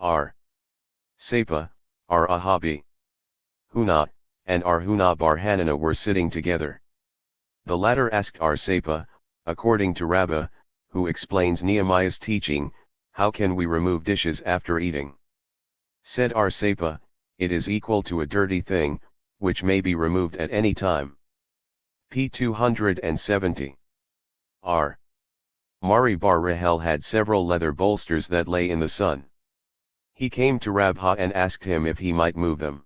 R. Sapa, R. Ahabi. Huna, and R. Huna bar Hanana were sitting together. The latter asked R. Sapa, according to Rabbah, who explains Nehemiah's teaching, how can we remove dishes after eating? Said R. Sapa, it is equal to a dirty thing, which may be removed at any time. p. 270. R. Mari bar Rahel had several leather bolsters that lay in the sun. He came to Rabha and asked him if he might move them.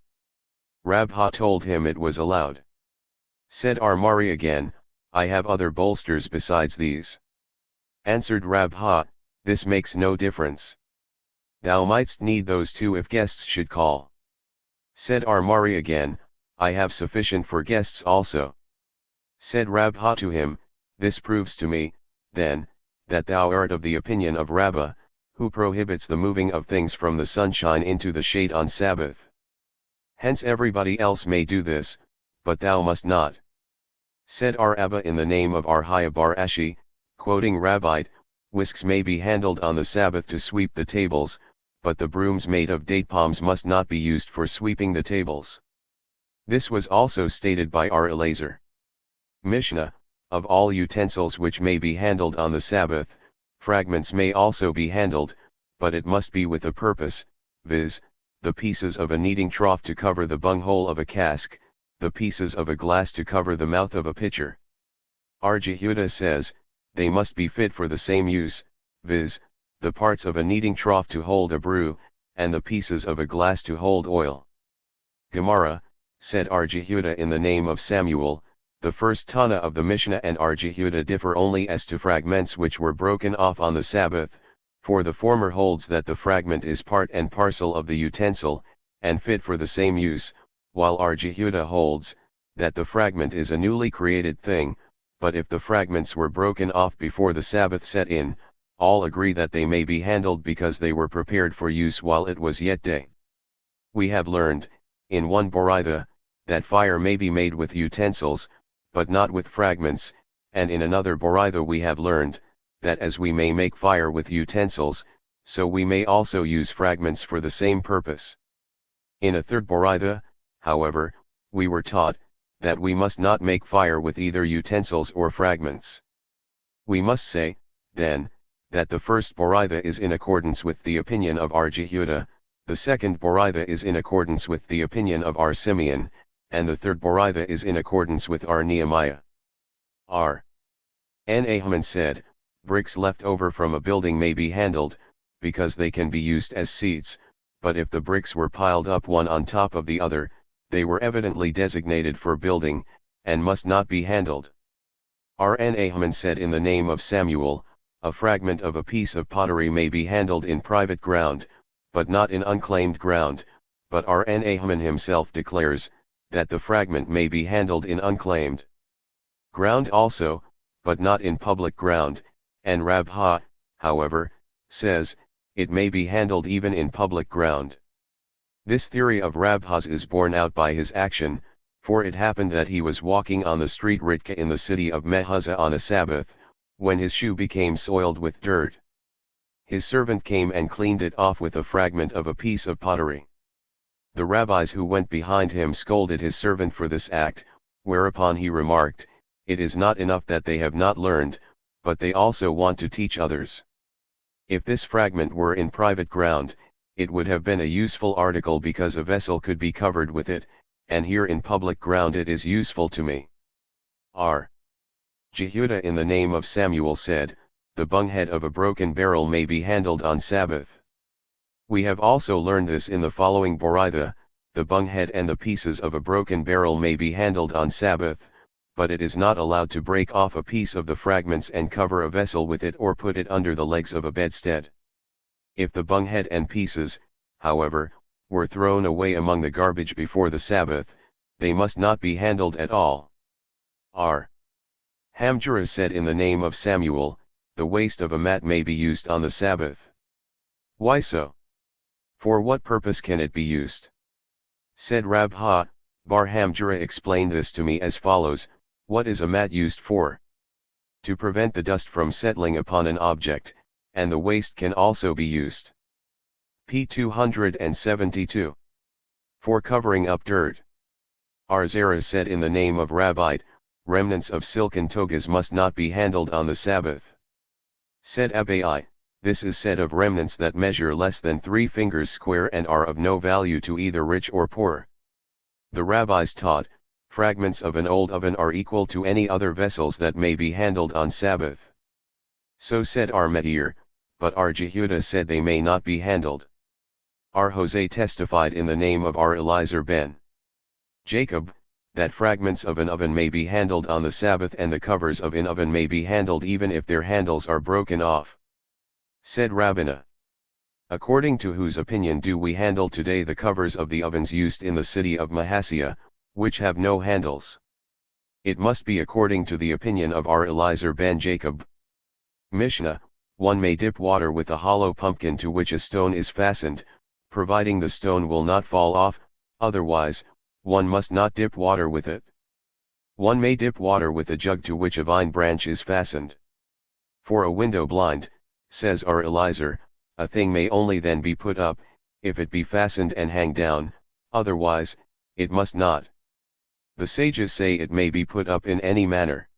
Rabha told him it was allowed. Said R. Mari again, I have other bolsters besides these. Answered Rabha, this makes no difference. Thou mightst need those too if guests should call. Said R. Mari again, I have sufficient for guests also. Said Rabha to him, this proves to me, then, that thou art of the opinion of Rabbah, who prohibits the moving of things from the sunshine into the shade on Sabbath. Hence everybody else may do this, but thou must not. Said R. Abba in the name of Arhiah bar Ashi, quoting Rabbite, whisks may be handled on the Sabbath to sweep the tables, but the brooms made of date palms must not be used for sweeping the tables. This was also stated by R. Elazar. Mishnah, of all utensils which may be handled on the Sabbath, fragments may also be handled, but it must be with a purpose, viz., the pieces of a kneading trough to cover the bunghole of a cask, the pieces of a glass to cover the mouth of a pitcher. R. Jehuda says, they must be fit for the same use, viz., the parts of a kneading trough to hold a brew, and the pieces of a glass to hold oil. Gemara, said R. Jehuda in the name of Samuel, the first Tana of the Mishnah and R. Jehuda differ only as to fragments which were broken off on the Sabbath, for the former holds that the fragment is part and parcel of the utensil, and fit for the same use, while R. Jehuda holds, that the fragment is a newly created thing, but if the fragments were broken off before the Sabbath set in, all agree that they may be handled because they were prepared for use while it was yet day. We have learned, in one Boraitha, that fire may be made with utensils, but not with fragments, and in another Boraitha we have learned, that as we may make fire with utensils, so we may also use fragments for the same purpose. In a third Boraitha, however, we were taught, that we must not make fire with either utensils or fragments. We must say, then, that the first Boraitha is in accordance with the opinion of R. Jehuda, the second Boraitha is in accordance with the opinion of R. Simeon, and the third Boraitha is in accordance with R. Nehemiah. R. N. Ahaman said, bricks left over from a building may be handled, because they can be used as seats, but if the bricks were piled up one on top of the other, they were evidently designated for building, and must not be handled. R. N. Ahaman said in the name of Samuel, a fragment of a piece of pottery may be handled in private ground, but not in unclaimed ground, but R. N. Ahaman himself declares, that the fragment may be handled in unclaimed ground also, but not in public ground, and Rabha, however, says, it may be handled even in public ground. This theory of Rabha's is borne out by his action, for it happened that he was walking on the street Ritka in the city of Mehuzah on a Sabbath, when his shoe became soiled with dirt. His servant came and cleaned it off with a fragment of a piece of pottery. The rabbis who went behind him scolded his servant for this act, whereupon he remarked, it is not enough that they have not learned, but they also want to teach others. If this fragment were in private ground, it would have been a useful article because a vessel could be covered with it, and here in public ground it is useful to me. R. Jehuda in the name of Samuel said, the bunghead of a broken barrel may be handled on Sabbath. We have also learned this in the following Boraitha, the bunghead and the pieces of a broken barrel may be handled on Sabbath, but it is not allowed to break off a piece of the fragments and cover a vessel with it or put it under the legs of a bedstead. If the bunghead and pieces, however, were thrown away among the garbage before the Sabbath, they must not be handled at all. R. Hamjura said in the name of Samuel, the waist of a mat may be used on the Sabbath. Why so? For what purpose can it be used? Said Rabha, Bar Hamjura explained this to me as follows, what is a mat used for? To prevent the dust from settling upon an object, and the waist can also be used. p. 272. For covering up dirt. Zerah said in the name of Rabbite, remnants of silken togas must not be handled on the Sabbath. Said Abai, this is said of remnants that measure less than 3 fingers square and are of no value to either rich or poor. The rabbis taught, fragments of an old oven are equal to any other vessels that may be handled on Sabbath. So said Meir, but Jehudah said they may not be handled. Jose testified in the name of Eliezer ben Jacob, that fragments of an oven may be handled on the Sabbath and the covers of an oven may be handled even if their handles are broken off. Said Rabbina. According to whose opinion do we handle today the covers of the ovens used in the city of Mahasia, which have no handles? It must be according to the opinion of Eliezer ben Jacob. Mishnah, one may dip water with a hollow pumpkin to which a stone is fastened, providing the stone will not fall off, otherwise, one must not dip water with it. One may dip water with a jug to which a vine branch is fastened. For a window blind, says Eliezer, a thing may only then be put up, if it be fastened and hang down, otherwise, it must not. The sages say it may be put up in any manner.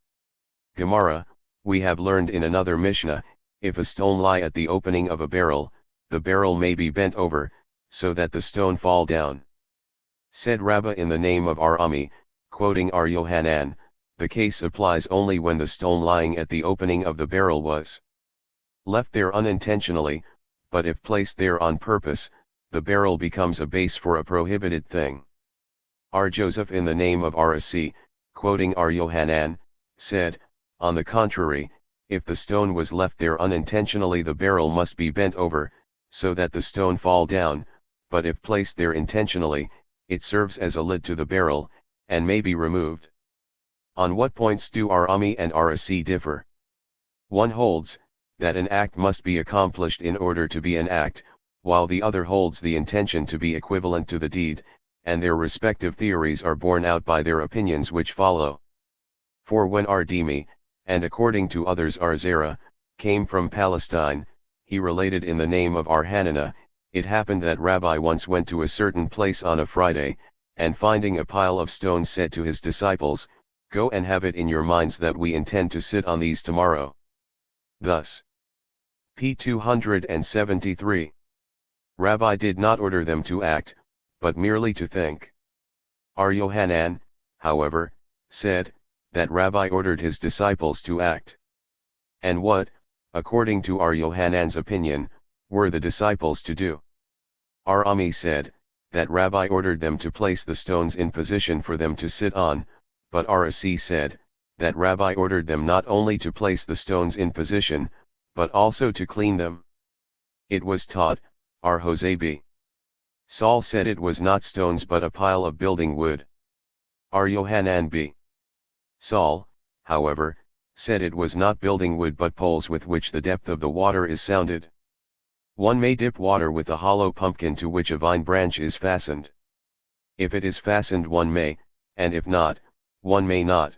Gemara, we have learned in another Mishnah, if a stone lie at the opening of a barrel, the barrel may be bent over, so that the stone fall down. Said Rabbah in the name of Ami, quoting Yohanan, the case applies only when the stone lying at the opening of the barrel was left there unintentionally, but if placed there on purpose, the barrel becomes a base for a prohibited thing. Joseph in the name of Asi, quoting Yohanan, said, on the contrary, if the stone was left there unintentionally the barrel must be bent over, so that the stone fall down, but if placed there intentionally, it serves as a lid to the barrel, and may be removed. On what points do Ami and Asi differ? One holds, that an act must be accomplished in order to be an act, while the other holds the intention to be equivalent to the deed, and their respective theories are borne out by their opinions which follow. For when Dimi, and according to others Zerah, came from Palestine, he related in the name of Hananiah, it happened that Rabbi once went to a certain place on a Friday, and finding a pile of stones said to his disciples, go and have it in your minds that we intend to sit on these tomorrow. Thus. p. 273. Rabbi did not order them to act, but merely to think. Yohanan, however, said, that Rabbi ordered his disciples to act. And what, according to Yohanan's opinion, were the disciples to do? Ami said, that Rabbi ordered them to place the stones in position for them to sit on, but Asi said, that Rabbi ordered them not only to place the stones in position, but also to clean them. It was taught, Jose b. Saul said it was not stones but a pile of building wood. Yohanan b. Saul, however, said it was not building wood but poles with which the depth of the water is sounded. One may dip water with a hollow pumpkin to which a vine branch is fastened. If it is fastened one may, and if not, one may not.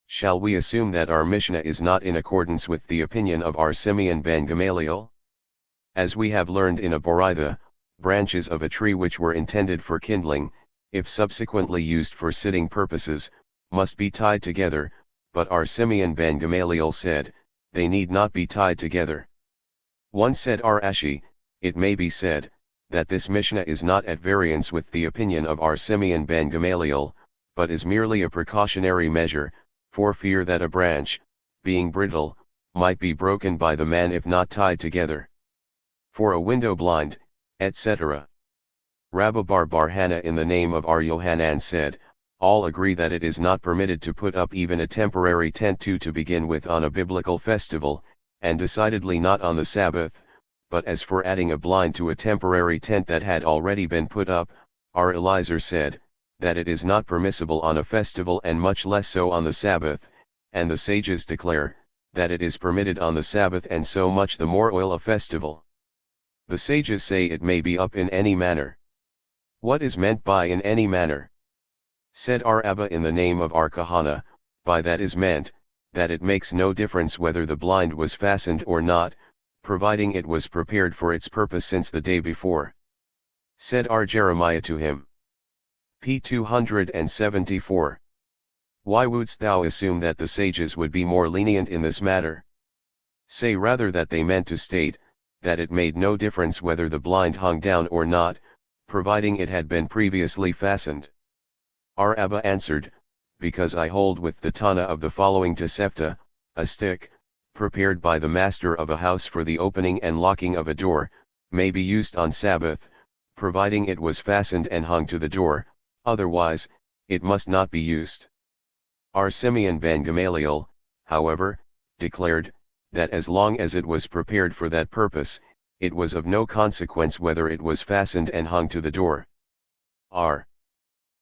Shall we assume that our Mishnah is not in accordance with the opinion of Simeon ben Gamaliel? As we have learned in a Boraitha, branches of a tree which were intended for kindling, if subsequently used for sitting purposes, must be tied together, but Simeon ben Gamaliel said, they need not be tied together. One said Ashi, it may be said, that this Mishnah is not at variance with the opinion of Simeon ben Gamaliel, but is merely a precautionary measure, for fear that a branch, being brittle, might be broken by the man if not tied together. For a window blind, etc. Rabbi Bar Hannah in the name of Yohanan said, all agree that it is not permitted to put up even a temporary tent to begin with on a biblical festival, and decidedly not on the Sabbath, but as for adding a blind to a temporary tent that had already been put up, Eliezer said, that it is not permissible on a festival and much less so on the Sabbath, and the sages declare, that it is permitted on the Sabbath and so much the more oil a festival. The sages say it may be up in any manner. What is meant by in any manner? Said Abba in the name of Kahana, by that is meant, that it makes no difference whether the blind was fastened or not, providing it was prepared for its purpose since the day before. Said our Jeremiah to him. p. 274. Why wouldst thou assume that the sages would be more lenient in this matter? Say rather that they meant to state, that it made no difference whether the blind hung down or not, providing it had been previously fastened. Our Abba answered, because I hold with the Tana of the following Tosefta, a stick, prepared by the master of a house for the opening and locking of a door, may be used on Sabbath, providing it was fastened and hung to the door, otherwise, it must not be used. Our Simeon ben Gamaliel, however, declared, that as long as it was prepared for that purpose, it was of no consequence whether it was fastened and hung to the door. R.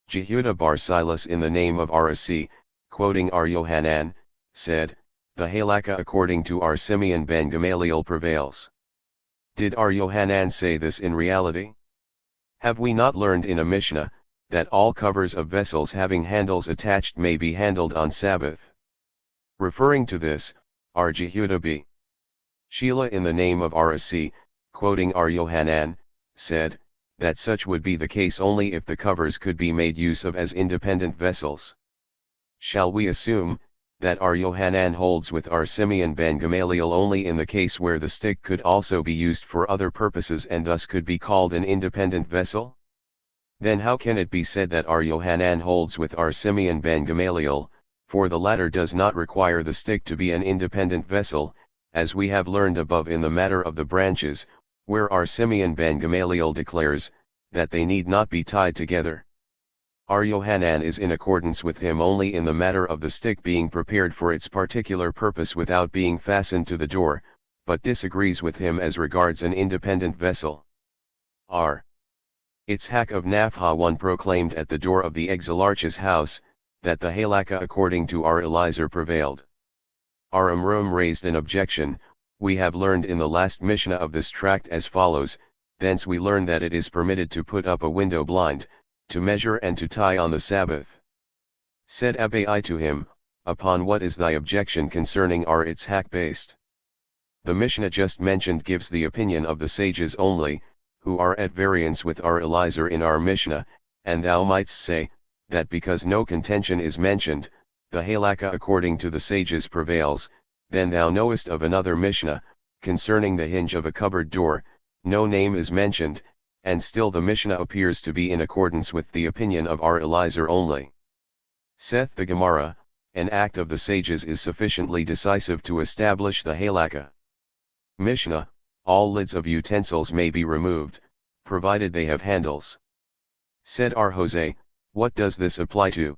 Jehuda bar Silas in the name of Arasi, quoting our Yohanan, said, the halakha according to our Simeon ben Gamaliel prevails. Did our Yohanan say this in reality? Have we not learned in a Mishnah, that all covers of vessels having handles attached may be handled on Sabbath? Referring to this, our Jehuda b. Sheila in the name of Arasi, quoting our Yohanan, said, that such would be the case only if the covers could be made use of as independent vessels. Shall we assume, that our Yohanan holds with our Simeon ben Gamaliel only in the case where the stick could also be used for other purposes and thus could be called an independent vessel? Then how can it be said that our Yohanan holds with our Simeon ben Gamaliel, for the latter does not require the stick to be an independent vessel, as we have learned above in the matter of the branches, where our Simeon ben Gamaliel declares, that they need not be tied together. Our Yohanan is in accordance with him only in the matter of the stick being prepared for its particular purpose without being fastened to the door, but disagrees with him as regards an independent vessel. R. Itzhak of Naphha one proclaimed at the door of the exilarch's house, that the halakha according to our Eliezer prevailed. Our Amram raised an objection. We have learned in the last Mishnah of this tract as follows, thence we learn that it is permitted to put up a window blind, to measure and to tie on the Sabbath. Said Abai to him, upon what is thy objection concerning our Itzhak based? The Mishnah just mentioned gives the opinion of the sages only, who are at variance with our Eliezer in our Mishnah, and thou mightst say, that because no contention is mentioned, the halakha according to the sages prevails, then thou knowest of another Mishnah, concerning the hinge of a cupboard door, no name is mentioned, and still the Mishnah appears to be in accordance with the opinion of our Eliezer only. Saith the Gemara, an act of the sages is sufficiently decisive to establish the halakha. Mishnah, all lids of utensils may be removed, provided they have handles. Said our Jose, what does this apply to?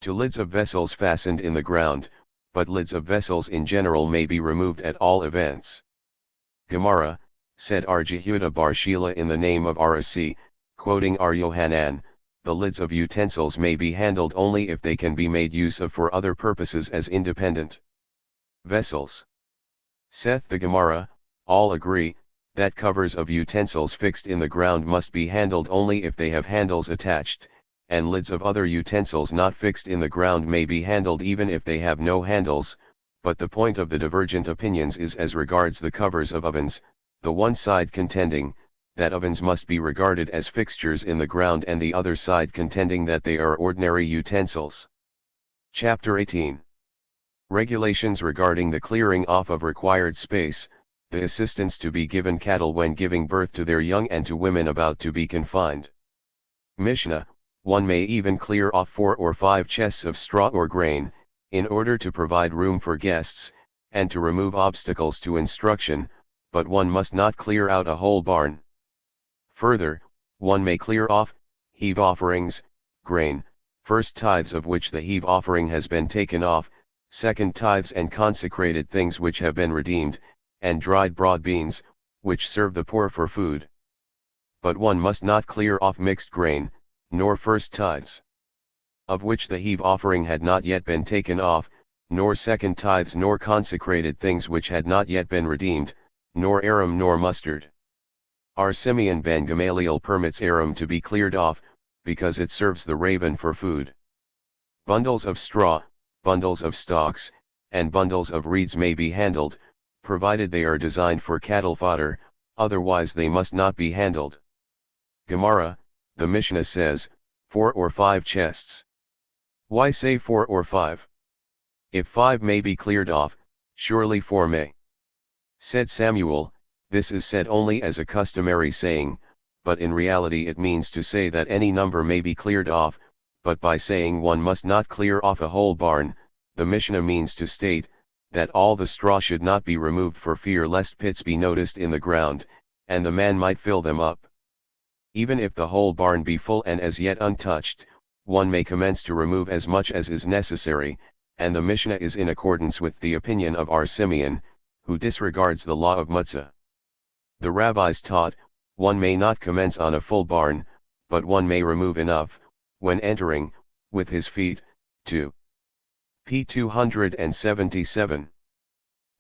To lids of vessels fastened in the ground, but lids of vessels in general may be removed at all events. Gemara, said our Jehuda bar Sheila in the name of Arasi, quoting our Yohanan, the lids of utensils may be handled only if they can be made use of for other purposes as independent vessels. Saith the Gemara, all agree, that covers of utensils fixed in the ground must be handled only if they have handles attached, and lids of other utensils not fixed in the ground may be handled even if they have no handles, but the point of the divergent opinions is as regards the covers of ovens, the one side contending, that ovens must be regarded as fixtures in the ground and the other side contending that they are ordinary utensils. Chapter 18. Regulations regarding the clearing off of required space, the assistance to be given cattle when giving birth to their young and to women about to be confined. Mishnah, one may even clear off 4 or 5 chests of straw or grain, in order to provide room for guests, and to remove obstacles to instruction, but one must not clear out a whole barn. Further, one may clear off, heave offerings, grain, first tithes of which the heave offering has been taken off, second tithes and consecrated things which have been redeemed, and dried broad beans, which serve the poor for food. But one must not clear off mixed grain, nor first tithes, of which the heave offering had not yet been taken off, nor second tithes nor consecrated things which had not yet been redeemed, nor arum nor mustard. Our Simeon ben Gamaliel permits arum to be cleared off, because it serves the raven for food. Bundles of straw, bundles of stalks, and bundles of reeds may be handled, provided they are designed for cattle fodder, otherwise they must not be handled. Gemara, the Mishnah says, 4 or 5 chests. Why say 4 or 5? If 5 may be cleared off, surely 4 may. Said Samuel, this is said only as a customary saying, but in reality it means to say that any number may be cleared off, but by saying one must not clear off a whole barn, the Mishnah means to state, that all the straw should not be removed for fear lest pits be noticed in the ground, and the man might fill them up. Even if the whole barn be full and as yet untouched, one may commence to remove as much as is necessary, and the Mishnah is in accordance with the opinion of R. Simeon, who disregards the law of Mutzah. The rabbis taught, one may not commence on a full barn, but one may remove enough, when entering, with his feet, to p. 277.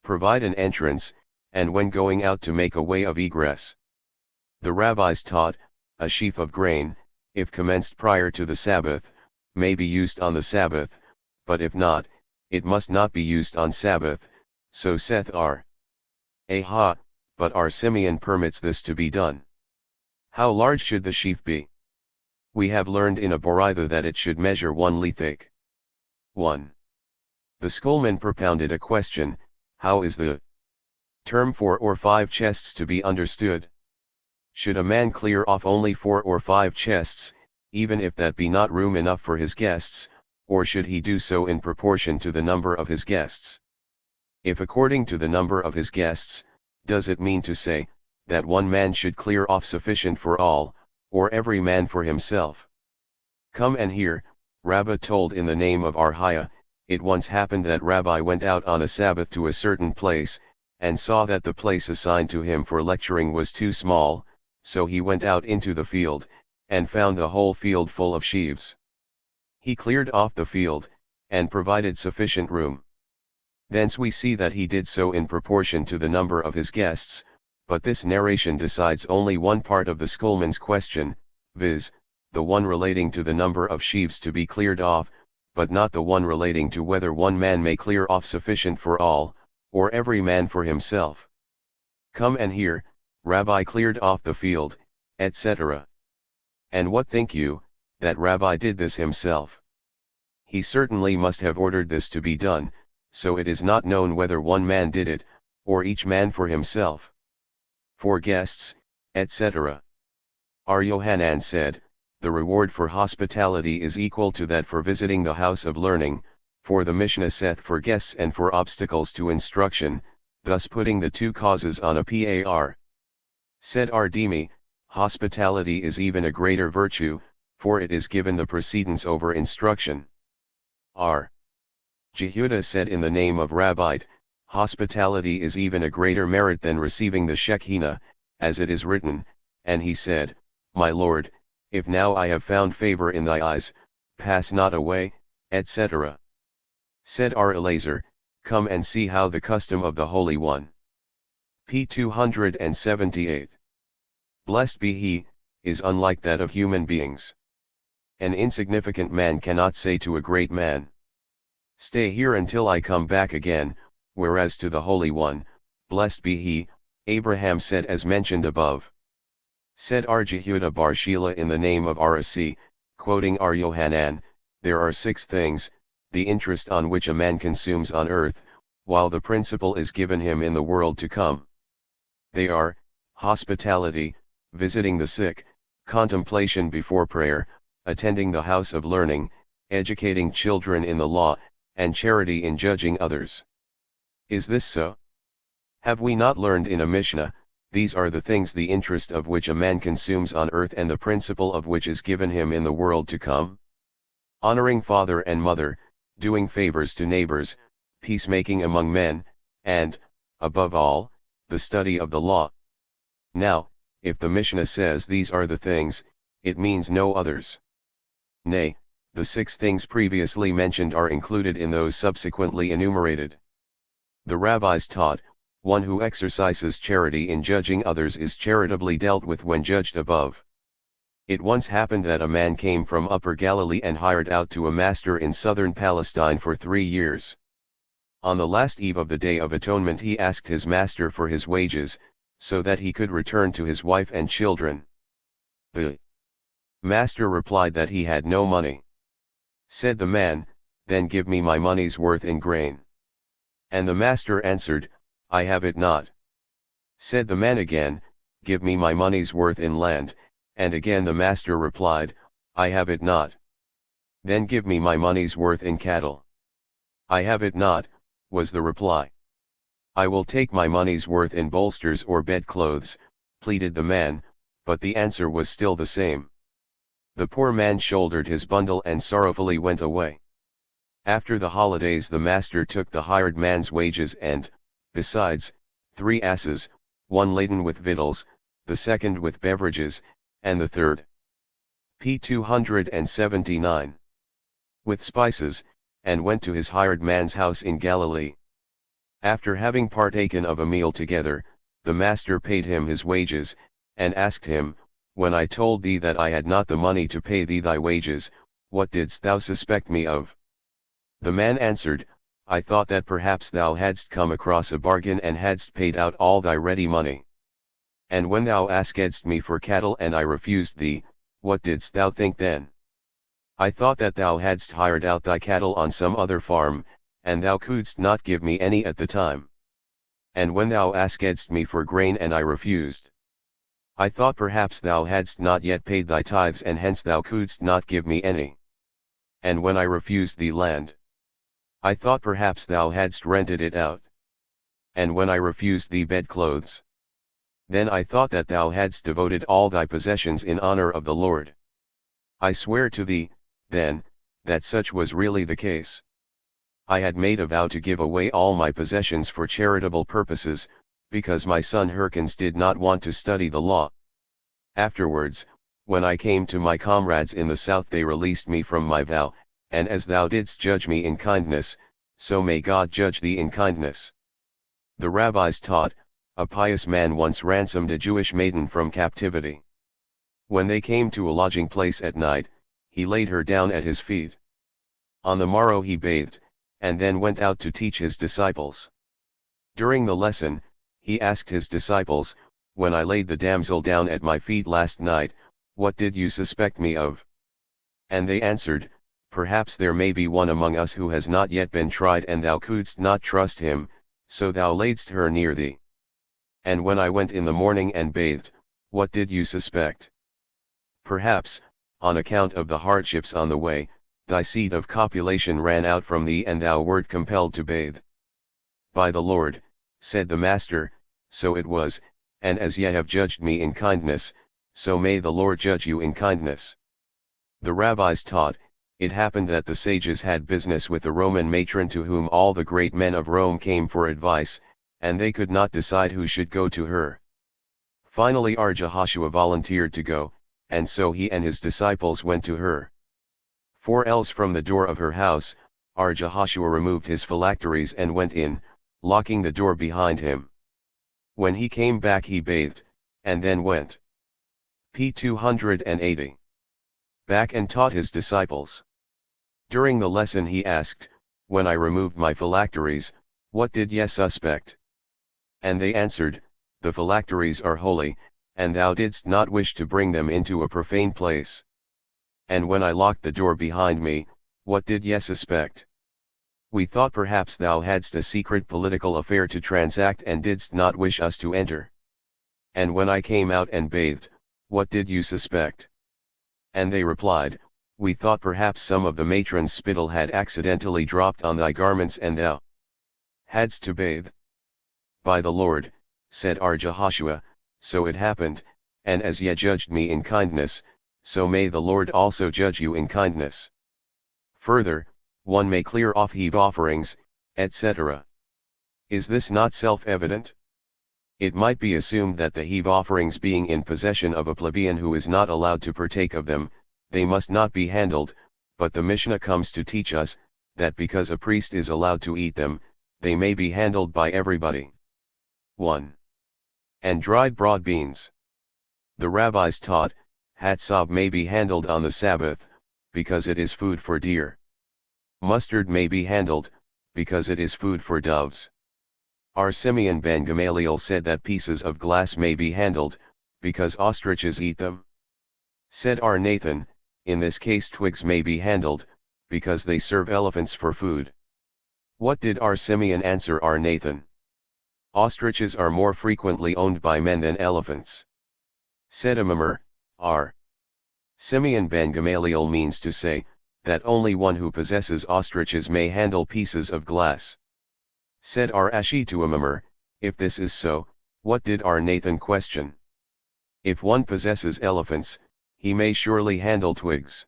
Provide an entrance, and when going out to make a way of egress. The rabbis taught, a sheaf of grain, if commenced prior to the Sabbath, may be used on the Sabbath, but if not, it must not be used on Sabbath, so saith R. Aha, but R. Simeon permits this to be done. How large should the sheaf be? We have learned in a Boraitha that it should measure 1 li thick. 1. The schoolman propounded a question, how is the term 4 or 5 chests to be understood? Should a man clear off only 4 or 5 chests, even if that be not room enough for his guests, or should he do so in proportion to the number of his guests? If according to the number of his guests, does it mean to say, that one man should clear off sufficient for all, or every man for himself? Come and hear, Rabbah told in the name of Arhiah. It once happened that Rabbi went out on a Sabbath to a certain place, and saw that the place assigned to him for lecturing was too small, so he went out into the field, and found the whole field full of sheaves. He cleared off the field, and provided sufficient room. Thence we see that he did so in proportion to the number of his guests, but this narration decides only one part of the schoolman's question, viz., the one relating to the number of sheaves to be cleared off, but not the one relating to whether one man may clear off sufficient for all, or every man for himself. Come and hear, Rabbi cleared off the field, etc. And what think you, that Rabbi did this himself? He certainly must have ordered this to be done, so it is not known whether one man did it, or each man for himself. For guests, etc. R. Yohanan said, the reward for hospitality is equal to that for visiting the house of learning, for the Mishnah saith for guests and for obstacles to instruction, thus putting the 2 causes on a par. Said R. Dimi, hospitality is even a greater virtue, for it is given the precedence over instruction. R. Jehuda said in the name of Rabbite, hospitality is even a greater merit than receiving the Shekinah, as it is written, and he said, my Lord, if now I have found favor in thy eyes, pass not away, etc. Said R. Elazar, come and see how the custom of the Holy One. p. 278. Blessed be he, is unlike that of human beings. An insignificant man cannot say to a great man, stay here until I come back again, whereas to the Holy One, blessed be he, Abraham said as mentioned above. Said R. Jehuda bar Sheila in the name of Arasi, quoting R. Yohanan, there are 6 things, the interest on which a man consumes on earth, while the principle is given him in the world to come. They are, hospitality, visiting the sick, contemplation before prayer, attending the house of learning, educating children in the law, and charity in judging others. Is this so? Have we not learned in a Mishnah, these are the things the interest of which a man consumes on earth and the principle of which is given him in the world to come? Honoring father and mother, doing favors to neighbors, peacemaking among men, and, above all, the study of the law. Now, if the Mishnah says these are the things, it means no others. Nay, the 6 things previously mentioned are included in those subsequently enumerated. The rabbis taught, one who exercises charity in judging others is charitably dealt with when judged above. It once happened that a man came from Upper Galilee and hired out to a master in southern Palestine for 3 years. On the last eve of the Day of Atonement he asked his master for his wages, so that he could return to his wife and children. The master replied that he had no money. Said the man, "Then give me my money's worth in grain." And the master answered, "I have it not." Said the man again, "Give me my money's worth in land," and again the master replied, "I have it not." "Then give me my money's worth in cattle." "I have it not," was the reply. "I will take my money's worth in bolsters or bedclothes," pleaded the man, but the answer was still the same. The poor man shouldered his bundle and sorrowfully went away. After the holidays the master took the hired man's wages and, besides, 3 asses, one laden with victuals, the second with beverages, and the third, p. 279, with spices, and went to his hired man's house in Galilee. After having partaken of a meal together, the master paid him his wages, and asked him, "When I told thee that I had not the money to pay thee thy wages, what didst thou suspect me of?" The man answered, "I thought that perhaps thou hadst come across a bargain and hadst paid out all thy ready money. And when thou askedst me for cattle and I refused thee, what didst thou think then? I thought that thou hadst hired out thy cattle on some other farm, and thou couldst not give me any at the time. And when thou askedst me for grain and I refused, I thought perhaps thou hadst not yet paid thy tithes and hence thou couldst not give me any. And when I refused thee land, I thought perhaps thou hadst rented it out. And when I refused thee bedclothes, then I thought that thou hadst devoted all thy possessions in honor of the Lord. I swear to thee, then, that such was really the case. I had made a vow to give away all my possessions for charitable purposes, because my son Hyrcanus did not want to study the law. Afterwards, when I came to my comrades in the south they released me from my vow, and as thou didst judge me in kindness, so may God judge thee in kindness." The rabbis taught, a pious man once ransomed a Jewish maiden from captivity. When they came to a lodging place at night, he laid her down at his feet. On the morrow he bathed, and then went out to teach his disciples. During the lesson, he asked his disciples, "When I laid the damsel down at my feet last night, what did you suspect me of?" And they answered, "Perhaps there may be one among us who has not yet been tried and thou couldst not trust him, so thou laidst her near thee. And when I went in the morning and bathed, what did you suspect? Perhaps, on account of the hardships on the way, thy seed of copulation ran out from thee and thou wert compelled to bathe." "By the Lord," said the master, "so it was, and as ye have judged me in kindness, so may the Lord judge you in kindness." The rabbis taught, it happened that the sages had business with a Roman matron to whom all the great men of Rome came for advice, and they could not decide who should go to her. Finally Jehoshua volunteered to go, and so he and his disciples went to her. 4 ells from the door of her house, Jehoshua removed his phylacteries and went in, locking the door behind him. When he came back he bathed, and then went, p. 280, back and taught his disciples. During the lesson he asked, "When I removed my phylacteries, what did ye suspect?" And they answered, "The phylacteries are holy, and thou didst not wish to bring them into a profane place. And when I locked the door behind me, what did ye suspect? We thought perhaps thou hadst a secret political affair to transact and didst not wish us to enter. And when I came out and bathed, what did you suspect?" And they replied, "We thought perhaps some of the matron's spittle had accidentally dropped on thy garments and thou hadst to bathe." "By the Lord," said Jehoshua, "so it happened, and as ye judged me in kindness, so may the Lord also judge you in kindness." Further, one may clear off heave offerings, etc. Is this not self-evident? It might be assumed that the heave offerings being in possession of a plebeian who is not allowed to partake of them, they must not be handled, but the Mishnah comes to teach us, that because a priest is allowed to eat them, they may be handled by everybody. 1. And dried broad beans. The rabbis taught, Hatsab may be handled on the Sabbath, because it is food for deer. Mustard may be handled, because it is food for doves. Our Simeon ben Gamaliel said that pieces of glass may be handled, because ostriches eat them. Said our Nathan, in this case twigs may be handled, because they serve elephants for food. What did our Simeon answer our Nathan? Ostriches are more frequently owned by men than elephants. Said Amamur, our Simeon ben Gamaliel means to say, that only one who possesses ostriches may handle pieces of glass. Said our Ashi to Amamur, if this is so, what did our Nathan question? If one possesses elephants, he may surely handle twigs.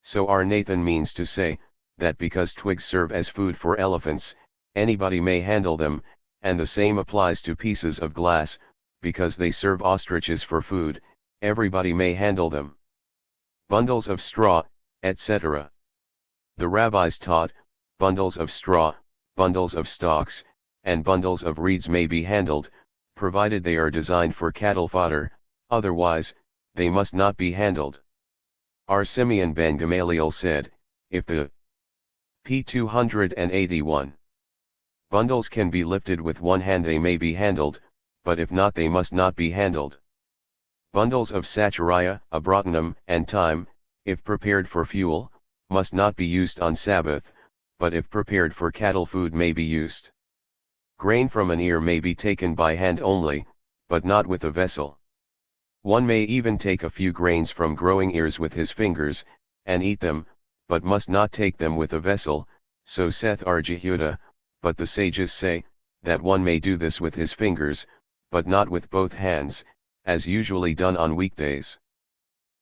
So our Nathan means to say, that because twigs serve as food for elephants, anybody may handle them, and the same applies to pieces of glass, because they serve ostriches for food, everybody may handle them. Bundles of straw, etc. The rabbis taught, bundles of straw, bundles of stalks, and bundles of reeds may be handled, provided they are designed for cattle fodder, otherwise, they must not be handled. Our Simeon ben Gamaliel said, if the p. 281 bundles can be lifted with one hand they may be handled, but if not they must not be handled. Bundles of sacharia, abrotanum, and thyme, if prepared for fuel, must not be used on Sabbath, but if prepared for cattle food may be used. Grain from an ear may be taken by hand only, but not with a vessel. One may even take a few grains from growing ears with his fingers, and eat them, but must not take them with a vessel, so saith our Jehuda, but the sages say, that one may do this with his fingers, but not with both hands, as usually done on weekdays.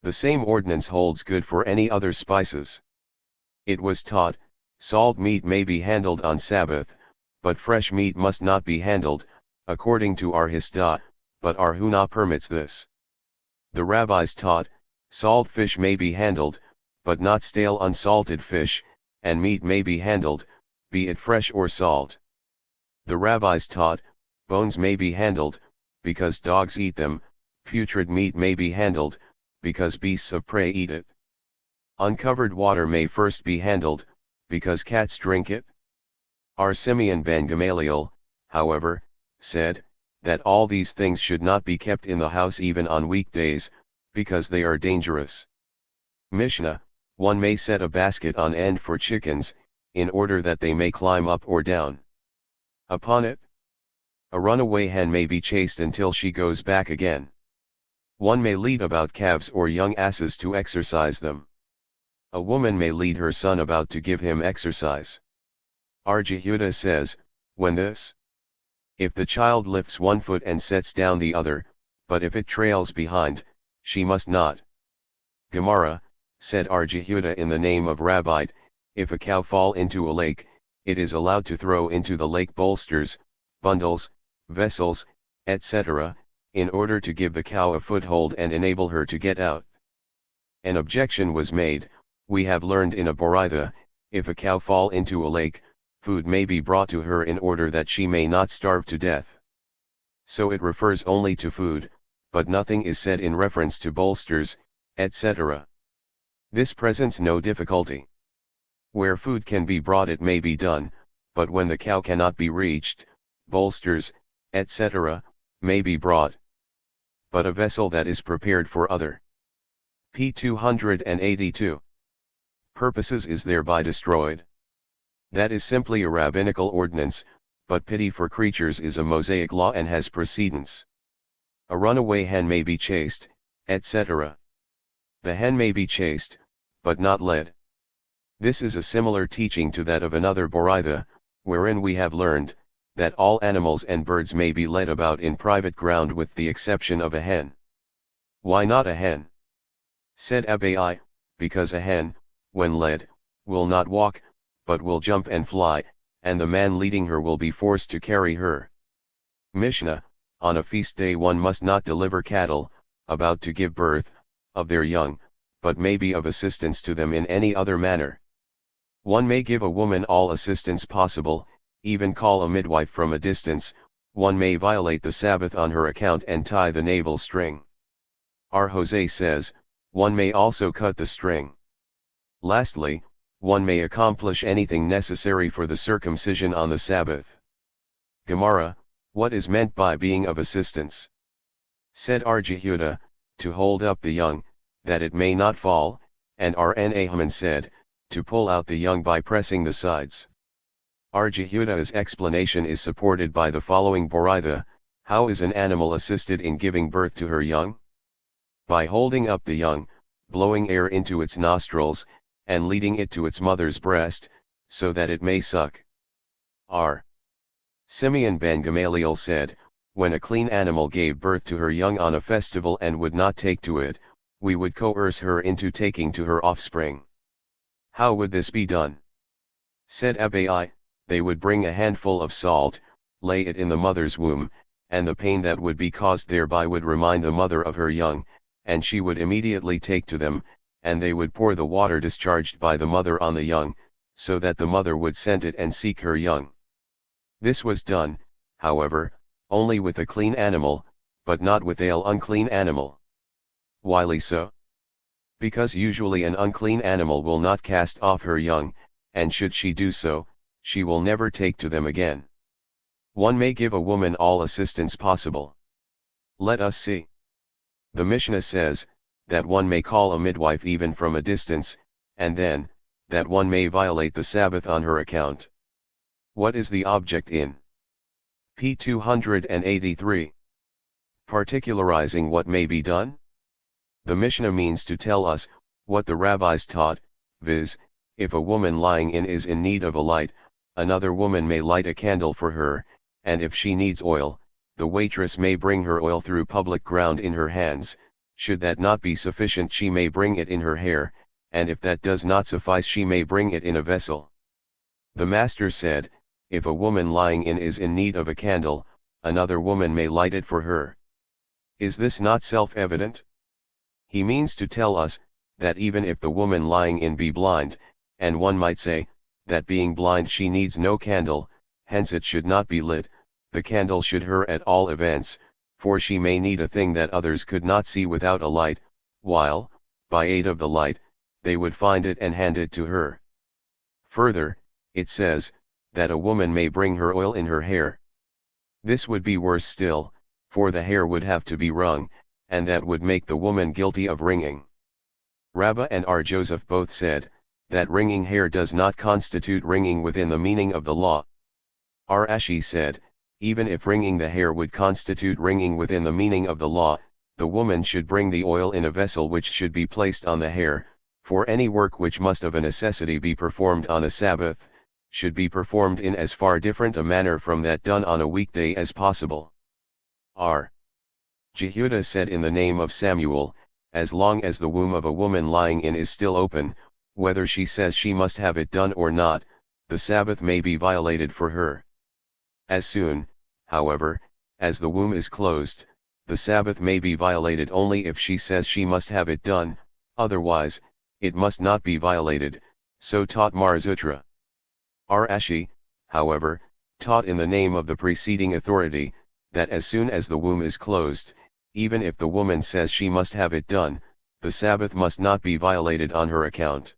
The same ordinance holds good for any other spices. It was taught, salt meat may be handled on Sabbath, but fresh meat must not be handled, according to our Histah, but our Hunah permits this. The rabbis taught, salt fish may be handled, but not stale unsalted fish, and meat may be handled, be it fresh or salt. The rabbis taught, bones may be handled, because dogs eat them, putrid meat may be handled, because beasts of prey eat it. Uncovered water may first be handled, because cats drink it. Our Simeon ben Gamaliel, however, said, that all these things should not be kept in the house even on weekdays, because they are dangerous. Mishnah, one may set a basket on end for chickens, in order that they may climb up or down upon it. A runaway hen may be chased until she goes back again. One may lead about calves or young asses to exercise them. A woman may lead her son about to give him exercise. Our Jehuda says, when this, if the child lifts one foot and sets down the other, but if it trails behind, she must not. Gemara, said our Jehuda in the name of Rabbite, if a cow fall into a lake, it is allowed to throw into the lake bolsters, bundles, vessels, etc., in order to give the cow a foothold and enable her to get out. An objection was made, we have learned in a Boraitha, if a cow fall into a lake, food may be brought to her in order that she may not starve to death. So it refers only to food, but nothing is said in reference to bolsters, etc. This presents no difficulty. Where food can be brought it may be done, but when the cow cannot be reached, bolsters, etc., may be brought. But a vessel that is prepared for other p. 282 purposes is thereby destroyed. That is simply a rabbinical ordinance, but pity for creatures is a Mosaic law and has precedence. A runaway hen may be chased, etc. The hen may be chased, but not led. This is a similar teaching to that of another Boraitha, wherein we have learned, that all animals and birds may be led about in private ground with the exception of a hen. Why not a hen? Said Abai, because a hen, when led, will not walk, but will jump and fly, and the man leading her will be forced to carry her. Mishnah, on a feast day one must not deliver cattle, about to give birth, of their young, but may be of assistance to them in any other manner. One may give a woman all assistance possible, even call a midwife from a distance, one may violate the Sabbath on her account and tie the navel string. Our Jose says, one may also cut the string. Lastly, one may accomplish anything necessary for the circumcision on the Sabbath. Gemara, what is meant by being of assistance? Said R. Jehuda, to hold up the young, that it may not fall, and R. Nahman said, to pull out the young by pressing the sides. R. Jehuda's explanation is supported by the following Boraitha. How is an animal assisted in giving birth to her young? By holding up the young, blowing air into its nostrils, and leading it to its mother's breast, so that it may suck. R. Simeon ben Gamaliel said, when a clean animal gave birth to her young on a festival and would not take to it, we would coerce her into taking to her offspring. How would this be done? Said Abai, they would bring a handful of salt, lay it in the mother's womb, and the pain that would be caused thereby would remind the mother of her young, and she would immediately take to them, and they would pour the water discharged by the mother on the young, so that the mother would scent it and seek her young. This was done, however, only with a clean animal, but not with an unclean animal. Why so? Because usually an unclean animal will not cast off her young, and should she do so, she will never take to them again. One may give a woman all assistance possible. Let us see. The Mishnah says, that one may call a midwife even from a distance, and then, that one may violate the Sabbath on her account. What is the object in p. 283? Particularizing what may be done? The Mishnah means to tell us, what the rabbis taught, viz., if a woman lying in is in need of a light, another woman may light a candle for her, and if she needs oil, the waitress may bring her oil through public ground in her hands. Should that not be sufficient, she may bring it in her hair, and if that does not suffice, she may bring it in a vessel. The Master said, if a woman lying in is in need of a candle, another woman may light it for her. Is this not self-evident? He means to tell us, that even if the woman lying in be blind, and one might say, that being blind she needs no candle, hence it should not be lit, the candle should her at all events, for she may need a thing that others could not see without a light, while, by aid of the light, they would find it and hand it to her. Further, it says, that a woman may bring her oil in her hair. This would be worse still, for the hair would have to be wrung, and that would make the woman guilty of wringing. Rabbah and R. Joseph both said, that wringing hair does not constitute wringing within the meaning of the law. R. Ashi said, even if wringing the hair would constitute wringing within the meaning of the law, the woman should bring the oil in a vessel which should be placed on the hair, for any work which must of a necessity be performed on a Sabbath, should be performed in as far different a manner from that done on a weekday as possible. R. Jehuda said in the name of Samuel, as long as the womb of a woman lying in is still open, whether she says she must have it done or not, the Sabbath may be violated for her. As soon, however, as the womb is closed, the Sabbath may be violated only if she says she must have it done, otherwise, it must not be violated, so taught Mar Zutra. R. Ashi, however, taught in the name of the preceding authority, that as soon as the womb is closed, even if the woman says she must have it done, the Sabbath must not be violated on her account.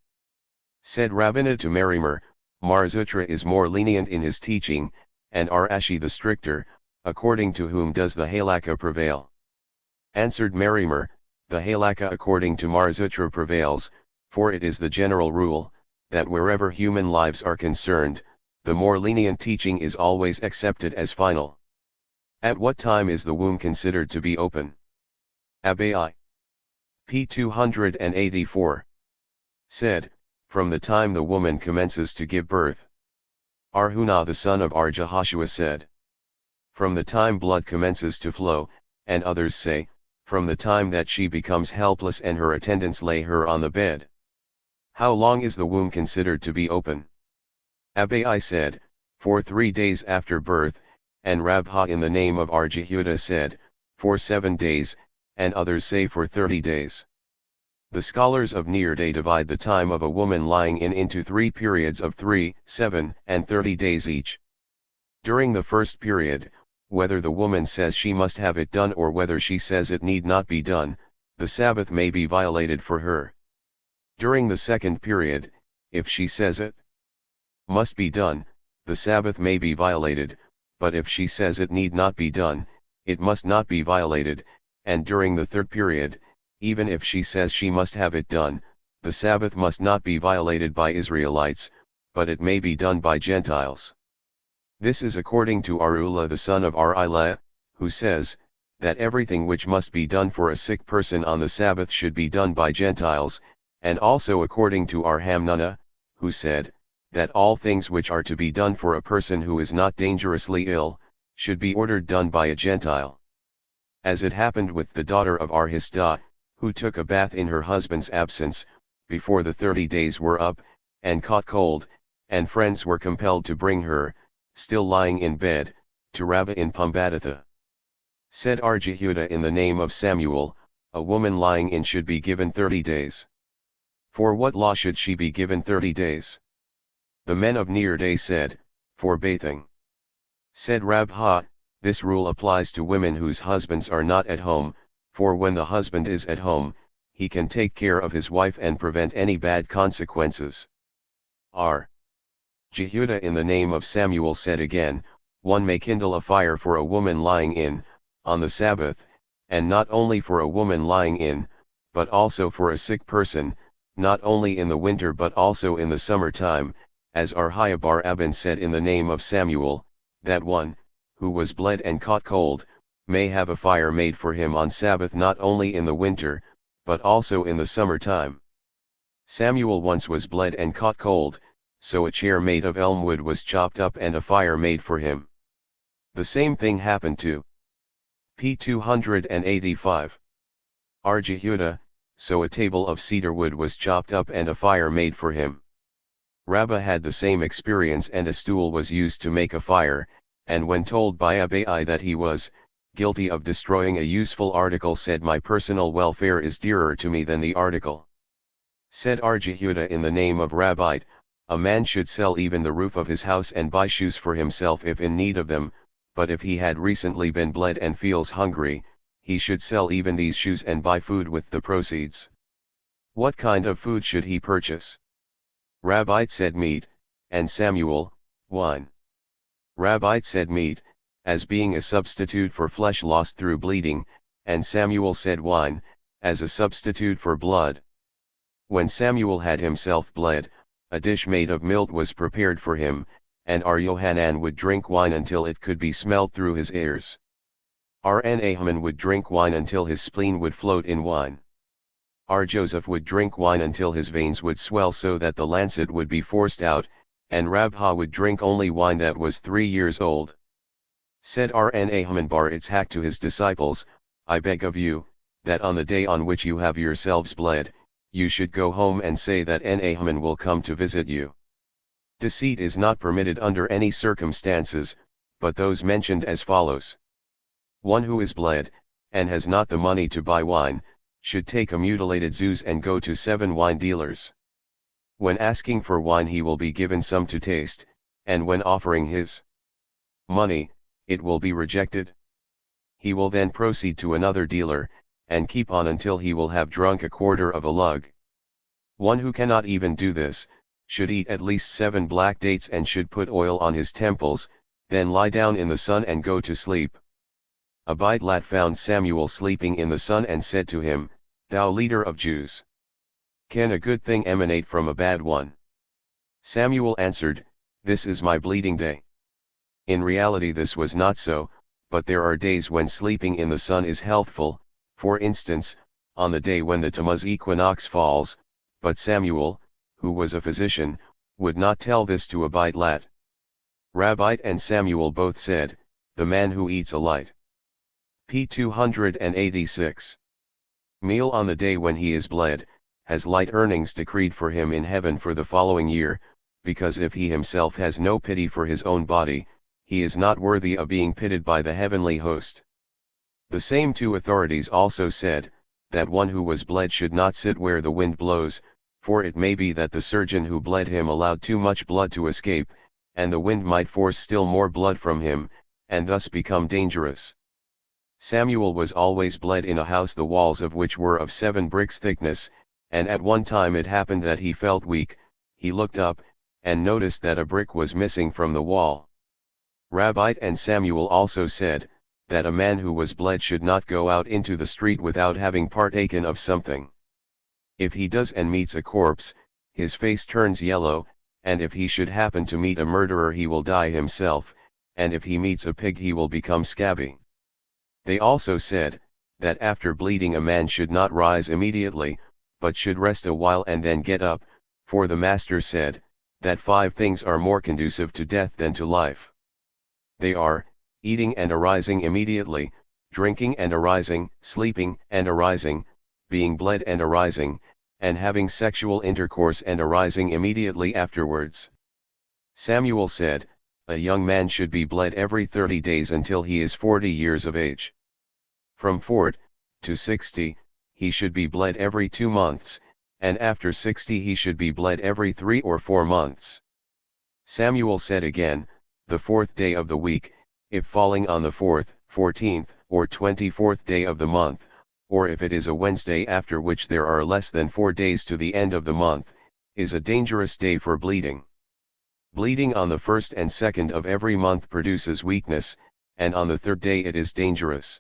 Said Rabbinah to Marimer, Mar Zutra is more lenient in his teaching, and R. Ashi the stricter, according to whom does the halakha prevail? Answered Marimer, the halakha according to Mar Zutra prevails, for it is the general rule, that wherever human lives are concerned, the more lenient teaching is always accepted as final. At what time is the womb considered to be open? Abai. p. 284. Said, from the time the woman commences to give birth. Arhuna the son of Ar-Jehoshua said, from the time blood commences to flow, and others say, from the time that she becomes helpless and her attendants lay her on the bed. How long is the womb considered to be open? Abai said, for 3 days after birth, and Rabha in the name of R. Jehuda said, for 7 days, and others say for 30 days. The scholars of Nearday divide the time of a woman lying in into 3 periods of 3, 7, and 30 days each. During the first period, whether the woman says she must have it done or whether she says it need not be done, the Sabbath may be violated for her. During the second period, if she says it must be done, the Sabbath may be violated, but if she says it need not be done, it must not be violated, and during the third period, even if she says she must have it done, the Sabbath must not be violated by Israelites, but it may be done by Gentiles. This is according to Arula the son of Arila, who says, that everything which must be done for a sick person on the Sabbath should be done by Gentiles, and also according to Arhamnuna, who said, that all things which are to be done for a person who is not dangerously ill, should be ordered done by a Gentile. As it happened with the daughter of Arhisda, who took a bath in her husband's absence, before the 30 days were up, and caught cold, and friends were compelled to bring her, still lying in bed, to Rabbah in Pumbeditha. Said Jehudah in the name of Samuel, a woman lying in should be given 30 days. For what law should she be given 30 days? The men of Nearday said, for bathing. Said Rabha, this rule applies to women whose husbands are not at home, for when the husband is at home, he can take care of his wife and prevent any bad consequences. Jehudah in the name of Samuel said again, one may kindle a fire for a woman lying in, on the Sabbath, and not only for a woman lying in, but also for a sick person, not only in the winter but also in the summer time, as Arhiabar Abin said in the name of Samuel, that one, who was bled and caught cold, may have a fire made for him on Sabbath not only in the winter, but also in the summer time. Samuel once was bled and caught cold, so a chair made of elm wood was chopped up and a fire made for him. The same thing happened to p. 285. Jehudah, so a table of cedar wood was chopped up and a fire made for him. Rabbah had the same experience and a stool was used to make a fire, and when told by Abai that he was guilty of destroying a useful article said my personal welfare is dearer to me than the article. Said Jehudah in the name of Rabbi, a man should sell even the roof of his house and buy shoes for himself if in need of them, but if he had recently been bled and feels hungry, he should sell even these shoes and buy food with the proceeds. What kind of food should he purchase? Rabbi said meat, and Samuel, wine. Rabbi said meat, as being a substitute for flesh lost through bleeding, and Samuel said wine, as a substitute for blood. When Samuel had himself bled, a dish made of milk was prepared for him, and Yohanan would drink wine until it could be smelled through his ears. Naaman would drink wine until his spleen would float in wine. Joseph would drink wine until his veins would swell so that the lancet would be forced out, and Rabha would drink only wine that was 3 years old. Said Naaman bar Itzhak to his disciples, I beg of you, that on the day on which you have yourselves bled, you should go home and say that Naaman will come to visit you. Deceit is not permitted under any circumstances, but those mentioned as follows. One who is bled, and has not the money to buy wine, should take a mutilated zuz and go to 7 wine dealers. When asking for wine he will be given some to taste, and when offering his money, it will be rejected. He will then proceed to another dealer, and keep on until he will have drunk a quarter of a lug. One who cannot even do this, should eat at least 7 black dates and should put oil on his temples, then lie down in the sun and go to sleep. Abidlat found Samuel sleeping in the sun and said to him, Thou leader of Jews, can a good thing emanate from a bad one? Samuel answered, This is my bleeding day. In reality this was not so, but there are days when sleeping in the sun is healthful, for instance, on the day when the Tammuz equinox falls, but Samuel, who was a physician, would not tell this to Abidlat. Rabbi and Samuel both said, The man who eats a light. p. 286. Meal on the day when he is bled, has light earnings decreed for him in heaven for the following year, because if he himself has no pity for his own body, he is not worthy of being pitied by the heavenly host. The same 2 authorities also said, that one who was bled should not sit where the wind blows, for it may be that the surgeon who bled him allowed too much blood to escape, and the wind might force still more blood from him, and thus become dangerous. Samuel was always bled in a house the walls of which were of 7 bricks thickness, and at one time it happened that he felt weak, he looked up, and noticed that a brick was missing from the wall. Rabbi and Samuel also said, that a man who was bled should not go out into the street without having partaken of something. If he does and meets a corpse, his face turns yellow, and if he should happen to meet a murderer he will die himself, and if he meets a pig he will become scabby. They also said, that after bleeding a man should not rise immediately, but should rest a while and then get up, for the Master said, that 5 things are more conducive to death than to life. They are, eating and arising immediately, drinking and arising, sleeping and arising, being bled and arising, and having sexual intercourse and arising immediately afterwards. Samuel said, a young man should be bled every 30 days until he is 40 years of age. From 40 to 60, he should be bled every 2 months, and after 60 he should be bled every 3 or 4 months. Samuel said again, the 4th day of the week, if falling on the 4th, 14th, or 24th day of the month, or if it is a Wednesday after which there are less than 4 days to the end of the month, is a dangerous day for bleeding. Bleeding on the 1st and 2nd of every month produces weakness, and on the 3rd day it is dangerous.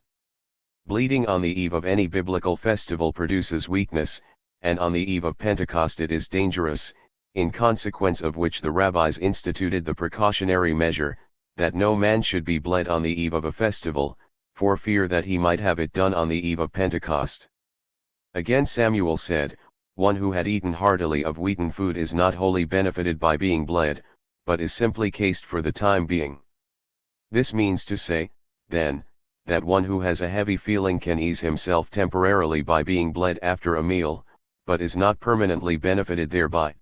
Bleeding on the eve of any biblical festival produces weakness, and on the eve of Pentecost it is dangerous, in consequence of which the rabbis instituted the precautionary measure, that no man should be bled on the eve of a festival, for fear that he might have it done on the eve of Pentecost. Again Samuel said, one who had eaten heartily of wheaten food is not wholly benefited by being bled, but is simply cased for the time being. This means to say, then, that one who has a heavy feeling can ease himself temporarily by being bled after a meal, but is not permanently benefited thereby.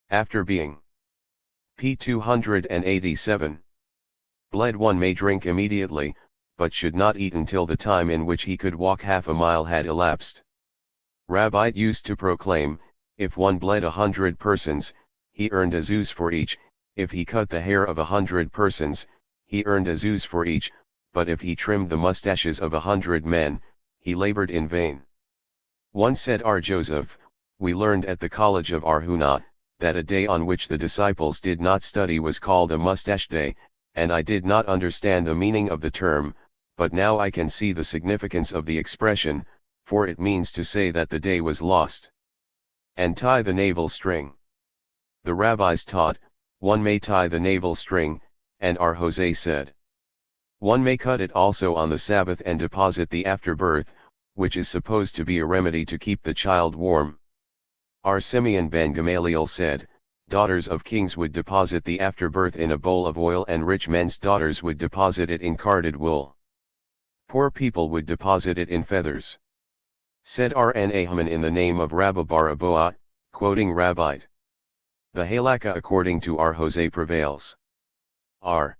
After being p. 287. Bled one may drink immediately, but should not eat until the time in which he could walk half a mile had elapsed. Rabbi used to proclaim, if one bled 100 persons, he earned a zuz for each, if he cut the hair of 100 persons, he earned a zuz for each, but if he trimmed the mustaches of 100 men, he labored in vain. One said, R. Joseph, we learned at the college of Arhuna, that a day on which the disciples did not study was called a mustache day, and I did not understand the meaning of the term, but now I can see the significance of the expression, for it means to say that the day was lost. And tie the navel string. The rabbis taught, one may tie the navel string, and R. Jose said, one may cut it also on the Sabbath and deposit the afterbirth, which is supposed to be a remedy to keep the child warm. R. Simeon ben Gamaliel said, daughters of kings would deposit the afterbirth in a bowl of oil and rich men's daughters would deposit it in carded wool. Poor people would deposit it in feathers. Said R. N. Ahaman in the name of Rabbi Baraboa, quoting Rabbite. The halakha according to R. Jose prevails. R.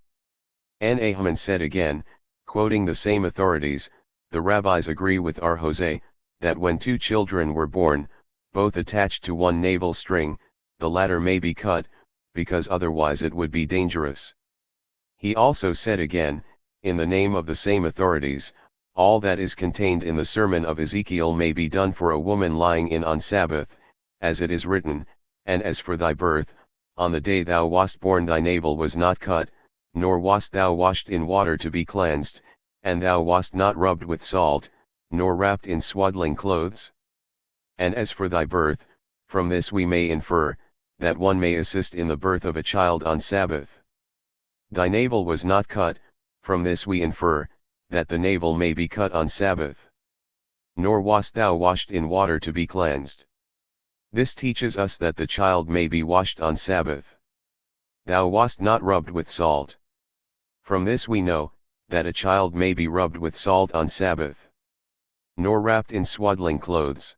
N. Ahaman said again, quoting the same authorities, the rabbis agree with R. Jose, that when 2 children were born, both attached to one navel string, the latter may be cut, because otherwise it would be dangerous. He also said again, in the name of the same authorities, all that is contained in the sermon of Ezekiel may be done for a woman lying in on Sabbath, as it is written, and as for thy birth, on the day thou wast born thy navel was not cut, nor wast thou washed in water to be cleansed, and thou wast not rubbed with salt, nor wrapped in swaddling clothes. And as for thy birth, from this we may infer, that one may assist in the birth of a child on Sabbath. Thy navel was not cut, from this we infer, that the navel may be cut on Sabbath. Nor wast thou washed in water to be cleansed. This teaches us that the child may be washed on Sabbath. Thou wast not rubbed with salt. From this we know, that a child may be rubbed with salt on Sabbath. Nor wrapped in swaddling clothes.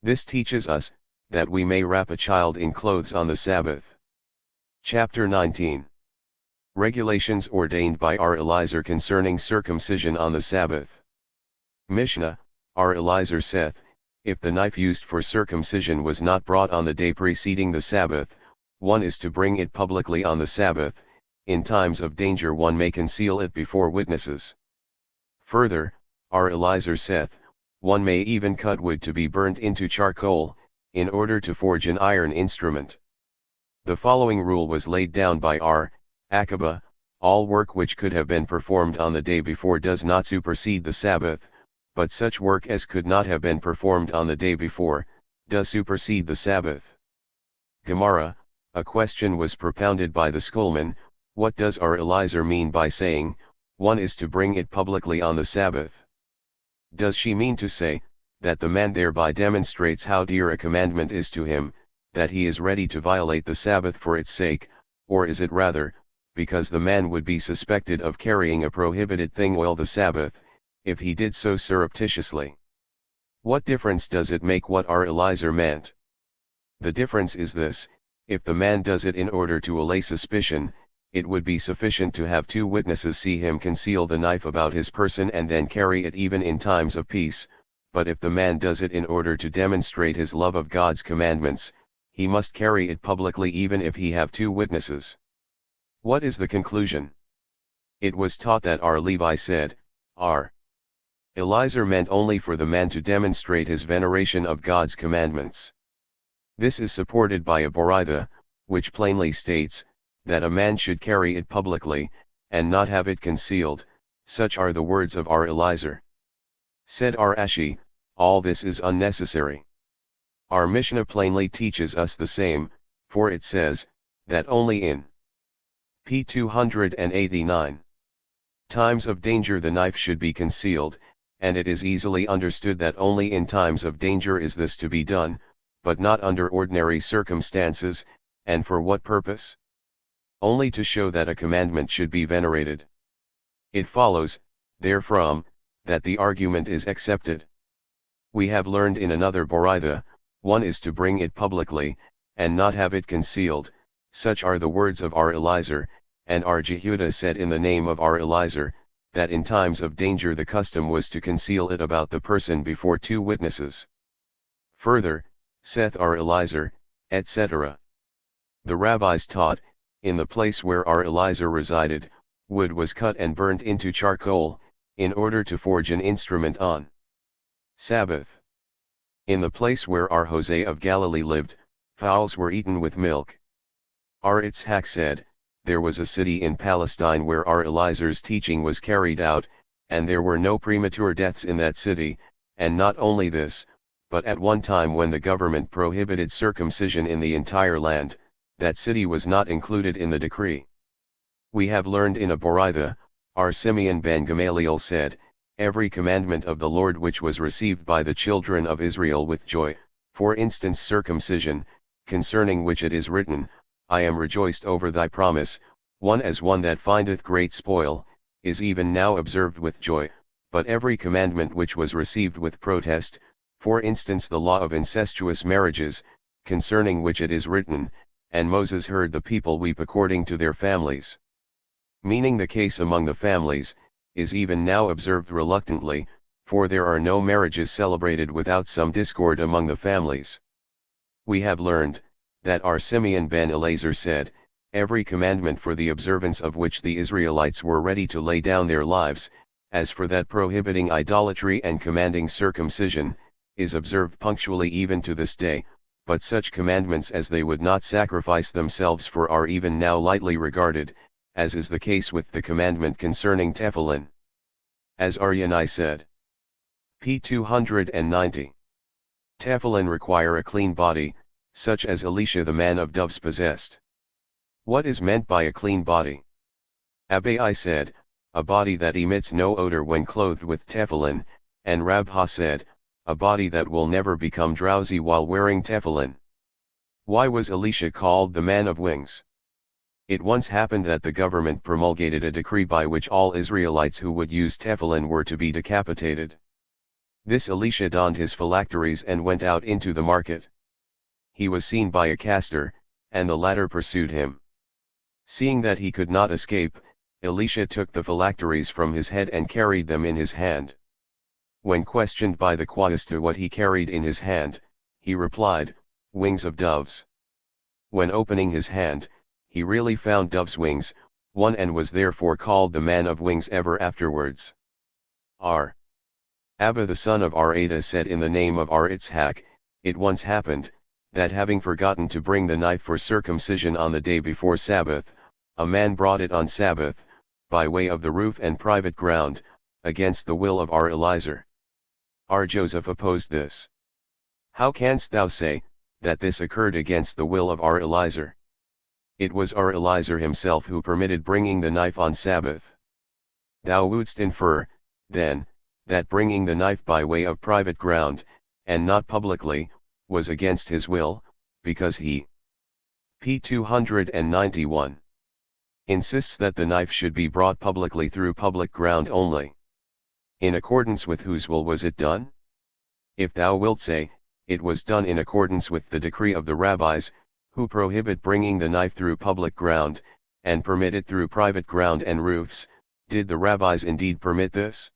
This teaches us, that we may wrap a child in clothes on the Sabbath. Chapter 19. Regulations ordained by R. Eliezer concerning circumcision on the Sabbath. Mishnah, R. Eliezer saith, if the knife used for circumcision was not brought on the day preceding the Sabbath, one is to bring it publicly on the Sabbath, in times of danger one may conceal it before witnesses. Further, R. Eliezer saith, one may even cut wood to be burnt into charcoal, in order to forge an iron instrument. The following rule was laid down by R. Akiba: all work which could have been performed on the day before does not supersede the Sabbath, but such work as could not have been performed on the day before, does supersede the Sabbath. Gemara: a question was propounded by the schoolman, what does our Eliezer mean by saying, one is to bring it publicly on the Sabbath? Does she mean to say, that the man thereby demonstrates how dear a commandment is to him, that he is ready to violate the Sabbath for its sake, or is it rather, because the man would be suspected of carrying a prohibited thing while the Sabbath, if he did so surreptitiously? What difference does it make what our Eliezer meant? The difference is this: if the man does it in order to allay suspicion, it would be sufficient to have 2 witnesses see him conceal the knife about his person and then carry it even in times of peace, but if the man does it in order to demonstrate his love of God's commandments, he must carry it publicly even if he have 2 witnesses. What is the conclusion? It was taught that our Levi said, R. Eliezer meant only for the man to demonstrate his veneration of God's commandments. This is supported by a Boraitha, which plainly states, that a man should carry it publicly, and not have it concealed. Such are the words of our Eliezer. Said our Ashi, all this is unnecessary. Our Mishnah plainly teaches us the same, for it says, that only in p. 289 times of danger the knife should be concealed, and it is easily understood that only in times of danger is this to be done, but not under ordinary circumstances, and for what purpose? Only to show that a commandment should be venerated. It follows, therefrom, that the argument is accepted. We have learned in another Boraitha, one is to bring it publicly, and not have it concealed. Such are the words of our Eliezer, and our Jehuda said in the name of our Eliezer, that in times of danger the custom was to conceal it about the person before 2 witnesses. Further, saith our Eliezer, etc. The rabbis taught, in the place where our Eliezer resided, wood was cut and burnt into charcoal, in order to forge an instrument on Sabbath. In the place where our Jose of Galilee lived, fowls were eaten with milk. Our Itzhak said, there was a city in Palestine where our Eliezer's teaching was carried out, and there were no premature deaths in that city, and not only this, but at one time when the government prohibited circumcision in the entire land, that city was not included in the decree. We have learned in a Boraitha, our Simeon ben Gamaliel said, every commandment of the Lord which was received by the children of Israel with joy, for instance circumcision, concerning which it is written, I am rejoiced over thy promise, one as one that findeth great spoil, is even now observed with joy, but every commandment which was received with protest, for instance the law of incestuous marriages, concerning which it is written, and Moses heard the people weep according to their families. Meaning the case among the families, is even now observed reluctantly, for there are no marriages celebrated without some discord among the families. We have learned, that our Simeon ben Eliezer said, every commandment for the observance of which the Israelites were ready to lay down their lives, as for that prohibiting idolatry and commanding circumcision, is observed punctually even to this day, but such commandments as they would not sacrifice themselves for are even now lightly regarded, as is the case with the commandment concerning Tefillin. As Aryanai said. p. 290. Tefillin require a clean body, such as Elisha the man of Doves possessed. What is meant by a clean body? Abai said, a body that emits no odor when clothed with tefillin, and Rabha said, a body that will never become drowsy while wearing tefillin. Why was Elisha called the man of wings? It once happened that the government promulgated a decree by which all Israelites who would use tefillin were to be decapitated. This Elisha donned his phylacteries and went out into the market. He was seen by a caster, and the latter pursued him. Seeing that he could not escape, Elisha took the phylacteries from his head and carried them in his hand. When questioned by the quaestor what he carried in his hand, he replied, wings of doves. When opening his hand, he really found dove's wings, one, and was therefore called the man of wings ever afterwards. R. Abba the son of Arada said in the name of Ar Itzhak, it once happened, that having forgotten to bring the knife for circumcision on the day before Sabbath, a man brought it on Sabbath, by way of the roof and private ground, against the will of our Eliezer. Our Joseph opposed this. How canst thou say, that this occurred against the will of our Eliezer? It was our Eliezer himself who permitted bringing the knife on Sabbath. Thou wouldst infer, then, that bringing the knife by way of private ground, and not publicly, was against his will, because he p. 291 insists that the knife should be brought publicly through public ground only. In accordance with whose will was it done? If thou wilt say, it was done in accordance with the decree of the rabbis, who prohibit bringing the knife through public ground, and permit it through private ground and roofs, did the rabbis indeed permit this?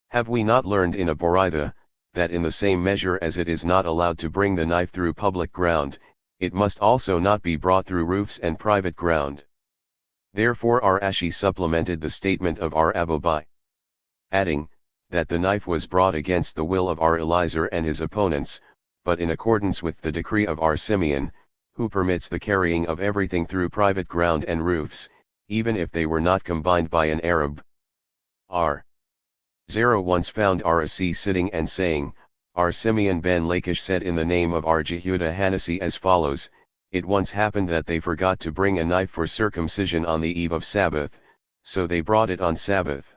Have we not learned in a Boraitha, that in the same measure as it is not allowed to bring the knife through public ground, it must also not be brought through roofs and private ground? Therefore our Ashi supplemented the statement of our Abba by adding, that the knife was brought against the will of our Eliezer and his opponents, but in accordance with the decree of our Simeon, who permits the carrying of everything through private ground and roofs, even if they were not combined by an Arab. R. Zerah once found Rasi sitting and saying, Our Simeon ben Lachish said in the name of our Jehuda Hanasi as follows, It once happened that they forgot to bring a knife for circumcision on the eve of Sabbath, so they brought it on Sabbath.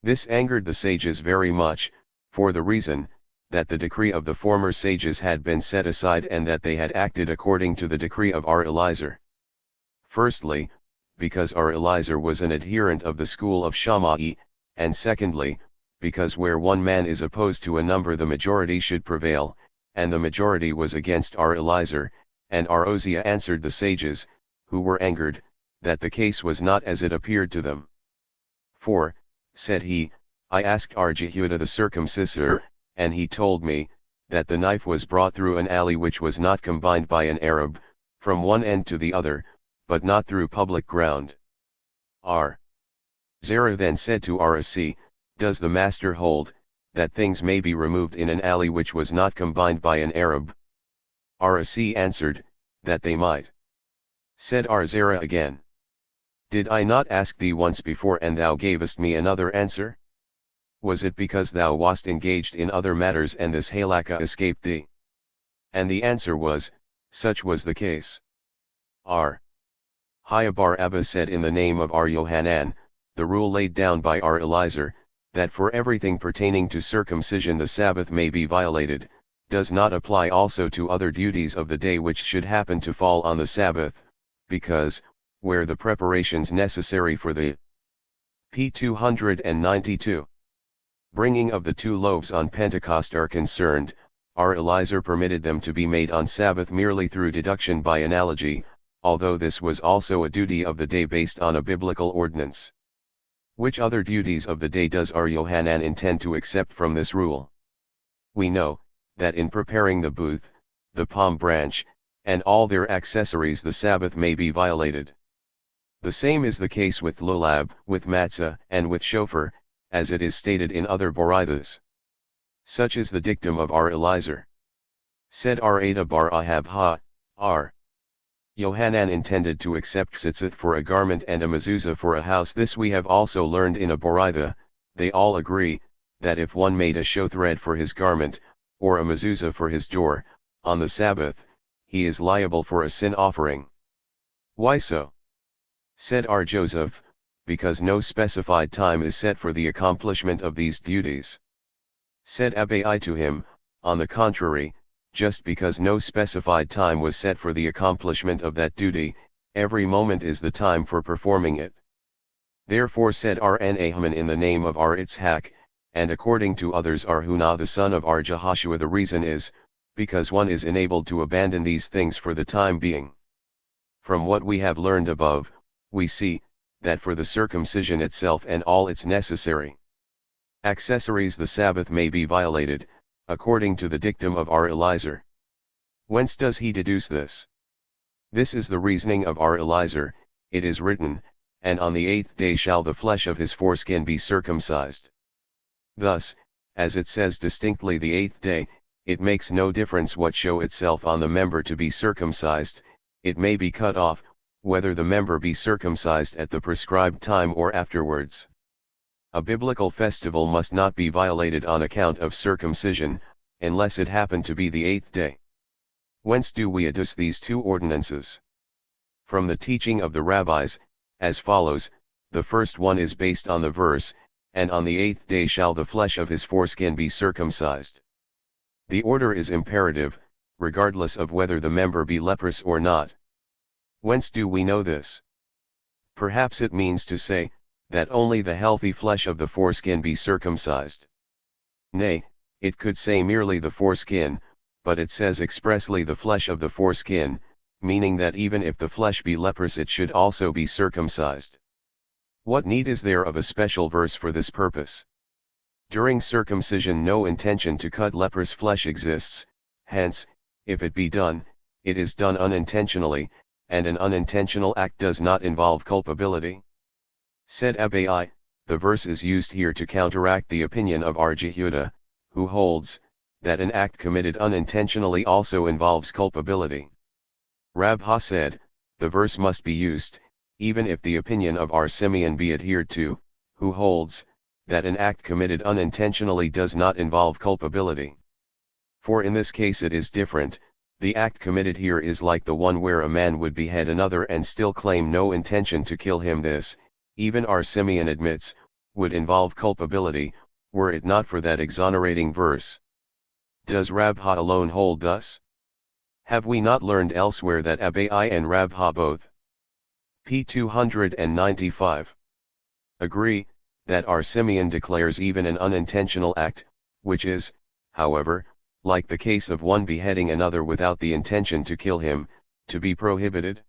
This angered the sages very much, for the reason, that the decree of the former sages had been set aside and that they had acted according to the decree of our Eliezer. Firstly, because our Eliezer was an adherent of the school of Shammai, and secondly, because where one man is opposed to a number the majority should prevail, and the majority was against our Eliezer, and our Ozia answered the sages, who were angered, that the case was not as it appeared to them. For, said he, I asked our Jehuda the circumcisor, and he told me, that the knife was brought through an alley which was not combined by an Arab, from one end to the other, but not through public ground. R. Zerah then said to Rasi, Does the master hold, that things may be removed in an alley which was not combined by an Arab? Rasi answered, that they might. Said Zerah again, Did I not ask thee once before and thou gavest me another answer? Was it because thou wast engaged in other matters and this halakha escaped thee? And the answer was, such was the case. R. Hiyabar Abba said in the name of our Yohanan, the rule laid down by our Eliezer, that for everything pertaining to circumcision the Sabbath may be violated, does not apply also to other duties of the day which should happen to fall on the Sabbath, because, where the preparations necessary for the p. 292 bringing of the 2 loaves on Pentecost are concerned, our Eliezer permitted them to be made on Sabbath merely through deduction by analogy, although this was also a duty of the day based on a biblical ordinance. Which other duties of the day does our Yohanan intend to accept from this rule? We know, that in preparing the booth, the palm branch, and all their accessories the Sabbath may be violated. The same is the case with lulab, with matzah, and with shofar, as it is stated in other Boraithas. Such is the dictum of our Eliezer. Said Ada bar Ahab ha, R. Yohanan intended to accept tzitzith for a garment and a mezuzah for a house. This we have also learned in a Boraitha. They all agree, that if one made a shothred for his garment, or a mezuzah for his door, on the Sabbath, he is liable for a sin offering. Why so? Said R. Joseph, because no specified time is set for the accomplishment of these duties. Said Abai to him, on the contrary, just because no specified time was set for the accomplishment of that duty, every moment is the time for performing it. Therefore said Rnahaman in the name of R. Itzhak, and according to others Arhuna the son of R. Jehoshua, the reason is, because one is enabled to abandon these things for the time being. From what we have learned above, we see, that for the circumcision itself and all its necessary accessories the Sabbath may be violated, according to the dictum of our Eliezer. Whence does he deduce this? This is the reasoning of our Eliezer. It is written, and on the 8th day shall the flesh of his foreskin be circumcised. Thus, as it says distinctly the 8th day, it makes no difference what show itself on the member to be circumcised, it may be cut off, whether the member be circumcised at the prescribed time or afterwards. A biblical festival must not be violated on account of circumcision, unless it happen to be the 8th day. Whence do we adduce these two ordinances? From the teaching of the rabbis, as follows. The first one is based on the verse, and on the 8th day shall the flesh of his foreskin be circumcised. The order is imperative, regardless of whether the member be leprous or not. Whence do we know this? Perhaps it means to say, that only the healthy flesh of the foreskin be circumcised. Nay, it could say merely the foreskin, but it says expressly the flesh of the foreskin, meaning that even if the flesh be leprous it should also be circumcised. What need is there of a special verse for this purpose? During circumcision no intention to cut leprous flesh exists, hence, if it be done, it is done unintentionally, and an unintentional act does not involve culpability. Said Abai, the verse is used here to counteract the opinion of R. Jehuda, who holds, that an act committed unintentionally also involves culpability. Rabha said, the verse must be used, even if the opinion of R. Simeon be adhered to, who holds, that an act committed unintentionally does not involve culpability. For in this case it is different, the act committed here is like the one where a man would behead another and still claim no intention to kill him. This, even R. Simeon admits, would involve culpability, were it not for that exonerating verse. Does Rabha alone hold thus? Have we not learned elsewhere that Abai and Rabha both? p. 295. Agree, that R. Simeon declares even an unintentional act, which is, however, like the case of one beheading another without the intention to kill him, to be prohibited.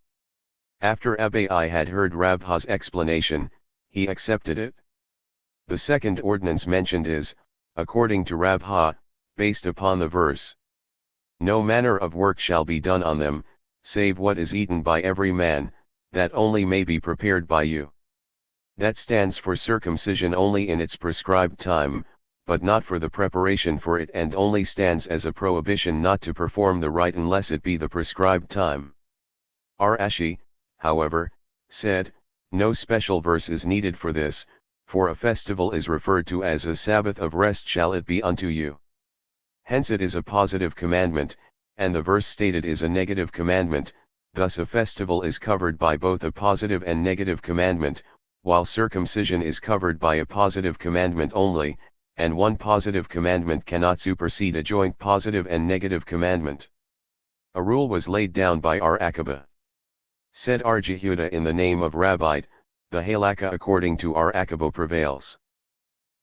After Abai had heard Rabha's explanation, he accepted it. The second ordinance mentioned is, according to Rabha, based upon the verse. No manner of work shall be done on them, save what is eaten by every man, that only may be prepared by you. That stands for circumcision only in its prescribed time, but not for the preparation for it, and only stands as a prohibition not to perform the rite unless it be the prescribed time. R. Ashi, however, said, no special verse is needed for this, for a festival is referred to as a Sabbath of rest shall it be unto you. Hence it is a positive commandment, and the verse stated is a negative commandment, thus a festival is covered by both a positive and negative commandment, while circumcision is covered by a positive commandment only, and one positive commandment cannot supersede a joint positive and negative commandment. A rule was laid down by R. Akiba. Said R. Jehuda in the name of Rabbite, the halakha according to R. Akiba prevails.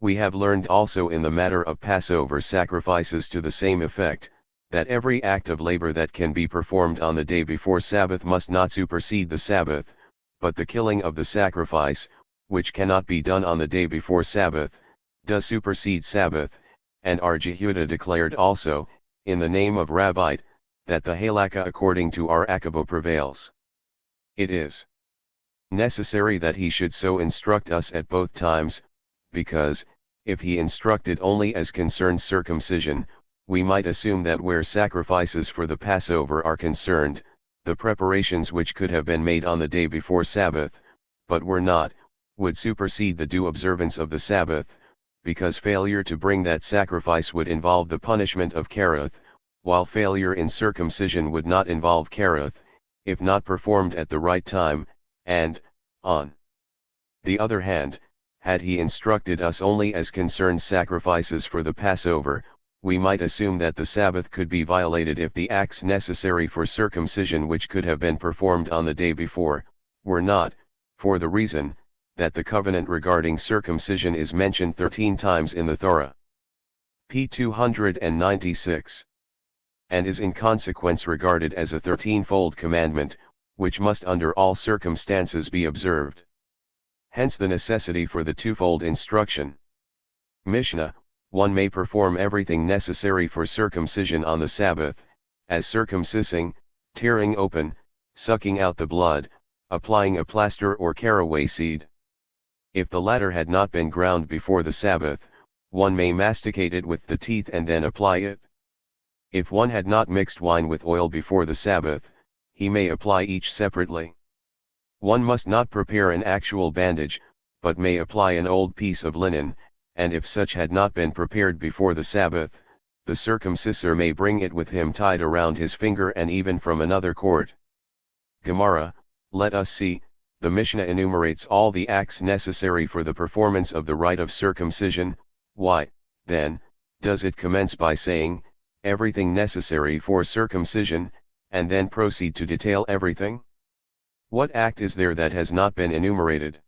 We have learned also in the matter of Passover sacrifices to the same effect, that every act of labor that can be performed on the day before Sabbath must not supersede the Sabbath, but the killing of the sacrifice, which cannot be done on the day before Sabbath, does supersede Sabbath, and R. Jehuda declared also, in the name of Rabbite, that the halakha according to R. Akiba prevails. It is necessary that he should so instruct us at both times, because, if he instructed only as concerns circumcision, we might assume that where sacrifices for the Passover are concerned, the preparations which could have been made on the day before Sabbath, but were not, would supersede the due observance of the Sabbath, because failure to bring that sacrifice would involve the punishment of Karath, while failure in circumcision would not involve Karath, if not performed at the right time, and, on the other hand, had he instructed us only as concerns sacrifices for the Passover, we might assume that the Sabbath could be violated if the acts necessary for circumcision which could have been performed on the day before, were not, for the reason, that the covenant regarding circumcision is mentioned 13 times in the Torah. p. 296. And is in consequence regarded as a 13-fold commandment, which must under all circumstances be observed. Hence the necessity for the twofold instruction. Mishnah, one may perform everything necessary for circumcision on the Sabbath, as circumcising, tearing open, sucking out the blood, applying a plaster or caraway seed. If the latter had not been ground before the Sabbath, one may masticate it with the teeth and then apply it. If one had not mixed wine with oil before the Sabbath, he may apply each separately. One must not prepare an actual bandage, but may apply an old piece of linen, and if such had not been prepared before the Sabbath, the circumcisor may bring it with him tied around his finger and even from another cord. Gemara, let us see, the Mishnah enumerates all the acts necessary for the performance of the rite of circumcision. Why, then, does it commence by saying, everything necessary for circumcision, and then proceed to detail everything? What act is there that has not been enumerated?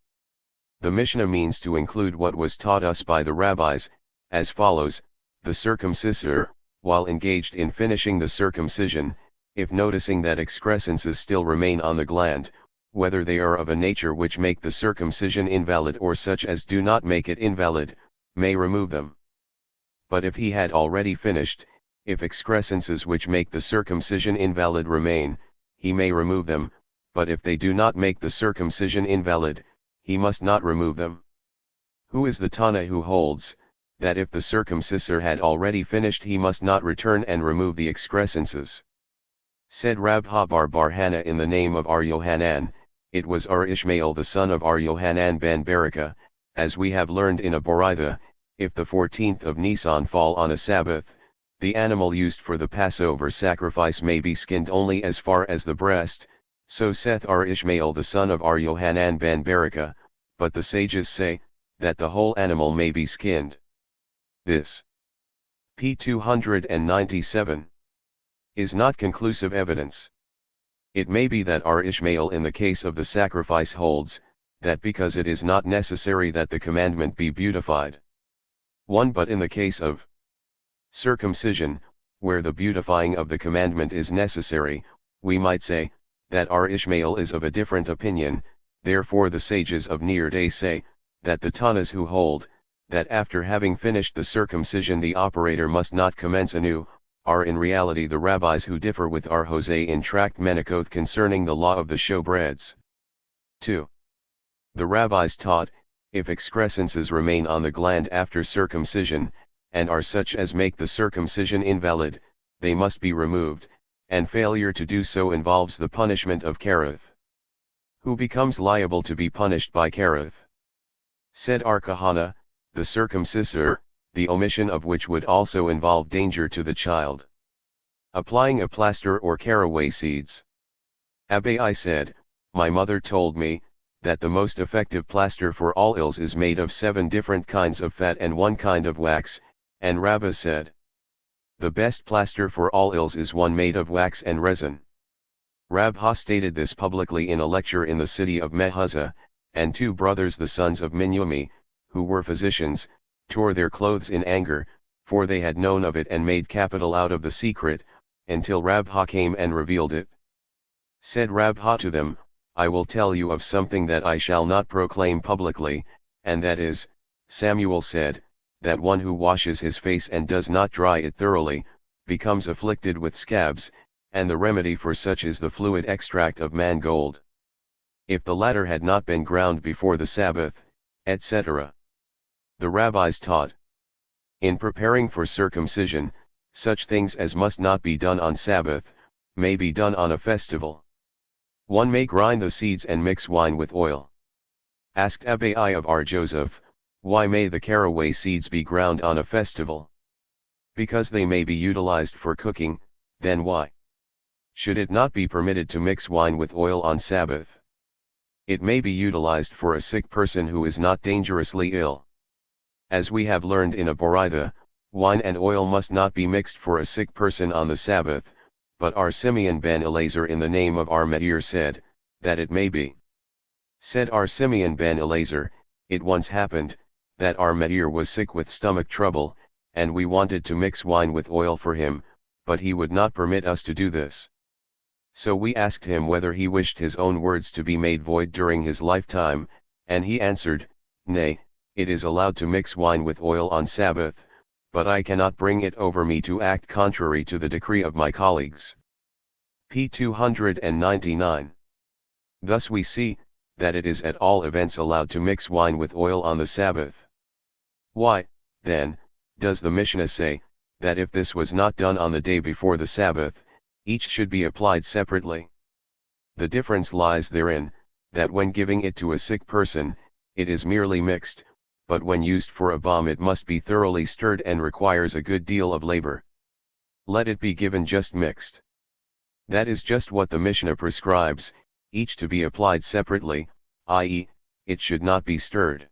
The Mishnah means to include what was taught us by the rabbis, as follows: the circumcisor, while engaged in finishing the circumcision, if noticing that excrescences still remain on the gland, whether they are of a nature which make the circumcision invalid or such as do not make it invalid, may remove them. But if he had already finished, if excrescences which make the circumcision invalid remain, he may remove them, but if they do not make the circumcision invalid, he must not remove them. Who is the Tana who holds that if the circumcisor had already finished he must not return and remove the excrescences? Said Rabha bar Hannah in the name of Ar Yohanan, it was Ar Ishmael the son of Ar Yohanan ben Barakah, as we have learned in a Boraitha, if the 14th of Nisan fall on a Sabbath, the animal used for the Passover sacrifice may be skinned only as far as the breast. So saith Ar Ishmael the son of Ar Yohanan ben Barakah, but the sages say, that the whole animal may be skinned. This p. 297 is not conclusive evidence. It may be that Ar Ishmael in the case of the sacrifice holds, that because it is not necessary that the commandment be beautified. 1. But in the case of circumcision, where the beautifying of the commandment is necessary, we might say, that Ar Ishmael is of a different opinion. Therefore the sages of near day say, that the Tanas who hold, that after having finished the circumcision the operator must not commence anew, are in reality the rabbis who differ with Ar Jose in Tract Menikoth concerning the law of the showbreads. 2. The rabbis taught, if excrescences remain on the gland after circumcision, and are such as make the circumcision invalid, they must be removed, and failure to do so involves the punishment of Karath. Who becomes liable to be punished by Karath? Said Ar Kahana, the circumcisor, the omission of which would also involve danger to the child. Applying a plaster or caraway seeds. Abai said, my mother told me, that the most effective plaster for all ills is made of 7 different kinds of fat and 1 kind of wax, and Rabbah said, the best plaster for all ills is one made of wax and resin. Rabha stated this publicly in a lecture in the city of Mehuzah, and 2 brothers the sons of Minyumi, who were physicians, tore their clothes in anger, for they had known of it and made capital out of the secret, until Rabha came and revealed it. Said Rabha to them, I will tell you of something that I shall not proclaim publicly, and that is, Samuel said, that one who washes his face and does not dry it thoroughly, becomes afflicted with scabs, and the remedy for such is the fluid extract of mangold. If the latter had not been ground before the Sabbath, etc. The rabbis taught, in preparing for circumcision, such things as must not be done on Sabbath, may be done on a festival. One may grind the seeds and mix wine with oil. Asked Abai of Ar Joseph, why may the caraway seeds be ground on a festival? Because they may be utilized for cooking. Then why should it not be permitted to mix wine with oil on Sabbath? It may be utilized for a sick person who is not dangerously ill. As we have learned in a Boraitha, wine and oil must not be mixed for a sick person on the Sabbath, but Ar Simeon ben Elazar in the name of Ar Meir said, that it may be. Said Ar Simeon ben Elazar, it once happened, that Ar Meir was sick with stomach trouble, and we wanted to mix wine with oil for him, but he would not permit us to do this. So we asked him whether he wished his own words to be made void during his lifetime, and he answered, nay, it is allowed to mix wine with oil on Sabbath, but I cannot bring it over me to act contrary to the decree of my colleagues. p. 299. Thus we see, that it is at all events allowed to mix wine with oil on the Sabbath. Why, then, does the Mishnah say, that if this was not done on the day before the Sabbath, each should be applied separately. The difference lies therein, that when giving it to a sick person, it is merely mixed, but when used for a balm it must be thoroughly stirred and requires a good deal of labor. Let it be given just mixed. That is just what the Mishnah prescribes, each to be applied separately, i.e., it should not be stirred.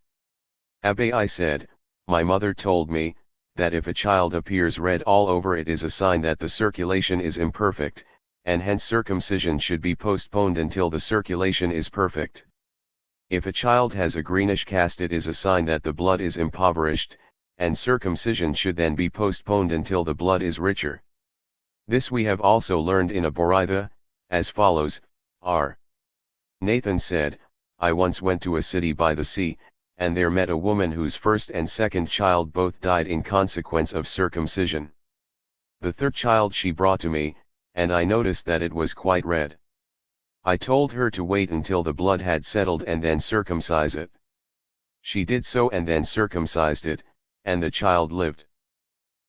Abai said, my mother told me, that if a child appears red all over it is a sign that the circulation is imperfect, and hence circumcision should be postponed until the circulation is perfect. If a child has a greenish cast it is a sign that the blood is impoverished, and circumcision should then be postponed until the blood is richer. This we have also learned in a Boraitha, as follows, R. Nathan said, I once went to a city by the sea, and there met a woman whose first and second child both died in consequence of circumcision. The third child she brought to me, and I noticed that it was quite red. I told her to wait until the blood had settled and then circumcise it. She did so and then circumcised it, and the child lived.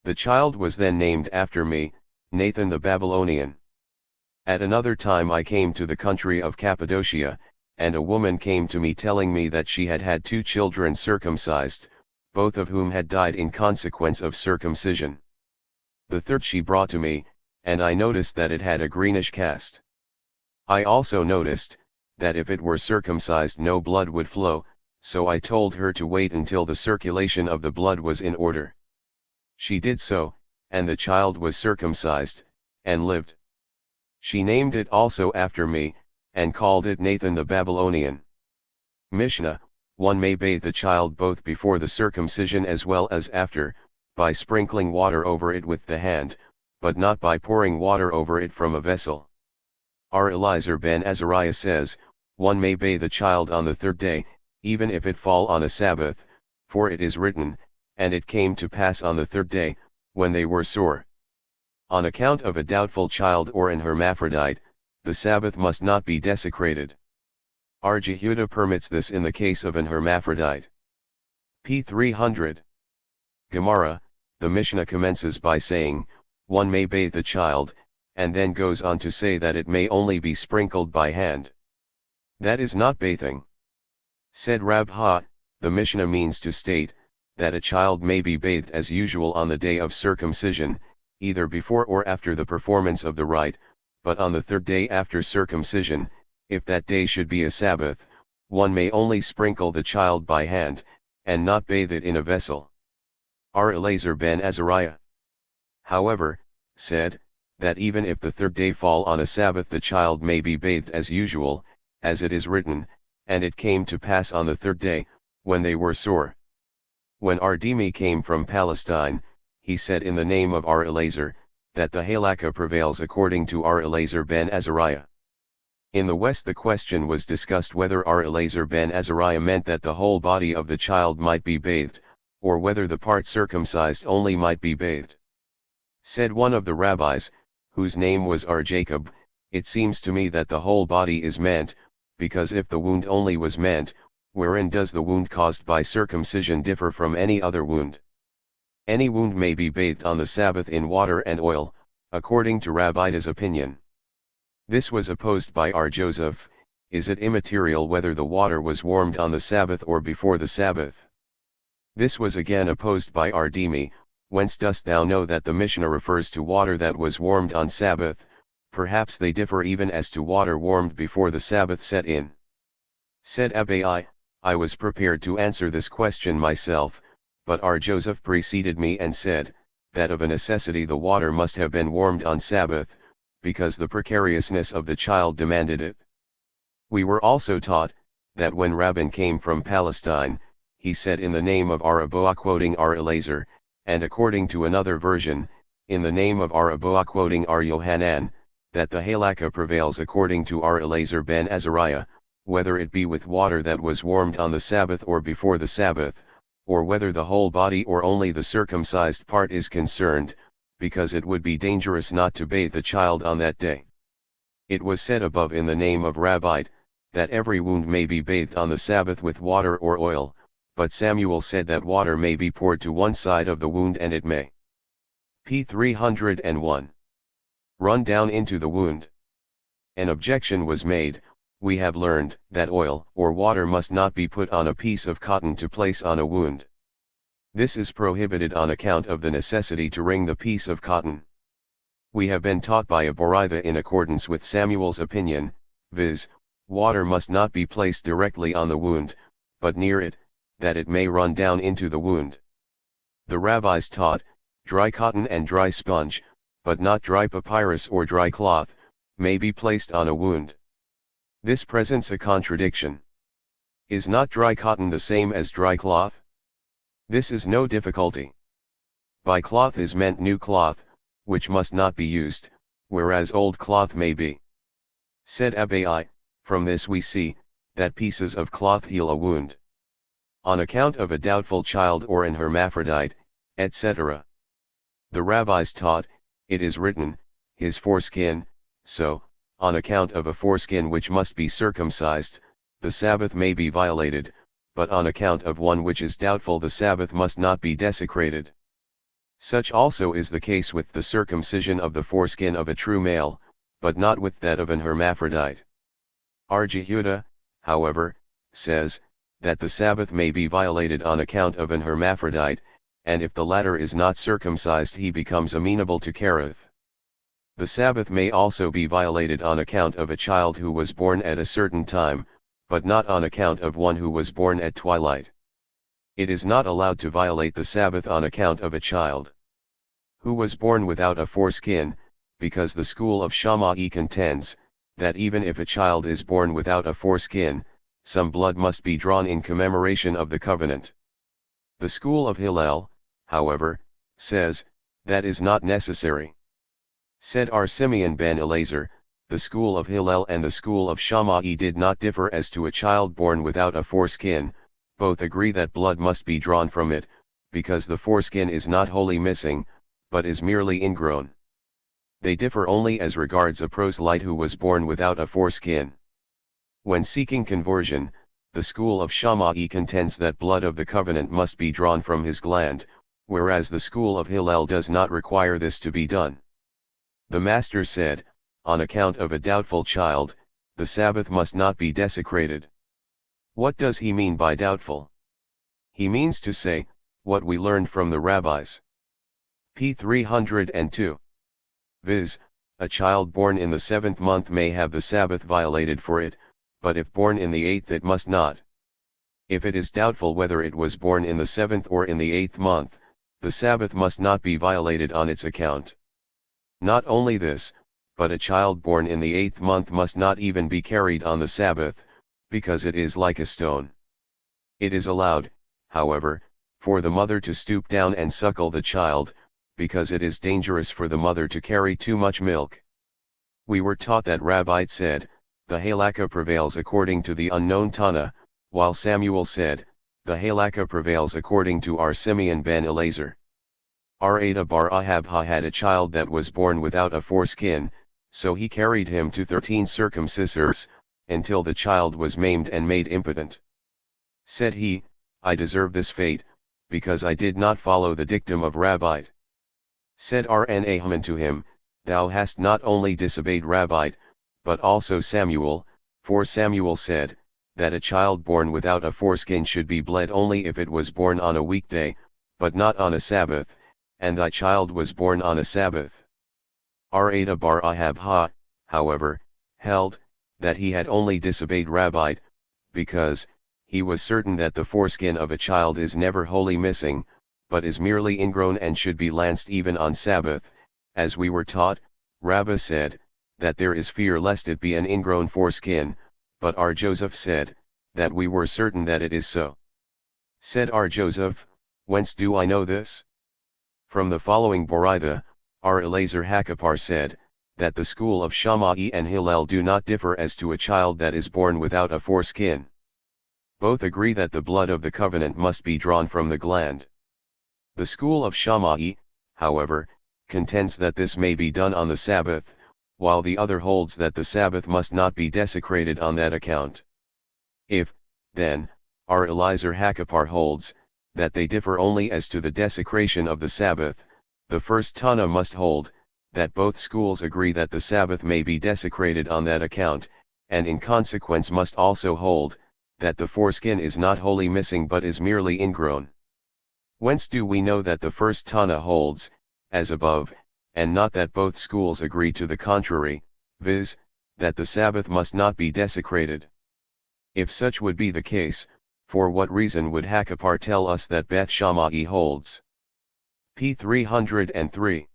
The child was then named after me, Nathan the Babylonian. At another time I came to the country of Cappadocia, and a woman came to me telling me that she had had 2 children circumcised, both of whom had died in consequence of circumcision. The third she brought to me, and I noticed that it had a greenish cast. I also noticed, that if it were circumcised no blood would flow, so I told her to wait until the circulation of the blood was in order. She did so, and the child was circumcised, and lived. She named it also after me, and called it Nathan the Babylonian. Mishnah, one may bathe the child both before the circumcision as well as after, by sprinkling water over it with the hand, but not by pouring water over it from a vessel. R. Eliezer ben Azariah says, one may bathe a child on the third day, even if it fall on a Sabbath, for it is written, and it came to pass on the third day, when they were sore. On account of a doubtful child or an hermaphrodite, the Sabbath must not be desecrated. R. Jehuda permits this in the case of an hermaphrodite. p. 300. Gemara, the Mishnah commences by saying, one may bathe the child, and then goes on to say that it may only be sprinkled by hand. That is not bathing. Said Rabha, the Mishnah means to state, that a child may be bathed as usual on the day of circumcision, either before or after the performance of the rite, but on the third day after circumcision, if that day should be a Sabbath, one may only sprinkle the child by hand, and not bathe it in a vessel. R. Eliezer ben Azariah, however, said, that even if the third day fall on a Sabbath the child may be bathed as usual, as it is written, and it came to pass on the third day, when they were sore. When Ardimi came from Palestine, he said in the name of R. Eliezer, that the halakha prevails according to R. Eliezer ben Azariah. In the West the question was discussed whether R. Eliezer ben Azariah meant that the whole body of the child might be bathed, or whether the part circumcised only might be bathed. Said one of the rabbis, whose name was R. Jacob, it seems to me that the whole body is meant, because if the wound only was meant, wherein does the wound caused by circumcision differ from any other wound? Any wound may be bathed on the Sabbath in water and oil, according to Rabbida's opinion. This was opposed by R. Joseph, is it immaterial whether the water was warmed on the Sabbath or before the Sabbath? This was again opposed by R. Dimi, whence dost thou know that the Mishnah refers to water that was warmed on Sabbath? Perhaps they differ even as to water warmed before the Sabbath set in. Said Abai, I was prepared to answer this question myself, but R. Joseph preceded me and said, that of a necessity the water must have been warmed on Sabbath, because the precariousness of the child demanded it. We were also taught, that when Rabban came from Palestine, he said in the name of R. Aboa quoting R. Eliezer, and according to another version, in the name of R. Aboa quoting R. Yohanan, that the halakha prevails according to R. Eliezer ben Azariah, whether it be with water that was warmed on the Sabbath or before the Sabbath, or whether the whole body or only the circumcised part is concerned, because it would be dangerous not to bathe the child on that day. It was said above in the name of Rabbi, that every wound may be bathed on the Sabbath with water or oil, but Samuel said that water may be poured to one side of the wound and it may p. 301. Run down into the wound. An objection was made. We have learned that oil or water must not be put on a piece of cotton to place on a wound. This is prohibited on account of the necessity to wring the piece of cotton. We have been taught by a Boraitha in accordance with Samuel's opinion, viz., water must not be placed directly on the wound, but near it, that it may run down into the wound. The rabbis taught, dry cotton and dry sponge, but not dry papyrus or dry cloth, may be placed on a wound. This presents a contradiction. Is not dry cotton the same as dry cloth? This is no difficulty. By cloth is meant new cloth, which must not be used, whereas old cloth may be. Said Abai, from this we see, that pieces of cloth heal a wound. On account of a doubtful child or an hermaphrodite, etc. The rabbis taught, it is written, his foreskin, so, on account of a foreskin which must be circumcised, the Sabbath may be violated, but on account of one which is doubtful the Sabbath must not be desecrated. Such also is the case with the circumcision of the foreskin of a true male, but not with that of an hermaphrodite. R. Jehuda, however, says, that the Sabbath may be violated on account of an hermaphrodite, and if the latter is not circumcised he becomes amenable to Kareth. The Sabbath may also be violated on account of a child who was born at a certain time, but not on account of one who was born at twilight. It is not allowed to violate the Sabbath on account of a child who was born without a foreskin, because the school of Shammai contends, that even if a child is born without a foreskin, some blood must be drawn in commemoration of the covenant. The school of Hillel, however, says, that is not necessary. Said R. Simeon ben Elazar, the school of Hillel and the school of Shammai did not differ as to a child born without a foreskin, both agree that blood must be drawn from it, because the foreskin is not wholly missing, but is merely ingrown. They differ only as regards a proselyte who was born without a foreskin. When seeking conversion, the school of Shammai contends that blood of the covenant must be drawn from his gland, whereas the school of Hillel does not require this to be done. The Master said, on account of a doubtful child, the Sabbath must not be desecrated. What does he mean by doubtful? He means to say, what we learned from the rabbis. p. 302. Viz., a child born in the 7th month may have the Sabbath violated for it, but if born in the 8th it must not. If it is doubtful whether it was born in the 7th or in the 8th month, the Sabbath must not be violated on its account. Not only this, but a child born in the 8th month must not even be carried on the Sabbath, because it is like a stone. It is allowed, however, for the mother to stoop down and suckle the child, because it is dangerous for the mother to carry too much milk. We were taught that Rabbi said, the halakha prevails according to the unknown Tana, while Samuel said, the halakha prevails according to R. Simeon ben Elazar. Ada bar Ahabha had a child that was born without a foreskin, so he carried him to 13 circumcisers, until the child was maimed and made impotent. Said he, I deserve this fate, because I did not follow the dictum of Rabbi. Said Rna to him, thou hast not only disobeyed Rabbi, but also Samuel, for Samuel said, that a child born without a foreskin should be bled only if it was born on a weekday, but not on a Sabbath, and thy child was born on a Sabbath. Ada bar Ahabha, however, held, that he had only disobeyed Rabbi, because, he was certain that the foreskin of a child is never wholly missing, but is merely ingrown and should be lanced even on Sabbath, as we were taught. Rabbah said, that there is fear lest it be an ingrown foreskin, but R. Joseph said, that we were certain that it is so. Said R. Joseph, whence do I know this? From the following Boraitha, R. Elazar Hakapar said, that the school of Shammai and Hillel do not differ as to a child that is born without a foreskin. Both agree that the blood of the covenant must be drawn from the gland. The school of Shammai, however, contends that this may be done on the Sabbath, while the other holds that the Sabbath must not be desecrated on that account. If, then, R. Elazar Hakapar holds, that they differ only as to the desecration of the Sabbath, The first Tana must hold, that both schools agree that the Sabbath may be desecrated on that account, and in consequence must also hold, that the foreskin is not wholly missing but is merely ingrown. Whence do we know that the first Tana holds, as above, and not that both schools agree to the contrary, viz., that the Sabbath must not be desecrated? If such would be the case, for what reason would Hakapar tell us that Beth Shammai holds? P. 303.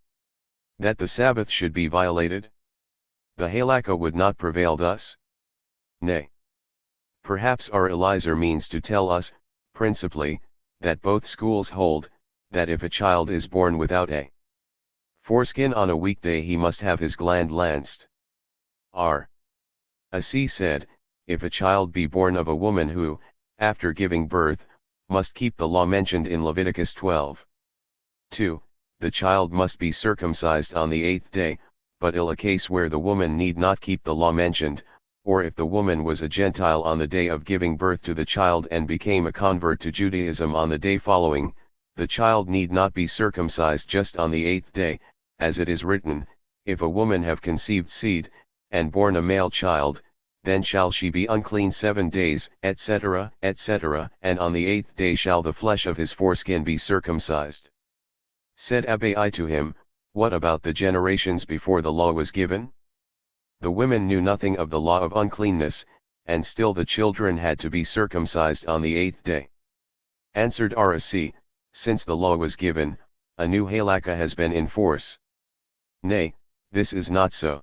That the Sabbath should be violated? The halakha would not prevail thus? Nay. Perhaps our Eliezer means to tell us, principally, that both schools hold, that if a child is born without a foreskin on a weekday he must have his gland lanced. R. A.C. said, if a child be born of a woman who, after giving birth, must keep the law mentioned in Leviticus 12. 2. The child must be circumcised on the 8th day, but ill a case where the woman need not keep the law mentioned, or if the woman was a Gentile on the day of giving birth to the child and became a convert to Judaism on the day following, the child need not be circumcised just on the 8th day, as it is written, if a woman have conceived seed, and born a male child, then shall she be unclean 7 days, etc., etc., and on the 8th day shall the flesh of his foreskin be circumcised. Said Abai to him, what about the generations before the law was given? The women knew nothing of the law of uncleanness, and still the children had to be circumcised on the 8th day. Answered Rasi, since the law was given, a new halakha has been in force. Nay, this is not so.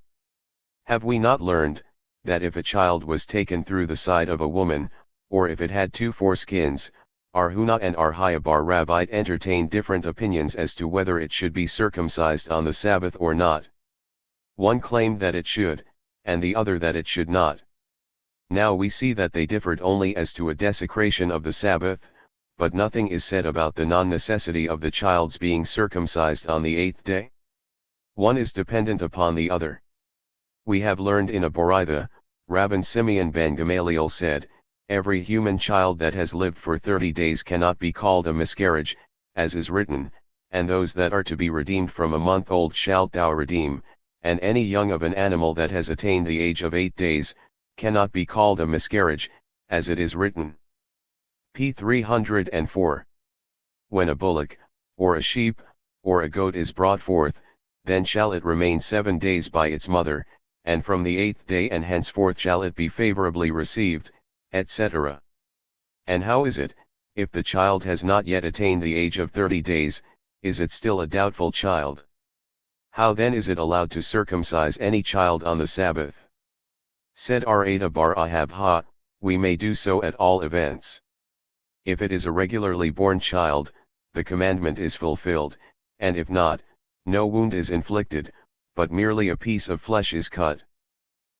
Have we not learned, that if a child was taken through the side of a woman, or if it had 2 foreskins, Arhuna and Arhiabar Rabbite entertained different opinions as to whether it should be circumcised on the Sabbath or not. One claimed that it should, and the other that it should not. Now we see that they differed only as to a desecration of the Sabbath, but nothing is said about the non-necessity of the child's being circumcised on the 8th day. One is dependent upon the other. We have learned in a Boraitha, Rabban Simeon ben Gamaliel said, every human child that has lived for 30 days cannot be called a miscarriage, as is written, and those that are to be redeemed from a month old shalt thou redeem, and any young of an animal that has attained the age of 8 days, cannot be called a miscarriage, as it is written. P. 304. When a bullock, or a sheep, or a goat is brought forth, then shall it remain 7 days by its mother, and from the 8th day and henceforth shall it be favorably received, etc. And how is it, if the child has not yet attained the age of 30 days, is it still a doubtful child? How then is it allowed to circumcise any child on the Sabbath? Said Arada bar Ahab ha, we may do so at all events. If it is a regularly born child, the commandment is fulfilled, and if not, no wound is inflicted, but merely a piece of flesh is cut.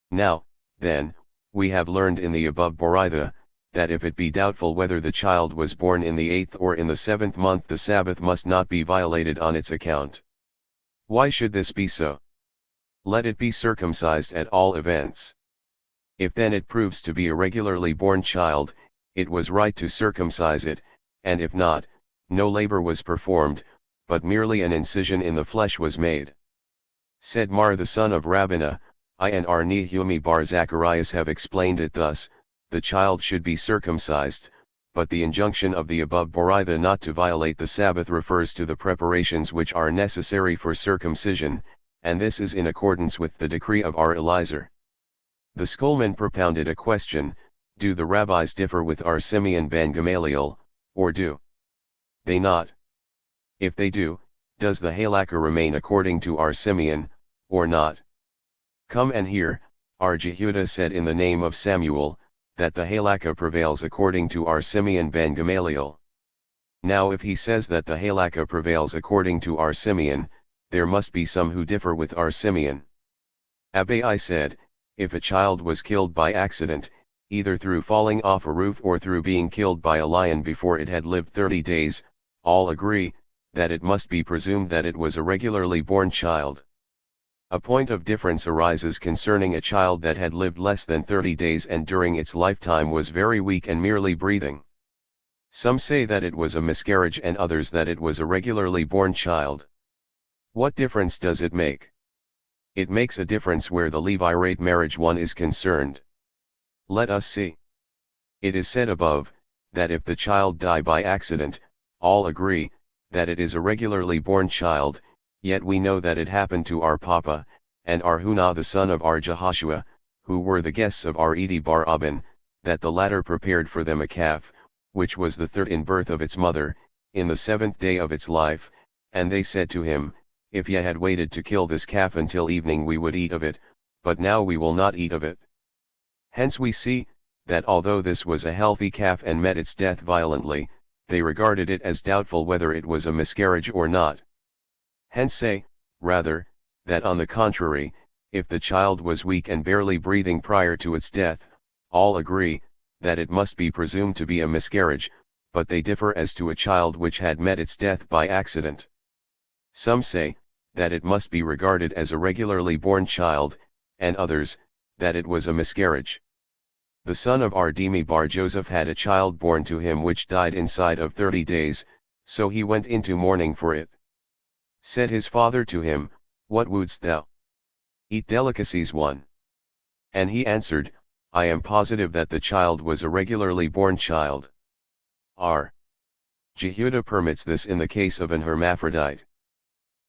Now, then, we have learned in the above Boraitha, that if it be doubtful whether the child was born in the 8th or in the 7th month, the Sabbath must not be violated on its account. Why should this be so? Let it be circumcised at all events. If then it proves to be a regularly born child, it was right to circumcise it, and if not, no labor was performed, but merely an incision in the flesh was made. Said Mar the son of Rabbina, I and our Nehumi bar Zacharias have explained it thus, the child should be circumcised, but the injunction of the above Boraitha not to violate the Sabbath refers to the preparations which are necessary for circumcision, and this is in accordance with the decree of our Eliezer. The schoolman propounded a question, do the rabbis differ with our Simeon ben Gamaliel, or do they not? If they do, does the halakha remain according to our Simeon, or not? Come and hear, our Jehuda said in the name of Samuel, that the halakha prevails according to our Simeon ben Gamaliel. Now if he says that the halakha prevails according to our Simeon, there must be some who differ with our Simeon. Abai said, if a child was killed by accident, either through falling off a roof or through being killed by a lion before it had lived 30 days, all agree, that it must be presumed that it was a regularly born child. A point of difference arises concerning a child that had lived less than 30 days and during its lifetime was very weak and merely breathing. Some say that it was a miscarriage and others that it was a regularly born child. What difference does it make? It makes a difference where the Levirate marriage one is concerned. Let us see. It is said above, that if the child die by accident, all agree, that it is a regularly born child, yet we know that it happened to our Papa, and our Hunah the son of our Jehoshua, who were the guests of our Edi bar Abin, that the latter prepared for them a calf, which was the third in birth of its mother, in the 7th day of its life, and they said to him, if ye had waited to kill this calf until evening we would eat of it, but now we will not eat of it. Hence we see, that although this was a healthy calf and met its death violently, they regarded it as doubtful whether it was a miscarriage or not. Hence say, rather, that on the contrary, if the child was weak and barely breathing prior to its death, all agree, that it must be presumed to be a miscarriage, but they differ as to a child which had met its death by accident. Some say, that it must be regarded as a regularly born child, and others, that it was a miscarriage. The son of Ardemi bar Joseph had a child born to him which died inside of 30 days, so he went into mourning for it. Said his father to him, what wouldst thou? Eat delicacies one. And he answered, I am positive that the child was a regularly born child. R. Jehudah permits this in the case of an hermaphrodite.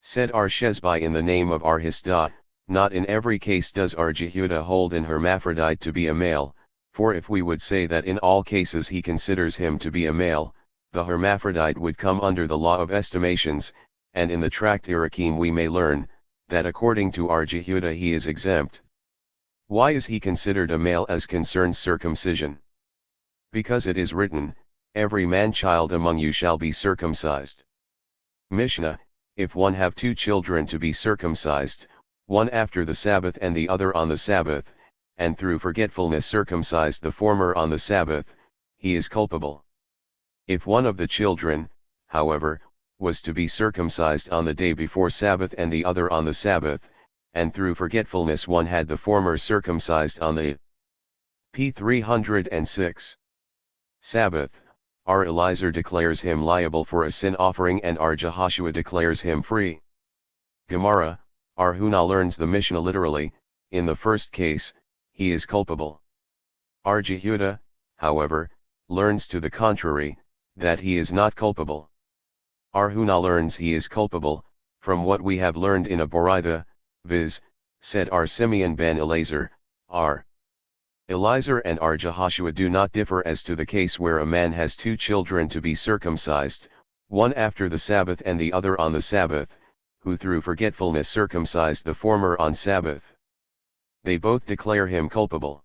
Said R. Shesbai in the name of R. Hisdah, not in every case does R. Jehudah hold an hermaphrodite to be a male, for if we would say that in all cases he considers him to be a male, the hermaphrodite would come under the law of estimations, and in the tract Irakim we may learn, that according to R. Jehudah he is exempt. Why is he considered a male as concerns circumcision? Because it is written, every man-child among you shall be circumcised. Mishnah, if one have 2 children to be circumcised, one after the Sabbath and the other on the Sabbath, and through forgetfulness circumcised the former on the Sabbath, he is culpable. If one of the children, however, was to be circumcised on the day before Sabbath and the other on the Sabbath, and through forgetfulness one had the former circumcised on the p. 306 Sabbath, R. Eliezer declares him liable for a sin offering and R. Jehoshua declares him free. Gemara, R. Hunah learns the Mishnah literally, in the first case, he is culpable. R. Jehudah, however, learns to the contrary, that he is not culpable. R. Hunah learns he is culpable, from what we have learned in a Boraitha, viz., said R. Simeon ben Eliezer, R. Eliezer and R. Jehoshua do not differ as to the case where a man has 2 children to be circumcised, one after the Sabbath and the other on the Sabbath, who through forgetfulness circumcised the former on Sabbath. They both declare him culpable.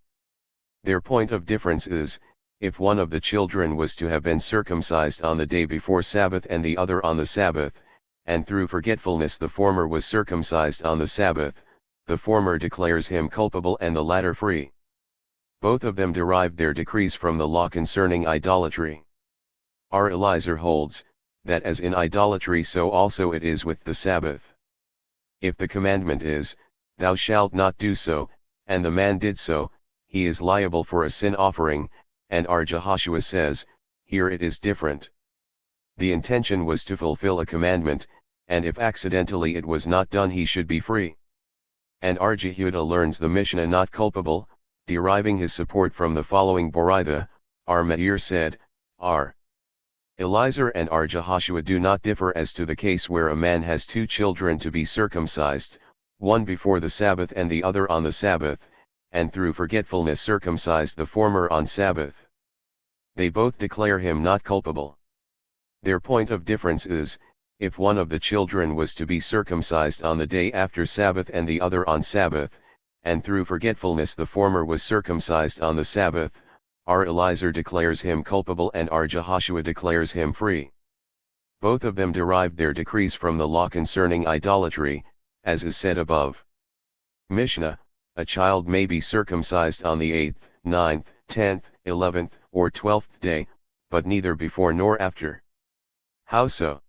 Their point of difference is, if one of the children was to have been circumcised on the day before Sabbath and the other on the Sabbath, and through forgetfulness the former was circumcised on the Sabbath, the former declares him culpable and the latter free. Both of them derived their decrees from the law concerning idolatry. R. Eliezer holds, that as in idolatry so also it is with the Sabbath. If the commandment is, thou shalt not do so, and the man did so, he is liable for a sin offering, and R. Jehoshua says, here it is different. The intention was to fulfill a commandment, and if accidentally it was not done he should be free. And R. Jehudah learns the Mishnah not culpable, deriving his support from the following Boraitha, R. Meir said, R. Eliezer and R. Jehoshua do not differ as to the case where a man has 2 children to be circumcised, one before the Sabbath and the other on the Sabbath, and through forgetfulness circumcised the former on Sabbath. They both declare him not culpable. Their point of difference is, if one of the children was to be circumcised on the day after Sabbath and the other on Sabbath, and through forgetfulness the former was circumcised on the Sabbath, R. Eliezer declares him culpable and R. Jehoshua declares him free. Both of them derived their decrees from the law concerning idolatry, as is said above. Mishnah, a child may be circumcised on the 8th, 9th, 10th, 11th, or 12th day, but neither before nor after. How so?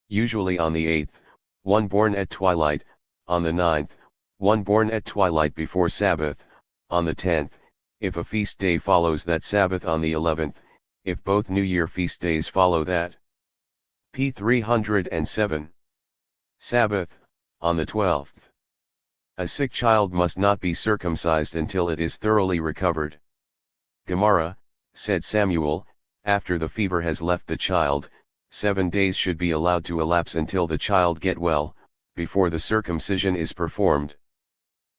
Usually on the 8th, one born at twilight, on the 9th, one born at twilight before Sabbath, on the 10th, if a feast day follows that Sabbath on the 11th, if both New Year feast days follow that. p. 307. Sabbath, on the 12th. A sick child must not be circumcised until it is thoroughly recovered. Gemara, said Samuel, after the fever has left the child, 7 days should be allowed to elapse until the child get well, before the circumcision is performed.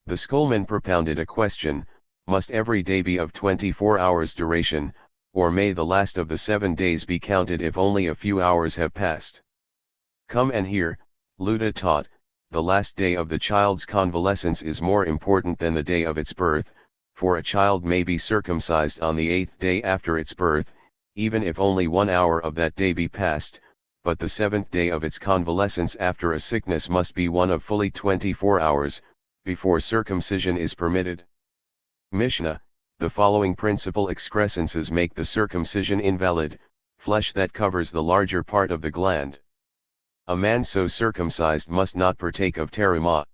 The schoolman propounded a question: must every day be of 24 hours duration, or may the last of the 7 days be counted if only a few hours have passed? Come and hear, Luda taught, the last day of the child's convalescence is more important than the day of its birth, for a child may be circumcised on the 8th day after its birth, even if only 1 hour of that day be passed, but the 7th day of its convalescence after a sickness must be one of fully 24 hours, before circumcision is permitted. Mishnah, the following principal excrescences make the circumcision invalid: flesh that covers the larger part of the gland. A man so circumcised must not partake of terumah.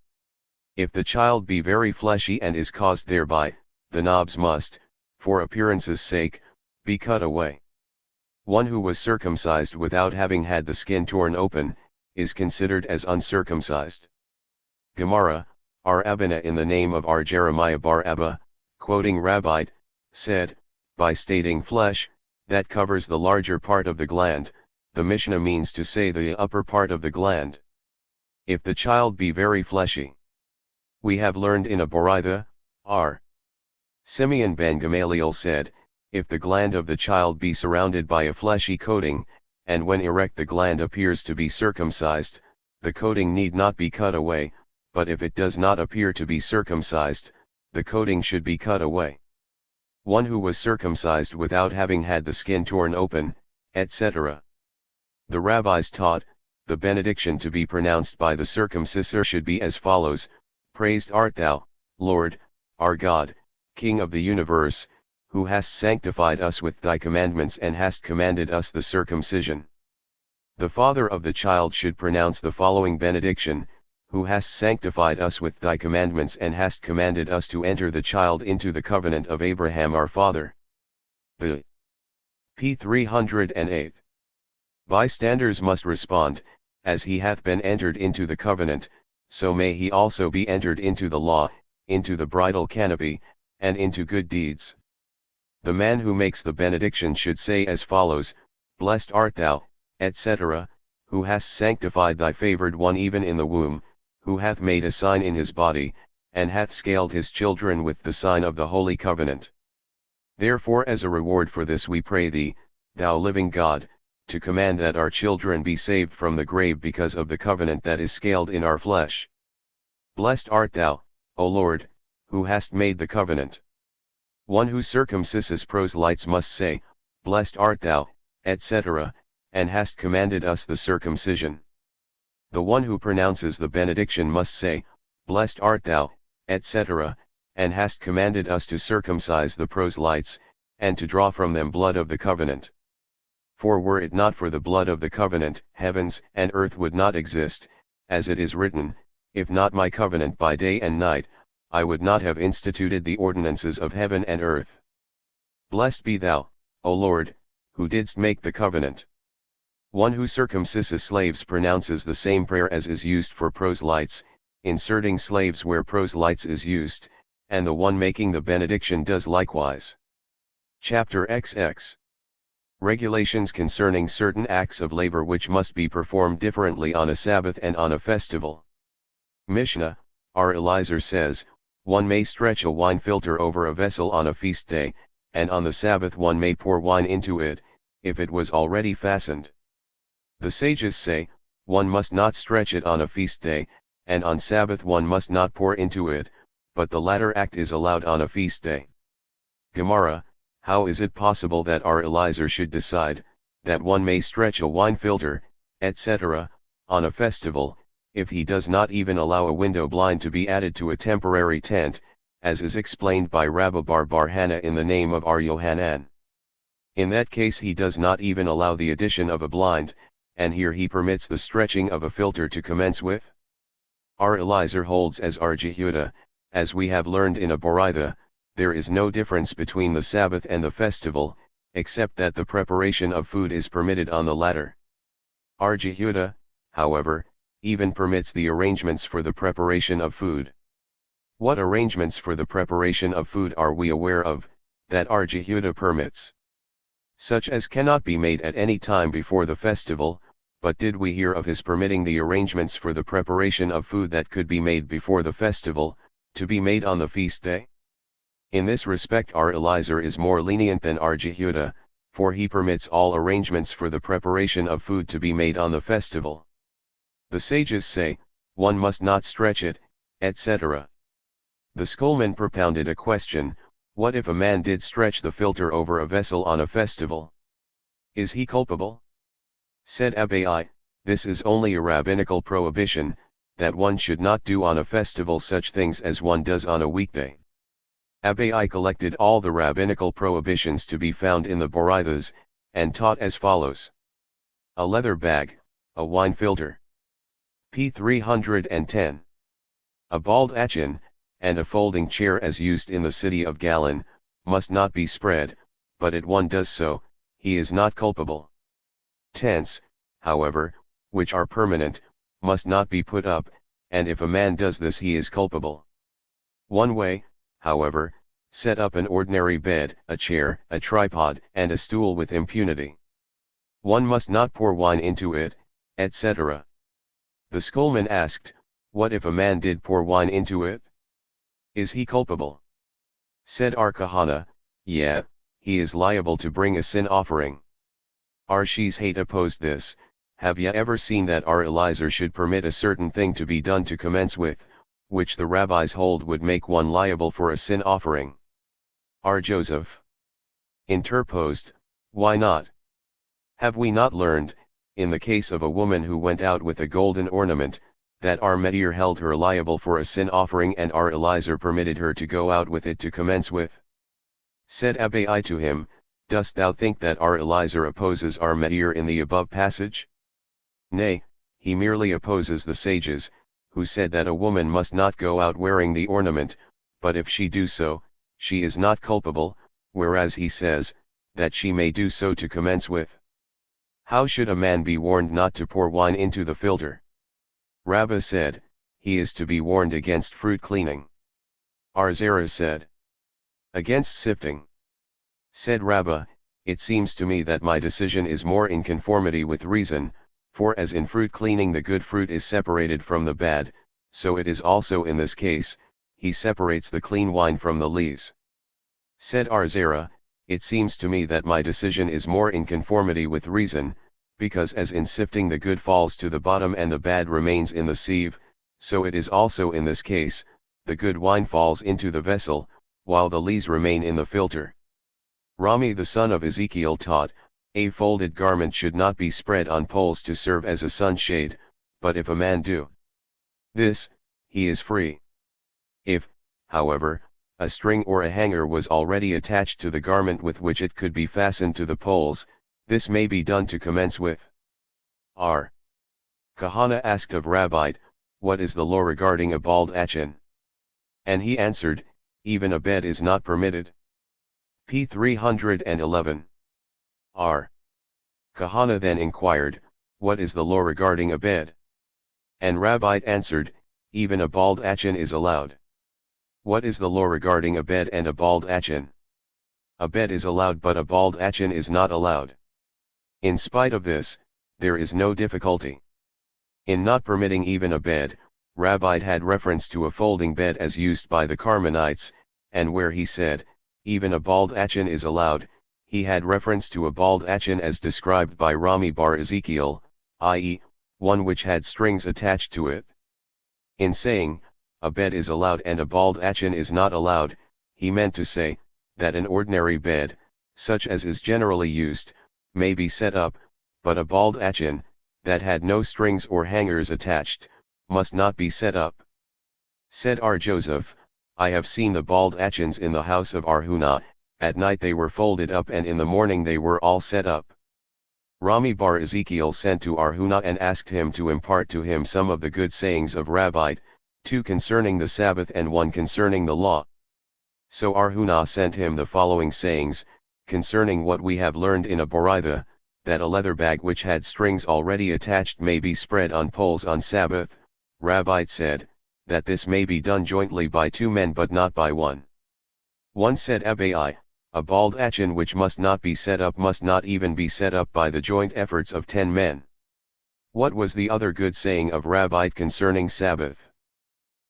If the child be very fleshy and is caused thereby, the knobs must, for appearance's sake, be cut away. One who was circumcised without having had the skin torn open, is considered as uncircumcised. Gemara, our Abana in the name of our Jeremiah bar Abba, quoting Rabbite, said, by stating flesh, that covers the larger part of the gland, the Mishnah means to say the upper part of the gland. If the child be very fleshy. We have learned in a Boraitha, R. Simeon ben Gamaliel said, if the gland of the child be surrounded by a fleshy coating, and when erect the gland appears to be circumcised, the coating need not be cut away, but if it does not appear to be circumcised, the coating should be cut away. One who was circumcised without having had the skin torn open, etc. The rabbis taught, the benediction to be pronounced by the circumcisor should be as follows: Praised art thou, Lord, our God, King of the universe, who hast sanctified us with thy commandments and hast commanded us the circumcision. The father of the child should pronounce the following benediction: who hast sanctified us with thy commandments and hast commanded us to enter the child into the covenant of Abraham our father. The p. 308. Bystanders must respond, as he hath been entered into the covenant, so may he also be entered into the law, into the bridal canopy, and into good deeds. The man who makes the benediction should say as follows: Blessed art thou, etc., who hast sanctified thy favored one even in the womb, who hath made a sign in his body, and hath scaled his children with the sign of the holy covenant. Therefore as a reward for this we pray thee, thou living God, to command that our children be saved from the grave because of the covenant that is scaled in our flesh. Blessed art thou, O Lord, who hast made the covenant. One who circumcises proselytes must say, Blessed art thou, etc., and hast commanded us the circumcision. The one who pronounces the benediction must say, Blessed art thou, etc., and hast commanded us to circumcise the proselytes, and to draw from them blood of the covenant. For were it not for the blood of the covenant, heavens and earth would not exist, as it is written, If not my covenant by day and night, I would not have instituted the ordinances of heaven and earth. Blessed be thou, O Lord, who didst make the covenant. One who circumcises slaves pronounces the same prayer as is used for proselytes, inserting slaves where proselytes is used, and the one making the benediction does likewise. Chapter XX. Regulations concerning certain acts of labor which must be performed differently on a Sabbath and on a festival. Mishnah, our Eliezer says, one may stretch a wine filter over a vessel on a feast day, and on the Sabbath one may pour wine into it, if it was already fastened. The sages say, one must not stretch it on a feast day, and on Sabbath one must not pour into it, but the latter act is allowed on a feast day. Gemara, how is it possible that our Eliezer should decide, that one may stretch a wine filter, etc., on a festival, if he does not even allow a window blind to be added to a temporary tent, as is explained by Rabbi Bar Hannah in the name of our Yohanan? In that case he does not even allow the addition of a blind, and here he permits the stretching of a filter to commence with? Our Eliezer holds as our Jehuda, as we have learned in a Boraitha, there is no difference between the Sabbath and the festival, except that the preparation of food is permitted on the latter. Our Jehuda, however, even permits the arrangements for the preparation of food. What arrangements for the preparation of food are we aware of, that our Jehuda permits? Such as cannot be made at any time before the festival, but did we hear of his permitting the arrangements for the preparation of food that could be made before the festival, to be made on the feast day? In this respect our Eliezer is more lenient than our Jehuda, for he permits all arrangements for the preparation of food to be made on the festival. The sages say, one must not stretch it, etc. The schoolman propounded a question, what if a man did stretch the filter over a vessel on a festival? Is he culpable? Said Abai, this is only a rabbinical prohibition, that one should not do on a festival such things as one does on a weekday. Abai collected all the rabbinical prohibitions to be found in the Boraithas, and taught as follows. A leather bag, a wine filter. p. 310. A bald achin, and a folding chair as used in the city of Galen, must not be spread, but if one does so, he is not culpable. Tents, however, which are permanent, must not be put up, and if a man does this he is culpable. One way, however, set up an ordinary bed, a chair, a tripod, and a stool with impunity. One must not pour wine into it, etc. The schoolman asked, what if a man did pour wine into it? Is he culpable? Said our Kahana, yeah, he is liable to bring a sin offering. Our Shishate opposed this. Have ye ever seen that our Eliezer should permit a certain thing to be done to commence with, which the rabbis hold would make one liable for a sin offering? Our Joseph interposed, why not? Have we not learned, in the case of a woman who went out with a golden ornament, that our Meir held her liable for a sin offering and our Eliezer permitted her to go out with it to commence with? Said Abai to him, dost thou think that our Eliezer opposes our Meir in the above passage? Nay, he merely opposes the sages, who said that a woman must not go out wearing the ornament, but if she do so, she is not culpable, whereas he says, that she may do so to commence with. How should a man be warned not to pour wine into the filter? Rabbah said, he is to be warned against fruit cleaning. Arzera said, against sifting. Said Rabbah, it seems to me that my decision is more in conformity with reason, for as in fruit cleaning the good fruit is separated from the bad, so it is also in this case, he separates the clean wine from the lees. Said Arzera, it seems to me that my decision is more in conformity with reason, because as in sifting the good falls to the bottom and the bad remains in the sieve, so it is also in this case, the good wine falls into the vessel, while the lees remain in the filter. Rami the son of Ezekiel taught, a folded garment should not be spread on poles to serve as a sunshade, but if a man do this, he is free. If, however, a string or a hanger was already attached to the garment with which it could be fastened to the poles, this may be done to commence with. R. Kahana asked of Rabbi, what is the law regarding a bald achin? And he answered, even a bed is not permitted. p. 311. R. Kahana then inquired, what is the law regarding a bed? And Rabbi answered, even a bald achin is allowed. What is the law regarding a bed and a bald achin? A bed is allowed but a bald achin is not allowed. In spite of this, there is no difficulty. In not permitting even a bed, Rabbi had reference to a folding bed as used by the Carmenites, and where he said, even a bald achin is allowed, he had reference to a bald achin as described by Rami bar Ezekiel, i.e., one which had strings attached to it. In saying, a bed is allowed and a bald achin is not allowed, he meant to say, that an ordinary bed, such as is generally used, may be set up, but a bald achin, that had no strings or hangers attached, must not be set up. Said R. Joseph, I have seen the bald achins in the house of Arhuna, at night they were folded up and in the morning they were all set up. Rami bar Ezekiel sent to Arhuna and asked him to impart to him some of the good sayings of Rabbi, 2 concerning the Sabbath and 1 concerning the law. So Arhuna sent him the following sayings, concerning what we have learned in a Boraitha, that a leather bag which had strings already attached may be spread on poles on Sabbath. Rabbi said, that this may be done jointly by 2 men but not by one. One said Abai, a bald achin which must not be set up must not even be set up by the joint efforts of 10 men. What was the other good saying of Rabbi concerning Sabbath?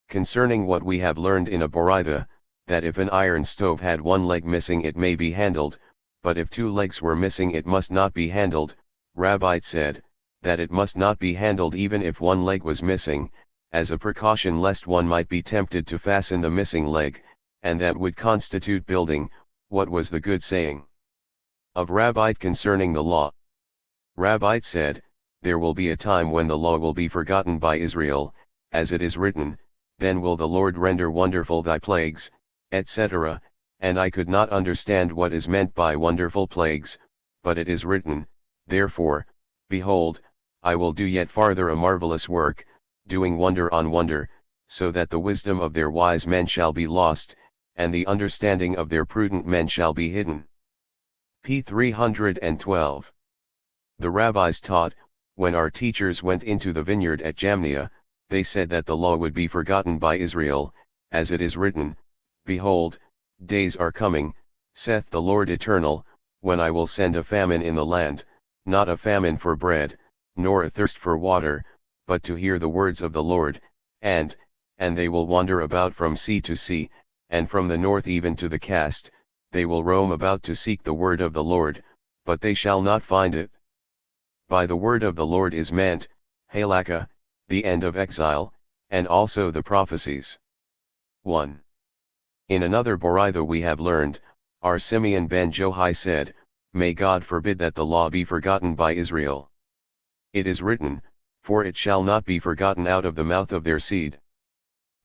Concerning what we have learned in a Boraitha, that if an iron stove had one leg missing it may be handled, but if 2 legs were missing it must not be handled. Rabbi said, that it must not be handled even if 1 leg was missing, as a precaution lest one might be tempted to fasten the missing leg, and that would constitute building. What was the good saying of Rabbi concerning the law? Rabbi said, there will be a time when the law will be forgotten by Israel, as it is written, then will the Lord render wonderful thy plagues, etc., and I could not understand what is meant by wonderful plagues, but it is written, therefore, behold, I will do yet farther a marvelous work, doing wonder on wonder, so that the wisdom of their wise men shall be lost, and the understanding of their prudent men shall be hidden. P. 312. The rabbis taught, when our teachers went into the vineyard at Jamnia, they said that the law would be forgotten by Israel, as it is written, behold, days are coming, saith the Lord Eternal, when I will send a famine in the land, not a famine for bread, nor a thirst for water, but to hear the words of the Lord, and they will wander about from sea to sea, and from the north even to the cast, they will roam about to seek the word of the Lord, but they shall not find it. By the word of the Lord is meant, halakha, the end of exile, and also the prophecies. 1. In another Boraitha we have learned, our Simeon ben Johai said, may God forbid that the law be forgotten by Israel. It is written, for it shall not be forgotten out of the mouth of their seed.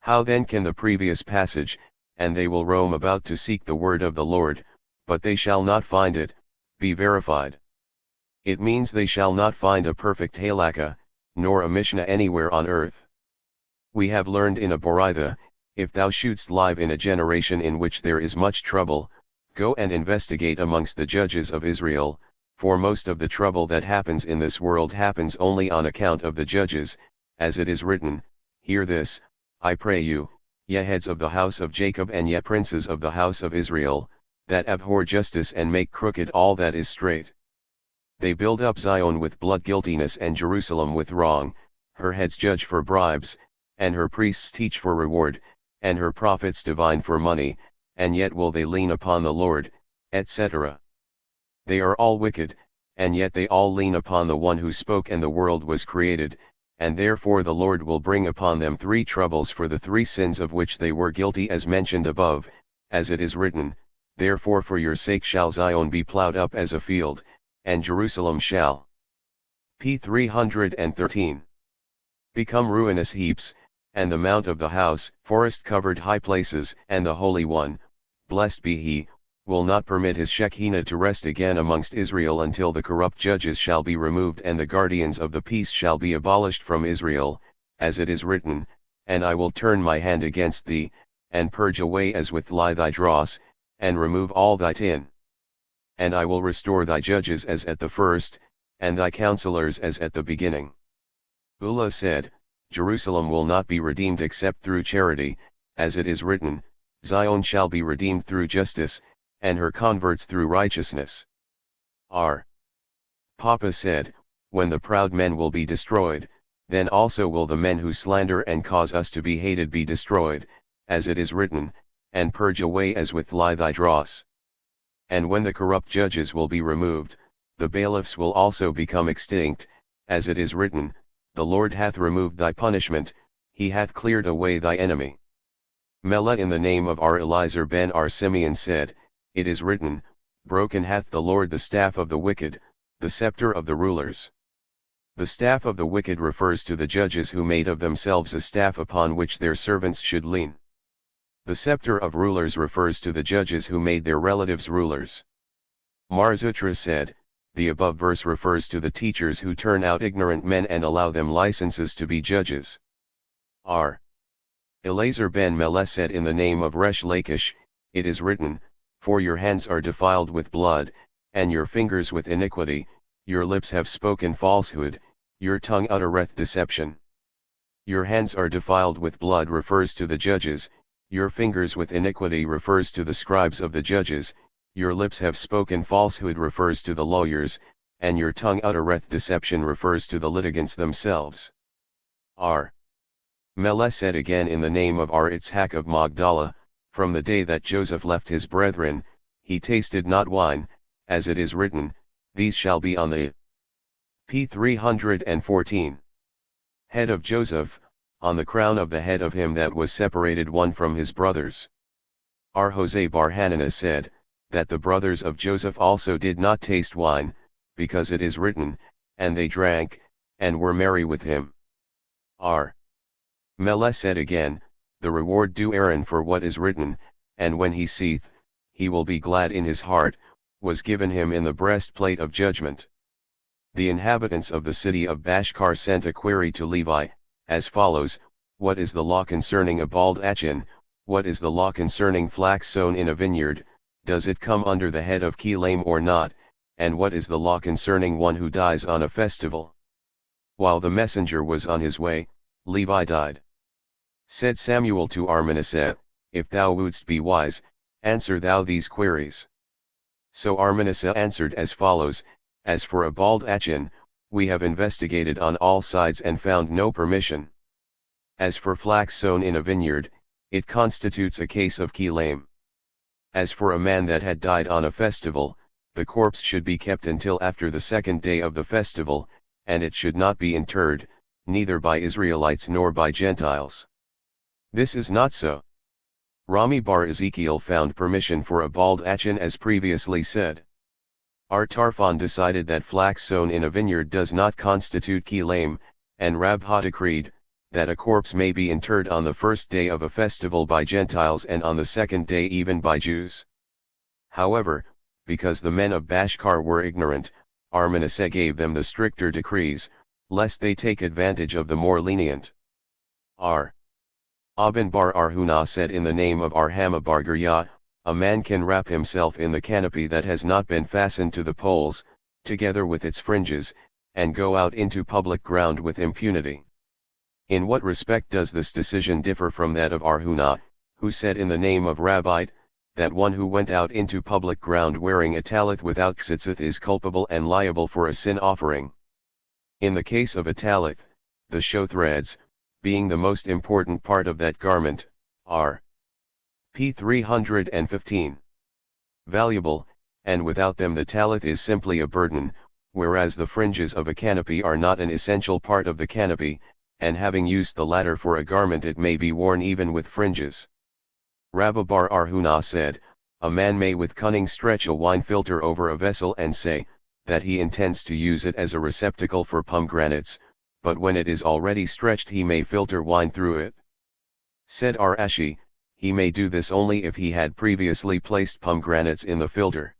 How then can the previous passage, and they will roam about to seek the word of the Lord, but they shall not find it, be verified? It means they shall not find a perfect halakha, nor a Mishnah anywhere on earth. We have learned in a Boraitha, if thou shouldst live in a generation in which there is much trouble, go and investigate amongst the judges of Israel, for most of the trouble that happens in this world happens only on account of the judges, as it is written, hear this, I pray you, ye heads of the house of Jacob and ye princes of the house of Israel, that abhor justice and make crooked all that is straight. They build up Zion with blood guiltiness and Jerusalem with wrong, her heads judge for bribes, and her priests teach for reward, and her prophets divine for money, and yet will they lean upon the Lord, etc. They are all wicked, and yet they all lean upon the one who spoke and the world was created, and therefore the Lord will bring upon them 3 troubles for the 3 sins of which they were guilty as mentioned above, as it is written, therefore for your sake shall Zion be plowed up as a field, and Jerusalem shall. P. 313. Become ruinous heaps, and the mount of the house, forest-covered high places, and the Holy One, blessed be he, will not permit his Shekinah to rest again amongst Israel until the corrupt judges shall be removed and the guardians of the peace shall be abolished from Israel, as it is written, and I will turn my hand against thee, and purge away as with lye thy dross, and remove all thy tin. And I will restore thy judges as at the first, and thy counselors as at the beginning. Ulla said, Jerusalem will not be redeemed except through charity, as it is written, Zion shall be redeemed through justice, and her converts through righteousness. R. Papa said, when the proud men will be destroyed, then also will the men who slander and cause us to be hated be destroyed, as it is written, and purge away as with lye thy dross. And when the corrupt judges will be removed, the bailiffs will also become extinct, as it is written, the Lord hath removed thy punishment, he hath cleared away thy enemy. Mela in the name of our Eliezer ben our Simeon said, it is written, broken hath the Lord the staff of the wicked, the scepter of the rulers. The staff of the wicked refers to the judges who made of themselves a staff upon which their servants should lean. The scepter of rulers refers to the judges who made their relatives rulers. Marzutra said, the above verse refers to the teachers who turn out ignorant men and allow them licenses to be judges. R. Eliezer ben Melech said in the name of Resh Lakish, it is written, for your hands are defiled with blood, and your fingers with iniquity, your lips have spoken falsehood, your tongue uttereth deception. Your hands are defiled with blood refers to the judges, your fingers with iniquity refers to the scribes of the judges, your lips have spoken falsehood refers to the lawyers, and your tongue uttereth deception refers to the litigants themselves. R. Melech said again in the name of R. Itzhak of Magdala, from the day that Joseph left his brethren, he tasted not wine, as it is written, these shall be on the p. 314. Head of Joseph, on the crown of the head of him that was separated one from his brothers. R. Jose bar Hananah said, that the brothers of Joseph also did not taste wine, because it is written, and they drank, and were merry with him. R. Melech said again, the reward due Aaron for what is written, and when he seeth, he will be glad in his heart, was given him in the breastplate of judgment. The inhabitants of the city of Bashkar sent a query to Levi, as follows, what is the law concerning a bald achin, what is the law concerning flax sown in a vineyard, does it come under the head of Kilam or not, and what is the law concerning one who dies on a festival? While the messenger was on his way, Levi died. Said Samuel to Manasseh, if thou wouldst be wise, answer thou these queries. So Manasseh answered as follows, as for a bald achin, we have investigated on all sides and found no permission. As for flax sown in a vineyard, it constitutes a case of Kilam. As for a man that had died on a festival, the corpse should be kept until after the second day of the festival, and it should not be interred, neither by Israelites nor by Gentiles. This is not so. Rami bar Ezekiel found permission for a bald achin as previously said. R. Tarfon decided that flax sown in a vineyard does not constitute Kilam, and Rabha decreed, that a corpse may be interred on the first day of a festival by Gentiles and on the second day even by Jews. However, because the men of Bashkar were ignorant, Manasseh gave them the stricter decrees, lest they take advantage of the more lenient. R. Aban bar Arhuna said in the name of Arhama bar Giryah, a man can wrap himself in the canopy that has not been fastened to the poles, together with its fringes, and go out into public ground with impunity. In what respect does this decision differ from that of Arhuna, who said in the name of Rabbite, that one who went out into public ground wearing a talith without tzitzit is culpable and liable for a sin offering? In the case of a talith, the show threads, being the most important part of that garment, are p. 315. Valuable, and without them the talith is simply a burden, whereas the fringes of a canopy are not an essential part of the canopy, and having used the latter for a garment it may be worn even with fringes. Rabba bar Arhuna said, a man may with cunning stretch a wine filter over a vessel and say, that he intends to use it as a receptacle for pomegranates, but when it is already stretched he may filter wine through it. Said Ashi, he may do this only if he had previously placed pomegranates in the filter.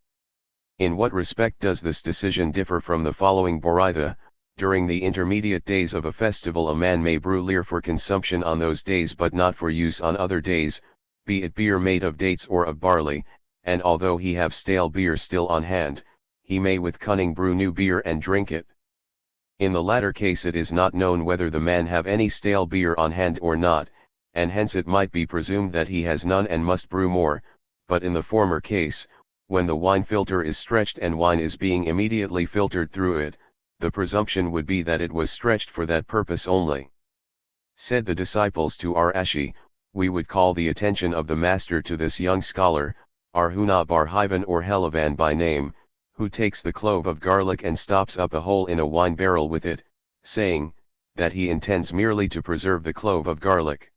In what respect does this decision differ from the following Boraitha? During the intermediate days of a festival a man may brew beer for consumption on those days but not for use on other days, be it beer made of dates or of barley, and although he have stale beer still on hand, he may with cunning brew new beer and drink it. In the latter case it is not known whether the man have any stale beer on hand or not, and hence it might be presumed that he has none and must brew more, but in the former case, when the wine filter is stretched and wine is being immediately filtered through it, the presumption would be that it was stretched for that purpose only. Said the disciples to Ashi, we would call the attention of the master to this young scholar, Arhuna bar Hivan or Helavan by name, who takes the clove of garlic and stops up a hole in a wine barrel with it, saying, that he intends merely to preserve the clove of garlic.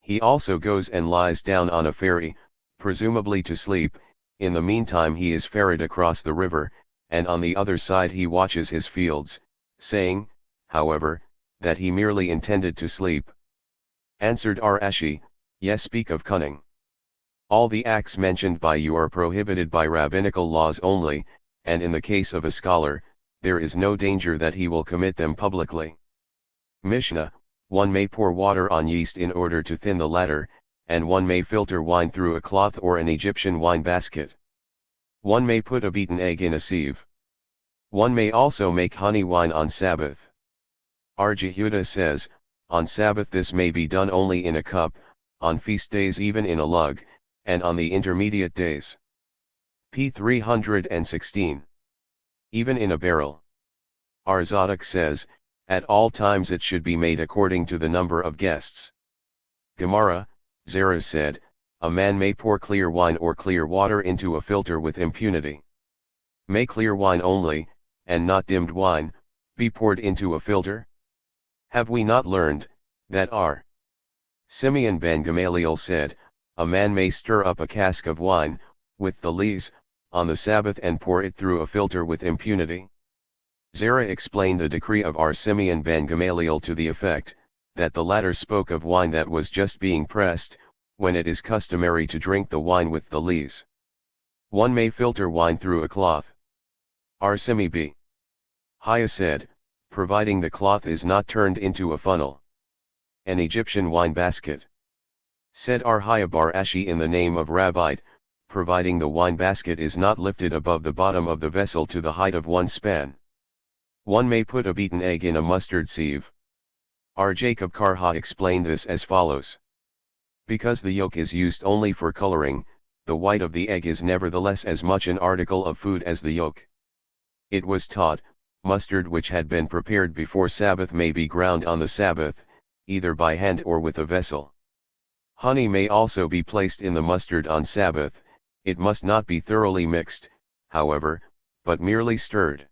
He also goes and lies down on a ferry, presumably to sleep, in the meantime he is ferried across the river, and on the other side he watches his fields, saying, however, that he merely intended to sleep. Answered Ashi, yes, speak of cunning. All the acts mentioned by you are prohibited by rabbinical laws only, and in the case of a scholar, there is no danger that he will commit them publicly. Mishnah, one may pour water on yeast in order to thin the latter, and one may filter wine through a cloth or an Egyptian wine basket. One may put a beaten egg in a sieve. One may also make honey wine on Sabbath. R. Jehuda says, on Sabbath this may be done only in a cup, on feast days even in a lug, and on the intermediate days. p. 316. Even in a barrel. R. Zadok says, at all times it should be made according to the number of guests. Gemara, Zerah said, a man may pour clear wine or clear water into a filter with impunity. May clear wine only, and not dimmed wine, be poured into a filter? Have we not learned, that R. Simeon ben Gamaliel said, a man may stir up a cask of wine, with the lees, on the Sabbath and pour it through a filter with impunity? Zerah explained the decree of R. Simeon ben Gamaliel to the effect, that the latter spoke of wine that was just being pressed, when it is customary to drink the wine with the lees. One may filter wine through a cloth. R. Simi b. Haya said, providing the cloth is not turned into a funnel. An Egyptian wine basket. Said R. Haya bar Ashi in the name of Rabbite, providing the wine basket is not lifted above the bottom of the vessel to the height of one span. One may put a beaten egg in a mustard sieve. R. Jacob Karha explained this as follows. Because the yolk is used only for coloring, the white of the egg is nevertheless as much an article of food as the yolk. It was taught, mustard which had been prepared before Sabbath may be ground on the Sabbath, either by hand or with a vessel. Honey may also be placed in the mustard on Sabbath, it must not be thoroughly mixed, however, but merely stirred.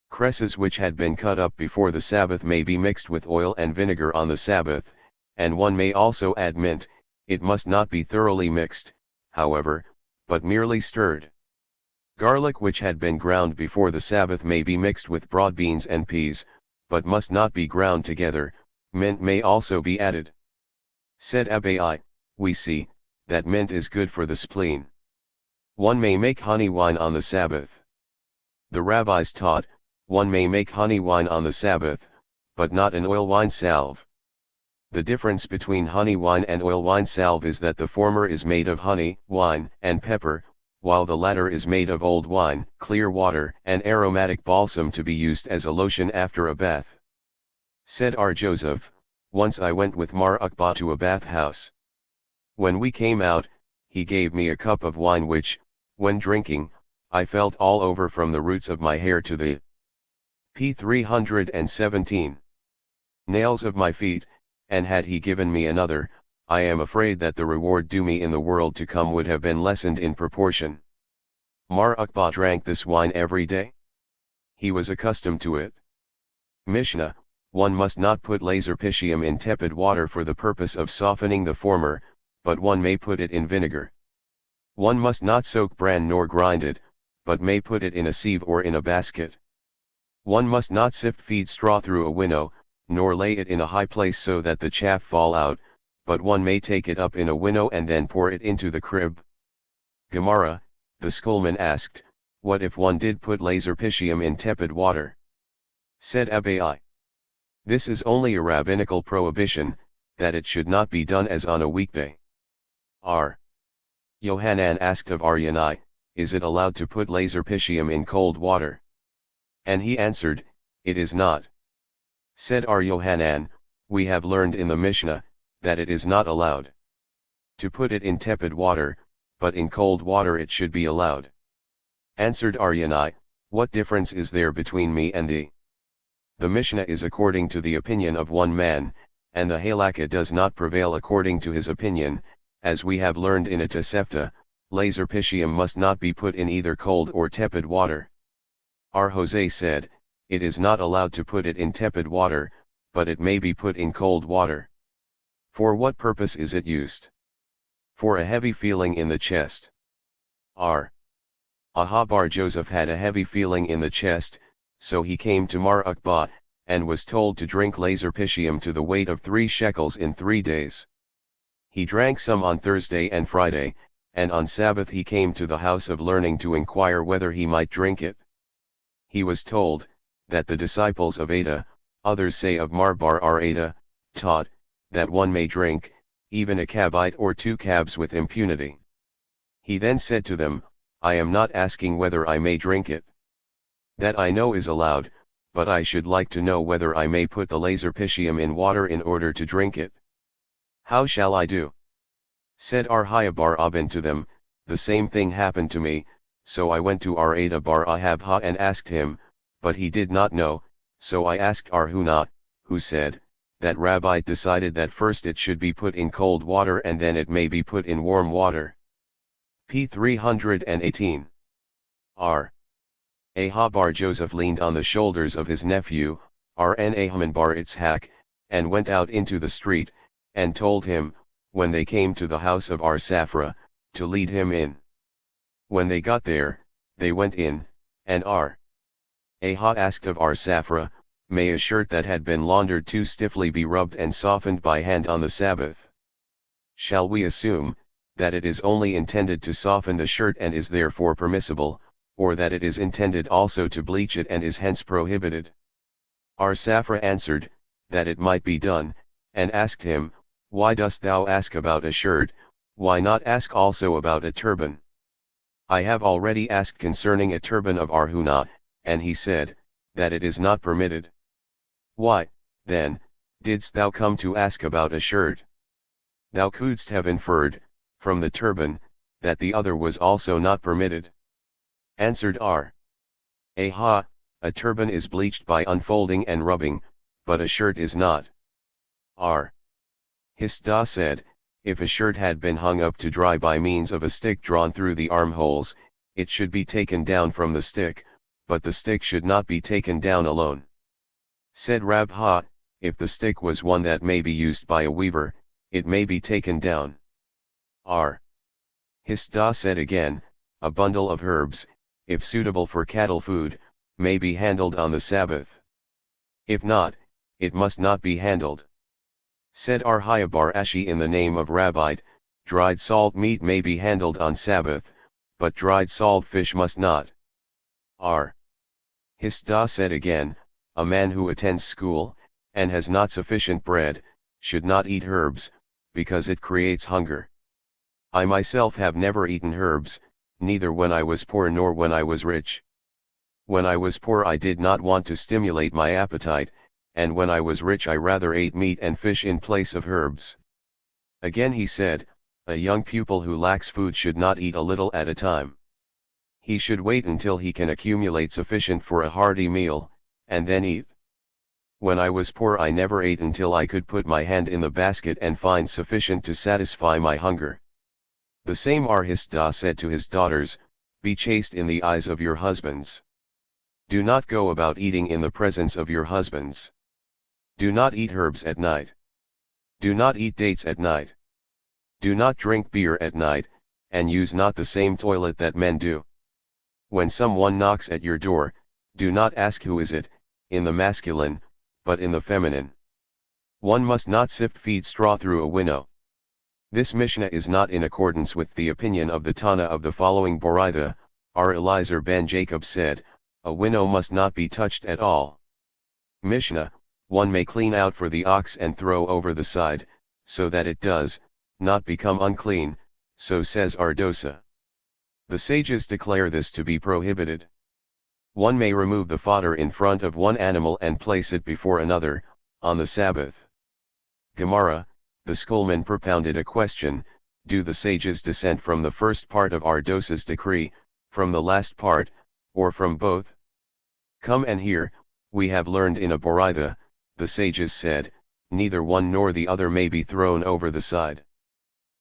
Cresses which had been cut up before the Sabbath may be mixed with oil and vinegar on the Sabbath, and one may also add mint, it must not be thoroughly mixed, however, but merely stirred. Garlic which had been ground before the Sabbath may be mixed with broad beans and peas, but must not be ground together, mint may also be added. Said Abai, we see, that mint is good for the spleen. One may make honey wine on the Sabbath. The rabbis taught, one may make honey wine on the Sabbath, but not an oil wine salve. The difference between honey wine and oil wine salve is that the former is made of honey, wine, and pepper, while the latter is made of old wine, clear water, and aromatic balsam to be used as a lotion after a bath. Said R. Joseph, once I went with Mar Ukba to a bathhouse. When we came out, he gave me a cup of wine which, when drinking, I felt all over from the roots of my hair to the p. 317 nails of my feet, and had he given me another, I am afraid that the reward due me in the world to come would have been lessened in proportion. Mar Ukba drank this wine every day. He was accustomed to it. Mishnah, one must not put laser piscium in tepid water for the purpose of softening the former, but one may put it in vinegar. One must not soak bran nor grind it, but may put it in a sieve or in a basket. One must not sift feed straw through a winnow, nor lay it in a high place so that the chaff fall out, but one may take it up in a winnow and then pour it into the crib. Gemara, the schoolman asked, what if one did put laser piscium in tepid water? Said Abai, this is only a rabbinical prohibition, that it should not be done as on a weekday. R. Yohanan asked of Aryanai, is it allowed to put laser piscium in cold water? And he answered, it is not. Said R. Yohanan, we have learned in the Mishnah, that it is not allowed to put it in tepid water, but in cold water it should be allowed. Answered Aryanai, what difference is there between me and thee? The Mishnah is according to the opinion of one man, and the Halakha does not prevail according to his opinion, as we have learned in a Tosefta, laser piscium must not be put in either cold or tepid water. R. Jose said, it is not allowed to put it in tepid water, but it may be put in cold water. For what purpose is it used? For a heavy feeling in the chest. R. Ahabar Joseph had a heavy feeling in the chest, so he came to Mar Ukba, and was told to drink laser piscium to the weight of 3 shekels in 3 days. He drank some on Thursday and Friday, and on Sabbath he came to the house of learning to inquire whether he might drink it. He was told, that the disciples of Ada, others say of Marbar Ada, taught, that one may drink, even a cabite or 2 cabs with impunity. He then said to them, I am not asking whether I may drink it. That I know is allowed, but I should like to know whether I may put the laser piscium in water in order to drink it. How shall I do? Said Arhiabar Abin to them, the same thing happened to me, so I went to Arada bar Ahabha and asked him, but he did not know, so I asked Arhuna, who said, that Rabbi decided that first it should be put in cold water and then it may be put in warm water. P. 318. R. Aha bar Joseph leaned on the shoulders of his nephew, Rn Ahaman bar Itzhak, and went out into the street, and told him, when they came to the house of Safra, to lead him in. When they got there, they went in, and Aha asked of Safra, may a shirt that had been laundered too stiffly be rubbed and softened by hand on the Sabbath? Shall we assume, that it is only intended to soften the shirt and is therefore permissible, or that it is intended also to bleach it and is hence prohibited? Safra answered, that it might be done, and asked him, why dost thou ask about a shirt, why not ask also about a turban? I have already asked concerning a turban of Arhuna, and he said, that it is not permitted. Why, then, didst thou come to ask about a shirt? Thou couldst have inferred, from the turban, that the other was also not permitted. Answered Aha, a turban is bleached by unfolding and rubbing, but a shirt is not. Hisda said, if a shirt had been hung up to dry by means of a stick drawn through the armholes, it should be taken down from the stick, but the stick should not be taken down alone. Said Rabha, if the stick was one that may be used by a weaver, it may be taken down. Hisda said again, a bundle of herbs, if suitable for cattle food, may be handled on the Sabbath. If not, it must not be handled. Said Arhiabar Ashi in the name of Rabbite, dried salt meat may be handled on Sabbath, but dried salt fish must not. Hisda said again, a man who attends school, and has not sufficient bread, should not eat herbs, because it creates hunger. I myself have never eaten herbs, neither when I was poor nor when I was rich. When I was poor I did not want to stimulate my appetite, and when I was rich I rather ate meat and fish in place of herbs. Again he said, a young pupil who lacks food should not eat a little at a time. He should wait until he can accumulate sufficient for a hearty meal, and then eat. When I was poor I never ate until I could put my hand in the basket and find sufficient to satisfy my hunger. The same Arhisda said to his daughters, be chaste in the eyes of your husbands. Do not go about eating in the presence of your husbands. Do not eat herbs at night. Do not eat dates at night. Do not drink beer at night, and use not the same toilet that men do. When someone knocks at your door, do not ask who is it, in the masculine, but in the feminine. One must not sift feed straw through a winnow. This Mishnah is not in accordance with the opinion of the Tana of the following Boraitha. Eliezer ben Jacob said, a winnow must not be touched at all. Mishnah, one may clean out for the ox and throw over the side, so that it does not become unclean, so says Ardosa. The sages declare this to be prohibited. One may remove the fodder in front of one animal and place it before another, on the Sabbath. Gemara, the schoolman propounded a question, do the sages dissent from the first part of Ardosa's decree, from the last part, or from both? Come and hear, we have learned in a Boraitha, the sages said, neither one nor the other may be thrown over the side.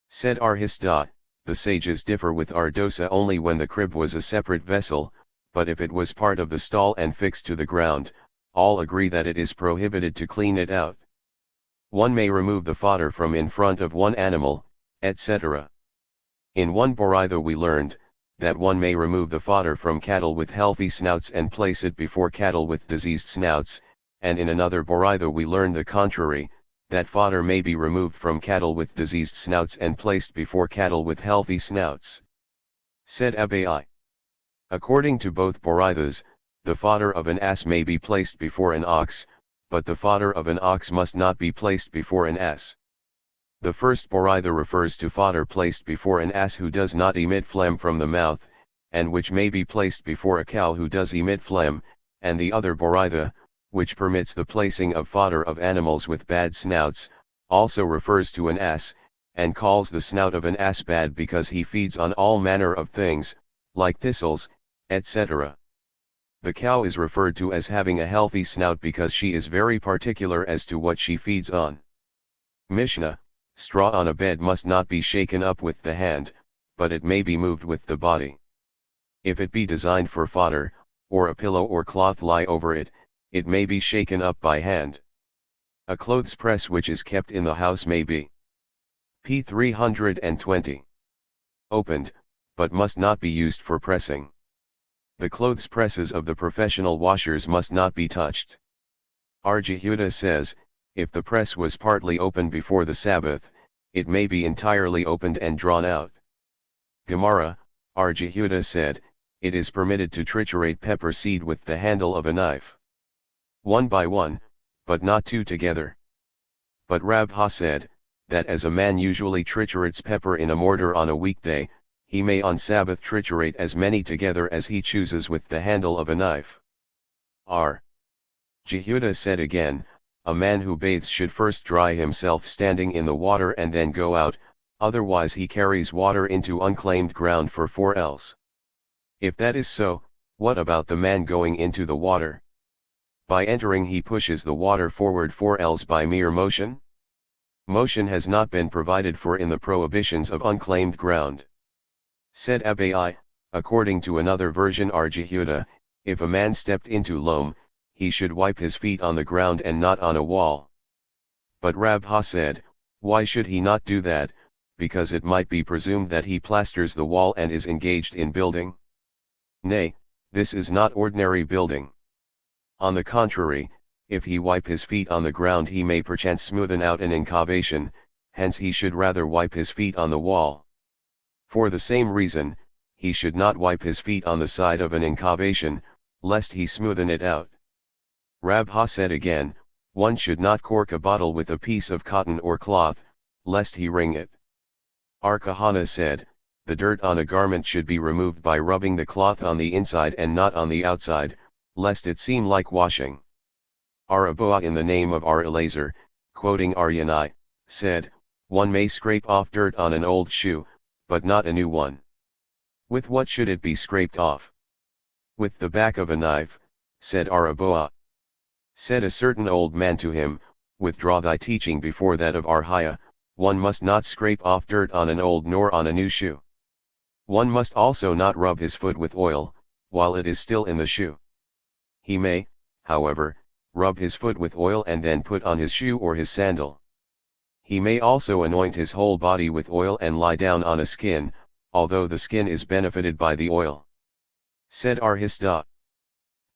Said Arhisda, the sages differ with Ardosa only when the crib was a separate vessel, but if it was part of the stall and fixed to the ground, all agree that it is prohibited to clean it out. One may remove the fodder from in front of one animal, etc. In one Boraitha we learned, that one may remove the fodder from cattle with healthy snouts and place it before cattle with diseased snouts, and in another Boraitha we learned the contrary, that fodder may be removed from cattle with diseased snouts and placed before cattle with healthy snouts. Said Abai. According to both Boraithas, the fodder of an ass may be placed before an ox, but the fodder of an ox must not be placed before an ass. The first Boraitha refers to fodder placed before an ass who does not emit phlegm from the mouth, and which may be placed before a cow who does emit phlegm, and the other Boraitha, which permits the placing of fodder of animals with bad snouts, also refers to an ass, and calls the snout of an ass bad because he feeds on all manner of things, like thistles, etc. The cow is referred to as having a healthy snout because she is very particular as to what she feeds on. Mishnah, straw on a bed must not be shaken up with the hand, but it may be moved with the body. If it be designed for fodder, or a pillow or cloth lie over it, it may be shaken up by hand. A clothes press which is kept in the house may be p. 320. Opened, but must not be used for pressing. The clothes presses of the professional washers must not be touched. R. Jehuda says, if the press was partly opened before the Sabbath, it may be entirely opened and drawn out. Gemara, R. Jehuda said, it is permitted to triturate pepper seed with the handle of a knife. One by one, but not two together. But Rabha said, that as a man usually triturates pepper in a mortar on a weekday, he may on Sabbath triturate as many together as he chooses with the handle of a knife. R. Jehuda said again, a man who bathes should first dry himself standing in the water and then go out, otherwise he carries water into unclaimed ground for 4 ells. If that is so, what about the man going into the water? By entering he pushes the water forward 4 ells by mere motion? Motion has not been provided for in the prohibitions of unclaimed ground. Said Abai, according to another version R. Jehuda, if a man stepped into loam, he should wipe his feet on the ground and not on a wall. But Rabha said, why should he not do that, because it might be presumed that he plasters the wall and is engaged in building? Nay, this is not ordinary building. On the contrary, if he wipe his feet on the ground he may perchance smoothen out an incavation, hence he should rather wipe his feet on the wall. For the same reason, he should not wipe his feet on the side of an incavation, lest he smoothen it out. Rabha said again, one should not cork a bottle with a piece of cotton or cloth, lest he wring it. Our Kahana said, the dirt on a garment should be removed by rubbing the cloth on the inside and not on the outside, lest it seem like washing. Our Aboa in the name of our Elazar, quoting Aryanai, said, one may scrape off dirt on an old shoe, but not a new one. With what should it be scraped off? With the back of a knife, said our Aboa. Said a certain old man to him, withdraw thy teaching before that of Arhaya, one must not scrape off dirt on an old nor on a new shoe. One must also not rub his foot with oil, while it is still in the shoe. He may, however, rub his foot with oil and then put on his shoe or his sandal. He may also anoint his whole body with oil and lie down on a skin, although the skin is benefited by the oil. Said Arhista.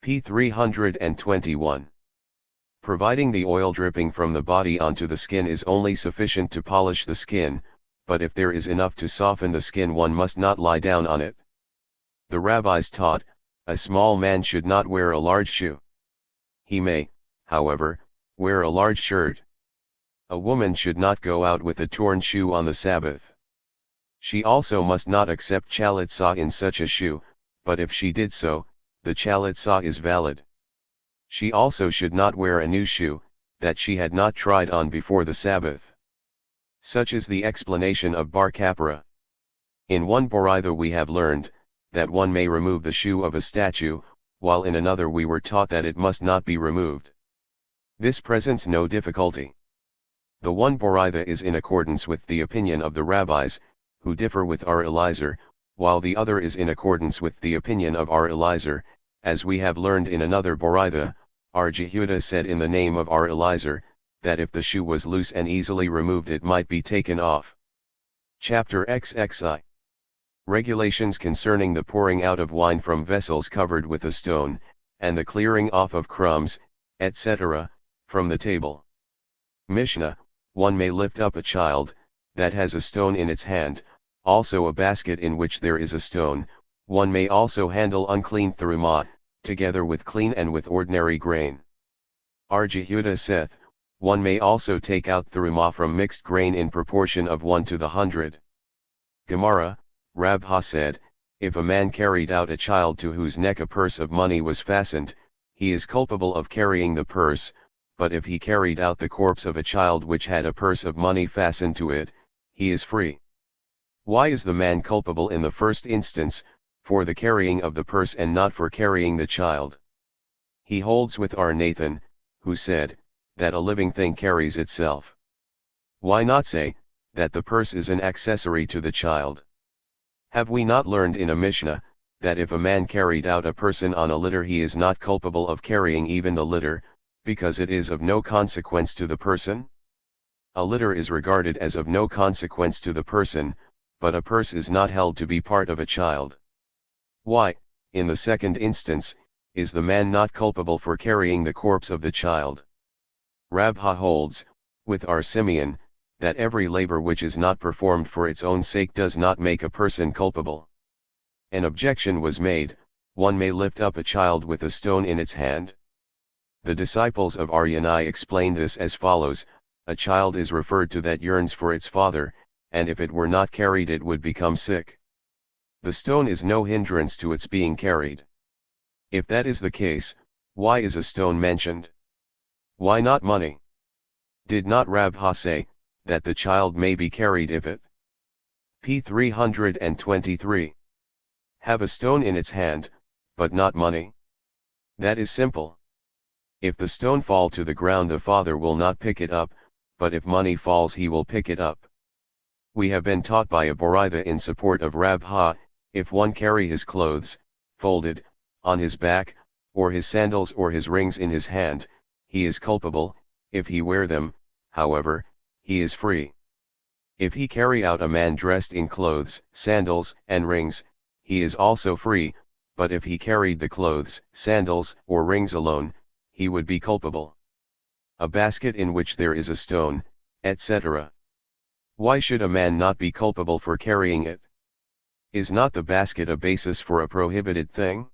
p. 321. Providing the oil dripping from the body onto the skin is only sufficient to polish the skin, but if there is enough to soften the skin one must not lie down on it. The rabbis taught, a small man should not wear a large shoe. He may, however, wear a large shirt. A woman should not go out with a torn shoe on the Sabbath. She also must not accept chalitza in such a shoe, but if she did so, the chalitza is valid. She also should not wear a new shoe, that she had not tried on before the Sabbath. Such is the explanation of Bar Kapara. In one Boraitha we have learned, that one may remove the shoe of a statue, while in another we were taught that it must not be removed. This presents no difficulty. The one Boraitha is in accordance with the opinion of the rabbis, who differ with our Elazar, while the other is in accordance with the opinion of our Elazar, as we have learned in another Boraitha. Our Jehuda said in the name of our Elazar, that if the shoe was loose and easily removed it might be taken off. Chapter XXI. Regulations concerning the pouring out of wine from vessels covered with a stone, and the clearing off of crumbs, etc., from the table. Mishnah, one may lift up a child, that has a stone in its hand, also a basket in which there is a stone, one may also handle unclean theruma, together with clean and with ordinary grain. R. Jehuda saith, one may also take out theruma from mixed grain in proportion of 1 to the 100. Gemara, Rabha said, If a man carried out a child to whose neck a purse of money was fastened, he is culpable of carrying the purse, but if he carried out the corpse of a child which had a purse of money fastened to it, he is free. Why is the man culpable in the first instance, for the carrying of the purse and not for carrying the child? He holds with our Nathan, who said, that a living thing carries itself. Why not say, that the purse is an accessory to the child? Have we not learned in a Mishnah, that if a man carried out a person on a litter he is not culpable of carrying even the litter, because it is of no consequence to the person? A litter is regarded as of no consequence to the person, but a purse is not held to be part of a child. Why, in the second instance, is the man not culpable for carrying the corpse of the child? Rabha holds, with our Simeon, that every labor which is not performed for its own sake does not make a person culpable. An objection was made, one may lift up a child with a stone in its hand. The disciples of Aryanai explain this as follows: a child is referred to that yearns for its father, and if it were not carried it would become sick. The stone is no hindrance to its being carried. If that is the case, why is a stone mentioned? Why not money? Did not Rabha say, that the child may be carried if it p. 323 have a stone in its hand, but not money? That is simple. If the stone fall to the ground the father will not pick it up, but if money falls he will pick it up. We have been taught by a Boraitha in support of Rabha, if one carry his clothes, folded, on his back, or his sandals or his rings in his hand, he is culpable. If he wear them, however, he is free. If he carry out a man dressed in clothes, sandals, and rings, he is also free, but if he carried the clothes, sandals, or rings alone, he would be culpable. A basket in which there is a stone, etc. Why should a man not be culpable for carrying it? Is not the basket a basis for a prohibited thing?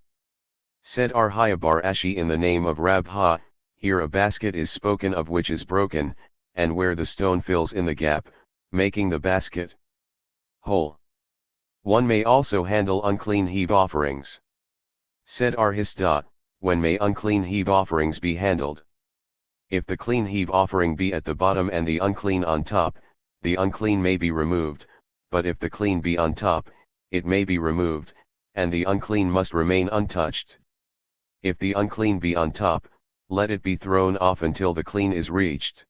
Said Arhaya Ashi in the name of Rabha, here a basket is spoken of which is broken, and where the stone fills in the gap, making the basket whole. One may also handle unclean heave offerings. Said Arhista, when may unclean heave offerings be handled? If the clean heave offering be at the bottom and the unclean on top, the unclean may be removed, but if the clean be on top, it may be removed, and the unclean must remain untouched. If the unclean be on top, let it be thrown off until the clean is reached.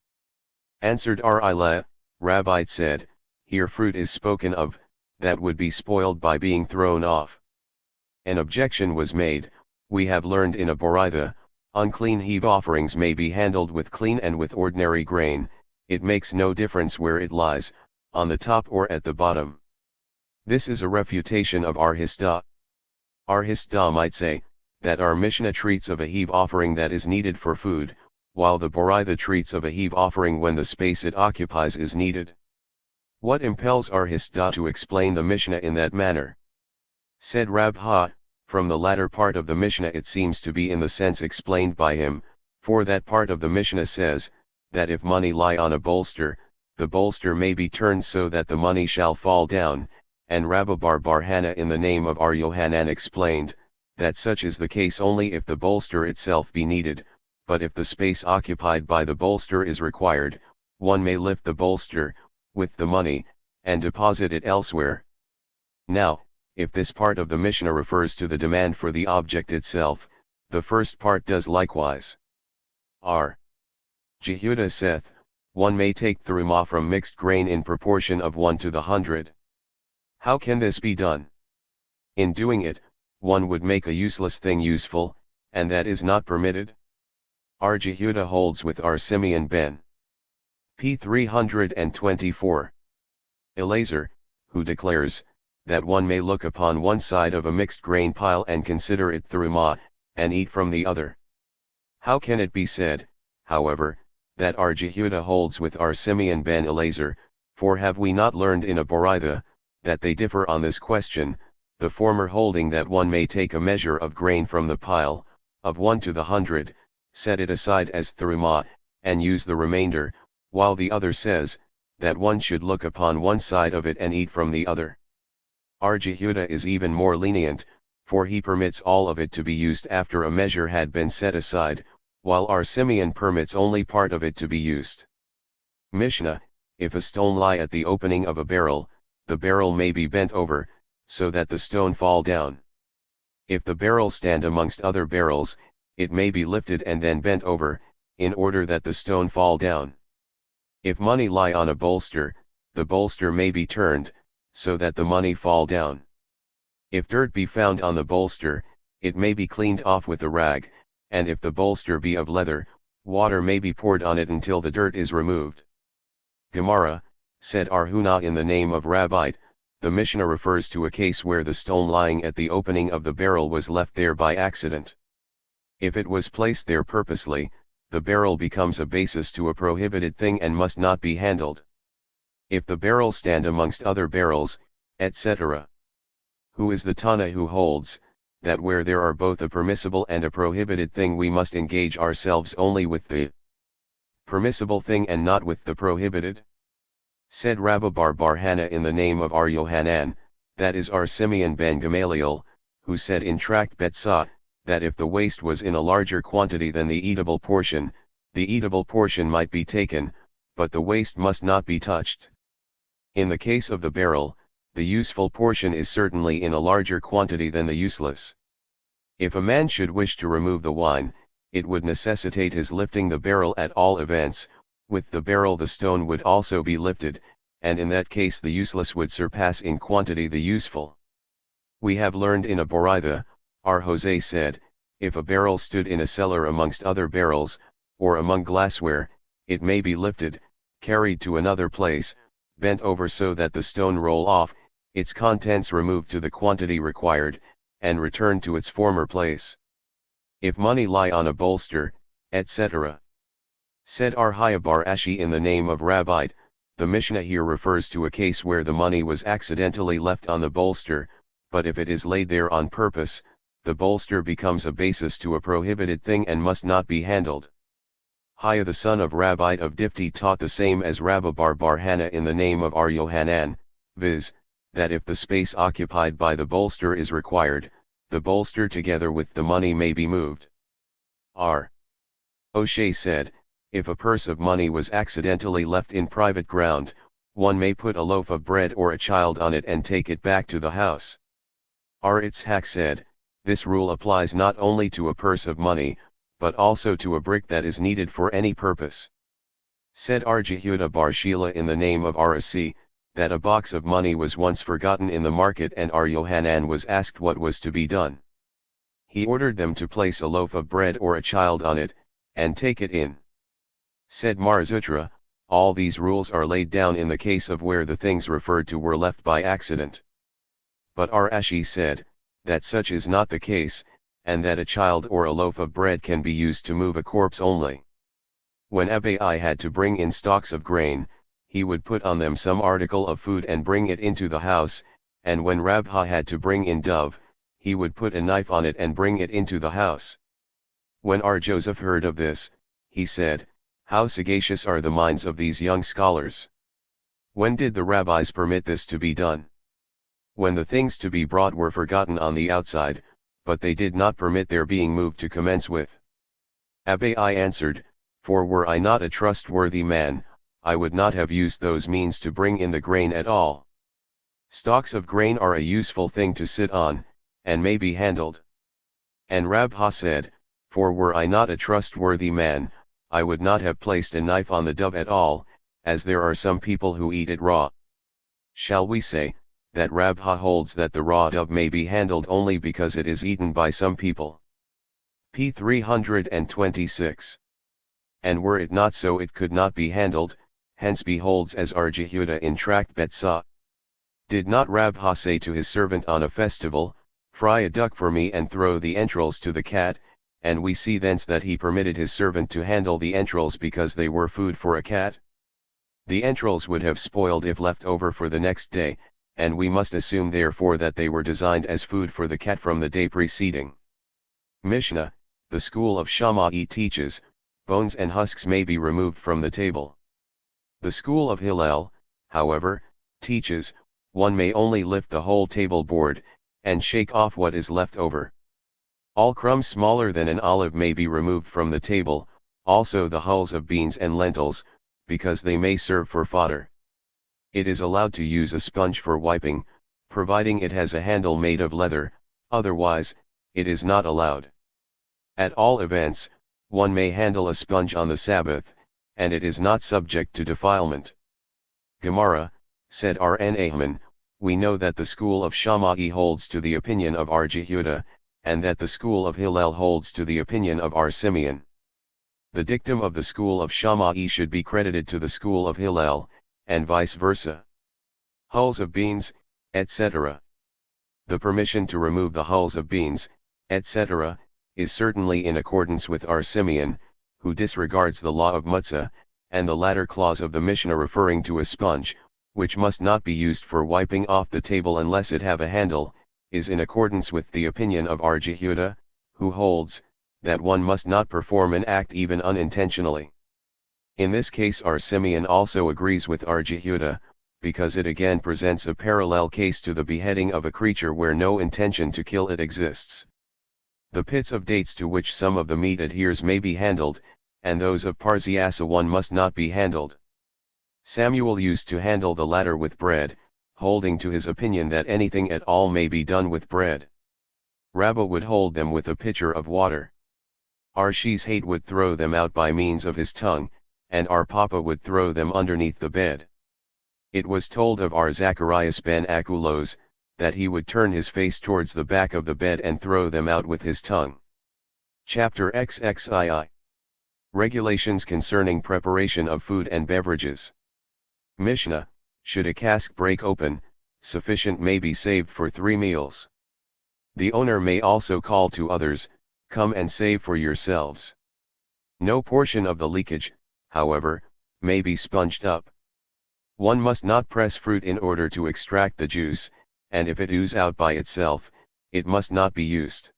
Answered Arila, Rabbi said, here fruit is spoken of, that would be spoiled by being thrown off. An objection was made, we have learned in a Boraitha, unclean heave offerings may be handled with clean and with ordinary grain, it makes no difference where it lies, on the top or at the bottom. This is a refutation of Arhista. Arhista might say, that our Mishnah treats of a heave offering that is needed for food, while the Boraitha treats of a heave offering when the space it occupies is needed. What impels Arhista to explain the Mishnah in that manner? Said Rabha, from the latter part of the Mishnah it seems to be in the sense explained by him, for that part of the Mishnah says, that if money lie on a bolster, the bolster may be turned so that the money shall fall down, and Rabbi Bar Hana in the name of Ar Yohanan explained, that such is the case only if the bolster itself be needed, but if the space occupied by the bolster is required, one may lift the bolster, with the money, and deposit it elsewhere. Now, if this part of the Mishnah refers to the demand for the object itself, the first part does likewise. R. Jehuda saith, one may take theruma from mixed grain in proportion of 1 to the 100. How can this be done? In doing it, one would make a useless thing useful, and that is not permitted. Our Jehuda holds with our Simeon ben p. 324. Elazar, who declares, that one may look upon one side of a mixed grain pile and consider it theruma, and eat from the other. How can it be said, however, that our Jehuda holds with our Simeon ben Elazar, for have we not learned in a Boraitha, that they differ on this question, the former holding that one may take a measure of grain from the pile, of 1 to the 100, set it aside as theruma, and use the remainder, while the other says, that one should look upon one side of it and eat from the other. Our Yehuda is even more lenient, for he permits all of it to be used after a measure had been set aside, while our Simeon permits only part of it to be used. Mishnah, if a stone lie at the opening of a barrel, the barrel may be bent over, so that the stone fall down. If the barrel stand amongst other barrels, it may be lifted and then bent over, in order that the stone fall down. If money lie on a bolster, the bolster may be turned, so that the money fall down. If dirt be found on the bolster, it may be cleaned off with a rag, and if the bolster be of leather, water may be poured on it until the dirt is removed. Gemara, said Arhuna in the name of Rabbi, the Mishnah refers to a case where the stone lying at the opening of the barrel was left there by accident. If it was placed there purposely, the barrel becomes a basis to a prohibited thing and must not be handled. If the barrel stand amongst other barrels, etc. Who is the Tana who holds, that where there are both a permissible and a prohibited thing we must engage ourselves only with the permissible thing and not with the prohibited? Said Rabbi Bar Hannah in the name of Ar Yohanan, that is Ar Simeon ben Gamaliel, who said in Tract Betzah, that if the waste was in a larger quantity than the eatable portion might be taken, but the waste must not be touched. In the case of the barrel, the useful portion is certainly in a larger quantity than the useless. If a man should wish to remove the wine, it would necessitate his lifting the barrel at all events. With the barrel the stone would also be lifted, and in that case the useless would surpass in quantity the useful. We have learned in a Boraitha, our Jose said, if a barrel stood in a cellar amongst other barrels, or among glassware, it may be lifted, carried to another place, bent over so that the stone roll off, its contents removed to the quantity required, and returned to its former place. If money lie on a bolster, etc. Said Arhaya Bar Ashi in the name of Rabbi, the Mishnah here refers to a case where the money was accidentally left on the bolster, but if it is laid there on purpose, the bolster becomes a basis to a prohibited thing and must not be handled. Haya the son of Rabbi of Difti taught the same as Rabbi Bar Hannah in the name of Ar Yohanan, viz., that if the space occupied by the bolster is required, the bolster together with the money may be moved. R. O'Shea said, if a purse of money was accidentally left in private ground, one may put a loaf of bread or a child on it and take it back to the house. R. Itzhak said, this rule applies not only to a purse of money, but also to a brick that is needed for any purpose. Said R. Jehuda Bar Shila in the name of Arasi, that a box of money was once forgotten in the market and Ar Yohanan was asked what was to be done. He ordered them to place a loaf of bread or a child on it, and take it in. Said Mar Zutra, all these rules are laid down in the case of where the things referred to were left by accident. But Ar Ashi said, that such is not the case, and that a child or a loaf of bread can be used to move a corpse only. When Abai had to bring in stalks of grain, he would put on them some article of food and bring it into the house, and when Rabha had to bring in dove, he would put a knife on it and bring it into the house. When Ar Joseph heard of this, he said, how sagacious are the minds of these young scholars. When did the rabbis permit this to be done? When the things to be brought were forgotten on the outside, but they did not permit their being moved to commence with. Abai answered, for were I not a trustworthy man, I would not have used those means to bring in the grain at all. Stalks of grain are a useful thing to sit on, and may be handled. And Rabha said, for were I not a trustworthy man, I would not have placed a knife on the dove at all, as there are some people who eat it raw. Shall we say, that Rabha holds that the raw dove may be handled only because it is eaten by some people? P. 326. And were it not so it could not be handled, hence beholds as Ar Jehuda in Tract Betzah. Did not Rabha say to his servant on a festival, fry a duck for me and throw the entrails to the cat, and we see thence that he permitted his servant to handle the entrails because they were food for a cat? The entrails would have spoiled if left over for the next day, and we must assume therefore that they were designed as food for the cat from the day preceding. Mishnah, the school of Shammai teaches, bones and husks may be removed from the table. The school of Hillel, however, teaches, one may only lift the whole table board, and shake off what is left over. All crumbs smaller than an olive may be removed from the table, also the hulls of beans and lentils, because they may serve for fodder. It is allowed to use a sponge for wiping, providing it has a handle made of leather, otherwise, it is not allowed. At all events, one may handle a sponge on the Sabbath, and it is not subject to defilement. Gemara, said R. N. Ahman, we know that the school of Shammai holds to the opinion of R. Jehuda, and that the school of Hillel holds to the opinion of R. Simeon. The dictum of the school of Shammai should be credited to the school of Hillel, and vice versa. Hulls of beans, etc. The permission to remove the hulls of beans, etc., is certainly in accordance with R. Simeon, who disregards the law of Mutzah, and the latter clause of the Mishnah referring to a sponge, which must not be used for wiping off the table unless it have a handle, is in accordance with the opinion of R. Jehuda, who holds, that one must not perform an act even unintentionally. In this case R. Simeon also agrees with R. Jehuda, because it again presents a parallel case to the beheading of a creature where no intention to kill it exists. The pits of dates to which some of the meat adheres may be handled, and those of Parziasa one must not be handled. Samuel used to handle the latter with bread, holding to his opinion that anything at all may be done with bread. Rabbah would hold them with a pitcher of water. Our Shishate would throw them out by means of his tongue, and our Papa would throw them underneath the bed. It was told of our Zacharias ben Achulos, that he would turn his face towards the back of the bed and throw them out with his tongue. Chapter XXII. Regulations concerning preparation of food and beverages. Mishnah, should a cask break open, sufficient may be saved for 3 meals. The owner may also call to others, come and save for yourselves. No portion of the leakage, however, may be sponged up. One must not press fruit in order to extract the juice, and if it ooze out by itself, it must not be used.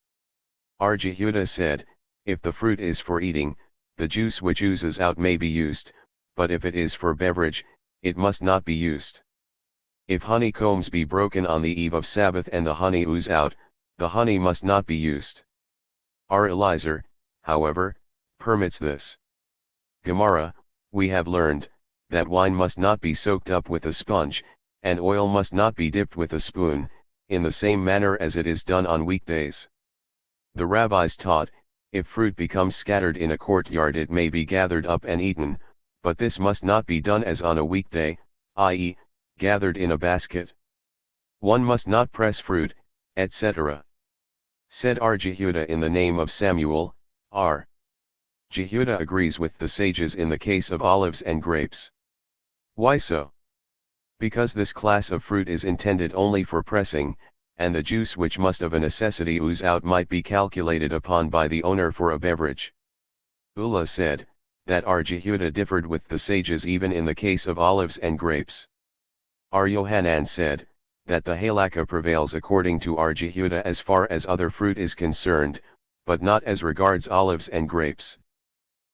R. Jehuda said, if the fruit is for eating, the juice which oozes out may be used, but if it is for beverage, it must not be used. If honeycombs be broken on the eve of Sabbath and the honey ooze out, the honey must not be used. R. Eliezer, however, permits this. Gemara, we have learned, that wine must not be soaked up with a sponge, and oil must not be dipped with a spoon, in the same manner as it is done on weekdays. The rabbis taught, if fruit becomes scattered in a courtyard it may be gathered up and eaten, but this must not be done as on a weekday, i.e., gathered in a basket. One must not press fruit, etc. Said R. Jehuda in the name of Samuel, R. Jehuda agrees with the sages in the case of olives and grapes. Why so? Because this class of fruit is intended only for pressing, and the juice which must of a necessity ooze out might be calculated upon by the owner for a beverage. Ulla said, that R. Jehuda differed with the sages even in the case of olives and grapes. R. Yohanan said, that the halakha prevails according to R. Jehuda as far as other fruit is concerned, but not as regards olives and grapes.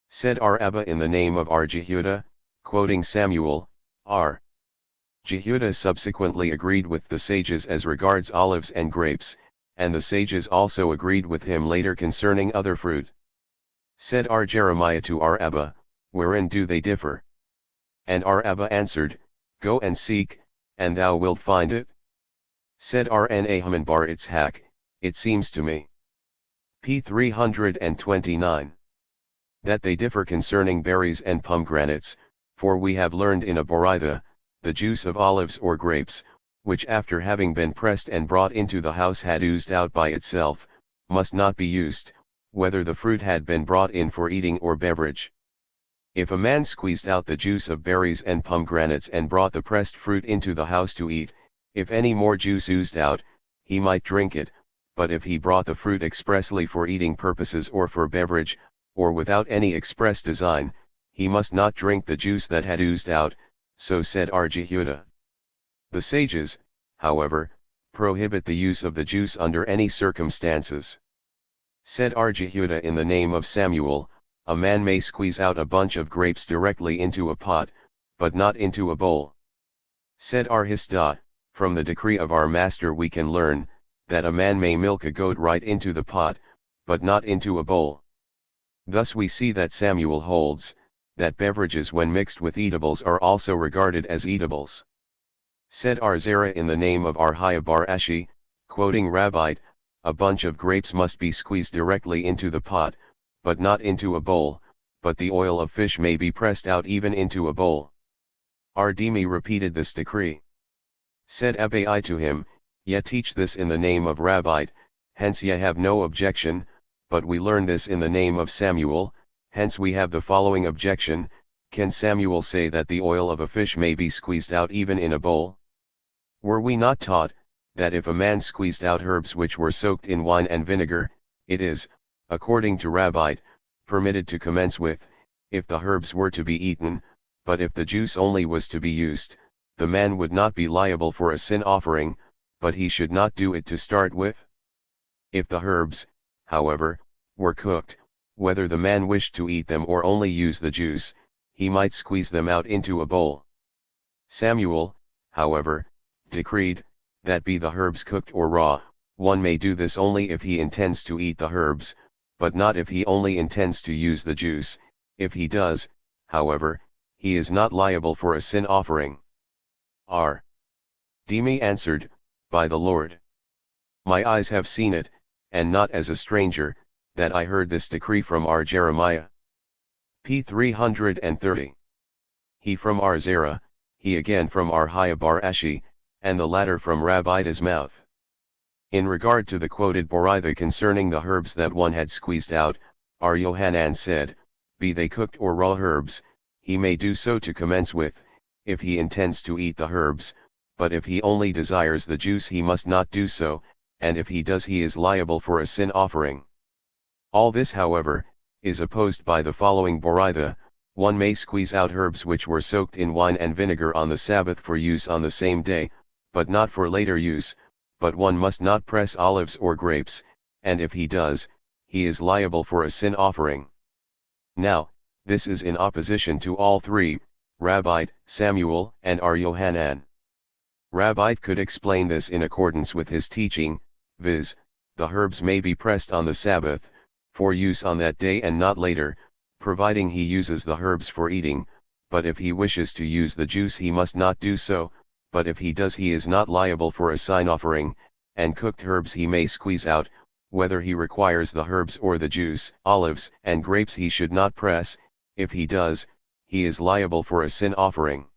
Said R. Abba in the name of R. Jehuda, quoting Samuel, R. Jehuda subsequently agreed with the sages as regards olives and grapes, and the sages also agreed with him later concerning other fruit. Said R. Jeremiah to R. Abba, wherein do they differ? And R. Abba answered, go and seek, and thou wilt find it. Said R. Nahman bar Itzhak, it seems to me. p. 329. That they differ concerning berries and pomegranates, for we have learned in a Boraitha, the juice of olives or grapes, which after having been pressed and brought into the house had oozed out by itself, must not be used, whether the fruit had been brought in for eating or beverage. If a man squeezed out the juice of berries and pomegranates and brought the pressed fruit into the house to eat, if any more juice oozed out, he might drink it, but if he brought the fruit expressly for eating purposes or for beverage, or without any express design, he must not drink the juice that had oozed out, so said R. Jehuda. The sages, however, prohibit the use of the juice under any circumstances. Said R. Jehuda in the name of Samuel, a man may squeeze out a bunch of grapes directly into a pot, but not into a bowl. Said R. Hisda, From the decree of our master we can learn, that a man may milk a goat right into the pot, but not into a bowl. Thus we see that Samuel holds, that beverages when mixed with eatables are also regarded as eatables. Said Arzera in the name of Arhaya bar Ashi, quoting Rabbi, a bunch of grapes must be squeezed directly into the pot, but not into a bowl, but the oil of fish may be pressed out even into a bowl. Ardimi repeated this decree. Said Abai to him, Ye teach this in the name of Rabbi, hence ye have no objection, but we learn this in the name of Samuel, hence we have the following objection, can Samuel say that the oil of a fish may be squeezed out even in a bowl? Were we not taught, that if a man squeezed out herbs which were soaked in wine and vinegar, it is, according to Rabbi, permitted to commence with, if the herbs were to be eaten, but if the juice only was to be used, the man would not be liable for a sin offering, but he should not do it to start with? If the herbs, however, were cooked, whether the man wished to eat them or only use the juice, he might squeeze them out into a bowl. Samuel, however, decreed, that be the herbs cooked or raw, one may do this only if he intends to eat the herbs, but not if he only intends to use the juice. If he does, however, he is not liable for a sin offering. R. Dimi answered, By the Lord. My eyes have seen it, and not as a stranger, that I heard this decree from our Jeremiah. P. 330. He from Arzera, he again from Arhaya bar Ashi, and the latter from Rabbi's mouth. In regard to the quoted Boritha concerning the herbs that one had squeezed out, our Yohanan said, be they cooked or raw herbs, he may do so to commence with, if he intends to eat the herbs, but if he only desires the juice he must not do so, and if he does he is liable for a sin offering. All this however, is opposed by the following Boritha, one may squeeze out herbs which were soaked in wine and vinegar on the Sabbath for use on the same day, but not for later use, but one must not press olives or grapes, and if he does, he is liable for a sin offering. Now, this is in opposition to all three, Rabbi, Samuel, and our Yohanan. Rabbi could explain this in accordance with his teaching, viz., the herbs may be pressed on the Sabbath, for use on that day and not later, providing he uses the herbs for eating, but if he wishes to use the juice he must not do so, but if he does he is not liable for a sin offering, and cooked herbs he may squeeze out, whether he requires the herbs or the juice, olives and grapes he should not press, if he does, he is liable for a sin offering.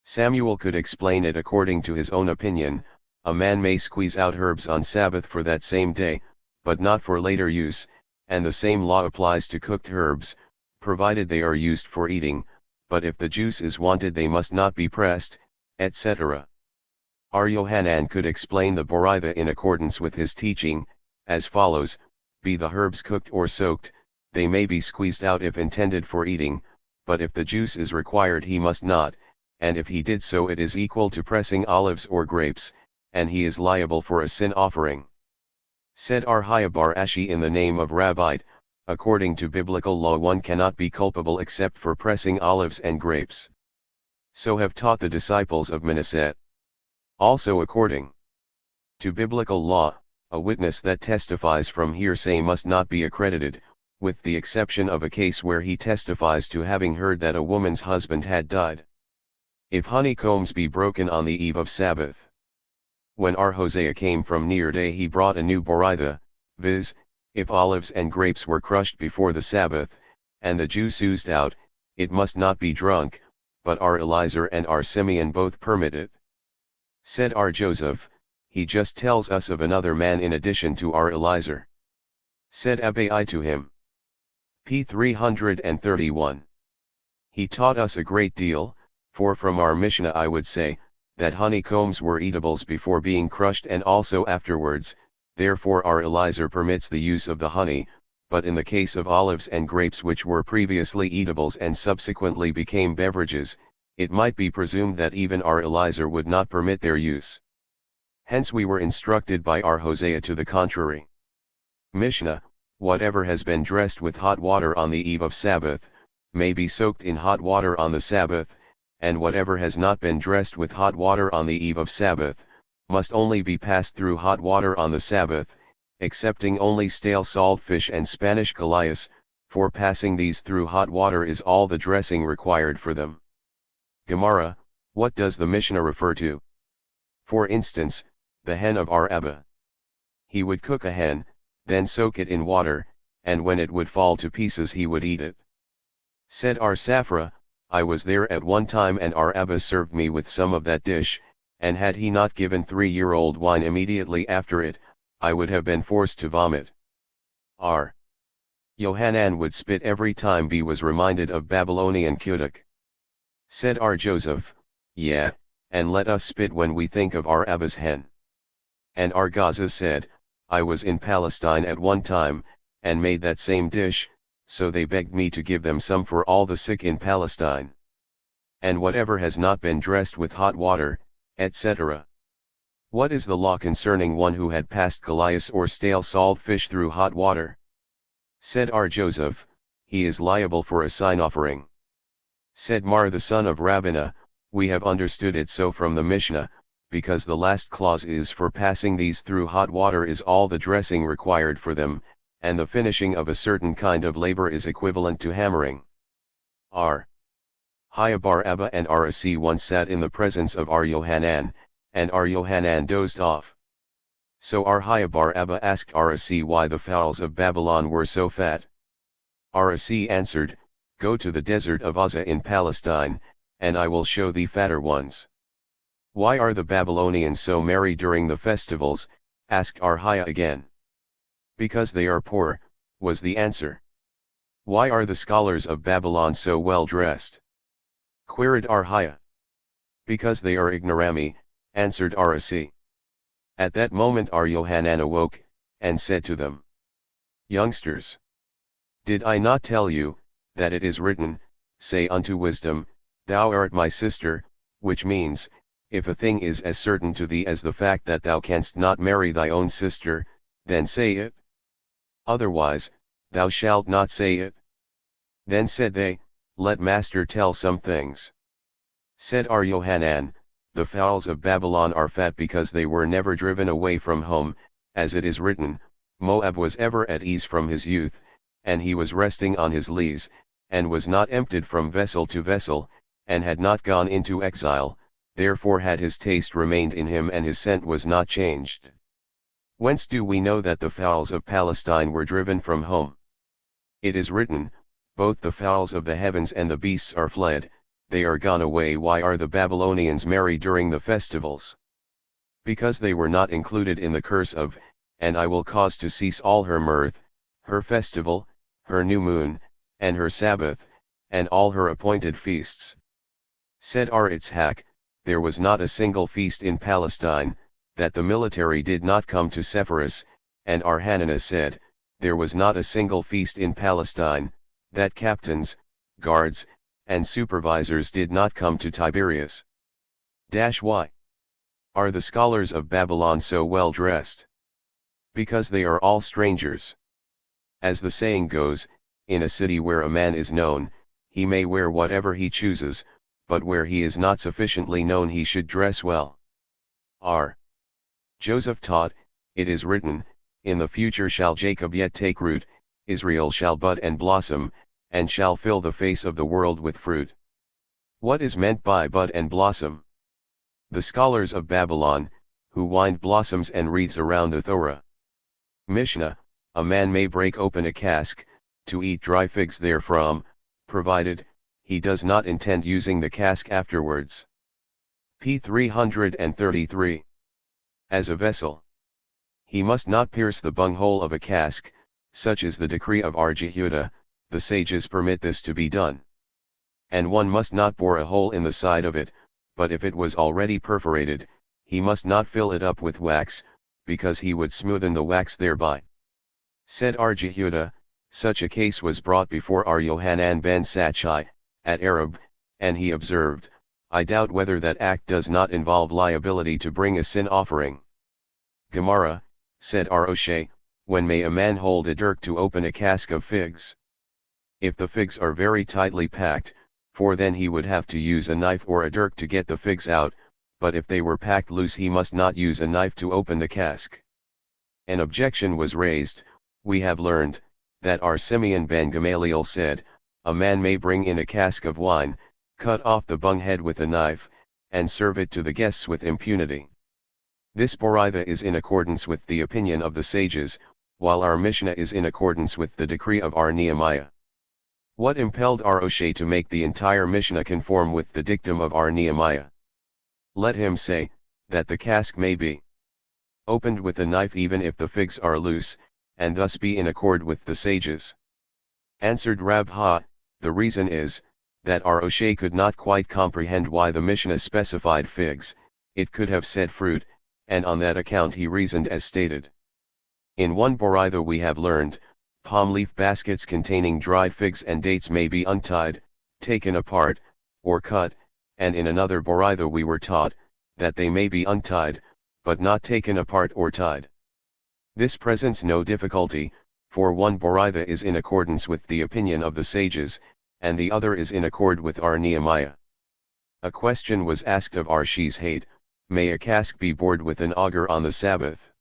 Samuel could explain it according to his own opinion, a man may squeeze out herbs on Sabbath for that same day, but not for later use, and the same law applies to cooked herbs, provided they are used for eating, but if the juice is wanted they must not be pressed, etc. Our Yohanan could explain the Boritha in accordance with his teaching, as follows, be the herbs cooked or soaked, they may be squeezed out if intended for eating, but if the juice is required he must not, and if he did so it is equal to pressing olives or grapes, and he is liable for a sin offering. Said Arhaya bar Ashi in the name of Rabbi, according to biblical law one cannot be culpable except for pressing olives and grapes. So have taught the disciples of Manasseh. Also according to biblical law, a witness that testifies from hearsay must not be accredited, with the exception of a case where he testifies to having heard that a woman's husband had died. If honeycombs be broken on the eve of Sabbath. When our Hosea came from near day he brought a new Boritha, viz., if olives and grapes were crushed before the Sabbath, and the juice oozed out, it must not be drunk, but our Eliezer and our Simeon both permit it. Said our Joseph, he just tells us of another man in addition to our Eliezer. Said Abai to him. P. 331. He taught us a great deal, for from our Mishnah I would say, that honeycombs were eatables before being crushed and also afterwards, therefore our Eliezer permits the use of the honey, but in the case of olives and grapes which were previously eatables and subsequently became beverages, it might be presumed that even our Eliezer would not permit their use. Hence we were instructed by our Hosea to the contrary. Mishnah, whatever has been dressed with hot water on the eve of Sabbath, may be soaked in hot water on the Sabbath, and whatever has not been dressed with hot water on the eve of Sabbath, must only be passed through hot water on the Sabbath, excepting only stale salt fish and Spanish calais, for passing these through hot water is all the dressing required for them. Gemara, what does the Mishnah refer to? For instance, the hen of our Abba. He would cook a hen, then soak it in water, and when it would fall to pieces he would eat it. Said our Safra, I was there at one time and our Abba served me with some of that dish, and had he not given 3-year-old wine immediately after it, I would have been forced to vomit. R. Yohanan would spit every time B was reminded of Babylonian Kutuk. Said our Joseph, yeah, and let us spit when we think of our Abba's hen. And our Gaza said, I was in Palestine at one time, and made that same dish, so they begged me to give them some for all the sick in Palestine. And whatever has not been dressed with hot water, etc. What is the law concerning one who had passed calais or stale salt fish through hot water? Said our Joseph, he is liable for a sign offering. Said Mar the son of Rabbina, we have understood it so from the Mishnah, because the last clause is for passing these through hot water is all the dressing required for them, and the finishing of a certain kind of labor is equivalent to hammering. R. Hiya bar Abba and Arasi once sat in the presence of our Yohanan, and our Yohanan dozed off. So our Hiya bar Abba asked Arasi why the fowls of Babylon were so fat. Arasi answered, go to the desert of Uzzah in Palestine, and I will show thee fatter ones. Why are the Babylonians so merry during the festivals? Asked Arhiya again. Because they are poor, was the answer. Why are the scholars of Babylon so well dressed? Queried Arhiya. Because they are ignorami, answered Arasi. At that moment our Yohanan awoke, and said to them, youngsters, did I not tell you, that it is written, say unto wisdom, thou art my sister, which means, if a thing is as certain to thee as the fact that thou canst not marry thy own sister, then say it. Otherwise, thou shalt not say it. Then said they, let master tell some things. Said our Yohanan, the fowls of Babylon are fat because they were never driven away from home, as it is written, Moab was ever at ease from his youth, and he was resting on his lees, and was not emptied from vessel to vessel, and had not gone into exile, therefore had his taste remained in him and his scent was not changed. Whence do we know that the fowls of Palestine were driven from home? It is written, both the fowls of the heavens and the beasts are fled, they are gone away. Why are the Babylonians merry during the festivals? Because they were not included in the curse of, and I will cause to cease all her mirth, her festival, her new moon, and her Sabbath, and all her appointed feasts. Said our Itzhak, there was not a single feast in Palestine, that the military did not come to Sepphoris, and our Hananiah said, there was not a single feast in Palestine, that captains, guards, and supervisors did not come to Tiberias. Why are the scholars of Babylon so well dressed? Because they are all strangers. As the saying goes, in a city where a man is known, he may wear whatever he chooses, but where he is not sufficiently known he should dress well. R. Joseph taught, it is written, in the future shall Jacob yet take root, Israel shall bud and blossom, and shall fill the face of the world with fruit. What is meant by bud and blossom? The scholars of Babylon, who wind blossoms and wreaths around the Torah. Mishnah, a man may break open a cask, to eat dry figs therefrom, provided, he does not intend using the cask afterwards. P. 333. As a vessel. He must not pierce the bunghole of a cask, such is the decree of our Jehuda, the sages permit this to be done. And one must not bore a hole in the side of it, but if it was already perforated, he must not fill it up with wax, because he would smoothen the wax thereby. Said our Jehuda, such a case was brought before our Yohanan ben Sachai, at Arab, and he observed, I doubt whether that act does not involve liability to bring a sin offering. Gemara, said our Oshay, when may a man hold a dirk to open a cask of figs? If the figs are very tightly packed, for then he would have to use a knife or a dirk to get the figs out, but if they were packed loose he must not use a knife to open the cask. An objection was raised. We have learned that our Simeon ben Gamaliel said, a man may bring in a cask of wine, cut off the bung head with a knife, and serve it to the guests with impunity. This Boraitha is in accordance with the opinion of the sages, while our Mishnah is in accordance with the decree of our Nehemiah. What impelled our Oshay to make the entire Mishnah conform with the dictum of our Nehemiah? Let him say, that the cask may be opened with a knife even if the figs are loose, and thus be in accord with the sages. Answered Rabha, the reason is, that our Oshay could not quite comprehend why the Mishnah specified figs, it could have said fruit, and on that account he reasoned as stated. In one Boraitha we have learned, palm leaf baskets containing dried figs and dates may be untied, taken apart, or cut, and in another Boraitha we were taught, that they may be untied, but not taken apart or tied. This presents no difficulty, for one Boraitha is in accordance with the opinion of the sages, and the other is in accord with our Nehemiah. A question was asked of our Shishhate, may a cask be bored with an auger on the Sabbath?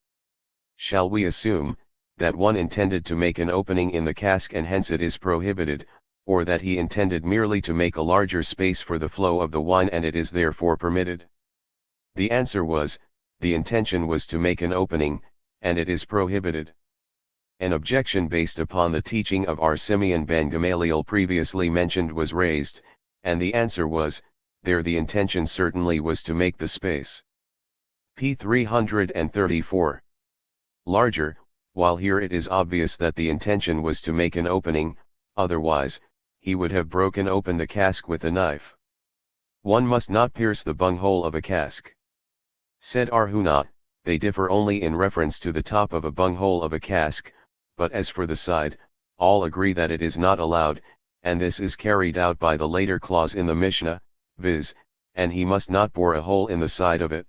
Shall we assume, that one intended to make an opening in the cask and hence it is prohibited, or that he intended merely to make a larger space for the flow of the wine and it is therefore permitted? The answer was, the intention was to make an opening, and it is prohibited. An objection based upon the teaching of our Simeon ben Gamaliel previously mentioned was raised, and the answer was, there the intention certainly was to make the space. p. 334. Larger, while here it is obvious that the intention was to make an opening, otherwise, he would have broken open the cask with a knife. One must not pierce the bunghole of a cask. Said Arhuna, they differ only in reference to the top of a bunghole of a cask, but as for the side, all agree that it is not allowed, and this is carried out by the later clause in the Mishnah, viz., and he must not bore a hole in the side of it.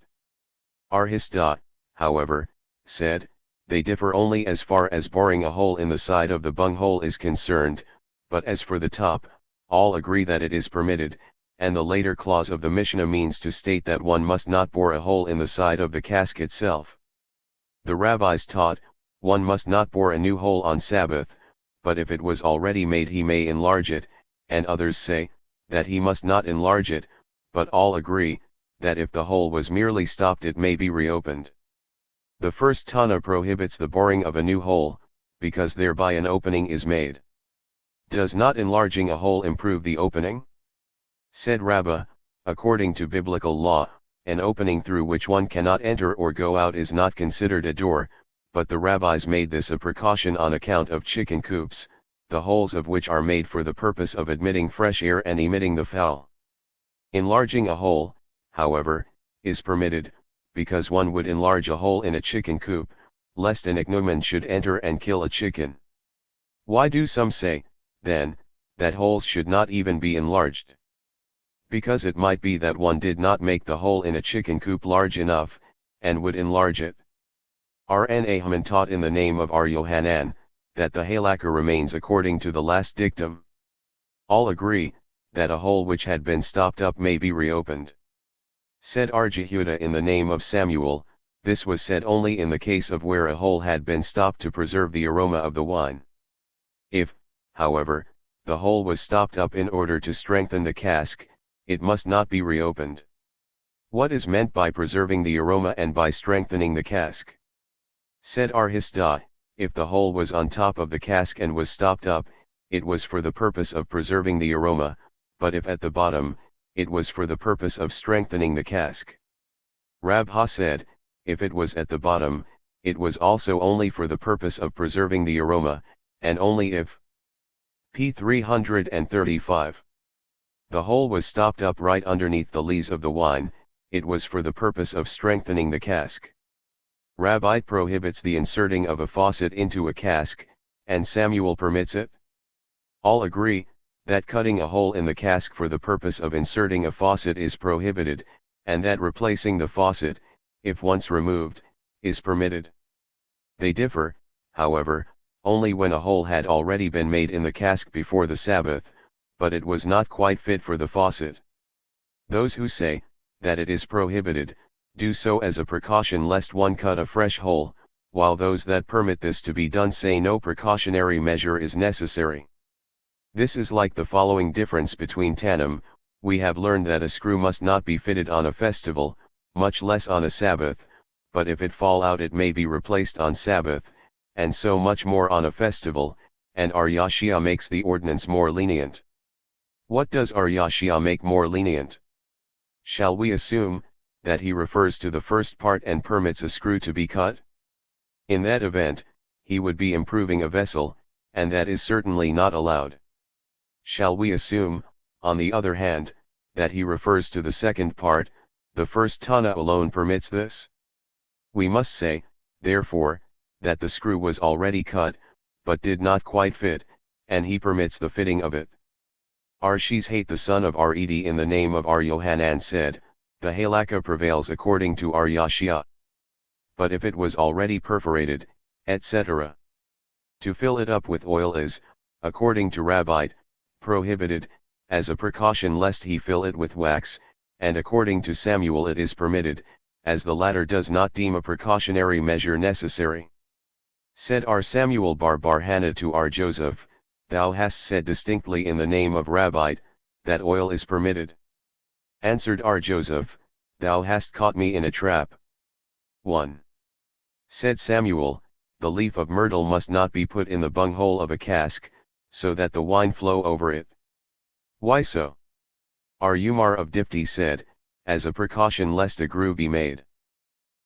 Arhista, however, said, they differ only as far as boring a hole in the side of the bunghole is concerned, but as for the top, all agree that it is permitted, and the later clause of the Mishnah means to state that one must not bore a hole in the side of the cask itself. The rabbis taught, one must not bore a new hole on Sabbath, but if it was already made he may enlarge it, and others say, that he must not enlarge it, but all agree, that if the hole was merely stopped it may be reopened. The first Tana prohibits the boring of a new hole, because thereby an opening is made. Does not enlarging a hole improve the opening? Said Rabbah, according to biblical law, an opening through which one cannot enter or go out is not considered a door, but the rabbis made this a precaution on account of chicken coops, the holes of which are made for the purpose of admitting fresh air and emitting the fowl. Enlarging a hole, however, is permitted, because one would enlarge a hole in a chicken coop, lest an ichneumon should enter and kill a chicken. Why do some say, then, that holes should not even be enlarged? Because it might be that one did not make the hole in a chicken coop large enough, and would enlarge it. R.N.A. Haman taught in the name of R. Yohanan, that the halakha remains according to the last dictum. All agree, that a hole which had been stopped up may be reopened. Said R. Jehuda in the name of Samuel, this was said only in the case of where a hole had been stopped to preserve the aroma of the wine. If, however, the hole was stopped up in order to strengthen the cask, it must not be reopened. What is meant by preserving the aroma and by strengthening the cask? Said Arhista, if the hole was on top of the cask and was stopped up, it was for the purpose of preserving the aroma, but if at the bottom, it was for the purpose of strengthening the cask. Rabha said, if it was at the bottom, it was also only for the purpose of preserving the aroma, and only if p. 335. The hole was stopped up right underneath the lees of the wine, it was for the purpose of strengthening the cask. Rabbi prohibits the inserting of a faucet into a cask, and Samuel permits it. All agree, that cutting a hole in the cask for the purpose of inserting a faucet is prohibited, and that replacing the faucet, if once removed, is permitted. They differ, however, only when a hole had already been made in the cask before the Sabbath, but it was not quite fit for the faucet. Those who say that it is prohibited, do so as a precaution lest one cut a fresh hole, while those that permit this to be done say no precautionary measure is necessary. This is like the following difference between Tannim. We have learned that a screw must not be fitted on a festival, much less on a Sabbath, but if it fall out it may be replaced on Sabbath, and so much more on a festival, and our Yashia makes the ordinance more lenient. What does our Yashia make more lenient? Shall we assume that he refers to the first part and permits a screw to be cut? In that event, he would be improving a vessel, and that is certainly not allowed. Shall we assume, on the other hand, that he refers to the second part, the first Tana alone permits this? We must say, therefore, that the screw was already cut, but did not quite fit, and he permits the fitting of it. Arshishate the son of Red in the name of Ar Yohanan said, the halakha prevails according to Ar Yashia. But if it was already perforated, etc. to fill it up with oil is, according to Rabbi, prohibited, as a precaution lest he fill it with wax, and according to Samuel it is permitted, as the latter does not deem a precautionary measure necessary. Said Ar Samuel bar Hannah to Ar Joseph, thou hast said distinctly in the name of Rabbi, that oil is permitted. Answered Ar Joseph, thou hast caught me in a trap. 1. Said Samuel, the leaf of myrtle must not be put in the bunghole of a cask, so that the wine flow over it. Why so? Ar Umar of Dipti said, as a precaution lest a grue be made.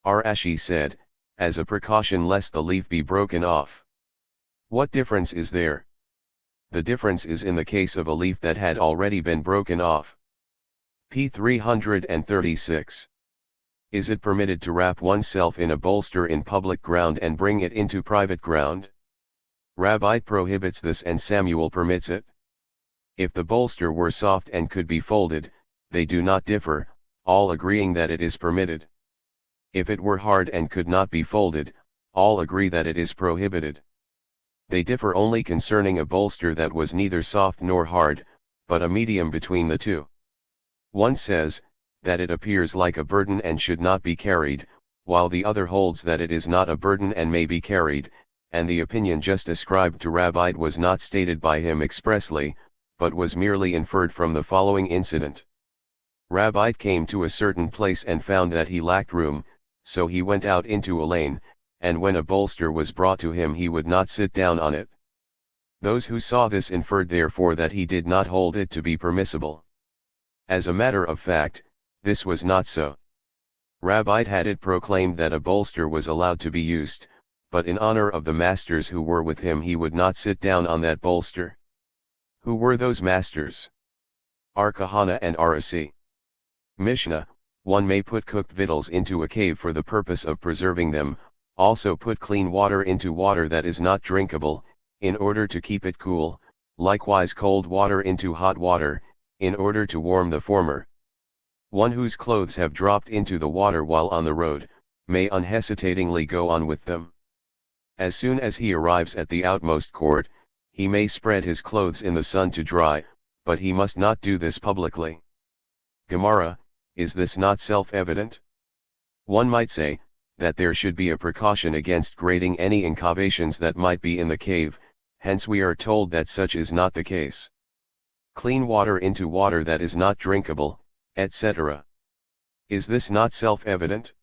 Ar Ashi said, as a precaution lest the leaf be broken off. What difference is there? The difference is in the case of a leaf that had already been broken off. P. 336. Is it permitted to wrap oneself in a bolster in public ground and bring it into private ground? Rabbi prohibits this and Samuel permits it. If the bolster were soft and could be folded, they do not differ, all agreeing that it is permitted. If it were hard and could not be folded, all agree that it is prohibited. They differ only concerning a bolster that was neither soft nor hard, but a medium between the two. One says, that it appears like a burden and should not be carried, while the other holds that it is not a burden and may be carried, and the opinion just ascribed to Rabbi was not stated by him expressly, but was merely inferred from the following incident. Rabbi came to a certain place and found that he lacked room, so he went out into a lane, and when a bolster was brought to him he would not sit down on it. Those who saw this inferred therefore that he did not hold it to be permissible. As a matter of fact, this was not so. Rabbi had it proclaimed that a bolster was allowed to be used, but in honor of the masters who were with him he would not sit down on that bolster. Who were those masters? Ar Kahana and Arasi. Mishnah, one may put cooked victuals into a cave for the purpose of preserving them, also put clean water into water that is not drinkable, in order to keep it cool, likewise cold water into hot water, in order to warm the former. One whose clothes have dropped into the water while on the road, may unhesitatingly go on with them. As soon as he arrives at the outmost court, he may spread his clothes in the sun to dry, but he must not do this publicly. Gemara, is this not self-evident? One might say, that there should be a precaution against grating any incavations that might be in the cave, hence we are told that such is not the case. Clean water into water that is not drinkable, etc. Is this not self-evident?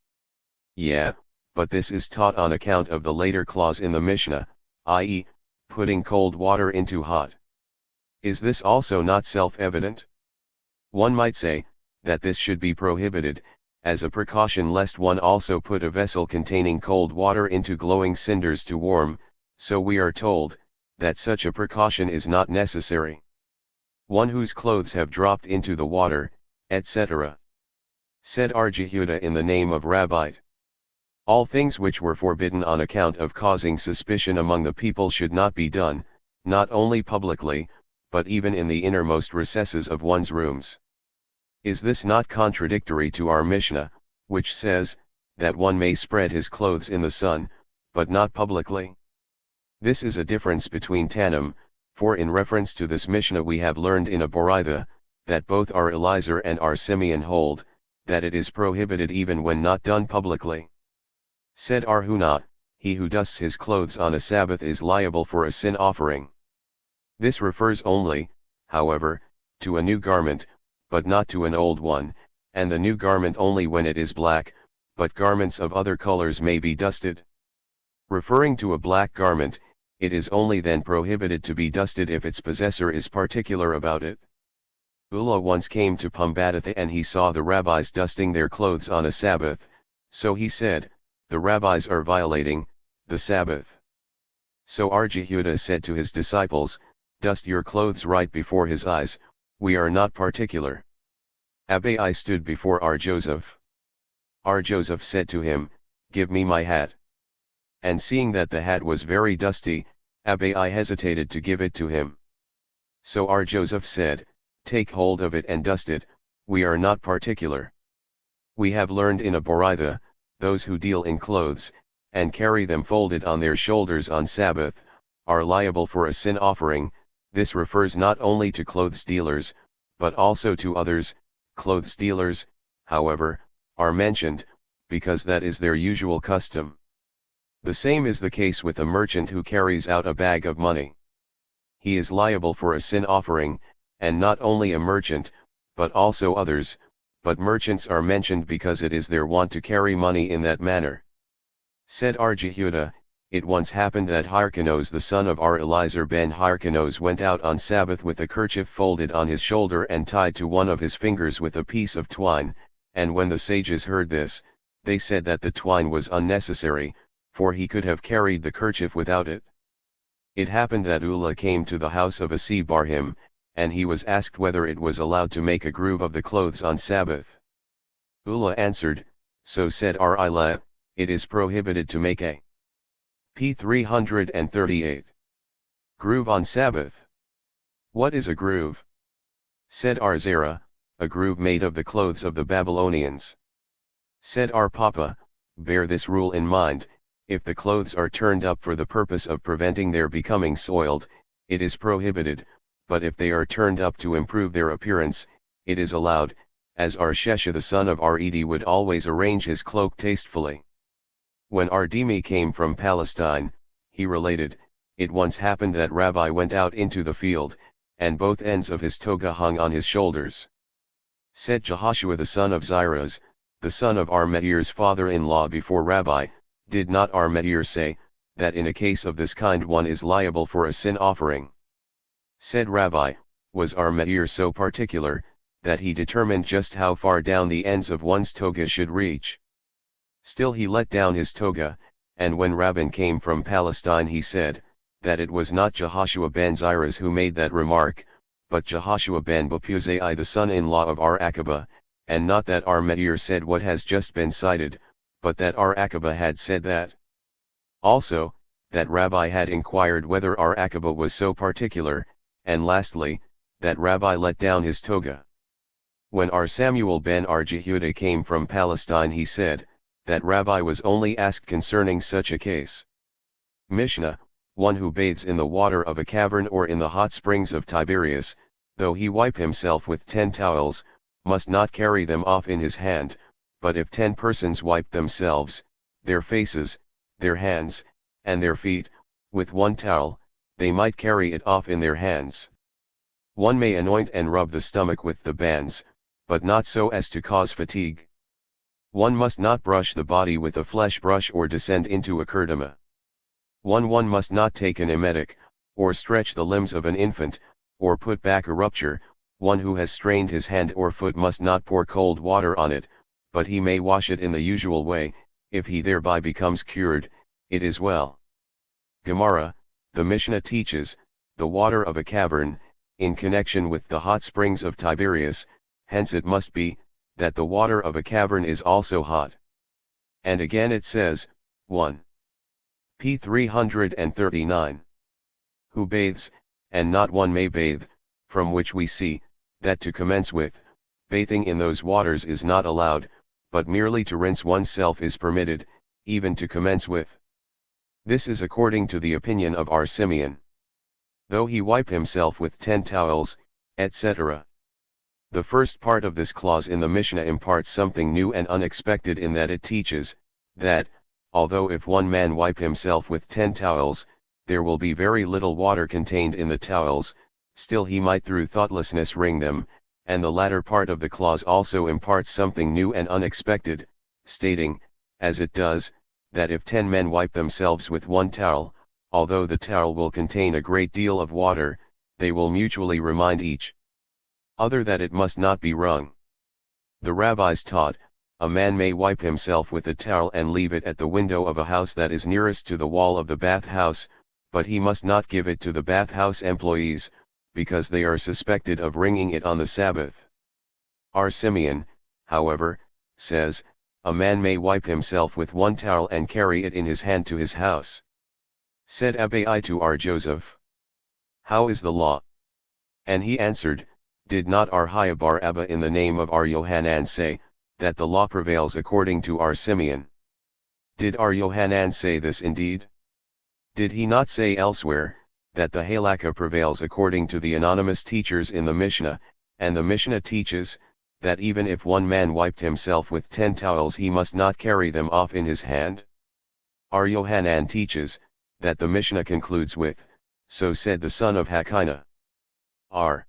Yeah, but this is taught on account of the later clause in the Mishnah, i.e., putting cold water into hot. Is this also not self-evident? One might say, that this should be prohibited, as a precaution lest one also put a vessel containing cold water into glowing cinders to warm, so we are told, that such a precaution is not necessary. One whose clothes have dropped into the water, etc. Said Ar Jehuda in the name of Rabbi. All things which were forbidden on account of causing suspicion among the people should not be done, not only publicly, but even in the innermost recesses of one's rooms. Is this not contradictory to our Mishnah, which says, that one may spread his clothes in the sun, but not publicly? This is a difference between Tannim, For in reference to this Mishnah we have learned in a Boraitha, that both our Eliezer and our Simeon hold, that it is prohibited even when not done publicly. Said our Huna, he who dusts his clothes on a Sabbath is liable for a sin offering. This refers only, however, to a new garment, but not to an old one, and the new garment only when it is black, but garments of other colors may be dusted. Referring to a black garment, it is only then prohibited to be dusted if its possessor is particular about it. Ulla once came to Pumbeditha and he saw the rabbis dusting their clothes on a Sabbath, so he said, the rabbis are violating the Sabbath. So Jehuda said to his disciples, dust your clothes right before his eyes, we are not particular. Abai stood before Joseph. Joseph said to him, give me my hat. And seeing that the hat was very dusty, Abai hesitated to give it to him. So Joseph said, take hold of it and dust it, we are not particular. We have learned in a Boraitha, those who deal in clothes, and carry them folded on their shoulders on Sabbath, are liable for a sin offering. This refers not only to clothes dealers, but also to others. Clothes dealers, however, are mentioned, because that is their usual custom. The same is the case with a merchant who carries out a bag of money. He is liable for a sin offering, and not only a merchant, but also others, but merchants are mentioned because it is their wont to carry money in that manner. Said Jehuda, it once happened that Hyrcanos the son of Eliezer ben Hyrcanos went out on Sabbath with a kerchief folded on his shoulder and tied to one of his fingers with a piece of twine, and when the sages heard this, they said that the twine was unnecessary, for he could have carried the kerchief without it. It happened that Ulla came to the house of Barhim, and he was asked whether it was allowed to make a groove of the clothes on Sabbath. Ulla answered, so said Ila, it is prohibited to make a p. 338. Groove on Sabbath. What is a groove? Said Zera, a groove made of the clothes of the Babylonians. Said Papa, bear this rule in mind, if the clothes are turned up for the purpose of preventing their becoming soiled, it is prohibited, but if they are turned up to improve their appearance, it is allowed, as Shesha the son of Edi would always arrange his cloak tastefully. When Ardimi came from Palestine, he related, it once happened that Rabbi went out into the field, and both ends of his toga hung on his shoulders. Said Jehoshua the son of Ziraz, the son of Meir's father-in-law before Rabbi, did not Meir say, that in a case of this kind one is liable for a sin offering? Said Rabbi, was Meir so particular, that he determined just how far down the ends of one's toga should reach? Still he let down his toga, and when Rabban came from Palestine he said, that it was not Jehoshua ben Ziraz who made that remark, but Jehoshua ben Bapuzai the son-in-law of Akiba, and not that Meir said what has just been cited, but that Akiba had said that. Also, that Rabbi had inquired whether Akiba was so particular, and lastly, that Rabbi let down his toga. When Samuel ben Jehuda came from Palestine he said, that Rabbi was only asked concerning such a case. Mishnah, one who bathes in the water of a cavern or in the hot springs of Tiberias, though he wipe himself with 10 towels, must not carry them off in his hand, but if 10 persons wipe themselves, their faces, their hands, and their feet, with 1 towel, they might carry it off in their hands. One may anoint and rub the stomach with the bands, but not so as to cause fatigue. One must not brush the body with a flesh brush or descend into a kerdama. One must not take an emetic, or stretch the limbs of an infant, or put back a rupture. One who has strained his hand or foot must not pour cold water on it, but he may wash it in the usual way. If he thereby becomes cured, it is well. Gemara, the Mishnah teaches, the water of a cavern, in connection with the hot springs of Tiberias, hence it must be, that the water of a cavern is also hot. And again it says, 1. p. 339. Who bathes, and not one may bathe, from which we see, that to commence with, bathing in those waters is not allowed, but merely to rinse oneself is permitted, even to commence with. This is according to the opinion of Simeon. though he wipe himself with 10 towels, etc. The first part of this clause in the Mishnah imparts something new and unexpected in that it teaches, that, although if one man wipe himself with 10 towels, there will be very little water contained in the towels, still he might through thoughtlessness wring them, and the latter part of the clause also imparts something new and unexpected, stating, as it does, that if 10 men wipe themselves with one towel, although the towel will contain a great deal of water, they will mutually remind each other that it must not be wrung. The rabbis taught, a man may wipe himself with a towel and leave it at the window of a house that is nearest to the wall of the bathhouse, but he must not give it to the bathhouse employees, because they are suspected of wringing it on the Sabbath. R. Simeon, however, says, a man may wipe himself with one towel and carry it in his hand to his house. Said Abai to R. Joseph, how is the law? And he answered, did not R. Bar Abba in the name of R. Yohanan say, that the law prevails according to R. Simeon? Did R. Yohanan say this indeed? Did he not say elsewhere, that the halakha prevails according to the anonymous teachers in the Mishnah, and the Mishnah teaches, that even if one man wiped himself with 10 towels he must not carry them off in his hand? R. Yohanan teaches, that the Mishnah concludes with, so said the son of Hakina. R.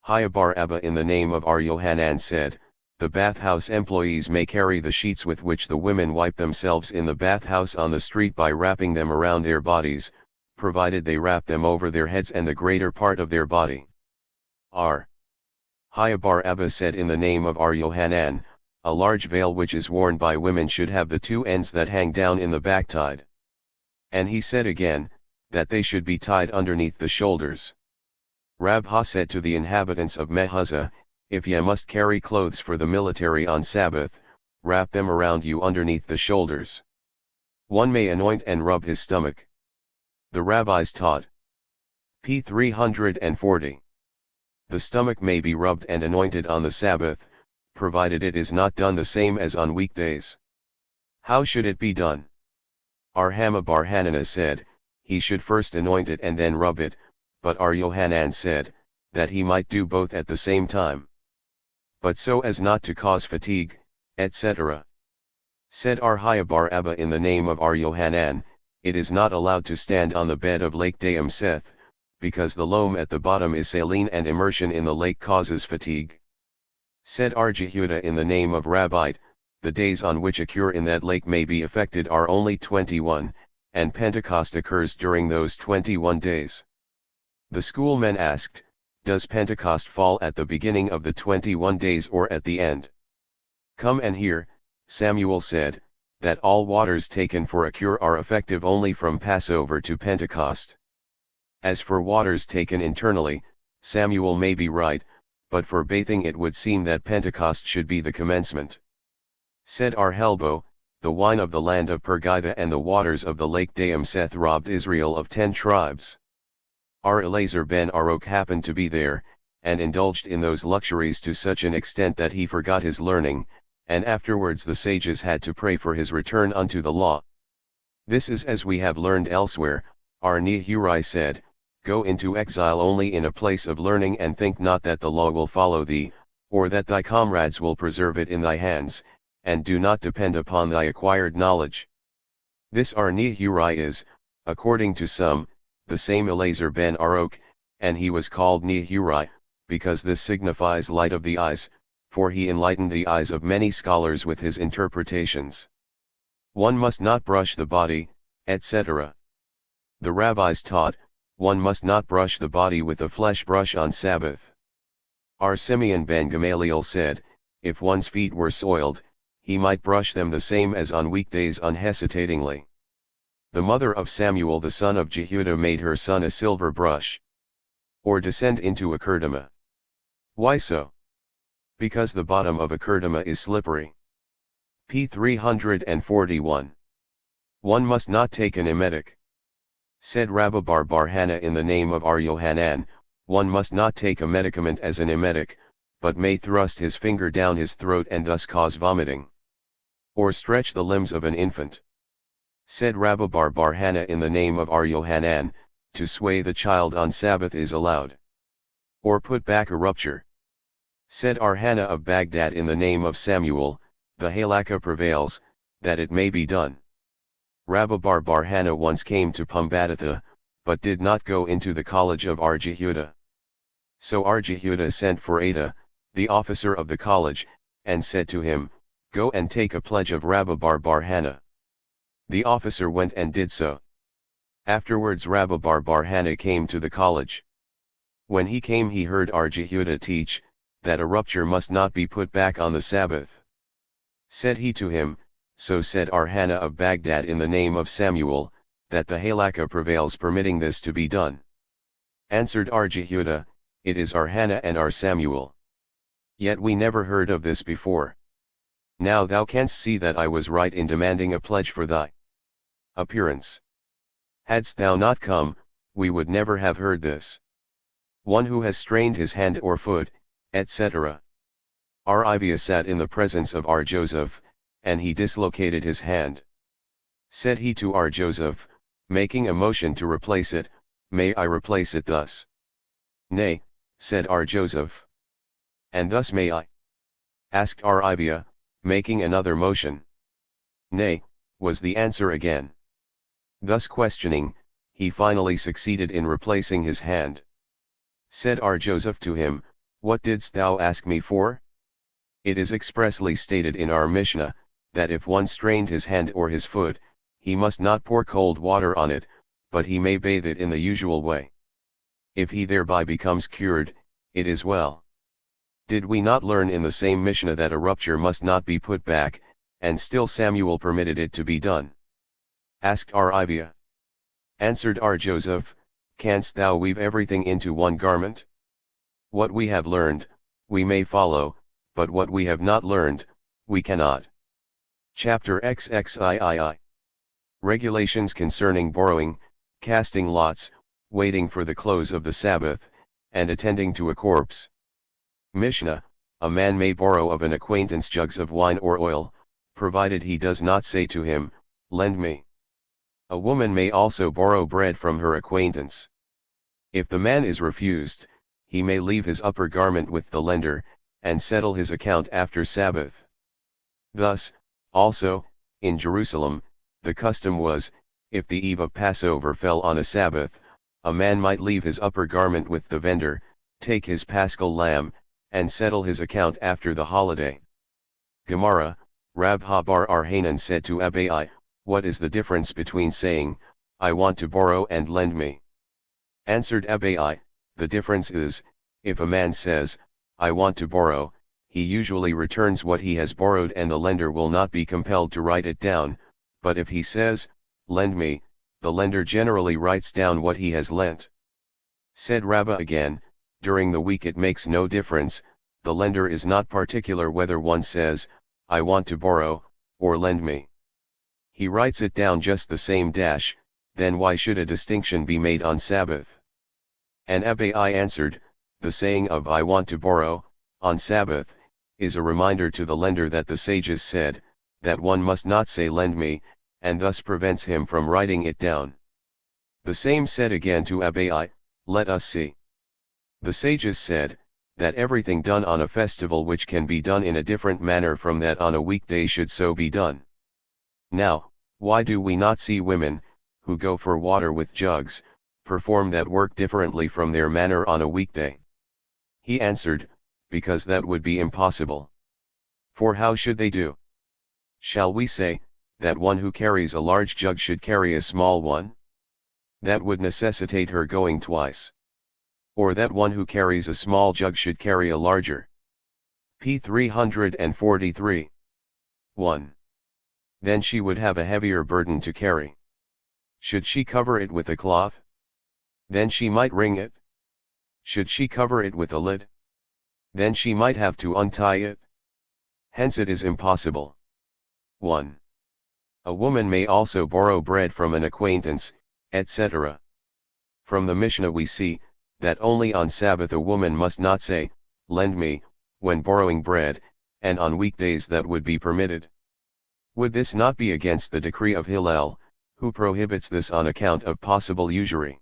Bar Abba in the name of R. Yohanan said, the bathhouse employees may carry the sheets with which the women wipe themselves in the bathhouse on the street by wrapping them around their bodies, provided they wrap them over their heads and the greater part of their body. R. Bar Abba said in the name of R. Yohanan, a large veil which is worn by women should have the two ends that hang down in the back tied. And he said again, that they should be tied underneath the shoulders. Rabha said to the inhabitants of Mehuzah, if ye must carry clothes for the military on Sabbath, wrap them around you underneath the shoulders. One may anoint and rub his stomach. The rabbis taught. P. 340. The stomach may be rubbed and anointed on the Sabbath, provided it is not done the same as on weekdays. How should it be done? R. Hama bar Hanana said, he should first anoint it and then rub it, but R. Yohanan said, that he might do both at the same time, but so as not to cause fatigue, etc. Said R. Bar Abba in the name of R. Yohanan, it is not allowed to stand on the bed of Lake Dayam Seth, because the loam at the bottom is saline and immersion in the lake causes fatigue. Said R. Jehuda in the name of Rabbite, the days on which a cure in that lake may be effected are only 21, and Pentecost occurs during those 21 days. The schoolmen asked, does Pentecost fall at the beginning of the 21 days or at the end? Come and hear, Samuel said, that all waters taken for a cure are effective only from Passover to Pentecost. As for waters taken internally, Samuel may be right, but for bathing it would seem that Pentecost should be the commencement. Said R. Helbo, the wine of the land of Pergitha and the waters of the lake Dayam Seth robbed Israel of 10 tribes. R. Eleazar ben Arok happened to be there, and indulged in those luxuries to such an extent that he forgot his learning, and afterwards the sages had to pray for his return unto the law. This is as we have learned elsewhere. R. Nehurai said, go into exile only in a place of learning and think not that the law will follow thee, or that thy comrades will preserve it in thy hands, and do not depend upon thy acquired knowledge. This R. Nehurai is, according to some, the same Eleazar ben Arok, and he was called Nehurai, because this signifies light of the eyes, for he enlightened the eyes of many scholars with his interpretations. One must not brush the body, etc. The rabbis taught, one must not brush the body with a flesh brush on Sabbath. R. Simeon ben Gamaliel said, if one's feet were soiled, he might brush them the same as on weekdays unhesitatingly. The mother of Samuel the son of Jehuda made her son a silver brush. Or descend into a kerdama. Why so? Because the bottom of a kerdama is slippery. P. 341. One must not take an emetic. Said Rabbi Bar Hana in the name of R. Yohanan, one must not take a medicament as an emetic, but may thrust his finger down his throat and thus cause vomiting. Or stretch the limbs of an infant. Said Rabbi Bar Hana in the name of R. Yohanan, to sway the child on Sabbath is allowed. Or put back a rupture. Said Arhana of Baghdad, in the name of Samuel, the halakha prevails, that it may be done. Rabbi Bar Barhana once came to Pumbeditha, but did not go into the college of Arjehuda. So Arjehuda sent for Ada, the officer of the college, and said to him, "Go and take a pledge of Rabbi Bar Barhana." The officer went and did so. Afterwards Rabbi Bar Barhana came to the college. When he came, he heard Arjehuda teach, that a rupture must not be put back on the Sabbath. Said he to him, "So said Arhana of Baghdad in the name of Samuel, that the halakha prevails permitting this to be done." Answered Arjehuda, "It is Arhana and our Samuel. Yet we never heard of this before. Now thou canst see that I was right in demanding a pledge for thy appearance. Hadst thou not come, we would never have heard this. One who has strained his hand or foot, etc." Arivia sat in the presence of Joseph, and he dislocated his hand. Said he to Joseph, making a motion to replace it, "May I replace it thus?" "Nay," said Joseph. "And thus may I?" asked Arivia, making another motion. "Nay," was the answer again. Thus questioning, he finally succeeded in replacing his hand. Said Joseph to him, "What didst thou ask me for? It is expressly stated in our Mishnah, that if one strained his hand or his foot, he must not pour cold water on it, but he may bathe it in the usual way. If he thereby becomes cured, it is well. Did we not learn in the same Mishnah that a rupture must not be put back, and still Samuel permitted it to be done?" asked Arivia. Answered Joseph, "Canst thou weave everything into one garment? What we have learned, we may follow, but what we have not learned, we cannot." Chapter XXIII. Regulations concerning borrowing, casting lots, waiting for the close of the Sabbath, and attending to a corpse. Mishnah: a man may borrow of an acquaintance jugs of wine or oil, provided he does not say to him, "Lend me." A woman may also borrow bread from her acquaintance. If the man is refused, he may leave his upper garment with the lender, and settle his account after Sabbath. Thus, also, in Jerusalem, the custom was, if the eve of Passover fell on a Sabbath, a man might leave his upper garment with the vendor, take his paschal lamb, and settle his account after the holiday. Gemara: Rabha bar Arhanan said to Abai, "What is the difference between saying, 'I want to borrow' and 'lend me'?" Answered Abai, "The difference is, if a man says, 'I want to borrow,' he usually returns what he has borrowed and the lender will not be compelled to write it down, but if he says, 'Lend me,' the lender generally writes down what he has lent." Said Rabbah again, "During the week it makes no difference, the lender is not particular whether one says, 'I want to borrow,' or 'lend me.' He writes it down just the same dash, then why should a distinction be made on Sabbath?" And Abai answered, "The saying of 'I want to borrow,' on Sabbath, is a reminder to the lender that the sages said, that one must not say 'lend me,' and thus prevents him from writing it down." The same said again to Abai, "Let us see." The sages said, that everything done on a festival which can be done in a different manner from that on a weekday should so be done. Now, why do we not see women, who go for water with jugs, perform that work differently from their manner on a weekday? He answered, because that would be impossible. For how should they do? Shall we say, that one who carries a large jug should carry a small one? That would necessitate her going twice. Or that one who carries a small jug should carry a larger? P. 343. 1. Then she would have a heavier burden to carry. Should she cover it with a cloth? Then she might wring it. Should she cover it with a lid? Then she might have to untie it. Hence it is impossible. 1. A woman may also borrow bread from an acquaintance, etc. From the Mishnah we see, that only on Sabbath a woman must not say, "Lend me," when borrowing bread, and on weekdays that would be permitted. Would this not be against the decree of Hillel, who prohibits this on account of possible usury?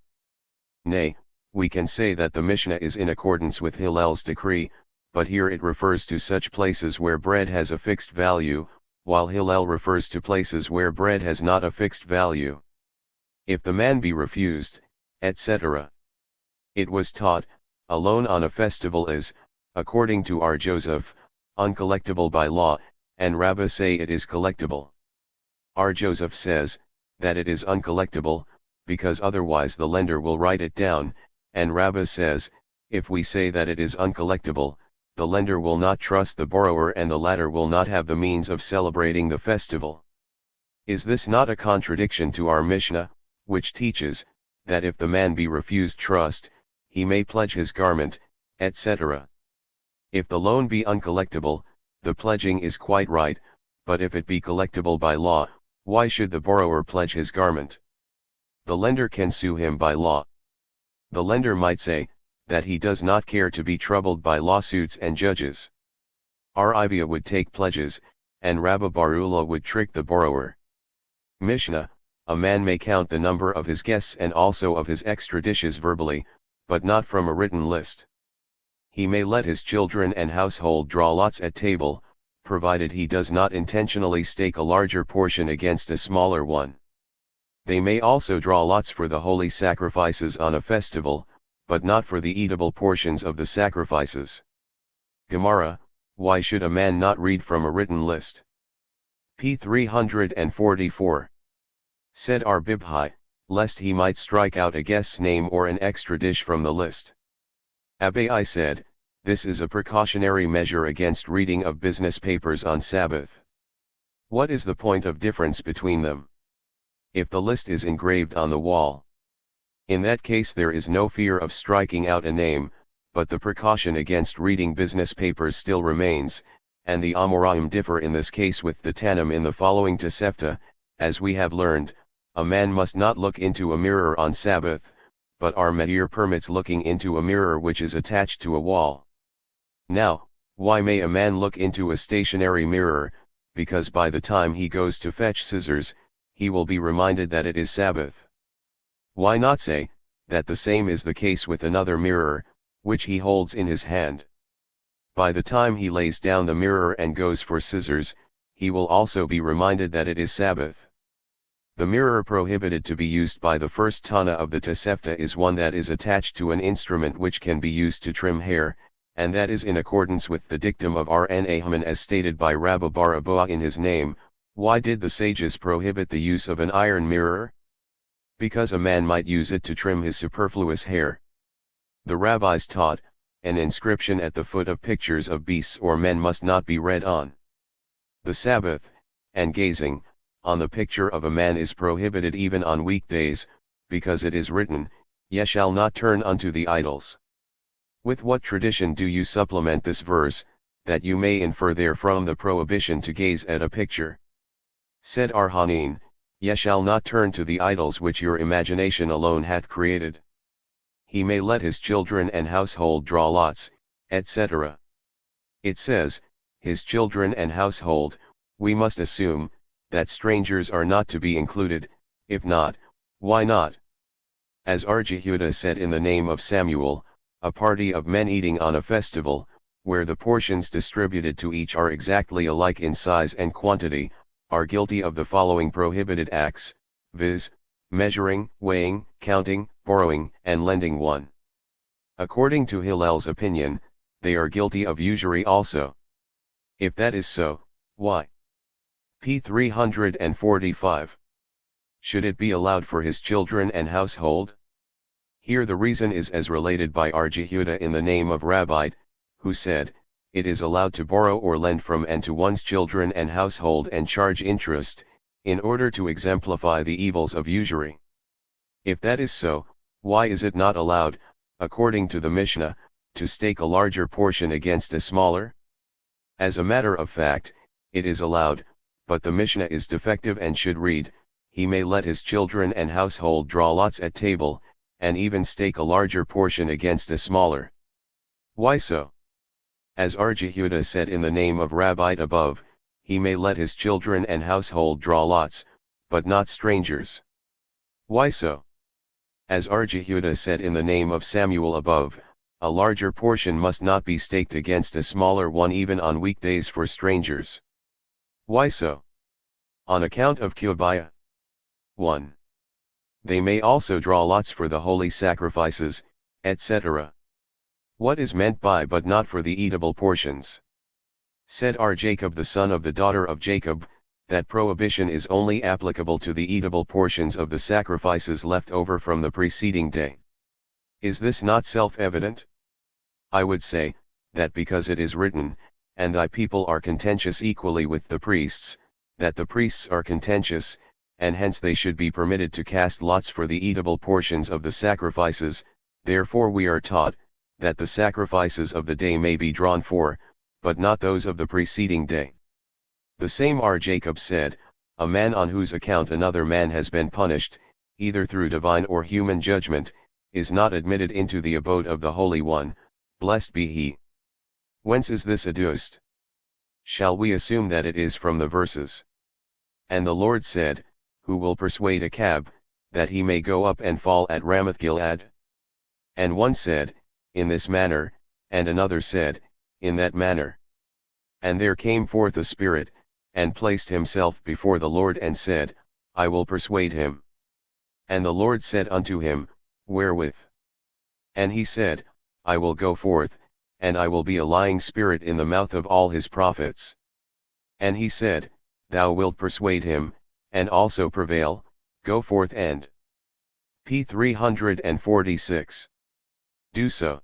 Nay, we can say that the Mishnah is in accordance with Hillel's decree, but here it refers to such places where bread has a fixed value, while Hillel refers to places where bread has not a fixed value. If the man be refused, etc. It was taught, a loan on a festival is, according to R. Joseph, uncollectible by law, and Rabbah say it is collectible. R. Joseph says, that it is uncollectible, because otherwise the lender will write it down, and Rabbah says, if we say that it is uncollectible, the lender will not trust the borrower and the latter will not have the means of celebrating the festival. Is this not a contradiction to our Mishnah, which teaches, that if the man be refused trust, he may pledge his garment, etc. If the loan be uncollectible, the pledging is quite right, but if it be collectible by law, why should the borrower pledge his garment? The lender can sue him by law. The lender might say, that he does not care to be troubled by lawsuits and judges. Rivia would take pledges, and Rabba Barula would trick the borrower. Mishnah, a man may count the number of his guests and also of his extra dishes verbally, but not from a written list. He may let his children and household draw lots at table, provided he does not intentionally stake a larger portion against a smaller one. They may also draw lots for the holy sacrifices on a festival, but not for the eatable portions of the sacrifices. Gemara, why should a man not read from a written list? P. 344. Said R. Bibhai, lest he might strike out a guest's name or an extra dish from the list. Abai said, this is a precautionary measure against reading of business papers on Sabbath. What is the point of difference between them? If the list is engraved on the wall, in that case there is no fear of striking out a name, but the precaution against reading business papers still remains, and the Amoraim differ in this case with the Tannim in the following Tosefta, as we have learned, a man must not look into a mirror on Sabbath, but our Meir permits looking into a mirror which is attached to a wall. Now, why may a man look into a stationary mirror? Because by the time he goes to fetch scissors, he will be reminded that it is Sabbath. Why not say, that the same is the case with another mirror, which he holds in his hand? By the time he lays down the mirror and goes for scissors, he will also be reminded that it is Sabbath. The mirror prohibited to be used by the first Tana of the Tosefta is one that is attached to an instrument which can be used to trim hair, and that is in accordance with the dictum of R.N. Haman as stated by Rabbi Bar Abba in his name. Why did the sages prohibit the use of an iron mirror? Because a man might use it to trim his superfluous hair. The rabbis taught, an inscription at the foot of pictures of beasts or men must not be read on the Sabbath, and gazing on the picture of a man is prohibited even on weekdays, because it is written, "Ye shall not turn unto the idols." With what tradition do you supplement this verse, that you may infer therefrom the prohibition to gaze at a picture? Said Arhanin, "Ye shall not turn to the idols which your imagination alone hath created." He may let his children and household draw lots, etc. It says, his children and household. We must assume, that strangers are not to be included. If not, why not? As Arjehuda said in the name of Samuel, a party of men eating on a festival, where the portions distributed to each are exactly alike in size and quantity, are guilty of the following prohibited acts, viz., measuring, weighing, counting, borrowing, and lending one. According to Hillel's opinion, they are guilty of usury also. If that is so, why? P. 345. Should it be allowed for his children and household? Here the reason is as related by Arjehuda in the name of Rabbi, who said, it is allowed to borrow or lend from and to one's children and household and charge interest, in order to exemplify the evils of usury. If that is so, why is it not allowed, according to the Mishnah, to stake a larger portion against a smaller? As a matter of fact, it is allowed, but the Mishnah is defective and should read, he may let his children and household draw lots at table, and even stake a larger portion against a smaller. Why so? As Arjehuda said in the name of Rabbi above, he may let his children and household draw lots, but not strangers. Why so? As R. Jehuda said in the name of Samuel above, a larger portion must not be staked against a smaller one even on weekdays for strangers. Why so? On account of Kubiah. 1. They may also draw lots for the holy sacrifices, etc. What is meant by but not for the eatable portions? Said R. Jacob the son of the daughter of Jacob, that prohibition is only applicable to the eatable portions of the sacrifices left over from the preceding day. Is this not self-evident? I would say, that because it is written, and thy people are contentious equally with the priests, that the priests are contentious, and hence they should be permitted to cast lots for the eatable portions of the sacrifices, therefore we are taught, that the sacrifices of the day may be drawn for, but not those of the preceding day. The same R. Jacob said, a man on whose account another man has been punished, either through divine or human judgment, is not admitted into the abode of the Holy One, blessed be he. Whence is this adduced? Shall we assume that it is from the verses? And the Lord said, who will persuade Achab, that he may go up and fall at Ramoth-Gilead? And one said, in this manner, and another said, in that manner. And there came forth a spirit, and placed himself before the Lord and said, I will persuade him. And the Lord said unto him, wherewith? And he said, I will go forth, and I will be a lying spirit in the mouth of all his prophets. And he said, thou wilt persuade him, and also prevail, go forth and p. 346. Do so.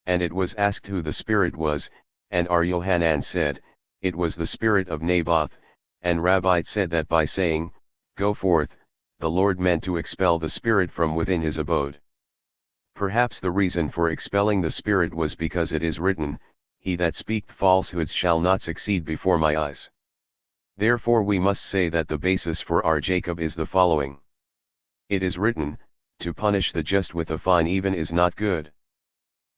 And it was asked who the spirit was, and R. Yohanan said, it was the spirit of Naboth, and Rabbi said that by saying, go forth, the Lord meant to expel the spirit from within his abode. Perhaps the reason for expelling the spirit was because it is written, he that speaketh falsehoods shall not succeed before my eyes. Therefore we must say that the basis for R. Jacob is the following. It is written, to punish the just with a fine even is not good.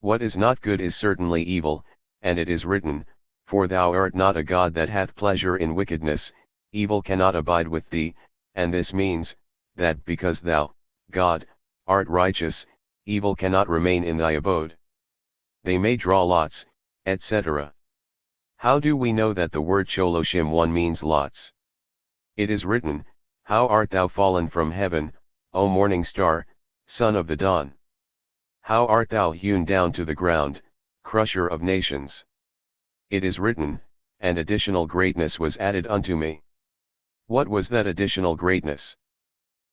What is not good is certainly evil, and it is written, for thou art not a God that hath pleasure in wickedness, evil cannot abide with thee, and this means, that because thou, God, art righteous, evil cannot remain in thy abode. They may draw lots, etc. How do we know that the word Choloshim 1 means lots? It is written, how art thou fallen from heaven, O morning star, son of the dawn? How art thou hewn down to the ground, crusher of nations? It is written, and additional greatness was added unto me. What was that additional greatness?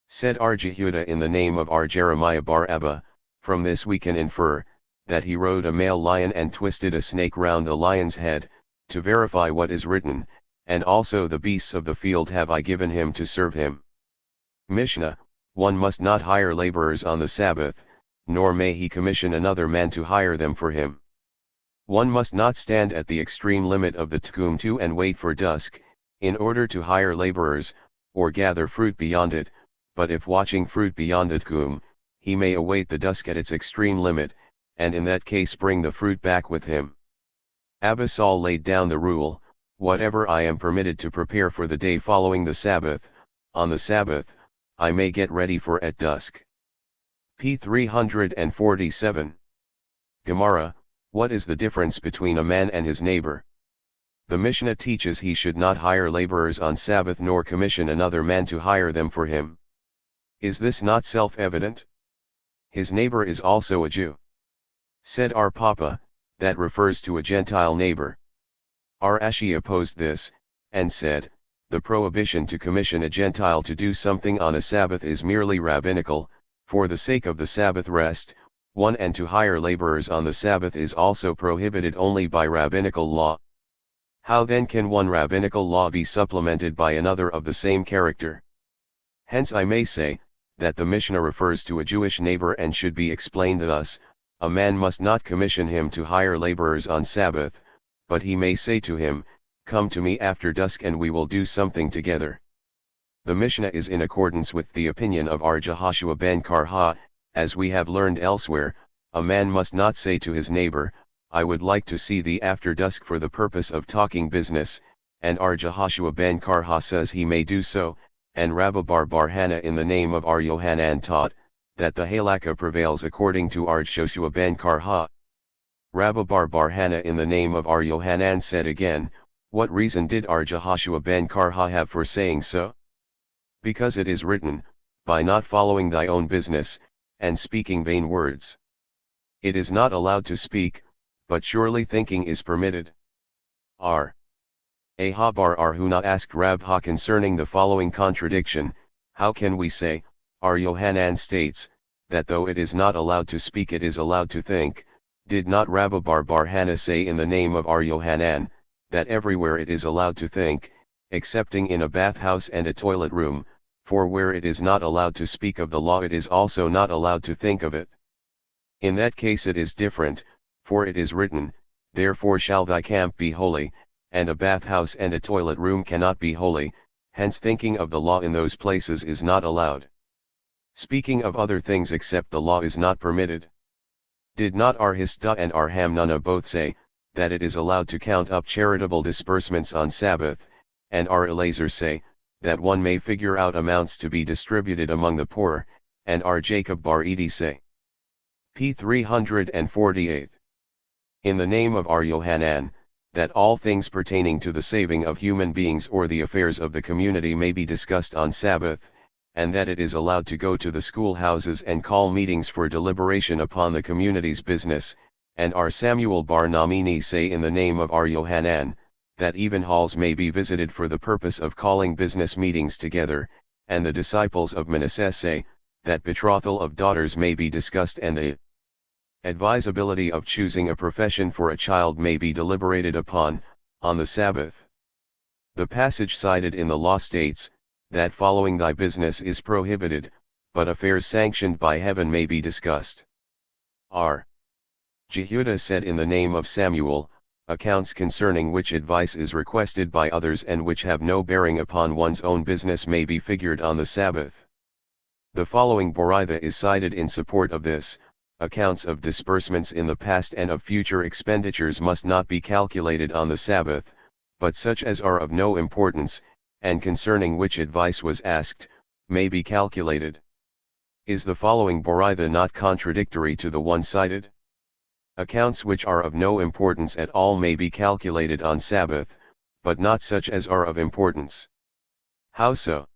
Said R. Jehuda in the name of R. Jeremiah bar Abba, from this we can infer, that he rode a male lion and twisted a snake round the lion's head, to verify what is written, and also the beasts of the field have I given him to serve him. Mishnah, one must not hire laborers on the Sabbath, nor may he commission another man to hire them for him. One must not stand at the extreme limit of the Tchum 2 and wait for dusk, in order to hire laborers, or gather fruit beyond it, but if watching fruit beyond the Tchum, he may await the dusk at its extreme limit, and in that case bring the fruit back with him. Abba Saul laid down the rule, whatever I am permitted to prepare for the day following the Sabbath, on the Sabbath, I may get ready for at dusk. p. 347. Gemara, what is the difference between a man and his neighbor? The Mishnah teaches he should not hire laborers on Sabbath nor commission another man to hire them for him. Is this not self-evident? His neighbor is also a Jew. Said our Papa, that refers to a Gentile neighbor. R. Ashi opposed this, and said, the prohibition to commission a Gentile to do something on a Sabbath is merely rabbinical, for the sake of the Sabbath rest, one and to hire laborers on the Sabbath is also prohibited only by rabbinical law. How then can one rabbinical law be supplemented by another of the same character? Hence I may say, that the Mishnah refers to a Jewish neighbor and should be explained thus, a man must not commission him to hire laborers on Sabbath, but he may say to him, come to me after dusk and we will do something together. The Mishnah is in accordance with the opinion of R. Jehoshua ben Karha, as we have learned elsewhere, a man must not say to his neighbor, I would like to see thee after dusk for the purpose of talking business, and R. Jehoshua ben Karha says he may do so, and Rabbi Bar Hannah in the name of R. Yohanan taught, that the halakha prevails according to Ar Joshua ben Karha. Rabbi Bar Hana in the name of Ar Yohanan said again, what reason did Ar Jehoshua ben Karha have for saying so? Because it is written, by not following thy own business, and speaking vain words. It is not allowed to speak, but surely thinking is permitted. R. Ahabar Arhuna asked Rabha concerning the following contradiction, how can we say, Ar Yohanan states, that though it is not allowed to speak it is allowed to think, did not Rabbi Bar Hana say in the name of Ar Yohanan, that everywhere it is allowed to think, excepting in a bathhouse and a toilet room, for where it is not allowed to speak of the law it is also not allowed to think of it. In that case it is different, for it is written, therefore shall thy camp be holy, and a bathhouse and a toilet room cannot be holy, hence thinking of the law in those places is not allowed. Speaking of other things except the law is not permitted. Did not Ar Hisda and Ar Hamnana both say, that it is allowed to count up charitable disbursements on Sabbath, and Ar Elazar say, that one may figure out amounts to be distributed among the poor, and Ar Jacob Bar Edi say. p. 348. In the name of Ar Yohanan, that all things pertaining to the saving of human beings or the affairs of the community may be discussed on Sabbath, and that it is allowed to go to the schoolhouses and call meetings for deliberation upon the community's business, and Ar Samuel Bar Namini say in the name of Ar Yohanan, that even halls may be visited for the purpose of calling business meetings together, and the disciples of Manasseh say, that betrothal of daughters may be discussed and the advisability of choosing a profession for a child may be deliberated upon, on the Sabbath. The passage cited in the law states, that following thy business is prohibited, but affairs sanctioned by heaven may be discussed. R. Jehudah said in the name of Samuel, accounts concerning which advice is requested by others and which have no bearing upon one's own business may be figured on the Sabbath. The following Boritha is cited in support of this. Accounts of disbursements in the past and of future expenditures must not be calculated on the Sabbath, but such as are of no importance, and concerning which advice was asked, may be calculated. Is the following Boritha not contradictory to the one cited? Accounts which are of no importance at all may be calculated on Sabbath, but not such as are of importance. How so?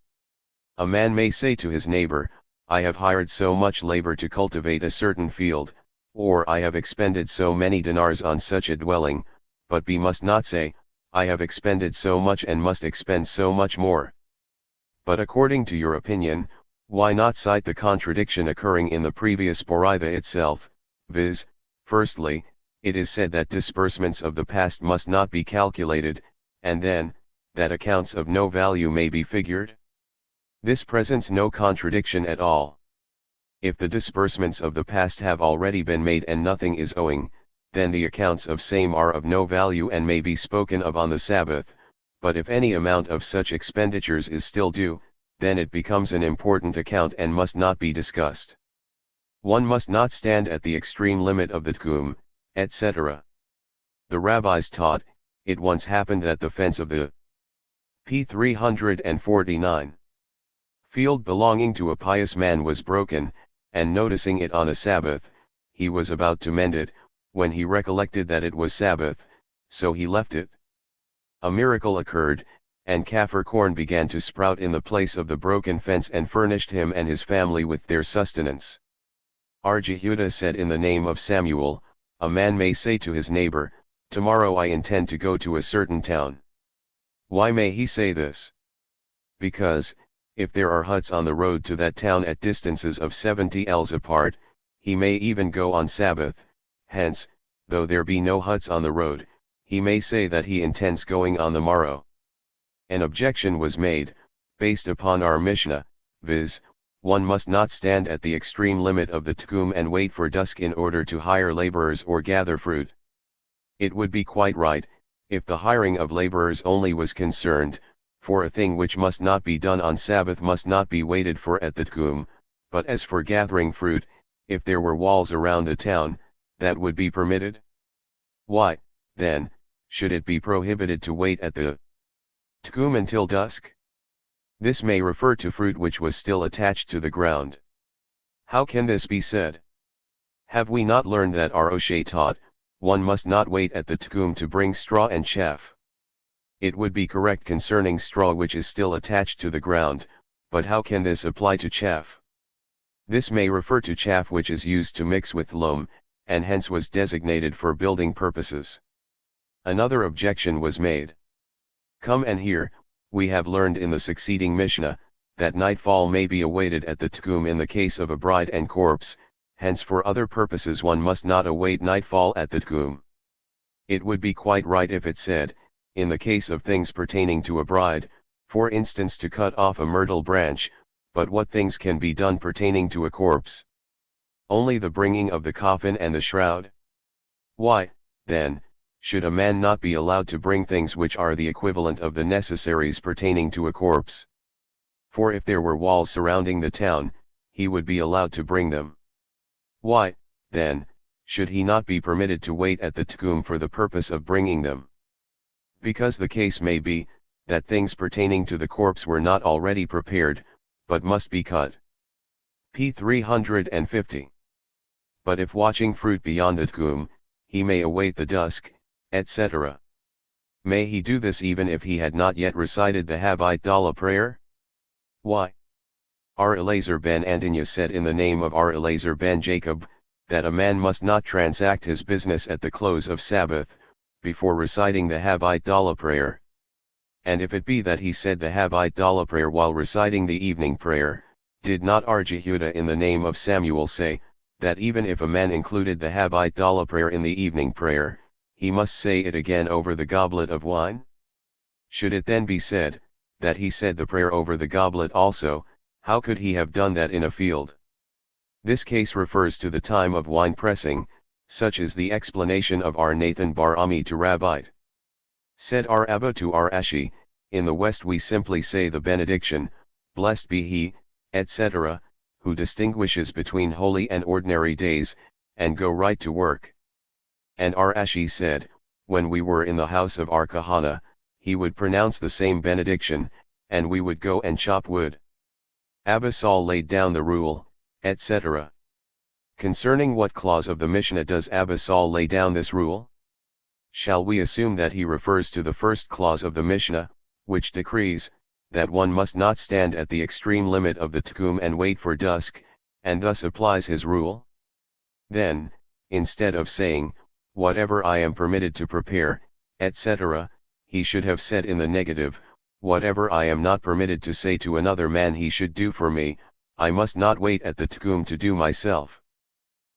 A man may say to his neighbor, I have hired so much labor to cultivate a certain field, or I have expended so many dinars on such a dwelling, but B must not say, I have expended so much and must expend so much more. But according to your opinion, why not cite the contradiction occurring in the previous Boritha itself, viz., firstly, it is said that disbursements of the past must not be calculated, and then, that accounts of no value may be figured? This presents no contradiction at all. If the disbursements of the past have already been made and nothing is owing, then the accounts of same are of no value and may be spoken of on the Sabbath, but if any amount of such expenditures is still due, then it becomes an important account and must not be discussed. One must not stand at the extreme limit of the tkum, etc. The rabbis taught, it once happened that the fence of the p. 349 field belonging to a pious man was broken, and noticing it on a Sabbath, he was about to mend it, when he recollected that it was Sabbath, so he left it. A miracle occurred, and kaffir corn began to sprout in the place of the broken fence and furnished him and his family with their sustenance. Ar Jehudah said in the name of Samuel, a man may say to his neighbor, tomorrow I intend to go to a certain town. Why may he say this? Because, if there are huts on the road to that town at distances of 70 ells apart, he may even go on Sabbath, hence, though there be no huts on the road, he may say that he intends going on the morrow. An objection was made, based upon our Mishnah, viz., one must not stand at the extreme limit of the tkum and wait for dusk in order to hire laborers or gather fruit. It would be quite right, if the hiring of laborers only was concerned, for a thing which must not be done on Sabbath must not be waited for at the tkum, but as for gathering fruit, if there were walls around the town, that would be permitted. Why, then, should it be prohibited to wait at the tkum until dusk? This may refer to fruit which was still attached to the ground. How can this be said? Have we not learned that our Oshay taught, one must not wait at the tkum to bring straw and chaff? It would be correct concerning straw which is still attached to the ground, but how can this apply to chaff? This may refer to chaff which is used to mix with loam, and hence was designated for building purposes. Another objection was made. Come and hear, we have learned in the succeeding Mishnah, that nightfall may be awaited at the tkum in the case of a bride and corpse, hence for other purposes one must not await nightfall at the tkum. It would be quite right if it said, in the case of things pertaining to a bride, for instance to cut off a myrtle branch, but what things can be done pertaining to a corpse? Only the bringing of the coffin and the shroud? Why, then, should a man not be allowed to bring things which are the equivalent of the necessaries pertaining to a corpse? For if there were walls surrounding the town, he would be allowed to bring them. Why, then, should he not be permitted to wait at the tkum for the purpose of bringing them? Because the case may be, that things pertaining to the corpse were not already prepared, but must be cut. p. 350. But if watching fruit beyond the tkum, he may await the dusk, etc. May he do this even if he had not yet recited the Havdalah prayer? Why? R. Elazar ben Antonius said in the name of R. Elazar ben Jacob, that a man must not transact his business at the close of Sabbath, before reciting the Havdalah prayer. And if it be that he said the Havdalah prayer while reciting the evening prayer, did not R. Jehuda in the name of Samuel say, that even if a man included the Havdalah prayer in the evening prayer, he must say it again over the goblet of wine? Should it then be said, that he said the prayer over the goblet also, how could he have done that in a field? This case refers to the time of wine pressing, such is the explanation of R. Nathan bar Ami to Rabbite. Said R. Abba to R. Ashi, in the West we simply say the benediction, blessed be he, etc., who distinguishes between holy and ordinary days, and go right to work. And R. Ashi said, when we were in the house of our Kahana, he would pronounce the same benediction, and we would go and chop wood. Abba Saul laid down the rule, etc. Concerning what clause of the Mishnah does Abba Saul lay down this rule? Shall we assume that he refers to the first clause of the Mishnah, which decrees, that one must not stand at the extreme limit of the tkum and wait for dusk, and thus applies his rule? Then, instead of saying, whatever I am permitted to prepare, etc., he should have said in the negative, whatever I am not permitted to say to another man he should do for me, I must not wait at the tkum to do myself.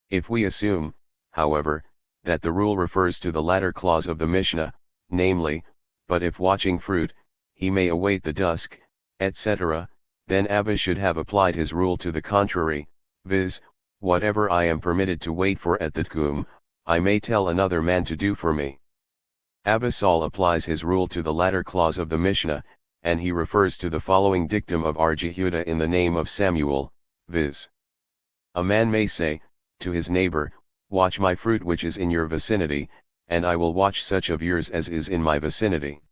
If we assume, however, that the rule refers to the latter clause of the Mishnah, namely, but if watching fruit, he may await the dusk, etc., then Abba should have applied his rule to the contrary, viz., whatever I am permitted to wait for at the tkum, I may tell another man to do for me. Abba Saul applies his rule to the latter clause of the Mishnah, and he refers to the following dictum of R. Jehuda in the name of Samuel, viz. A man may say, to his neighbor, watch my fruit which is in your vicinity, and I will watch such of yours as is in my vicinity.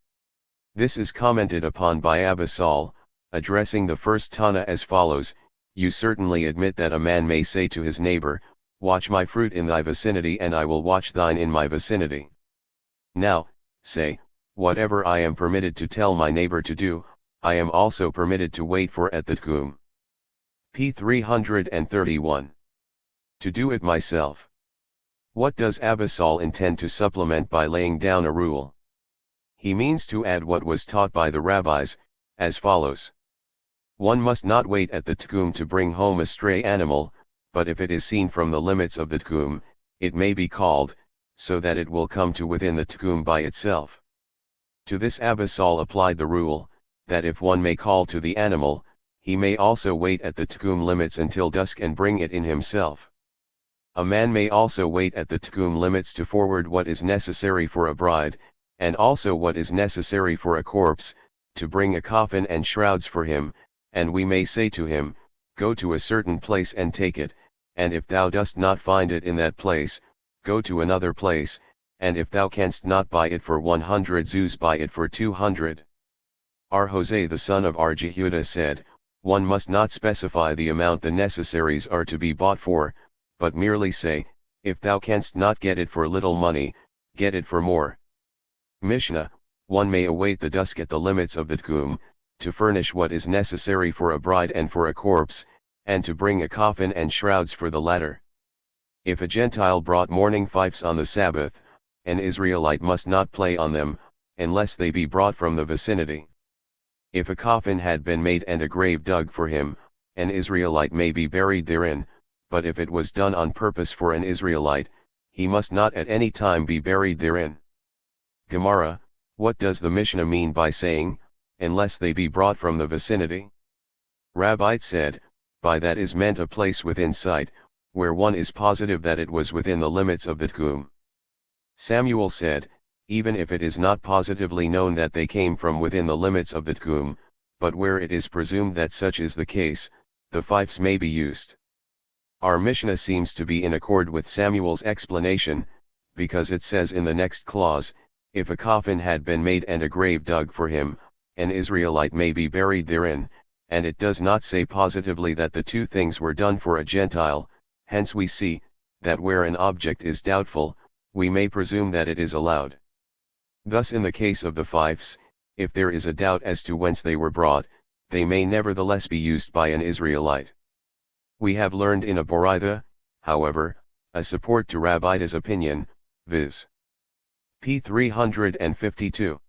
This is commented upon by Abba Saul, addressing the first Tana as follows, you certainly admit that a man may say to his neighbor, watch my fruit in thy vicinity and I will watch thine in my vicinity. Now, say, whatever I am permitted to tell my neighbor to do, I am also permitted to wait for at the tkum. p. 331. To do it myself. What does Abba Saul intend to supplement by laying down a rule? He means to add what was taught by the rabbis, as follows. One must not wait at the tkum to bring home a stray animal, but if it is seen from the limits of the tkum, it may be called, so that it will come to within the tkum by itself. To this Abba Saul applied the rule, that if one may call to the animal, he may also wait at the tkum limits until dusk and bring it in himself. A man may also wait at the tkum limits to forward what is necessary for a bride, and also what is necessary for a corpse, to bring a coffin and shrouds for him, and we may say to him, go to a certain place and take it, and if thou dost not find it in that place, go to another place, and if thou canst not buy it for 100 zuz buy it for 200. R. Jose the son of R. Jehuda said, one must not specify the amount the necessaries are to be bought for, but merely say, if thou canst not get it for little money, get it for more. Mishnah, one may await the dusk at the limits of the tchum, to furnish what is necessary for a bride and for a corpse, and to bring a coffin and shrouds for the latter. If a Gentile brought mourning fifes on the Sabbath, an Israelite must not play on them, unless they be brought from the vicinity. If a coffin had been made and a grave dug for him, an Israelite may be buried therein, but if it was done on purpose for an Israelite, he must not at any time be buried therein. Gemara, what does the Mishnah mean by saying, unless they be brought from the vicinity? Rabbi said, by that is meant a place within sight, where one is positive that it was within the limits of the tchum. Samuel said, even if it is not positively known that they came from within the limits of the tchum, but where it is presumed that such is the case, the fifes may be used. Our Mishnah seems to be in accord with Samuel's explanation, because it says in the next clause, if a coffin had been made and a grave dug for him, an Israelite may be buried therein, and it does not say positively that the two things were done for a Gentile. Hence we see, that where an object is doubtful, we may presume that it is allowed. Thus in the case of the fifes, if there is a doubt as to whence they were brought, they may nevertheless be used by an Israelite. We have learned in a Boraitha, however, a support to Rabbi's opinion, viz. p. 352.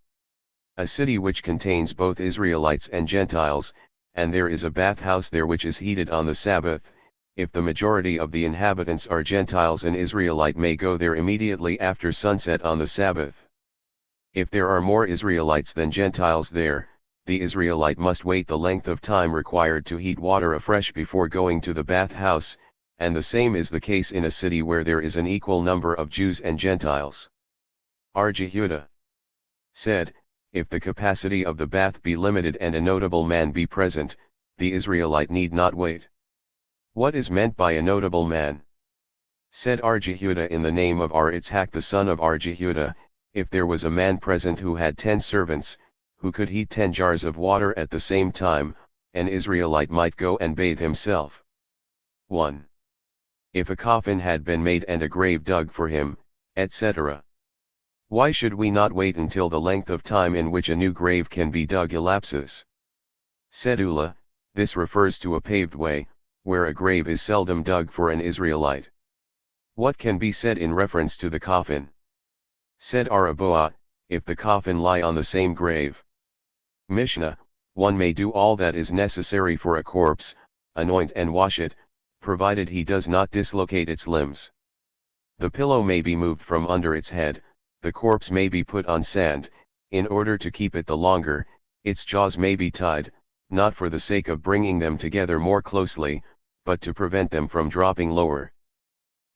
A city which contains both Israelites and Gentiles, and there is a bathhouse there which is heated on the Sabbath, if the majority of the inhabitants are Gentiles, an Israelite may go there immediately after sunset on the Sabbath. If there are more Israelites than Gentiles there, the Israelite must wait the length of time required to heat water afresh before going to the bathhouse, and the same is the case in a city where there is an equal number of Jews and Gentiles. R. Jehuda said, if the capacity of the bath be limited and a notable man be present, the Israelite need not wait. What is meant by a notable man? Said R. Jehuda in the name of R. Itzhak the son of R. Jehuda, if there was a man present who had 10 servants, who could heat 10 jars of water at the same time, an Israelite might go and bathe himself. 1. If a coffin had been made and a grave dug for him, etc. Why should we not wait until the length of time in which a new grave can be dug elapses? Said Ula, this refers to a paved way, where a grave is seldom dug for an Israelite. What can be said in reference to the coffin? Said Araboa, if the coffin lie on the same grave. Mishnah, one may do all that is necessary for a corpse, anoint and wash it, provided he does not dislocate its limbs. The pillow may be moved from under its head, the corpse may be put on sand, in order to keep it the longer, its jaws may be tied, not for the sake of bringing them together more closely, but to prevent them from dropping lower.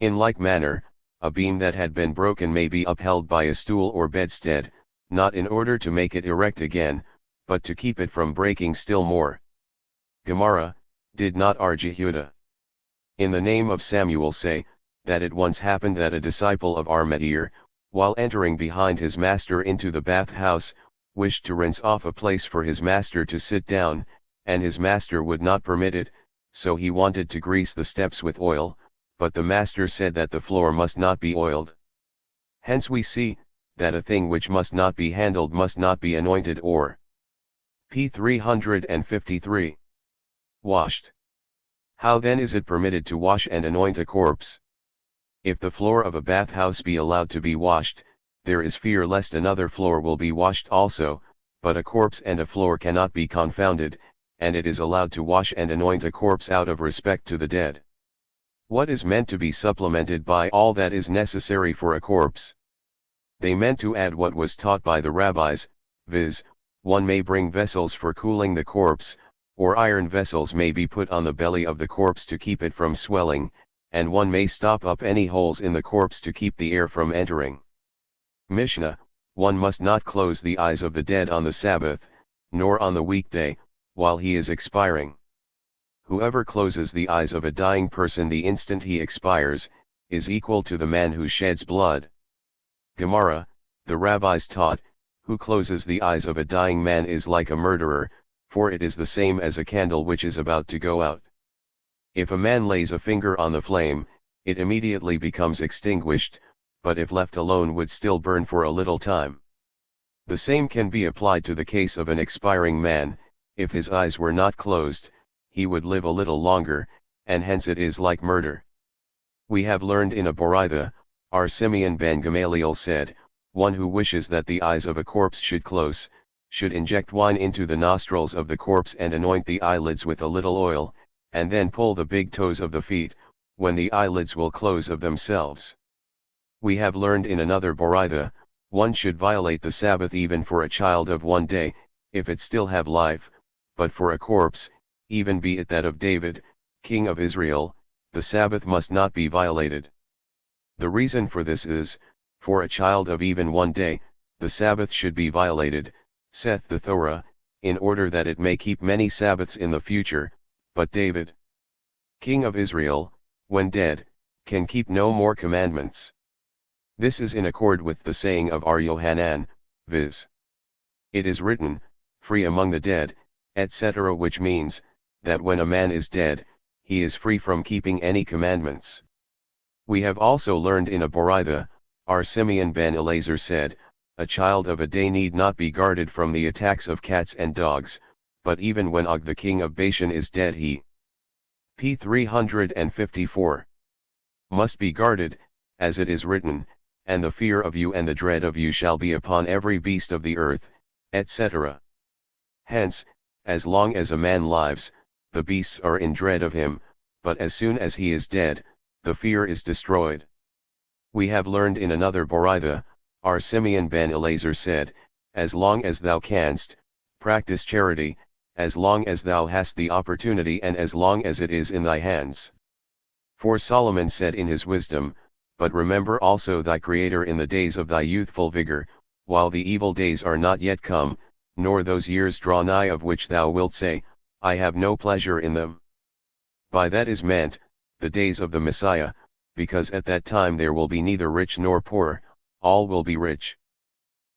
In like manner, a beam that had been broken may be upheld by a stool or bedstead, not in order to make it erect again, but to keep it from breaking still more. Gemara, did not R. Jehuda in the name of Samuel say, that it once happened that a disciple of R. Meir, while entering behind his master into the bathhouse, wished to rinse off a place for his master to sit down, and his master would not permit it, so he wanted to grease the steps with oil, but the master said that the floor must not be oiled. Hence we see, that a thing which must not be handled must not be anointed or. p. 353. Washed. How then is it permitted to wash and anoint a corpse? If the floor of a bathhouse be allowed to be washed, there is fear lest another floor will be washed also, but a corpse and a floor cannot be confounded, and it is allowed to wash and anoint a corpse out of respect to the dead. What is meant to be supplemented by all that is necessary for a corpse? They meant to add what was taught by the rabbis, viz., one may bring vessels for cooling the corpse, or iron vessels may be put on the belly of the corpse to keep it from swelling, and one may stop up any holes in the corpse to keep the air from entering. Mishnah, one must not close the eyes of the dead on the Sabbath, nor on the weekday, while he is expiring. Whoever closes the eyes of a dying person the instant he expires, is equal to the man who sheds blood. Gemara, the rabbis taught, who closes the eyes of a dying man is like a murderer, for it is the same as a candle which is about to go out. If a man lays a finger on the flame, it immediately becomes extinguished, but if left alone would still burn for a little time. The same can be applied to the case of an expiring man. If his eyes were not closed, he would live a little longer, and hence it is like murder. We have learned in a Boraitha, our Simeon ben Gamaliel said, one who wishes that the eyes of a corpse should close, should inject wine into the nostrils of the corpse and anoint the eyelids with a little oil, and then pull the big toes of the feet, when the eyelids will close of themselves. We have learned in another Boraitha, one should violate the Sabbath even for a child of 1 day, if it still have life, but for a corpse, even be it that of David, king of Israel, the Sabbath must not be violated. The reason for this is, for a child of even 1 day, the Sabbath should be violated, saith the Torah, in order that it may keep many Sabbaths in the future, but David, king of Israel, when dead, can keep no more commandments. This is in accord with the saying of our Yohanan, viz. It is written, free among the dead, etc., which means, that when a man is dead, he is free from keeping any commandments. We have also learned in a Boraitha, our Simeon ben Eleazar said, a child of a day need not be guarded from the attacks of cats and dogs, but even when Og the king of Bashan is dead he p. 354 must be guarded, as it is written, and the fear of you and the dread of you shall be upon every beast of the earth, etc. Hence, as long as a man lives, the beasts are in dread of him, but as soon as he is dead, the fear is destroyed. We have learned in another Boraitha, our Simeon ben Eleazar said, as long as thou canst, practice charity, as long as thou hast the opportunity and as long as it is in thy hands. For Solomon said in his wisdom, but remember also thy Creator in the days of thy youthful vigor, while the evil days are not yet come, nor those years draw nigh of which thou wilt say, I have no pleasure in them. By that is meant, the days of the Messiah, because at that time there will be neither rich nor poor, all will be rich.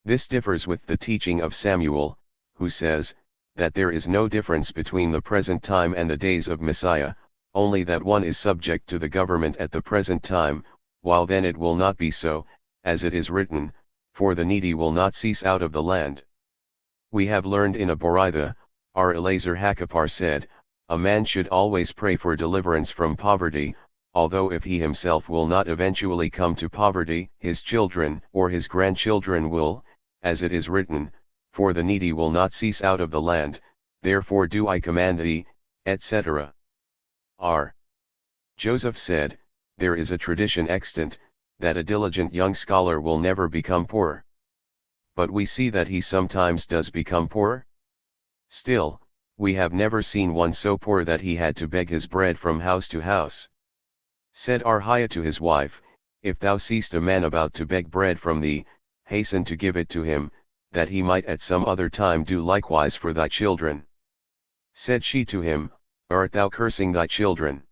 This differs with the teaching of Samuel, who says, that there is no difference between the present time and the days of Messiah, only that one is subject to the government at the present time, while then it will not be so, as it is written, for the needy will not cease out of the land. We have learned in a Boraitha, our Eleazar Hakapar said, a man should always pray for deliverance from poverty, although if he himself will not eventually come to poverty, his children or his grandchildren will, as it is written, for the needy will not cease out of the land, therefore do I command thee, etc. R. Joseph said, there is a tradition extant, that a diligent young scholar will never become poor. But we see that he sometimes does become poor. Still, we have never seen one so poor that he had to beg his bread from house to house. Said Arhiah to his wife, if thou seest a man about to beg bread from thee, hasten to give it to him, that he might at some other time do likewise for thy children. Said she to him, art thou cursing thy children?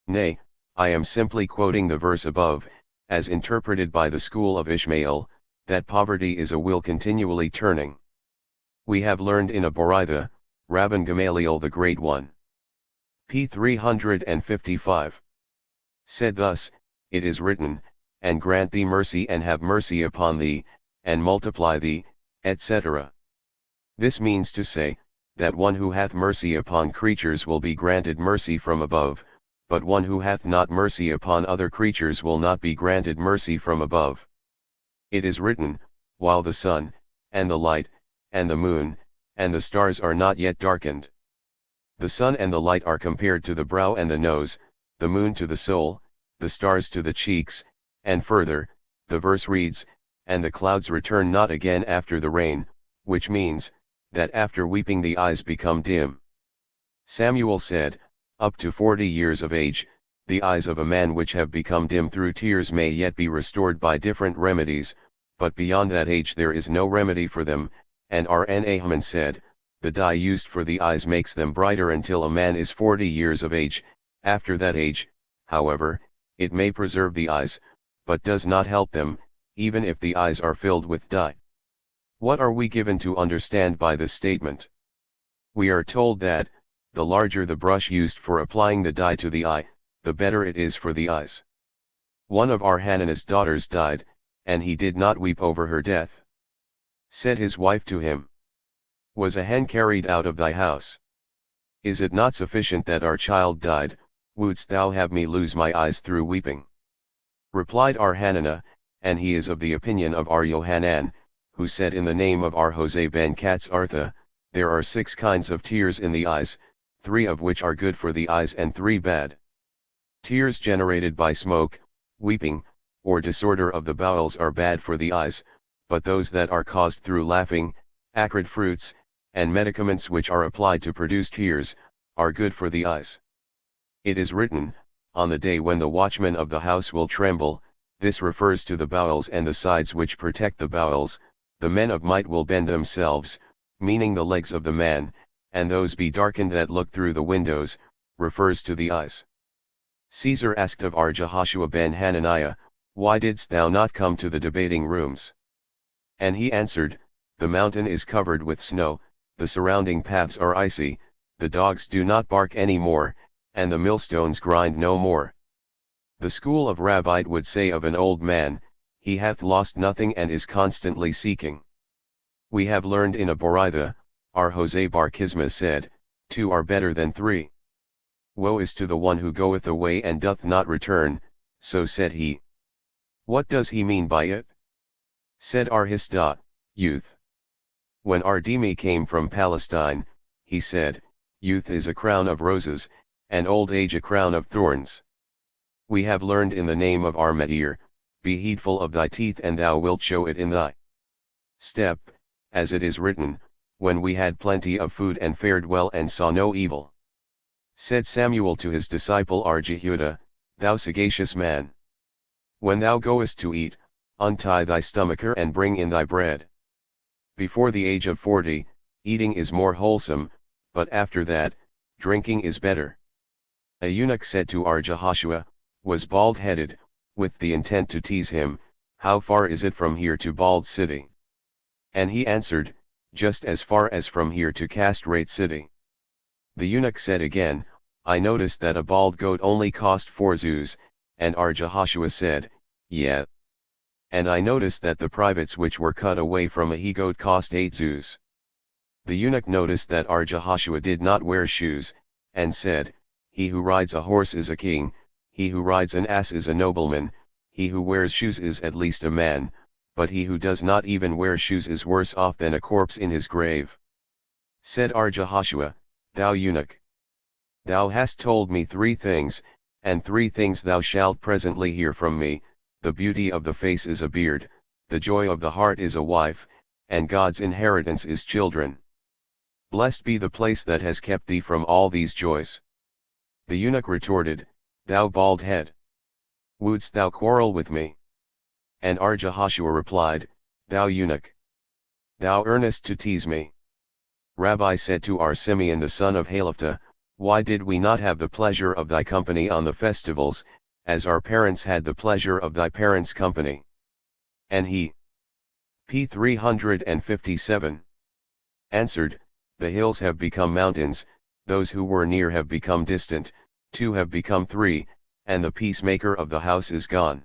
Nay, I am simply quoting the verse above, as interpreted by the school of Ishmael, that poverty is a wheel continually turning. We have learned in a Boraitha, Rabban Gamaliel the Great One, p. 355, said thus, it is written, and grant thee mercy and have mercy upon thee, and multiply thee, etc. This means to say, that one who hath mercy upon creatures will be granted mercy from above, but one who hath not mercy upon other creatures will not be granted mercy from above. It is written, while the sun, and the light, and the moon, and the stars are not yet darkened. The sun and the light are compared to the brow and the nose, the moon to the soul, the stars to the cheeks, and further, the verse reads, and the clouds return not again after the rain, which means, that after weeping the eyes become dim. Samuel said, up to 40 years of age, the eyes of a man which have become dim through tears may yet be restored by different remedies, but beyond that age there is no remedy for them, and R.N. Ahman said, the dye used for the eyes makes them brighter until a man is 40 years of age, after that age, however, it may preserve the eyes, but does not help them, even if the eyes are filled with dye. What are we given to understand by this statement? We are told that, the larger the brush used for applying the dye to the eye, the better it is for the eyes. One of our Hananiah's daughters died, and he did not weep over her death. Said his wife to him, "Was a hen carried out of thy house? Is it not sufficient that our child died, wouldst thou have me lose my eyes through weeping?" Replied our Hananiah, and he is of the opinion of our Yohanan, who said in the name of our Hosea ben Katz Artha, there are 6 kinds of tears in the eyes, 3 of which are good for the eyes and 3 bad. Tears generated by smoke, weeping, or disorder of the bowels are bad for the eyes, but those that are caused through laughing, acrid fruits, and medicaments which are applied to produce tears, are good for the eyes. It is written, on the day when the watchman of the house will tremble, this refers to the bowels and the sides which protect the bowels, the men of might will bend themselves, meaning the legs of the man, and those be darkened that look through the windows, refers to the eyes. Caesar asked of our Jehoshua ben Hananiah, "Why didst thou not come to the debating rooms?" And he answered, "The mountain is covered with snow, the surrounding paths are icy, the dogs do not bark any more, and the millstones grind no more." The school of Rabbite would say of an old man, he hath lost nothing and is constantly seeking. We have learned in a Boritha, our Hosea bar Kisma said, 2 are better than 3. Woe is to the one who goeth away and doth not return, so said he. What does he mean by it? Said our Hisda, youth. When our Demi came from Palestine, he said, youth is a crown of roses, and old age a crown of thorns. We have learned in the name of our Meir, be heedful of thy teeth and thou wilt show it in thy step, as it is written, when we had plenty of food and fared well and saw no evil. Said Samuel to his disciple Jehudah, thou sagacious man. When thou goest to eat, untie thy stomacher and bring in thy bread. Before the age of 40, eating is more wholesome, but after that, drinking is better. A eunuch said to our Jehoshua, was bald-headed, with the intent to tease him, how far is it from here to Bald City? And he answered, just as far as from here to Castrate City. The eunuch said again, I noticed that a bald goat only cost 4 zuz, and our Jehoshua said, yeah. And I noticed that the privates which were cut away from a he-goat cost 8 zuz. The eunuch noticed that our Jehoshua did not wear shoes, and said, he who rides a horse is a king, he who rides an ass is a nobleman, he who wears shoes is at least a man, but he who does not even wear shoes is worse off than a corpse in his grave. Said our Jehoshua, thou eunuch, thou hast told me 3 things, and 3 things thou shalt presently hear from me, the beauty of the face is a beard, the joy of the heart is a wife, and God's inheritance is children. Blessed be the place that has kept thee from all these joys. The eunuch retorted, thou bald head, wouldst thou quarrel with me? And our Jehoshua replied, thou eunuch, thou earnest to tease me. Rabbi said to our Simeon the son of Halephta, why did we not have the pleasure of thy company on the festivals, as our parents had the pleasure of thy parents' company? And he, p. 357, answered, the hills have become mountains, those who were near have become distant, 2 have become 3, and the peacemaker of the house is gone.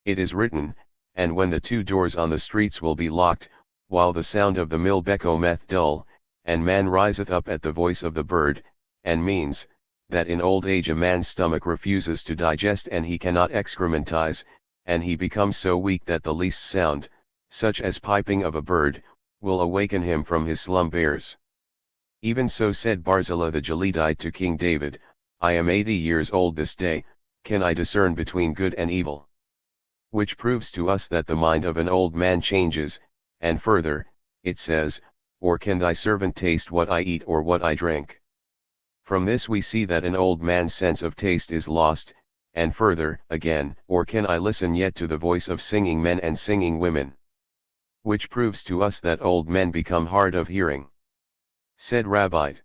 It is written, and when the 2 doors on the streets will be locked, while the sound of the mill becometh dull, and man riseth up at the voice of the bird, and means, that in old age a man's stomach refuses to digest and he cannot excrementize, and he becomes so weak that the least sound, such as piping of a bird, will awaken him from his slumbers. Even so said Barzillai the Gileadite to King David, I am 80 years old this day, can I discern between good and evil? Which proves to us that the mind of an old man changes, and further, it says, or can thy servant taste what I eat or what I drink? From this we see that an old man's sense of taste is lost, and further, again, or can I listen yet to the voice of singing men and singing women? Which proves to us that old men become hard of hearing. Said Rabbite.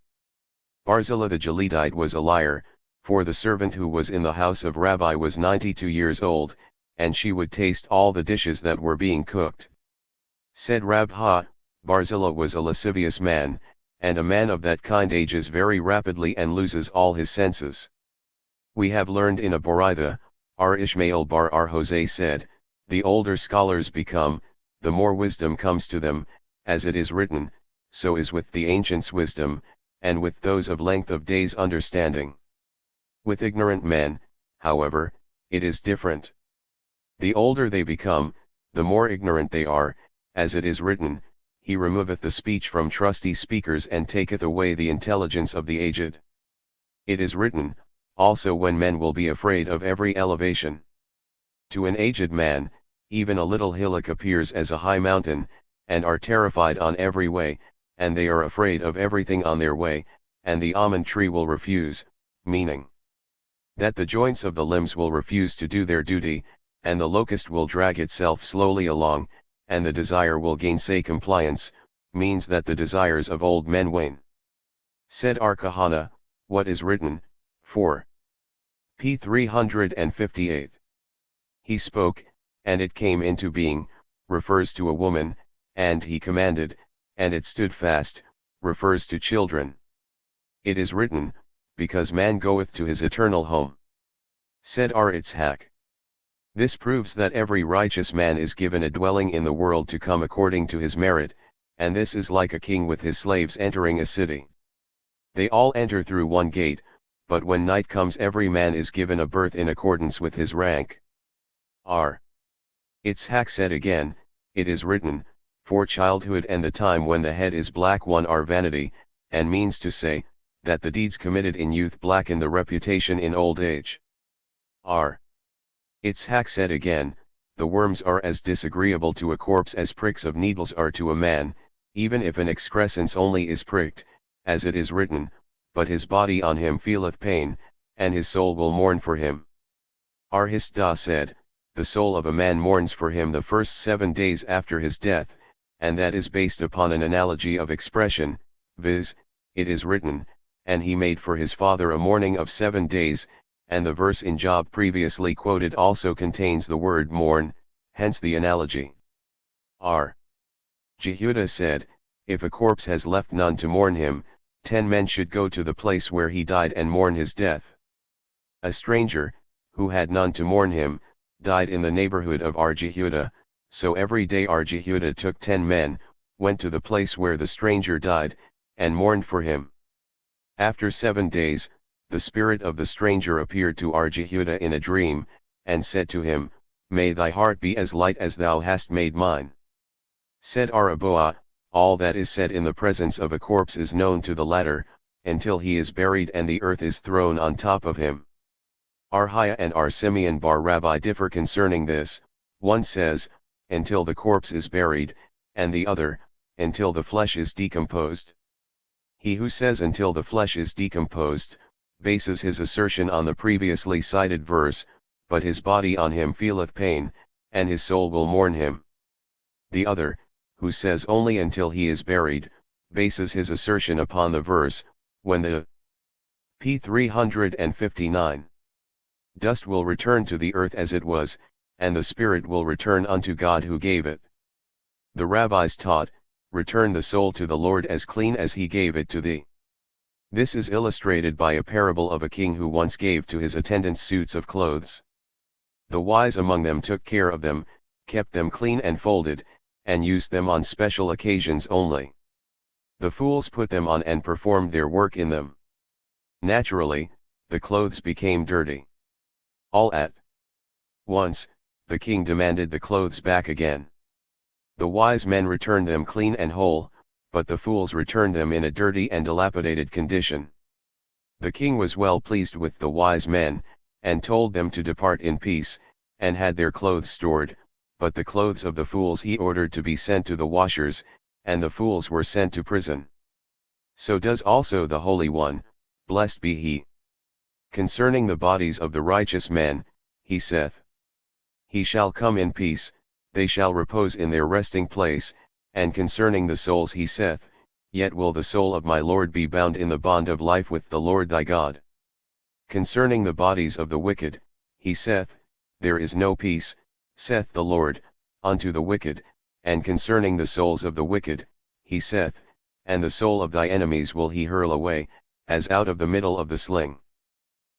Barzillai the Gileadite was a liar, for the servant who was in the house of Rabbi was 92 years old, and she would taste all the dishes that were being cooked. Said Rabha, Barzillai was a lascivious man, and a man of that kind ages very rapidly and loses all his senses. We have learned in a Boraitha, our Ishmael bar our Jose said, the older scholars become, the more wisdom comes to them, as it is written, so is with the ancients wisdom, and with those of length of days understanding. With ignorant men, however, it is different. The older they become, the more ignorant they are, as it is written, he removeth the speech from trusty speakers and taketh away the intelligence of the aged. It is written, also when men will be afraid of every elevation. To an aged man, even a little hillock appears as a high mountain, and are terrified on every way, and they are afraid of everything on their way, and the almond tree will refuse, meaning that the joints of the limbs will refuse to do their duty, and the locust will drag itself slowly along, and the desire will gainsay compliance, means that the desires of old men wane. Said our Kahana, what is written, 4. p. 358. He spoke, and it came into being, refers to a woman, and he commanded, and it stood fast, refers to children. It is written, because man goeth to his eternal home. Said our Itzhak. This proves that every righteous man is given a dwelling in the world to come according to his merit, and this is like a king with his slaves entering a city. They all enter through one gate, but when night comes every man is given a berth in accordance with his rank. R. Itzhak said again, it is written, for childhood and the time when the head is black one are vanity, and means to say, that the deeds committed in youth blacken the reputation in old age. R. Itzhak said again, the worms are as disagreeable to a corpse as pricks of needles are to a man, even if an excrescence only is pricked, as it is written, but his body on him feeleth pain, and his soul will mourn for him. Arhisda said, the soul of a man mourns for him the first 7 days after his death, and that is based upon an analogy of expression, viz., it is written, and he made for his father a mourning of 7 days, and the verse in Job previously quoted also contains the word mourn, hence the analogy. R. Jehudah said, if a corpse has left none to mourn him, 10 men should go to the place where he died and mourn his death. A stranger, who had none to mourn him, died in the neighborhood of Jehudah, so every day Jehudah took 10 men, went to the place where the stranger died, and mourned for him. After 7 days, the spirit of the stranger appeared to Jehudah in a dream, and said to him, may thy heart be as light as thou hast made mine. Said Araboa, all that is said in the presence of a corpse is known to the latter, until he is buried and the earth is thrown on top of him. Arhaya and Simeon bar Rabbi differ concerning this, one says, until the corpse is buried, and the other, until the flesh is decomposed. He who says until the flesh is decomposed, bases his assertion on the previously cited verse, but his body on him feeleth pain, and his soul will mourn him. The other, who says only until he is buried, bases his assertion upon the verse, when the p. 359. Dust will return to the earth as it was, and the spirit will return unto God who gave it. The rabbis taught, return the soul to the Lord as clean as he gave it to thee. This is illustrated by a parable of a king who once gave to his attendants suits of clothes. The wise among them took care of them, kept them clean and folded, and used them on special occasions only. The fools put them on and performed their work in them. Naturally, the clothes became dirty. All at once, the king demanded the clothes back again. The wise men returned them clean and whole, but the fools returned them in a dirty and dilapidated condition. The king was well pleased with the wise men, and told them to depart in peace, and had their clothes stored, but the clothes of the fools he ordered to be sent to the washers, and the fools were sent to prison. So does also the Holy One, blessed be he. Concerning the bodies of the righteous men, he saith, he shall come in peace, they shall repose in their resting place, and concerning the souls he saith, yet will the soul of my Lord be bound in the bond of life with the Lord thy God. Concerning the bodies of the wicked, he saith, there is no peace, saith the Lord, unto the wicked, and concerning the souls of the wicked, he saith, and the soul of thy enemies will he hurl away, as out of the middle of the sling.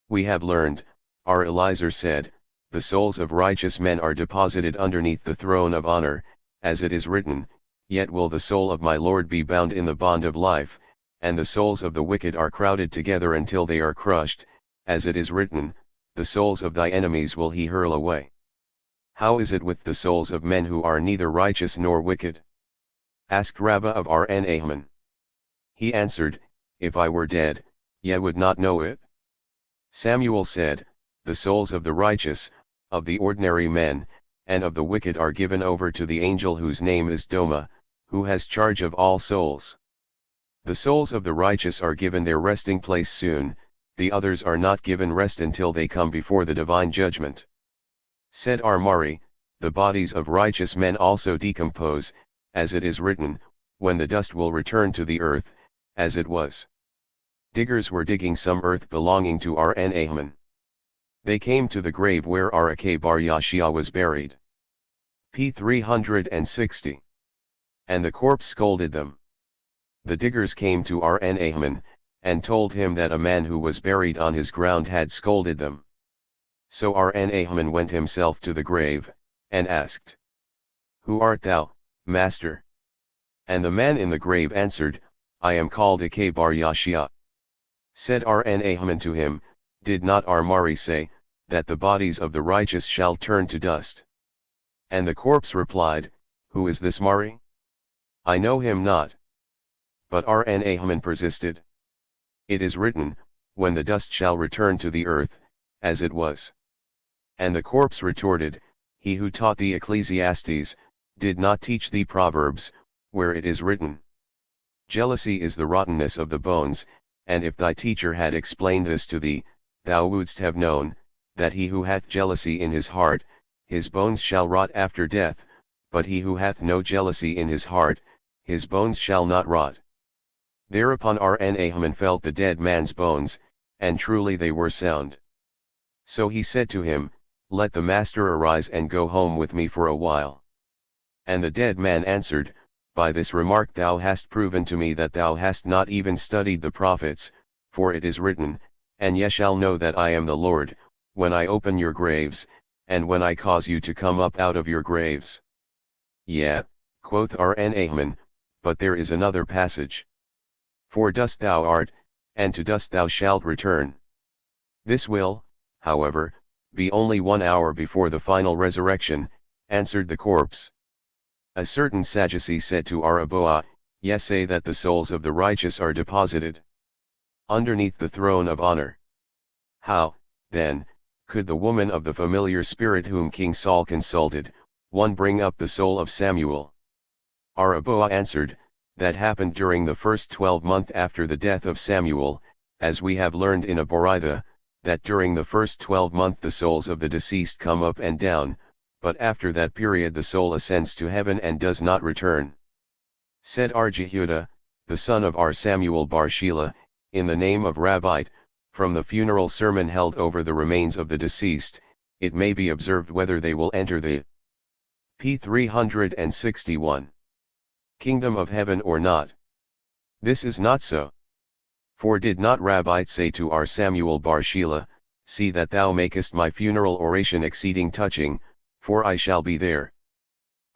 We have learned, our Eliezer said, the souls of righteous men are deposited underneath the throne of honor, as it is written, yet will the soul of my Lord be bound in the bond of life, and the souls of the wicked are crowded together until they are crushed, as it is written, the souls of thy enemies will he hurl away. How is it with the souls of men who are neither righteous nor wicked? Asked Rabbah of Nahman. He answered, if I were dead, ye would not know it. Samuel said, the souls of the righteous, of the ordinary men, and of the wicked are given over to the angel whose name is Doma, who has charge of all souls. The souls of the righteous are given their resting place soon, the others are not given rest until they come before the divine judgment. Said Mari, the bodies of righteous men also decompose, as it is written, when the dust will return to the earth, as it was. Diggers were digging some earth belonging to Nahman. They came to the grave where Arakeh bar Yashia was buried. p. 360. And the corpse scolded them. The diggers came to Nahman, and told him that a man who was buried on his ground had scolded them. So Nahman went himself to the grave, and asked, who art thou, master? And the man in the grave answered, I am called Arakeh bar Yashia. Said Nahman to him, did not Mari say, that the bodies of the righteous shall turn to dust? And the corpse replied, who is this Mari? I know him not. But Nahman persisted. It is written, when the dust shall return to the earth, as it was. And the corpse retorted, he who taught thee Ecclesiastes, did not teach thee Proverbs, where it is written, jealousy is the rottenness of the bones, and if thy teacher had explained this to thee, thou wouldst have known, that he who hath jealousy in his heart, his bones shall rot after death, but he who hath no jealousy in his heart, his bones shall not rot. Thereupon Nahman felt the dead man's bones, and truly they were sound. So he said to him, let the master arise and go home with me for a while. And the dead man answered, by this remark thou hast proven to me that thou hast not even studied the prophets, for it is written, and ye shall know that I am the Lord, when I open your graves, and when I cause you to come up out of your graves. Yea, quoth Nahman, but there is another passage. For dust thou art, and to dust thou shalt return. This will, however, be only 1 hour before the final resurrection, answered the corpse. A certain Sadducee said to Araboa, ye say that the souls of the righteous are deposited underneath the throne of honor. How, then, could the woman of the familiar spirit whom King Saul consulted, one bring up the soul of Samuel? Araboa answered, that happened during the first 12 months after the death of Samuel, as we have learned in a Boraitha, that during the first 12 months the souls of the deceased come up and down, but after that period the soul ascends to heaven and does not return. Said Jehudah, the son of Samuel bar Shelah, in the name of Rabbite, from the funeral sermon held over the remains of the deceased, it may be observed whether they will enter the p. 361 kingdom of heaven or not. This is not so. For did not Rabbite say to Samuel bar Shelah, see that thou makest my funeral oration exceeding touching, for I shall be there.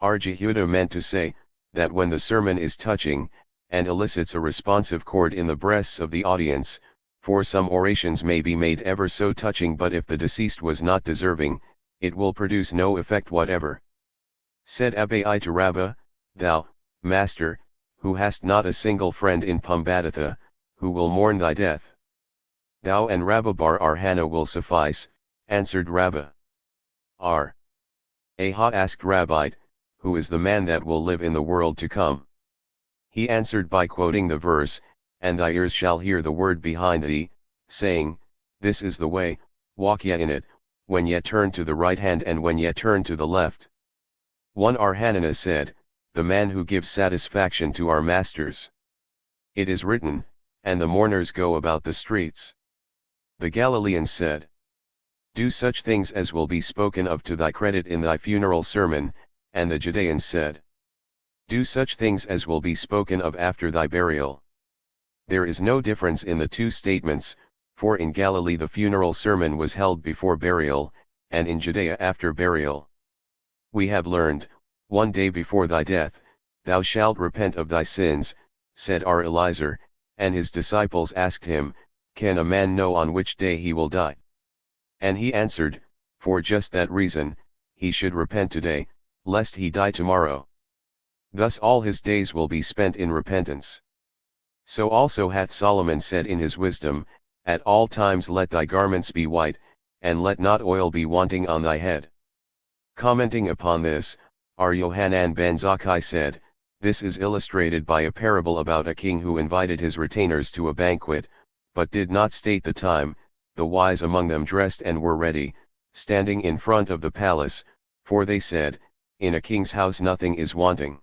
Jehudah meant to say, that when the sermon is touching, and elicits a responsive chord in the breasts of the audience, for some orations may be made ever so touching, but if the deceased was not deserving, it will produce no effect whatever. Said Abai to Rabbah, thou, master, who hast not a single friend in Pumbeditha, who will mourn thy death. Thou and Rabbah bar Hannah will suffice, answered Rabbah. Aha asked Rabbite, who is the man that will live in the world to come? He answered by quoting the verse, and thy ears shall hear the word behind thee, saying, this is the way, walk ye in it, when ye turn to the right hand and when ye turn to the left. One Hananiah said, the man who gives satisfaction to our masters. It is written, and the mourners go about the streets. The Galileans said, do such things as will be spoken of to thy credit in thy funeral sermon, and the Judeans said, Do such things as will be spoken of after thy burial. There is no difference in the two statements, for in Galilee the funeral sermon was held before burial, and in Judea after burial. We have learned, one day before thy death, thou shalt repent of thy sins, said our Eliezer, and his disciples asked him, Can a man know on which day he will die? And he answered, For just that reason, he should repent today, lest he die tomorrow. Thus all his days will be spent in repentance. So also hath Solomon said in his wisdom, At all times let thy garments be white, and let not oil be wanting on thy head. Commenting upon this, our Yohanan ben Zakkai said, This is illustrated by a parable about a king who invited his retainers to a banquet, but did not state the time. The wise among them dressed and were ready, standing in front of the palace, for they said, In a king's house nothing is wanting.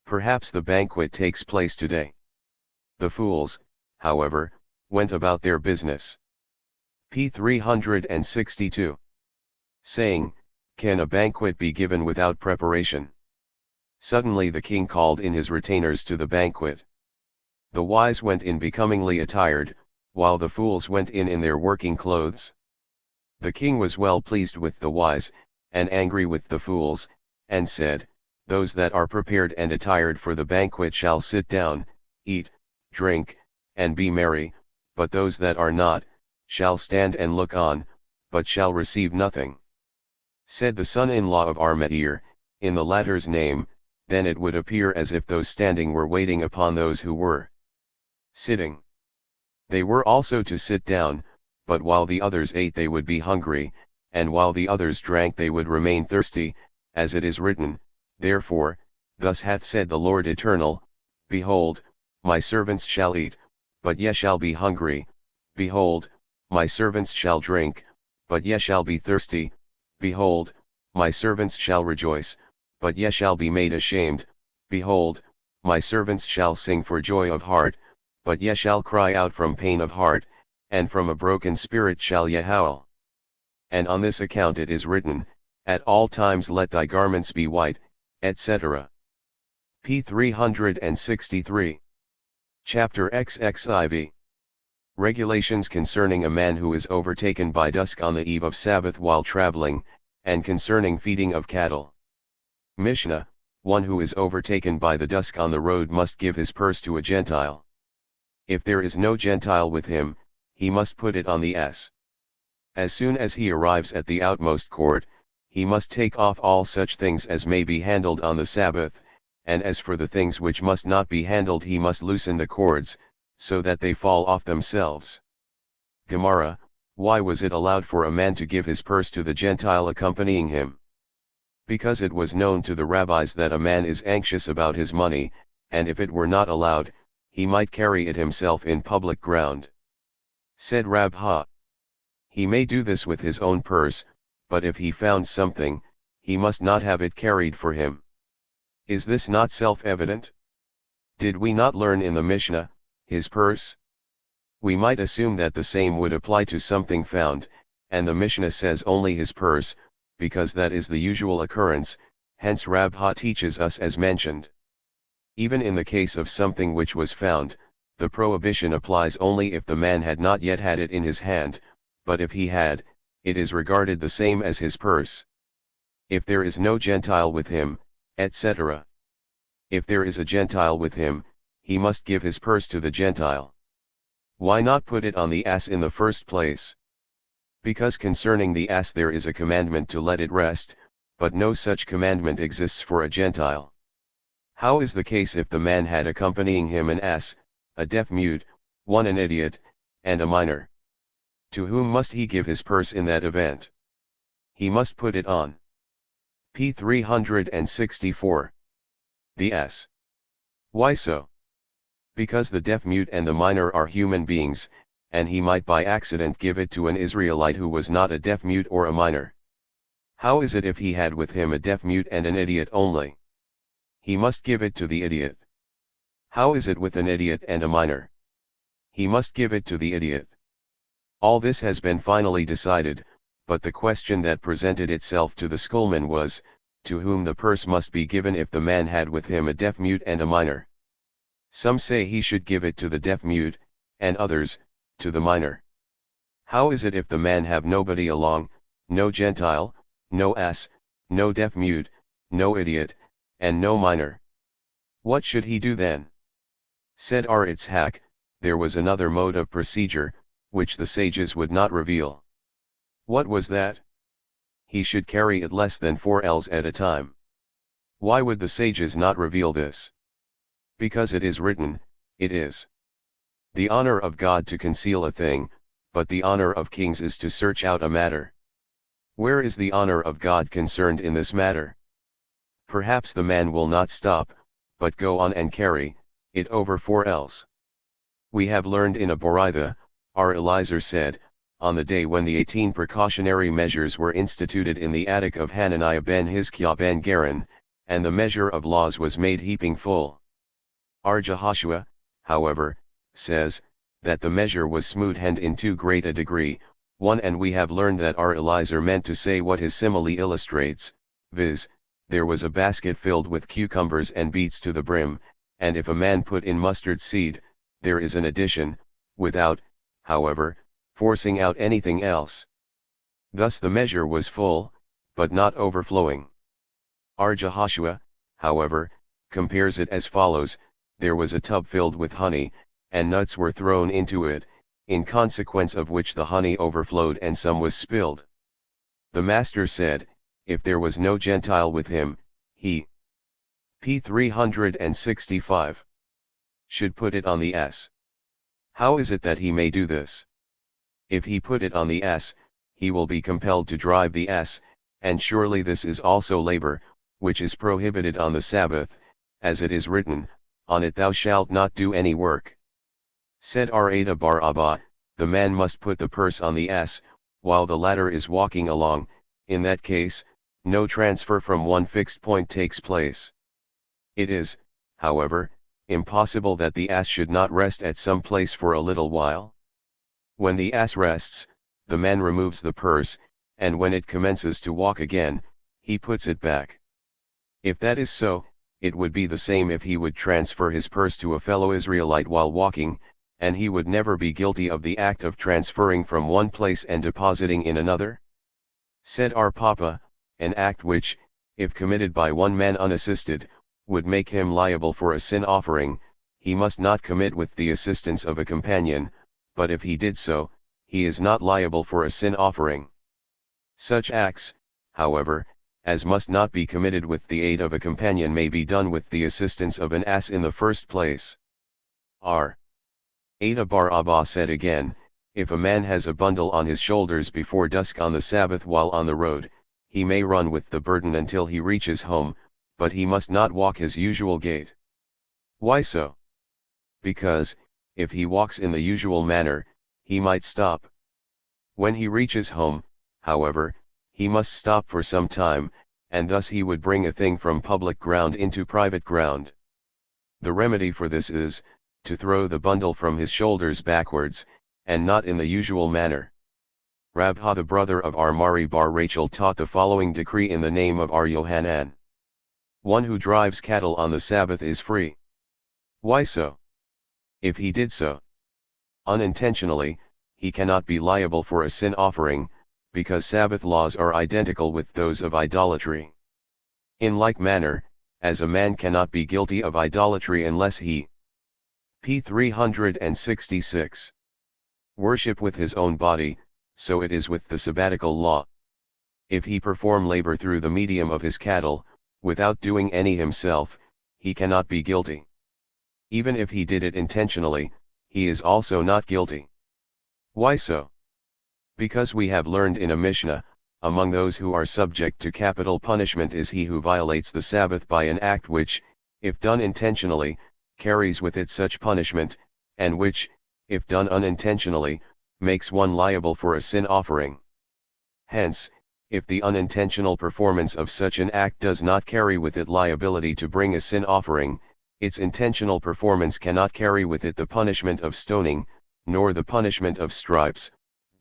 Perhaps the banquet takes place today. The fools, however, went about their business. P. 362. Saying, Can a banquet be given without preparation? Suddenly the king called in his retainers to the banquet. The wise went in becomingly attired, while the fools went in their working clothes. The king was well pleased with the wise, and angry with the fools, and said, Those that are prepared and attired for the banquet shall sit down, eat, drink, and be merry, but those that are not, shall stand and look on, but shall receive nothing. Said the son-in-law of Armeir, in the latter's name, then it would appear as if those standing were waiting upon those who were sitting. They were also to sit down, but while the others ate they would be hungry, and while the others drank they would remain thirsty, as it is written, Therefore, thus hath said the Lord Eternal, Behold, my servants shall eat, but ye shall be hungry, behold, my servants shall drink, but ye shall be thirsty, behold, my servants shall rejoice, but ye shall be made ashamed, behold, my servants shall sing for joy of heart, but ye shall cry out from pain of heart, and from a broken spirit shall ye howl. And on this account it is written, At all times let thy garments be white, etc. P. 363. Chapter XXIV. Regulations concerning a man who is overtaken by dusk on the eve of Sabbath while traveling, and concerning feeding of cattle. Mishnah, one who is overtaken by the dusk on the road must give his purse to a Gentile. If there is no Gentile with him, he must put it on the ass. As soon as he arrives at the outmost court, he must take off all such things as may be handled on the Sabbath, and as for the things which must not be handled he must loosen the cords, so that they fall off themselves. Gemara, why was it allowed for a man to give his purse to the Gentile accompanying him? Because it was known to the rabbis that a man is anxious about his money, and if it were not allowed, he might carry it himself in public ground. Said Rabha, he may do this with his own purse, but if he found something, he must not have it carried for him. Is this not self-evident? Did we not learn in the Mishnah, his purse? We might assume that the same would apply to something found, and the Mishnah says only his purse, because that is the usual occurrence, hence Rabha teaches us as mentioned. Even in the case of something which was found, the prohibition applies only if the man had not yet had it in his hand, but if he had, it is regarded the same as his purse. If there is no Gentile with him, etc. If there is a Gentile with him, he must give his purse to the Gentile. Why not put it on the ass in the first place? Because concerning the ass there is a commandment to let it rest, but no such commandment exists for a Gentile. How is the case if the man had accompanying him an ass, a deaf-mute, one an idiot, and a minor? To whom must he give his purse in that event? He must put it on. P. 364. The ass. Why so? Because the deaf-mute and the minor are human beings, and he might by accident give it to an Israelite who was not a deaf-mute or a minor. How is it if he had with him a deaf-mute and an idiot only? He must give it to the idiot. How is it with an idiot and a minor? He must give it to the idiot. All this has been finally decided, but the question that presented itself to the schoolman was, to whom the purse must be given if the man had with him a deaf-mute and a minor. Some say he should give it to the deaf-mute, and others, to the minor. How is it if the man have nobody along, no Gentile, no ass, no deaf-mute, no idiot, and no minor? What should he do then? Said Yitzhak, there was another mode of procedure, which the sages would not reveal. What was that? He should carry it less than 4 ells at a time. Why would the sages not reveal this? Because it is written, it is the honor of God to conceal a thing, but the honor of kings is to search out a matter. Where is the honor of God concerned in this matter? Perhaps the man will not stop, but go on and carry it over 4 ells. We have learned in a Boraitha, our Eliezer said, on the day when the 18 precautionary measures were instituted in the attic of Hananiah ben Hizkiah ben Gerin, and the measure of laws was made heaping full. Our Jehoshua, however, says, that the measure was smooth-handed in too great a degree, and we have learned that our Eliezer meant to say what his simile illustrates, viz., there was a basket filled with cucumbers and beets to the brim, and if a man put in mustard seed, there is an addition, without, however, forcing out anything else. Thus the measure was full, but not overflowing. Our Jehoshua, however, compares it as follows: there was a tub filled with honey, and nuts were thrown into it, in consequence of which the honey overflowed and some was spilled. The master said, if there was no Gentile with him, he p. 365 should put it on the ass. How is it that he may do this? If he put it on the ass, he will be compelled to drive the ass, and surely this is also labor, which is prohibited on the Sabbath, as it is written, on it thou shalt not do any work. Said Ada bar Abba, the man must put the purse on the ass, while the latter is walking along. In that case, no transfer from one fixed point takes place. It is, however, impossible that the ass should not rest at some place for a little while. When the ass rests, the man removes the purse, and when it commences to walk again, he puts it back. If that is so, it would be the same if he would transfer his purse to a fellow Israelite while walking, and he would never be guilty of the act of transferring from one place and depositing in another. Said our Papa, an act which, if committed by one man unassisted, would make him liable for a sin offering, he must not commit with the assistance of a companion, but if he did so, he is not liable for a sin offering. Such acts, however, as must not be committed with the aid of a companion may be done with the assistance of an ass in the first place. R. Ada bar Abba said again, if a man has a bundle on his shoulders before dusk on the Sabbath while on the road, he may run with the burden until he reaches home, but he must not walk his usual gait. Why so? Because, if he walks in the usual manner, he might stop. When he reaches home, however, he must stop for some time, and thus he would bring a thing from public ground into private ground. The remedy for this is, to throw the bundle from his shoulders backwards, and not in the usual manner. Rabha the brother of our Mari bar Rachel taught the following decree in the name of our Yohanan. One who drives cattle on the Sabbath is free. Why so? If he did so unintentionally, he cannot be liable for a sin offering, because Sabbath laws are identical with those of idolatry. In like manner, as a man cannot be guilty of idolatry unless he p. 366 worship with his own body, so it is with the sabbatical law. If he perform labor through the medium of his cattle, without doing any himself, he cannot be guilty. Even if he did it intentionally, he is also not guilty. Why so? Because we have learned in a Mishnah, among those who are subject to capital punishment is he who violates the Sabbath by an act which, if done intentionally, carries with it such punishment, and which, if done unintentionally, makes one liable for a sin offering. Hence, if the unintentional performance of such an act does not carry with it liability to bring a sin offering, its intentional performance cannot carry with it the punishment of stoning, nor the punishment of stripes,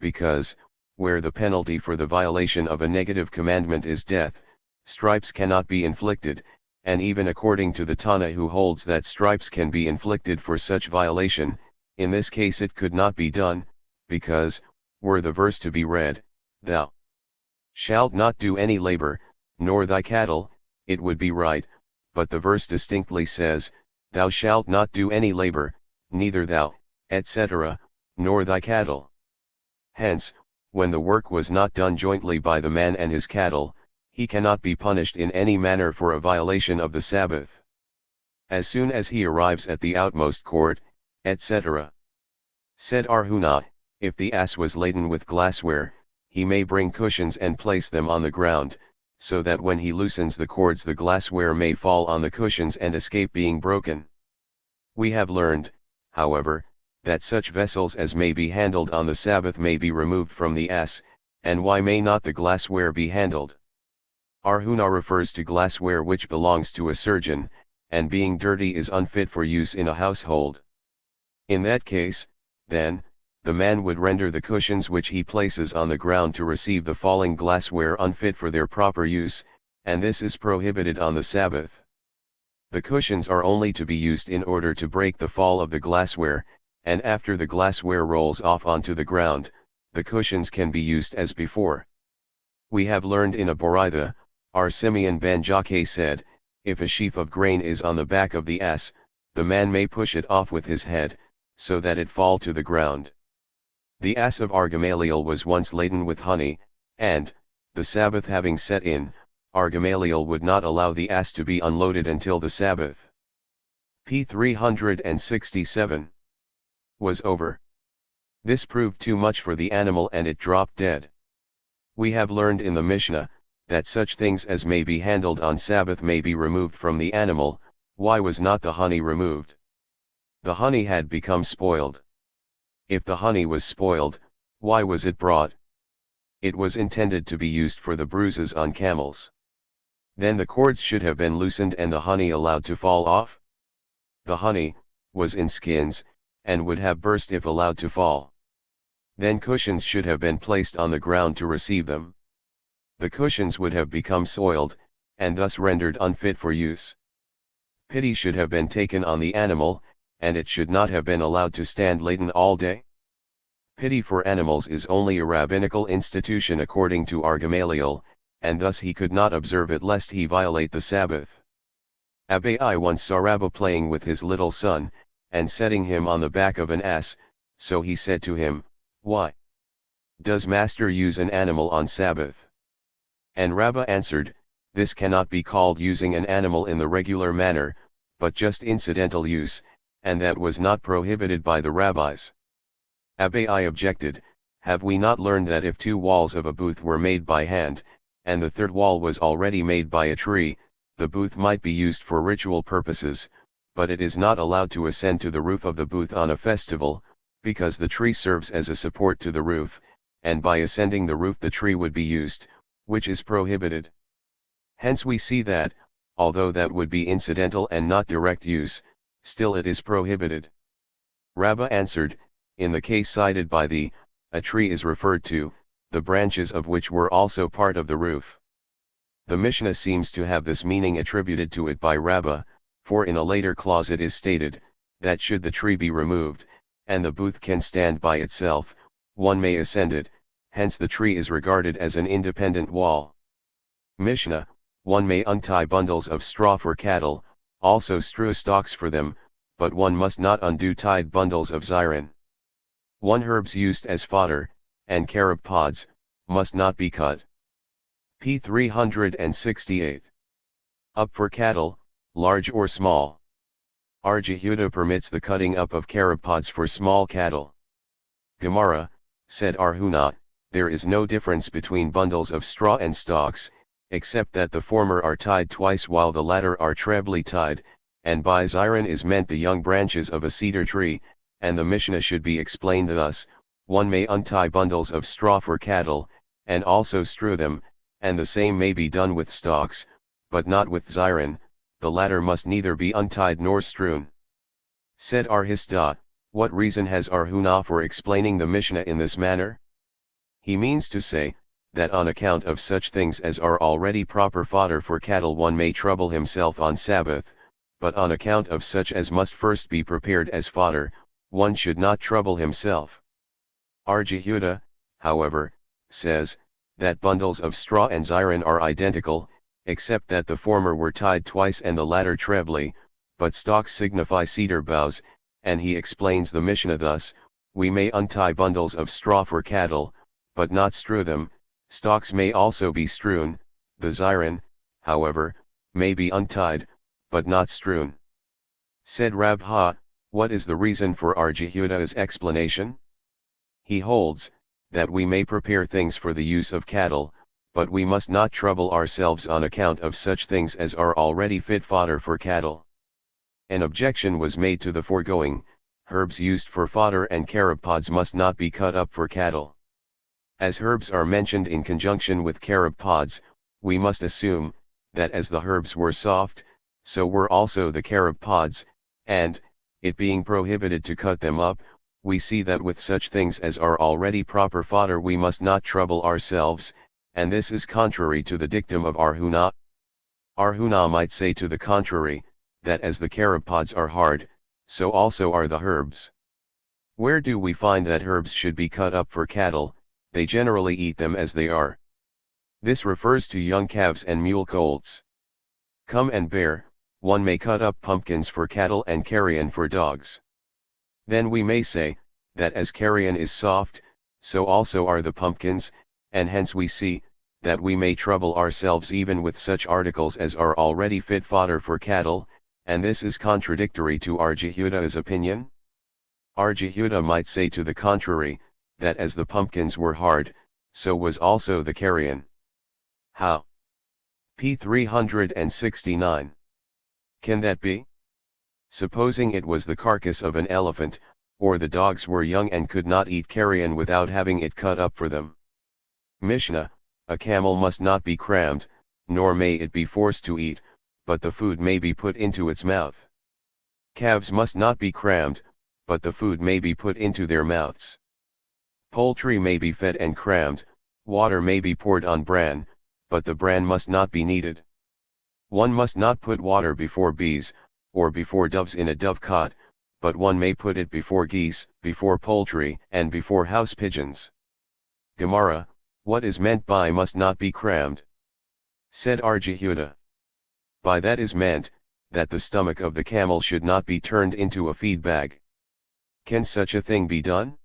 because, where the penalty for the violation of a negative commandment is death, stripes cannot be inflicted, and even according to the Tana who holds that stripes can be inflicted for such violation, in this case it could not be done, because, were the verse to be read, "Thou shalt not do any labor, nor thy cattle," it would be right, but the verse distinctly says, "Thou shalt not do any labor, neither thou, etc., nor thy cattle." Hence, when the work was not done jointly by the man and his cattle, he cannot be punished in any manner for a violation of the Sabbath. As soon as he arrives at the outmost court, etc. Said Arhuna, if the ass was laden with glassware, he may bring cushions and place them on the ground, so that when he loosens the cords the glassware may fall on the cushions and escape being broken. We have learned, however, that such vessels as may be handled on the Sabbath may be removed from the ass, and why may not the glassware be handled? Arhuna refers to glassware which belongs to a surgeon, and being dirty is unfit for use in a household. In that case, then, the man would render the cushions which he places on the ground to receive the falling glassware unfit for their proper use, and this is prohibited on the Sabbath. The cushions are only to be used in order to break the fall of the glassware, and after the glassware rolls off onto the ground, the cushions can be used as before. We have learned in a Boraitha, our Simeon ben Jacques said, if a sheaf of grain is on the back of the ass, the man may push it off with his head, so that it fall to the ground. The ass of Gamaliel was once laden with honey, and, the Sabbath having set in, Gamaliel would not allow the ass to be unloaded until the Sabbath. p. 367. Was over. This proved too much for the animal and it dropped dead. We have learned in the Mishnah, that such things as may be handled on Sabbath may be removed from the animal. Why was not the honey removed? The honey had become spoiled. If the honey was spoiled, why was it brought? It was intended to be used for the bruises on camels. Then the cords should have been loosened and the honey allowed to fall off. The honey was in skins, and would have burst if allowed to fall. Then cushions should have been placed on the ground to receive them. The cushions would have become soiled, and thus rendered unfit for use. Pity should have been taken on the animal, and it should not have been allowed to stand laden all day. Pity for animals is only a rabbinical institution according to Gamaliel, and thus he could not observe it lest he violate the Sabbath. Abai once saw Rabba playing with his little son, and setting him on the back of an ass, so he said to him, "Why does master use an animal on Sabbath?" And Rabba answered, "This cannot be called using an animal in the regular manner, but just incidental use, and that was not prohibited by the rabbis." Abai objected, "Have we not learned that if 2 walls of a booth were made by hand, and the 3rd wall was already made by a tree, the booth might be used for ritual purposes, but it is not allowed to ascend to the roof of the booth on a festival, because the tree serves as a support to the roof, and by ascending the roof the tree would be used, which is prohibited." Hence we see that, although that would be incidental and not direct use, still it is prohibited. Rabba answered, in the case cited by thee, a tree is referred to, the branches of which were also part of the roof. The Mishnah seems to have this meaning attributed to it by Rabba, for in a later clause it is stated, that should the tree be removed, and the booth can stand by itself, one may ascend it, hence the tree is regarded as an independent wall. Mishnah, one may untie bundles of straw for cattle, also strew stalks for them, but one must not undo tied bundles of zirin. 1 Herbs used as fodder, and carob pods, must not be cut. p. 368. Up for cattle, large or small. Yehuda permits the cutting up of carob pods for small cattle. Gemara, said Arhuna, there is no difference between bundles of straw and stalks, except that the former are tied twice while the latter are trebly tied, and by zirin is meant the young branches of a cedar tree, and the Mishnah should be explained thus: one may untie bundles of straw for cattle, and also strew them, and the same may be done with stalks, but not with zirin, the latter must neither be untied nor strewn. Said Arhista, what reason has Arhuna for explaining the Mishnah in this manner? He means to say, that on account of such things as are already proper fodder for cattle one may trouble himself on Sabbath, but on account of such as must first be prepared as fodder, one should not trouble himself. R. Jehuda, however, says, that bundles of straw and ziron are identical, except that the former were tied twice and the latter trebly, but stalks signify cedar boughs, and he explains the Mishnah thus: we may untie bundles of straw for cattle, but not strew them. Stalks may also be strewn, the ziron, however, may be untied, but not strewn. Said Rab Ha, what is the reason for R. Jehuda's explanation? He holds, that we may prepare things for the use of cattle, but we must not trouble ourselves on account of such things as are already fit fodder for cattle. An objection was made to the foregoing: herbs used for fodder and carob pods must not be cut up for cattle. As herbs are mentioned in conjunction with carob pods, we must assume, that as the herbs were soft, so were also the carob pods, and, it being prohibited to cut them up, we see that with such things as are already proper fodder we must not trouble ourselves, and this is contrary to the dictum of Arhuna. Arhuna might say to the contrary, that as the carob pods are hard, so also are the herbs. Where do we find that herbs should be cut up for cattle? They generally eat them as they are. This refers to young calves and mule colts. Come and bear, one may cut up pumpkins for cattle and carrion for dogs. Then we may say, that as carrion is soft, so also are the pumpkins, and hence we see, that we may trouble ourselves even with such articles as are already fit fodder for cattle, and this is contradictory to R. Jehuda's opinion. R. Jehuda might say to the contrary, that as the pumpkins were hard, so was also the carrion. How? p. 369. Can that be? Supposing it was the carcass of an elephant, or the dogs were young and could not eat carrion without having it cut up for them. Mishnah: a camel must not be crammed, nor may it be forced to eat, but the food may be put into its mouth. Calves must not be crammed, but the food may be put into their mouths. Poultry may be fed and crammed, water may be poured on bran, but the bran must not be kneaded. One must not put water before bees, or before doves in a dovecot, but one may put it before geese, before poultry, and before house pigeons. Gemara: what is meant by must not be crammed? Said R. Jehuda. By that is meant, that the stomach of the camel should not be turned into a feed bag. Can such a thing be done?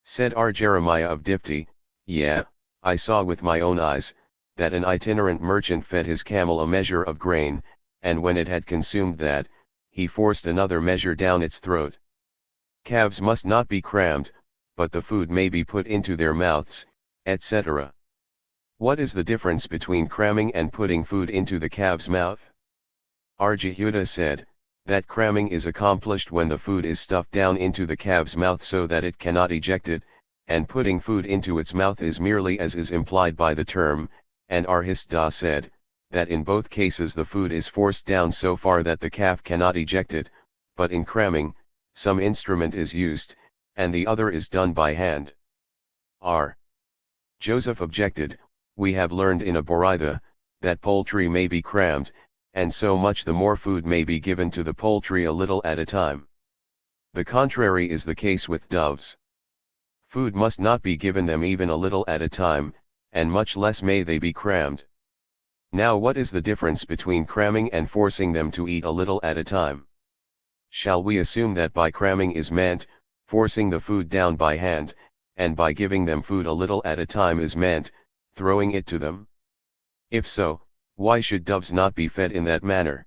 Said R. Jeremiah of Dipti: yeah, I saw with my own eyes, that an itinerant merchant fed his camel a measure of grain, and when it had consumed that, he forced another measure down its throat. Calves must not be crammed, but the food may be put into their mouths, etc. What is the difference between cramming and putting food into the calf's mouth? R. Jehuda said, that cramming is accomplished when the food is stuffed down into the calf's mouth so that it cannot eject it, and putting food into its mouth is merely as is implied by the term, and R. Hisda said, that in both cases the food is forced down so far that the calf cannot eject it, but in cramming, some instrument is used, and the other is done by hand. R. Joseph objected: we have learned in a Boraitha, that poultry may be crammed, and so much the more food may be given to the poultry a little at a time. The contrary is the case with doves. Food must not be given them even a little at a time, and much less may they be crammed. Now what is the difference between cramming and forcing them to eat a little at a time? Shall we assume that by cramming is meant, forcing the food down by hand, and by giving them food a little at a time is meant, throwing it to them? If so, why should doves not be fed in that manner?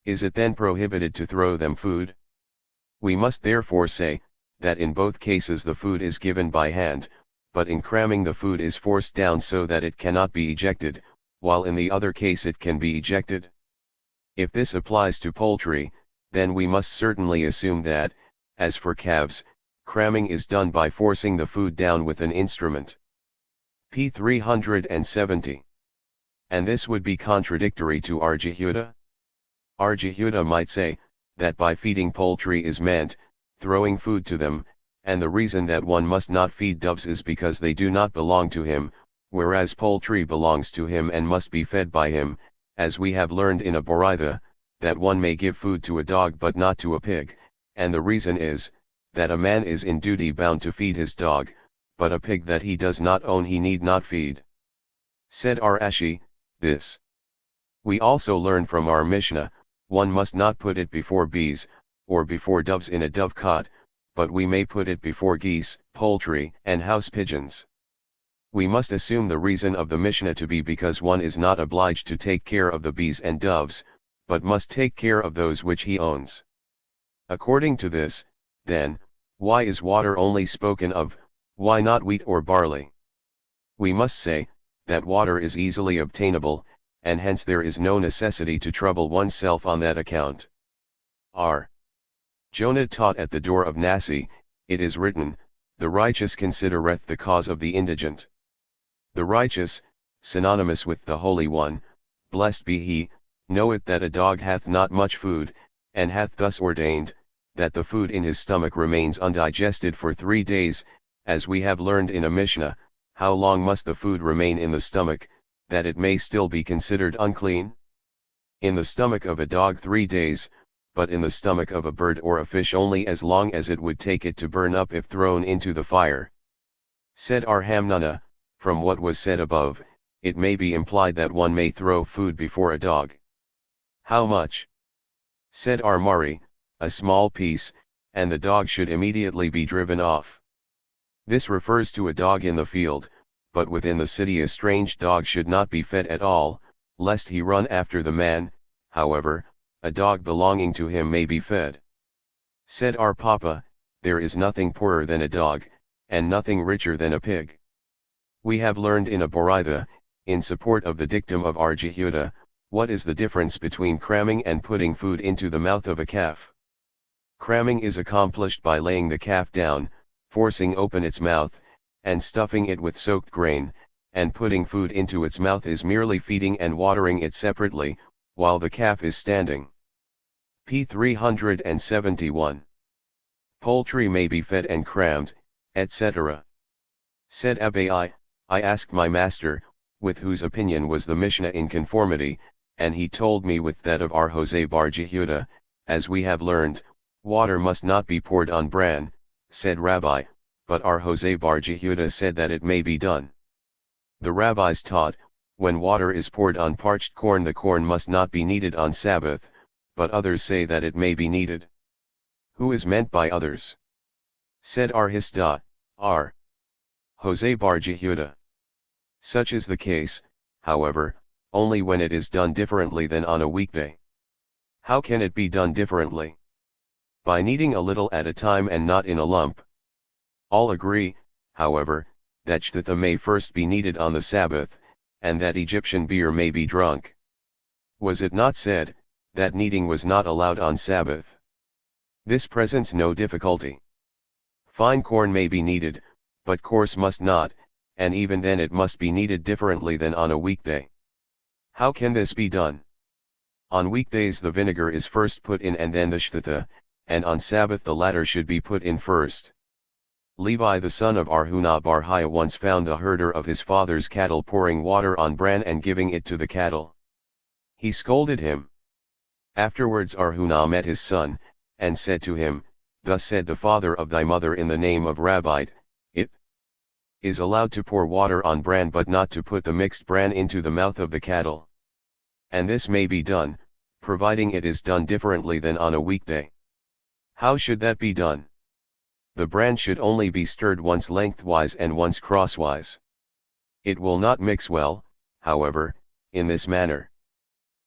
Is it then prohibited to throw them food? We must therefore say, that in both cases the food is given by hand, but in cramming the food is forced down so that it cannot be ejected, while in the other case it can be ejected. If this applies to poultry, then we must certainly assume that, as for calves, cramming is done by forcing the food down with an instrument. p. 370. And this would be contradictory to R. Jehuda. R. Jehuda might say, that by feeding poultry is meant, throwing food to them, and the reason that one must not feed doves is because they do not belong to him, whereas poultry belongs to him and must be fed by him, as we have learned in a Boraitha, that one may give food to a dog but not to a pig, and the reason is, that a man is in duty bound to feed his dog, but a pig that he does not own he need not feed. Said Rashi, this we also learn from our Mishnah, one must not put it before bees, or before doves in a dovecot, but we may put it before geese, poultry, and house pigeons. We must assume the reason of the Mishnah to be because one is not obliged to take care of the bees and doves, but must take care of those which he owns. According to this, then, why is water only spoken of, why not wheat or barley? We must say, that water is easily obtainable, and hence there is no necessity to trouble oneself on that account. R. Jonah taught at the door of Nasi, it is written, the righteous considereth the cause of the indigent. The righteous, synonymous with the Holy One, blessed be he, knoweth that a dog hath not much food, and hath thus ordained, that the food in his stomach remains undigested for 3 days, as we have learned in a Mishnah, how long must the food remain in the stomach, that it may still be considered unclean? In the stomach of a dog 3 days, but in the stomach of a bird or a fish only as long as it would take it to burn up if thrown into the fire. Said Hamnana, from what was said above, it may be implied that one may throw food before a dog. How much? Said Mari, a small piece, and the dog should immediately be driven off. This refers to a dog in the field, but within the city a strange dog should not be fed at all, lest he run after the man. However, a dog belonging to him may be fed. Said Papa, there is nothing poorer than a dog, and nothing richer than a pig. We have learned in a Boraitha, in support of the dictum of Jehuda, what is the difference between cramming and putting food into the mouth of a calf. Cramming is accomplished by laying the calf down, forcing open its mouth, and stuffing it with soaked grain, and putting food into its mouth is merely feeding and watering it separately, while the calf is standing. P. 371. Poultry may be fed and crammed, etc. Said Abai, I asked my master, with whose opinion was the Mishnah in conformity, and he told me with that of our Jose bar Jehuda, as we have learned, water must not be poured on bran, said Rabbi, but our Jose bar Jehuda said that it may be done. The rabbis taught, when water is poured on parched corn the corn must not be kneaded on Sabbath, but others say that it may be kneaded. Who is meant by others? Said Hisda, R. Jose bar Jehuda. Such is the case, however, only when it is done differently than on a weekday. How can it be done differently? By kneading a little at a time and not in a lump. All agree, however, that shtitha may first be kneaded on the Sabbath, and that Egyptian beer may be drunk. Was it not said, that kneading was not allowed on Sabbath? This presents no difficulty. Fine corn may be kneaded, but coarse must not, and even then it must be kneaded differently than on a weekday. How can this be done? On weekdays the vinegar is first put in and then the shtitha, and on Sabbath the latter should be put in first. Levi the son of Arhuna bar Hiah once found the herder of his father's cattle pouring water on bran and giving it to the cattle. He scolded him. Afterwards Arhuna met his son, and said to him, Thus said the father of thy mother in the name of Rabbi, it is allowed to pour water on bran but not to put the mixed bran into the mouth of the cattle. And this may be done, providing it is done differently than on a weekday. How should that be done? The bran should only be stirred once lengthwise and once crosswise. It will not mix well, however, in this manner.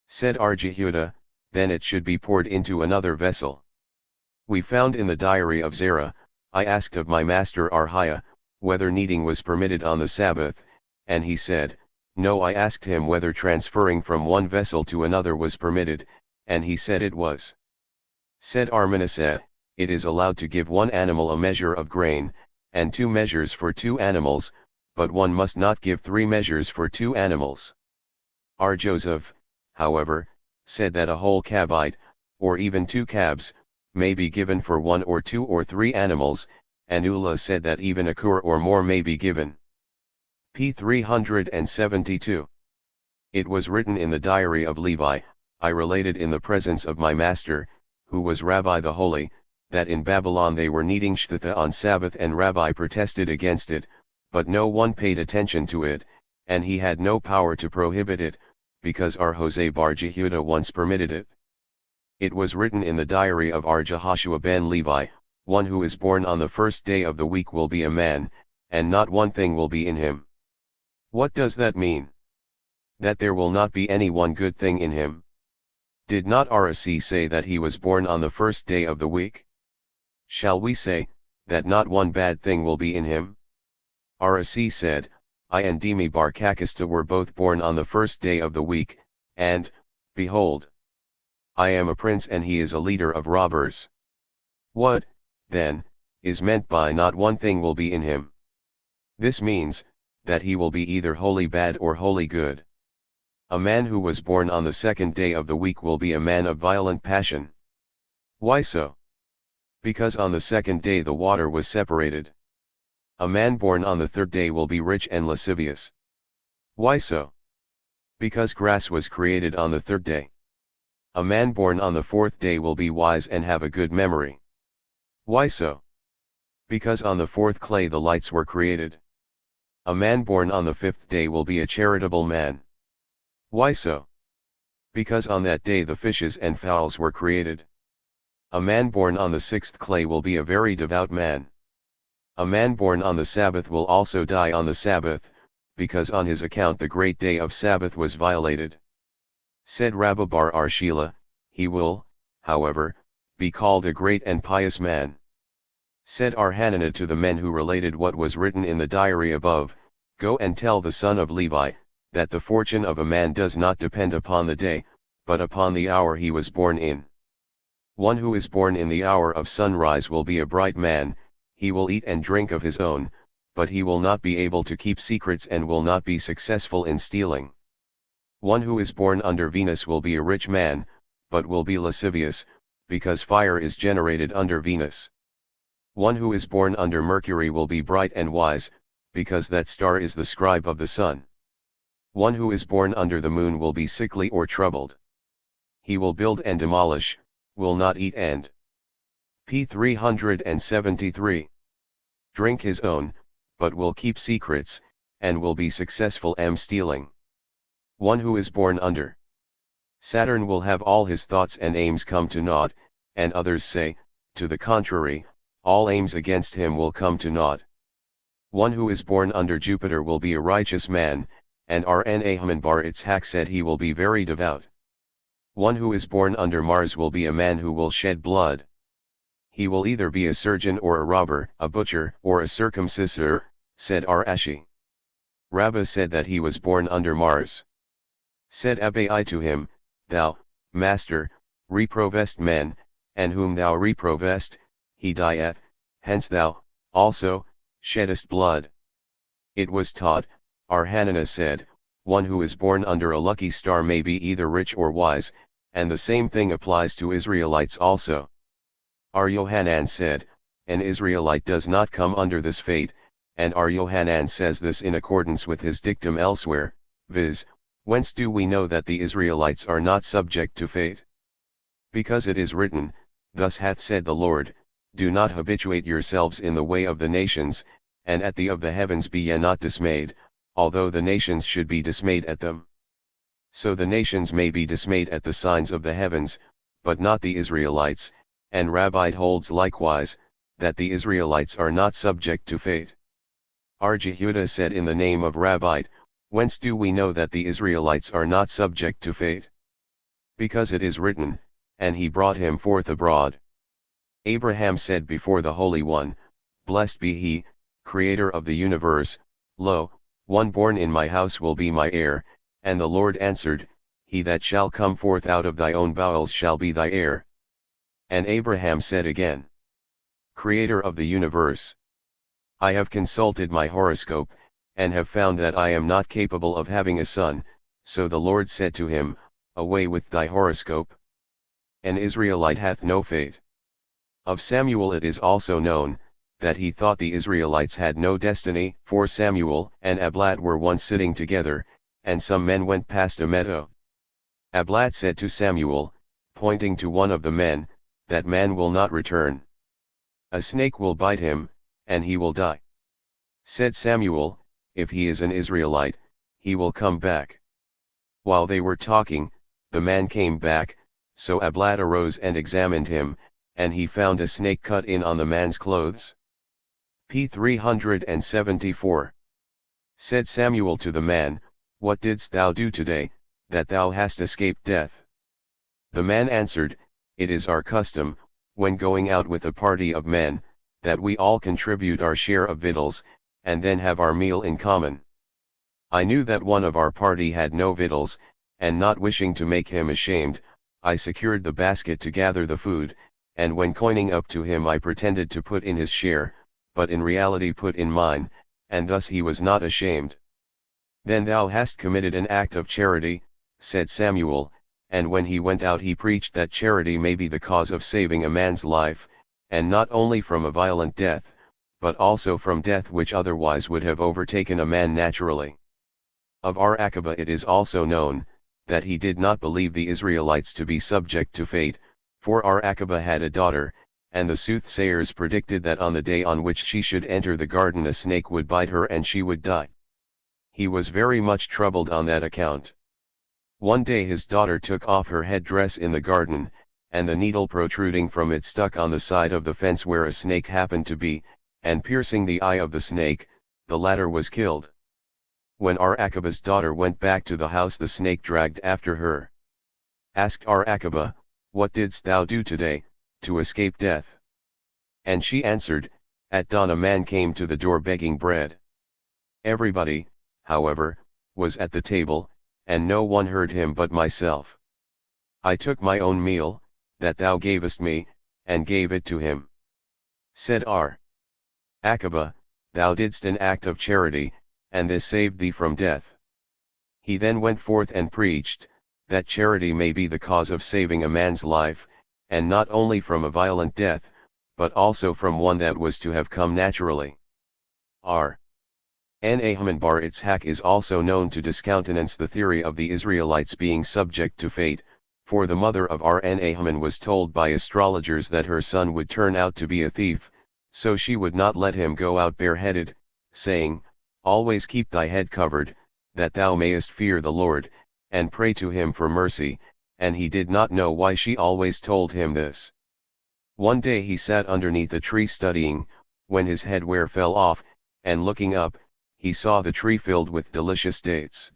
Said Jehuda, then it should be poured into another vessel. We found in the diary of Zerah, I asked of my master Arhiah, whether kneading was permitted on the Sabbath, and he said, No. I asked him whether transferring from one vessel to another was permitted, and he said it was. Said Manasseh, it is allowed to give one animal a measure of grain, and 2 measures for 2 animals, but one must not give 3 measures for 2 animals. Joseph, however, said that a whole cabite, or even 2 cabs, may be given for 1 or 2 or 3 animals, and Ulla said that even a kur or more may be given. p. 372. It was written in the diary of Levi, I related in the presence of my master, who was Rabbi the Holy, that in Babylon they were kneading shtitha on Sabbath, and Rabbi protested against it, but no one paid attention to it, and he had no power to prohibit it, because Ar-Hosea bar Jehuda once permitted it. It was written in the diary of Ar-Jehoshua ben Levi, one who is born on the first day of the week will be a man, and not one thing will be in him. What does that mean? That there will not be any one good thing in him. Did not RC say that he was born on the first day of the week? Shall we say, that not one bad thing will be in him? RC said, I and Demi bar Kakista were both born on the first day of the week, and, behold, I am a prince and he is a leader of robbers. What, then, is meant by not one thing will be in him? This means, that he will be either wholly bad or wholly good. A man who was born on the second day of the week will be a man of violent passion. Why so? Because on the second day the water was separated. A man born on the third day will be rich and lascivious. Why so? Because grass was created on the third day. A man born on the fourth day will be wise and have a good memory. Why so? Because on the fourth clay the lights were created. A man born on the fifth day will be a charitable man. Why so? Because on that day the fishes and fowls were created. A man born on the sixth clay will be a very devout man. A man born on the Sabbath will also die on the Sabbath, because on his account the great day of Sabbath was violated. Said Rabbi bar Arshila, he will, however, be called a great and pious man. Said Arhanana to the men who related what was written in the diary above, go and tell the son of Levi, that the fortune of a man does not depend upon the day, but upon the hour he was born in. One who is born in the hour of sunrise will be a bright man, he will eat and drink of his own, but he will not be able to keep secrets and will not be successful in stealing. One who is born under Venus will be a rich man, but will be lascivious, because fire is generated under Venus. One who is born under Mercury will be bright and wise, because that star is the scribe of the sun. One who is born under the moon will be sickly or troubled. He will build and demolish, will not eat and. p. 373. Drink his own, but will keep secrets, and will be successful stealing. One who is born under Saturn will have all his thoughts and aims come to naught, and others say, to the contrary, all aims against him will come to naught. One who is born under Jupiter will be a righteous man, and Rna Haman bar Itzhak said he will be very devout. One who is born under Mars will be a man who will shed blood. He will either be a surgeon or a robber, a butcher or a circumciser, said Ashi. Rabbah said that he was born under Mars. Said Abai to him, thou, master, reprovest men, and whom thou reprovest, he dieth, hence thou, also, sheddest blood. It was taught, Arhanana said, one who is born under a lucky star may be either rich or wise, and the same thing applies to Israelites also. Yohanan said, an Israelite does not come under this fate, and Yohanan says this in accordance with his dictum elsewhere, viz., whence do we know that the Israelites are not subject to fate? Because it is written, thus hath said the Lord, do not habituate yourselves in the way of the nations, and at the of the heavens be ye not dismayed, although the nations should be dismayed at them. So the nations may be dismayed at the signs of the heavens, but not the Israelites, and Rabbi holds likewise, that the Israelites are not subject to fate. Jehuda said in the name of Rabbi, whence do we know that the Israelites are not subject to fate? Because it is written, and he brought him forth abroad. Abraham said before the Holy One, blessed be he, Creator of the universe, lo, one born in my house will be my heir, and the Lord answered, he that shall come forth out of thy own bowels shall be thy heir. And Abraham said again, Creator of the universe, I have consulted my horoscope, and have found that I am not capable of having a son, so the Lord said to him, away with thy horoscope. An Israelite hath no fate. Of Samuel it is also known, that he thought the Israelites had no destiny, for Samuel and Ablat were once sitting together, and some men went past a meadow. Ablat said to Samuel, pointing to one of the men, "That man will not return. A snake will bite him, and he will die." Said Samuel, "If he is an Israelite, he will come back." While they were talking, the man came back, so Ablat arose and examined him, and he found a snake cut in on the man's clothes. P. 374. Said Samuel to the man, "What didst thou do today, that thou hast escaped death?" The man answered, "It is our custom, when going out with a party of men, that we all contribute our share of victuals, and then have our meal in common. I knew that one of our party had no victuals, and not wishing to make him ashamed, I secured the basket to gather the food, and when coining up to him I pretended to put in his share, but in reality put in mine, and thus he was not ashamed." "Then thou hast committed an act of charity," said Samuel, and when he went out he preached that charity may be the cause of saving a man's life, and not only from a violent death, but also from death which otherwise would have overtaken a man naturally. Of Ar-Akabah it is also known, that he did not believe the Israelites to be subject to fate, for Ar-Akabah had a daughter, and the soothsayers predicted that on the day on which she should enter the garden a snake would bite her and she would die. He was very much troubled on that account. One day his daughter took off her headdress in the garden, and the needle protruding from it stuck on the side of the fence where a snake happened to be, and piercing the eye of the snake, the latter was killed. When Ar-Akabah's daughter went back to the house the snake dragged after her. Asked Ar-Akabah, "What didst thou do today, to escape death?" And she answered, "At dawn a man came to the door begging bread. Everybody, however, was at the table, and no one heard him but myself. I took my own meal, that thou gavest me, and gave it to him." Said Ar-Akabah, "Thou didst an act of charity, and this saved thee from death." He then went forth and preached, that charity may be the cause of saving a man's life, and not only from a violent death, but also from one that was to have come naturally. Nahman bar Itzhak is also known to discountenance the theory of the Israelites being subject to fate, for the mother of Nahman was told by astrologers that her son would turn out to be a thief, so she would not let him go out bareheaded, saying, "Always keep thy head covered, that thou mayest fear the Lord, and pray to him for mercy," and he did not know why she always told him this. One day he sat underneath a tree studying, when his headwear fell off, and looking up, he saw the tree filled with delicious dates.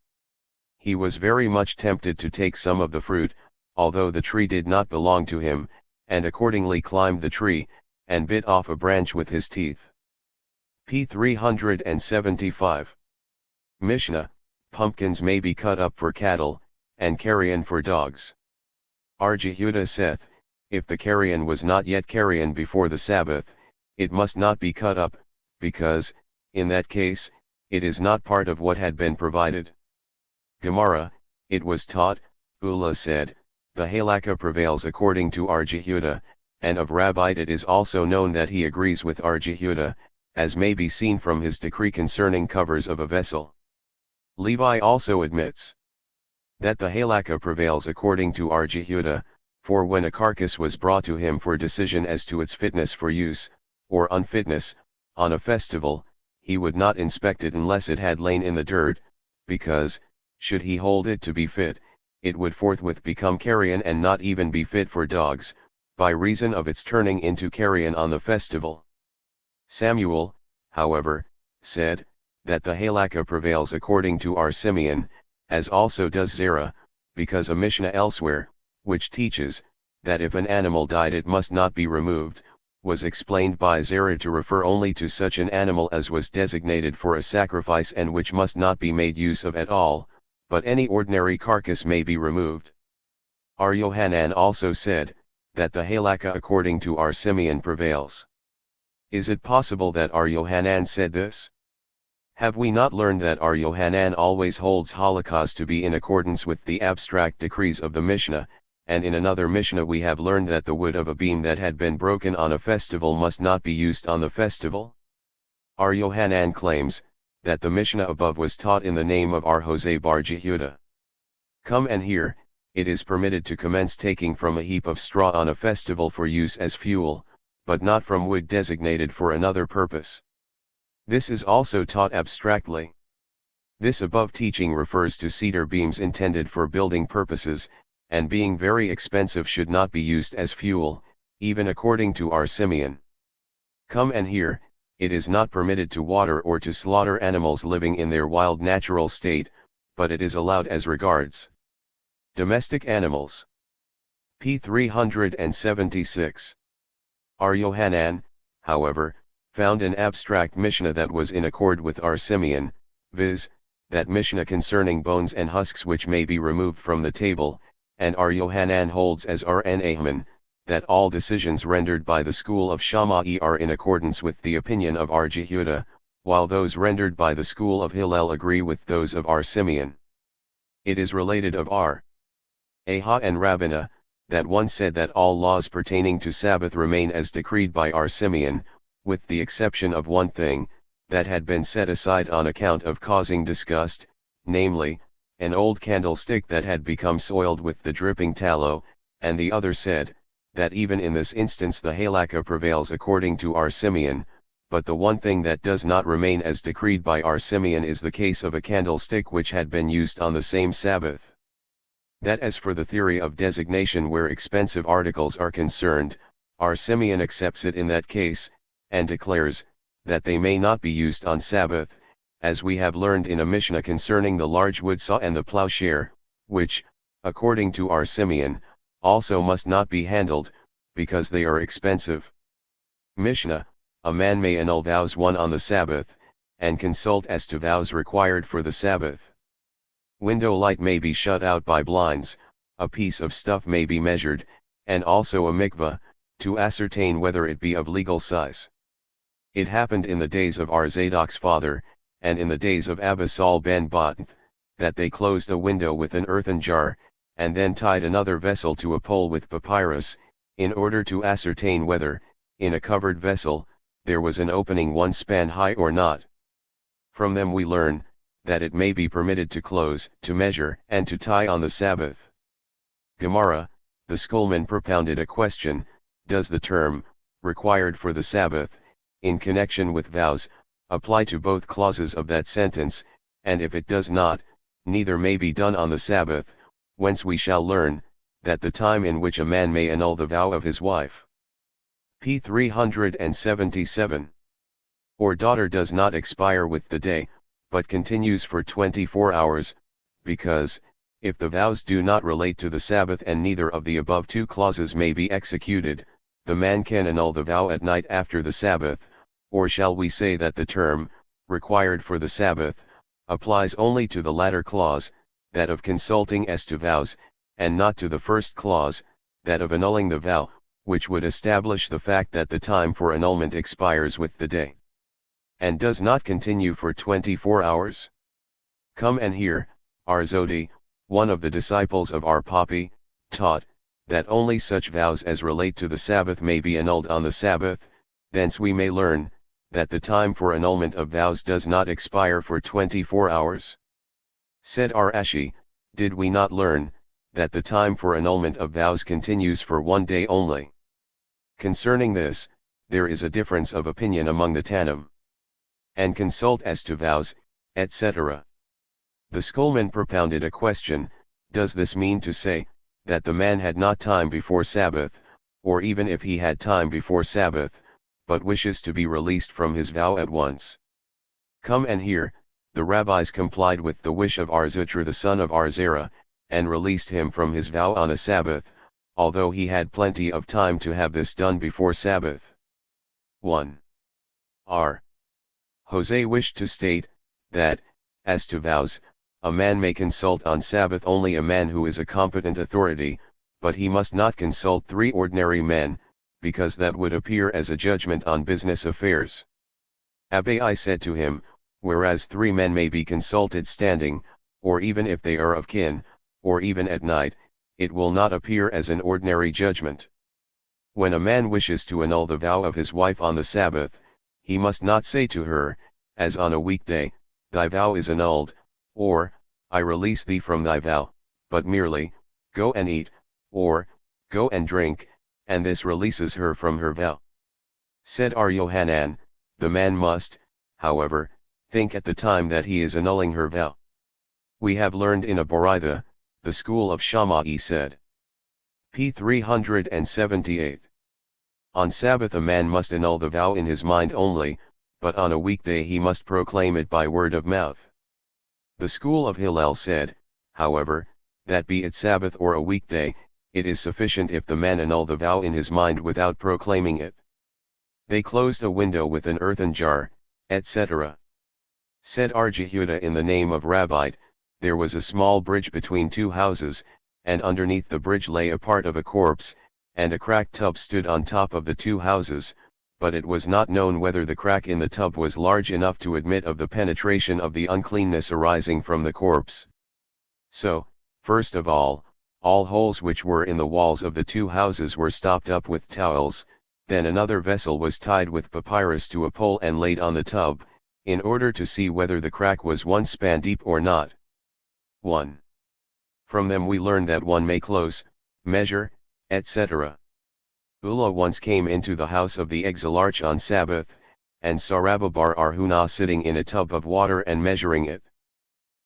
He was very much tempted to take some of the fruit, although the tree did not belong to him, and accordingly climbed the tree, and bit off a branch with his teeth. P. 375. Mishnah, pumpkins may be cut up for cattle, and carrion for dogs. R. Jehuda saith, if the carrion was not yet carrion before the Sabbath, it must not be cut up, because, in that case, it is not part of what had been provided. Gemara, it was taught, Ula said, the halakha prevails according to R. Jehuda, and of Rabbi it is also known that he agrees with R. Jehuda, as may be seen from his decree concerning covers of a vessel. Levi also admits that the halakha prevails according to R. Jehuda, for when a carcass was brought to him for decision as to its fitness for use, or unfitness, on a festival, he would not inspect it unless it had lain in the dirt, because, should he hold it to be fit, it would forthwith become carrion and not even be fit for dogs, by reason of its turning into carrion on the festival. Samuel, however, said, that the halakha prevails according to R. Simeon, as also does Zerah, because a Mishnah elsewhere, which teaches, that if an animal died it must not be removed, was explained by Zerah to refer only to such an animal as was designated for a sacrifice and which must not be made use of at all, but any ordinary carcass may be removed. R. Yohanan also said, that the halakha according to R. Simeon prevails. Is it possible that R. Yohanan said this? Have we not learned that R. Yohanan always holds halakhas to be in accordance with the abstract decrees of the Mishnah, and in another Mishnah we have learned that the wood of a beam that had been broken on a festival must not be used on the festival. Our Yohanan claims that the Mishnah above was taught in the name of our Jose bar Jehuda. Come and hear, it is permitted to commence taking from a heap of straw on a festival for use as fuel, but not from wood designated for another purpose. This is also taught abstractly. This above teaching refers to cedar beams intended for building purposes, and being very expensive should not be used as fuel, even according to our Simeon. Come and hear, it is not permitted to water or to slaughter animals living in their wild natural state, but it is allowed as regards domestic animals. p. 376. Our Yohanan, however, found an abstract Mishnah that was in accord with our Simeon, viz., that Mishnah concerning bones and husks which may be removed from the table, and our Yohanan holds as our Nahman, that all decisions rendered by the school of Shammai are in accordance with the opinion of our Jehuda, while those rendered by the school of Hillel agree with those of our Simeon. It is related of our Aha and Rabbana, that one said that all laws pertaining to Sabbath remain as decreed by our Simeon, with the exception of one thing, that had been set aside on account of causing disgust, namely, an old candlestick that had become soiled with the dripping tallow, and the other said, that even in this instance the halakha prevails according to our Simeon, but the one thing that does not remain as decreed by our Simeon is the case of a candlestick which had been used on the same Sabbath. That as for the theory of designation where expensive articles are concerned, our Simeon accepts it in that case, and declares, that they may not be used on Sabbath, as we have learned in a Mishnah concerning the large wood saw and the plowshare, which, according to our Simeon, also must not be handled, because they are expensive. Mishnah, a man may annul vows won on the Sabbath, and consult as to vows required for the Sabbath. Window light may be shut out by blinds, a piece of stuff may be measured, and also a mikvah, to ascertain whether it be of legal size. It happened in the days of our Zadok's father, and in the days of Abisal ben Bath, that they closed a window with an earthen jar, and then tied another vessel to a pole with papyrus, in order to ascertain whether, in a covered vessel, there was an opening 1 span high or not. From them we learn, that it may be permitted to close, to measure, and to tie on the Sabbath. Gemara, the schoolman propounded a question, does the term, required for the Sabbath, in connection with vows, apply to both clauses of that sentence, and if it does not, neither may be done on the Sabbath, whence we shall learn, that the time in which a man may annul the vow of his wife. p. 377. Or daughter does not expire with the day, but continues for 24 hours, because, if the vows do not relate to the Sabbath and neither of the above two clauses may be executed, the man can annul the vow at night after the Sabbath, or shall we say that the term, required for the Sabbath, applies only to the latter clause, that of consulting as to vows, and not to the first clause, that of annulling the vow, which would establish the fact that the time for annulment expires with the day, and does not continue for 24 hours? Come and hear, our Zodi, one of the disciples of our Papi, taught, that only such vows as relate to the Sabbath may be annulled on the Sabbath, thence we may learn, that the time for annulment of vows does not expire for 24 hours. Said our Ashi, did we not learn, that the time for annulment of vows continues for 1 day only? Concerning this, there is a difference of opinion among the Tannim. And consult as to vows, etc. The schoolman propounded a question, does this mean to say, that the man had not time before Sabbath, or even if he had time before Sabbath, but wishes to be released from his vow at once? Come and hear, the rabbis complied with the wish of Arzutra the son of Arzera, and released him from his vow on a Sabbath, although he had plenty of time to have this done before Sabbath. 1. R. Jose wished to state, that, as to vows, a man may consult on Sabbath only a man who is a competent authority, but he must not consult 3 ordinary men, because that would appear as a judgment on business affairs. Abai said to him, whereas 3 men may be consulted standing, or even if they are of kin, or even at night, it will not appear as an ordinary judgment. When a man wishes to annul the vow of his wife on the Sabbath, he must not say to her, as on a weekday, thy vow is annulled, or, I release thee from thy vow, but merely, go and eat, or, go and drink, and this releases her from her vow. Said R. Yohanan, the man must, however, think at the time that he is annulling her vow. We have learned in a Boraitha, the school of Shammai said. p. 378. On Sabbath a man must annul the vow in his mind only, but on a weekday he must proclaim it by word of mouth. The school of Hillel said, however, that be it Sabbath or a weekday, it is sufficient if the man annul the vow in his mind without proclaiming it. They closed a window with an earthen jar, etc. Said R. Jehuda, in the name of Rabbite, there was a small bridge between two houses, and underneath the bridge lay a part of a corpse, and a cracked tub stood on top of the two houses, but it was not known whether the crack in the tub was large enough to admit of the penetration of the uncleanness arising from the corpse. So, first of all holes which were in the walls of the two houses were stopped up with towels, then another vessel was tied with papyrus to a pole and laid on the tub, in order to see whether the crack was 1 span deep or not. 1. From them we learn that one may close, measure, etc. Ulla once came into the house of the exilarch on Sabbath, and saw Rabbi Bar Arhuna sitting in a tub of water and measuring it.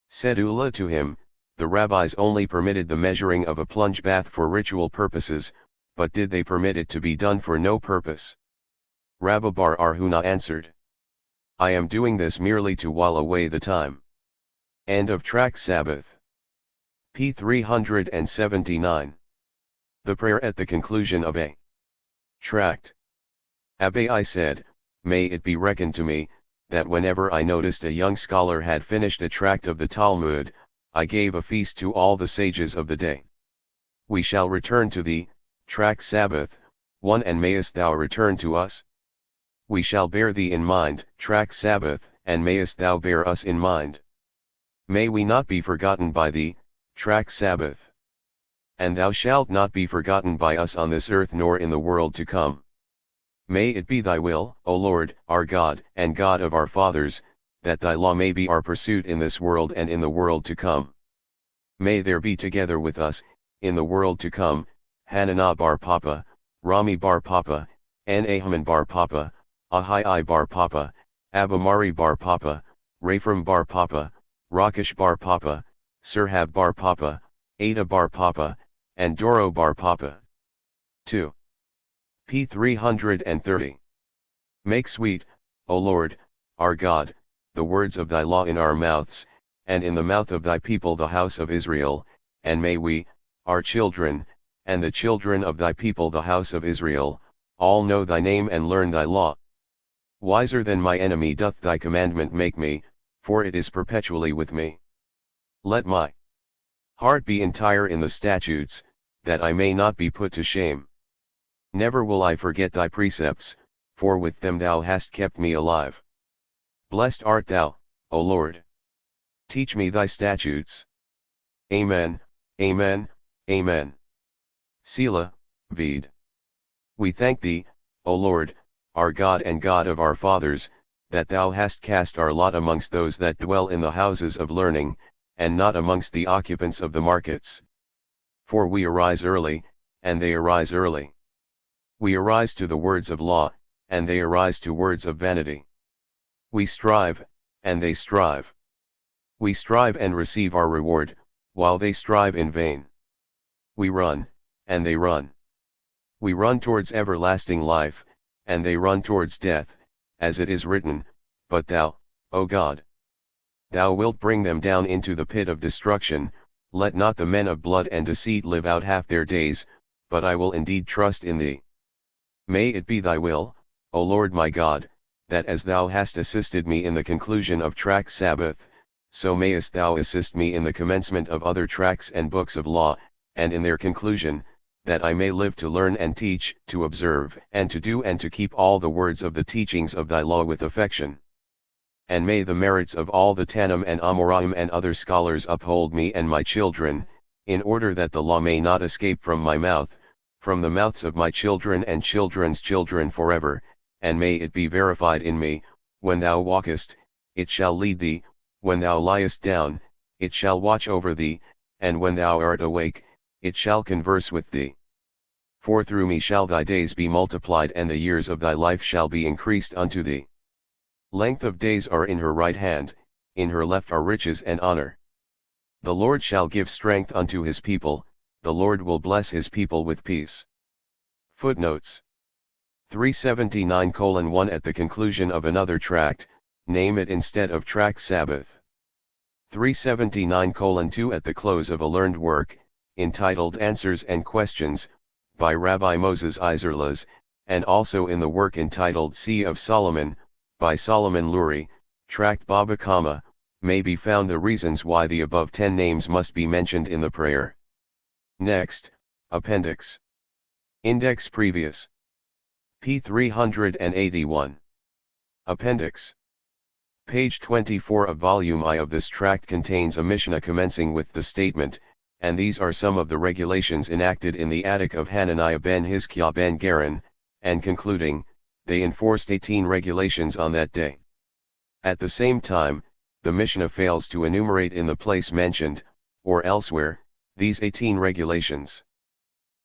Said Ulla to him, the rabbis only permitted the measuring of a plunge bath for ritual purposes, but did they permit it to be done for no purpose? Rabbi Bar Arhuna answered, I am doing this merely to while away the time. End of tract Sabbath. p. 379. The prayer at the conclusion of a tract. Abai said, may it be reckoned to me, that whenever I noticed a young scholar had finished a tract of the Talmud, I gave a feast to all the sages of the day. We shall return to thee, tract Sabbath, 1, and mayest thou return to us? We shall bear thee in mind, tract Sabbath, and mayest thou bear us in mind. May we not be forgotten by thee, tract Sabbath. And thou shalt not be forgotten by us on this earth nor in the world to come. May it be thy will, O Lord, our God, and God of our fathers, that thy law may be our pursuit in this world and in the world to come. May there be together with us, in the world to come, Hananah bar Papa, Rami bar Papa, Nahaman bar Papa, Ahai bar Papa, Abamari bar Papa, Raphram bar Papa, Rakesh bar Papa, Sirhab bar Papa, Ada bar Papa, and Doro bar Papa. 2. p. 330. Make sweet, O Lord, our God, the words of thy law in our mouths, and in the mouth of thy people the house of Israel, and may we, our children, and the children of thy people the house of Israel, all know thy name and learn thy law. Wiser than my enemy doth thy commandment make me, for it is perpetually with me. Let my heart be entire in the statutes, that I may not be put to shame. Never will I forget thy precepts, for with them thou hast kept me alive. Blessed art thou, O Lord. Teach me thy statutes. Amen, amen, amen. Selah, Ved. We thank thee, O Lord, our God and God of our fathers, that thou hast cast our lot amongst those that dwell in the houses of learning, and not amongst the occupants of the markets. For we arise early, and they arise early. We arise to the words of law, and they arise to words of vanity. We strive, and they strive. We strive and receive our reward, while they strive in vain. We run, and they run. We run towards everlasting life, and they run towards death, as it is written, but thou, O God, thou wilt bring them down into the pit of destruction. Let not the men of blood and deceit live out half their days, but I will indeed trust in thee. May it be thy will, O Lord my God, that as thou hast assisted me in the conclusion of tract Sabbath, so mayest thou assist me in the commencement of other tracts and books of law, and in their conclusion, that I may live to learn and teach, to observe and to do and to keep all the words of the teachings of thy law with affection. And may the merits of all the Tannim and Amoraim and other scholars uphold me and my children, in order that the law may not escape from my mouth, from the mouths of my children and children's children forever, and may it be verified in me, when thou walkest, it shall lead thee, when thou liest down, it shall watch over thee, and when thou art awake, it shall converse with thee. For through me shall thy days be multiplied, and the years of thy life shall be increased unto thee. Length of days are in her right hand, in her left are riches and honor. The Lord shall give strength unto his people, the Lord will bless his people with peace. Footnotes 379:1 At the conclusion of another tract, name it instead of tract Sabbath. 379:2 At the close of a learned work, entitled Answers and Questions, by Rabbi Moses Iserles, and also in the work entitled Sea of Solomon, by Solomon Lurie, tract Baba Kama, may be found the reasons why the above 10 names must be mentioned in the prayer. Next, Appendix. Index Previous. p. 381. Appendix. Page 24 of Volume I of this tract contains a Mishnah commencing with the statement, and these are some of the regulations enacted in the attic of Hananiah ben Hizkiah ben Gerin, and concluding, they enforced 18 regulations on that day. At the same time, the Mishnah fails to enumerate in the place mentioned, or elsewhere, these 18 regulations.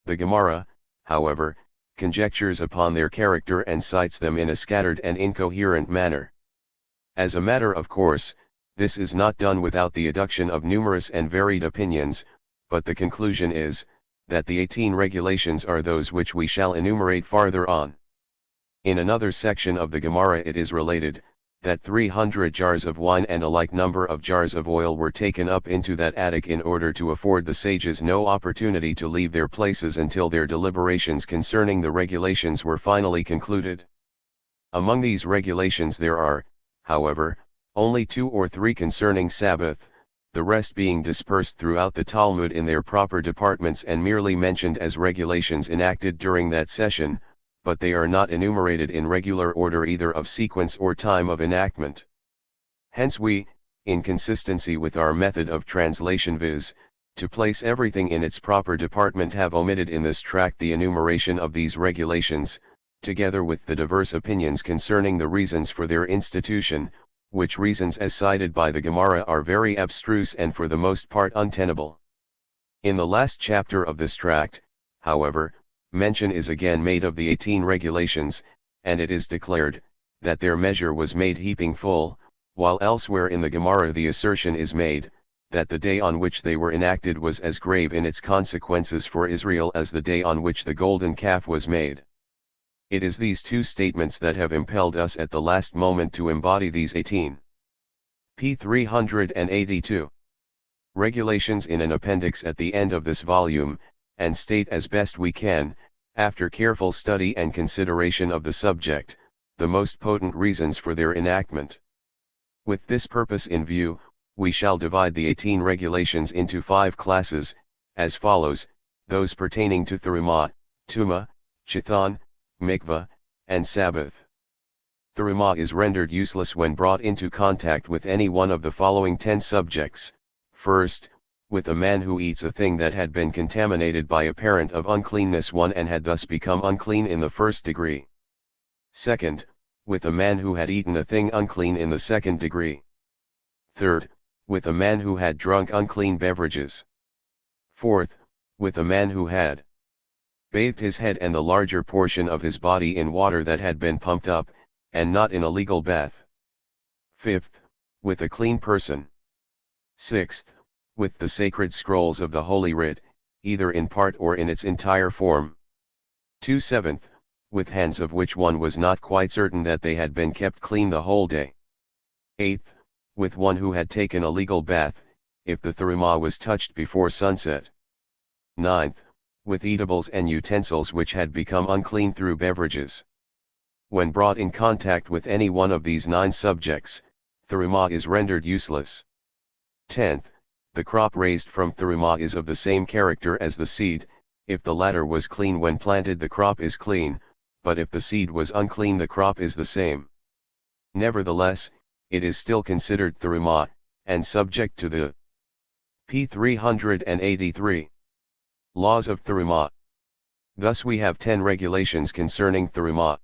The Gemara, however, conjectures upon their character and cites them in a scattered and incoherent manner. As a matter of course, this is not done without the adduction of numerous and varied opinions, but the conclusion is, that the 18 regulations are those which we shall enumerate farther on. In another section of the Gemara it is related, that 300 jars of wine and a like number of jars of oil were taken up into that attic in order to afford the sages no opportunity to leave their places until their deliberations concerning the regulations were finally concluded. Among these regulations there are, however, only 2 or 3 concerning Sabbath, the rest being dispersed throughout the Talmud in their proper departments and merely mentioned as regulations enacted during that session, but they are not enumerated in regular order either of sequence or time of enactment. Hence we, in consistency with our method of translation viz., to place everything in its proper department, have omitted in this tract the enumeration of these regulations, together with the diverse opinions concerning the reasons for their institution, which reasons as cited by the Gemara are very abstruse and for the most part untenable. In the last chapter of this tract, however, mention is again made of the 18 regulations, and it is declared, that their measure was made heaping full, while elsewhere in the Gemara the assertion is made, that the day on which they were enacted was as grave in its consequences for Israel as the day on which the golden calf was made. It is these 2 statements that have impelled us at the last moment to embody these 18. p. 382. Regulations in an appendix at the end of this volume, and state as best we can, after careful study and consideration of the subject, the most potent reasons for their enactment. With this purpose in view, we shall divide the 18 regulations into 5 classes, as follows: those pertaining to Terumah, Tumah, Chithan, Mikvah, and Sabbath. Terumah is rendered useless when brought into contact with any one of the following 10 subjects. First, with a man who eats a thing that had been contaminated by a parent of uncleanness 1 and had thus become unclean in the 1st degree. Second, with a man who had eaten a thing unclean in the 2nd degree. Third, with a man who had drunk unclean beverages. Fourth, with a man who had bathed his head and the larger portion of his body in water that had been pumped up, and not in a legal bath. Fifth, with a clean person. Sixth, with the sacred scrolls of the Holy Writ, either in part or in its entire form. 7th, with hands of which one was not quite certain that they had been kept clean the whole day. 8th, with one who had taken a legal bath, if the Terumah was touched before sunset. 9th, with eatables and utensils which had become unclean through beverages. When brought in contact with any one of these 9 subjects, Terumah is rendered useless. 10th, the crop raised from Terumah is of the same character as the seed. If the latter was clean when planted, the crop is clean, but if the seed was unclean, the crop is the same. Nevertheless, it is still considered Terumah, and subject to the p. 383. Laws of Therumah. Thus we have 10 regulations concerning Therumah.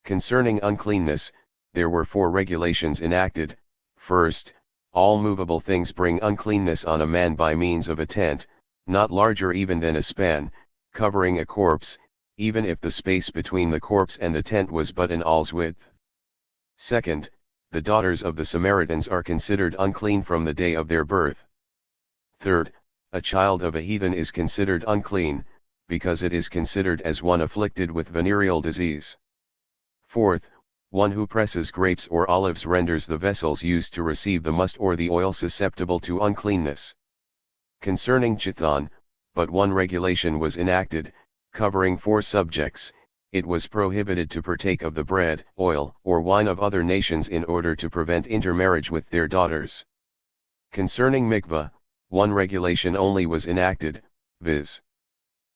Concerning uncleanness, there were 4 regulations enacted. First, all movable things bring uncleanness on a man by means of a tent, not larger even than a span, covering a corpse, even if the space between the corpse and the tent was but an all's width. Second, the daughters of the Samaritans are considered unclean from the day of their birth. Third, a child of a heathen is considered unclean, because it is considered as one afflicted with venereal disease. Fourth, one who presses grapes or olives renders the vessels used to receive the must or the oil susceptible to uncleanness. Concerning Chithan, but one regulation was enacted, covering 4 subjects. It was prohibited to partake of the bread, oil, or wine of other nations in order to prevent intermarriage with their daughters. Concerning mikvah, one regulation only was enacted, viz.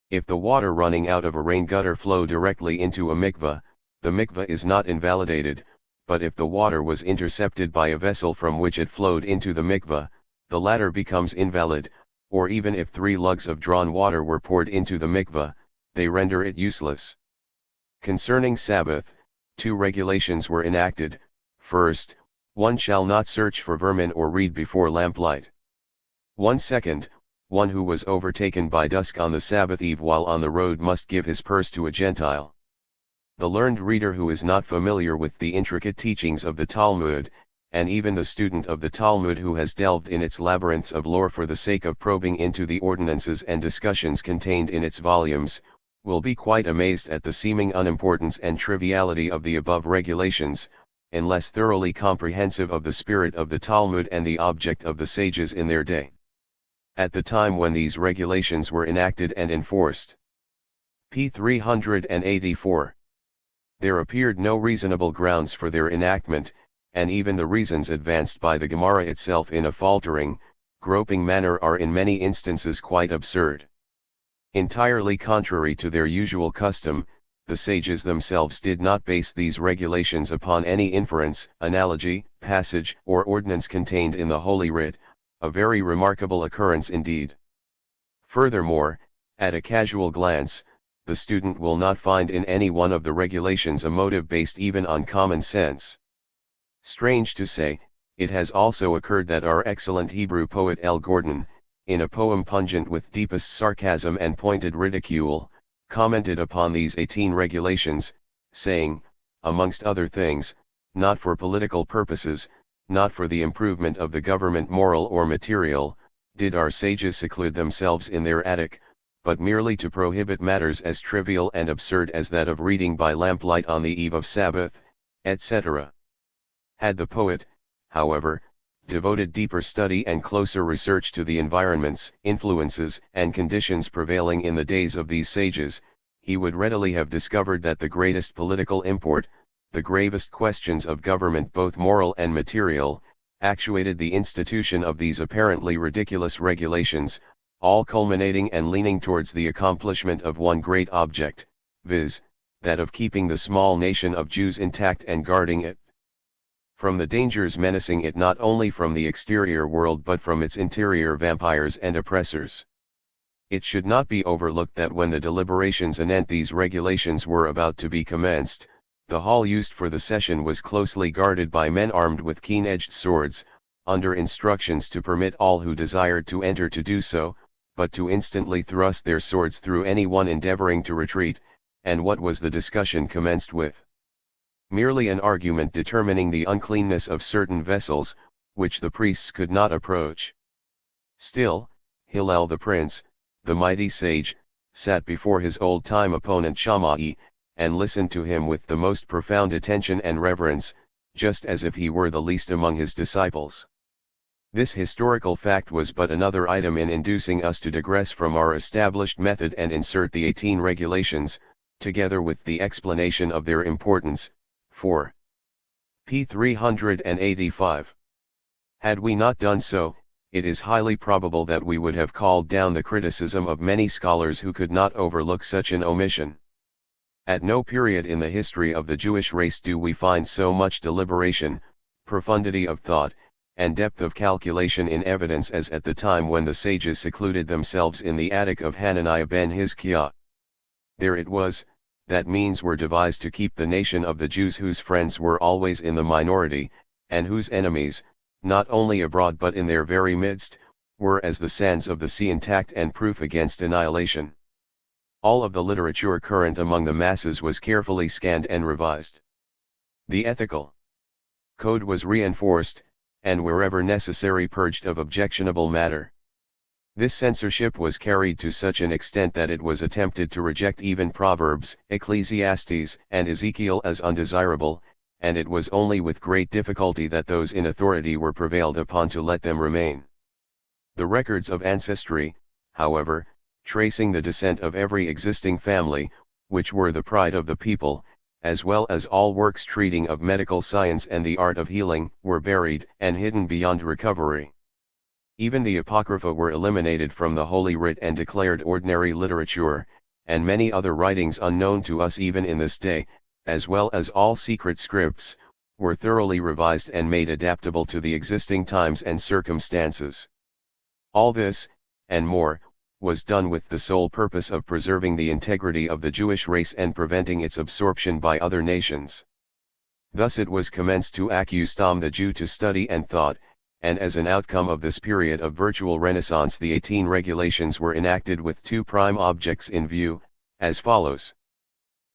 If the water running out of a rain gutter flow directly into a mikvah, the mikvah is not invalidated, but if the water was intercepted by a vessel from which it flowed into the mikvah, the latter becomes invalid, or even if 3 lugs of drawn water were poured into the mikvah, they render it useless. Concerning Sabbath, 2 regulations were enacted. First, one shall not search for vermin or read before lamplight. Second, one who was overtaken by dusk on the Sabbath eve while on the road must give his purse to a Gentile. The learned reader who is not familiar with the intricate teachings of the Talmud, and even the student of the Talmud who has delved in its labyrinths of lore for the sake of probing into the ordinances and discussions contained in its volumes, will be quite amazed at the seeming unimportance and triviality of the above regulations, unless thoroughly comprehensive of the spirit of the Talmud and the object of the sages in their day. At the time when these regulations were enacted and enforced. p. 384. There appeared no reasonable grounds for their enactment, and even the reasons advanced by the Gemara itself in a faltering, groping manner are in many instances quite absurd. Entirely contrary to their usual custom, the sages themselves did not base these regulations upon any inference, analogy, passage, or ordinance contained in the Holy Writ, a very remarkable occurrence indeed. Furthermore, at a casual glance, the student will not find in any one of the regulations a motive based even on common sense. Strange to say, it has also occurred that our excellent Hebrew poet L. Gordon, in a poem pungent with deepest sarcasm and pointed ridicule, commented upon these 18 regulations, saying, amongst other things, not for political purposes, not for the improvement of the government moral or material, did our sages seclude themselves in their attic, but merely to prohibit matters as trivial and absurd as that of reading by lamplight on the eve of Sabbath, etc. Had the poet, however, devoted deeper study and closer research to the environments, influences, and conditions prevailing in the days of these sages, he would readily have discovered that the greatest political import, the gravest questions of government both moral and material, actuated the institution of these apparently ridiculous regulations, all culminating and leaning towards the accomplishment of one great object, viz., that of keeping the small nation of Jews intact and guarding it from the dangers menacing it not only from the exterior world but from its interior vampires and oppressors. It should not be overlooked that when the deliberations anent these regulations were about to be commenced, the hall used for the session was closely guarded by men armed with keen-edged swords, under instructions to permit all who desired to enter to do so, but to instantly thrust their swords through any one endeavoring to retreat. And what was the discussion commenced with? Merely an argument determining the uncleanness of certain vessels, which the priests could not approach. Still, Hillel the prince, the mighty sage, sat before his old-time opponent Shammai, and listened to him with the most profound attention and reverence, just as if he were the least among his disciples. This historical fact was but another item in inducing us to digress from our established method and insert the 18 regulations, together with the explanation of their importance. 4. p. 385. Had we not done so, it is highly probable that we would have called down the criticism of many scholars who could not overlook such an omission. At no period in the history of the Jewish race do we find so much deliberation, profundity of thought, and depth of calculation in evidence as at the time when the sages secluded themselves in the attic of Hananiah ben Hizkiah. There it was, that means were devised to keep the nation of the Jews whose friends were always in the minority, and whose enemies, not only abroad but in their very midst, were as the sands of the sea intact and proof against annihilation. All of the literature current among the masses was carefully scanned and revised. The ethical code was reinforced, and wherever necessary purged of objectionable matter. This censorship was carried to such an extent that it was attempted to reject even Proverbs, Ecclesiastes, and Ezekiel as undesirable, and it was only with great difficulty that those in authority were prevailed upon to let them remain. The records of ancestry, however, tracing the descent of every existing family, which were the pride of the people, as well as all works treating of medical science and the art of healing, were buried and hidden beyond recovery. Even the Apocrypha were eliminated from the Holy Writ and declared ordinary literature, and many other writings unknown to us even in this day, as well as all secret scripts, were thoroughly revised and made adaptable to the existing times and circumstances. All this, and more, was done with the sole purpose of preserving the integrity of the Jewish race and preventing its absorption by other nations. Thus it was commenced to accustom the Jew to study and thought, and as an outcome of this period of virtual renaissance the 18 regulations were enacted with two prime objects in view, as follows.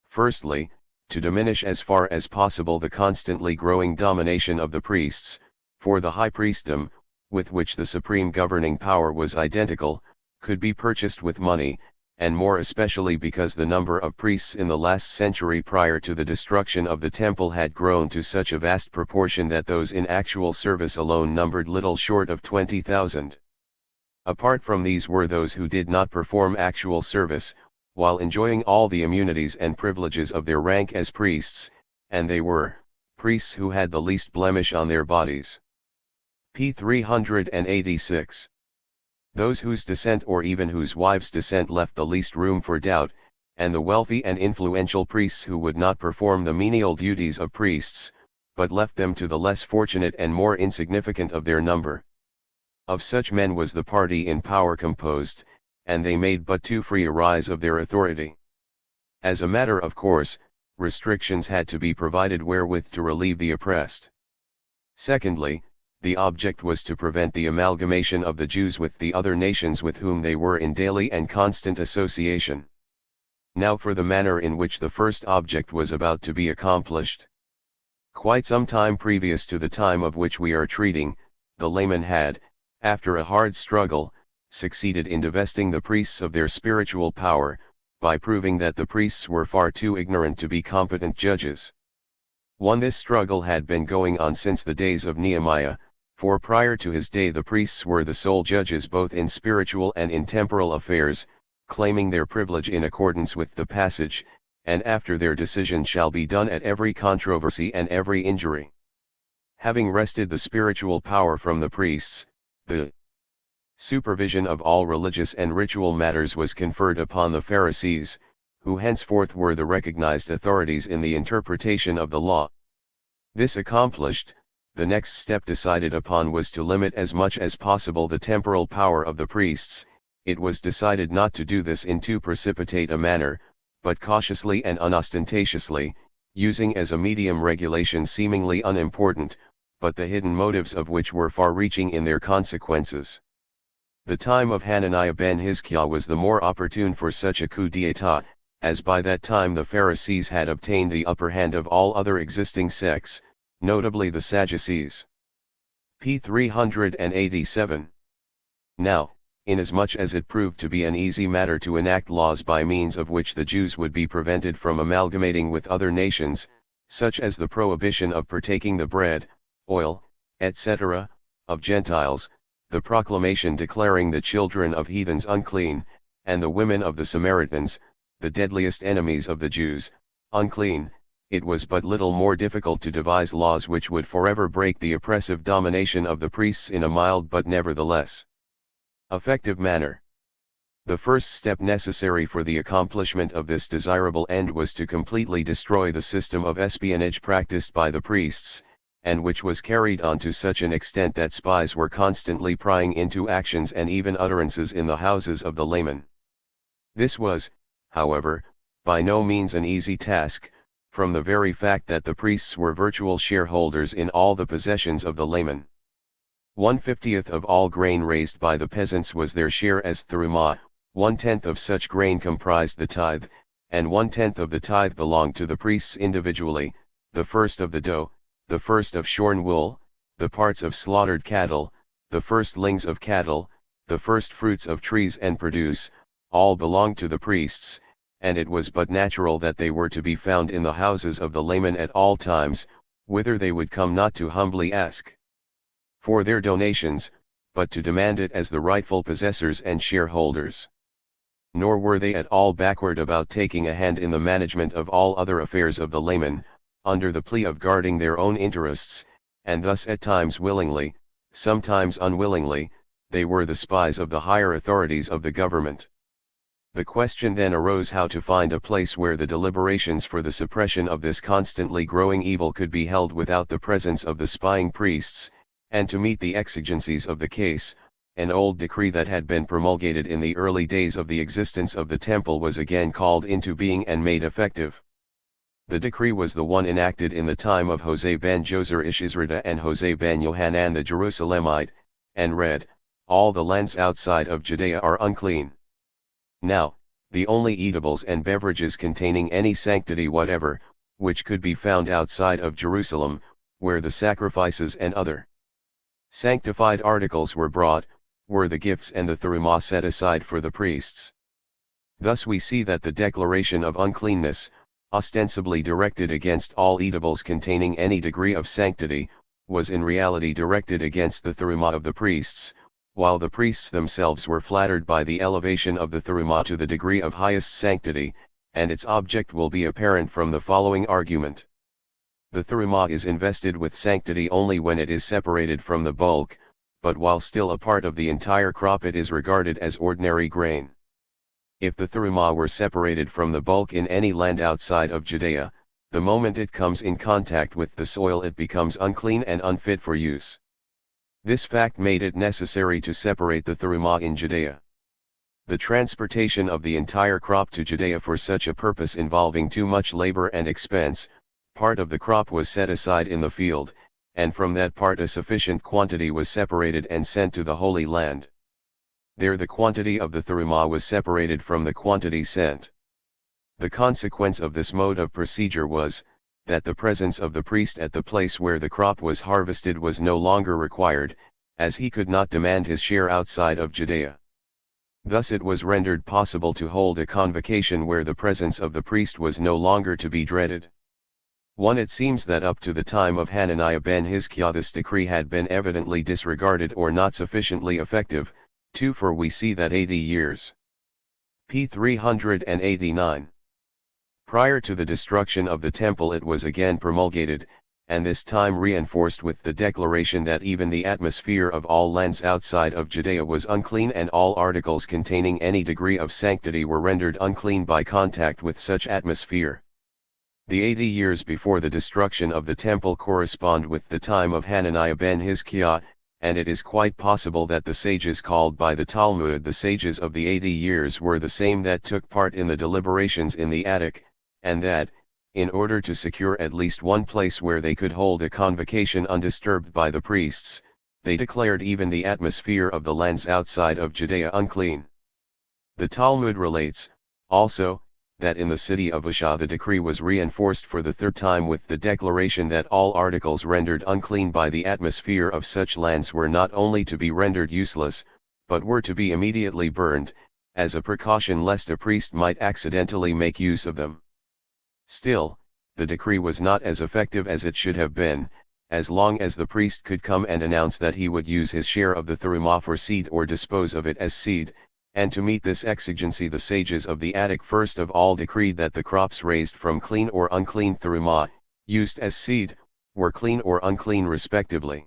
Firstly, to diminish as far as possible the constantly growing domination of the priests, for the high priestdom, with which the supreme governing power was identical, could be purchased with money, and more especially because the number of priests in the last century prior to the destruction of the temple had grown to such a vast proportion that those in actual service alone numbered little short of 20,000. Apart from these were those who did not perform actual service, while enjoying all the immunities and privileges of their rank as priests, and they were priests who had the least blemish on their bodies. p. 386. Those whose descent or even whose wives' descent left the least room for doubt, and the wealthy and influential priests who would not perform the menial duties of priests, but left them to the less fortunate and more insignificant of their number. Of such men was the party in power composed, and they made but too free a rise of their authority. As a matter of course, restrictions had to be provided wherewith to relieve the oppressed. Secondly, the object was to prevent the amalgamation of the Jews with the other nations with whom they were in daily and constant association. Now for the manner in which the first object was about to be accomplished. Quite some time previous to the time of which we are treating, the layman had, after a hard struggle, succeeded in divesting the priests of their spiritual power, by proving that the priests were far too ignorant to be competent judges. This struggle had been going on since the days of Nehemiah, for prior to his day the priests were the sole judges both in spiritual and in temporal affairs, claiming their privilege in accordance with the passage, and after their decision shall be done at every controversy and every injury. Having wrested the spiritual power from the priests, the supervision of all religious and ritual matters was conferred upon the Pharisees, who henceforth were the recognized authorities in the interpretation of the law. This accomplished, the next step decided upon was to limit as much as possible the temporal power of the priests. It was decided not to do this in too precipitate a manner, but cautiously and unostentatiously, using as a medium regulations seemingly unimportant, but the hidden motives of which were far-reaching in their consequences. The time of Hananiah ben Hizkiah was the more opportune for such a coup d'état, as by that time the Pharisees had obtained the upper hand of all other existing sects, notably the Sadducees. p. 387. Now, inasmuch as it proved to be an easy matter to enact laws by means of which the Jews would be prevented from amalgamating with other nations, such as the prohibition of partaking the bread, oil, etc., of Gentiles, the proclamation declaring the children of heathens unclean, and the women of the Samaritans, the deadliest enemies of the Jews, unclean, it was but little more difficult to devise laws which would forever break the oppressive domination of the priests in a mild but nevertheless effective manner. The first step necessary for the accomplishment of this desirable end was to completely destroy the system of espionage practiced by the priests, and which was carried on to such an extent that spies were constantly prying into actions and even utterances in the houses of the laymen. This was, however, by no means an easy task, from the very fact that the priests were virtual shareholders in all the possessions of the laymen. 1/50th of all grain raised by the peasants was their share as therumah, 1/10 of such grain comprised the tithe, and 1/10 of the tithe belonged to the priests individually, the first of the dough, the first of shorn wool, the parts of slaughtered cattle, the firstlings of cattle, the first fruits of trees and produce, all belonged to the priests, and it was but natural that they were to be found in the houses of the laymen at all times, whither they would come not to humbly ask for their donations, but to demand it as the rightful possessors and shareholders. Nor were they at all backward about taking a hand in the management of all other affairs of the laymen, under the plea of guarding their own interests, and thus at times willingly, sometimes unwillingly, they were the spies of the higher authorities of the government. The question then arose how to find a place where the deliberations for the suppression of this constantly growing evil could be held without the presence of the spying priests, and to meet the exigencies of the case. An old decree that had been promulgated in the early days of the existence of the temple was again called into being and made effective. The decree was the one enacted in the time of Jose ben Joser Ishizrida and Jose ben Yohanan the Jerusalemite, and read, "All the lands outside of Judea are unclean. Now, the only eatables and beverages containing any sanctity whatever, which could be found outside of Jerusalem, where the sacrifices and other sanctified articles were brought, were the gifts and the therumah set aside for the priests." Thus we see that the declaration of uncleanness, ostensibly directed against all eatables containing any degree of sanctity, was in reality directed against the therumah of the priests, while the priests themselves were flattered by the elevation of the therumah to the degree of highest sanctity, and its object will be apparent from the following argument. The therumah is invested with sanctity only when it is separated from the bulk, but while still a part of the entire crop it is regarded as ordinary grain. If the therumah were separated from the bulk in any land outside of Judea, the moment it comes in contact with the soil it becomes unclean and unfit for use. This fact made it necessary to separate the therumah in Judea. The transportation of the entire crop to Judea for such a purpose involving too much labor and expense, part of the crop was set aside in the field, and from that part a sufficient quantity was separated and sent to the Holy Land. There the quantity of the therumah was separated from the quantity sent. The consequence of this mode of procedure was, that the presence of the priest at the place where the crop was harvested was no longer required, as he could not demand his share outside of Judea. Thus it was rendered possible to hold a convocation where the presence of the priest was no longer to be dreaded. 1. It seems that up to the time of Hananiah ben Hizkiah this decree had been evidently disregarded or not sufficiently effective. 2. For we see that 80 years. p. 389. Prior to the destruction of the temple it was again promulgated, and this time reinforced with the declaration that even the atmosphere of all lands outside of Judea was unclean and all articles containing any degree of sanctity were rendered unclean by contact with such atmosphere. The 80 years before the destruction of the temple correspond with the time of Hananiah ben Hizkiah, and it is quite possible that the sages called by the Talmud the sages of the 80 years were the same that took part in the deliberations in the attic, and that, in order to secure at least one place where they could hold a convocation undisturbed by the priests, they declared even the atmosphere of the lands outside of Judea unclean. The Talmud relates, also, that in the city of Usha the decree was reinforced for the third time with the declaration that all articles rendered unclean by the atmosphere of such lands were not only to be rendered useless, but were to be immediately burned, as a precaution lest a priest might accidentally make use of them. Still, the decree was not as effective as it should have been, as long as the priest could come and announce that he would use his share of the therumah for seed or dispose of it as seed, and to meet this exigency the sages of the attic first of all decreed that the crops raised from clean or unclean therumah, used as seed, were clean or unclean respectively.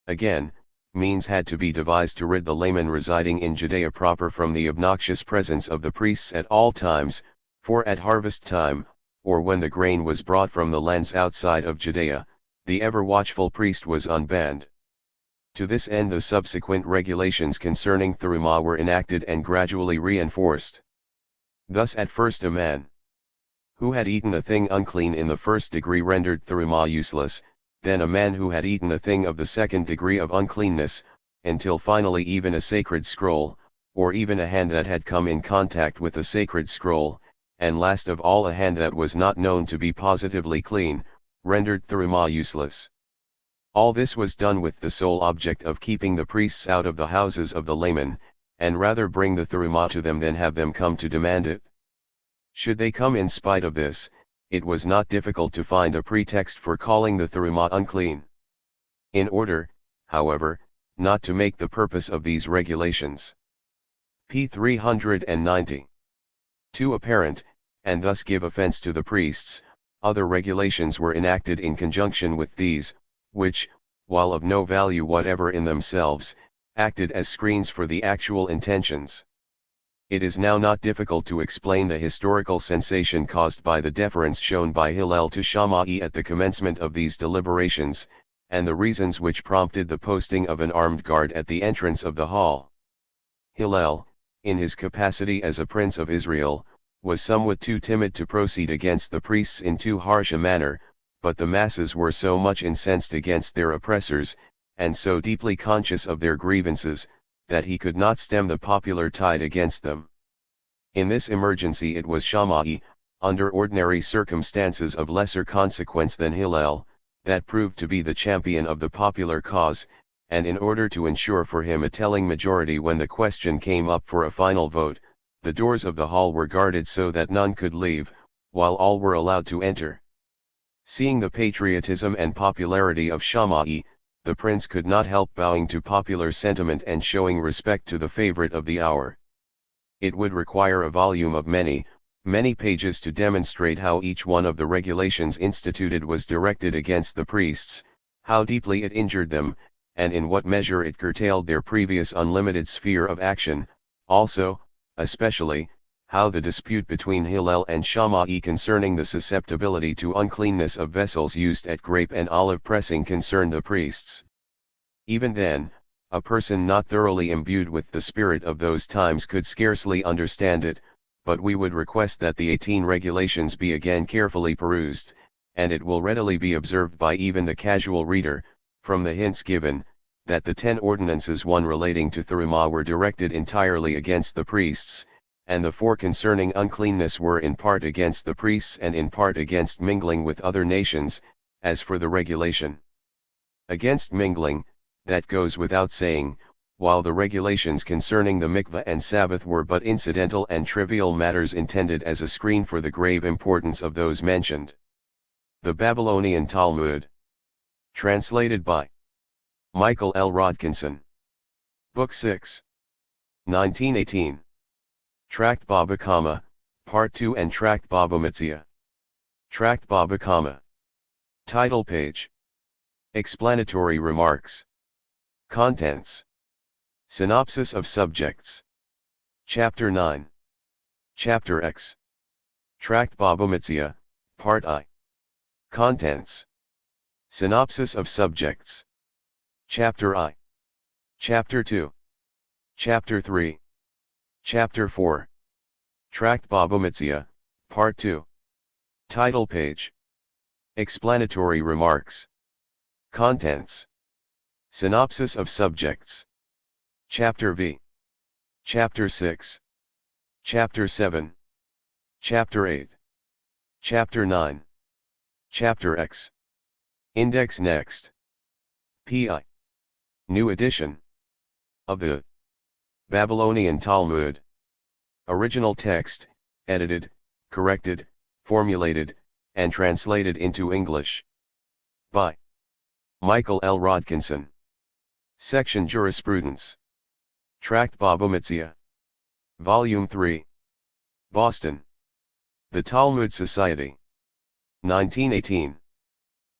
Again, means had to be devised to rid the laymen residing in Judea proper from the obnoxious presence of the priests at all times, for at harvest time, or when the grain was brought from the lands outside of Judea, the ever-watchful priest was unbanned. To this end the subsequent regulations concerning Theruma were enacted and gradually reinforced. Thus at first a man who had eaten a thing unclean in the first degree rendered Theruma useless, then a man who had eaten a thing of the second degree of uncleanness, until finally even a sacred scroll, or even a hand that had come in contact with a sacred scroll, and last of all a hand that was not known to be positively clean, rendered Theruma useless. All this was done with the sole object of keeping the priests out of the houses of the laymen, and rather bring the Theruma to them than have them come to demand it. Should they come in spite of this, it was not difficult to find a pretext for calling the Theruma unclean. In order, however, not to make the purpose of these regulations p. 390 too apparent, and thus give offense to the priests, other regulations were enacted in conjunction with these, which, while of no value whatever in themselves, acted as screens for the actual intentions. It is now not difficult to explain the historical sensation caused by the deference shown by Hillel to Shammai at the commencement of these deliberations, and the reasons which prompted the posting of an armed guard at the entrance of the hall. Hillel, in his capacity as a prince of Israel, was somewhat too timid to proceed against the priests in too harsh a manner, but the masses were so much incensed against their oppressors, and so deeply conscious of their grievances, that he could not stem the popular tide against them. In this emergency it was Shammai, under ordinary circumstances of lesser consequence than Hillel, that proved to be the champion of the popular cause, and in order to ensure for him a telling majority when the question came up for a final vote, the doors of the hall were guarded so that none could leave, while all were allowed to enter. Seeing the patriotism and popularity of Shammai, the prince could not help bowing to popular sentiment and showing respect to the favorite of the hour. It would require a volume of many pages to demonstrate how each one of the regulations instituted was directed against the priests, how deeply it injured them, and in what measure it curtailed their previous unlimited sphere of action, also, especially, how the dispute between Hillel and Shammai concerning the susceptibility to uncleanness of vessels used at grape and olive pressing concerned the priests. Even then, a person not thoroughly imbued with the spirit of those times could scarcely understand it, but we would request that the 18 regulations be again carefully perused, and it will readily be observed by even the casual reader, from the hints given, that the 10 ordinances, one relating to Theruma, were directed entirely against the priests, and the 4 concerning uncleanness were in part against the priests and in part against mingling with other nations. As for the regulation against mingling, that goes without saying, while the regulations concerning the mikveh and Sabbath were but incidental and trivial matters intended as a screen for the grave importance of those mentioned. The Babylonian Talmud. Translated by Michael L. Rodkinson. Book 6. 1918. Tract Baba Kama, Part 2 and Tract Baba Mitzvah. Tract Baba Kama. Title page. Explanatory remarks. Contents. Synopsis of subjects. Chapter 9. Chapter X. Tract Baba Mitzvah, Part I. Contents. Synopsis of subjects. Chapter I. Chapter 2. Chapter 3. Chapter 4. Tract Baba Mitzvah, Part 2. Title page. Explanatory remarks. Contents. Synopsis of subjects. Chapter V. Chapter 6. Chapter 7. Chapter 8. Chapter 9. Chapter X. Index next. P.I. New edition. Of the Babylonian Talmud. Original text, edited, corrected, formulated, and translated into English. By Michael L. Rodkinson. Section Jurisprudence. Tract Baba Mitzvah. Volume 3. Boston. The Talmud Society. 1918.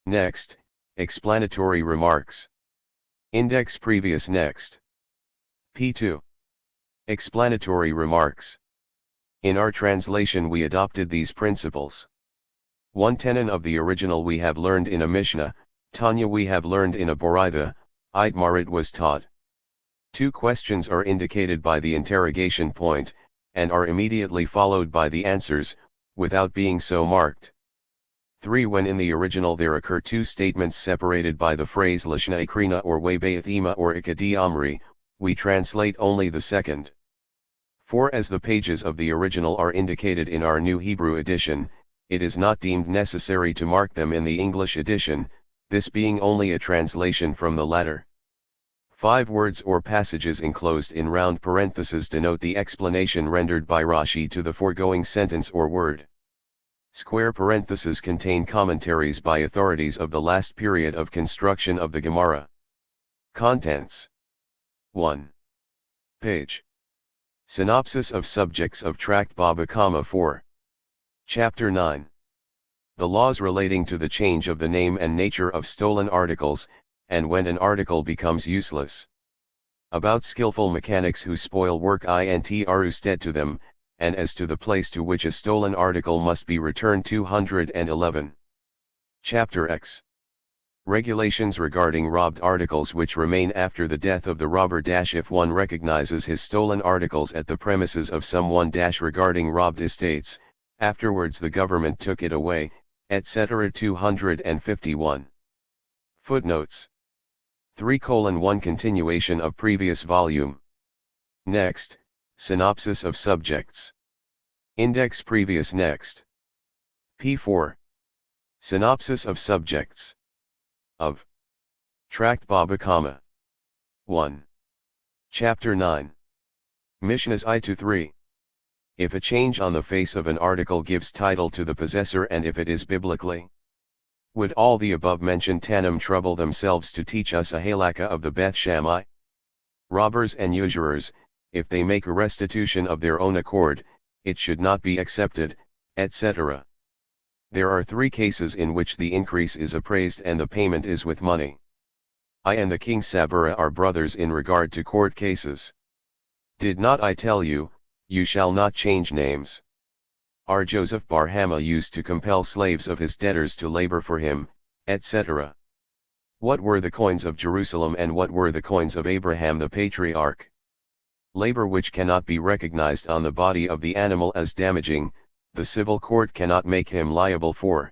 Next, explanatory remarks. Index previous next. P2. Explanatory remarks. In our translation we adopted these principles. One tenon of the original we have learned in a Mishnah, Tanya we have learned in a Boraitha, Itmarit was taught. 2 questions are indicated by the interrogation point, and are immediately followed by the answers, without being so marked. 3 When in the original there occur 2 statements separated by the phrase Lashna Ikrina or Wabayathima or Ikadi Amri, we translate only the second. 4 As the pages of the original are indicated in our New Hebrew edition, it is not deemed necessary to mark them in the English edition, this being only a translation from the latter. 5 Words or passages enclosed in round parentheses denote the explanation rendered by Rashi to the foregoing sentence or word. Square parentheses contain commentaries by authorities of the last period of construction of the Gemara. Contents. 1. Page. Synopsis of subjects of Tract Baba Kama 4. Chapter 9. The laws relating to the change of the name and nature of stolen articles, and when an article becomes useless. About skillful mechanics who spoil work int arusted to them, and as to the place to which a stolen article must be returned 211. Chapter X. Regulations regarding robbed articles which remain after the death of the robber. If one recognizes his stolen articles at the premises of someone. Regarding robbed estates, afterwards the government took it away, etc. 251. Footnotes. 3:1 Continuation of previous volume. Next, synopsis of subjects. Index previous next. P4. Synopsis of subjects. Of Tract Baba Kama. 1. Chapter 9. Mishnahs I-3. If a change on the face of an article gives title to the possessor and if it is biblically. Would all the above-mentioned Tannim trouble themselves to teach us a halakha of the Beth Shammai? Robbers and usurers, if they make a restitution of their own accord, it should not be accepted, etc. There are 3 cases in which the increase is appraised and the payment is with money. I and the king Sabura are brothers in regard to court cases. Did not I tell you, you shall not change names? R. Joseph Bar Hama used to compel slaves of his debtors to labor for him, etc. What were the coins of Jerusalem and what were the coins of Abraham the patriarch? Labor which cannot be recognized on the body of the animal as damaging, the civil court cannot make him liable for.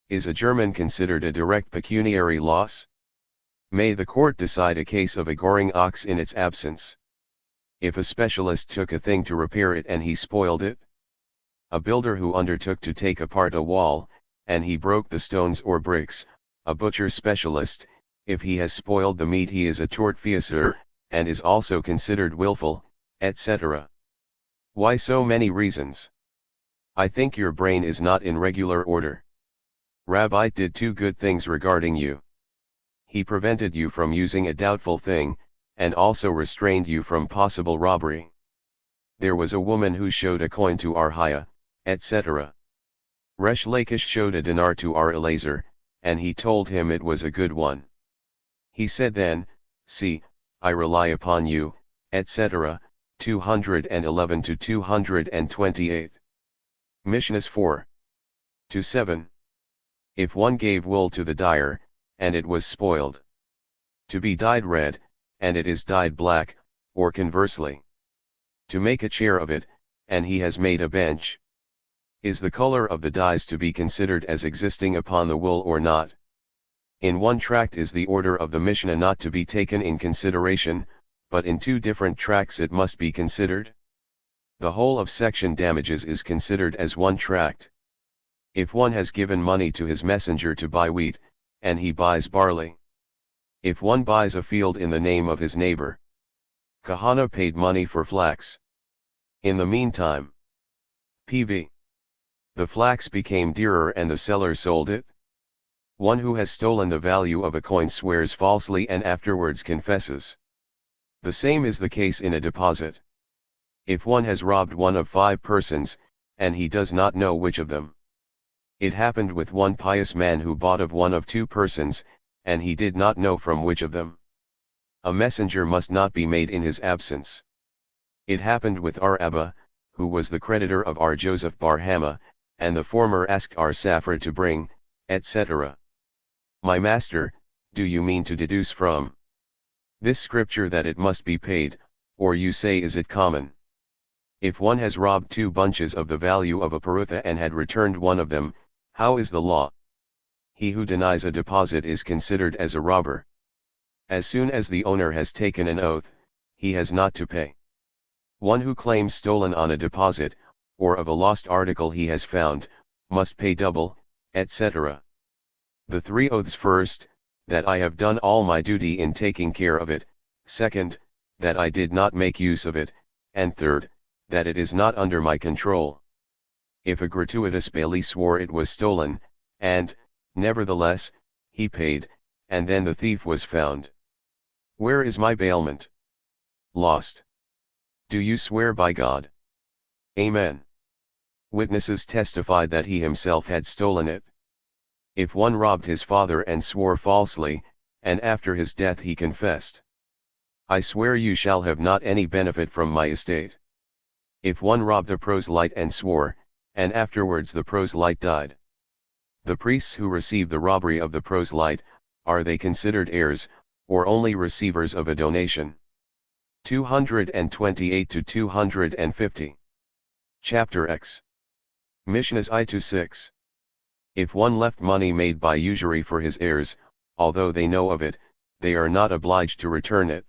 Is a German considered a direct pecuniary loss? May the court decide a case of a goring ox in its absence? If a specialist took a thing to repair it and he spoiled it? A builder who undertook to take apart a wall, and he broke the stones or bricks, a butcher specialist, if he has spoiled the meat he is a tortfeasor, and is also considered willful, etc. Why so many reasons? I think your brain is not in regular order. Rabbi did 2 good things regarding you. He prevented you from using a doubtful thing, and also restrained you from possible robbery. There was a woman who showed a coin to Arhiah, etc. Resh Lakish showed a dinar to Ar Elazar, and he told him it was a good one. He said then, see, I rely upon you, etc. 211 to 228. Mishnahs 4. To 7. If one gave wool to the dyer, and it was spoiled, to be dyed red, and it is dyed black, or conversely, to make a chair of it, and he has made a bench, is the color of the dyes to be considered as existing upon the wool or not? In one tract is the order of the Mishnah not to be taken in consideration, but in 2 different tracts it must be considered. The whole of section damages is considered as one tract. If one has given money to his messenger to buy wheat, and he buys barley. If one buys a field in the name of his neighbor. Kahana paid money for flax. In the meantime, PV. The flax became dearer and the seller sold it. One who has stolen the value of a coin swears falsely and afterwards confesses. The same is the case in a deposit. If one has robbed one of 5 persons, and he does not know which of them. It happened with one pious man who bought of one of 2 persons, and he did not know from which of them. A messenger must not be made in his absence. It happened with Ar Abba, who was the creditor of Ar Joseph Bar Hama, and the former asked Ar Safra to bring, etc. My master, do you mean to deduce from this scripture that it must be paid, or you say is it common? If one has robbed 2 bunches of the value of a parutha and had returned one of them, how is the law? He who denies a deposit is considered as a robber. As soon as the owner has taken an oath, he has not to pay. One who claims stolen on a deposit, or of a lost article he has found, must pay double, etc. The 3 oaths: first, that I have done all my duty in taking care of it; second, that I did not make use of it; and third, that it is not under my control. If a gratuitous bailee swore it was stolen, and, nevertheless, he paid, and then the thief was found, where is my bailment? Lost. Do you swear by God? Amen. Witnesses testified that he himself had stolen it. If one robbed his father and swore falsely, and after his death he confessed, I swear you shall have not any benefit from my estate. If one robbed a proselyte and swore, and afterwards the proselyte died, the priests who receive the robbery of the proselyte, are they considered heirs, or only receivers of a donation? 228 to 250. Chapter X. Mishnahs I to 6. If one left money made by usury for his heirs, although they know of it, they are not obliged to return it.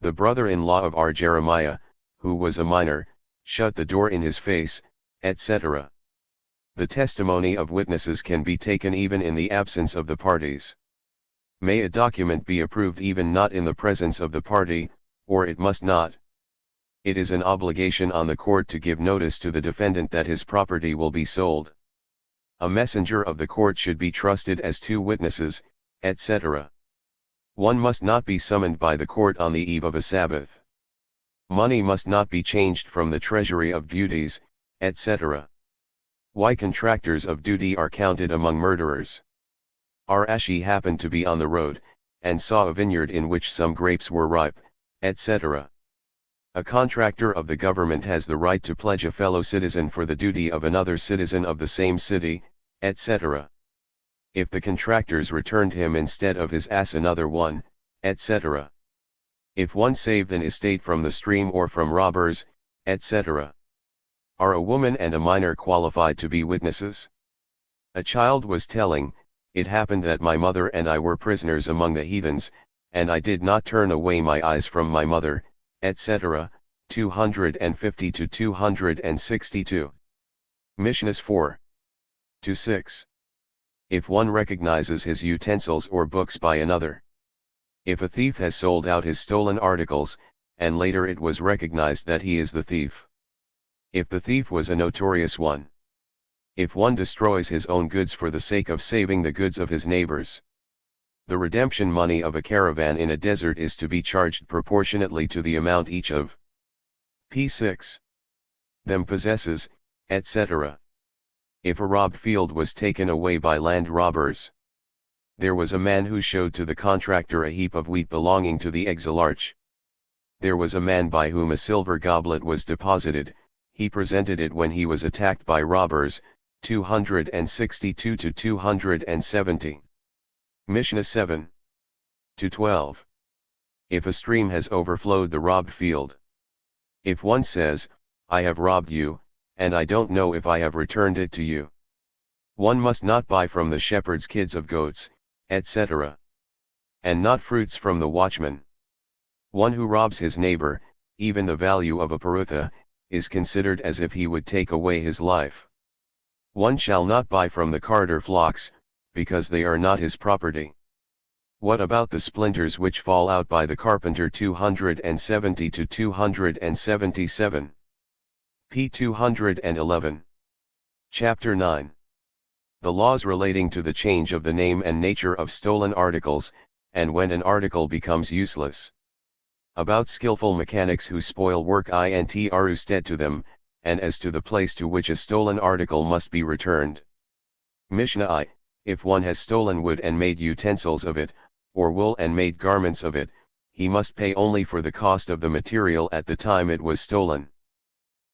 The brother-in-law of our Jeremiah, who was a minor, shut the door in his face, etc. The testimony of witnesses can be taken even in the absence of the parties. May a document be approved even not in the presence of the party, or it must not. It is an obligation on the court to give notice to the defendant that his property will be sold. A messenger of the court should be trusted as 2 witnesses, etc. One must not be summoned by the court on the eve of a Sabbath. Money must not be changed from the treasury of duties, etc. Why contractors of duty are counted among murderers. Rashi happened to be on the road, and saw a vineyard in which some grapes were ripe, etc. A contractor of the government has the right to pledge a fellow citizen for the duty of another citizen of the same city, etc. If the contractors returned him instead of his ass another one, etc. If one saved an estate from the stream or from robbers, etc. Are a woman and a minor qualified to be witnesses? A child was telling, it happened that my mother and I were prisoners among the heathens, and I did not turn away my eyes from my mother, etc. 250 to 262. Mishnahs 4 to 6. If one recognizes his utensils or books by another. If a thief has sold out his stolen articles, and later it was recognized that he is the thief. If the thief was a notorious one. If one destroys his own goods for the sake of saving the goods of his neighbors. The redemption money of a caravan in a desert is to be charged proportionately to the amount each of p6 them possesses, etc. If a robbed field was taken away by land robbers. There was a man who showed to the contractor a heap of wheat belonging to the exilarch. There was a man by whom a silver goblet was deposited, he presented it when he was attacked by robbers, 262 to 270. Mishnah 7 to 12. If a stream has overflowed the robbed field. If one says, I have robbed you, and I don't know if I have returned it to you. One must not buy from the shepherd's kids of goats, etc. And not fruits from the watchman. One who robs his neighbor, even the value of a parutha, is considered as if he would take away his life. One shall not buy from the carter flocks, because they are not his property. What about the splinters which fall out by the carpenter? 270 to 277. p. 211. Chapter 9. The laws relating to the change of the name and nature of stolen articles, and when an article becomes useless. About skillful mechanics who spoil work instead to them, and as to the place to which a stolen article must be returned. Mishnah I. If one has stolen wood and made utensils of it, or wool and made garments of it, he must pay only for the cost of the material at the time it was stolen.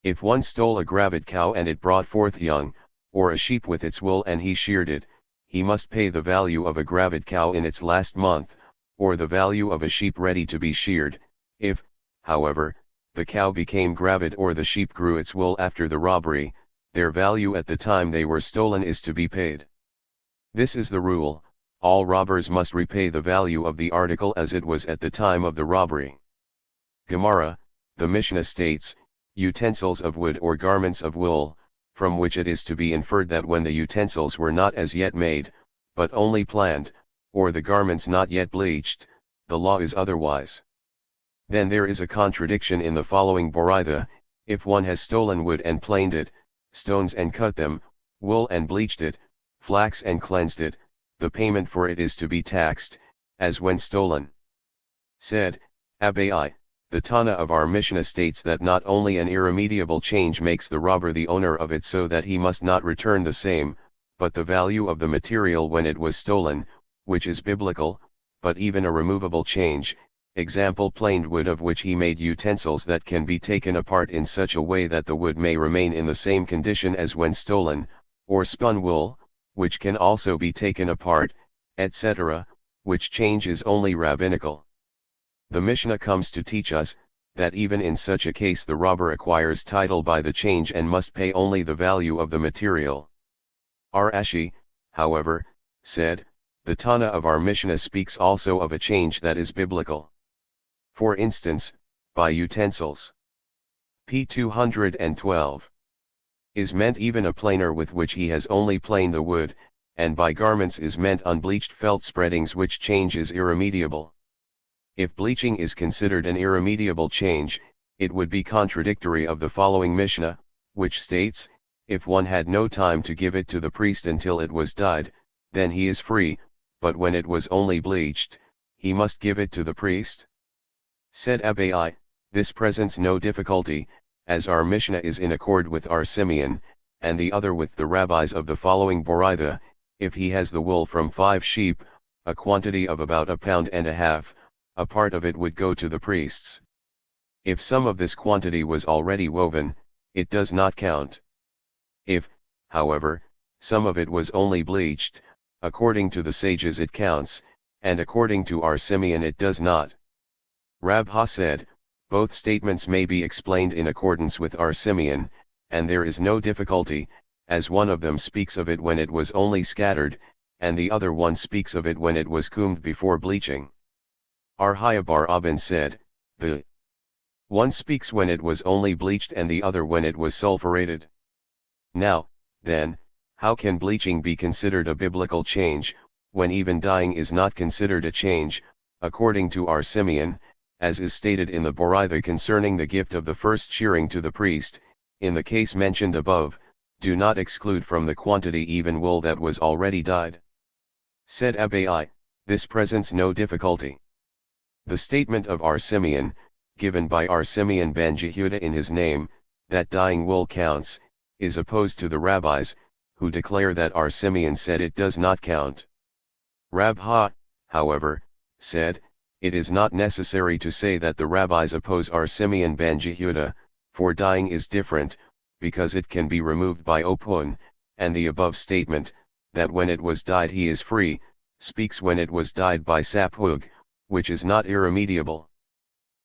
If one stole a gravid cow and it brought forth young, or a sheep with its wool and he sheared it, he must pay the value of a gravid cow in its last month, or the value of a sheep ready to be sheared. If, however, the cow became gravid or the sheep grew its wool after the robbery, their value at the time they were stolen is to be paid. This is the rule: all robbers must repay the value of the article as it was at the time of the robbery. Gemara, the Mishnah states, utensils of wood or garments of wool, from which it is to be inferred that when the utensils were not as yet made, but only planned, or the garments not yet bleached, the law is otherwise. Then there is a contradiction in the following Boraitha: if one has stolen wood and planed it, stones and cut them, wool and bleached it, flax and cleansed it, the payment for it is to be taxed, as when stolen. Said Abai, the Tana of our Mishnah states that not only an irremediable change makes the robber the owner of it so that he must not return the same, but the value of the material when it was stolen, which is biblical, but even a removable change, example planed wood of which he made utensils that can be taken apart in such a way that the wood may remain in the same condition as when stolen, or spun wool, which can also be taken apart, etc., which change is only rabbinical. The Mishnah comes to teach us, that even in such a case the robber acquires title by the change and must pay only the value of the material. Rashi, however, said, the Tana of our Mishnah speaks also of a change that is biblical. For instance, by utensils. P 212. Is meant even a planer with which he has only planed the wood, and by garments is meant unbleached felt spreadings which change is irremediable. If bleaching is considered an irremediable change, it would be contradictory of the following Mishnah, which states, if one had no time to give it to the priest until it was dyed, then he is free, but when it was only bleached, he must give it to the priest. Said Abai, this presents no difficulty, as our Mishnah is in accord with our Simeon, and the other with the rabbis of the following Boraitha: if he has the wool from 5 sheep, a quantity of about 1.5 pounds, a part of it would go to the priests. If some of this quantity was already woven, it does not count. If, however, some of it was only bleached, according to the sages it counts, and according to our Simeon it does not. Rabha said, both statements may be explained in accordance with our Simeon, and there is no difficulty, as one of them speaks of it when it was only scattered, and the other one speaks of it when it was combed before bleaching. Arhaya bar Abin said, the one speaks when it was only bleached and the other when it was sulfurated. Now, then, how can bleaching be considered a biblical change, when even dyeing is not considered a change, according to our Simeon, as is stated in the Boraitha concerning the gift of the first shearing to the priest, in the case mentioned above, do not exclude from the quantity even wool that was already dyed. Said Abai, this presents no difficulty. The statement of our Simeon, given by our Simeon ben Jehuda in his name, that dyeing wool counts, is opposed to the rabbis, who declare that our Simeon said it does not count. Rabha, however, said, it is not necessary to say that the rabbis oppose our Simeon ben Jehuda, for dyeing is different, because it can be removed by opun, and the above statement, that when it was dyed he is free, speaks when it was dyed by saphug, which is not irremediable.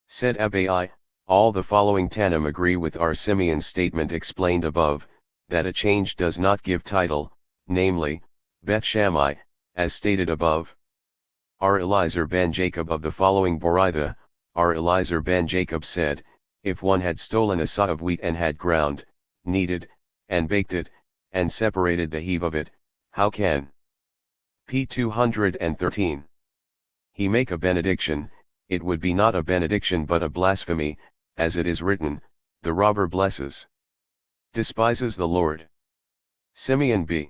Said Abai, all the following Tannim agree with our Simeon's statement explained above, that a change does not give title, namely, Beth Shammai, as stated above. Our Eliezer ben Jacob of the following Boraitha, our Eliezer ben Jacob said, if one had stolen a sa of wheat and had ground, kneaded, and baked it, and separated the heave of it, how can? P 213. He make a benediction, it would be not a benediction but a blasphemy, as it is written, the robber blesses, despises the Lord. Simeon b.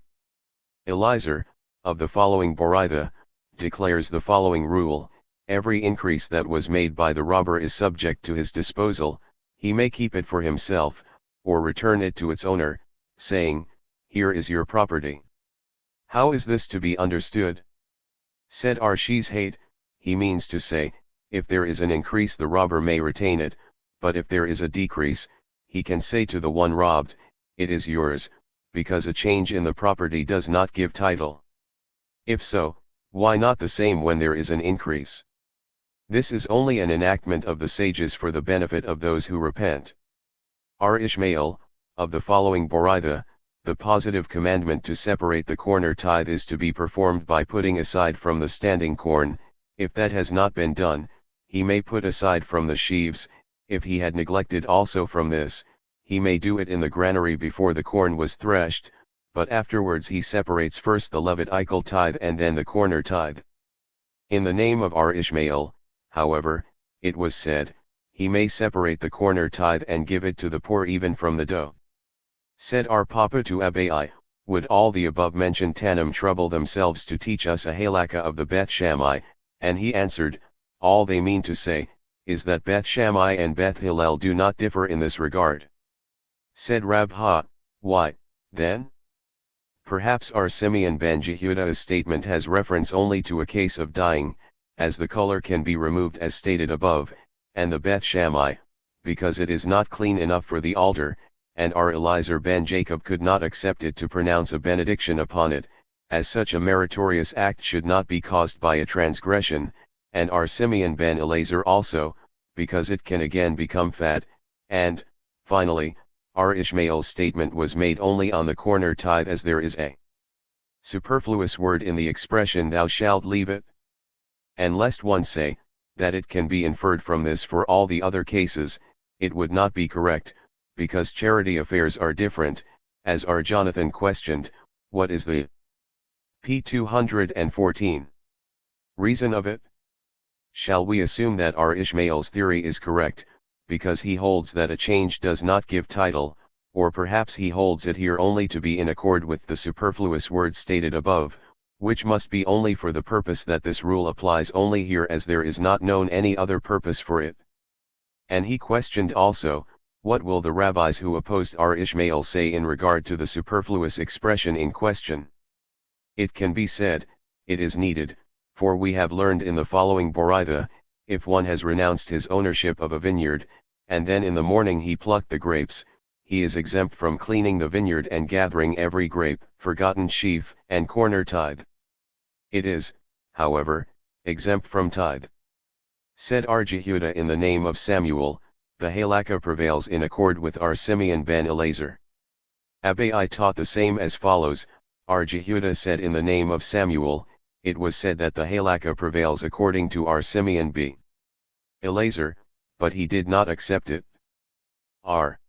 Eliezer, of the following Boraitha, declares the following rule: every increase that was made by the robber is subject to his disposal, he may keep it for himself, or return it to its owner, saying, here is your property. How is this to be understood? Said Arshishhate, he means to say, if there is an increase the robber may retain it, but if there is a decrease, he can say to the one robbed, it is yours, because a change in the property does not give title. If so, why not the same when there is an increase? This is only an enactment of the sages for the benefit of those who repent. R. Ishmael, of the following Boraitha, the positive commandment to separate the corner tithe is to be performed by putting aside from the standing corn. If that has not been done, he may put aside from the sheaves. If he had neglected also from this, he may do it in the granary before the corn was threshed, but afterwards he separates first the Levitical tithe and then the corner tithe. In the name of R. Ishmael, however, it was said, he may separate the corner tithe and give it to the poor even from the dough. Said our Papa to Abai, would all the above-mentioned Tannim trouble themselves to teach us a halakha of the Beth Shammai? And he answered, all they mean to say, is that Beth Shammai and Beth Hillel do not differ in this regard. Said Rabha, why, then? Perhaps our Simeon ben Jehuda's statement has reference only to a case of dyeing, as the color can be removed as stated above, and the Beth Shammai, because it is not clean enough for the altar, and our Eliezer ben Jacob could not accept it to pronounce a benediction upon it, as such a meritorious act should not be caused by a transgression, and our Simeon ben Eliezer also, because it can again become fat, and, finally, our Ishmael's statement was made only on the corner tithe as there is a superfluous word in the expression thou shalt leave it. And lest one say, that it can be inferred from this for all the other cases, it would not be correct, because charity affairs are different, as our Jonathan questioned, what is the p. 214 reason of it? Shall we assume that our Ishmael's theory is correct, because he holds that a change does not give title, or perhaps he holds it here only to be in accord with the superfluous words stated above, which must be only for the purpose that this rule applies only here as there is not known any other purpose for it. And he questioned also, what will the rabbis who opposed our Ishmael say in regard to the superfluous expression in question? It can be said, it is needed, for we have learned in the following Boraitha, if one has renounced his ownership of a vineyard, and then in the morning he plucked the grapes, he is exempt from cleaning the vineyard and gathering every grape, forgotten sheaf, and corner tithe. It is, however, exempt from tithe. Said our Jehuda in the name of Samuel, the halakha prevails in accord with our Simeon ben Eliezer. Abai taught the same as follows, our Jehuda said in the name of Samuel, it was said that the halakha prevails according to our Simeon b. Eliezer, but he did not accept it. R.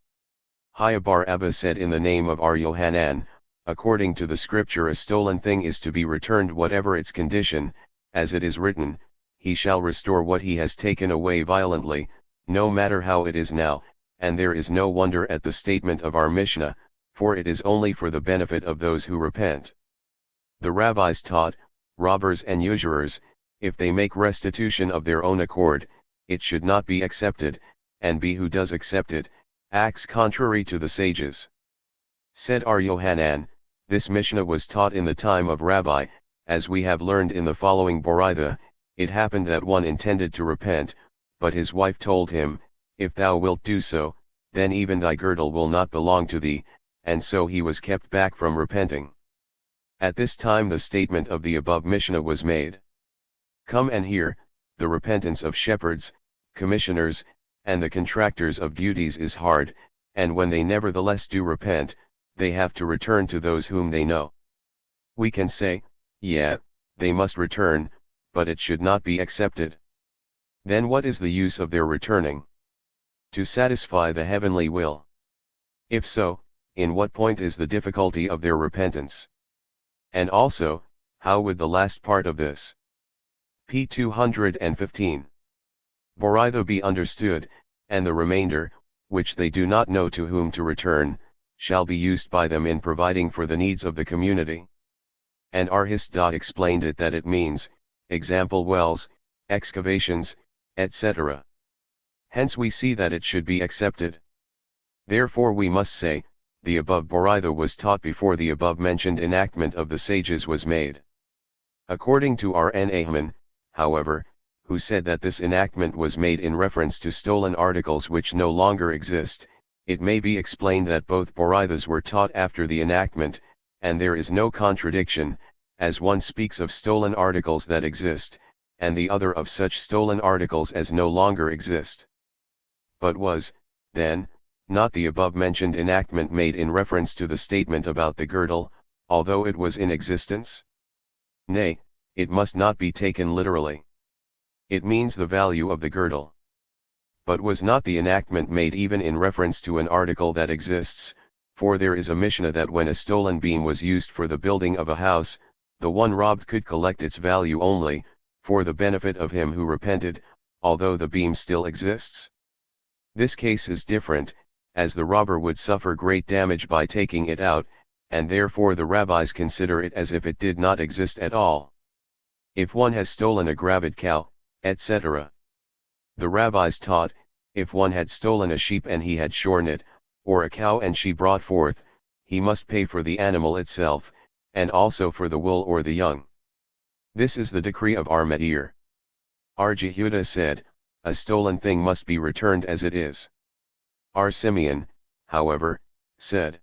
Hayabar Abba said in the name of our Yohanan, according to the scripture a stolen thing is to be returned whatever its condition, as it is written, he shall restore what he has taken away violently, no matter how it is now, and there is no wonder at the statement of our Mishnah, for it is only for the benefit of those who repent. The rabbis taught, robbers and usurers, if they make restitution of their own accord, it should not be accepted, and he who does accept it, acts contrary to the sages. Said our Yohanan, this Mishnah was taught in the time of Rabbi, as we have learned in the following Boraitha, it happened that one intended to repent, but his wife told him, if thou wilt do so, then even thy girdle will not belong to thee, and so he was kept back from repenting. At this time the statement of the above Mishnah was made. Come and hear, the repentance of shepherds, commissioners, and the contractors of duties is hard, and when they nevertheless do repent, they have to return to those whom they know. We can say, yeah, they must return, but it should not be accepted. Then what is the use of their returning? To satisfy the heavenly will. If so, in what point is the difficulty of their repentance? And also, how would the last part of this p. 215 Boraitha be understood, and the remainder, which they do not know to whom to return, shall be used by them in providing for the needs of the community? And our Hisda explained it that it means, example wells, excavations, etc. Hence we see that it should be accepted. Therefore we must say, the above Boraitha was taught before the above-mentioned enactment of the sages was made. According to our Nahman, however, who said that this enactment was made in reference to stolen articles which no longer exist, it may be explained that both Boraithas were taught after the enactment, and there is no contradiction, as one speaks of stolen articles that exist, and the other of such stolen articles as no longer exist. But was, then, not the above-mentioned enactment made in reference to the statement about the girdle, although it was in existence? Nay, it must not be taken literally. It means the value of the girdle. But was not the enactment made even in reference to an article that exists, for there is a Mishnah that when a stolen beam was used for the building of a house, the one robbed could collect its value only, for the benefit of him who repented, although the beam still exists? This case is different, as the robber would suffer great damage by taking it out, and therefore the rabbis consider it as if it did not exist at all. If one has stolen a gravid cow, etc. The rabbis taught, if one had stolen a sheep and he had shorn it, or a cow and she brought forth, he must pay for the animal itself, and also for the wool or the young. This is the decree of our Meir. Our Jehuda said, a stolen thing must be returned as it is. Our Simeon, however, said,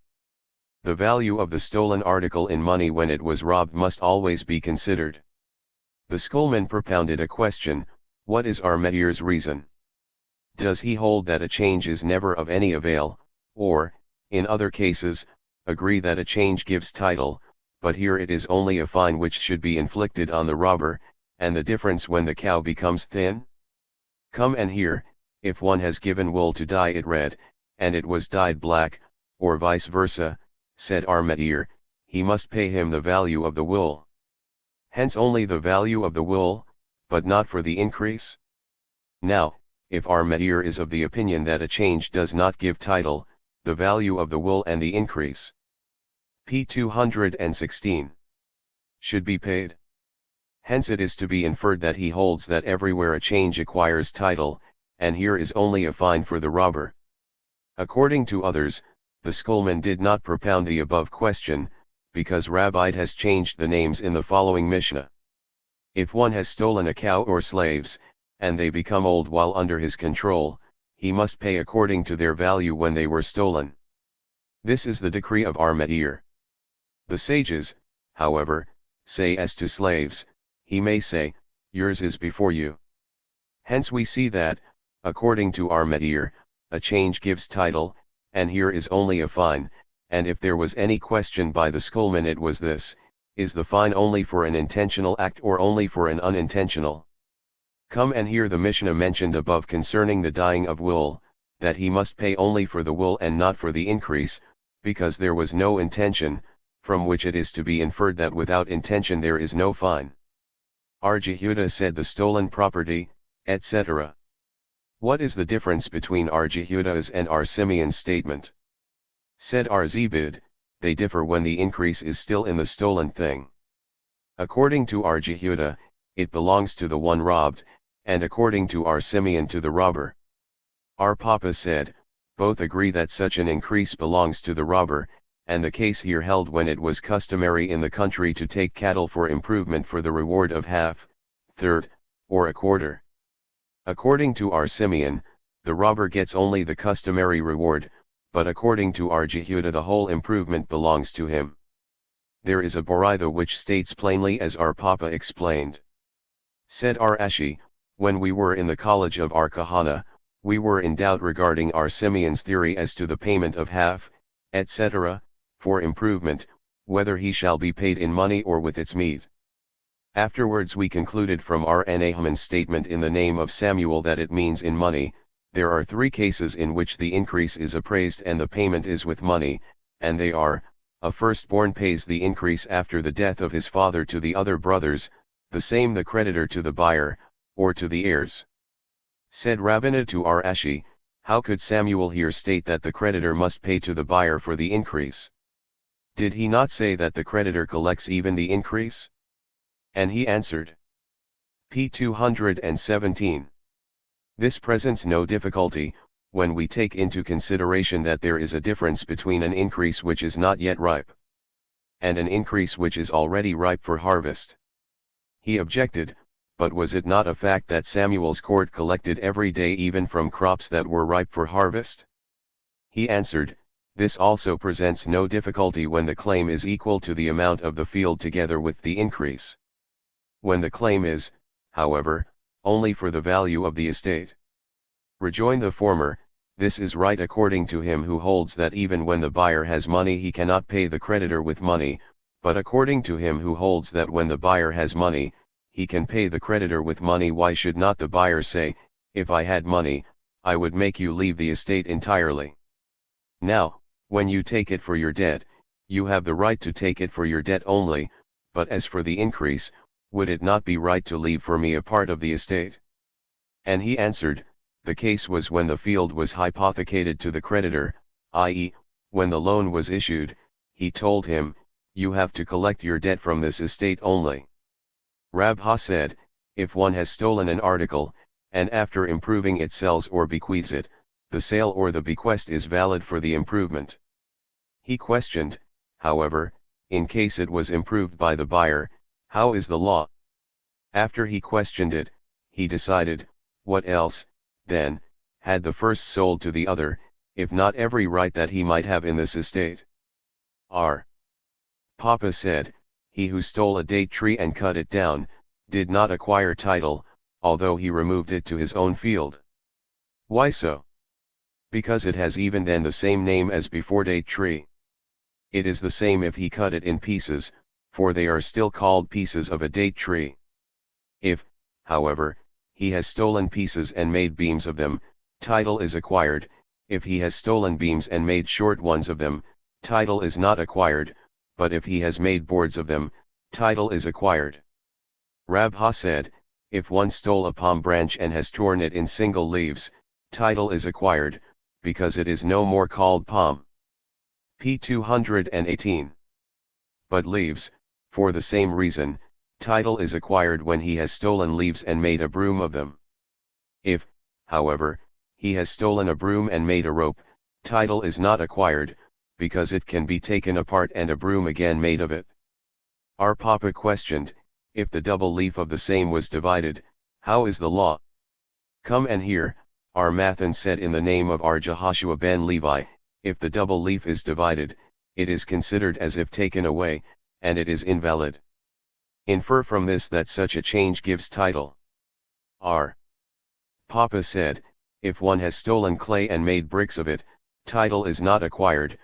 the value of the stolen article in money when it was robbed must always be considered. The schoolman propounded a question, what is our Meir's reason? Does he hold that a change is never of any avail, or, in other cases, agree that a change gives title, but here it is only a fine which should be inflicted on the robber, and the difference when the cow becomes thin? Come and hear, if one has given wool to dye it red, and it was dyed black, or vice versa, said our Meir, he must pay him the value of the wool. Hence only the value of the wool, but not for the increase? Now, if our Meir is of the opinion that a change does not give title, the value of the wool and the increase, p. 216, should be paid. Hence it is to be inferred that he holds that everywhere a change acquires title, and here is only a fine for the robber. According to others, the schoolman did not propound the above question, because Rabbi has changed the names in the following Mishnah. If one has stolen a cow or slaves, and they become old while under his control, he must pay according to their value when they were stolen. This is the decree of our Meir. The sages, however, say as to slaves, he may say, yours is before you. Hence we see that, according to our Meir, a change gives title, and here is only a fine, and if there was any question by the schoolman it was this, is the fine only for an intentional act or only for an unintentional? Come and hear the Mishnah mentioned above concerning the dyeing of wool, that he must pay only for the wool and not for the increase, because there was no intention, from which it is to be inferred that without intention there is no fine. Our Jehuda said the stolen property, etc. What is the difference between our Jehuda's and our Simeon's statement? Said our Zebid, they differ when the increase is still in the stolen thing. According to our Jehuda, it belongs to the one robbed, and according to our Simeon to the robber. Our Papa said, both agree that such an increase belongs to the robber, and the case here held when it was customary in the country to take cattle for improvement for the reward of half, third, or a quarter. According to our Simeon, the robber gets only the customary reward, but according to our Jehuda the whole improvement belongs to him. There is a Boraitha which states plainly as our Papa explained. Said our Ashi, when we were in the college of our Kahana, we were in doubt regarding our Simeon's theory as to the payment of half, etc., for improvement, whether he shall be paid in money or with its meat. Afterwards we concluded from our Nahman's statement in the name of Samuel that it means in money. There are 3 cases in which the increase is appraised and the payment is with money, and they are, a firstborn pays the increase after the death of his father to the other brothers, the same the creditor to the buyer, or to the heirs. Said Rabbina to our Ashi, how could Samuel here state that the creditor must pay to the buyer for the increase? Did he not say that the creditor collects even the increase? And he answered. p. 217. This presents no difficulty, when we take into consideration that there is a difference between an increase which is not yet ripe, and an increase which is already ripe for harvest. He objected, but was it not a fact that Samuel's court collected every day even from crops that were ripe for harvest? He answered, This also presents no difficulty when the claim is equal to the amount of the field together with the increase. When the claim is, however, only for the value of the estate. Rejoin the former, this is right according to him who holds that even when the buyer has money he cannot pay the creditor with money, but according to him who holds that when the buyer has money, he can pay the creditor with money. Why should not the buyer say, if I had money, I would make you leave the estate entirely? Now, when you take it for your debt, you have the right to take it for your debt only, but as for the increase, would it not be right to leave for me a part of the estate? And he answered, the case was when the field was hypothecated to the creditor, i.e., when the loan was issued, he told him, you have to collect your debt from this estate only. Rabha said, if one has stolen an article, and after improving it sells or bequeaths it, the sale or the bequest is valid for the improvement. He questioned, however, in case it was improved by the buyer, how is the law? After he questioned it, he decided, what else, then, had the first sold to the other, if not every right that he might have in this estate? R. Papa said, he who stole a date tree and cut it down, did not acquire title, although he removed it to his own field. Why so? Because it has even then the same name as before, date tree. It is the same if he cut it in pieces, for they are still called pieces of a date tree. If, however, he has stolen pieces and made beams of them, title is acquired. If he has stolen beams and made short ones of them, title is not acquired, but if he has made boards of them, title is acquired. Rabha said, if one stole a palm branch and has torn it in single leaves, title is acquired, because it is no more called palm. p. 218. But leaves, for the same reason, title is acquired when he has stolen leaves and made a broom of them. If, however, he has stolen a broom and made a rope, title is not acquired, because it can be taken apart and a broom again made of it. Our Papa questioned, if the double leaf of the same was divided, how is the law? Come and hear, our Mathan said in the name of our Jehoshua ben Levi, if the double leaf is divided, it is considered as if taken away, and it is invalid. Infer from this that such a change gives title. R. Papa said, if one has stolen clay and made bricks of it, title is not acquired,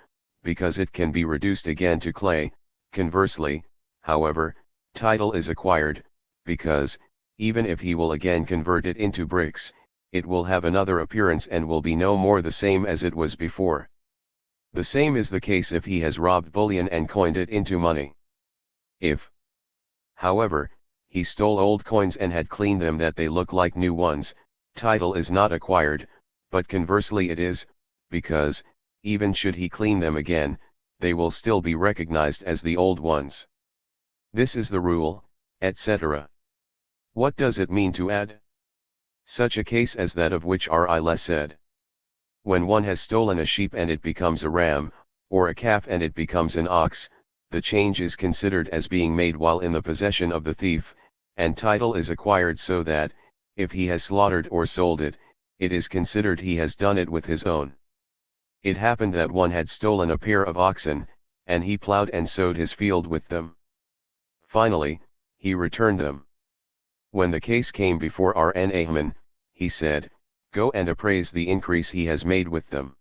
because it can be reduced again to clay. Conversely, however, title is acquired, because, even if he will again convert it into bricks, it will have another appearance and will be no more the same as it was before. The same is the case if he has robbed bullion and coined it into money. If, however, he stole old coins and had cleaned them that they look like new ones, title is not acquired, but conversely it is, because, even should he clean them again, they will still be recognized as the old ones. This is the rule, etc. What does it mean to add? Such a case as that of which R.I. said. When one has stolen a sheep and it becomes a ram, or a calf and it becomes an ox, the change is considered as being made while in the possession of the thief, and title is acquired so that, if he has slaughtered or sold it, it is considered he has done it with his own. It happened that one had stolen a pair of oxen, and he plowed and sowed his field with them. Finally, he returned them. When the case came before R.N. Ahman, he said, go and appraise the increase he has made with them.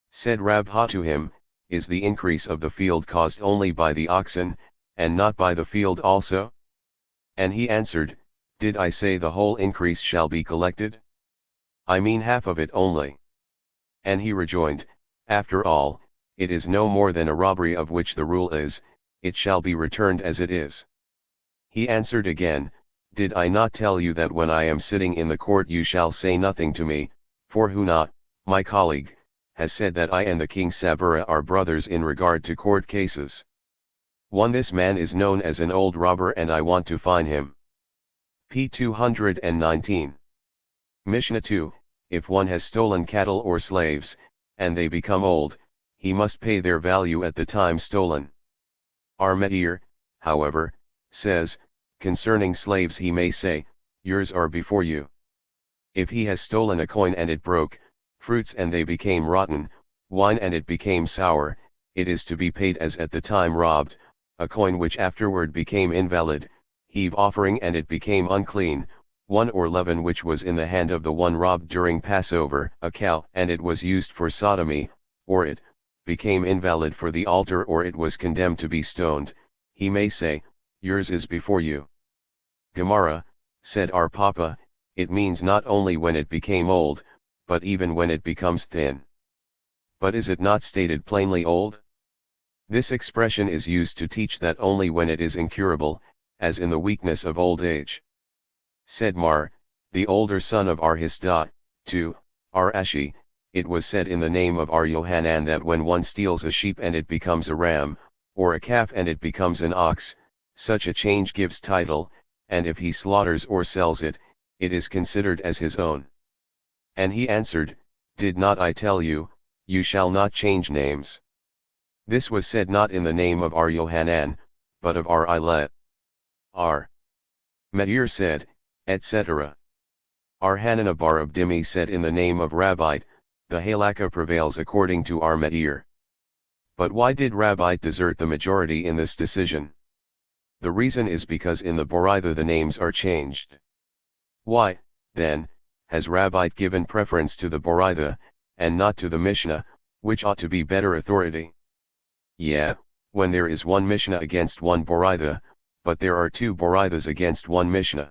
Said Rabha to him, is the increase of the field caused only by the oxen, and not by the field also? And he answered, did I say the whole increase shall be collected? I mean half of it only. And he rejoined, after all, it is no more than a robbery of which the rule is, it shall be returned as it is. He answered again, did I not tell you that when I am sitting in the court you shall say nothing to me, for Huna, my colleague, has said that I and the king Sabura are brothers in regard to court cases. This man is known as an old robber and I want to fine him. p. 219. Mishnah 2, if one has stolen cattle or slaves, and they become old, he must pay their value at the time stolen. Our Meir, however, says, concerning slaves he may say, yours are before you. If he has stolen a coin and it broke, fruits and they became rotten, wine and it became sour, it is to be paid as at the time robbed, a coin which afterward became invalid, heave offering and it became unclean, one or leaven which was in the hand of the one robbed during Passover, a cow, and it was used for sodomy, or it became invalid for the altar or it was condemned to be stoned, he may say, yours is before you. Gemara, said our Papa, it means not only when it became old, but even when it becomes thin. But is it not stated plainly old? This expression is used to teach that only when it is incurable, as in the weakness of old age. Said Mar, the older son of Ar-Hisda, to Ar-Ashi, it was said in the name of Ar-Yohanan that when one steals a sheep and it becomes a ram, or a calf and it becomes an ox, such a change gives title, and if he slaughters or sells it, it is considered as his own. And he answered, did not I tell you, you shall not change names? This was said not in the name of Ar-Yohanan, but of Ar-Ilet. Ar-Meir said, etc. Ar-Hanana bar of Dimi said in the name of Rabbite, the halakha prevails according to Ar-Meir. But why did Rabbite desert the majority in this decision? The reason is because in the Boraitha the names are changed. Why, then, has Rabbite given preference to the Boraitha, and not to the Mishnah, which ought to be better authority? Yeah, when there is one Mishnah against one Boraitha, but there are two Boraithas against one Mishnah.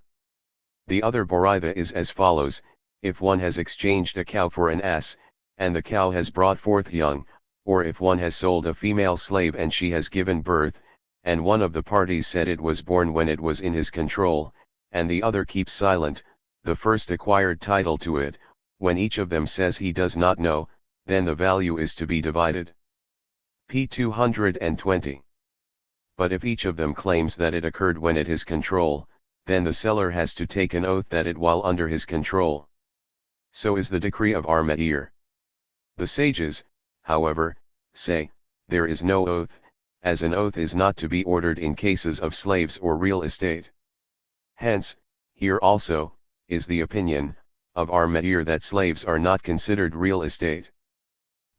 The other Boraitha is as follows, if one has exchanged a cow for an ass, and the cow has brought forth young, or if one has sold a female slave and she has given birth, and one of the parties said it was born when it was in his control, and the other keeps silent, the first acquired title to it, when each of them says he does not know, then the value is to be divided. p. 220. But if each of them claims that it occurred when at his control, then the seller has to take an oath that it while under his control. So is the decree of Ar-Meir. The sages, however, say, there is no oath, as an oath is not to be ordered in cases of slaves or real estate. Hence, here also, is the opinion of Ar-Meir that slaves are not considered real estate.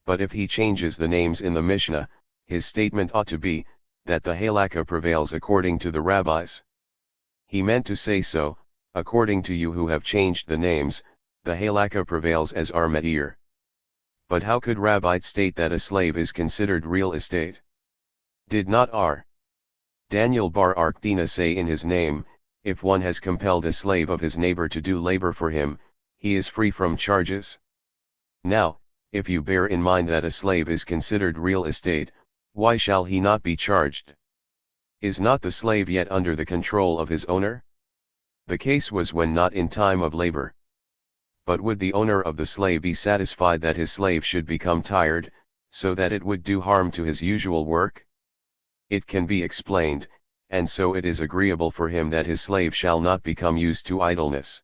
But if he changes the names in the Mishnah, his statement ought to be, that the halakha prevails according to the rabbis. He meant to say so, according to you who have changed the names, the halakha prevails as Ar-Meir. But how could Rabbite state that a slave is considered real estate? Did not Daniel bar Arkdina say in his name, if one has compelled a slave of his neighbor to do labor for him, he is free from charges? Now, if you bear in mind that a slave is considered real estate, why shall he not be charged? Is not the slave yet under the control of his owner? The case was when not in time of labor. But would the owner of the slave be satisfied that his slave should become tired, so that it would do harm to his usual work? It can be explained, and so it is agreeable for him that his slave shall not become used to idleness.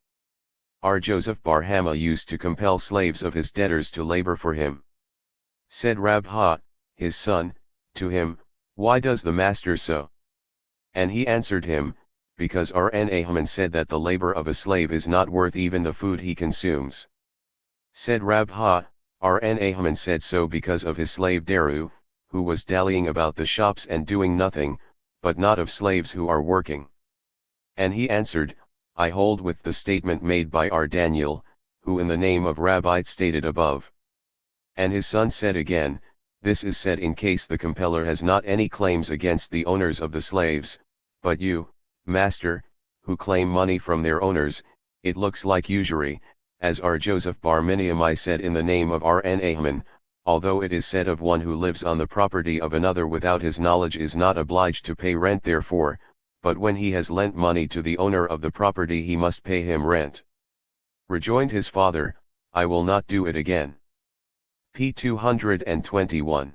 Our Joseph bar Hama used to compel slaves of his debtors to labor for him. Said Rabha, his son, to him, why does the master so? And he answered him, because Ar-Nahman said that the labor of a slave is not worth even the food he consumes. Said Rabha, Ar-Nahman said so because of his slave Daru, who was dallying about the shops and doing nothing, but not of slaves who are working. And he answered, I hold with the statement made by Daniel, who in the name of Rabbite stated above. And his son said again, this is said in case the compeller has not any claims against the owners of the slaves, but you, master, who claim money from their owners, it looks like usury, as Joseph bar Miniamai said in the name of Ar-Nahman, although it is said of one who lives on the property of another without his knowledge is not obliged to pay rent therefore, but when he has lent money to the owner of the property he must pay him rent. Rejoined his father, I will not do it again. p. 221.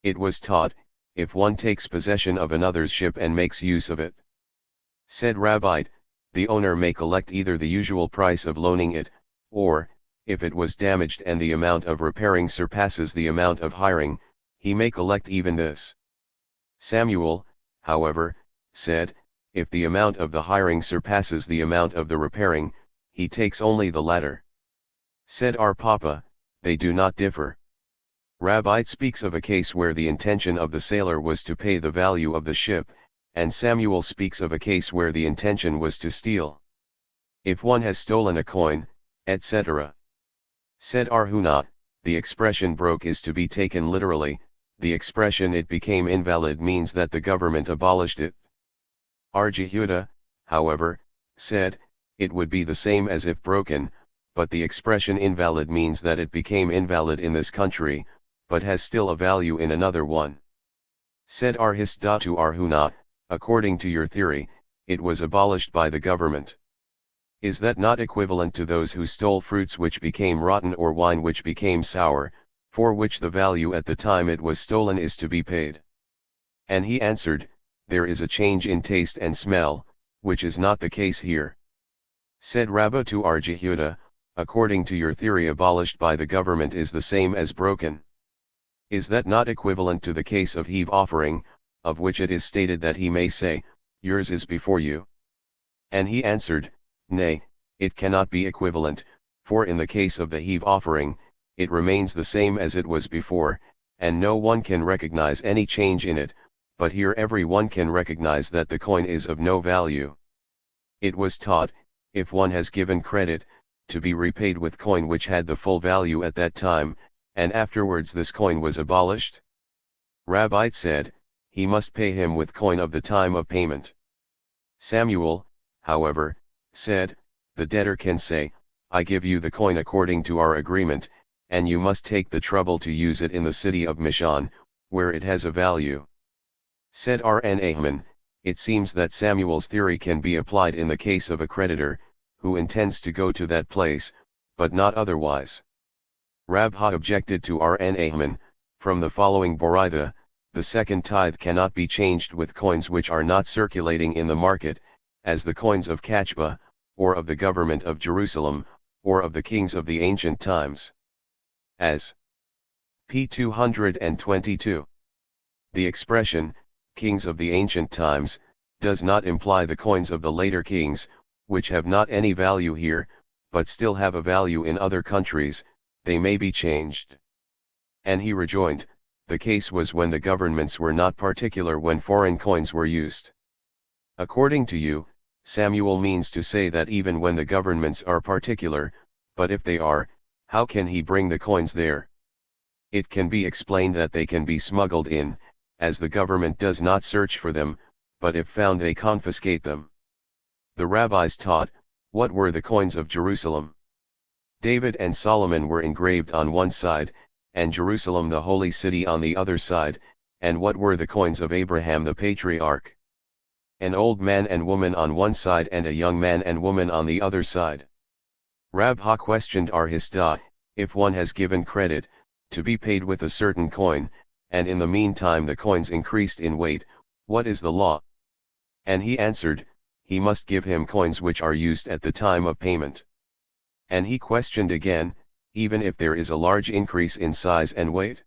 It was taught, if one takes possession of another's ship and makes use of it. Said Rabbite, the owner may collect either the usual price of loaning it, or, if it was damaged and the amount of repairing surpasses the amount of hiring, he may collect even this. Samuel, however, said, if the amount of the hiring surpasses the amount of the repairing, he takes only the latter. Said our Papa, they do not differ. Rabbi speaks of a case where the intention of the sailor was to pay the value of the ship, and Samuel speaks of a case where the intention was to steal. If one has stolen a coin, etc. Said Arhuna, the expression broke is to be taken literally. The expression it became invalid means that the government abolished it. Arjehuda, however, said, it would be the same as if broken, but the expression invalid means that it became invalid in this country, but has still a value in another one. Said Arhisda to Arhuna, according to your theory, it was abolished by the government. Is that not equivalent to those who stole fruits which became rotten or wine which became sour, for which the value at the time it was stolen is to be paid? And he answered, there is a change in taste and smell, which is not the case here. Said Rabbah to Arjehuda, according to your theory abolished by the government is the same as broken. Is that not equivalent to the case of heave offering, of which it is stated that he may say, yours is before you? And he answered, nay, it cannot be equivalent, for in the case of the heave offering, it remains the same as it was before, and no one can recognize any change in it, but here every one can recognize that the coin is of no value. It was taught, if one has given credit, to be repaid with coin which had the full value at that time, and afterwards this coin was abolished. Rabbi said, he must pay him with coin of the time of payment. Samuel, however, said, the debtor can say, I give you the coin according to our agreement, and you must take the trouble to use it in the city of Mishan, where it has a value. Said Rnahman, it seems that Samuel's theory can be applied in the case of a creditor, who intends to go to that place, but not otherwise. Rabha objected to Rnahman, from the following Boraitha, the second tithe cannot be changed with coins which are not circulating in the market, as the coins of Kachba, or of the government of Jerusalem, or of the kings of the ancient times. As p. 222. The expression, kings of the ancient times, does not imply the coins of the later kings, which have not any value here, but still have a value in other countries, they may be changed. And he rejoined, the case was when the governments were not particular when foreign coins were used. According to you, Samuel means to say that even when the governments are particular, but if they are, how can he bring the coins there? It can be explained that they can be smuggled in, as the government does not search for them, but if found they confiscate them. The rabbis taught, what were the coins of Jerusalem? David and Solomon were engraved on one side, and Jerusalem the holy city on the other side, and what were the coins of Abraham the patriarch? An old man and woman on one side and a young man and woman on the other side. Rabha questioned Arhisda, if one has given credit, to be paid with a certain coin, and in the meantime the coins increased in weight, what is the law? And he answered, he must give him coins which are used at the time of payment. And he questioned again, even if there is a large increase in size and weight?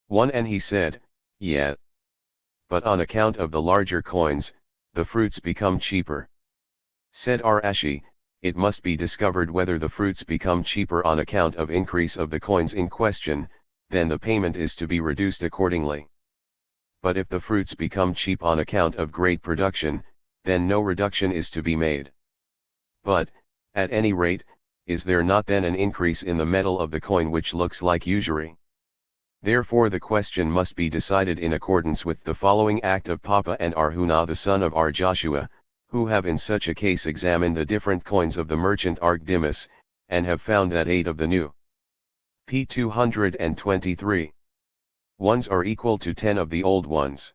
And he said, yeah. But on account of the larger coins, the fruits become cheaper. Said Arashi, it must be discovered whether the fruits become cheaper on account of increase of the coins in question, then the payment is to be reduced accordingly. But if the fruits become cheap on account of great production, then no reduction is to be made. But, at any rate, is there not then an increase in the metal of the coin which looks like usury? Therefore the question must be decided in accordance with the following act of Papa and Arhuna the son of Arjoshua, who have in such a case examined the different coins of the merchant Archdemus, and have found that 8 of the new p. 223 ones are equal to 10 of the old ones.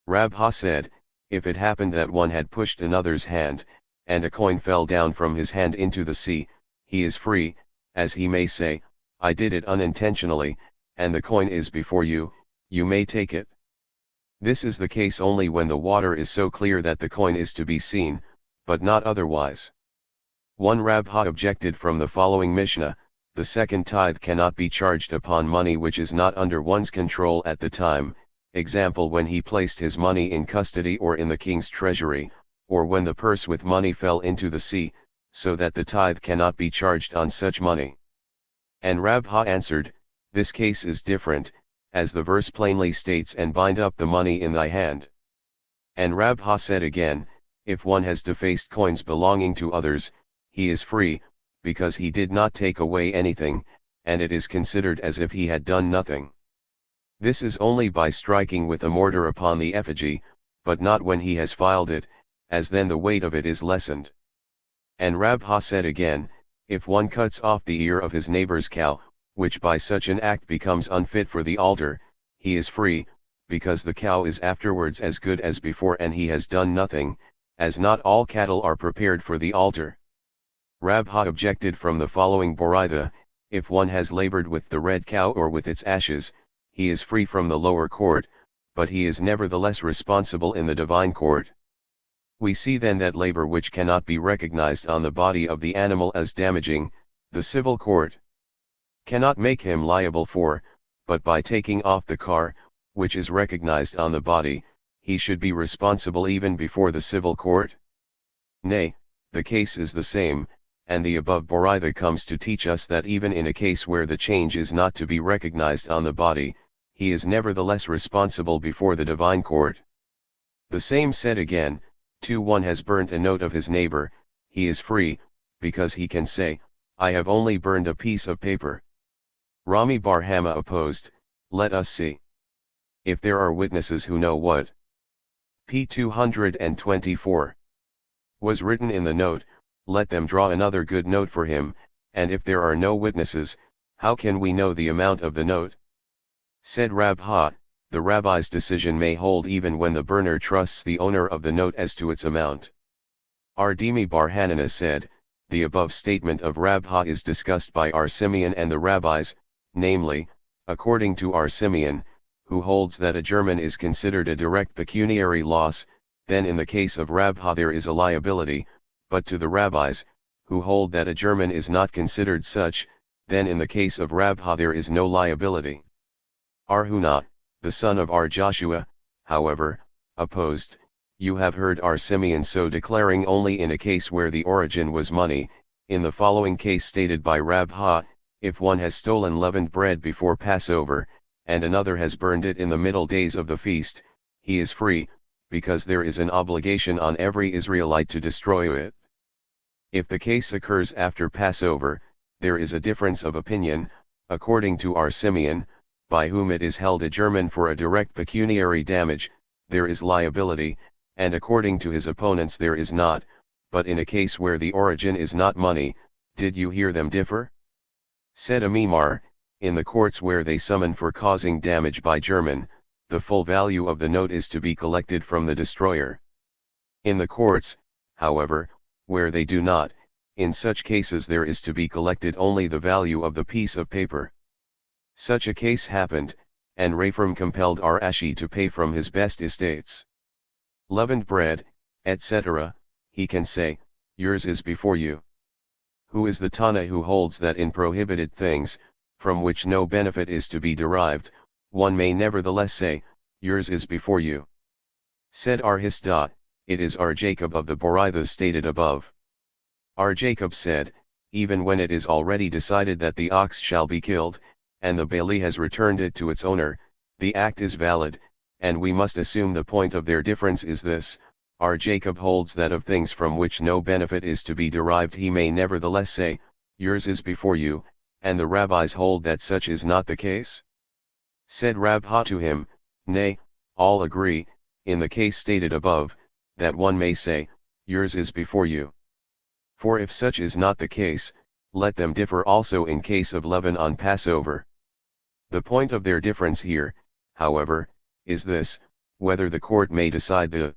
Rabha said, if it happened that one had pushed another's hand, and a coin fell down from his hand into the sea, he is free, as he may say, I did it unintentionally, and the coin is before you, you may take it. This is the case only when the water is so clear that the coin is to be seen, but not otherwise. One Rabha objected from the following Mishnah, the second tithe cannot be charged upon money which is not under one's control at the time, example when he placed his money in custody or in the king's treasury, or when the purse with money fell into the sea, so that the tithe cannot be charged on such money. And Rabha answered, This case is different, as the verse plainly states, and bind up the money in thy hand. And Rabha said again, if one has defaced coins belonging to others, he is free, because he did not take away anything, and it is considered as if he had done nothing. This is only by striking with a mortar upon the effigy, but not when he has filed it, as then the weight of it is lessened. And Rabha said again, if one cuts off the ear of his neighbor's cow, which by such an act becomes unfit for the altar, he is free, because the cow is afterwards as good as before and he has done nothing, as not all cattle are prepared for the altar. Rabha objected from the following Boraitha, if one has labored with the red cow or with its ashes, he is free from the lower court, but he is nevertheless responsible in the divine court. We see then that labor which cannot be recognized on the body of the animal as damaging, the civil court cannot make him liable for, but by taking off the car, which is recognized on the body, he should be responsible even before the civil court. Nay, the case is the same, and the above Boraitha comes to teach us that even in a case where the change is not to be recognized on the body, he is nevertheless responsible before the divine court. The same said again, one has burnt a note of his neighbor, he is free, because he can say, I have only burned a piece of paper. Rami Bar Hama opposed, let us see. If there are witnesses who know what p. 224 was written in the note, let them draw another good note for him, and if there are no witnesses, how can we know the amount of the note? Said Rabha, the rabbi's decision may hold even when the burner trusts the owner of the note as to its amount. Ardimi Bar Hanana said, the above statement of Rabha is discussed by R. Simeon and the rabbis, namely, according to R. Simeon, who holds that a German is considered a direct pecuniary loss, then in the case of Rabha there is a liability, but to the rabbis, who hold that a German is not considered such, then in the case of Rabha there is no liability. R. Huna, the son of R. Joshua, however, opposed, you have heard R. Simeon so declaring only in a case where the origin was money, in the following case stated by Rabha, if one has stolen leavened bread before Passover, and another has burned it in the middle days of the feast, he is free, because there is an obligation on every Israelite to destroy it. If the case occurs after Passover, there is a difference of opinion, according to R. Simeon, by whom it is held a German for a direct pecuniary damage, there is liability, and according to his opponents there is not, but in a case where the origin is not money, did you hear them differ? Said Amimar, in the courts where they summon for causing damage by German, the full value of the note is to be collected from the destroyer. In the courts, however, where they do not, in such cases there is to be collected only the value of the piece of paper. Such a case happened, and Raphram compelled Ashi to pay from his best estates. Leavened bread, etc., he can say, yours is before you. Who is the Tana who holds that in prohibited things, from which no benefit is to be derived, one may nevertheless say, yours is before you? Said R. Hisda, it is R. Jacob of the Boraitha stated above. R. Jacob said, even when it is already decided that the ox shall be killed, and the bailee has returned it to its owner, the act is valid, and we must assume the point of their difference is this, R. Jacob holds that of things from which no benefit is to be derived he may nevertheless say, yours is before you, and the rabbis hold that such is not the case. Said Rabha to him, nay, all agree, in the case stated above, that one may say, yours is before you. For if such is not the case, let them differ also in case of leaven on Passover. The point of their difference here, however, is this, whether the court may decide the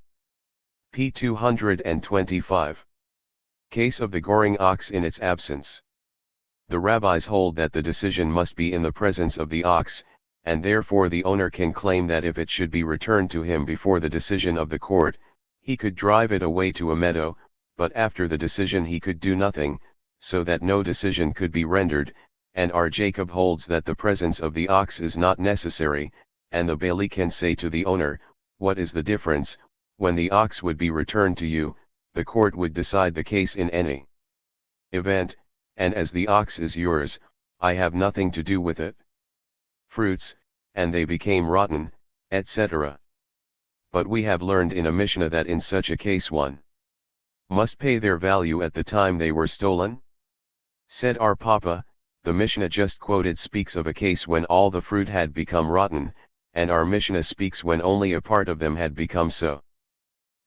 p. 225 case of the goring ox in its absence. The rabbis hold that the decision must be in the presence of the ox, and therefore the owner can claim that if it should be returned to him before the decision of the court, he could drive it away to a meadow, but after the decision he could do nothing, so that no decision could be rendered, and R. Jacob holds that the presence of the ox is not necessary, and the bailee can say to the owner, what is the difference, when the ox would be returned to you, the court would decide the case in any event, and as the ox is yours, I have nothing to do with it. fruits, and they became rotten, etc. But we have learned in a Mishnah that in such a case one must pay their value at the time they were stolen? Said our Papa, the Mishnah just quoted speaks of a case when all the fruit had become rotten, and our Mishnah speaks when only a part of them had become so.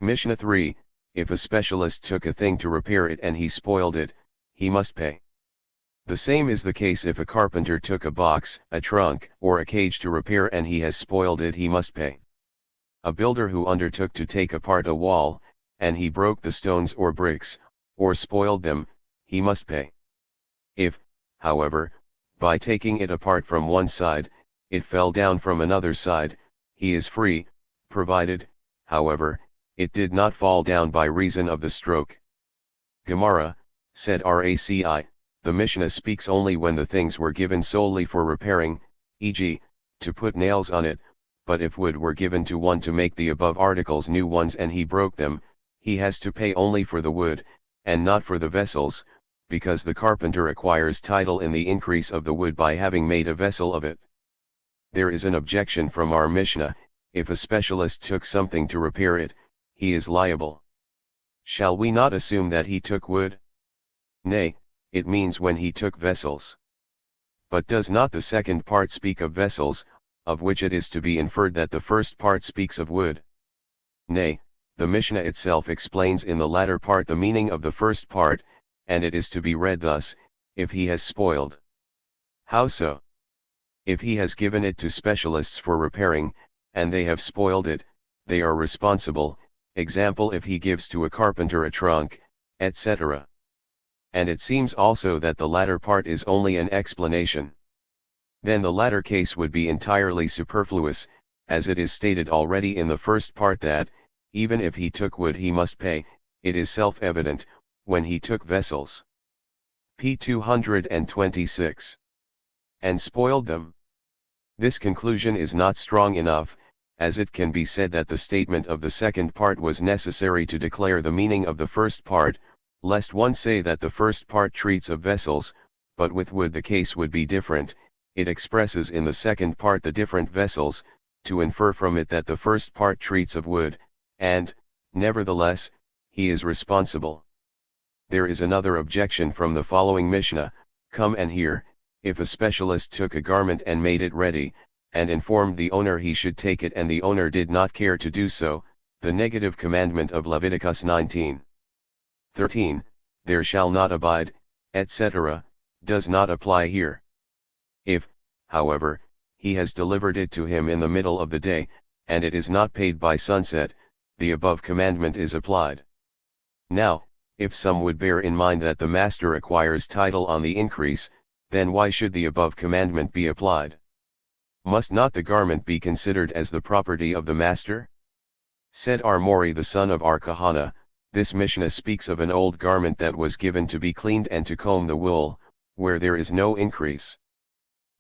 Mishnah 3, if a specialist took a thing to repair it and he spoiled it, he must pay. The same is the case if a carpenter took a box, a trunk, or a cage to repair and he has spoiled it, he must pay. A builder who undertook to take apart a wall, and he broke the stones or bricks, or spoiled them, he must pay. If, however, by taking it apart from one side, it fell down from another side, he is free, provided, however, it did not fall down by reason of the stroke. Gemara, said Raci, the Mishnah speaks only when the things were given solely for repairing, e.g., to put nails on it, but if wood were given to one to make the above articles new ones and he broke them, he has to pay only for the wood, and not for the vessels, because the carpenter acquires title in the increase of the wood by having made a vessel of it. There is an objection from our Mishnah, if a specialist took something to repair it, he is liable. Shall we not assume that he took wood? Nay, it means when he took vessels. But does not the second part speak of vessels, of which it is to be inferred that the first part speaks of wood? Nay, the Mishnah itself explains in the latter part the meaning of the first part, and it is to be read thus, if he has spoiled. How so? If he has given it to specialists for repairing, and they have spoiled it, they are responsible, example if he gives to a carpenter a trunk, etc. And it seems also that the latter part is only an explanation. Then the latter case would be entirely superfluous, as it is stated already in the first part that, even if he took wood he must pay, it is self-evident, when he took vessels. P 226. And spoiled them. This conclusion is not strong enough, as it can be said that the statement of the second part was necessary to declare the meaning of the first part, lest one say that the first part treats of vessels, but with wood the case would be different. It expresses in the second part the different vessels, to infer from it that the first part treats of wood, and, nevertheless, he is responsible. There is another objection from the following Mishnah, come and hear, if a specialist took a garment and made it ready, and informed the owner he should take it and the owner did not care to do so, the negative commandment of Leviticus 19:13, there shall not abide, etc., does not apply here. If, however, he has delivered it to him in the middle of the day, and it is not paid by sunset, the above commandment is applied. Now, if some would bear in mind that the master acquires title on the increase, then why should the above commandment be applied? Must not the garment be considered as the property of the master? Said Mori the son of Kahana, this Mishnah speaks of an old garment that was given to be cleaned and to comb the wool, where there is no increase.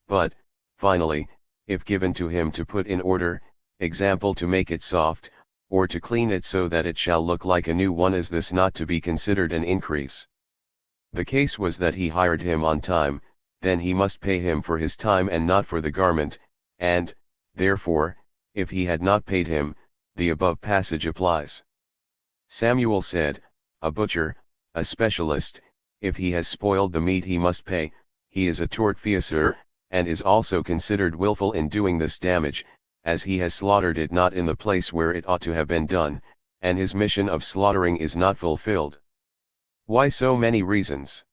But, finally, if given to him to put in order, example to make it soft, or to clean it so that it shall look like a new one, is this not to be considered an increase? The case was that he hired him on time, then he must pay him for his time and not for the garment, and, therefore, if he had not paid him, the above passage applies. Samuel said, a butcher, a specialist, if he has spoiled the meat he must pay, he is a tortfeasor, and is also considered willful in doing this damage, as he has slaughtered it not in the place where it ought to have been done, and his mission of slaughtering is not fulfilled. Why so many reasons?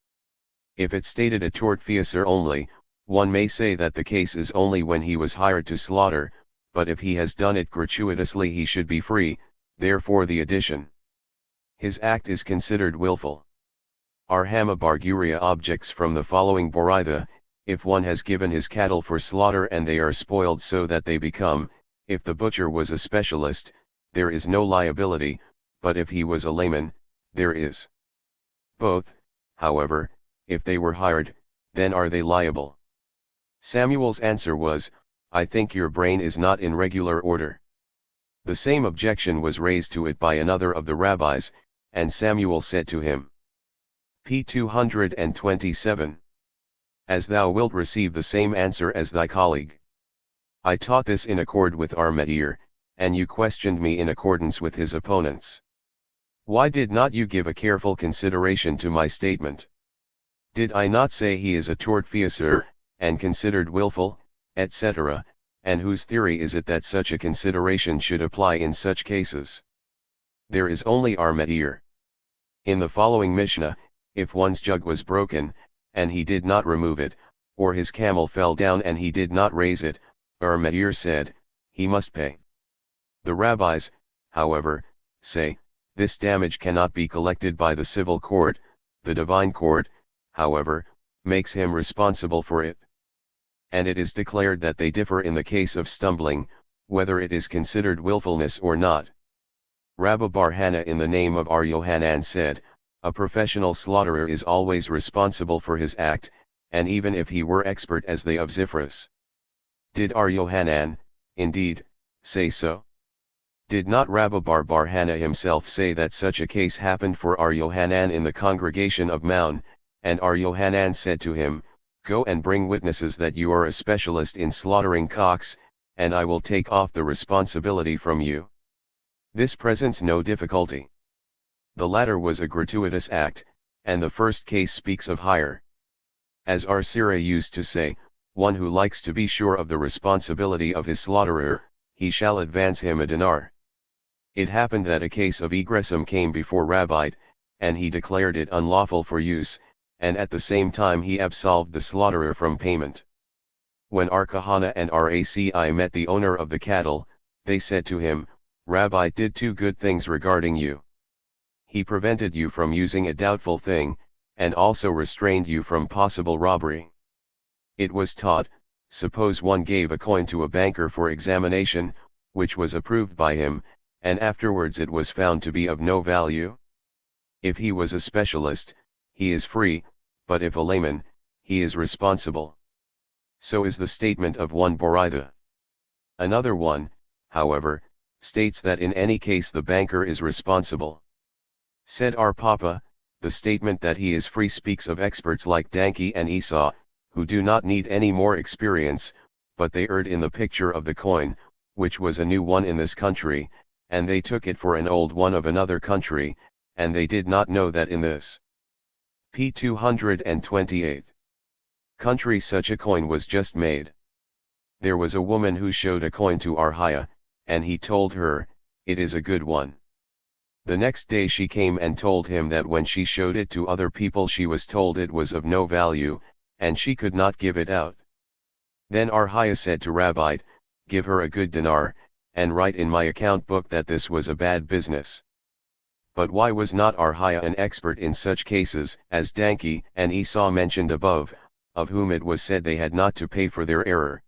If it stated a tortfeasor only, one may say that the case is only when he was hired to slaughter, but if he has done it gratuitously he should be free, therefore the addition. His act is considered willful. Arhama Barguria objects from the following Boraitha, if one has given his cattle for slaughter and they are spoiled so that they become, if the butcher was a specialist, there is no liability, but if he was a layman, there is. Both, however, if they were hired, then are they liable? Samuel's answer was, I think your brain is not in regular order. The same objection was raised to it by another of the rabbis, and Samuel said to him, P 227. As thou wilt receive the same answer as thy colleague. I taught this in accord with our Meir, and you questioned me in accordance with his opponents. Why did not you give a careful consideration to my statement? Did I not say he is a tortfeasor, and considered willful, etc., and whose theory is it that such a consideration should apply in such cases? There is only our Meir. In the following Mishnah, if one's jug was broken, and he did not remove it, or his camel fell down and he did not raise it, our Meir said, he must pay. The rabbis, however, say, this damage cannot be collected by the civil court, the divine court, however, makes him responsible for it. And it is declared that they differ in the case of stumbling, whether it is considered willfulness or not. Rabbi Bar Hannah in the name of Ar Yohanan said, a professional slaughterer is always responsible for his act, and even if he were expert as they of Ziphrus. Did Ar Yohanan, indeed, say so? Did not Rabbi Bar Hannah himself say that such a case happened for Ar Yohanan in the congregation of Maun, and Ar Yohanan said to him, go and bring witnesses that you are a specialist in slaughtering cocks, and I will take off the responsibility from you. This presents no difficulty. The latter was a gratuitous act, and the first case speaks of hire. As Ar Sira used to say, one who likes to be sure of the responsibility of his slaughterer, he shall advance him a dinar. It happened that a case of egressum came before Rabbite, and he declared it unlawful for use, and at the same time he absolved the slaughterer from payment. When Ar Kahana and Raci met the owner of the cattle, they said to him, Rabbi did two good things regarding you. He prevented you from using a doubtful thing, and also restrained you from possible robbery. It was taught, suppose one gave a coin to a banker for examination, which was approved by him, and afterwards it was found to be of no value. If he was a specialist, he is free, but if a layman, he is responsible. So is the statement of one Boraitha. Another one, however, states that in any case the banker is responsible. Said our Papa, the statement that he is free speaks of experts like Danke and Esau, who do not need any more experience, but they erred in the picture of the coin, which was a new one in this country, and they took it for an old one of another country, and they did not know that in this p. 228 country such a coin was just made. There was a woman who showed a coin to Arhiah, and he told her, it is a good one. The next day she came and told him that when she showed it to other people she was told it was of no value, and she could not give it out. Then Arhiah said to Rabbi, give her a good dinar, and write in my account book that this was a bad business. But why was not Arhiah an expert in such cases as Danke and Esau mentioned above, of whom it was said they had not to pay for their error?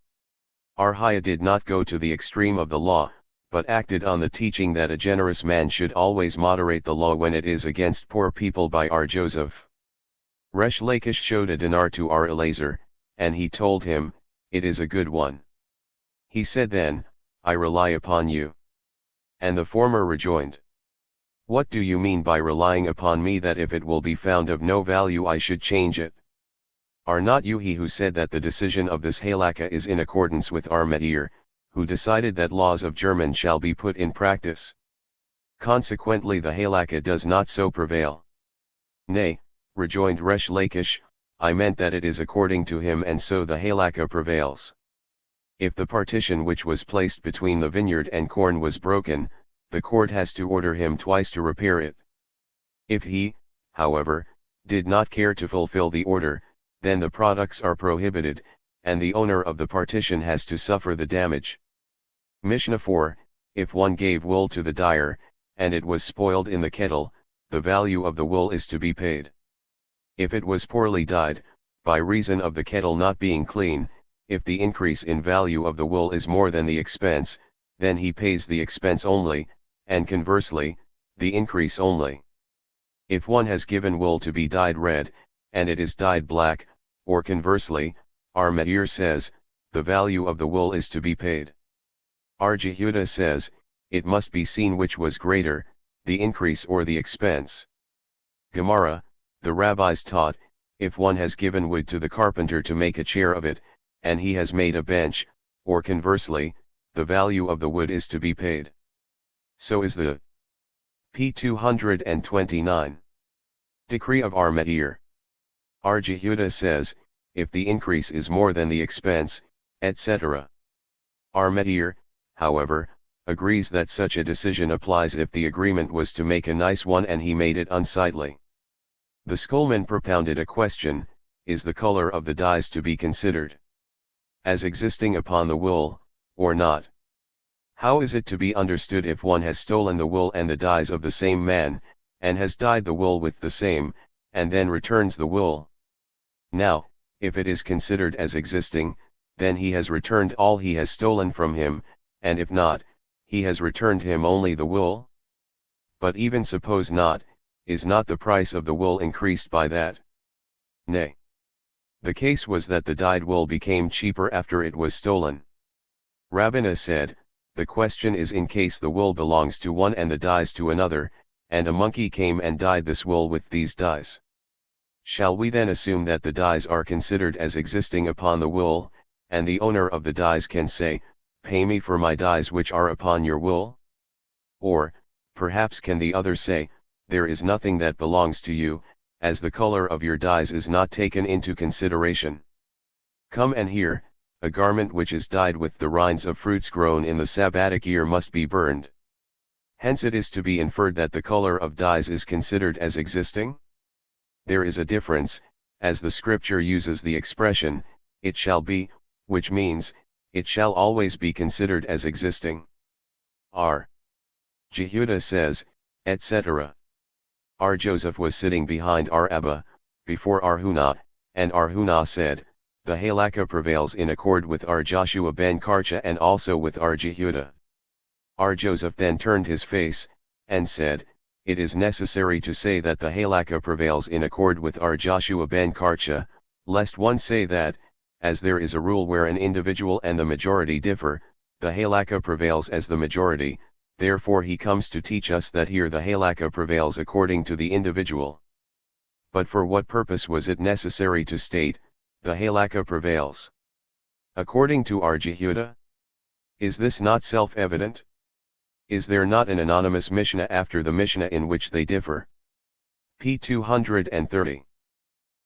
Arhiah did not go to the extreme of the law, but acted on the teaching that a generous man should always moderate the law when it is against poor people by Ar Joseph. Resh Lakish showed a dinar to Ar Elazar, and he told him, it is a good one. He said then, I rely upon you. And the former rejoined, what do you mean by relying upon me that if it will be found of no value I should change it? Are not you he who said that the decision of this halakha is in accordance with our Meir, who decided that laws of German shall be put in practice? Consequently the halakha does not so prevail. Nay, rejoined Resh Lakish, I meant that it is according to him and so the halakha prevails. If the partition which was placed between the vineyard and corn was broken, the court has to order him twice to repair it. If he, however, did not care to fulfill the order, then the products are prohibited, and the owner of the partition has to suffer the damage. Mishnah 4, if one gave wool to the dyer, and it was spoiled in the kettle, the value of the wool is to be paid. If it was poorly dyed, by reason of the kettle not being clean, if the increase in value of the wool is more than the expense, then he pays the expense only, and conversely, the increase only. If one has given wool to be dyed red, and it is dyed black, or conversely, our Meir says, the value of the wool is to be paid. Our Jehuda says, it must be seen which was greater, the increase or the expense. Gemara, the rabbis taught, if one has given wood to the carpenter to make a chair of it, and he has made a bench, or conversely, the value of the wood is to be paid. So is the p. 229 decree of Ar-Medir. Ar-Jehuda says, if the increase is more than the expense, etc. Ar-Medir, however, agrees that such a decision applies if the agreement was to make a nice one and he made it unsightly. The schoolman propounded a question: is the color of the dyes to be considered as existing upon the wool, or not? How is it to be understood if one has stolen the wool and the dyes of the same man, and has dyed the wool with the same, and then returns the wool? Now, if it is considered as existing, then he has returned all he has stolen from him, and if not, he has returned him only the wool? But even suppose not, is not the price of the wool increased by that? Nay. The case was that the dyed wool became cheaper after it was stolen. Rabbina said, the question is in case the wool belongs to one and the dyes to another, and a monkey came and dyed this wool with these dyes. Shall we then assume that the dyes are considered as existing upon the wool, and the owner of the dyes can say, pay me for my dyes which are upon your wool? Or, perhaps can the other say, there is nothing that belongs to you, as the color of your dyes is not taken into consideration. Come and hear, a garment which is dyed with the rinds of fruits grown in the Sabbatic year must be burned. Hence it is to be inferred that the color of dyes is considered as existing? There is a difference, as the scripture uses the expression, it shall be, which means, it shall always be considered as existing. R. Jehuda says, etc. R. Joseph was sitting behind R. Abba, before R. Huna, and R. Huna said, the halakha prevails in accord with R. Joshua ben Karcha and also with R. Jehuda. R. Joseph then turned his face, and said, it is necessary to say that the halakha prevails in accord with R. Joshua ben Karcha, lest one say that, as there is a rule where an individual and the majority differ, the halakha prevails as the majority, therefore he comes to teach us that here the halakha prevails according to the individual. But for what purpose was it necessary to state, the halakha prevails according to R. Jehuda? Is this not self-evident? Is there not an anonymous Mishnah after the Mishnah in which they differ? p. 230.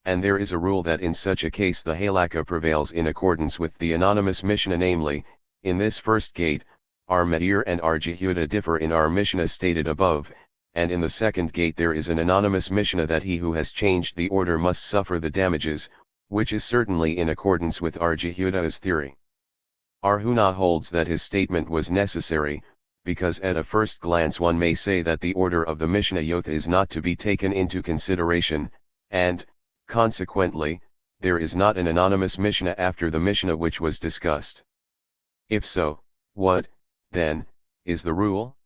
And there is a rule that in such a case the halakha prevails in accordance with the anonymous Mishnah, namely, in this first gate, Ar-Medir and R. Jehuda differ in our Mishnah stated above, and in the second gate there is an anonymous Mishnah that he who has changed the order must suffer the damages, which is certainly in accordance with R. Jehuda's theory. R. Huna holds that his statement was necessary, because at a first glance one may say that the order of the Mishnah Yoth is not to be taken into consideration, and, consequently, there is not an anonymous Mishnah after the Mishnah which was discussed. If so, what, then, is the rule?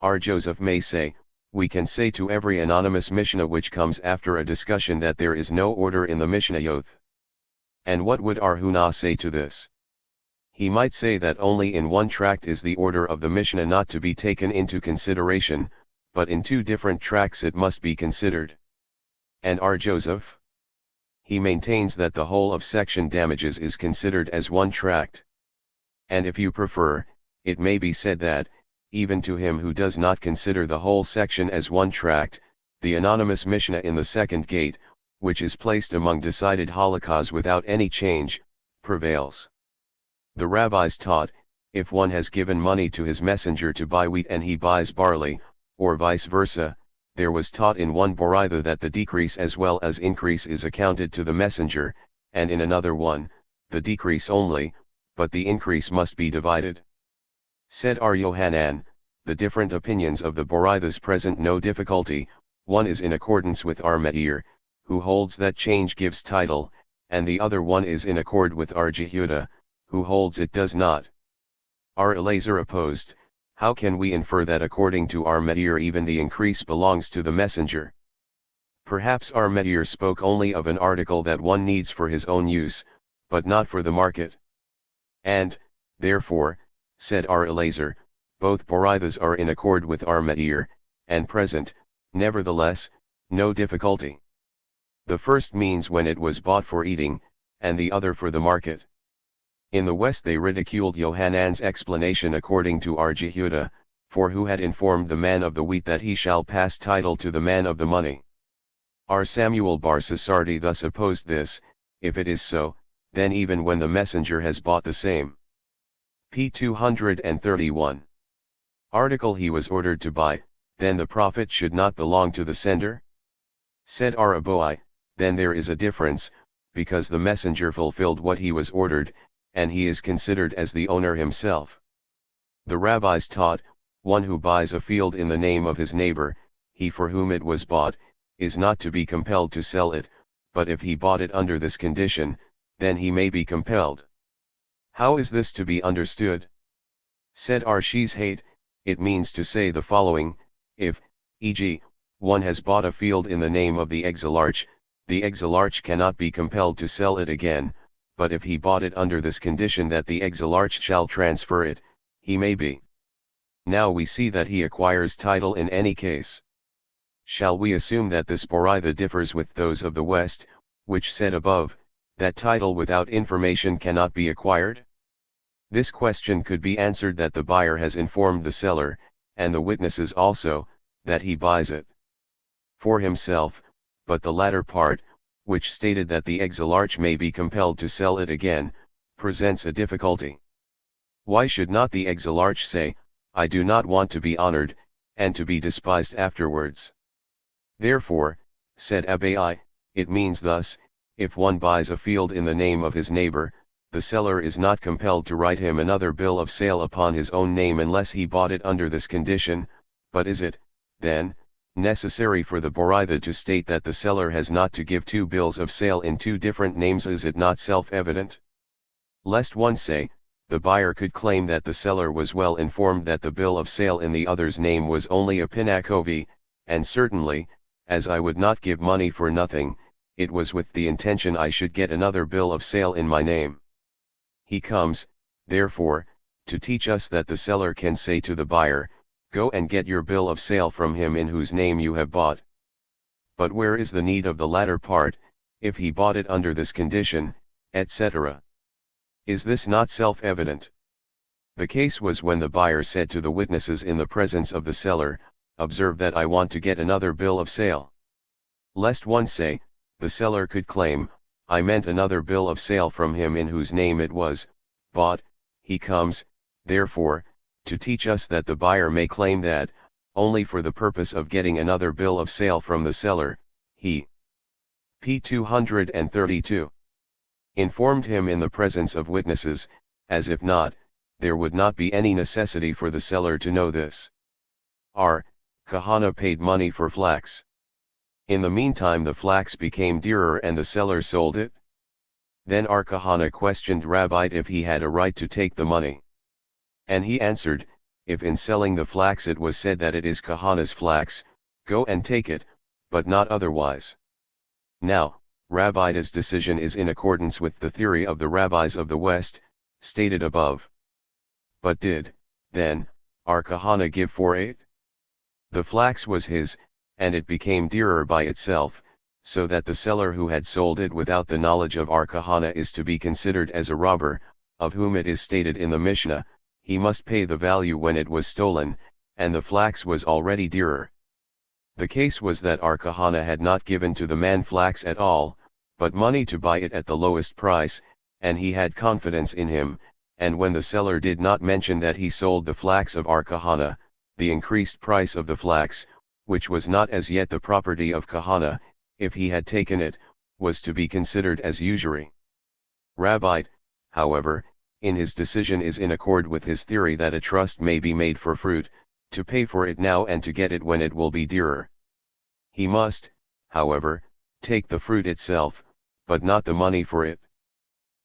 R. Joseph may say, we can say to every anonymous Mishnah which comes after a discussion that there is no order in the Mishnah Yoth. And what would R. Huna say to this? He might say that only in one tract is the order of the Mishnah not to be taken into consideration, but in two different tracts it must be considered. And R. Joseph? He maintains that the whole of section damages is considered as one tract. And if you prefer, it may be said that, even to him who does not consider the whole section as one tract, the anonymous Mishnah in the second gate, which is placed among decided halakhas without any change, prevails. The rabbis taught, if one has given money to his messenger to buy wheat and he buys barley, or vice versa, there was taught in one Boraitha that the decrease as well as increase is accounted to the messenger, and in another one, the decrease only, but the increase must be divided. Said R. Yohanan, the different opinions of the Boraithas present no difficulty, one is in accordance with Ar-Medir, who holds that change gives title, and the other one is in accord with R. Jehuda, who holds it does not. R. Elazar opposed, how can we infer that according to Ar-Medir even the increase belongs to the messenger? Perhaps Ar-Medir spoke only of an article that one needs for his own use, but not for the market. And, therefore, said R. Elazar, both Boraithas are in accord with Ar-Medir, and present, nevertheless, no difficulty. The first means when it was bought for eating, and the other for the market. In the West they ridiculed Yohanan's explanation according to R. Jehuda, for who had informed the man of the wheat that he shall pass title to the man of the money? R. Samuel bar Sisardi thus opposed this, if it is so, then even when the messenger has bought the same. p. 231. Article he was ordered to buy, then the profit should not belong to the sender? Said R. Aboi, then there is a difference, because the messenger fulfilled what he was ordered, and he is considered as the owner himself. The rabbis taught, one who buys a field in the name of his neighbor, he for whom it was bought, is not to be compelled to sell it, but if he bought it under this condition, then he may be compelled. How is this to be understood? Said R. Shizhate, it means to say the following: if, e.g., one has bought a field in the name of the exilarch, the exilarch cannot be compelled to sell it again, but if he bought it under this condition that the exilarch shall transfer it, he may be. Now we see that he acquires title in any case. Shall we assume that this Boraitha differs with those of the West, which said above, that title without information cannot be acquired? This question could be answered that the buyer has informed the seller, and the witnesses also, that he buys it for himself, but the latter part, which stated that the exilarch may be compelled to sell it again, presents a difficulty. Why should not the exilarch say, I do not want to be honored, and to be despised afterwards? Therefore, said Abai, it means thus: if one buys a field in the name of his neighbor, the seller is not compelled to write him another bill of sale upon his own name unless he bought it under this condition, but is it, then, necessary for the Boraitha to state that the seller has not to give two bills of sale in two different names? Is it not self-evident? Lest one say, the buyer could claim that the seller was well informed that the bill of sale in the other's name was only a pinakovi, and certainly, as I would not give money for nothing, it was with the intention I should get another bill of sale in my name. He comes, therefore, to teach us that the seller can say to the buyer, go and get your bill of sale from him in whose name you have bought. But where is the need of the latter part, if he bought it under this condition, etc.? Is this not self-evident? The case was when the buyer said to the witnesses in the presence of the seller, observe that I want to get another bill of sale. Lest one say, the seller could claim, I meant another bill of sale from him in whose name it was bought. He comes, therefore, to teach us that the buyer may claim that, only for the purpose of getting another bill of sale from the seller, he p. 232 informed him in the presence of witnesses, as if not, there would not be any necessity for the seller to know this. R. Kahana paid money for flax. In the meantime the flax became dearer and the seller sold it. Then R. Kahana questioned Rabbi if he had a right to take the money. And he answered, if in selling the flax it was said that it is Kahana's flax, go and take it, but not otherwise. Now, Rabbi's decision is in accordance with the theory of the rabbis of the West, stated above. But did, then, R. Kahana give for it? The flax was his, and it became dearer by itself, so that the seller who had sold it without the knowledge of R. Kahana is to be considered as a robber, of whom it is stated in the Mishnah, he must pay the value when it was stolen, and the flax was already dearer. The case was that R. Kahana had not given to the man flax at all, but money to buy it at the lowest price, and he had confidence in him, and when the seller did not mention that he sold the flax of R. Kahana, the increased price of the flax, which was not as yet the property of Kahana, if he had taken it, was to be considered as usury. Rabbi, however, in his decision is in accord with his theory that a trust may be made for fruit, to pay for it now and to get it when it will be dearer. He must, however, take the fruit itself, but not the money for it.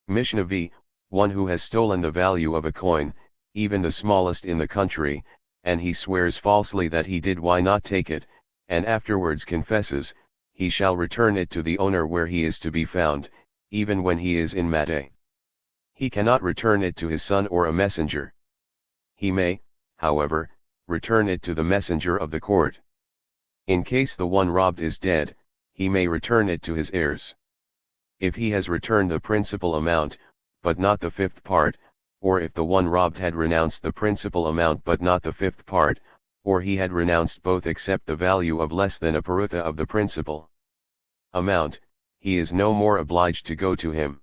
Mishnah v. One who has stolen the value of a coin, even the smallest in the country, and he swears falsely that he did why not take it, and afterwards confesses, he shall return it to the owner where he is to be found, even when he is in Mate. He cannot return it to his son or a messenger. He may, however, return it to the messenger of the court. In case the one robbed is dead, he may return it to his heirs. If he has returned the principal amount, but not the fifth part, or if the one robbed had renounced the principal amount but not the fifth part, or he had renounced both except the value of less than a parutha of the principal amount, he is no more obliged to go to him.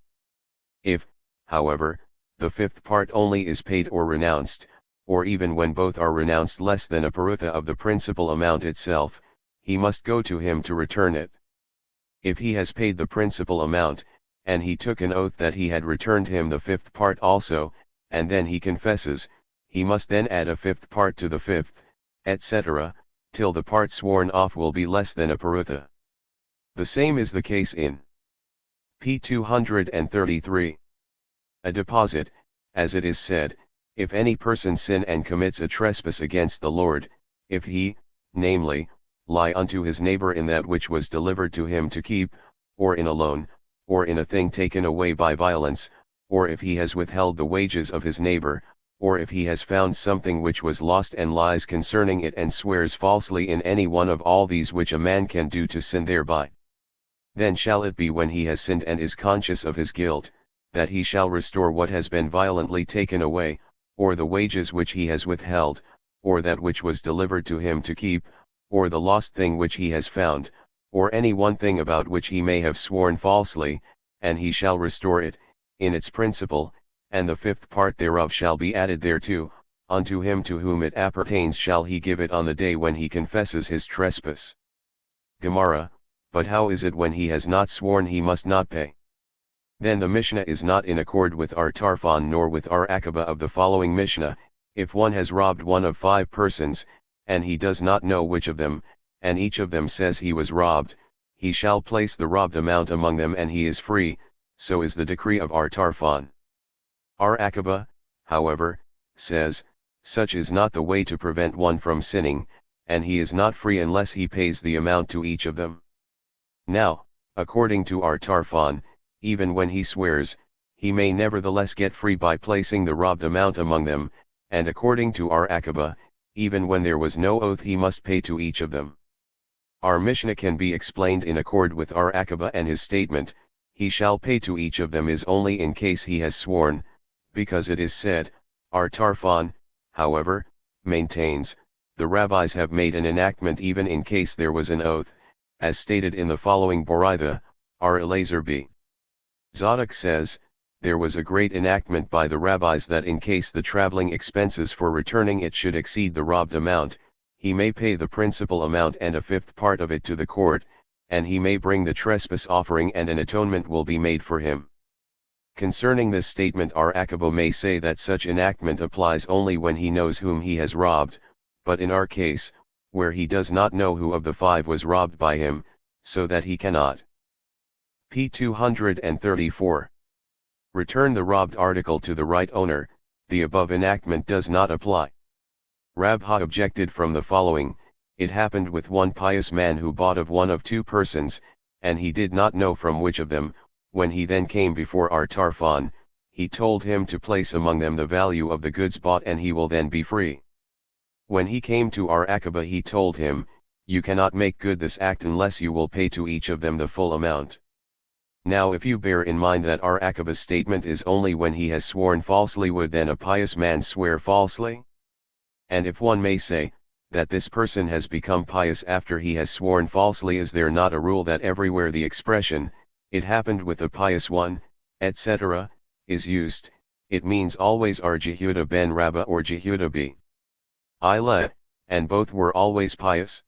If, however, the fifth part only is paid or renounced, or even when both are renounced less than a parutha of the principal amount itself, he must go to him to return it. If he has paid the principal amount, and he took an oath that he had returned him the fifth part also, and then he confesses, he must then add a fifth part to the fifth, etc., till the part sworn off will be less than a parutha. The same is the case in p. 233. A deposit, as it is said, if any person sin and commits a trespass against the Lord, if he, namely, lie unto his neighbor in that which was delivered to him to keep, or in a loan, or in a thing taken away by violence, or if he has withheld the wages of his neighbor, or if he has found something which was lost and lies concerning it and swears falsely in any one of all these which a man can do to sin thereby. Then shall it be when he has sinned and is conscious of his guilt, that he shall restore what has been violently taken away, or the wages which he has withheld, or that which was delivered to him to keep, or the lost thing which he has found, or any one thing about which he may have sworn falsely, and he shall restore it, in its principle, and the fifth part thereof shall be added thereto, unto him to whom it appertains shall he give it on the day when he confesses his trespass. Gemara, but how is it when he has not sworn he must not pay? Then the Mishnah is not in accord with our Tarfon nor with our Akaba of the following Mishnah. If one has robbed one of 5 persons, and he does not know which of them, and each of them says he was robbed, he shall place the robbed amount among them and he is free, so is the decree of our Tarfon. Our Akaba, however, says, such is not the way to prevent one from sinning, and he is not free unless he pays the amount to each of them. Now, according to our Tarfon, even when he swears, he may nevertheless get free by placing the robbed amount among them, and according to our Akaba, even when there was no oath he must pay to each of them. Our Mishnah can be explained in accord with our Akaba, and his statement, he shall pay to each of them, is only in case he has sworn, because it is said, our Tarfon, however, maintains, the rabbis have made an enactment even in case there was an oath, as stated in the following Boraitha, our Elazar b. Zadok says, there was a great enactment by the rabbis that in case the traveling expenses for returning it should exceed the robbed amount, he may pay the principal amount and a fifth part of it to the court, and he may bring the trespass offering and an atonement will be made for him. Concerning this statement our Akaba may say that such enactment applies only when he knows whom he has robbed, but in our case, where he does not know who of the 5 was robbed by him, so that he cannot. p. 234. Return the robbed article to the right owner, the above enactment does not apply. Rabha objected from the following, it happened with one pious man who bought of one of 2 persons, and he did not know from which of them. When he then came before our Tarfon, he told him to place among them the value of the goods bought and he will then be free. When he came to our Akaba he told him, you cannot make good this act unless you will pay to each of them the full amount. Now if you bear in mind that our Akaba's statement is only when he has sworn falsely, would then a pious man swear falsely? And if one may say, that this person has become pious after he has sworn falsely, is there not a rule that everywhere the expression, it happened with a pious one, etc., is used, it means always are Jehuda ben Rabbah or Jehuda b. Ila, and both were always pious?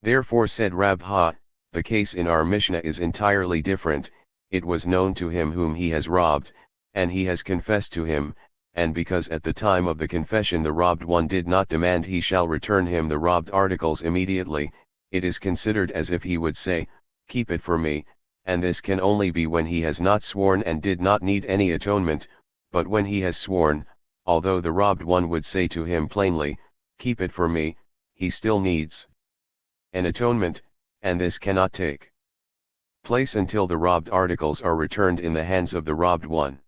Therefore said Rabha, the case in our Mishnah is entirely different, it was known to him whom he has robbed, and he has confessed to him, and because at the time of the confession the robbed one did not demand he shall return him the robbed articles immediately, it is considered as if he would say, keep it for me, and this can only be when he has not sworn and did not need any atonement, but when he has sworn, although the robbed one would say to him plainly, keep it for me, he still needs an atonement, and this cannot take place until the robbed articles are returned in the hands of the robbed one.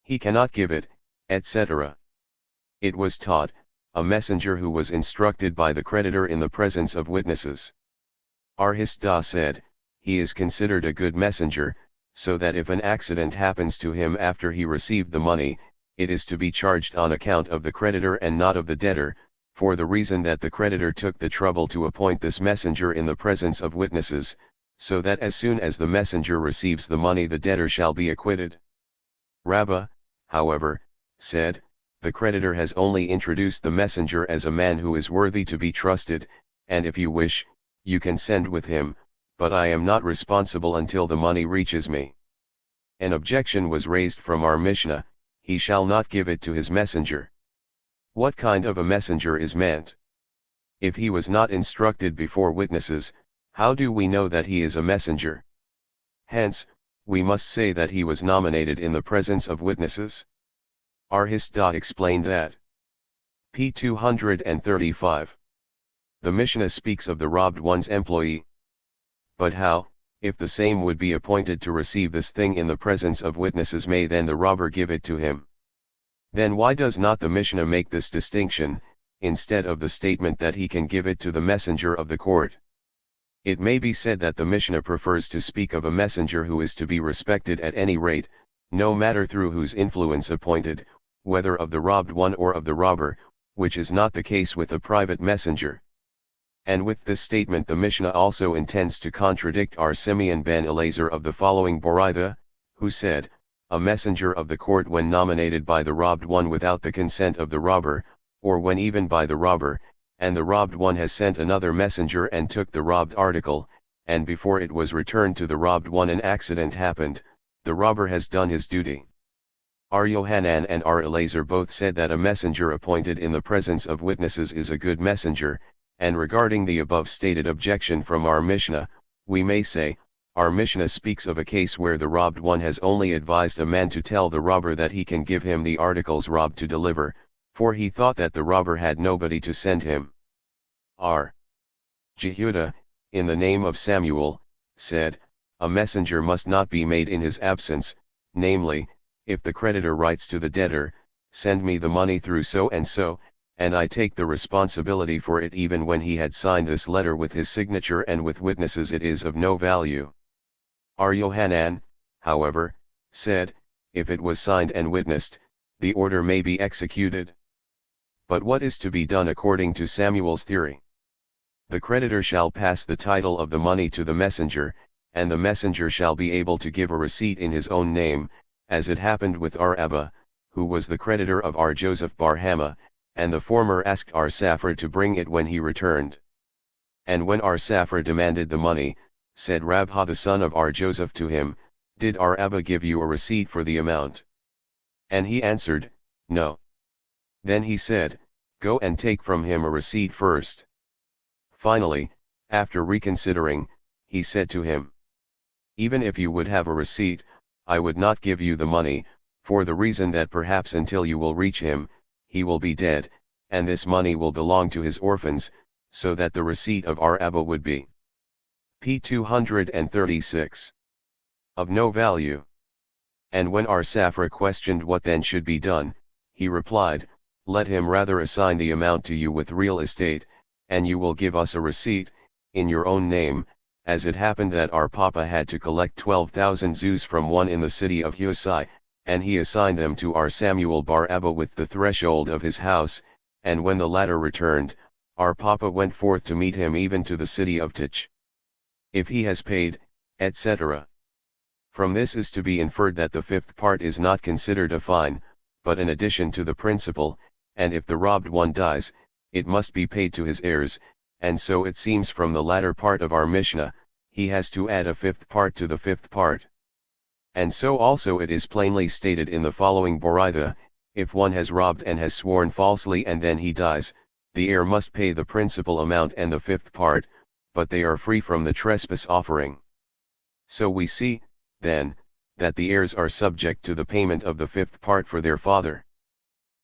He cannot give it, etc. It was taught, a messenger who was instructed by the creditor in the presence of witnesses. Arhisda said, he is considered a good messenger, so that if an accident happens to him after he received the money, it is to be charged on account of the creditor and not of the debtor, for the reason that the creditor took the trouble to appoint this messenger in the presence of witnesses, so that as soon as the messenger receives the money the debtor shall be acquitted. Rabbah, however, said, the creditor has only introduced the messenger as a man who is worthy to be trusted, and if you wish, you can send with him, but I am not responsible until the money reaches me. An objection was raised from our Mishnah, he shall not give it to his messenger. What kind of a messenger is meant? If he was not instructed before witnesses, how do we know that he is a messenger? Hence, we must say that he was nominated in the presence of witnesses. Arhist. Explained that. p. 235. The Mishnah speaks of the robbed one's employee. But how, if the same would be appointed to receive this thing in the presence of witnesses, may then the robber give it to him? Then why does not the Mishnah make this distinction, instead of the statement that he can give it to the messenger of the court? It may be said that the Mishnah prefers to speak of a messenger who is to be respected at any rate, no matter through whose influence appointed, whether of the robbed one or of the robber, which is not the case with a private messenger. And with this statement the Mishnah also intends to contradict our Simeon ben Elazar of the following Boraitha, who said, a messenger of the court when nominated by the robbed one without the consent of the robber, or when even by the robber, and the robbed one has sent another messenger and took the robbed article, and before it was returned to the robbed one an accident happened, the robber has done his duty. Our Yohanan and our Elazar both said that a messenger appointed in the presence of witnesses is a good messenger, and regarding the above stated objection from our Mishnah, we may say, our Mishnah speaks of a case where the robbed one has only advised a man to tell the robber that he can give him the articles robbed to deliver, for he thought that the robber had nobody to send him. R. Jehudah, in the name of Samuel, said, a messenger must not be made in his absence, namely, if the creditor writes to the debtor, send me the money through so, and I take the responsibility for it even when he had signed this letter with his signature and with witnesses, it is of no value. Our Yohanan, however, said, if it was signed and witnessed, the order may be executed. But what is to be done according to Samuel's theory? The creditor shall pass the title of the money to the messenger, and the messenger shall be able to give a receipt in his own name, as it happened with our Abba, who was the creditor of our Joseph bar Hama, and the former asked our Safra to bring it when he returned. And when our Safra demanded the money, said Rabha the son of our Joseph to him, did our Abba give you a receipt for the amount? And he answered, no. Then he said, go and take from him a receipt first. Finally, after reconsidering, he said to him, even if you would have a receipt, I would not give you the money, for the reason that perhaps until you will reach him, he will be dead, and this money will belong to his orphans, so that the receipt of our Abba would be p. 236. Of no value. And when our Safra questioned what then should be done, he replied, let him rather assign the amount to you with real estate, and you will give us a receipt, in your own name, as it happened that our Papa had to collect 12,000 zuz from one in the city of Husai, and he assigned them to our Samuel bar Abba with the threshold of his house, and when the latter returned, our Papa went forth to meet him even to the city of Tich. If he has paid, etc. From this is to be inferred that the fifth part is not considered a fine, but an addition to the principal, and if the robbed one dies, it must be paid to his heirs, and so it seems from the latter part of our Mishnah, he has to add a fifth part to the fifth part. And so also it is plainly stated in the following Boraitha, if one has robbed and has sworn falsely and then he dies, the heir must pay the principal amount and the fifth part, but they are free from the trespass offering. So we see, then, that the heirs are subject to the payment of the fifth part for their father.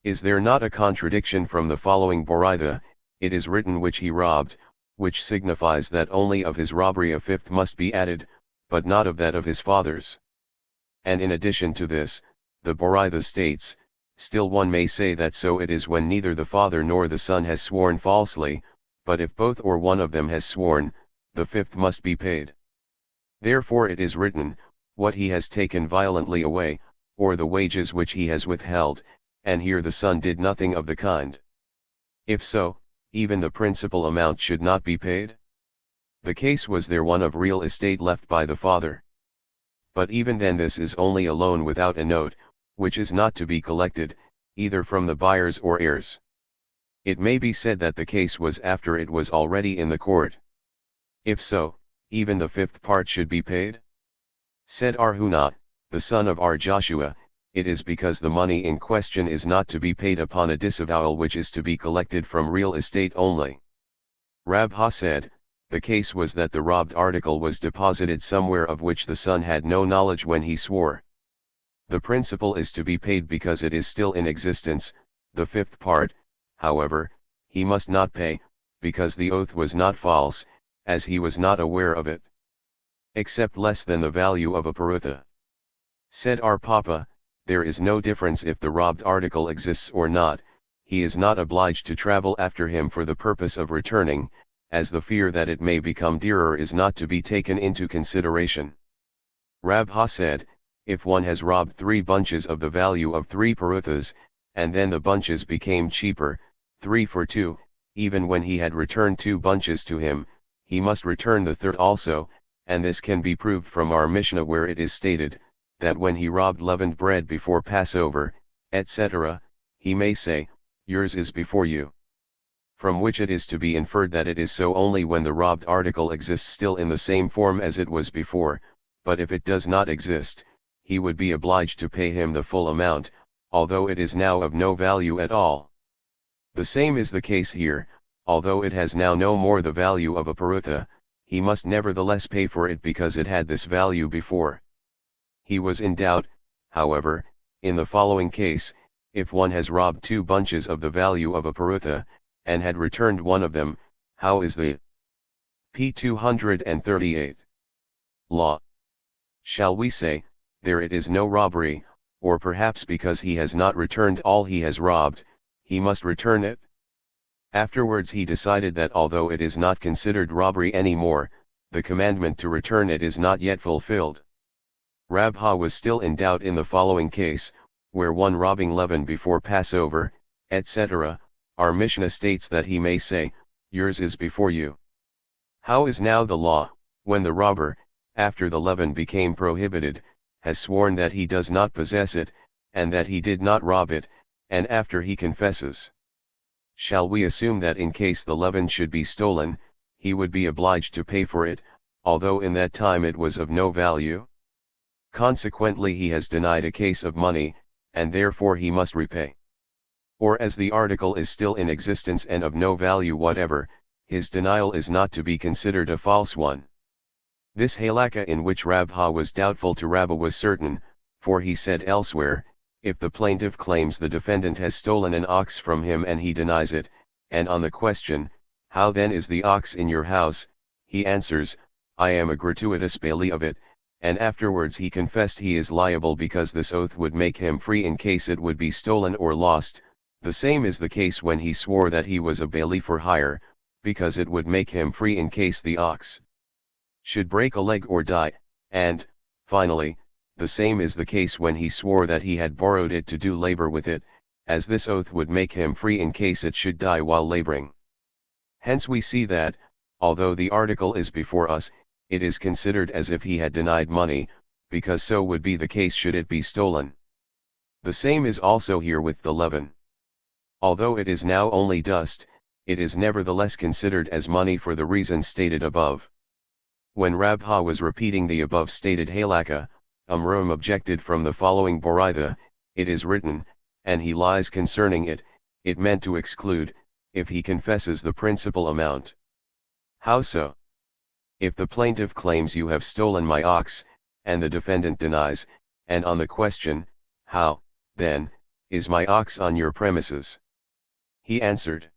Is there not a contradiction from the following Boraitha, it is written which he robbed, which signifies that only of his robbery a fifth must be added, but not of that of his father's. And in addition to this, the Boraitha states, still one may say that so it is when neither the father nor the son has sworn falsely, but if both or one of them has sworn, the fifth must be paid. Therefore it is written, what he has taken violently away, or the wages which he has withheld, and here the son did nothing of the kind. If so, even the principal amount should not be paid? The case was there one of real estate left by the father. But even then this is only a loan without a note, which is not to be collected, either from the buyers or heirs. It may be said that the case was after it was already in the court. If so, even the fifth part should be paid? Said Arhunah, the son of Joshua, it is because the money in question is not to be paid upon a disavowal which is to be collected from real estate only. Rabha said, the case was that the robbed article was deposited somewhere of which the son had no knowledge when he swore. The principal is to be paid because it is still in existence, the fifth part, however, he must not pay, because the oath was not false, as he was not aware of it. Except less than the value of a parutha. Said our Papa, there is no difference if the robbed article exists or not, he is not obliged to travel after him for the purpose of returning, as the fear that it may become dearer is not to be taken into consideration. Rabha said, if one has robbed 3 bunches of the value of 3 paruthas, and then the bunches became cheaper, 3 for 2, even when he had returned 2 bunches to him, he must return the third also, and this can be proved from our Mishnah where it is stated, that when he robbed leavened bread before Passover, etc., he may say, yours is before you. From which it is to be inferred that it is so only when the robbed article exists still in the same form as it was before, but if it does not exist, he would be obliged to pay him the full amount, although it is now of no value at all. The same is the case here, although it has now no more the value of a parutha, he must nevertheless pay for it because it had this value before. He was in doubt, however, in the following case, if one has robbed 2 bunches of the value of a parutha, and had returned one of them, how is the p. 238 law? Shall we say, there it is no robbery, or perhaps because he has not returned all he has robbed, he must return it? Afterwards he decided that although it is not considered robbery any more, the commandment to return it is not yet fulfilled. Rabha was still in doubt in the following case, where one robbing leaven before Passover, etc., our Mishnah states that he may say, yours is before you. How is now the law, when the robber, after the leaven became prohibited, has sworn that he does not possess it, and that he did not rob it, and after he confesses? Shall we assume that in case the leaven should be stolen, he would be obliged to pay for it, although in that time it was of no value? Consequently he has denied a case of money, and therefore he must repay. Or as the article is still in existence and of no value whatever, his denial is not to be considered a false one. This halakha in which Rabha was doubtful to Rabbah was certain, for he said elsewhere, if the plaintiff claims the defendant has stolen an ox from him and he denies it, and on the question, how then is the ox in your house, he answers, I am a gratuitous bailee of it, and afterwards he confessed he is liable because this oath would make him free in case it would be stolen or lost, the same is the case when he swore that he was a bailee for hire, because it would make him free in case the ox should break a leg or die, and, finally, the same is the case when he swore that he had borrowed it to do labor with it, as this oath would make him free in case it should die while laboring. Hence we see that, although the article is before us, it is considered as if he had denied money, because so would be the case should it be stolen. The same is also here with the leaven. Although it is now only dust, it is nevertheless considered as money for the reason stated above. When Rabha was repeating the above stated halakha, Amram objected from the following Boraitha, it is written, and he lies concerning it, it meant to exclude, if he confesses the principal amount. How so? If the plaintiff claims you have stolen my ox, and the defendant denies, and on the question, how, then, is my ox on your premises? He answered,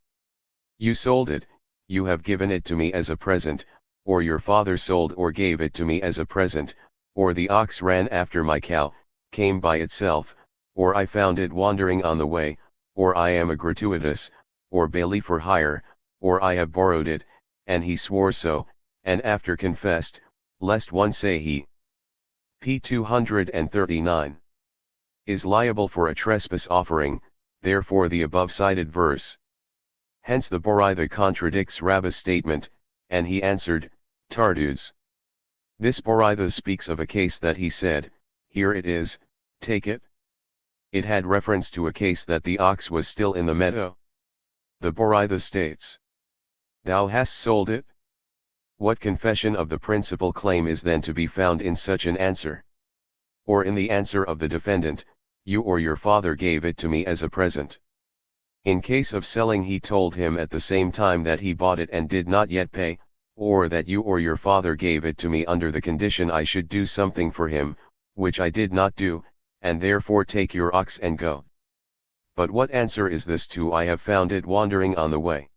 you sold it, you have given it to me as a present, or your father sold or gave it to me as a present, or the ox ran after my cow, came by itself, or I found it wandering on the way, or I am a gratuitous, or bailee for hire, or I have borrowed it, and he swore so, and after confessed, lest one say he p. 239. Is liable for a trespass offering, therefore the above cited verse. Hence the Boraitha contradicts Rabbah's statement, and he answered, Tardu's. This Boraitha speaks of a case that he said, here it is, take it. It had reference to a case that the ox was still in the meadow. The Boraitha states, thou hast sold it? What confession of the principal claim is then to be found in such an answer? Or in the answer of the defendant, you or your father gave it to me as a present. In case of selling he told him at the same time that he bought it and did not yet pay, or that you or your father gave it to me under the condition I should do something for him, which I did not do, and therefore take your ox and go. But what answer is this to I have found it wandering on the way?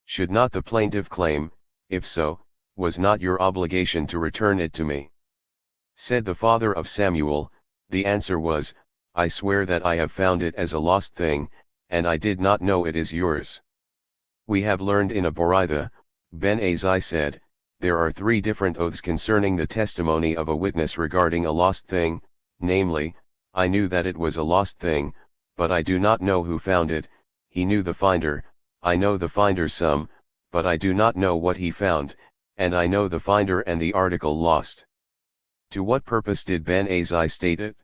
Should not the plaintiff claim, if so, was not your obligation to return it to me? Said the father of Samuel, the answer was, I swear that I have found it as a lost thing, and I did not know it is yours. We have learned in a Boraitha, Ben Azai said, there are 3 different oaths concerning the testimony of a witness regarding a lost thing, namely, I knew that it was a lost thing, but I do not know who found it, he knew the finder, I know the finder some, but I do not know what he found, and I know the finder and the article lost. To what purpose did Ben Azai state it?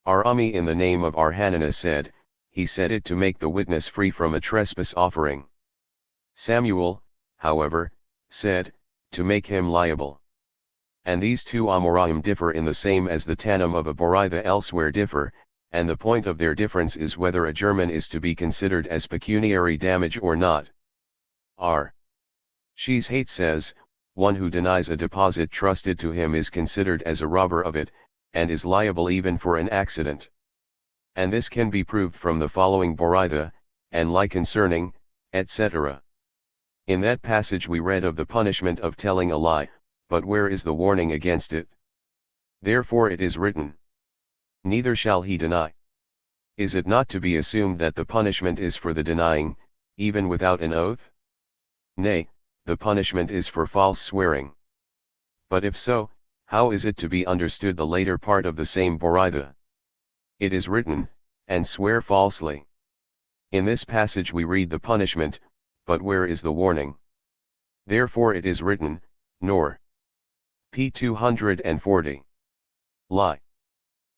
Arami in the name of Arhanana said, he said it to make the witness free from a trespass offering. Samuel, however, said, to make him liable. And these 2 Amoraim differ in the same as the Tanum of a Boraitha elsewhere differ, and the point of their difference is whether a German is to be considered as pecuniary damage or not. R. Sheeshate says, one who denies a deposit trusted to him is considered as a robber of it, and is liable even for an accident. And this can be proved from the following Boraitha, and lie concerning, etc. In that passage we read of the punishment of telling a lie, but where is the warning against it? Therefore it is written, neither shall he deny. Is it not to be assumed that the punishment is for the denying, even without an oath? Nay, the punishment is for false swearing. But if so, how is it to be understood the later part of the same Boraitha? It is written, and swear falsely. In this passage we read the punishment, but where is the warning? Therefore it is written, nor. p. 240. Lie.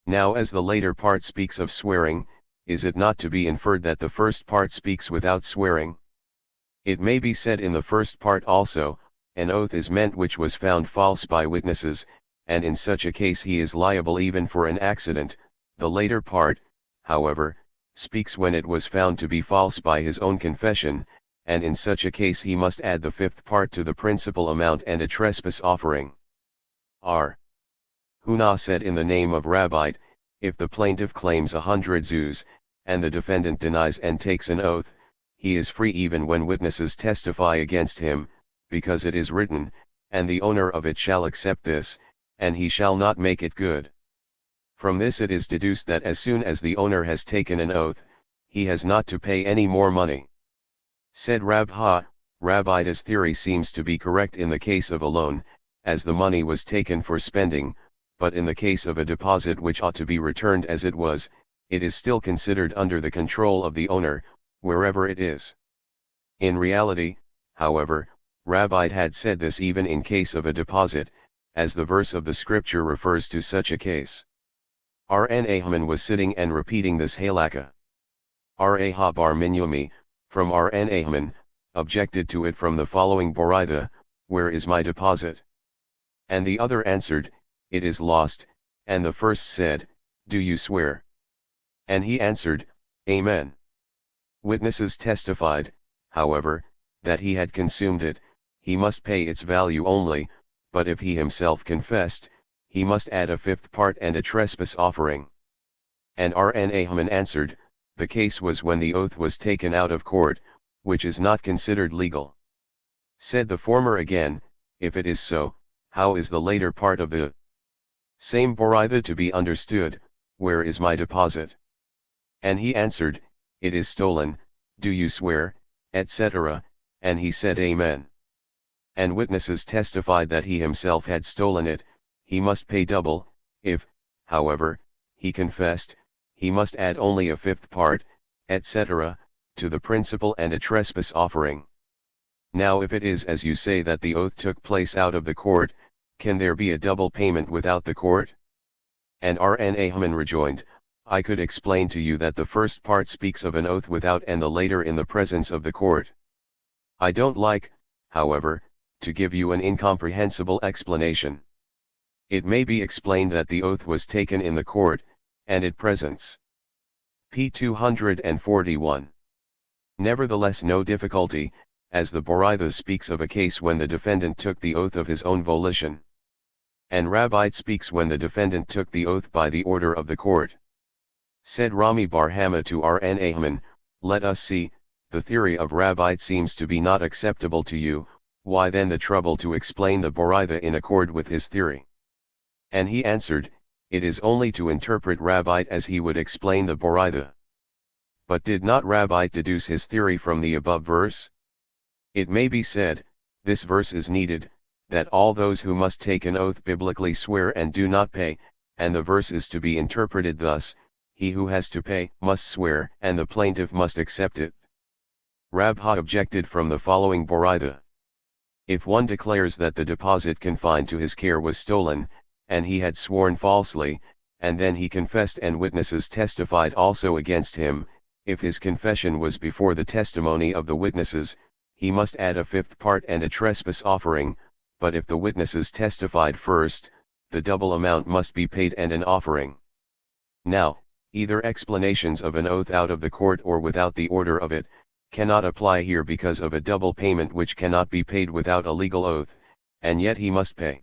Now as the later part speaks of swearing, is it not to be inferred that the first part speaks without swearing? It may be said in the first part also, an oath is meant which was found false by witnesses, and in such a case he is liable even for an accident. The later part, however, speaks when it was found to be false by his own confession, and in such a case he must add the 5th part to the principal amount and a trespass offering. R. Huna said in the name of Rabbite, if the plaintiff claims 100 zuz, and the defendant denies and takes an oath, he is free even when witnesses testify against him, because it is written, and the owner of it shall accept this, and he shall not make it good. From this it is deduced that as soon as the owner has taken an oath, he has not to pay any more money. Said Rabha, Rabbita's theory seems to be correct in the case of a loan, as the money was taken for spending, but in the case of a deposit which ought to be returned as it was, it is still considered under the control of the owner, wherever it is. In reality, however, Rabbite had said this even in case of a deposit, as the verse of the scripture refers to such a case. Rn was sitting and repeating this halakha. Rahab bar Minyumi, from Rn objected to it from the following Boraitha, where is my deposit? And the other answered, it is lost, and the first said, do you swear? And he answered, Amen. Witnesses testified, however, that he had consumed it, he must pay its value only, but if he himself confessed, he must add a 5th part and a trespass offering. And Rn answered, the case was when the oath was taken out of court, which is not considered legal. Said the former again, if it is so, how is the later part of the same Boraitha to be understood, where is my deposit? And he answered, it is stolen, do you swear, etc., and he said Amen. And witnesses testified that he himself had stolen it, he must pay double, If, however, he confessed, he must add only a fifth part, etc., to the principal and a trespass offering. Now if it is as you say that the oath took place out of the court, can there be a double payment without the court? And Haman rejoined, I could explain to you that the first part speaks of an oath without and the later in the presence of the court. I don't like, however, to give you an incomprehensible explanation. It may be explained that the oath was taken in the court, and at presence. p. 241. Nevertheless no difficulty, as the Boraitha speaks of a case when the defendant took the oath of his own volition. And Rabbite speaks when the defendant took the oath by the order of the court. Said Rami Bar Hama to Haman, let us see, the theory of Rabbite seems to be not acceptable to you, why then the trouble to explain the Boraitha in accord with his theory? And he answered, it is only to interpret Rabbite as he would explain the Boraitha. But did not Rabbite deduce his theory from the above verse? It may be said, this verse is needed, that all those who must take an oath biblically swear and do not pay, and the verse is to be interpreted thus, he who has to pay must swear and the plaintiff must accept it. Rabha objected from the following Boraitha. If one declares that the deposit confined to his care was stolen, and he had sworn falsely, and then he confessed and witnesses testified also against him, if his confession was before the testimony of the witnesses, he must add a fifth part and a trespass offering, but if the witnesses testified first, the double amount must be paid and an offering. Now, either explanations of an oath out of the court or without the order of it, cannot apply here because of a double payment which cannot be paid without a legal oath, and yet he must pay.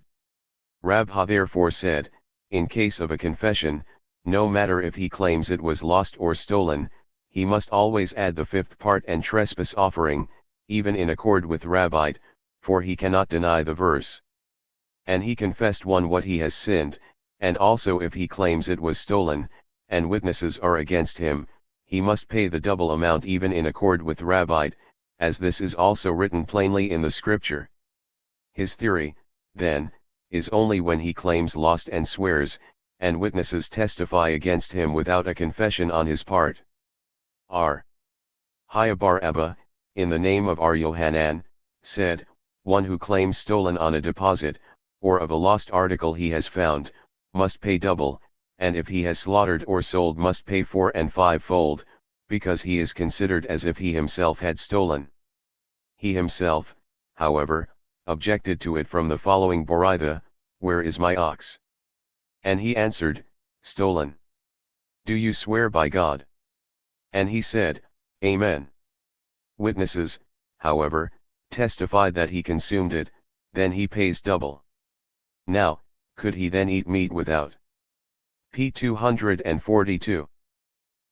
Rabha therefore said, in case of a confession, no matter if he claims it was lost or stolen, he must always add the fifth part and trespass offering, even in accord with Rabbite, for he cannot deny the verse. And he confessed what he has sinned, and also if he claims it was stolen, and witnesses are against him, he must pay the double amount even in accord with Rabbite, as this is also written plainly in the scripture. His theory, then, is only when he claims lost and swears, and witnesses testify against him without a confession on his part. R. Hayabar Abba, in the name of Yohanan, said, one who claims stolen on a deposit, or of a lost article he has found, must pay double, and if he has slaughtered or sold must pay 4 and 5-fold, because he is considered as if he himself had stolen. He himself, however, objected to it from the following Boraitha, where is my ox? And he answered, stolen. Do you swear by God? And he said, Amen. Witnesses, however, testified that he consumed it, then he pays double. Now, could he then eat meat without? p. 242.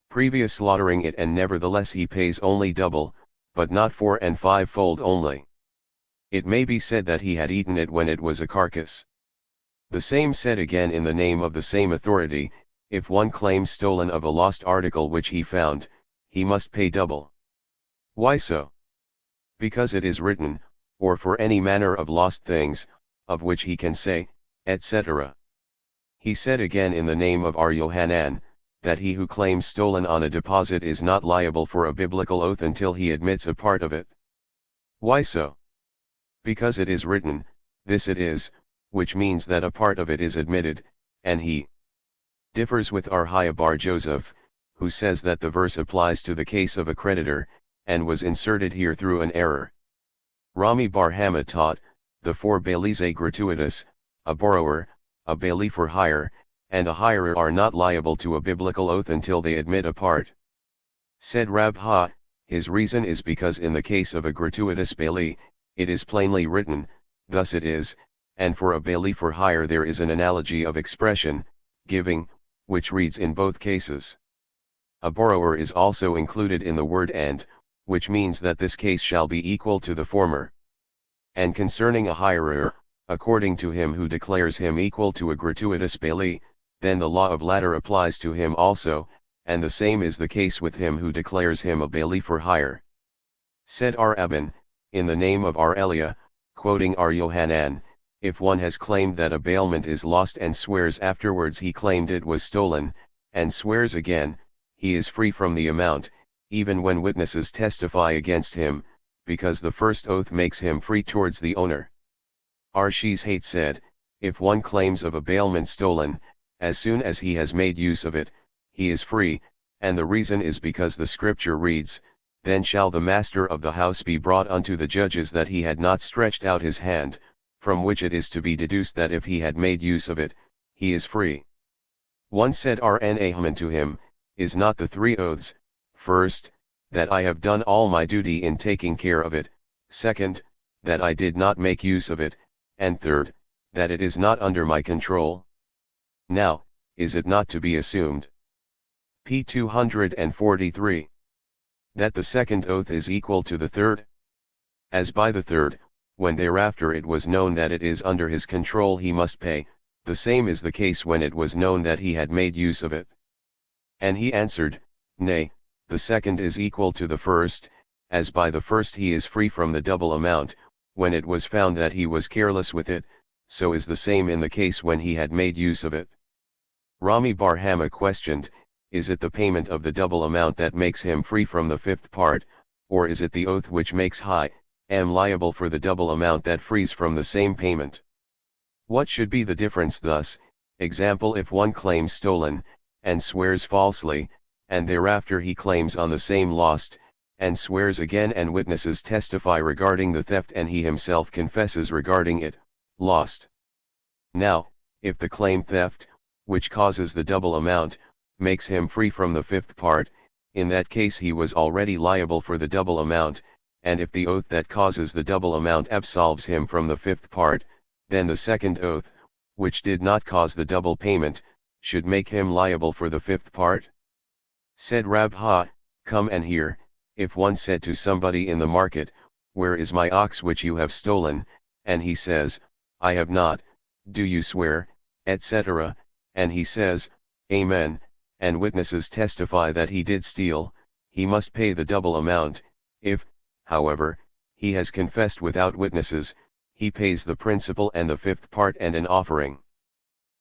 Previous slaughtering it and nevertheless he pays only double, but not 4 and 5-fold only. It may be said that he had eaten it when it was a carcass. The same said again in the name of the same authority, if one claims stolen of a lost article which he found, he must pay double. Why so? Because it is written, or for any manner of lost things, of which he can say, etc. He said again in the name of Yohanan, that he who claims stolen on a deposit is not liable for a biblical oath until he admits a part of it. Why so? Because it is written, this it is, which means that a part of it is admitted, and he differs with Bar Joseph, who says that the verse applies to the case of a creditor, and was inserted here through an error. Rami Bar Hama taught, the 4 bailees gratuitous, a borrower, a bailee for hire, and a hirer are not liable to a biblical oath until they admit a part. Said Rabha, his reason is because in the case of a gratuitous bailee, it is plainly written, thus it is, and for a bailee for hire there is an analogy of expression, giving, which reads in both cases. A borrower is also included in the word and, which means that this case shall be equal to the former. And concerning a hirer, according to him who declares him equal to a gratuitous bailee, then the law of latter applies to him also, and the same is the case with him who declares him a bailee for hire. Said Abban, in the name of Elia, quoting Yohanan, if one has claimed that a bailment is lost and swears afterwards he claimed it was stolen, and swears again, he is free from the amount, even when witnesses testify against him, because the first oath makes him free towards the owner. Arshishate said, if one claims of a bailment stolen, as soon as he has made use of it, he is free, and the reason is because the scripture reads, then shall the master of the house be brought unto the judges that he had not stretched out his hand, from which it is to be deduced that if he had made use of it, he is free. One said Rn to him, is not the three oaths, first, that I have done all my duty in taking care of it, second, that I did not make use of it, and third, that it is not under my control? Now, is it not to be assumed? p. 243. That the second oath is equal to the third? As by the third, when thereafter it was known that it is under his control he must pay, the same is the case when it was known that he had made use of it. And he answered, nay, the second is equal to the first, as by the first he is free from the double amount, when it was found that he was careless with it, so is the same in the case when he had made use of it. Rami Bar Hama questioned, is it the payment of the double amount that makes him free from the fifth part, or is it the oath which makes am liable for the double amount that frees from the same payment? What should be the difference thus? Example, if one claims stolen, and swears falsely, and thereafter he claims on the same lost, and swears again and witnesses testify regarding the theft and he himself confesses regarding it, lost. Now, if the claim theft, which causes the double amount, makes him free from the fifth part, in that case he was already liable for the double amount, and if the oath that causes the double amount absolves him from the fifth part, then the second oath, which did not cause the double payment, should make him liable for the fifth part? Said Rabha, come and hear, if one said to somebody in the market, where is my ox which you have stolen, and he says, I have not, do you swear, etc., and he says, Amen, and witnesses testify that he did steal, he must pay the double amount. If, however, he has confessed without witnesses, he pays the principal and the fifth part and an offering.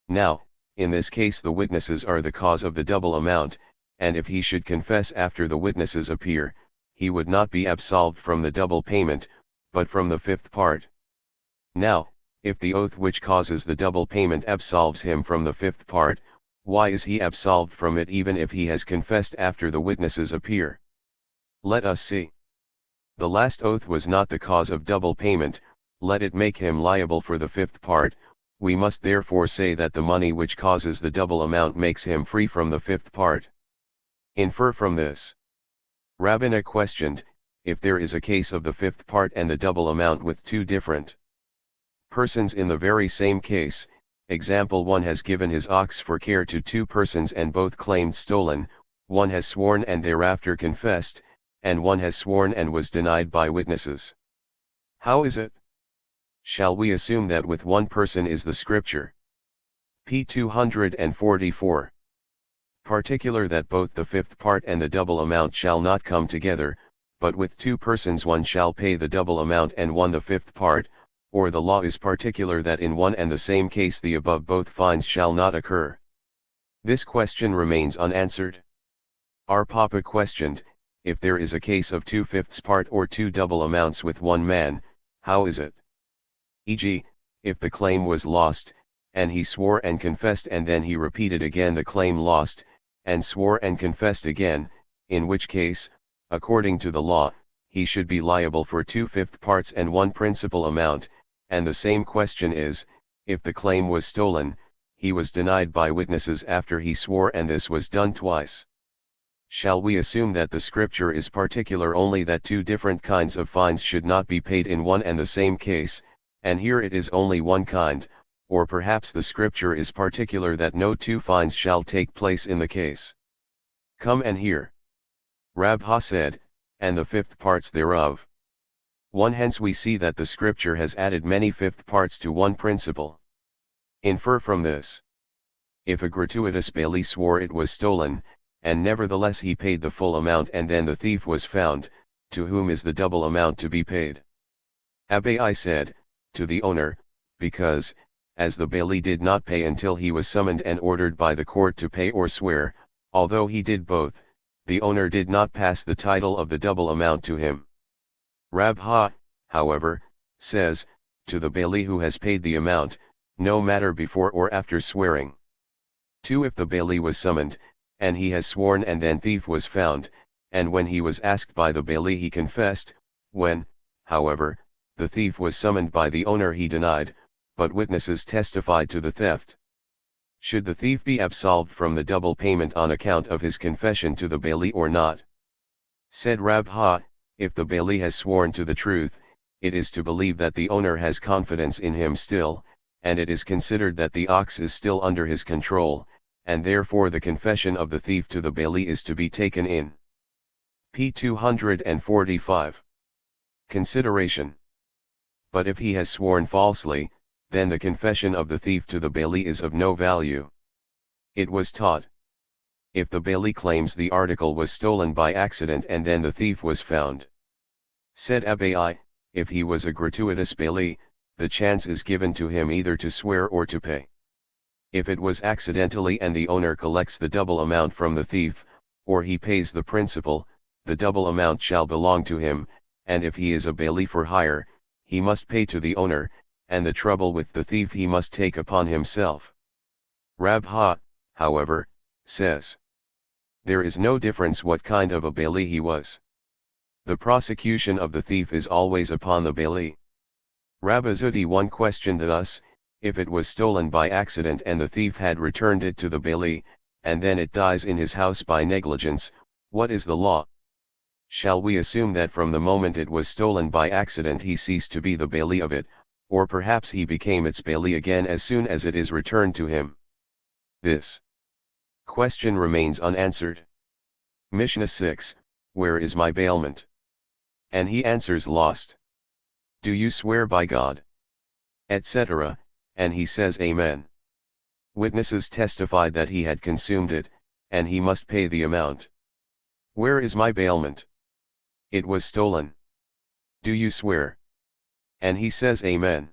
Now, in this case the witnesses are the cause of the double amount, and if he should confess after the witnesses appear, he would not be absolved from the double payment, but from the fifth part. Now, if the oath which causes the double payment absolves him from the fifth part, why is he absolved from it even if he has confessed after the witnesses appear? Let us see. The last oath was not the cause of double payment, let it make him liable for the fifth part, we must therefore say that the money which causes the double amount makes him free from the fifth part. Infer from this. Rabbina questioned, if there is a case of the fifth part and the double amount with two different persons in the very same case, example, one has given his ox for care to two persons and both claimed stolen, one has sworn and thereafter confessed, and one has sworn and was denied by witnesses. How is it? Shall we assume that with one person is the scripture? p. 244. Particular that both the fifth part and the double amount shall not come together, but with two persons one shall pay the double amount and one the fifth part, or the law is particular that in one and the same case the above both fines shall not occur. This question remains unanswered. Our Papa questioned, if there is a case of 2/5 part or two double amounts with one man, how is it? E.g., if the claim was lost, and he swore and confessed and then he repeated again the claim lost, and swore and confessed again, in which case, according to the law, he should be liable for 2/5 parts and one principal amount, and the same question is, if the claim was stolen, he was denied by witnesses after he swore and this was done twice. Shall we assume that the scripture is particular only that two different kinds of fines should not be paid in one and the same case, and here it is only one kind, or perhaps the scripture is particular that no two fines shall take place in the case? Come and hear. Rabha said, and the fifth parts thereof. 1. Hence we see that the scripture has added many fifth parts to one principle. Infer from this. If a gratuitous bailee swore it was stolen, and nevertheless he paid the full amount and then the thief was found, to whom is the double amount to be paid? Abai said, to the owner, because, as the bailee did not pay until he was summoned and ordered by the court to pay or swear, although he did both, the owner did not pass the title of the double amount to him. Rabha, however, says, to the bailee who has paid the amount, no matter before or after swearing. 2. If the bailee was summoned, and he has sworn and then thief was found, and when he was asked by the bailee he confessed, when, however, the thief was summoned by the owner he denied, but witnesses testified to the theft. Should the thief be absolved from the double payment on account of his confession to the bailee or not? Said Rabha, if the bailee has sworn to the truth, it is to believe that the owner has confidence in him still, and it is considered that the ox is still under his control, and therefore the confession of the thief to the bailee is to be taken in. p. 245. Consideration. But if he has sworn falsely, then the confession of the thief to the bailee is of no value. It was taught. If the bailee claims the article was stolen by accident and then the thief was found. Said Abai, if he was a gratuitous bailee, the chance is given to him either to swear or to pay. If it was accidentally and the owner collects the double amount from the thief, or he pays the principal, the double amount shall belong to him, and if he is a bailee for hire, he must pay to the owner, and the trouble with the thief he must take upon himself. Rabha, however, says, there is no difference what kind of a bailee he was. The prosecution of the thief is always upon the bailee. Rabbi Zudi 1 questioned thus, if it was stolen by accident and the thief had returned it to the bailee, and then it dies in his house by negligence, what is the law? Shall we assume that from the moment it was stolen by accident he ceased to be the bailee of it, or perhaps he became its bailee again as soon as it is returned to him? This question remains unanswered. Mishnah 6, where is my bailment? And he answers, lost. Do you swear by God? Etc., and he says, Amen. Witnesses testified that he had consumed it, and he must pay the amount. Where is my bailment? It was stolen. Do you swear? And he says, Amen.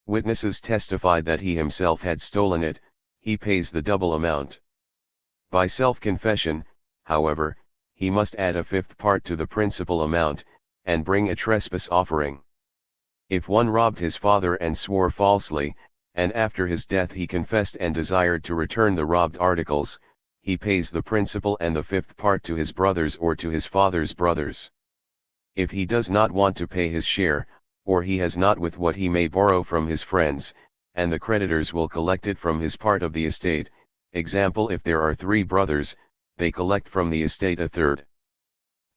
Witnesses testified that he himself had stolen it, he pays the double amount. By self-confession, however, he must add a fifth part to the principal amount, and bring a trespass offering. If one robbed his father and swore falsely, and after his death he confessed and desired to return the robbed articles, he pays the principal and the fifth part to his brothers or to his father's brothers. If he does not want to pay his share, or he has not with what he may borrow from his friends, and the creditors will collect it from his part of the estate, example, if there are 3 brothers, they collect from the estate a third.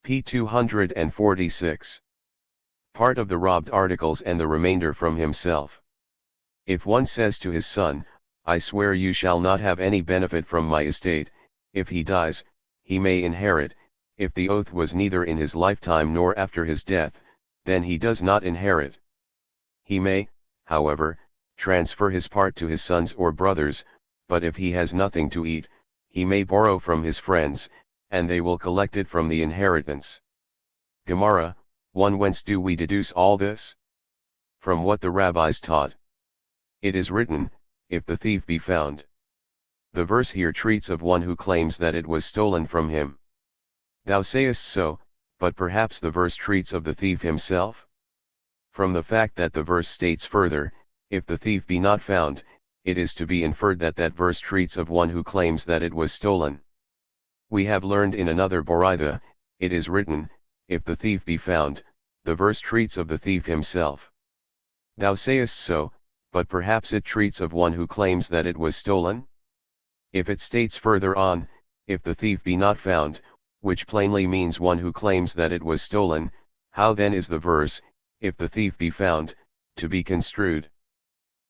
p. 246. Part of the robbed articles and the remainder from himself. If one says to his son, I swear you shall not have any benefit from my estate, if he dies, he may inherit, if the oath was neither in his lifetime nor after his death, then he does not inherit. He may, however, transfer his part to his sons or brothers, but if he has nothing to eat, he may borrow from his friends, and they will collect it from the inheritance. Gemara 1. Whence do we deduce all this? From what the rabbis taught. It is written, if the thief be found. The verse here treats of one who claims that it was stolen from him. Thou sayest so, but perhaps the verse treats of the thief himself? From the fact that the verse states further, if the thief be not found, it is to be inferred that that verse treats of one who claims that it was stolen. We have learned in another Boraitha, it is written, if the thief be found, the verse treats of the thief himself. Thou sayest so, but perhaps it treats of one who claims that it was stolen? If it states further on, if the thief be not found, which plainly means one who claims that it was stolen, how then is the verse, if the thief be found, to be construed?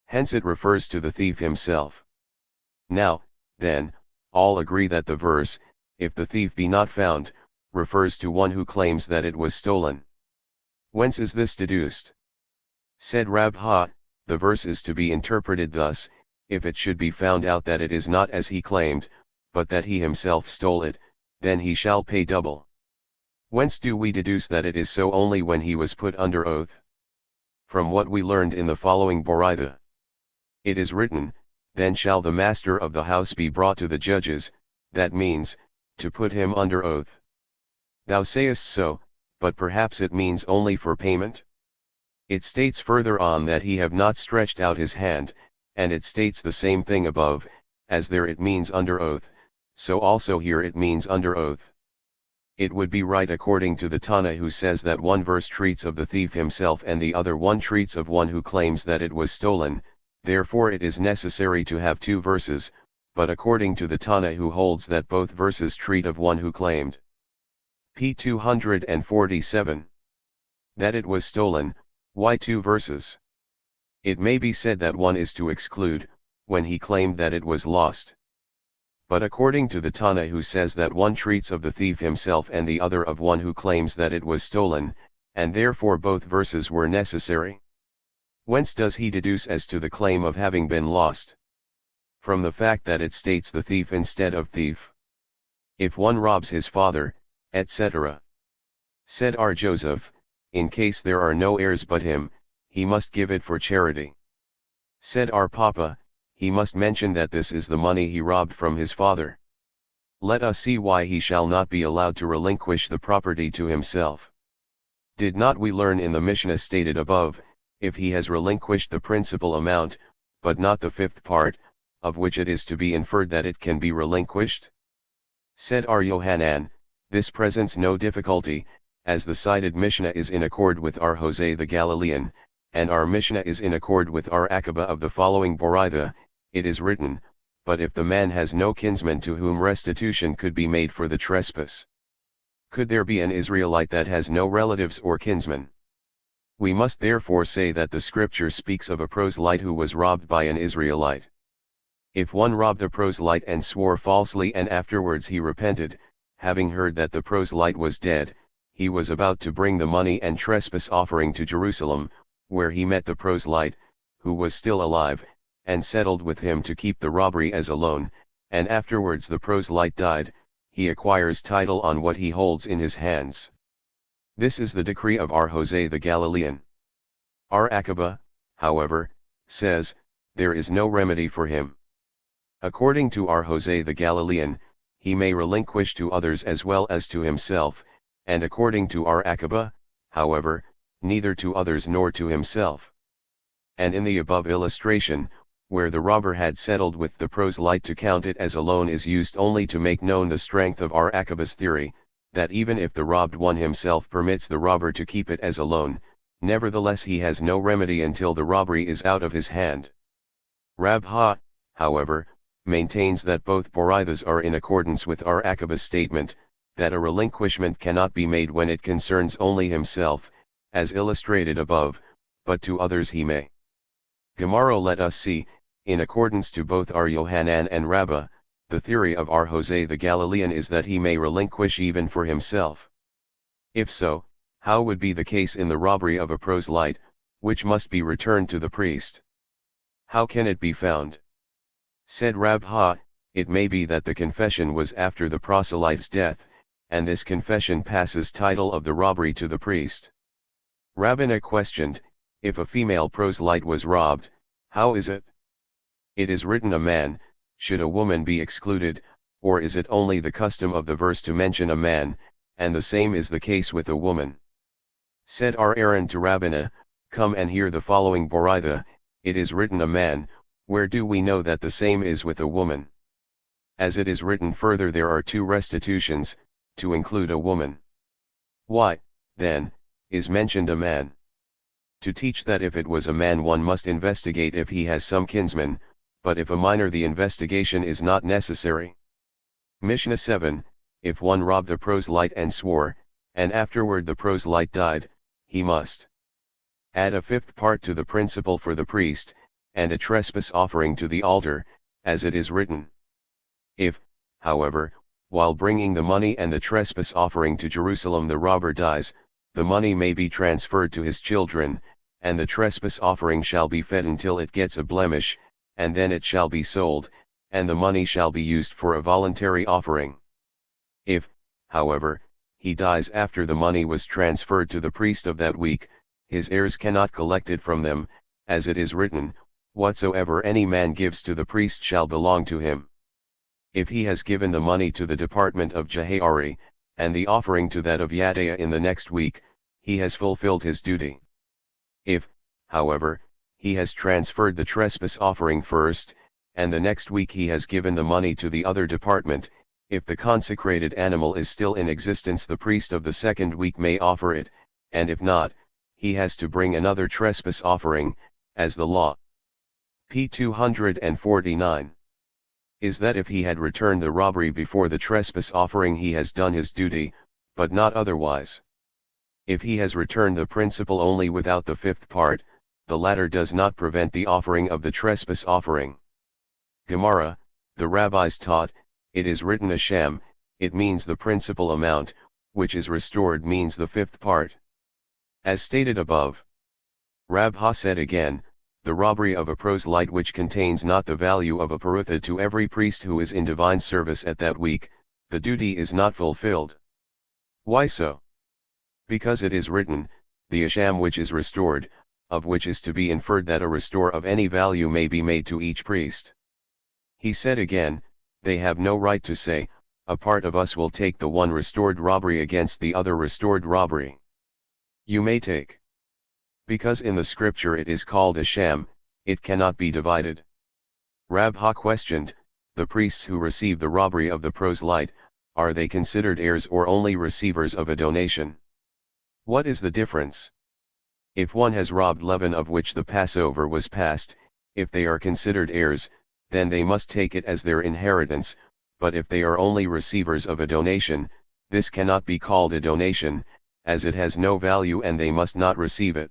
Hence it refers to the thief himself. Now, then, all agree that the verse, if the thief be not found, refers to one who claims that it was stolen. Whence is this deduced? Said Rabha, the verse is to be interpreted thus, if it should be found out that it is not as he claimed, but that he himself stole it, then he shall pay double. Whence do we deduce that it is so only when he was put under oath? from what we learned in the following Boraitha. It is written, "Then shall the master of the house be brought to the judges," that means, to put him under oath. Thou sayest so, but perhaps it means only for payment. It states further on that he have not stretched out his hand, and it states the same thing above, as there it means under oath, so also here it means under oath. It would be right according to the Tana, who says that one verse treats of the thief himself and the other one treats of one who claims that it was stolen, therefore it is necessary to have two verses, but according to the Tana, who holds that both verses treat of one who claimed. P. 247. That it was stolen, why two verses? It may be said that one is to exclude, when he claimed that it was lost. But according to the Tana, who says that one treats of the thief himself and the other of one who claims that it was stolen, and therefore both verses were necessary. Whence does he deduce as to the claim of having been lost? From the fact that it states the thief instead of thief. If one robs his father, etc. Said R. Joseph, in case there are no heirs but him, he must give it for charity. Said R. Papa, he must mention that this is the money he robbed from his father. Let us see why he shall not be allowed to relinquish the property to himself. Did not we learn in the Mishnah stated above, if he has relinquished the principal amount, but not the fifth part, of which it is to be inferred that it can be relinquished? Said R. Yohanan, this presents no difficulty, as the cited Mishnah is in accord with our Jose the Galilean, and our Mishnah is in accord with our Akaba of the following Boraitha. It is written, but if the man has no kinsman to whom restitution could be made for the trespass. Could there be an Israelite that has no relatives or kinsmen? We must therefore say that the scripture speaks of a proselyte who was robbed by an Israelite. If one robbed a proselyte and swore falsely and afterwards he repented, having heard that the proselyte was dead, he was about to bring the money and trespass offering to Jerusalem, where he met the proselyte, who was still alive, and settled with him to keep the robbery as a loan, and afterwards the proselyte died, he acquires title on what he holds in his hands. This is the decree of our Jose the Galilean. Our Akaba, however, says, there is no remedy for him. According to our Jose the Galilean, he may relinquish to others as well as to himself, and according to our Akaba, however, neither to others nor to himself. And in the above illustration, where the robber had settled with the proselyte to count it as a loan, is used only to make known the strength of our Akaba's theory, that even if the robbed one himself permits the robber to keep it as a loan, nevertheless he has no remedy until the robbery is out of his hand. Rabha, however, maintains that both Boraithas are in accordance with our Akaba's statement, that a relinquishment cannot be made when it concerns only himself, as illustrated above, but to others he may. Gemara, let us see, in accordance to both our Yohanan and Rabbah, the theory of our Jose the Galilean is that he may relinquish even for himself. If so, how would be the case in the robbery of a proselyte, which must be returned to the priest? How can it be found? Said Rabha, it may be that the confession was after the proselyte's death, and this confession passes title of the robbery to the priest. Rabbana questioned, if a female proselyte was robbed, how is it? It is written a man, should a woman be excluded, or is it only the custom of the verse to mention a man, and the same is the case with a woman? Said our Aaron to Rabbana, come and hear the following Boraitha, it is written a man, where do we know that the same is with a woman? As it is written further, there are two restitutions, to include a woman. Why, then, is mentioned a man? To teach that if it was a man one must investigate if he has some kinsman, but if a minor the investigation is not necessary. Mishnah 7, if one robbed a proselyte and swore, and afterward the proselyte died, he must add a fifth part to the principal for the priest, and a trespass offering to the altar, as it is written. If, however, while bringing the money and the trespass offering to Jerusalem the robber dies, the money may be transferred to his children, and the trespass offering shall be fed until it gets a blemish, and then it shall be sold, and the money shall be used for a voluntary offering. If, however, he dies after the money was transferred to the priest of that week, his heirs cannot collect it from them, as it is written, whatsoever any man gives to the priest shall belong to him. If he has given the money to the department of Jehari, and the offering to that of Yadaya in the next week, he has fulfilled his duty. If, however, he has transferred the trespass offering first, and the next week he has given the money to the other department, if the consecrated animal is still in existence, the priest of the second week may offer it, and if not, he has to bring another trespass offering, as the law. p. 249. Is that if he had returned the robbery before the trespass offering he has done his duty, but not otherwise. If he has returned the principal only without the fifth part, the latter does not prevent the offering of the trespass offering. Gemara, the rabbis taught, it is written a sham, it means the principal amount, which is restored means the fifth part. As stated above. Rabha said again, the robbery of a proselyte which contains not the value of a parutha to every priest who is in divine service at that week, the duty is not fulfilled. Why so? Because it is written, the asham which is restored, of which is to be inferred that a restore of any value may be made to each priest. He said again, they have no right to say, a part of us will take the one restored robbery against the other restored robbery. You may take. Because in the scripture it is called a sham, it cannot be divided. Rabha questioned, the priests who receive the robbery of the proselyte, are they considered heirs or only receivers of a donation? What is the difference? If one has robbed leaven of which the Passover was passed, if they are considered heirs, then they must take it as their inheritance, but if they are only receivers of a donation, this cannot be called a donation, as it has no value and they must not receive it.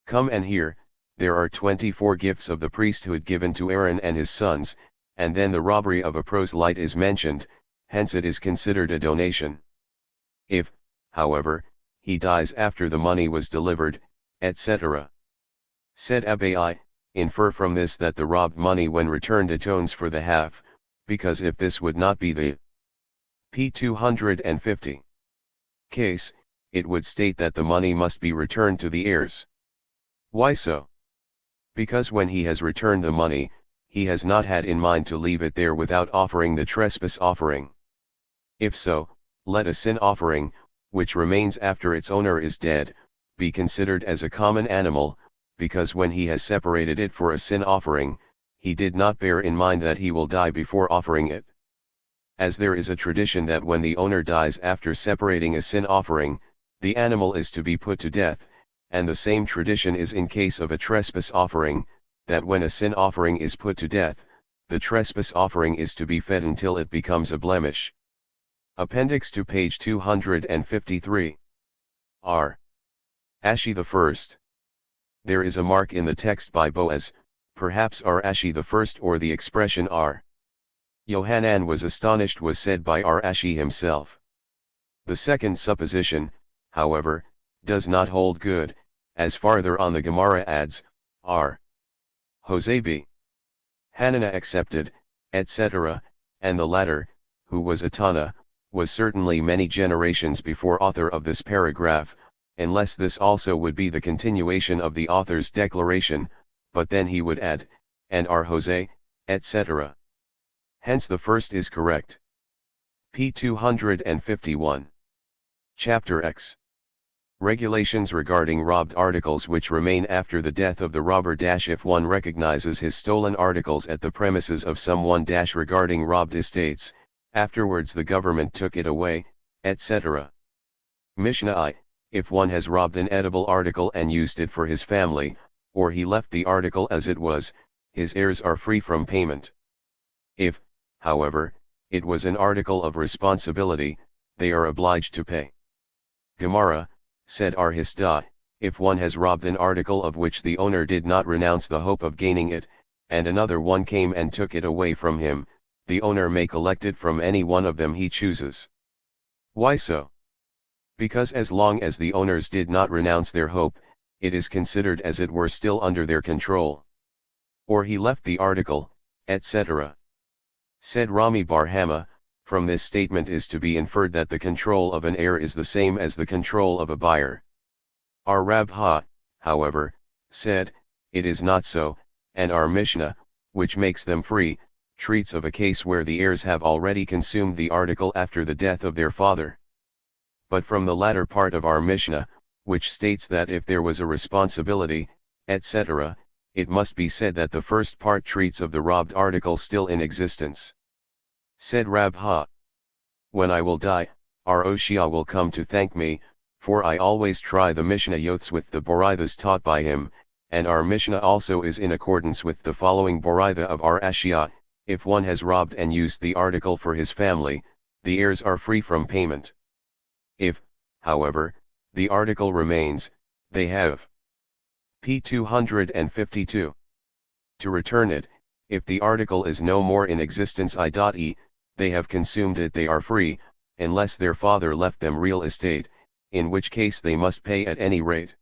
Come and hear, there are 24 gifts of the priesthood given to Aaron and his sons, and then the robbery of a proselyte is mentioned, hence it is considered a donation. If, however, he dies after the money was delivered, etc. Said Abai, infer from this that the robbed money when returned atones for the half, because if this would not be the p. 250 case, it would state that the money must be returned to the heirs. Why so? Because when he has returned the money, he has not had in mind to leave it there without offering the trespass offering. If so, let a sin offering, which remains after its owner is dead, be considered as a common animal, because when he has separated it for a sin offering, he did not bear in mind that he will die before offering it. As there is a tradition that when the owner dies after separating a sin offering, the animal is to be put to death, and the same tradition is in case of a trespass offering, that when a sin offering is put to death, the trespass offering is to be fed until it becomes a blemish. Appendix to page 253. R. Ashi the First. There is a mark in the text by Boaz, perhaps R. Ashi the First, or the expression R. Yohanan was astonished was said by R. Ashi himself. The second supposition, however, does not hold good, as farther on the Gemara adds, R. Hosebi. Hanana accepted, etc., and the latter, who was a Tana, was certainly many generations before author of this paragraph, unless this also would be the continuation of the author's declaration, but then he would add, and R. Jose, etc. Hence the first is correct. p. 251. Chapter X. Regulations regarding robbed articles which remain after the death of the robber. If one recognizes his stolen articles at the premises of someone. Regarding robbed estates, afterwards the government took it away, etc. Mishnah I. If one has robbed an edible article and used it for his family, or he left the article as it was, his heirs are free from payment. If, however, it was an article of responsibility, they are obliged to pay. Gemara, said Arhisda, if one has robbed an article of which the owner did not renounce the hope of gaining it, and another one came and took it away from him, the owner may collect it from any one of them he chooses. Why so? Because as long as the owners did not renounce their hope, it is considered as it were still under their control. Or he left the article, etc. Said Rami Barhama, from this statement is to be inferred that the control of an heir is the same as the control of a buyer. Our Rabha, however, said, it is not so, and our Mishnah, which makes them free, treats of a case where the heirs have already consumed the article after the death of their father. But from the latter part of our Mishnah, which states that if there was a responsibility, etc., it must be said that the first part treats of the robbed article still in existence. Said Rabha, when I will die, our Oshia will come to thank me, for I always try the Mishnah Yoths with the Boraithas taught by him, and our Mishnah also is in accordance with the following Boraitha of our Ashia: if one has robbed and used the article for his family, the heirs are free from payment. If, however, the article remains, they have p. 252. To return it, if the article is no more in existence i.e., they have consumed it, they are free, unless their father left them real estate, in which case they must pay at any rate.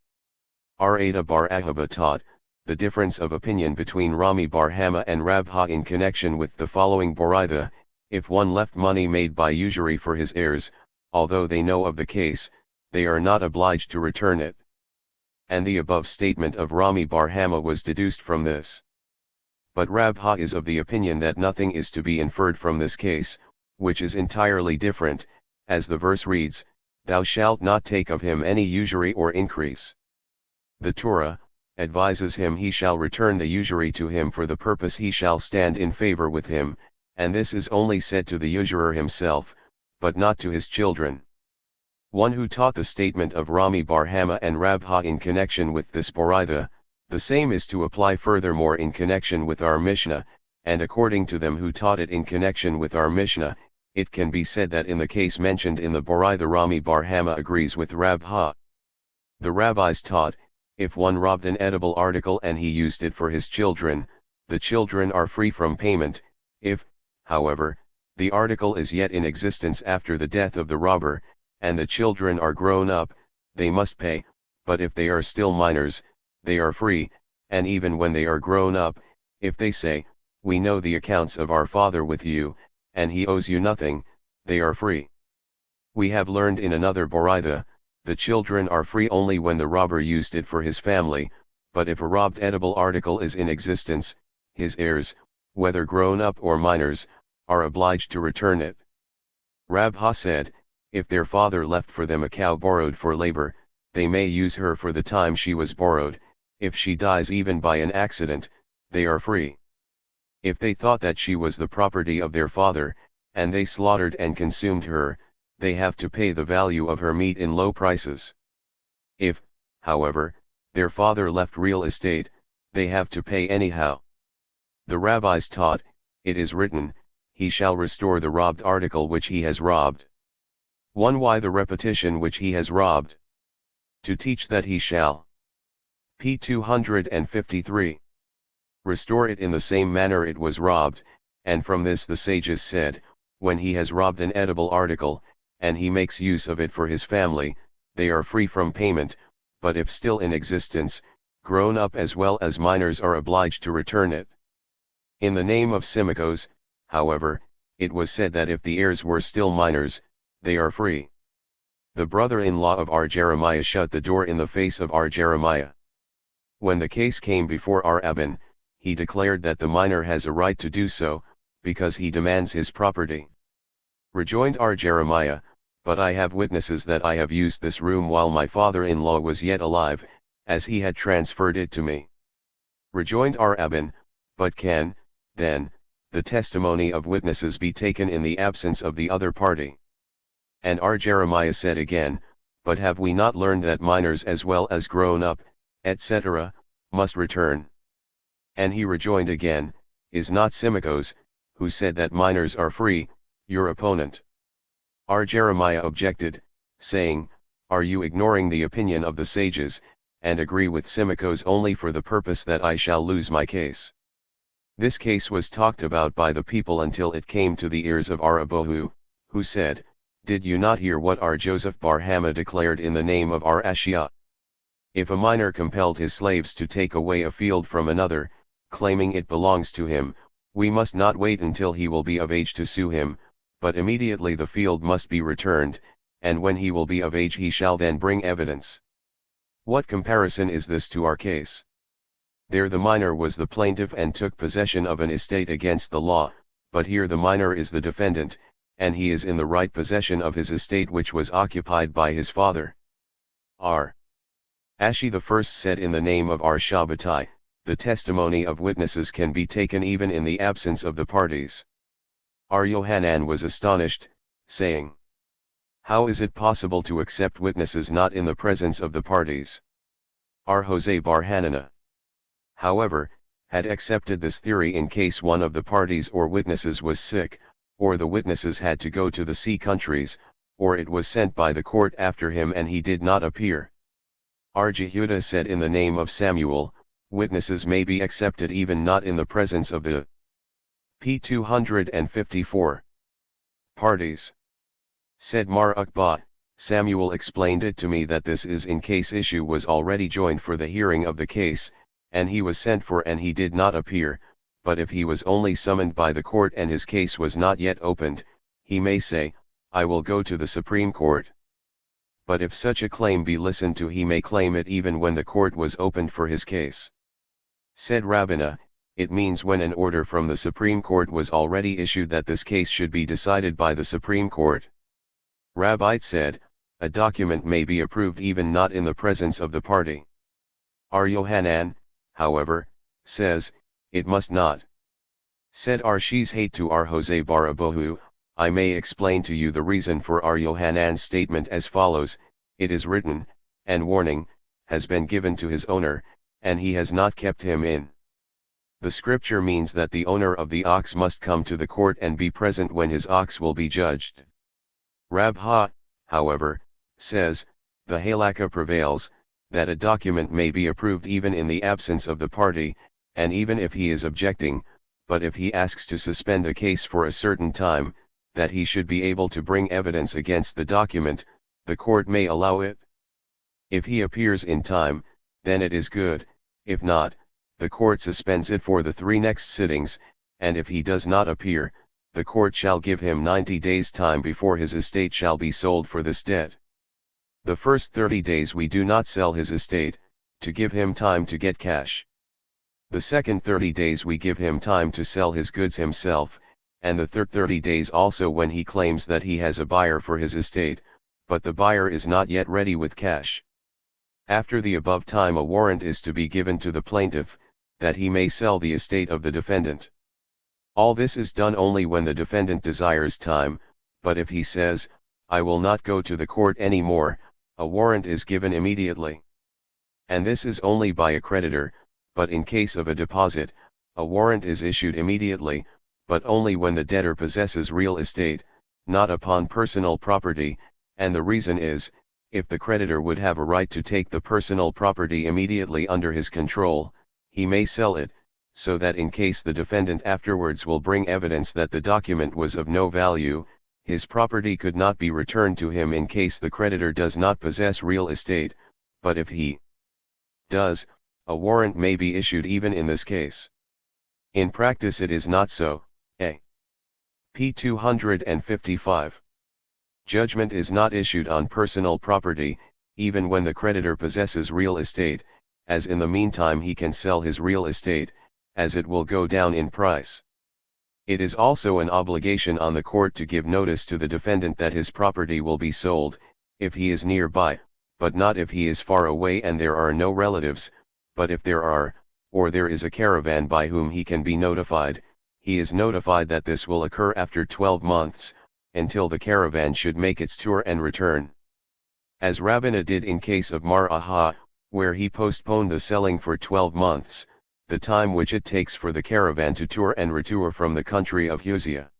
Ar-Ada bar Ahaba taught, the difference of opinion between Rami bar Hama and Rabha in connection with the following Boraitha: if one left money made by usury for his heirs, although they know of the case, they are not obliged to return it. And the above statement of Rami bar Hama was deduced from this. But Rabha is of the opinion that nothing is to be inferred from this case, which is entirely different, as the verse reads, "Thou shalt not take of him any usury or increase." The Torah advises him he shall return the usury to him for the purpose he shall stand in favor with him, and this is only said to the usurer himself, but not to his children. One who taught the statement of Rami bar Hama and Rabha in connection with this Boraitha, the same is to apply furthermore in connection with our Mishnah, and according to them who taught it in connection with our Mishnah, it can be said that in the case mentioned in the Boraitha Rami bar Hama agrees with Rabha. The rabbis taught, if one robbed an edible article and he used it for his children, the children are free from payment. If, however, the article is yet in existence after the death of the robber, and the children are grown up, they must pay, but if they are still minors, they are free, and even when they are grown up, if they say, we know the accounts of our father with you, and he owes you nothing, they are free. We have learned in another Boraitha, the children are free only when the robber used it for his family, but if a robbed edible article is in existence, his heirs, whether grown up or minors, are obliged to return it. Rabha said, if their father left for them a cow borrowed for labor, they may use her for the time she was borrowed. If she dies even by an accident, they are free. If they thought that she was the property of their father, and they slaughtered and consumed her, they have to pay the value of her meat in low prices. If, however, their father left real estate, they have to pay anyhow. The rabbis taught, it is written, he shall restore the robbed article which he has robbed. 1. Why the repetition which he has robbed? To teach that he shall. p. 253. Restore it in the same manner it was robbed, and from this the sages said, when he has robbed an edible article, and he makes use of it for his family, they are free from payment, but if still in existence, grown up as well as minors are obliged to return it. In the name of Simachos, however, it was said that if the heirs were still minors, they are free. The brother-in-law of our Jeremiah shut the door in the face of our Jeremiah. When the case came before our Abban, he declared that the minor has a right to do so, because he demands his property. Rejoined our Jeremiah, but I have witnesses that I have used this room while my father-in-law was yet alive, as he had transferred it to me. Rejoined our Abban, but can, then, the testimony of witnesses be taken in the absence of the other party? And our Jeremiah said again, but have we not learned that minors as well as grown up, etc., must return? And he rejoined again, is not Simachos, who said that minors are free, your opponent? Our Jeremiah objected, saying, are you ignoring the opinion of the sages, and agree with Simachos only for the purpose that I shall lose my case? This case was talked about by the people until it came to the ears of our Abohu, who said, did you not hear what our Joseph bar Hama declared in the name of our Ashia? If a minor compelled his slaves to take away a field from another, claiming it belongs to him, we must not wait until he will be of age to sue him, but immediately the field must be returned, and when he will be of age he shall then bring evidence. What comparison is this to our case? There the minor was the plaintiff and took possession of an estate against the law, but here the minor is the defendant, and he is in the right possession of his estate which was occupied by his father. R. Ashi the first said, in the name of our Shabbatai, the testimony of witnesses can be taken even in the absence of the parties. R. Yohanan was astonished, saying, how is it possible to accept witnesses not in the presence of the parties? R. Jose bar Hanana, however, had accepted this theory in case one of the parties or witnesses was sick, or the witnesses had to go to the sea countries, or it was sent by the court after him and he did not appear. R. Jehuda said, in the name of Samuel, witnesses may be accepted even not in the presence of the p. 254 parties. Said Mar Ukba, Samuel explained it to me that this is in case issue was already joined for the hearing of the case, and he was sent for and he did not appear, but if he was only summoned by the court and his case was not yet opened, he may say, I will go to the Supreme Court. But if such a claim be listened to, he may claim it even when the court was opened for his case. Said Rabbina, it means when an order from the Supreme Court was already issued that this case should be decided by the Supreme Court. Rabbite said, a document may be approved even not in the presence of the party. R. Yohanan, however, says, it must not. Said R. Shi's hate to R. Jose bar Abohu, I may explain to you the reason for R. Yohanan's statement as follows, it is written, and warning, has been given to his owner, and he has not kept him in. The scripture means that the owner of the ox must come to the court and be present when his ox will be judged. Rabha, however, says, the halakha prevails, that a document may be approved even in the absence of the party, and even if he is objecting, but if he asks to suspend the case for a certain time, that he should be able to bring evidence against the document, the court may allow it. If he appears in time, then it is good, if not, the court suspends it for the 3 next sittings, and if he does not appear, the court shall give him 90 days time before his estate shall be sold for this debt. The first 30 days we do not sell his estate, to give him time to get cash. The second 30 days we give him time to sell his goods himself, and the third 30 days also when he claims that he has a buyer for his estate, but the buyer is not yet ready with cash. After the above time a warrant is to be given to the plaintiff, that he may sell the estate of the defendant. All this is done only when the defendant desires time, but if he says, I will not go to the court any more, a warrant is given immediately. And this is only by a creditor, but in case of a deposit, a warrant is issued immediately, but only when the debtor possesses real estate, not upon personal property, and the reason is, if the creditor would have a right to take the personal property immediately under his control, he may sell it, so that in case the defendant afterwards will bring evidence that the document was of no value, his property could not be returned to him in case the creditor does not possess real estate, but if he does, a warrant may be issued even in this case. In practice it is not so. A. p. 255. Judgment is not issued on personal property, even when the creditor possesses real estate, as in the meantime he can sell his real estate, as it will go down in price. It is also an obligation on the court to give notice to the defendant that his property will be sold, if he is nearby, but not if he is far away and there are no relatives, but if there are, or there is a caravan by whom he can be notified, he is notified that this will occur after 12 months, until the caravan should make its tour and return. As Rabbina did in case of Mar Aha, where he postponed the selling for 12 months, the time which it takes for the caravan to tour and retour from the country of Huzia.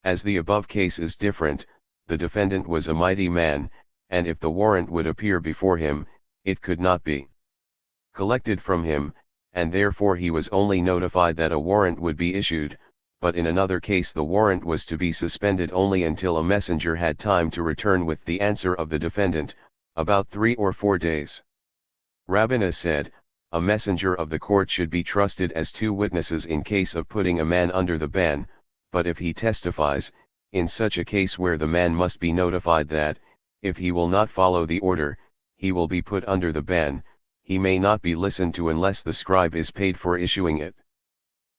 As the above case is different, the defendant was a mighty man, and if the warrant would appear before him, it could not be collected from him, and therefore he was only notified that a warrant would be issued, but in another case the warrant was to be suspended only until a messenger had time to return with the answer of the defendant, about 3 or 4 days. Rabbina said, a messenger of the court should be trusted as 2 witnesses in case of putting a man under the ban, but if he testifies, in such a case where the man must be notified that, if he will not follow the order, he will be put under the ban, he may not be listened to unless the scribe is paid for issuing it.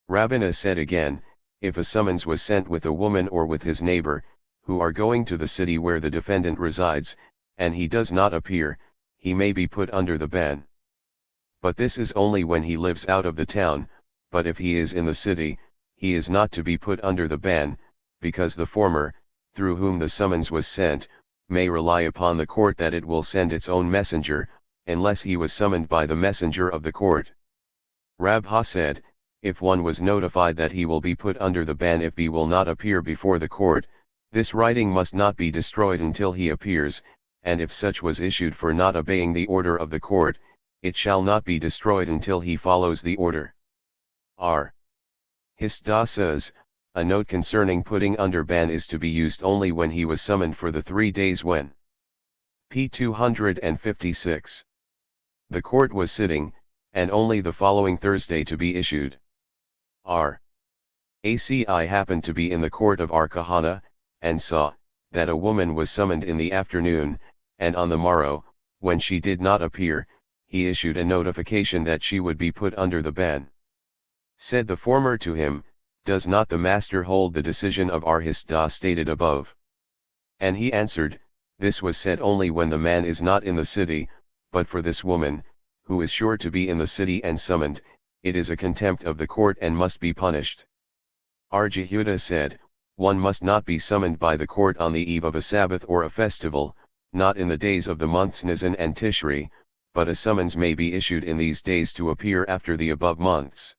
Rabbana said again, if a summons was sent with a woman or with his neighbor, who are going to the city where the defendant resides, and he does not appear, he may be put under the ban. But this is only when he lives out of the town, but if he is in the city, he is not to be put under the ban, because the former, through whom the summons was sent, may rely upon the court that it will send its own messenger, unless he was summoned by the messenger of the court. Rabha said, if one was notified that he will be put under the ban if he will not appear before the court, this writing must not be destroyed until he appears, and if such was issued for not obeying the order of the court, it shall not be destroyed until he follows the order. R. Hisda says, a note concerning putting under ban is to be used only when he was summoned for the 3 days when. P. 256. The court was sitting, and only the following Thursday to be issued. R. ACI happened to be in the court of our Kahana, and saw, that a woman was summoned in the afternoon, and on the morrow, when she did not appear, he issued a notification that she would be put under the ban. Said the former to him, does not the master hold the decision of our Hisda stated above? And he answered, this was said only when the man is not in the city, but for this woman, who is sure to be in the city and summoned, it is a contempt of the court and must be punished. R. Jehuda said, one must not be summoned by the court on the eve of a Sabbath or a festival, not in the days of the months Nisan and Tishri, but a summons may be issued in these days to appear after the above months.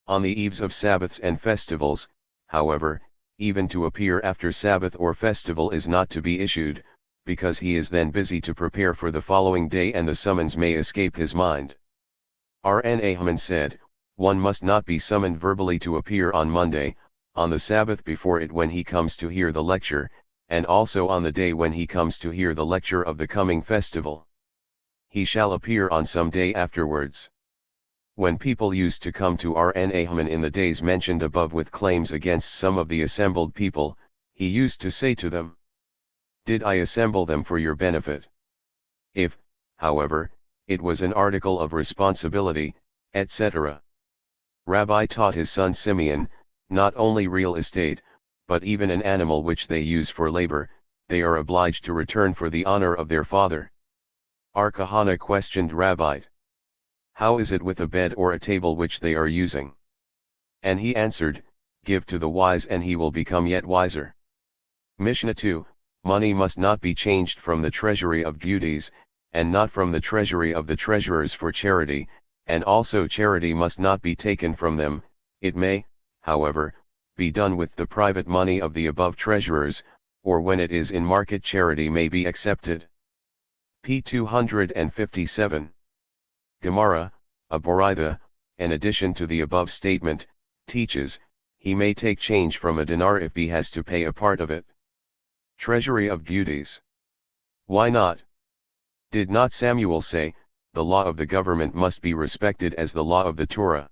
On the eves of Sabbaths and festivals, however, even to appear after Sabbath or festival is not to be issued, because he is then busy to prepare for the following day and the summons may escape his mind. R. N. Ahman said, one must not be summoned verbally to appear on Monday, on the Sabbath before it when he comes to hear the lecture, and also on the day when he comes to hear the lecture of the coming festival. He shall appear on some day afterwards. When people used to come to R. N. Ahman in the days mentioned above with claims against some of the assembled people, he used to say to them, did I assemble them for your benefit? If, however, it was an article of responsibility, etc. Rabbi taught his son Simeon, not only real estate, but even an animal which they use for labor, they are obliged to return for the honor of their father. Our Kahana questioned Rabbi, how is it with a bed or a table which they are using? And he answered, give to the wise and he will become yet wiser. Mishnah 2, money must not be changed from the treasury of duties, and not from the treasury of the treasurers for charity, and also charity must not be taken from them, it may, however, be done with the private money of the above treasurers, or when it is in market charity may be accepted. P. 257. Gemara, a Boraitha, in addition to the above statement, teaches, he may take change from a dinar if he has to pay a part of it. Treasury of duties. Why not? Did not Samuel say, the law of the government must be respected as the law of the Torah?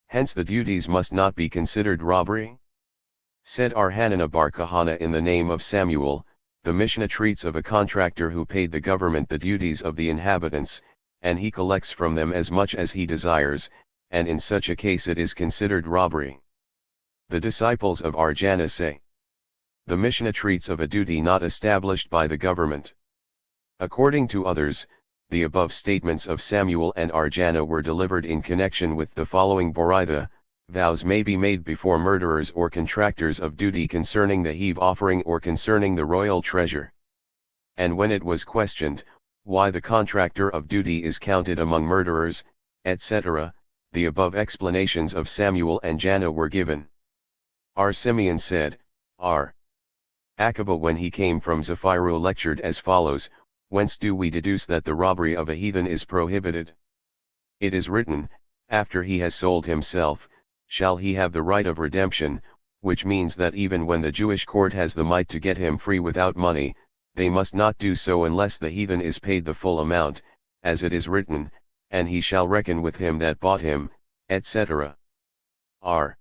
Hence the duties must not be considered robbery? Said Arhanana bar Kahana in the name of Samuel, the Mishnah treats of a contractor who paid the government the duties of the inhabitants, and he collects from them as much as he desires, and in such a case it is considered robbery. The disciples of Arjana say, the Mishnah treats of a duty not established by the government. According to others, the above statements of Samuel and Arjana were delivered in connection with the following Boraitha, vows may be made before murderers or contractors of duty concerning the heave offering or concerning the royal treasure. And when it was questioned, why the contractor of duty is counted among murderers, etc., the above explanations of Samuel and Janna were given. R. Simeon said, R. Akiba when he came from Zephyro lectured as follows, whence do we deduce that the robbery of a heathen is prohibited? It is written, after he has sold himself, shall he have the right of redemption, which means that even when the Jewish court has the might to get him free without money, they must not do so unless the heathen is paid the full amount, as it is written, and he shall reckon with him that bought him, etc. R.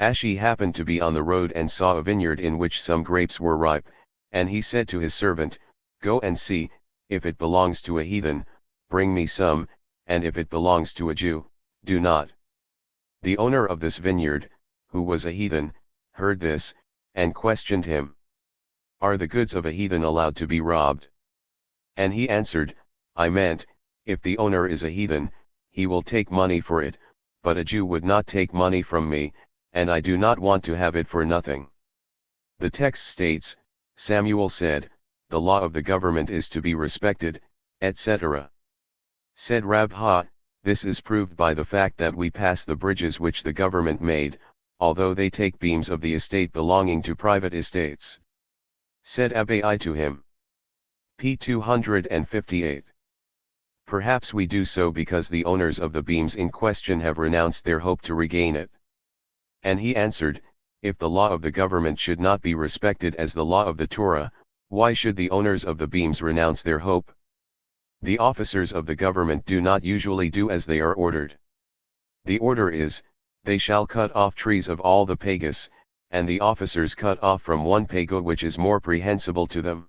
Ashi happened to be on the road and saw a vineyard in which some grapes were ripe, and he said to his servant, go and see, if it belongs to a heathen, bring me some, and if it belongs to a Jew, do not. The owner of this vineyard, who was a heathen, heard this, and questioned him. Are the goods of a heathen allowed to be robbed? And he answered, I meant, if the owner is a heathen, he will take money for it, but a Jew would not take money from me, and I do not want to have it for nothing. The text states, Samuel said, the law of the government is to be respected, etc. Said Rabha, this is proved by the fact that we pass the bridges which the government made, although they take beams of the estate belonging to private estates. Said Abai to him. p. 258. Perhaps we do so because the owners of the beams in question have renounced their hope to regain it. And he answered, if the law of the government should not be respected as the law of the Torah, why should the owners of the beams renounce their hope? The officers of the government do not usually do as they are ordered. The order is, they shall cut off trees of all the pagus, and the officers cut off from one pago which is more prehensible to them.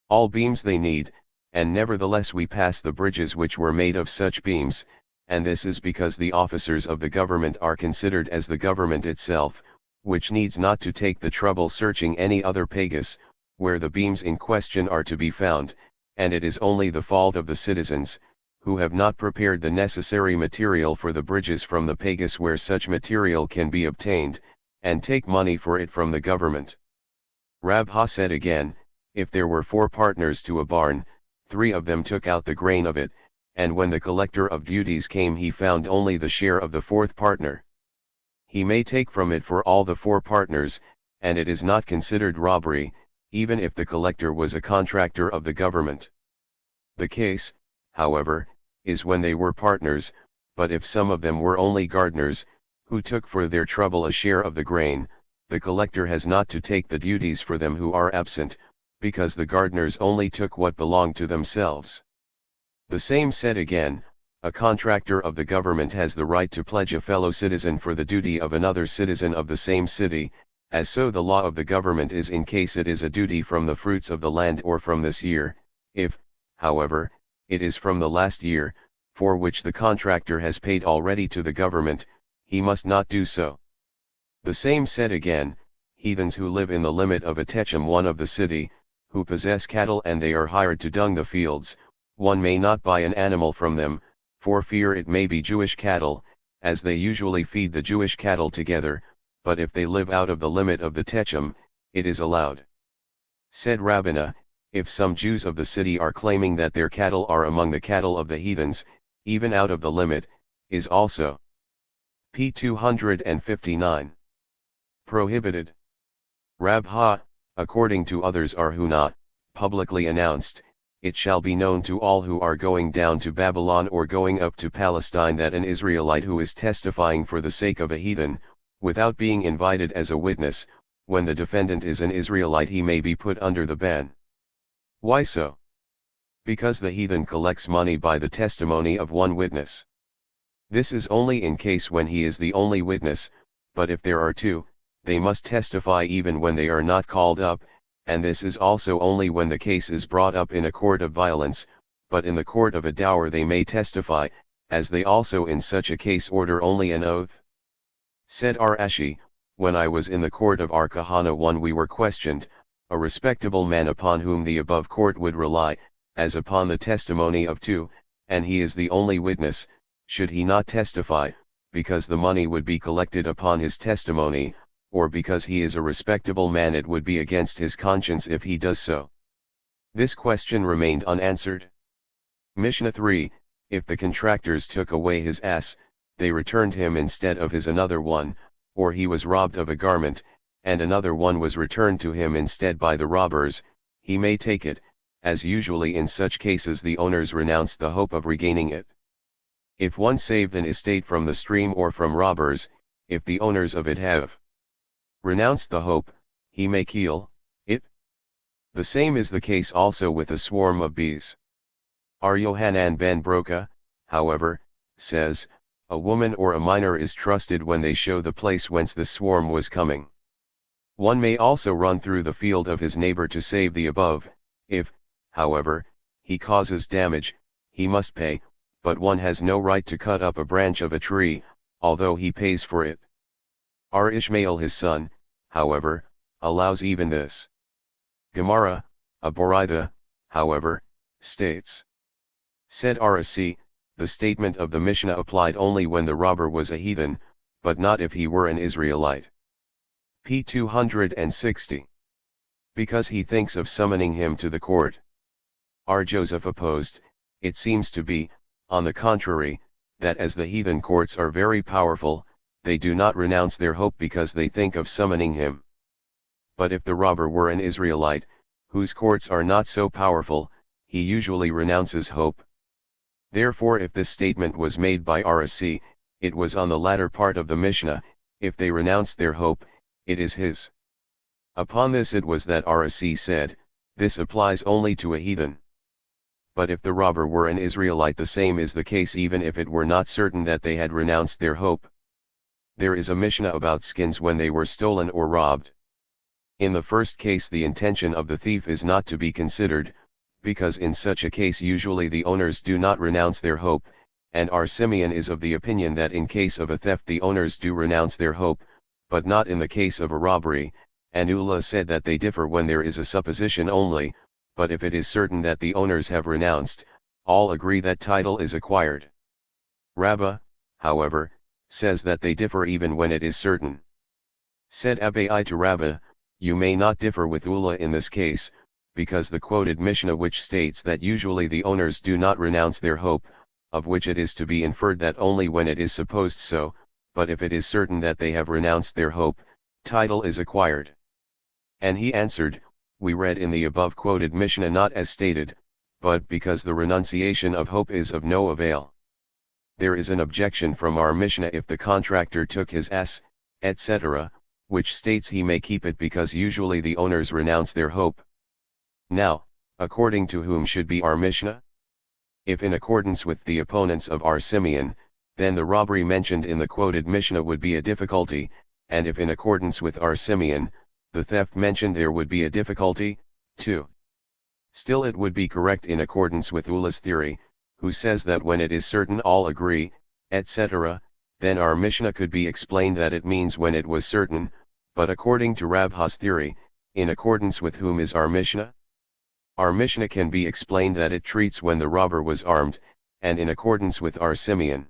All beams they need, and nevertheless we pass the bridges which were made of such beams, and this is because the officers of the government are considered as the government itself, which needs not to take the trouble searching any other pagus, where the beams in question are to be found, and it is only the fault of the citizens, who have not prepared the necessary material for the bridges from the pagus where such material can be obtained, and take money for it from the government. Rabha said again, if there were 4 partners to a barn, 3 of them took out the grain of it, and when the collector of duties came he found only the share of the 4th partner. He may take from it for all the 4 partners, and it is not considered robbery, even if the collector was a contractor of the government. The case, however, is when they were partners, but if some of them were only gardeners, who took for their trouble a share of the grain, the collector has not to take the duties for them who are absent, because the gardeners only took what belonged to themselves. The same said again, a contractor of the government has the right to pledge a fellow citizen for the duty of another citizen of the same city, as so the law of the government is in case it is a duty from the fruits of the land or from this year, if, however, it is from the last year, for which the contractor has paid already to the government, he must not do so. The same said again, heathens who live in the limit of a techem one of the city, who possess cattle and they are hired to dung the fields, one may not buy an animal from them, for fear it may be Jewish cattle, as they usually feed the Jewish cattle together, but if they live out of the limit of the techem, it is allowed. Said Rabbina, if some Jews of the city are claiming that their cattle are among the cattle of the heathens, even out of the limit, is also p. 259. Prohibited. Rabha, according to others are who not, publicly announced, it shall be known to all who are going down to Babylon or going up to Palestine that an Israelite who is testifying for the sake of a heathen, without being invited as a witness, when the defendant is an Israelite he may be put under the ban. Why so? Because the heathen collects money by the testimony of one witness. This is only in case when he is the only witness, but if there are 2, they must testify even when they are not called up, and this is also only when the case is brought up in a court of violence, but in the court of a dower they may testify, as they also in such a case order only an oath. Said Arashi, when I was in the court of our Kahana one we were questioned, a respectable man upon whom the above court would rely, as upon the testimony of 2, and he is the only witness, should he not testify, because the money would be collected upon his testimony, or because he is a respectable man it would be against his conscience if he does so. This question remained unanswered. Mishnah 3, if the contractors took away his ass, they returned him instead of his another one, or he was robbed of a garment, and another one was returned to him instead by the robbers, he may take it, as usually in such cases the owners renounce the hope of regaining it. If one saved an estate from the stream or from robbers, if the owners of it have renounced the hope, he may kill it. The same is the case also with a swarm of bees. Ar Yohanan ben Broka, however, says, a woman or a minor is trusted when they show the place whence the swarm was coming. One may also run through the field of his neighbor to save the above, if, however, he causes damage, he must pay, but one has no right to cut up a branch of a tree, although he pays for it. Our Ishmael his son, however, allows even this. Gemara, a Boraitha, however, states. Said Rasi, the statement of the Mishnah applied only when the robber was a heathen, but not if he were an Israelite. p. 260. Because he thinks of summoning him to the court. R. Joseph opposed, it seems to be, on the contrary, that as the heathen courts are very powerful, they do not renounce their hope because they think of summoning him. But if the robber were an Israelite, whose courts are not so powerful, he usually renounces hope. Therefore if this statement was made by Rasi, it was on the latter part of the Mishnah, if they renounced their hope, it is his. Upon this it was that Rasi said, this applies only to a heathen. But if the robber were an Israelite, the same is the case even if it were not certain that they had renounced their hope. There is a Mishnah about skins when they were stolen or robbed. In the first case the intention of the thief is not to be considered, because in such a case usually the owners do not renounce their hope, and R. Simeon is of the opinion that in case of a theft the owners do renounce their hope, but not in the case of a robbery, and Ula said that they differ when there is a supposition only, but if it is certain that the owners have renounced, all agree that title is acquired. Rabbah, however, says that they differ even when it is certain. Said Abai to Rabbah, you may not differ with Ula in this case, because the quoted Mishnah which states that usually the owners do not renounce their hope, of which it is to be inferred that only when it is supposed so, but if it is certain that they have renounced their hope, title is acquired. And he answered, we read in the above quoted Mishnah not as stated, but because the renunciation of hope is of no avail. There is an objection from our Mishnah if the contractor took his ass, etc., which states he may keep it because usually the owners renounce their hope. Now, according to whom should be our Mishnah? If in accordance with the opponents of our Simeon, then the robbery mentioned in the quoted Mishnah would be a difficulty, and if in accordance with our Simeon, the theft mentioned there would be a difficulty, too. Still it would be correct in accordance with Ula's theory, who says that when it is certain all agree, etc., then our Mishnah could be explained that it means when it was certain, but according to Rabha's theory, in accordance with whom is our Mishnah? Our Mishnah can be explained that it treats when the robber was armed, and in accordance with our Simeon.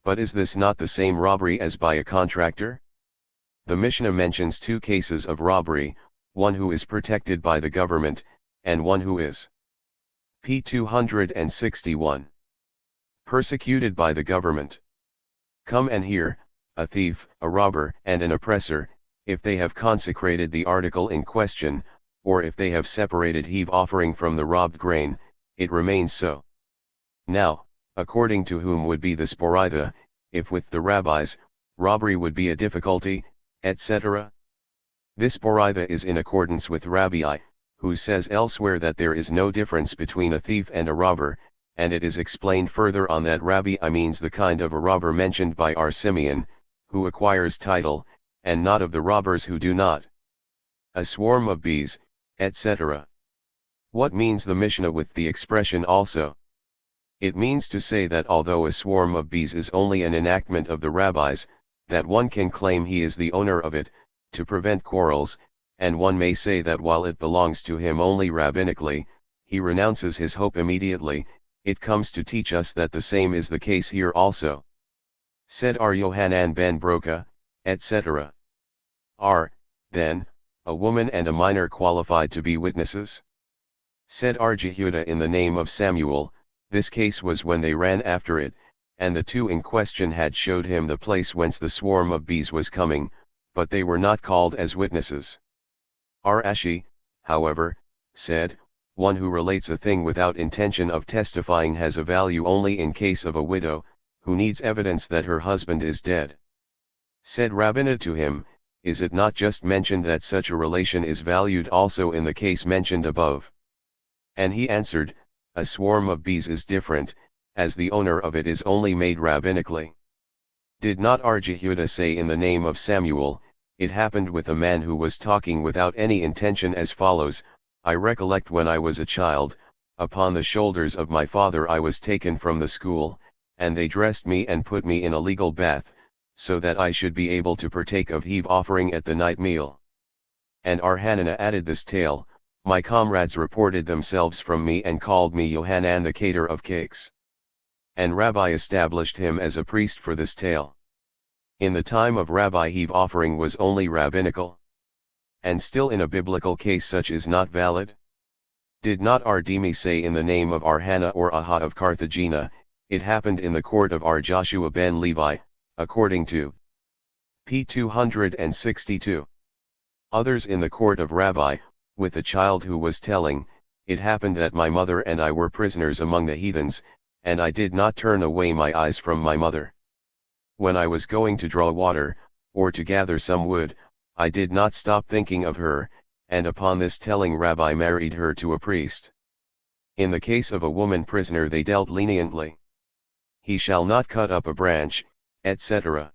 But is this not the same robbery as by a contractor? The Mishnah mentions two cases of robbery, one who is protected by the government, and one who is p. 261. Persecuted by the government. Come and hear, a thief, a robber, and an oppressor, if they have consecrated the article in question, or if they have separated heave offering from the robbed grain, it remains so. Now, according to whom would be this Boraitha, if with the rabbis, robbery would be a difficulty, etc.? This Boraitha is in accordance with Rabbi, who says elsewhere that there is no difference between a thief and a robber, and it is explained further on that Rabbi means the kind of a robber mentioned by our Simeon, who acquires title, and not of the robbers who do not. A swarm of bees, etc. What means the Mishnah with the expression also? It means to say that although a swarm of bees is only an enactment of the rabbis, that one can claim he is the owner of it, to prevent quarrels, and one may say that while it belongs to him only rabbinically, he renounces his hope immediately. It comes to teach us that the same is the case here also. Said R. Yohanan ben Broka, etc. Are, then, a woman and a minor qualified to be witnesses? Said R. Jehuda in the name of Samuel, this case was when they ran after it, and the two in question had showed him the place whence the swarm of bees was coming, but they were not called as witnesses. R. Ashi, however, said, one who relates a thing without intention of testifying has a value only in case of a widow, who needs evidence that her husband is dead. Said Rabbina to him, is it not just mentioned that such a relation is valued also in the case mentioned above? And he answered, a swarm of bees is different, as the owner of it is only made rabbinically. Did not R. Jehuda say in the name of Samuel, it happened with a man who was talking without any intention as follows, I recollect when I was a child, upon the shoulders of my father I was taken from the school, and they dressed me and put me in a legal bath, so that I should be able to partake of heave offering at the night meal. And Hananiah added this tale, my comrades reported themselves from me and called me Yohanan the cater of cakes. And Rabbi established him as a priest for this tale. In the time of Rabbi heave offering was only rabbinical. And still in a biblical case such is not valid? Did not Demi say in the name of Hannah or Aha of Carthagena, it happened in the court of Joshua ben Levi, according to p. 262. Others in the court of Rabbi, with a child who was telling, it happened that my mother and I were prisoners among the heathens, and I did not turn away my eyes from my mother. When I was going to draw water, or to gather some wood, I did not stop thinking of her, and upon this telling Rabbi married her to a priest. In the case of a woman prisoner they dealt leniently. He shall not cut up a branch, etc.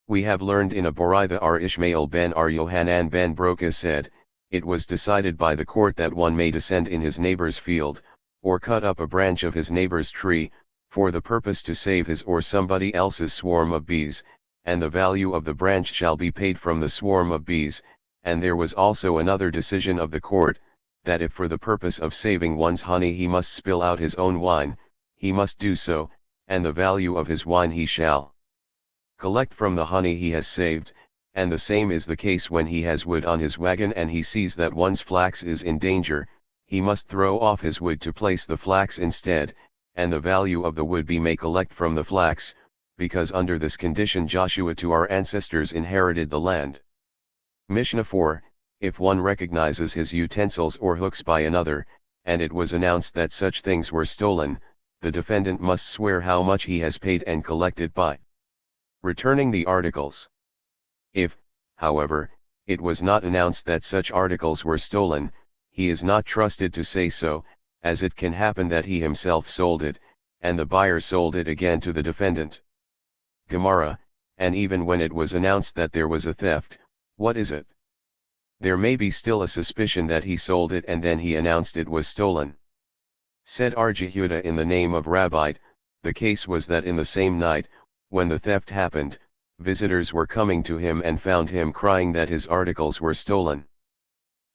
We have learned in a Boraitha Ishmael ben Yohanan ben Broka said, it was decided by the court that one may descend in his neighbor's field, or cut up a branch of his neighbor's tree, for the purpose to save his or somebody else's swarm of bees, and the value of the branch shall be paid from the swarm of bees. And there was also another decision of the court, that if for the purpose of saving one's honey he must spill out his own wine, he must do so, and the value of his wine he shall collect from the honey he has saved, and the same is the case when he has wood on his wagon and he sees that one's flax is in danger, he must throw off his wood to place the flax instead, and the value of the wood he may collect from the flax, because under this condition Joshua to our ancestors inherited the land. Mishnah 4, if one recognizes his utensils or hooks by another, and it was announced that such things were stolen, the defendant must swear how much he has paid and collect it by returning the articles. If, however, it was not announced that such articles were stolen, he is not trusted to say so, as it can happen that he himself sold it, and the buyer sold it again to the defendant. Gemara, and even when it was announced that there was a theft, what is it? There may be still a suspicion that he sold it and then he announced it was stolen. Said Jehuda in the name of Rabbi, the case was that in the same night, when the theft happened, visitors were coming to him and found him crying that his articles were stolen.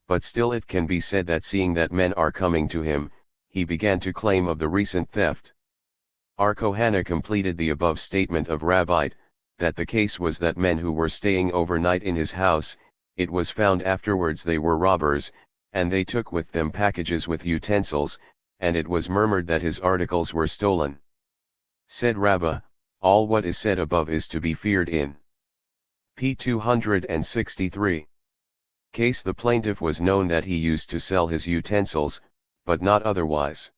But still it can be said that seeing that men are coming to him, he began to claim of the recent theft. Kohanan completed the above statement of Rabbi, that the case was that men who were staying overnight in his house, it was found afterwards they were robbers, and they took with them packages with utensils, and it was murmured that his articles were stolen. Said Rabbah, all what is said above is to be feared in p. 263. Case the plaintiff was known that he used to sell his utensils, but not otherwise.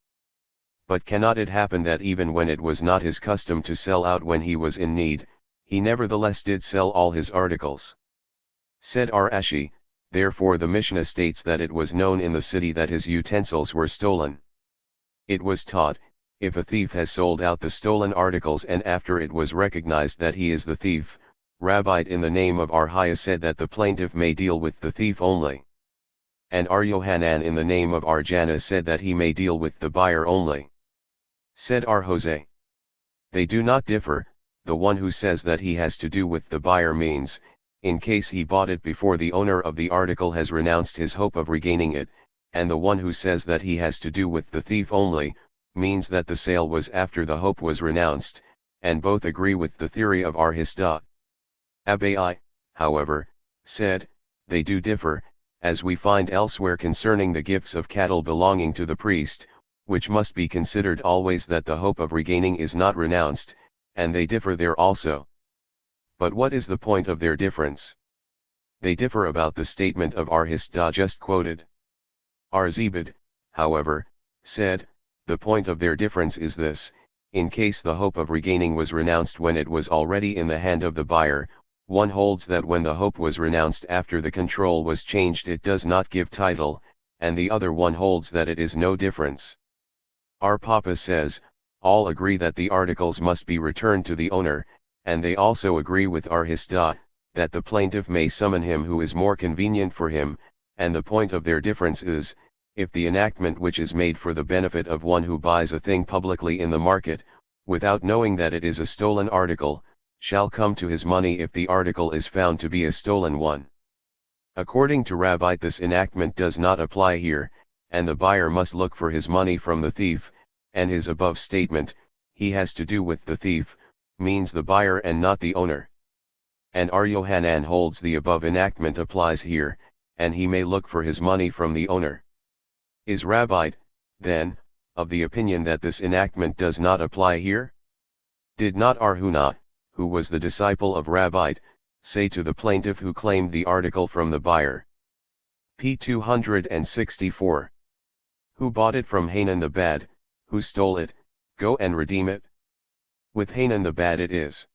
But cannot it happen that even when it was not his custom to sell out when he was in need, he nevertheless did sell all his articles? Said Ashi, therefore the Mishnah states that it was known in the city that his utensils were stolen. It was taught, if a thief has sold out the stolen articles and after it was recognized that he is the thief, Rabbi in the name of Arhiah said that the plaintiff may deal with the thief only. And Yohanan in the name of Arjana said that he may deal with the buyer only. Said Jose, they do not differ. The one who says that he has to do with the buyer means, in case he bought it before the owner of the article has renounced his hope of regaining it, and the one who says that he has to do with the thief only, means that the sale was after the hope was renounced, and both agree with the theory of Arhisda. Abai, however, said, they do differ, as we find elsewhere concerning the gifts of cattle belonging to the priest, which must be considered always that the hope of regaining is not renounced, and they differ there also. But what is the point of their difference? They differ about the statement of Arhisda just quoted. Arzebad, however, said, the point of their difference is this: in case the hope of regaining was renounced when it was already in the hand of the buyer, one holds that when the hope was renounced after the control was changed it does not give title, and the other one holds that it is no difference. Our Papa says, all agree that the articles must be returned to the owner, and they also agree with Arhisda, that the plaintiff may summon him who is more convenient for him, and the point of their difference is, if the enactment which is made for the benefit of one who buys a thing publicly in the market, without knowing that it is a stolen article, shall come to his money if the article is found to be a stolen one. According to Rabbi, this enactment does not apply here, and the buyer must look for his money from the thief, and his above statement, he has to do with the thief, means the buyer and not the owner. And R. Yohanan holds the above enactment applies here, and he may look for his money from the owner. Is Rabbi, then, of the opinion that this enactment does not apply here? Did not R. Huna, who was the disciple of Rabbi, say to the plaintiff who claimed the article from the buyer? P. 264. Who bought it from Hanan the bad, who stole it, go and redeem it? With Hanan the bad it is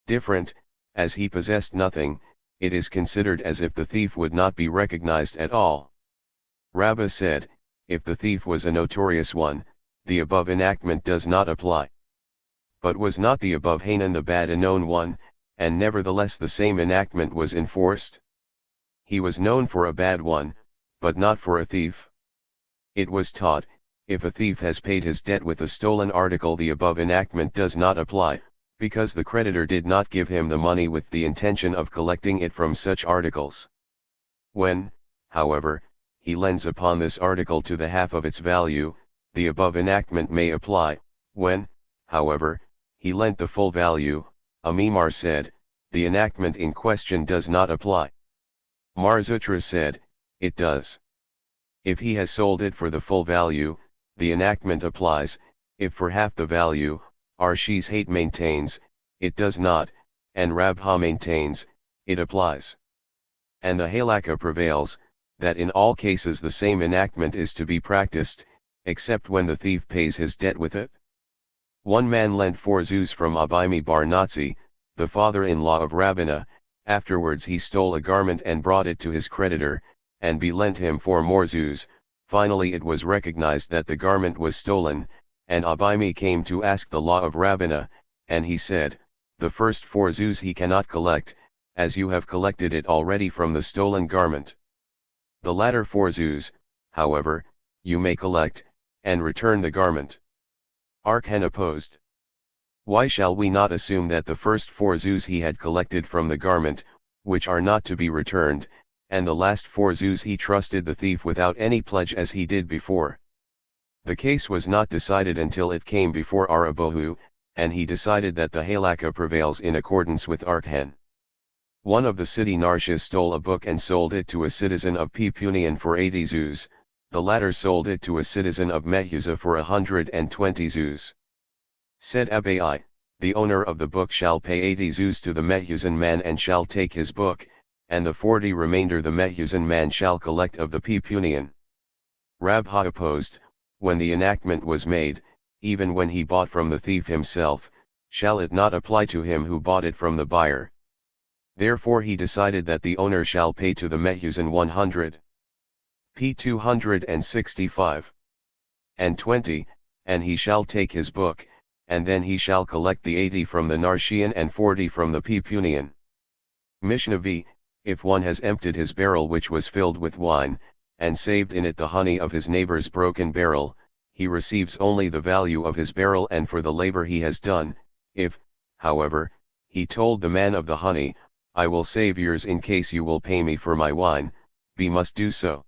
different, as he possessed nothing, it is considered as if the thief would not be recognized at all. Rabbah said, if the thief was a notorious one, the above enactment does not apply. But was not the above Hanan the bad a known one, and nevertheless the same enactment was enforced? He was known for a bad one, but not for a thief. It was taught, if a thief has paid his debt with a stolen article, the above enactment does not apply, because the creditor did not give him the money with the intention of collecting it from such articles. When, however, he lends upon this article to the half of its value, the above enactment may apply. When, however, he lent the full value, Amimar said, the enactment in question does not apply. Mar Zutra said, it does. If he has sold it for the full value, the enactment applies. If for half the value, Arshi's hate maintains, it does not, and Rabha maintains, it applies. And the halakha prevails, that in all cases the same enactment is to be practiced, except when the thief pays his debt with it. One man lent 4 zuz from Abimi bar Natsi, the father-in-law of Rabbina. Afterwards he stole a garment and brought it to his creditor, and lent him 4 more zuz. Finally it was recognized that the garment was stolen, and Abimi came to ask the law of Rabbina, and he said, the first 4 zuz he cannot collect, as you have collected it already from the stolen garment. The latter 4 zuz, however, you may collect, and return the garment. Arkhan opposed. Why shall we not assume that the first 4 zuz he had collected from the garment, which are not to be returned, and the last 4 zuz he trusted the thief without any pledge as he did before? The case was not decided until it came before Arabohu, and he decided that the halakha prevails in accordance with Arkhan. One of the city Narsha stole a book and sold it to a citizen of Pepunian for 80 zuz, the latter sold it to a citizen of Mehuza for 120 zuz. Said Abai, the owner of the book shall pay 80 zuz to the Mehuzan man and shall take his book, and the 40 remainder the Mehuzan man shall collect of the Pepunian. Rabha opposed, when the enactment was made, even when he bought from the thief himself, shall it not apply to him who bought it from the buyer? Therefore he decided that the owner shall pay to the Mehuzan 100. P. 265. And 20, and he shall take his book, and then he shall collect the 80 from the Narshian and 40 from the Pepunian. Mishnah V, if one has emptied his barrel which was filled with wine, and saved in it the honey of his neighbor's broken barrel, he receives only the value of his barrel and for the labor he has done. If, however, he told the man of the honey, I will save yours in case you will pay me for my wine, B must do so.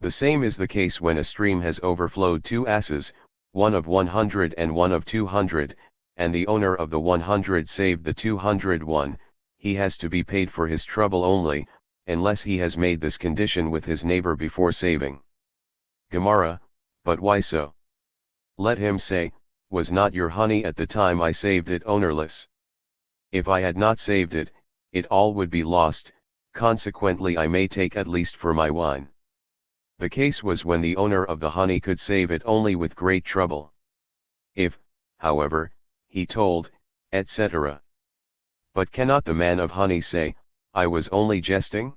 The same is the case when a stream has overflowed 2 asses, one of 100 and one of 200, and the owner of the 100 saved the 201, he has to be paid for his trouble only, unless he has made this condition with his neighbor before saving. Gemara, but why so? Let him say, was not your honey at the time I saved it ownerless? If I had not saved it, it all would be lost, consequently I may take at least for my wine. The case was when the owner of the honey could save it only with great trouble. If, however, he told, etc. But cannot the man of honey say, I was only jesting?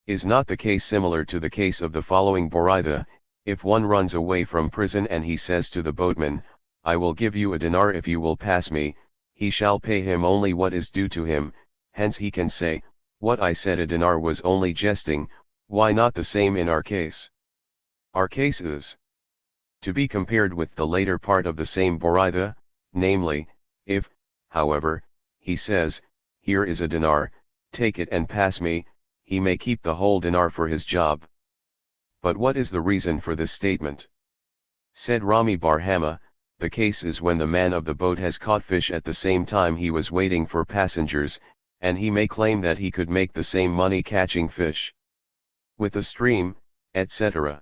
Is not the case similar to the case of the following Boraitha, if one runs away from prison and he says to the boatman, I will give you a dinar if you will pass me, he shall pay him only what is due to him, hence he can say, what I said a dinar was only jesting. Why not the same in our case? Our case is to be compared with the later part of the same Boraitha, namely, if, however, he says, here is a dinar, take it and pass me, he may keep the whole dinar for his job. But what is the reason for this statement? Said Rami Bar Hama, the case is when the man of the boat has caught fish at the same time he was waiting for passengers, and he may claim that he could make the same money catching fish with the stream, etc.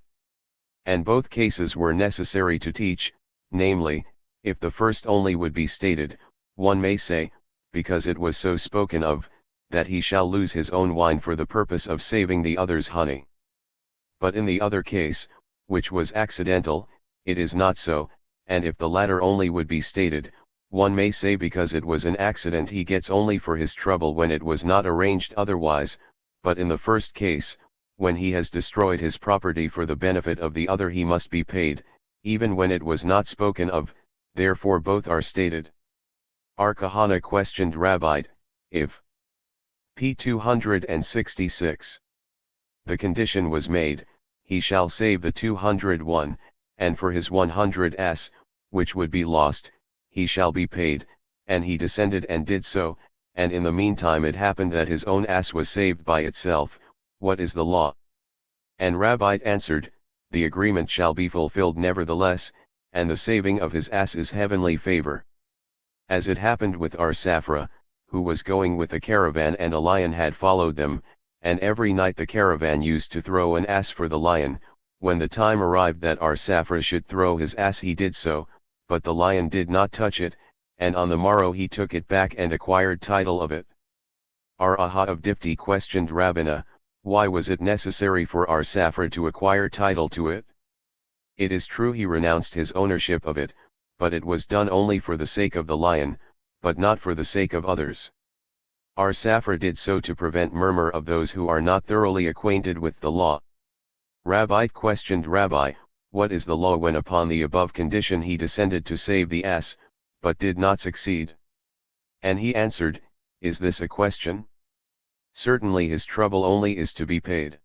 And both cases were necessary to teach, namely, if the first only would be stated, one may say, because it was so spoken of, that he shall lose his own wine for the purpose of saving the other's honey. But in the other case, which was accidental, it is not so, and if the latter only would be stated, one may say because it was an accident he gets only for his trouble when it was not arranged otherwise, but in the first case, when he has destroyed his property for the benefit of the other he must be paid, even when it was not spoken of, therefore both are stated. Our Kahana questioned Rabbi, if p. 266. The condition was made, he shall save the 201, and for his 100 s, which would be lost, he shall be paid, and he descended and did so, and in the meantime it happened that his own ass was saved by itself, what is the law? And Rabbi answered, the agreement shall be fulfilled nevertheless, and the saving of his ass is heavenly favor. As it happened with Ar-Safra, who was going with a caravan and a lion had followed them, and every night the caravan used to throw an ass for the lion, when the time arrived that Ar-Safra should throw his ass he did so, but the lion did not touch it, and on the morrow he took it back and acquired title of it. Ar-Aha of Dipti questioned Rabbina, why was it necessary for Ar-Safra to acquire title to it? It is true he renounced his ownership of it, but it was done only for the sake of the lion, but not for the sake of others. Ar-Safra did so to prevent murmur of those who are not thoroughly acquainted with the law. Rabbi questioned Rabbi, what is the law when upon the above condition he descended to save the ass, but did not succeed? And he answered, is this a question? Certainly his trouble only is to be paid.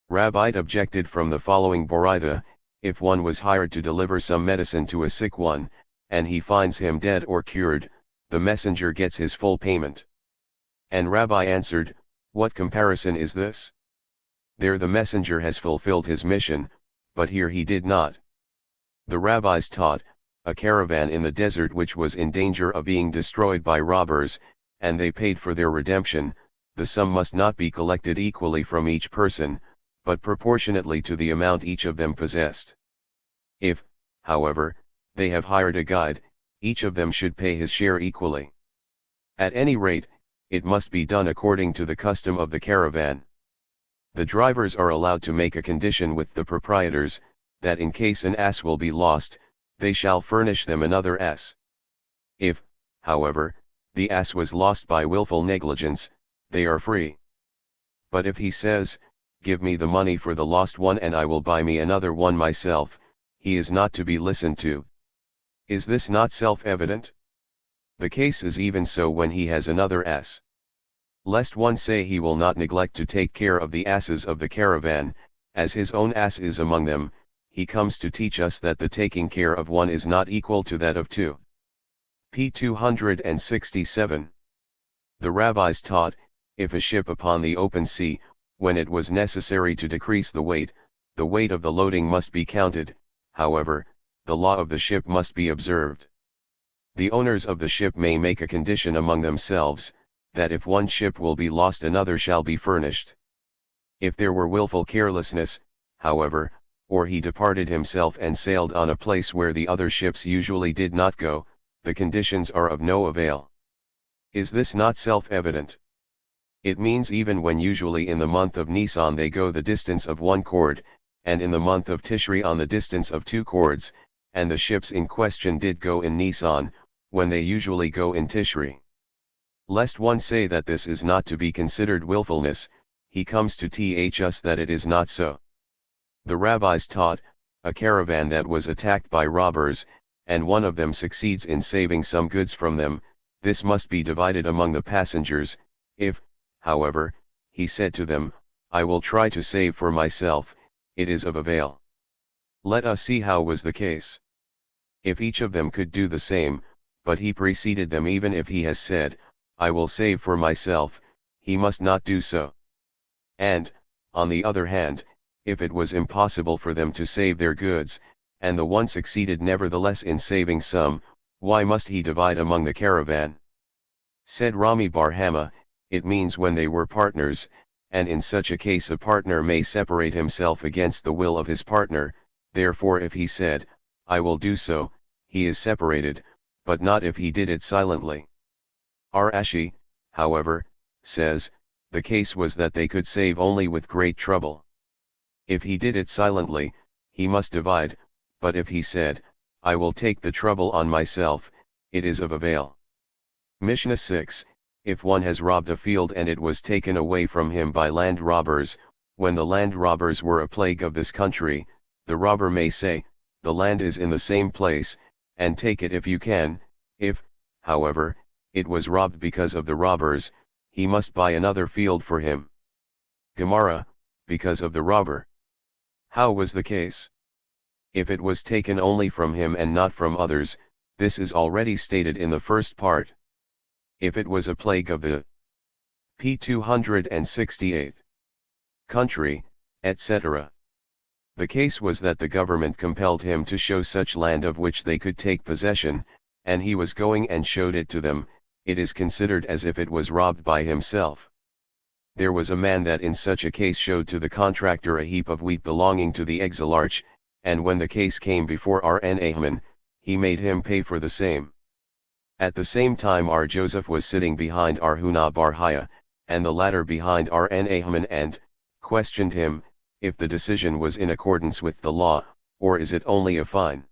Rabbi objected from the following Boraitha, if one was hired to deliver some medicine to a sick one, and he finds him dead or cured, the messenger gets his full payment. And Rabbi answered, what comparison is this? There the messenger has fulfilled his mission, but here he did not. The rabbis taught, a caravan in the desert which was in danger of being destroyed by robbers, and they paid for their redemption, the sum must not be collected equally from each person, but proportionately to the amount each of them possessed. If, however, they have hired a guide, each of them should pay his share equally. At any rate, it must be done according to the custom of the caravan. The drivers are allowed to make a condition with the proprietors, that in case an ass will be lost, they shall furnish them another ass. If, however, the ass was lost by willful negligence, they are free. But if he says, give me the money for the lost one and I will buy me another one myself, he is not to be listened to. Is this not self-evident? The case is even so when he has another ass. Lest one say he will not neglect to take care of the asses of the caravan, as his own ass is among them, he comes to teach us that the taking care of one is not equal to that of two. p. 267. The rabbis taught, if a ship upon the open sea, when it was necessary to decrease the weight of the loading must be counted, however, the law of the ship must be observed. The owners of the ship may make a condition among themselves, that if one ship will be lost another shall be furnished. If there were willful carelessness, however, or he departed himself and sailed on a place where the other ships usually did not go, the conditions are of no avail. Is this not self-evident? It means even when usually in the month of Nisan they go the distance of 1 cord, and in the month of Tishri on the distance of 2 cords, and the ships in question did go in Nisan, when they usually go in Tishri. Lest one say that this is not to be considered willfulness, he comes to teach us that it is not so. The rabbis taught, a caravan that was attacked by robbers, and one of them succeeds in saving some goods from them, this must be divided among the passengers. If, however, he said to them, I will try to save for myself, it is of avail. Let us see how was the case. If each of them could do the same, but he preceded them, even if he has said, I will save for myself, he must not do so. And, on the other hand, if it was impossible for them to save their goods, and the one succeeded nevertheless in saving some, why must he divide among the caravan? Said Rami Bar Hama, it means when they were partners, and in such a case a partner may separate himself against the will of his partner, therefore if he said, I will do so, he is separated, but not if he did it silently. Ar-Ashi, however, says, the case was that they could save only with great trouble. If he did it silently, he must divide, but if he said, I will take the trouble on myself, it is of avail. Mishnah 6, if one has robbed a field and it was taken away from him by land robbers, when the land robbers were a plague of this country, the robber may say, the land is in the same place, and take it if you can. If, however, it was robbed because of the robbers, he must buy another field for him. Gemara, because of the robber. How was the case? If it was taken only from him and not from others, this is already stated in the first part. If it was a plague of the p. 268 country, etc. The case was that the government compelled him to show such land of which they could take possession, and he was going and showed it to them, it is considered as if it was robbed by himself. There was a man that in such a case showed to the contractor a heap of wheat belonging to the exilarch, and when the case came before Ar-Nahman, he made him pay for the same. At the same time Ar-Joseph was sitting behind Ar-Huna bar Haya, and the latter behind Ar-Nahman, and questioned him, if the decision was in accordance with the law, or is it only a fine?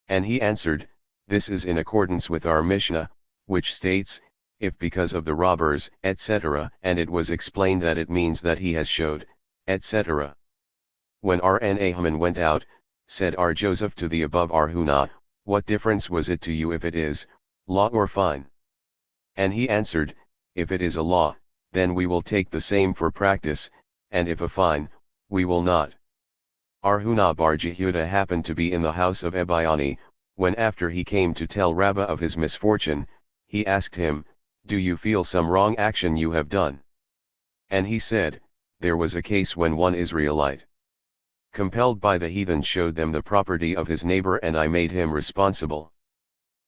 And he answered, this is in accordance with our Mishnah, which states, if because of the robbers, etc., and it was explained that it means that he has showed, etc. When Ar-Nahman went out, said Ar-Joseph to the above Ar-Huna, what difference was it to you if it is law or fine? And he answered, if it is a law, then we will take the same for practice, and if a fine, we will not. Ar-Huna bar Jehuda happened to be in the house of Ebiani, when after he came to tell Rabbah of his misfortune, he asked him, do you feel some wrong action you have done? And he said, there was a case when one Israelite, compelled by the heathen, showed them the property of his neighbor, and I made him responsible.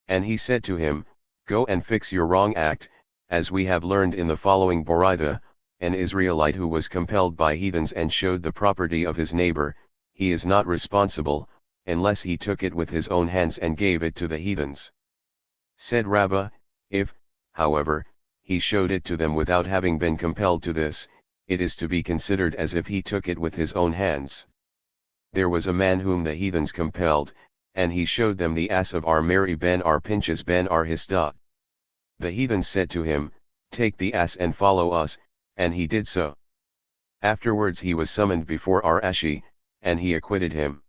And he said to him, go and fix your wrong act, as we have learned in the following Boraitha, an Israelite who was compelled by heathens and showed the property of his neighbor, he is not responsible, unless he took it with his own hands and gave it to the heathens. Said Rabbah, if, however, he showed it to them without having been compelled to this, it is to be considered as if he took it with his own hands. There was a man whom the heathens compelled, and he showed them the ass of Ar-Meri ben Ar-Pinchas ben Ar-Histah. The heathens said to him, take the ass and follow us, and he did so. Afterwards he was summoned before Ar-Ashi, and he acquitted him.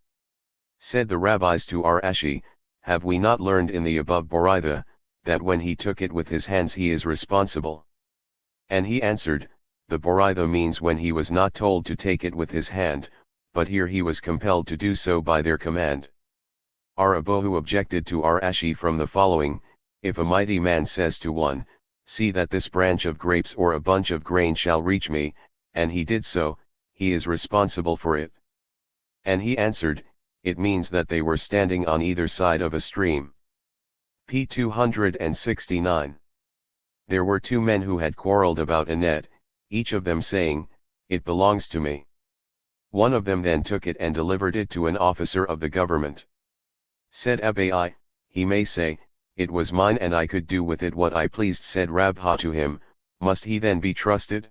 Said the rabbis to Ar-Ashi, have we not learned in the above Boraitha, that when he took it with his hands he is responsible? And he answered, the Boraitha means when he was not told to take it with his hand, but here he was compelled to do so by their command. Ar-Abohu objected to Ar-Ashi from the following, if a mighty man says to one, see that this branch of grapes or a bunch of grain shall reach me, and he did so, he is responsible for it. And he answered, it means that they were standing on either side of a stream. p. 269. There were two men who had quarreled about a net, each of them saying, it belongs to me. One of them then took it and delivered it to an officer of the government. Said Abai, he may say, it was mine and I could do with it what I pleased. Said Rabha to him, must he then be trusted?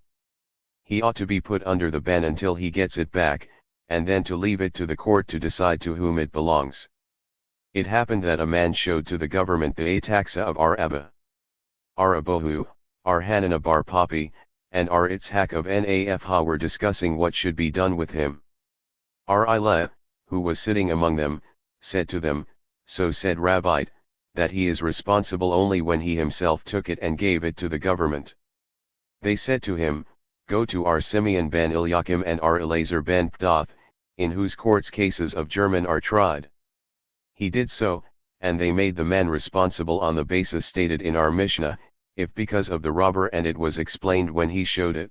He ought to be put under the ban until he gets it back, and then to leave it to the court to decide to whom it belongs. It happened that a man showed to the government the taxa of Ar-Abba. Ar-Abohu, Ar-Hanana bar Papi, and Ar-Itzhak of Nafha were discussing what should be done with him. Ar-Ilah, who was sitting among them, said to them, so said Rabbi, that he is responsible only when he himself took it and gave it to the government. They said to him, go to Ar-Simeon ben Eliakim and Ar-Eleazar ben Ptoth, in whose courts cases of German are tried. He did so, and they made the man responsible on the basis stated in our Mishnah, if because of the robber, and it was explained when he showed it.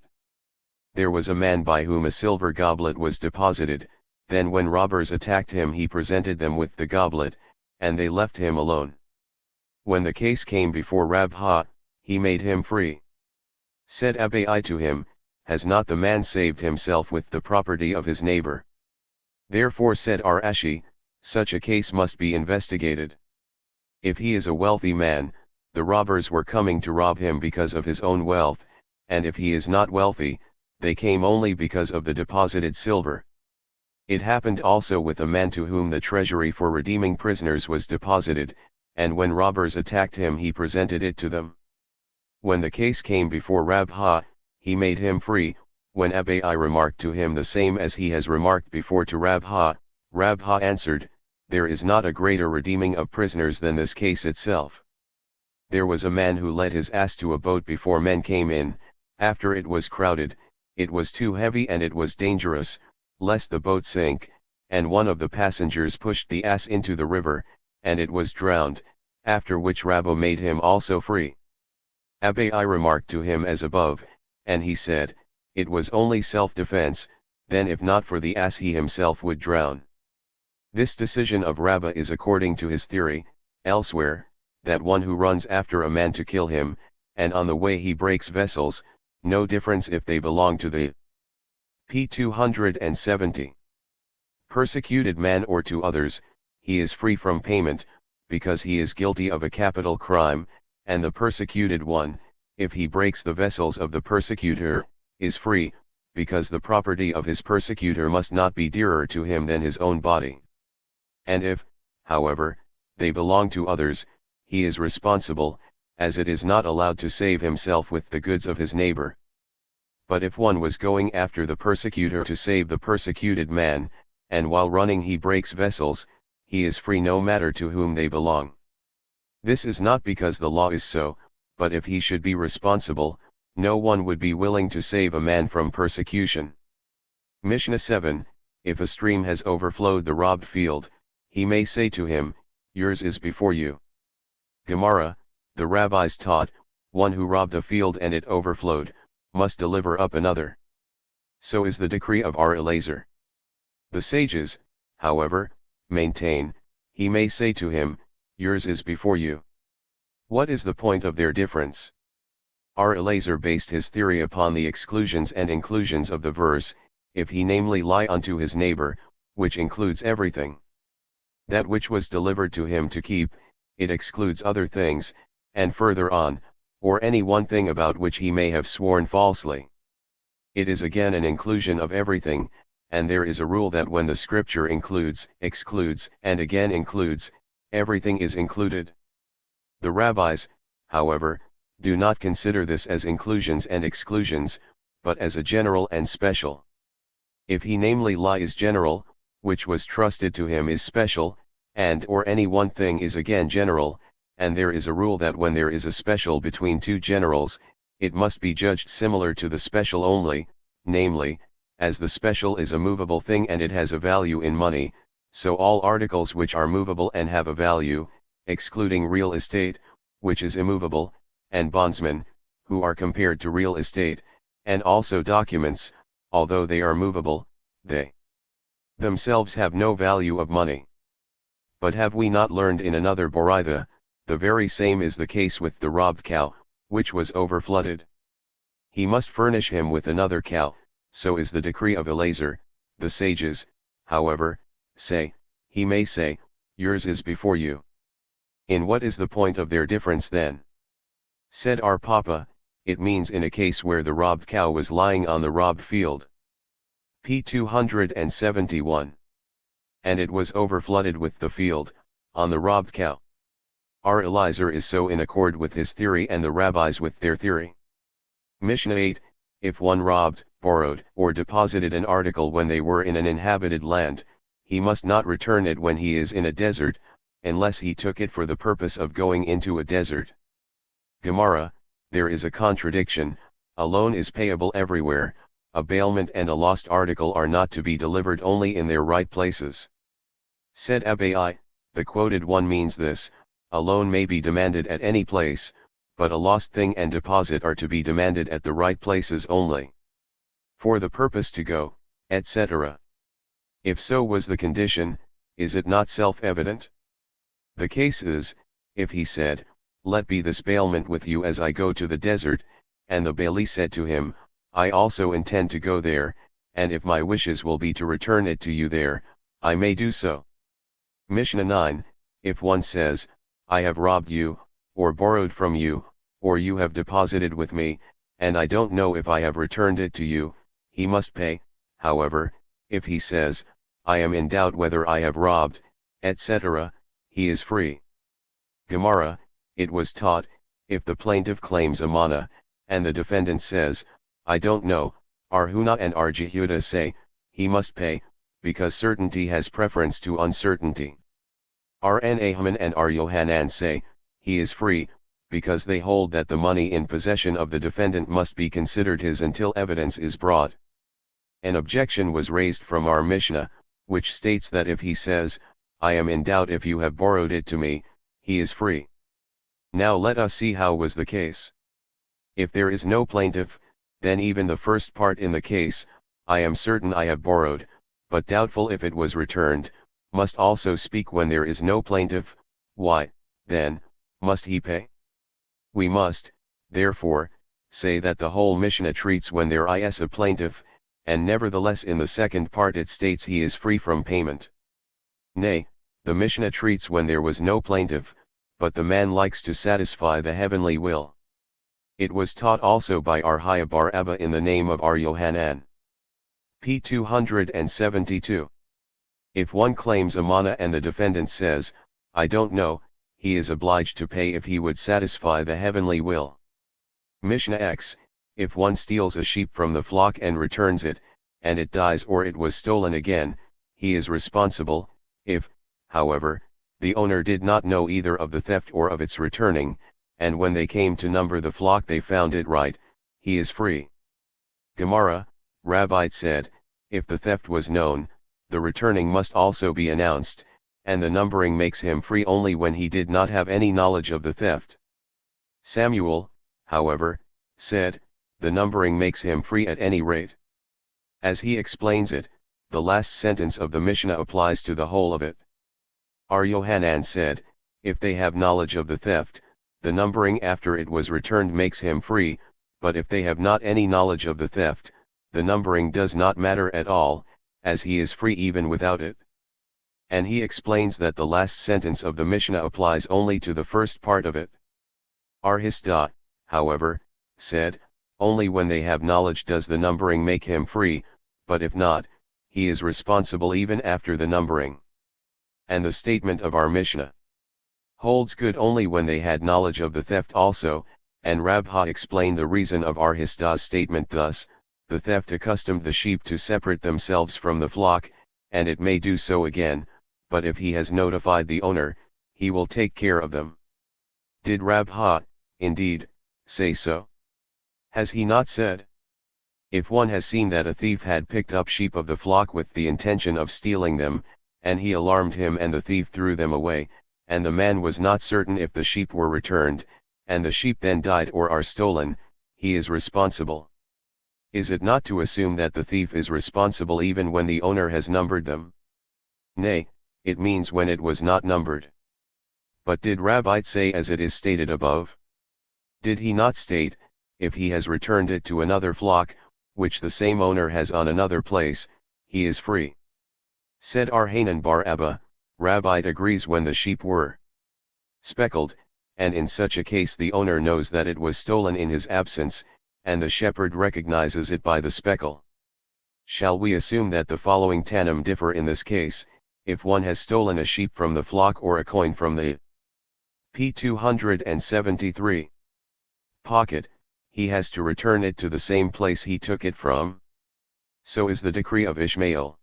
There was a man by whom a silver goblet was deposited, then when robbers attacked him he presented them with the goblet, and they left him alone. When the case came before Rabha, he made him free. Said Abai to him, has not the man saved himself with the property of his neighbor? Therefore said Arashi, such a case must be investigated. If he is a wealthy man, the robbers were coming to rob him because of his own wealth, and if he is not wealthy, they came only because of the deposited silver. It happened also with a man to whom the treasury for redeeming prisoners was deposited, and when robbers attacked him he presented it to them. When the case came before Rabha, he made him free. When Abai remarked to him the same as he has remarked before to Rabha, Rabha answered, there is not a greater redeeming of prisoners than this case itself. There was a man who led his ass to a boat before men came in. After it was crowded, it was too heavy and it was dangerous, lest the boat sink, and one of the passengers pushed the ass into the river, and it was drowned, after which Rabba made him also free. Abai remarked to him as above, and he said, it was only self-defense, then if not for the ass he himself would drown. This decision of Rabba is according to his theory. Elsewhere, that one who runs after a man to kill him, and on the way he breaks vessels, no difference if they belong to the p. 270. Persecuted man or to others, he is free from payment, because he is guilty of a capital crime, and the persecuted one, if he breaks the vessels of the persecutor, is free, because the property of his persecutor must not be dearer to him than his own body. And if, however, they belong to others, he is responsible, as it is not allowed to save himself with the goods of his neighbor. But if one was going after the persecutor to save the persecuted man, and while running he breaks vessels, he is free no matter to whom they belong. This is not because the law is so, but if he should be responsible, no one would be willing to save a man from persecution. Mishnah 7, if a stream has overflowed the robbed field, he may say to him, yours is before you. Gemara, the rabbis taught, one who robbed a field and it overflowed, must deliver up another. So is the decree of our Elazar. The sages, however, maintain, he may say to him, yours is before you. What is the point of their difference? Our Elazar based his theory upon the exclusions and inclusions of the verse, if he namely lie unto his neighbor, which includes everything. That which was delivered to him to keep, it excludes other things, and further on, or any one thing about which he may have sworn falsely. It is again an inclusion of everything, and there is a rule that when the scripture includes, excludes, and again includes, everything is included. The rabbis, however, do not consider this as inclusions and exclusions, but as a general and special. If he namely lie is general, which was trusted to him is special, and or any one thing is again general, and there is a rule that when there is a special between two generals, it must be judged similar to the special only, namely, as the special is a movable thing and it has a value in money, so all articles which are movable and have a value, excluding real estate, which is immovable, and bondsmen, who are compared to real estate, and also documents, although they are movable, they themselves have no value of money. But have we not learned in another Boraitha, the very same is the case with the robbed cow, which was overflooded? He must furnish him with another cow, so is the decree of Elazar. The sages, however, say, he may say, yours is before you. In what is the point of their difference then? Said our Papa, it means in a case where the robbed cow was lying on the robbed field. p. 271. And it was overflooded with the field, on the robbed cow. Our Elazar is so in accord with his theory and the rabbis with their theory. Mishnah 8, if one robbed, borrowed, or deposited an article when they were in an inhabited land, he must not return it when he is in a desert, unless he took it for the purpose of going into a desert. Gemara, there is a contradiction, a loan is payable everywhere, a bailment and a lost article are not to be delivered only in their right places. Said Abai, the quoted one means this: a loan may be demanded at any place, but a lost thing and deposit are to be demanded at the right places only. For the purpose to go, etc. If so was the condition, is it not self-evident? The case is, if he said, "Let be this bailment with you as I go to the desert," and the bailee said to him, "I also intend to go there, and if my wishes will be to return it to you there, I may do so." Mishnah 9, if one says, "I have robbed you, or borrowed from you, or you have deposited with me, and I don't know if I have returned it to you," he must pay. However, if he says, "I am in doubt whether I have robbed," etc., he is free. Gemara, it was taught, if the plaintiff claims amana, and the defendant says, "I don't know," our Huna and our Jehuda say, he must pay, because certainty has preference to uncertainty. Our Nahman and our Yohanan say, he is free, because they hold that the money in possession of the defendant must be considered his until evidence is brought. An objection was raised from our Mishnah, which states that if he says, "I am in doubt if you have borrowed it to me," he is free. Now let us see how was the case. If there is no plaintiff, then even the first part in the case, "I am certain I have borrowed, but doubtful if it was returned," must also speak when there is no plaintiff. Why, then, must he pay? We must, therefore, say that the whole Mishnah treats when there is a plaintiff, and nevertheless in the second part it states he is free from payment. Nay, the Mishnah treats when there was no plaintiff, but the man likes to satisfy the heavenly will. It was taught also by our Haya bar Abba in the name of our Yohanan. P. 272. If one claims amana and the defendant says, "I don't know," he is obliged to pay if he would satisfy the heavenly will. Mishnah X, if one steals a sheep from the flock and returns it, and it dies or it was stolen again, he is responsible. If, however, the owner did not know either of the theft or of its returning, and when they came to number the flock they found it right, he is free. Gemara, Rabbi said, if the theft was known, the returning must also be announced, and the numbering makes him free only when he did not have any knowledge of the theft. Samuel, however, said, the numbering makes him free at any rate. As he explains it, the last sentence of the Mishnah applies to the whole of it. Our Yohanan said, if they have knowledge of the theft, the numbering after it was returned makes him free, but if they have not any knowledge of the theft, the numbering does not matter at all, as he is free even without it. And he explains that the last sentence of the Mishnah applies only to the first part of it. Our Hista, however, said, only when they have knowledge does the numbering make him free, but if not, he is responsible even after the numbering. And the statement of our Mishnah holds good only when they had knowledge of the theft also, and Rabha explained the reason of our Hista's statement thus: the theft accustomed the sheep to separate themselves from the flock, and it may do so again, but if he has notified the owner, he will take care of them. Did Rabha, indeed, say so? Has he not said? If one has seen that a thief had picked up sheep of the flock with the intention of stealing them, and he alarmed him and the thief threw them away, and the man was not certain if the sheep were returned, and the sheep then died or are stolen, he is responsible. Is it not to assume that the thief is responsible even when the owner has numbered them? Nay, it means when it was not numbered. But did Rabbi say as it is stated above? Did he not state, if he has returned it to another flock, which the same owner has on another place, he is free? Said our Hanan bar Abba, Rabbi agrees when the sheep were speckled, and in such a case the owner knows that it was stolen in his absence, and the shepherd recognizes it by the speckle. Shall we assume that the following Tannim differ in this case: if one has stolen a sheep from the flock or a coin from the P. 273 pocket, he has to return it to the same place he took it from? So is the decree of Ishmael.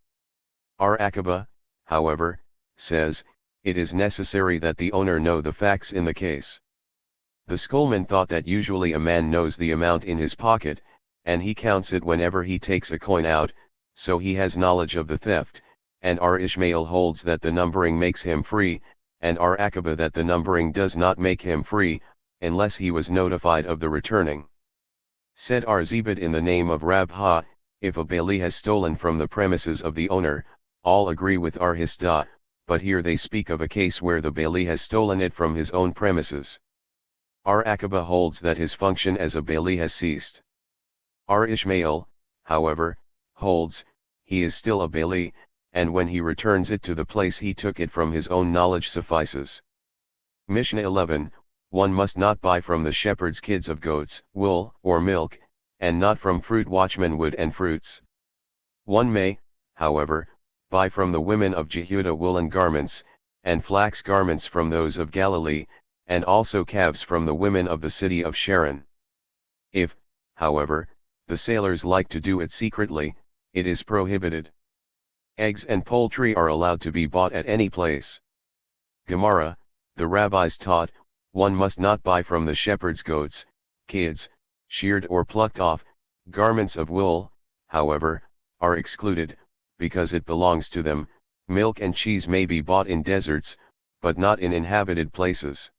Our Akaba, however, says, it is necessary that the owner know the facts in the case. The schoolman thought that usually a man knows the amount in his pocket, and he counts it whenever he takes a coin out, so he has knowledge of the theft, and R. Ishmael holds that the numbering makes him free, and R. Akiba that the numbering does not make him free, unless he was notified of the returning. Said R. Zebed in the name of Rabha, if a bali has stolen from the premises of the owner, all agree with R. Hisda, but here they speak of a case where the bali has stolen it from his own premises. R. Akiba holds that his function as a bali has ceased. R. Ishmael, however, holds, he is still a bali, and when he returns it to the place he took it from his own knowledge suffices. Mishnah 11, one must not buy from the shepherd's kids of goats, wool, or milk, and not from fruit watchmen wood and fruits. One may, however, buy from the women of Jehudah woolen garments, and flax garments from those of Galilee, and also calves from the women of the city of Sharon. If, however, the sailors like to do it secretly, it is prohibited. Eggs and poultry are allowed to be bought at any place. Gemara, the rabbis taught, one must not buy from the shepherd's goats, kids, sheared or plucked off, garments of wool, however, are excluded, because it belongs to them. Milk and cheese may be bought in deserts, but not in inhabited places.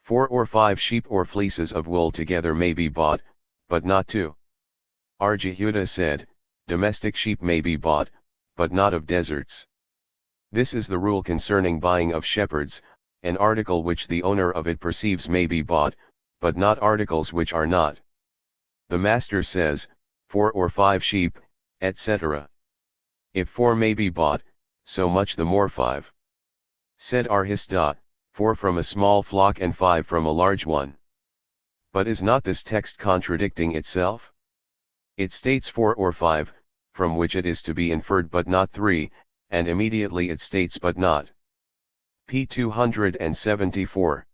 4 or 5 sheep or fleeces of wool together may be bought, but not 2. R. Jehudah said, domestic sheep may be bought, but not of deserts. This is the rule concerning buying of shepherds, an article which the owner of it perceives may be bought, but not articles which are not. The master says, 4 or 5 sheep, etc. If 4 may be bought, so much the more 5. Said R. Hisda, 4 from a small flock and 5 from a large one. But is not this text contradicting itself? It states 4 or 5, from which it is to be inferred but not 3, and immediately it states but not. P. 274.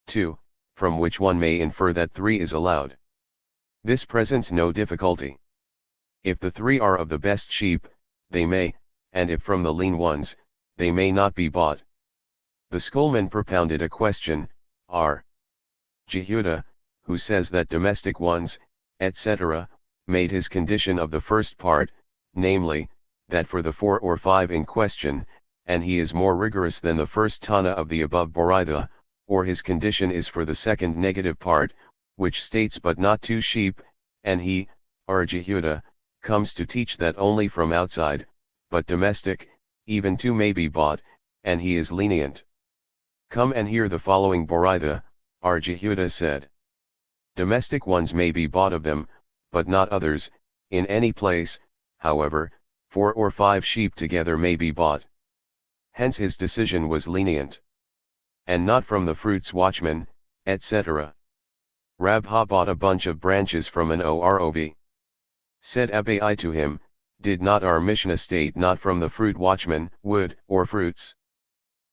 2, from which one may infer that 3 is allowed. This presents no difficulty. If the 3 are of the best sheep, they may, and if from the lean ones, they may not be bought. The schoolman propounded a question, R. Jehudah, who says that domestic ones, etc., made his condition of the first part, namely, that for the 4 or 5 in question, and he is more rigorous than the first Tana of the above Boraitha, or his condition is for the second negative part, which states but not 2 sheep, and he, R. Jehudah, comes to teach that only from outside, but domestic, even 2 may be bought, and he is lenient. Come and hear the following Boraitha. R. Jehudah said. Domestic ones may be bought of them, but not others. In any place, however, 4 or 5 sheep together may be bought. Hence his decision was lenient. And not from the fruits watchman, etc. Rabha bought a bunch of branches from an Orov. Said Abai to him, did not our Mishnah state not from the fruit watchman, wood, or fruits?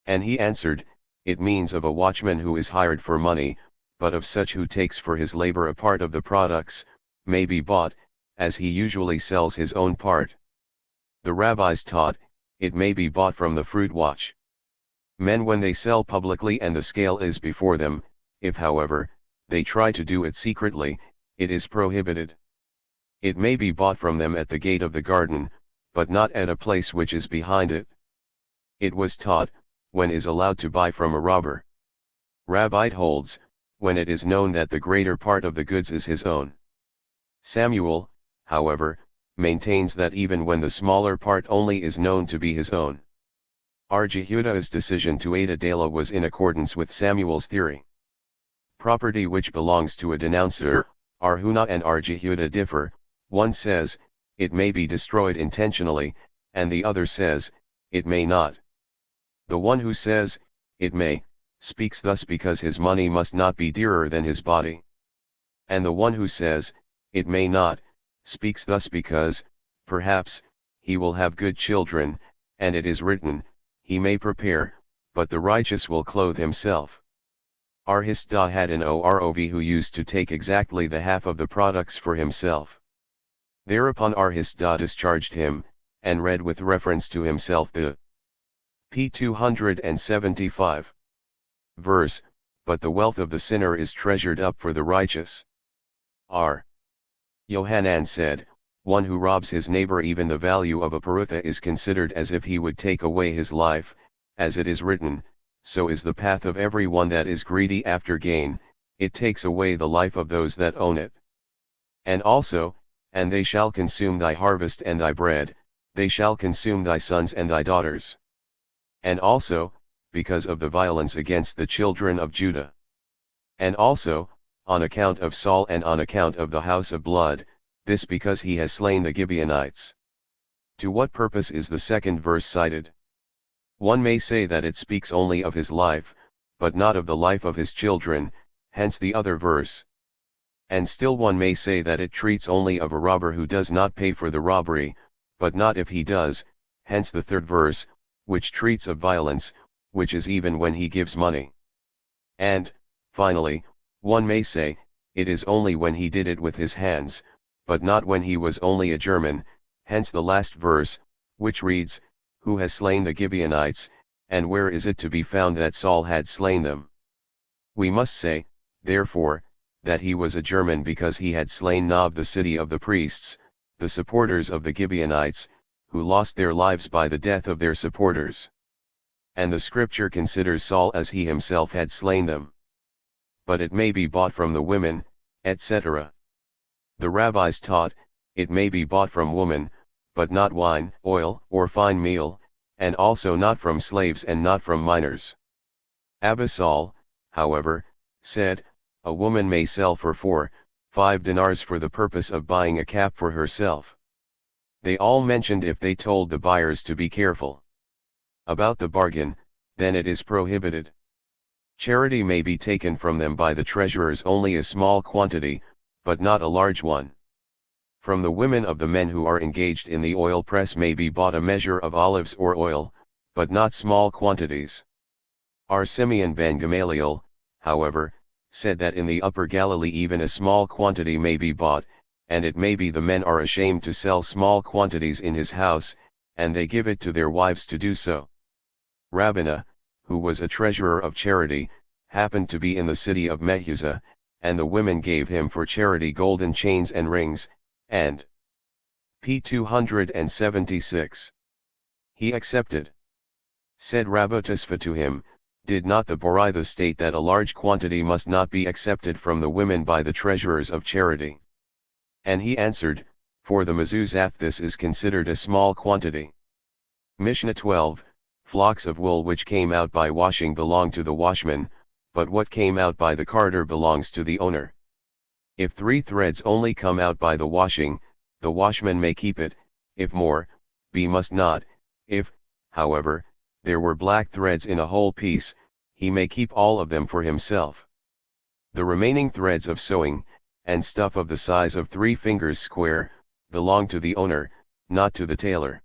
And he answered, it means of a watchman who is hired for money, but of such who takes for his labor a part of the products, may be bought, as he usually sells his own part. The rabbis taught, it may be bought from the fruit watch. Men when they sell publicly and the scale is before them, if however, they try to do it secretly, it is prohibited. It may be bought from them at the gate of the garden, but not at a place which is behind it. It was taught, when is allowed to buy from a robber. Rabbi holds, when it is known that the greater part of the goods is his own. Samuel, however, maintains that even when the smaller part only is known to be his own. R. Jehudah's decision to aid Adela was in accordance with Samuel's theory. Property which belongs to a denouncer, R. Huna and R. Jehudah differ. One says, it may be destroyed intentionally, and the other says, it may not. The one who says, it may, speaks thus because his money must not be dearer than his body. And the one who says, it may not, speaks thus because, perhaps, he will have good children, and it is written, he may prepare, but the righteous will clothe himself. R. Hisda had an Orov who used to take exactly the half of the products for himself. Thereupon R. Hisda discharged him, and read with reference to himself the P. 275 verse, but the wealth of the sinner is treasured up for the righteous. R. Yohanan said, one who robs his neighbor even the value of a parutha is considered as if he would take away his life, as it is written, so is the path of every one that is greedy after gain, it takes away the life of those that own it. And also, and they shall consume thy harvest and thy bread, they shall consume thy sons and thy daughters. And also, because of the violence against the children of Judah. And also, on account of Saul and on account of the house of blood, this because he has slain the Gibeonites. To what purpose is the second verse cited? One may say that it speaks only of his life, but not of the life of his children, hence the other verse. And still one may say that it treats only of a robber who does not pay for the robbery, but not if he does, hence the third verse, which treats of violence, which is even when he gives money. And, finally, one may say, it is only when he did it with his hands, but not when he was only a German, hence the last verse, which reads, who has slain the Gibeonites, and where is it to be found that Saul had slain them? We must say, therefore, that he was a German because he had slain Nob the city of the priests, the supporters of the Gibeonites, who lost their lives by the death of their supporters. And the scripture considers Saul as he himself had slain them. But it may be bought from the women, etc. The rabbis taught, it may be bought from woman, but not wine, oil, or fine meal, and also not from slaves and not from minors. Abba Saul, however, said, a woman may sell for 4-5 dinars for the purpose of buying a cap for herself. They all mentioned if they told the buyers to be careful about the bargain, then it is prohibited. Charity may be taken from them by the treasurers only a small quantity, but not a large one. From the women of the men who are engaged in the oil press may be bought a measure of olives or oil, but not small quantities. Our Simeon ben Gamaliel, however, said that in the Upper Galilee even a small quantity may be bought, and it may be the men are ashamed to sell small quantities in his house, and they give it to their wives to do so. Rabbinah, who was a treasurer of charity, happened to be in the city of Mehuzah, and the women gave him for charity golden chains and rings, and p. 276. He accepted. Said Rabbi Tisva to him, did not the Boritha state that a large quantity must not be accepted from the women by the treasurers of charity? And he answered, for the Mezuzah this is considered a small quantity. Mishnah 12, flocks of wool which came out by washing belong to the washman, but what came out by the carder belongs to the owner. If 3 threads only come out by the washing, the washman may keep it, if more, B must not, if, however, there were black threads in a whole piece, he may keep all of them for himself. The remaining threads of sewing, and stuff of the size of 3 fingers square, belong to the owner, not to the tailor.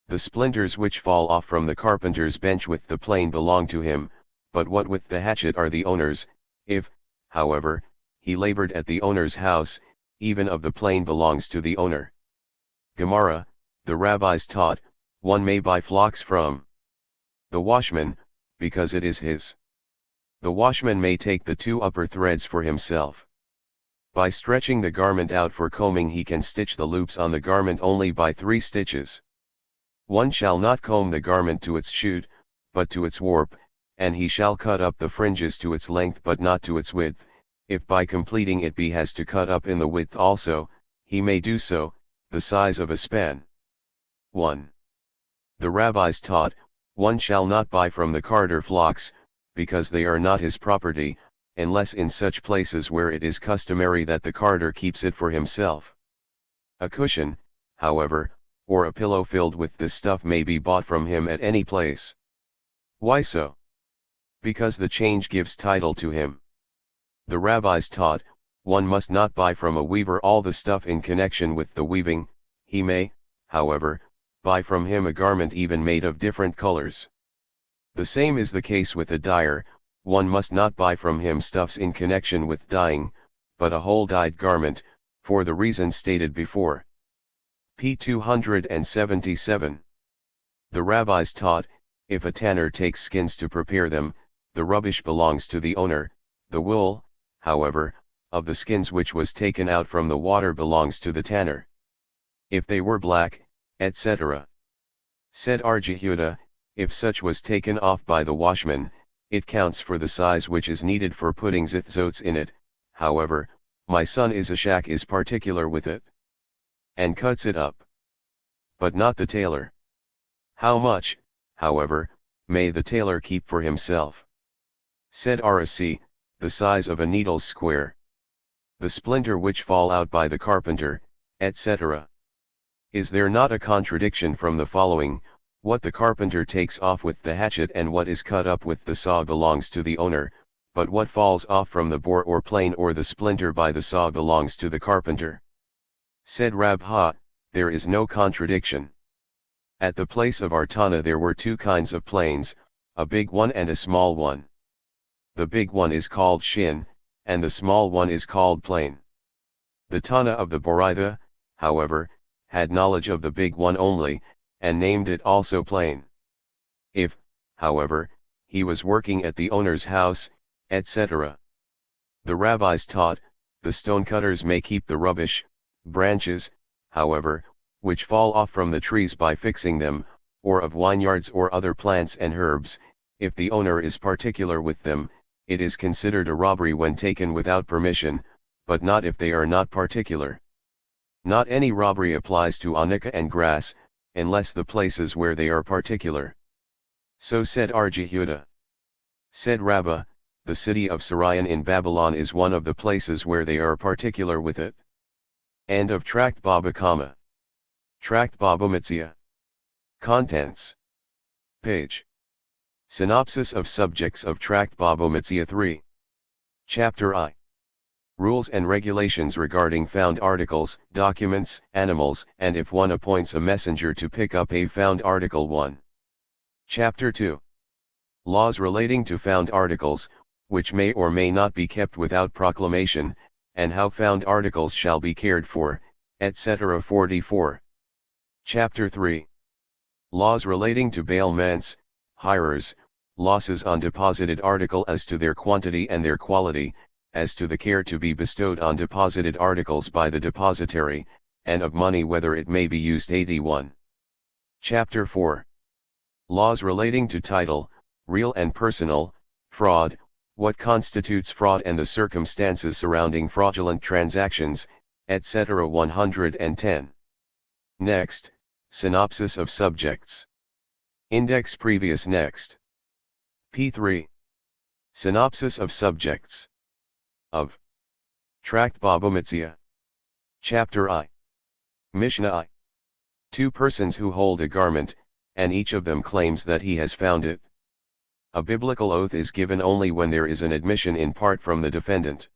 The splinters which fall off from the carpenter's bench with the plane belong to him, but what with the hatchet are the owner's, if, however, he labored at the owner's house, even of the plane belongs to the owner. Gemara, the rabbis taught, one may buy flocks from the washman, because it is his. The washman may take the 2 upper threads for himself. By stretching the garment out for combing he can stitch the loops on the garment only by 3 stitches. One shall not comb the garment to its shoot, but to its warp, and he shall cut up the fringes to its length but not to its width. If by completing it he has to cut up in the width also, he may do so, the size of a span. 1. The rabbis taught, one shall not buy from the carder flocks, because they are not his property, unless in such places where it is customary that the carder keeps it for himself. A cushion, however, or a pillow filled with this stuff may be bought from him at any place. Why so? Because the change gives title to him. The rabbis taught, one must not buy from a weaver all the stuff in connection with the weaving, he may, however, buy from him a garment even made of different colors. The same is the case with a dyer, one must not buy from him stuffs in connection with dyeing, but a whole dyed garment, for the reason stated before. p. 277. The rabbis taught, if a tanner takes skins to prepare them, the rubbish belongs to the owner, the wool, however, of the skins which was taken out from the water belongs to the tanner. If they were black, etc. Said Arjehuda, if such was taken off by the washman, it counts for the size which is needed for putting zitzotes in it. However, my son Izashak is particular with it, and cuts it up, but not the tailor. How much, however, may the tailor keep for himself? Said Arasi, the size of a needle's square. The splinter which fall out by the carpenter, etc. Is there not a contradiction from the following? What the carpenter takes off with the hatchet and what is cut up with the saw belongs to the owner, but what falls off from the bore or plane or the splinter by the saw belongs to the carpenter. Said Rabha, there is no contradiction. At the place of Artana there were two kinds of planes, a big one and a small one. The big one is called shin, and the small one is called plane. The Tana of the Boraitha, however, had knowledge of the big one only, and named it also plane. If, however, he was working at the owner's house, etc. The rabbis taught, the stonecutters may keep the rubbish, branches, however, which fall off from the trees by fixing them, or of vineyards or other plants and herbs. If the owner is particular with them, it is considered a robbery when taken without permission, but not if they are not particular. Not any robbery applies to anika and grass, unless the places where they are particular. So said Arjehuda. Said Rabbah, the city of Sarion in Babylon is one of the places where they are particular with it. End of Tract Baba Kama. Tract Baba Mitzia. Contents. Page. Synopsis of subjects of Tract Baba Mitzia 3. Chapter I. Rules and regulations regarding found articles, documents, animals, and if one appoints a messenger to pick up a found article 1. Chapter 2. Laws relating to found articles, which may or may not be kept without proclamation, and how found articles shall be cared for, etc. 44. Chapter 3. Laws relating to bailments, hirers, losses on deposited article as to their quantity and their quality, as to the care to be bestowed on deposited articles by the depositary, and of money whether it may be used. 81. Chapter 4. Laws relating to title, real and personal, fraud, what constitutes fraud and the circumstances surrounding fraudulent transactions, etc. 110. Next, synopsis of subjects. Index previous next. P3. Synopsis of subjects. Of Tract Baba Mitzia. Chapter I. Mishnah I. Two persons who hold a garment, and each of them claims that he has found it. A biblical oath is given only when there is an admission in part from the defendant.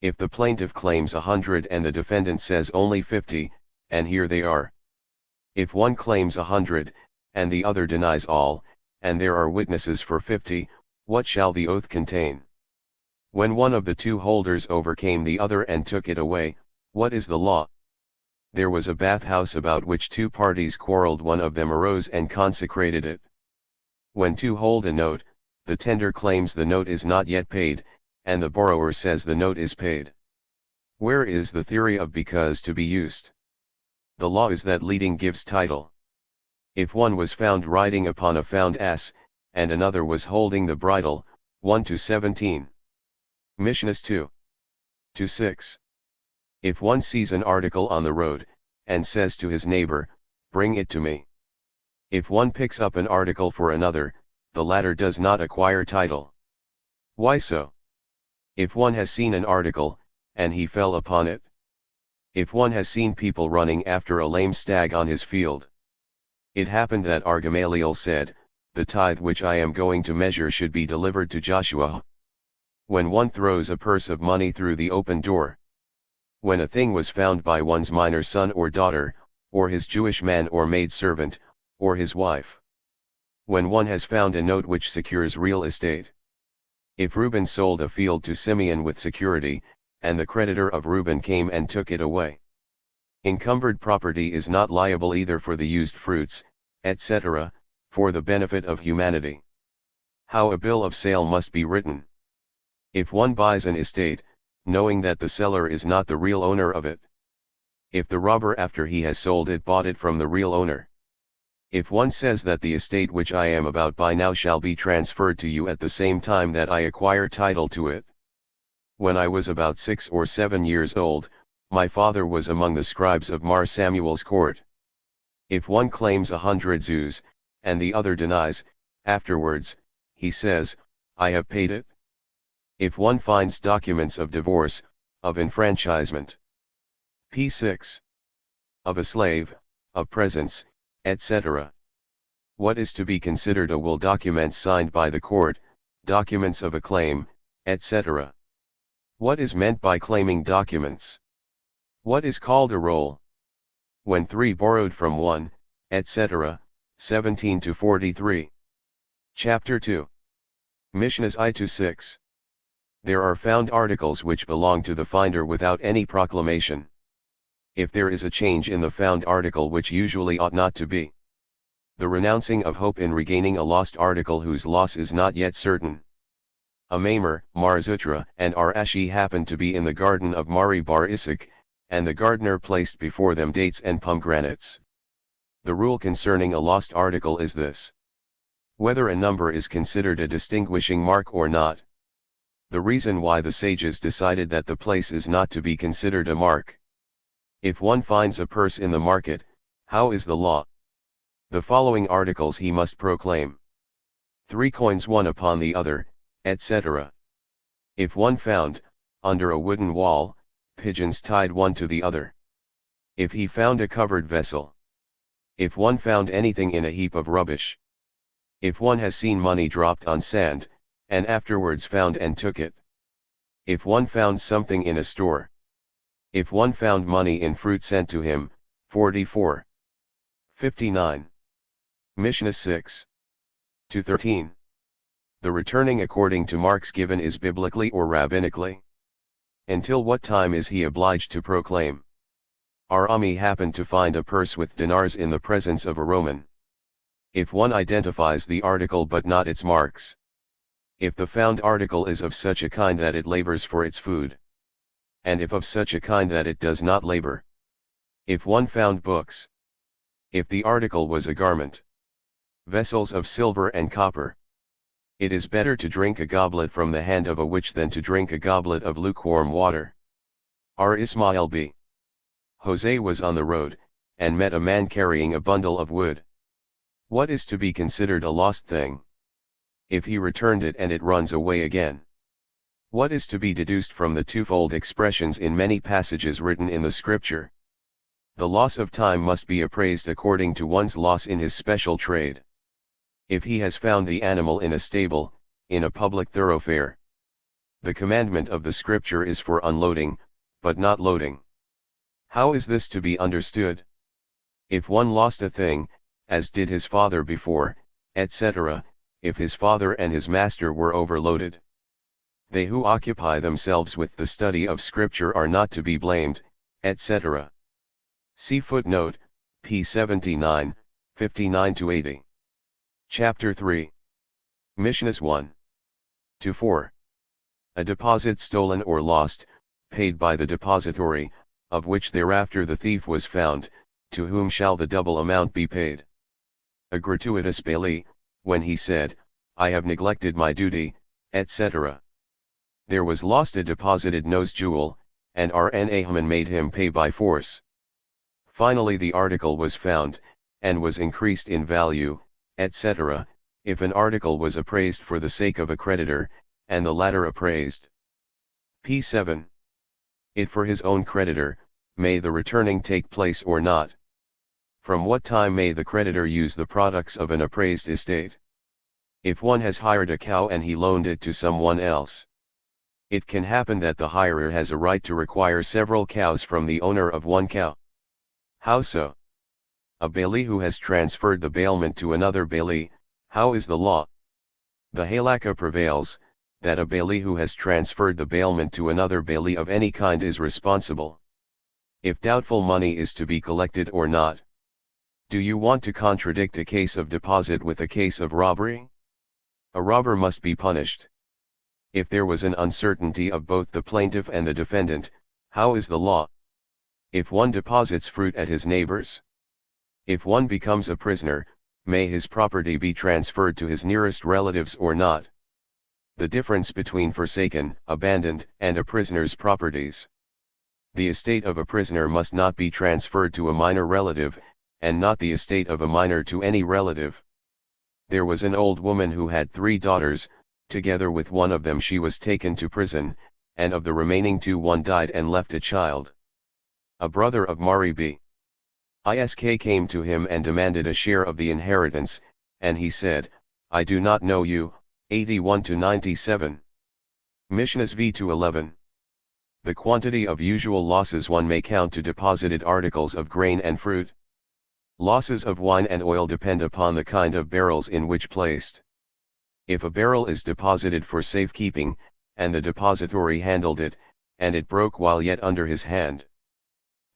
If the plaintiff claims 100 and the defendant says only 50, and here they are. If one claims 100, and the other denies all, and there are witnesses for 50, what shall the oath contain? When one of the two holders overcame the other and took it away, what is the law? There was a bathhouse about which two parties quarreled. One of them arose and consecrated it. When two hold a note, the tender claims the note is not yet paid, and the borrower says the note is paid. Where is the theory of because to be used? The law is that leading gives title. If one was found riding upon a found ass, and another was holding the bridle, 1-17. Mishnahs 2-6. If one sees an article on the road, and says to his neighbor, bring it to me. If one picks up an article for another, the latter does not acquire title. Why so? If one has seen an article, and he fell upon it. If one has seen people running after a lame stag on his field. It happened that Gamaliel said, the tithe which I am going to measure should be delivered to Joshua. When one throws a purse of money through the open door. When a thing was found by one's minor son or daughter, or his Jewish man or maidservant, or his wife. When one has found a note which secures real estate. If Reuben sold a field to Simeon with security, and the creditor of Reuben came and took it away. Encumbered property is not liable either for the used fruits, etc., for the benefit of humanity. How a bill of sale must be written. If one buys an estate, knowing that the seller is not the real owner of it. If the robber after he has sold it bought it from the real owner. If one says that the estate which I am about buy now shall be transferred to you at the same time that I acquire title to it. When I was about 6 or 7 years old, my father was among the scribes of Mar Samuel's court. If one claims 100 zuz, and the other denies, afterwards, he says, I have paid it. If one finds documents of divorce, of enfranchisement, p6, of a slave, of presents, etc. What is to be considered a will? Documents signed by the court, documents of a claim, etc. What is meant by claiming documents? What is called a roll? When 3 borrowed from 1, etc. 17 to 43. Chapter 2. Mishnahs I to 6. There are found articles which belong to the finder without any proclamation. If there is a change in the found article which usually ought not to be, the renouncing of hope in regaining a lost article whose loss is not yet certain. A Mamer, Mar Zutra, and Ar-Ashi happened to be in the garden of Mari Bar Isaac, and the gardener placed before them dates and pomegranates. The rule concerning a lost article is this: whether a number is considered a distinguishing mark or not. The reason why the sages decided that the place is not to be considered a mark. If one finds a purse in the market, how is the law? The following articles he must proclaim: 3 coins one upon the other, etc. If one found, under a wooden wall, pigeons tied one to the other. If he found a covered vessel. If one found anything in a heap of rubbish. If one has seen money dropped on sand, and afterwards found and took it. If one found something in a store. If one found money in fruit sent to him. 44. 59. Mishnah 6. To 13. The returning according to marks given is biblically or rabbinically. Until what time is he obliged to proclaim? Ar-Ami happened to find a purse with dinars in the presence of a Roman. If one identifies the article but not its marks. If the found article is of such a kind that it labors for its food. And if of such a kind that it does not labor. If one found books. If the article was a garment. Vessels of silver and copper. It is better to drink a goblet from the hand of a witch than to drink a goblet of lukewarm water. R. Ismail b. Jose was on the road, and met a man carrying a bundle of wood. What is to be considered a lost thing? If he returned it and it runs away again. What is to be deduced from the twofold expressions in many passages written in the scripture? The loss of time must be appraised according to one's loss in his special trade. If he has found the animal in a stable, in a public thoroughfare. The commandment of the scripture is for unloading, but not loading. How is this to be understood? If one lost a thing, as did his father before, etc., if his father and his master were overloaded. They who occupy themselves with the study of scripture are not to be blamed, etc. See footnote, p. 79, 59 to 80. Chapter 3. Mishnahs 1 to 4. A deposit stolen or lost, paid by the depository, of which thereafter the thief was found, to whom shall the double amount be paid? A gratuitous bailee, when he said, I have neglected my duty, etc. There was lost a deposited nose jewel, and Haman made him pay by force. Finally the article was found, and was increased in value, etc., if an article was appraised for the sake of a creditor, and the latter appraised. p7. It for his own creditor, may the returning take place or not? From what time may the creditor use the products of an appraised estate? If one has hired a cow and he loaned it to someone else. It can happen that the hirer has a right to require several cows from the owner of one cow. How so? A bailee who has transferred the bailment to another bailee, how is the law? The halakha prevails, that a bailee who has transferred the bailment to another bailee of any kind is responsible. If doubtful money is to be collected or not. Do you want to contradict a case of deposit with a case of robbery? A robber must be punished. If there was an uncertainty of both the plaintiff and the defendant, how is the law? If one deposits fruit at his neighbor's? If one becomes a prisoner, may his property be transferred to his nearest relatives or not? The difference between forsaken, abandoned, and a prisoner's properties. The estate of a prisoner must not be transferred to a minor relative, and not the estate of a minor to any relative. There was an old woman who had 3 daughters, together with one of them she was taken to prison, and of the remaining 2 one died and left a child. A brother of Mari b. Isk came to him and demanded a share of the inheritance, and he said, I do not know you. 81-97. Mishnahs v-11. The quantity of usual losses one may count to deposited articles of grain and fruit. Losses of wine and oil depend upon the kind of barrels in which placed. If a barrel is deposited for safekeeping, and the depository handled it, and it broke while yet under his hand.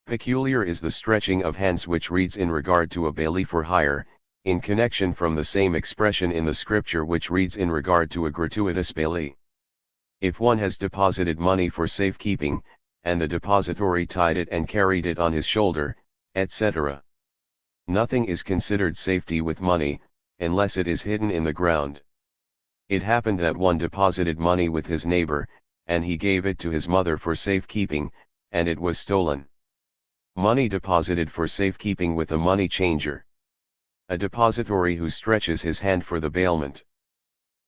Peculiar is the stretching of hands which reads in regard to a bailee for hire, in connection from the same expression in the scripture which reads in regard to a gratuitous bailee. If one has deposited money for safekeeping, and the depository tied it and carried it on his shoulder, etc. Nothing is considered safety with money, unless it is hidden in the ground. It happened that one deposited money with his neighbor, and he gave it to his mother for safekeeping, and it was stolen. Money deposited for safekeeping with a money changer. A depository who stretches his hand for the bailment.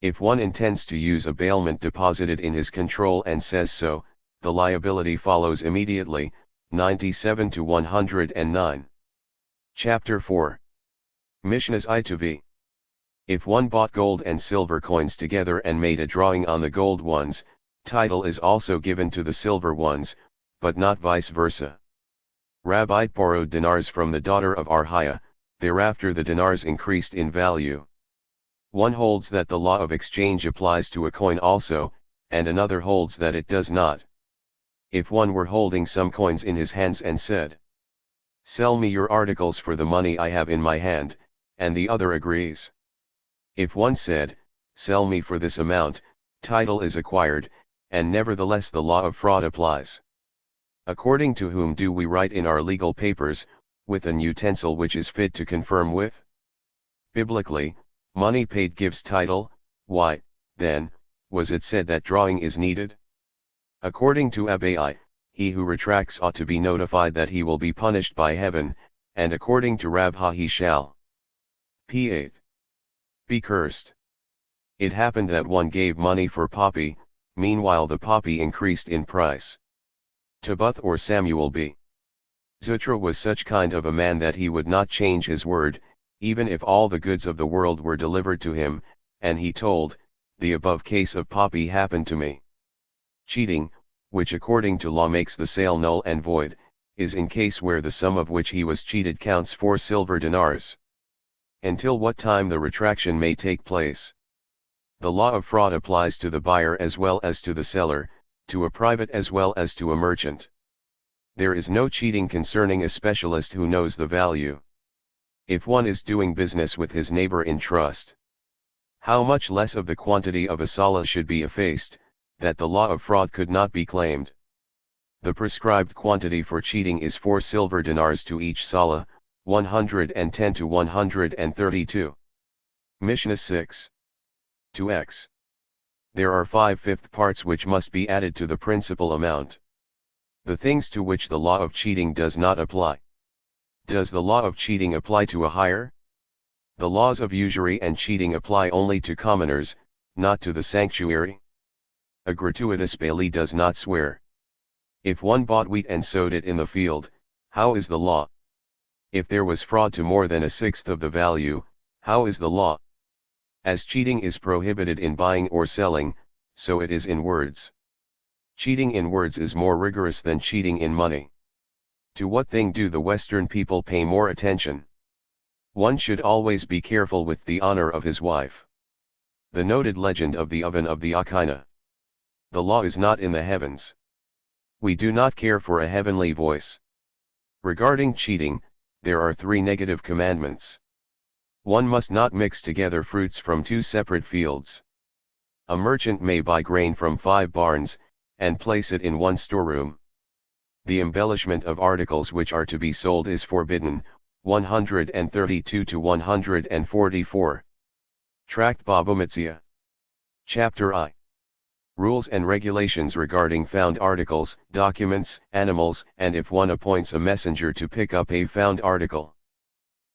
If one intends to use a bailment deposited in his control and says so, the liability follows immediately. 97-109. Chapter 4. Mishnahs I-V. If one bought gold and silver coins together and made a drawing on the gold ones, title is also given to the silver ones, but not vice versa. Rabbi borrowed dinars from the daughter of Arhiah, thereafter the dinars increased in value. One holds that the law of exchange applies to a coin also, and another holds that it does not. If one were holding some coins in his hands and said, "Sell me your articles for the money I have in my hand," and the other agrees. If one said, "Sell me for this amount," title is acquired, and nevertheless the law of fraud applies. According to whom do we write in our legal papers, with an utensil which is fit to confirm with? Biblically, money paid gives title. Why, then, was it said that drawing is needed? According to Abai, he who retracts ought to be notified that he will be punished by heaven, and according to Rabha he shall p8 be cursed. It happened that one gave money for poppy, meanwhile the poppy increased in price. Tabuth or Samuel b. Zutra was such kind of a man that he would not change his word, even if all the goods of the world were delivered to him, and he told, the above case of poppy happened to me. Cheating, which according to law makes the sale null and void, is in case where the sum of which he was cheated counts 4 silver dinars. Until what time the retraction may take place. The law of fraud applies to the buyer as well as to the seller, to a private as well as to a merchant. There is no cheating concerning a specialist who knows the value. If one is doing business with his neighbor in trust, how much less of the quantity of a sala should be effaced, that the law of fraud could not be claimed. The prescribed quantity for cheating is 4 silver dinars to each sala, 110-132. Mishnah 6. 2x. There are 5/5 parts which must be added to the principal amount. The things to which the law of cheating does not apply. Does the law of cheating apply to a hire? The laws of usury and cheating apply only to commoners, not to the sanctuary. A gratuitous bailee does not swear. If one bought wheat and sowed it in the field, how is the law? If there was fraud to more than 1/6 of the value, how is the law? As cheating is prohibited in buying or selling, so it is in words. Cheating in words is more rigorous than cheating in money. To what thing do the Western people pay more attention? One should always be careful with the honor of his wife. The noted legend of the oven of the Akina. The law is not in the heavens. We do not care for a heavenly voice. Regarding cheating, there are 3 negative commandments. One must not mix together fruits from 2 separate fields. A merchant may buy grain from 5 barns, and place it in one storeroom. The embellishment of articles which are to be sold is forbidden. 132 to 144. Tract Babomitzia. Chapter I. Rules and regulations regarding found articles, documents, animals, and if one appoints a messenger to pick up a found article.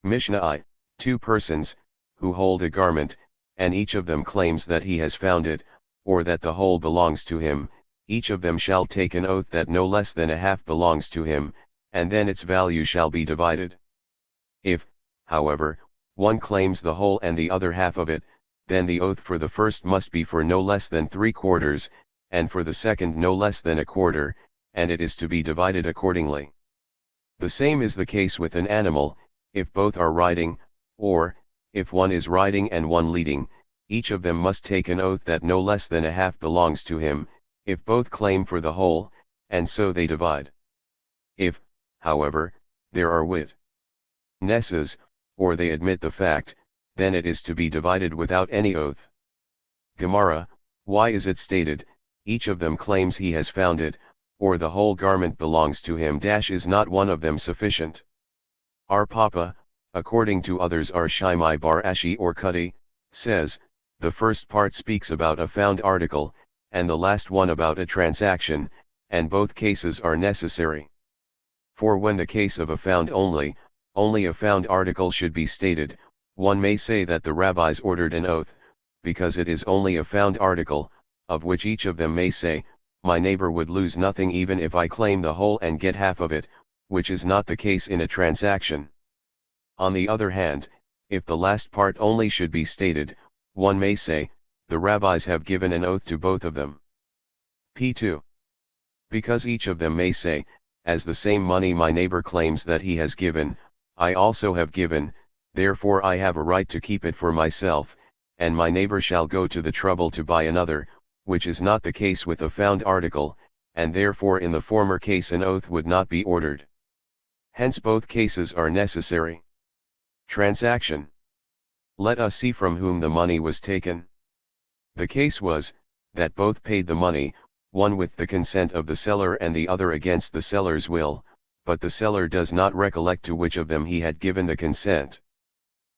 Mishnah I. 2 persons, who hold a garment, and each of them claims that he has found it, or that the whole belongs to him, each of them shall take an oath that no less than a half belongs to him, and then its value shall be divided. If, however, one claims the whole and the other half of it, then the oath for the first must be for no less than 3/4, and for the second no less than 1/4, and it is to be divided accordingly. The same is the case with an animal, if both are riding, or, if one is riding and one leading, each of them must take an oath that no less than a half belongs to him, if both claim for the whole, and so they divide. If, however, there are witnesses, or they admit the fact, then it is to be divided without any oath. Gemara, why is it stated, each of them claims he has found it, or the whole garment belongs to him? Is not one of them sufficient? Our Papa, according to others are Shaimai bar Ashi or Kudi, says, the first part speaks about a found article, and the last one about a transaction, and both cases are necessary. For when the case of a found only a found article should be stated, one may say that the rabbis ordered an oath, because it is only a found article, of which each of them may say, my neighbor would lose nothing even if I claim the whole and get half of it, which is not the case in a transaction. On the other hand, if the last part only should be stated, one may say, the rabbis have given an oath to both of them. P2. Because each of them may say, as the same money my neighbor claims that he has given, I also have given, therefore I have a right to keep it for myself, and my neighbor shall go to the trouble to buy another, which is not the case with a found article, and therefore in the former case an oath would not be ordered. Hence both cases are necessary. Transaction. Let us see from whom the money was taken. The case was, that both paid the money, one with the consent of the seller and the other against the seller's will, but the seller does not recollect to which of them he had given the consent.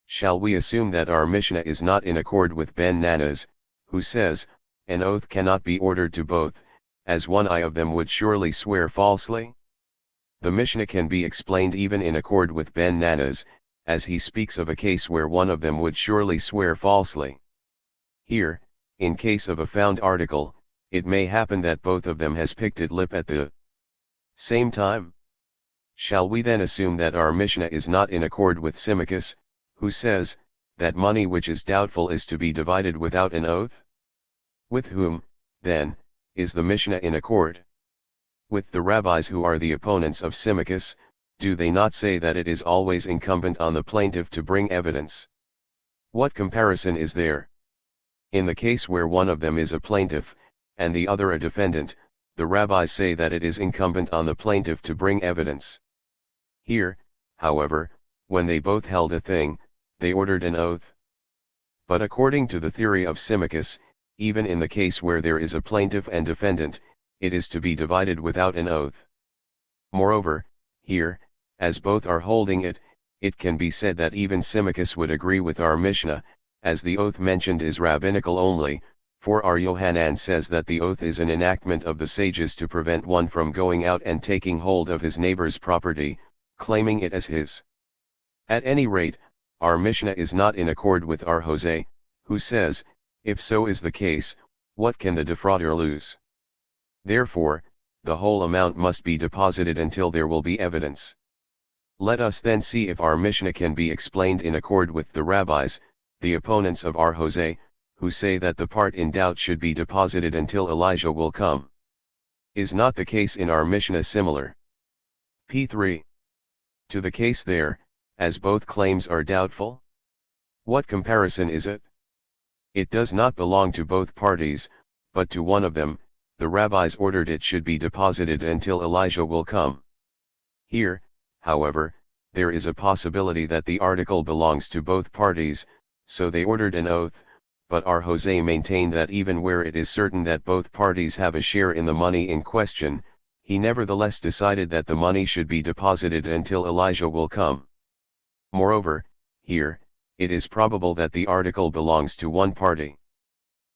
Shall we assume that our Mishnah is not in accord with Ben Nanas, who says, an oath cannot be ordered to both, as one of them would surely swear falsely? The Mishnah can be explained even in accord with Ben Nanas, as he speaks of a case where one of them would surely swear falsely. Here, in case of a found article, it may happen that both of them has picked it lip at the same time. Shall we then assume that our Mishnah is not in accord with Symmachus, who says, that money which is doubtful is to be divided without an oath? With whom, then, is the Mishnah in accord? With the rabbis who are the opponents of Symmachus. Do they not say that it is always incumbent on the plaintiff to bring evidence? What comparison is there? In the case where one of them is a plaintiff, and the other a defendant, the rabbis say that it is incumbent on the plaintiff to bring evidence. Here, however, when they both held a thing, they ordered an oath. But according to the theory of Symmachus, even in the case where there is a plaintiff and defendant, it is to be divided without an oath. Moreover, here, as both are holding it, it can be said that even Symmachus would agree with our Mishnah, as the oath mentioned is rabbinical only, for our Yohanan says that the oath is an enactment of the sages to prevent one from going out and taking hold of his neighbor's property, claiming it as his. At any rate, our Mishnah is not in accord with our Jose, who says, if so is the case, what can the defrauder lose? Therefore, the whole amount must be deposited until there will be evidence. Let us then see if our Mishnah can be explained in accord with the rabbis, the opponents of our Jose, who say that the part in doubt should be deposited until Elijah will come. Is not the case in our Mishnah similar? P3. To the case there, as both claims are doubtful? What comparison is it? It does not belong to both parties, but to one of them. The rabbis ordered it should be deposited until Elijah will come. Here, however, there is a possibility that the article belongs to both parties, so they ordered an oath, but our Jose maintained that even where it is certain that both parties have a share in the money in question, he nevertheless decided that the money should be deposited until Elijah will come. Moreover, here, it is probable that the article belongs to one party.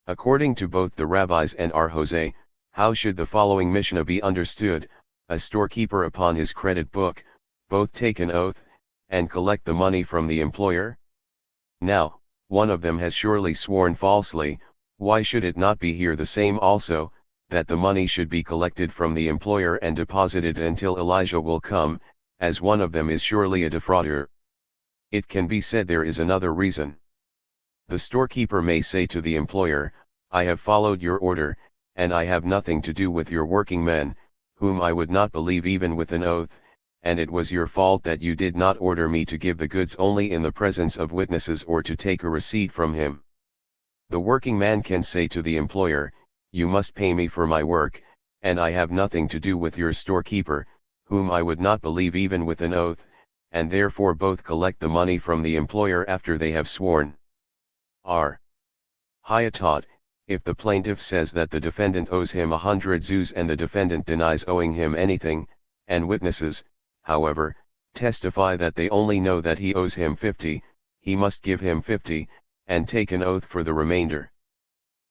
According to both the rabbis and our Jose, how should the following Mishnah be understood? A storekeeper upon his credit book, both take an oath, and collect the money from the employer? Now, one of them has surely sworn falsely. Why should it not be here the same also, that the money should be collected from the employer and deposited until Elijah will come, as one of them is surely a defrauder? It can be said there is another reason. The storekeeper may say to the employer, I have followed your order, and I have nothing to do with your working men, whom I would not believe even with an oath, and it was your fault that you did not order me to give the goods only in the presence of witnesses or to take a receipt from him. The working man can say to the employer, you must pay me for my work, and I have nothing to do with your storekeeper, whom I would not believe even with an oath, and therefore both collect the money from the employer after they have sworn. R. Haya taught, if the plaintiff says that the defendant owes him 100 zuz and the defendant denies owing him anything, and witnesses, however, testify that they only know that he owes him 50, he must give him 50, and take an oath for the remainder.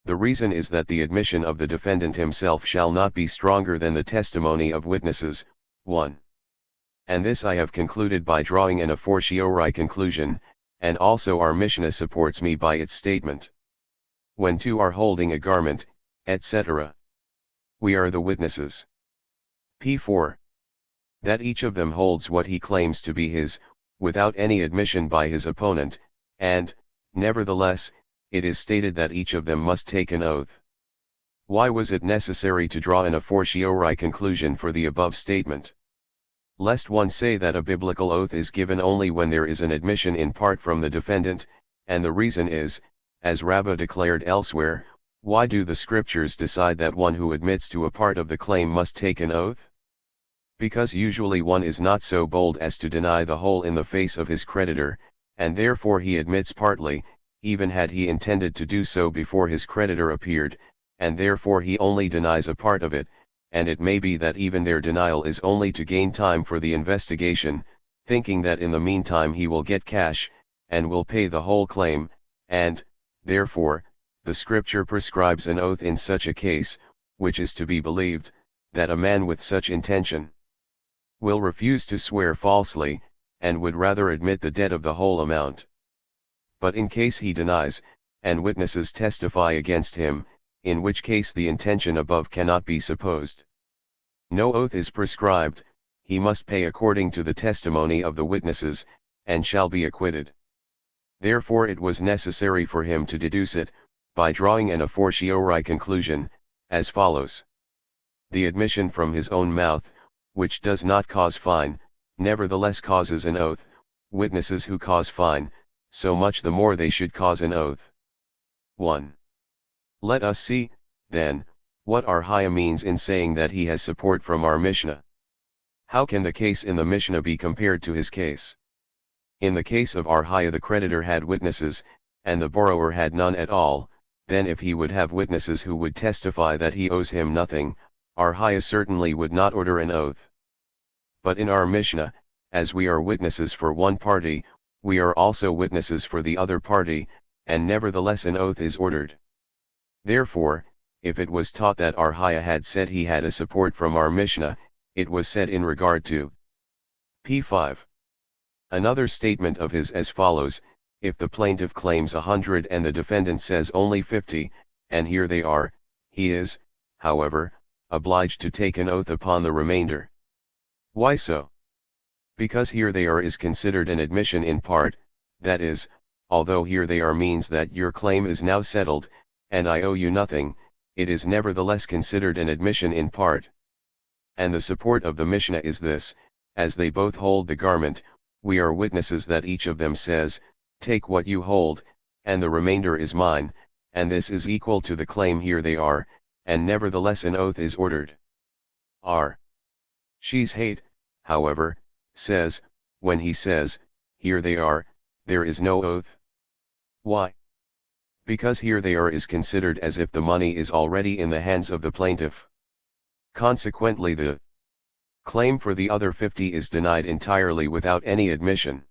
The reason is that the admission of the defendant himself shall not be stronger than the testimony of witnesses. 1. And this I have concluded by drawing an a fortiori conclusion, and also our Mishnah supports me by its statement. When two are holding a garment, etc. We are the witnesses. P4. That each of them holds what he claims to be his, without any admission by his opponent, and, nevertheless, it is stated that each of them must take an oath. Why was it necessary to draw an a fortiori conclusion for the above statement? Lest one say that a biblical oath is given only when there is an admission in part from the defendant, and the reason is, as Rabbah declared elsewhere, why do the scriptures decide that one who admits to a part of the claim must take an oath? Because usually one is not so bold as to deny the whole in the face of his creditor, and therefore he admits partly, even had he intended to do so before his creditor appeared, and therefore he only denies a part of it, and it may be that even their denial is only to gain time for the investigation, thinking that in the meantime he will get cash, and will pay the whole claim, and, therefore, the scripture prescribes an oath in such a case, which is to be believed, that a man with such intention will refuse to swear falsely, and would rather admit the debt of the whole amount. But in case he denies, and witnesses testify against him, in which case the intention above cannot be supposed. No oath is prescribed, he must pay according to the testimony of the witnesses, and shall be acquitted. Therefore it was necessary for him to deduce it, by drawing an a fortiori conclusion, as follows. The admission from his own mouth, which does not cause fine, nevertheless causes an oath, witnesses who cause fine, so much the more they should cause an oath. 1. Let us see, then, what our Haya means in saying that he has support from our Mishnah. How can the case in the Mishnah be compared to his case? In the case of our Haya the creditor had witnesses, and the borrower had none at all, then if he would have witnesses who would testify that he owes him nothing, our Haya certainly would not order an oath. But in our Mishnah, as we are witnesses for one party, we are also witnesses for the other party, and nevertheless an oath is ordered. Therefore, if it was taught that our Haya had said he had a support from our Mishnah, it was said in regard to P5. Another statement of his as follows, if the plaintiff claims 100 and the defendant says only 50, and here they are, he is, however, obliged to take an oath upon the remainder. Why so? Because here they are is considered an admission in part, that is, although here they are means that your claim is now settled, and I owe you nothing, it is nevertheless considered an admission in part. And the support of the Mishnah is this, as they both hold the garment, we are witnesses that each of them says, take what you hold, and the remainder is mine, and this is equal to the claim here they are, and nevertheless an oath is ordered. R. She's hate, however, says, when he says, here they are, there is no oath. Why? Because here they are is considered as if the money is already in the hands of the plaintiff. Consequently the claim for the other 50 is denied entirely without any admission.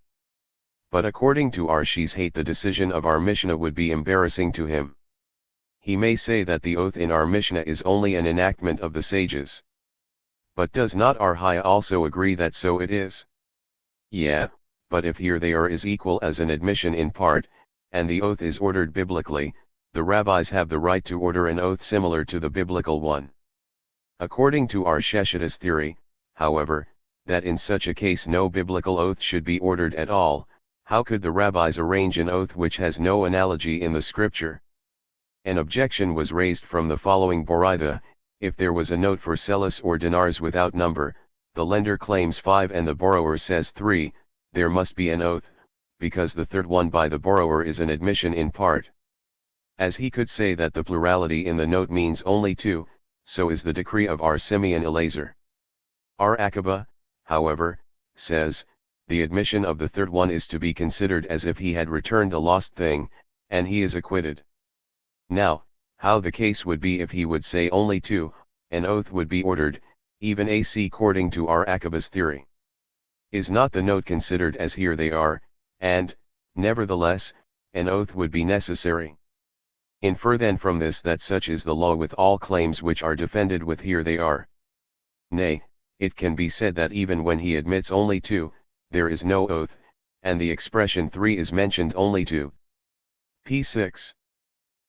But according to our Shishate, the decision of our Mishnah would be embarrassing to him. He may say that the oath in our Mishnah is only an enactment of the sages. But does not our Haya also agree that so it is? Yeah, but if here they are is equal as an admission in part, and the oath is ordered biblically, the rabbis have the right to order an oath similar to the biblical one. According to our Sheshita's theory, however, that in such a case no biblical oath should be ordered at all, how could the rabbis arrange an oath which has no analogy in the scripture? An objection was raised from the following Boraitha: if there was a note for selis or dinars without number, the lender claims 5 and the borrower says 3, there must be an oath, because the third one by the borrower is an admission in part. As he could say that the plurality in the note means only 2, so is the decree of our Simeon Elazar. Our Akiba, however, says, the admission of the third one is to be considered as if he had returned a lost thing, and he is acquitted. Now, how the case would be if he would say only 2, an oath would be ordered, even according to our Akiba's theory. Is not the note considered as here they are, and, nevertheless, an oath would be necessary? Infer then from this that such is the law with all claims which are defended with here they are. Nay, it can be said that even when he admits only 2, there is no oath, and the expression 3 is mentioned only to. p6.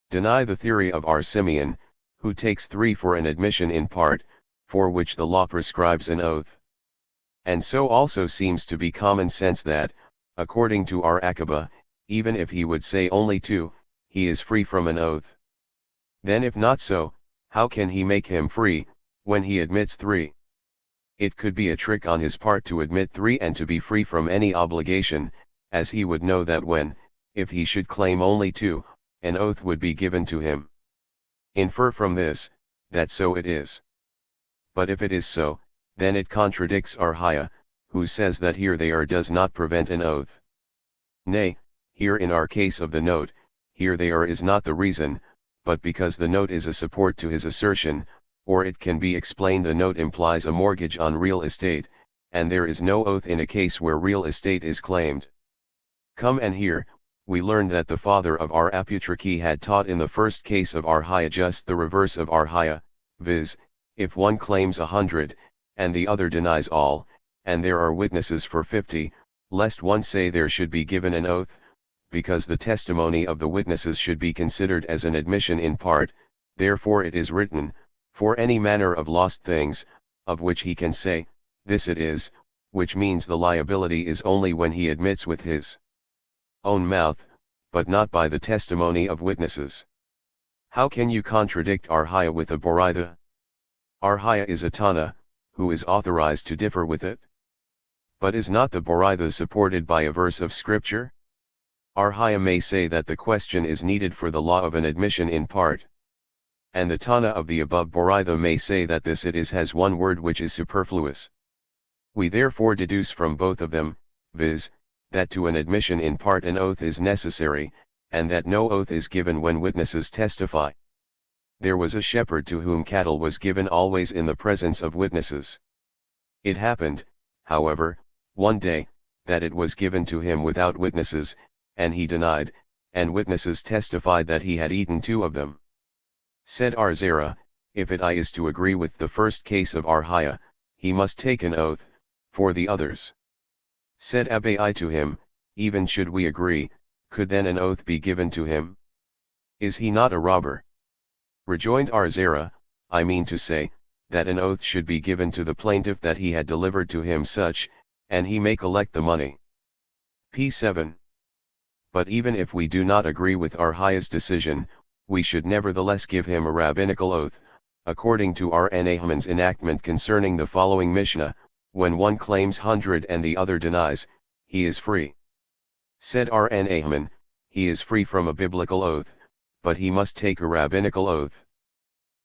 Deny the theory of our Simeon, who takes 3 for an admission in part, for which the law prescribes an oath. And so also seems to be common sense that, according to our Akiba, even if he would say only 2, he is free from an oath. Then if not so, how can he make him free, when he admits 3? It could be a trick on his part to admit 3 and to be free from any obligation, as he would know that when, if he should claim only 2, an oath would be given to him. Infer from this, that so it is. But if it is so, then it contradicts our Haya, who says that here they are does not prevent an oath. Nay, here in our case of the note, here they are is not the reason, but because the note is a support to his assertion, or it can be explained the note implies a mortgage on real estate, and there is no oath in a case where real estate is claimed. Come and here, we learned that the father of our Aputriki had taught in the first case of our Haya just the reverse of our Haya, viz., if one claims 100, and the other denies all, and there are witnesses for 50, lest one say there should be given an oath, because the testimony of the witnesses should be considered as an admission in part, therefore it is written, for any manner of lost things, of which he can say, this it is, which means the liability is only when he admits with his own mouth, but not by the testimony of witnesses. How can you contradict our Haya with a Boraitha? Our Haya is a Tana, who is authorized to differ with it. But is not the Boraitha supported by a verse of scripture? Our Haya may say that the question is needed for the law of an admission in part. And the Tana of the above Boraitha may say that this it is has one word which is superfluous. We therefore deduce from both of them, viz., that to an admission in part an oath is necessary, and that no oath is given when witnesses testify. There was a shepherd to whom cattle was given always in the presence of witnesses. It happened, however, one day, that it was given to him without witnesses, and he denied, and witnesses testified that he had eaten 2 of them. Said Arzera, if it is to agree with the first case of our Haya, he must take an oath, for the others. Said Abai to him, even should we agree, could then an oath be given to him? Is he not a robber? Rejoined Arzera, I mean to say, that an oath should be given to the plaintiff that he had delivered to him such, and he may collect the money. p7. But even if we do not agree with our Haya's decision, we should nevertheless give him a rabbinical oath, according to our Nahman's enactment concerning the following Mishnah, when one claims 100 and the other denies, he is free. Said our Nahman, he is free from a biblical oath, but he must take a rabbinical oath.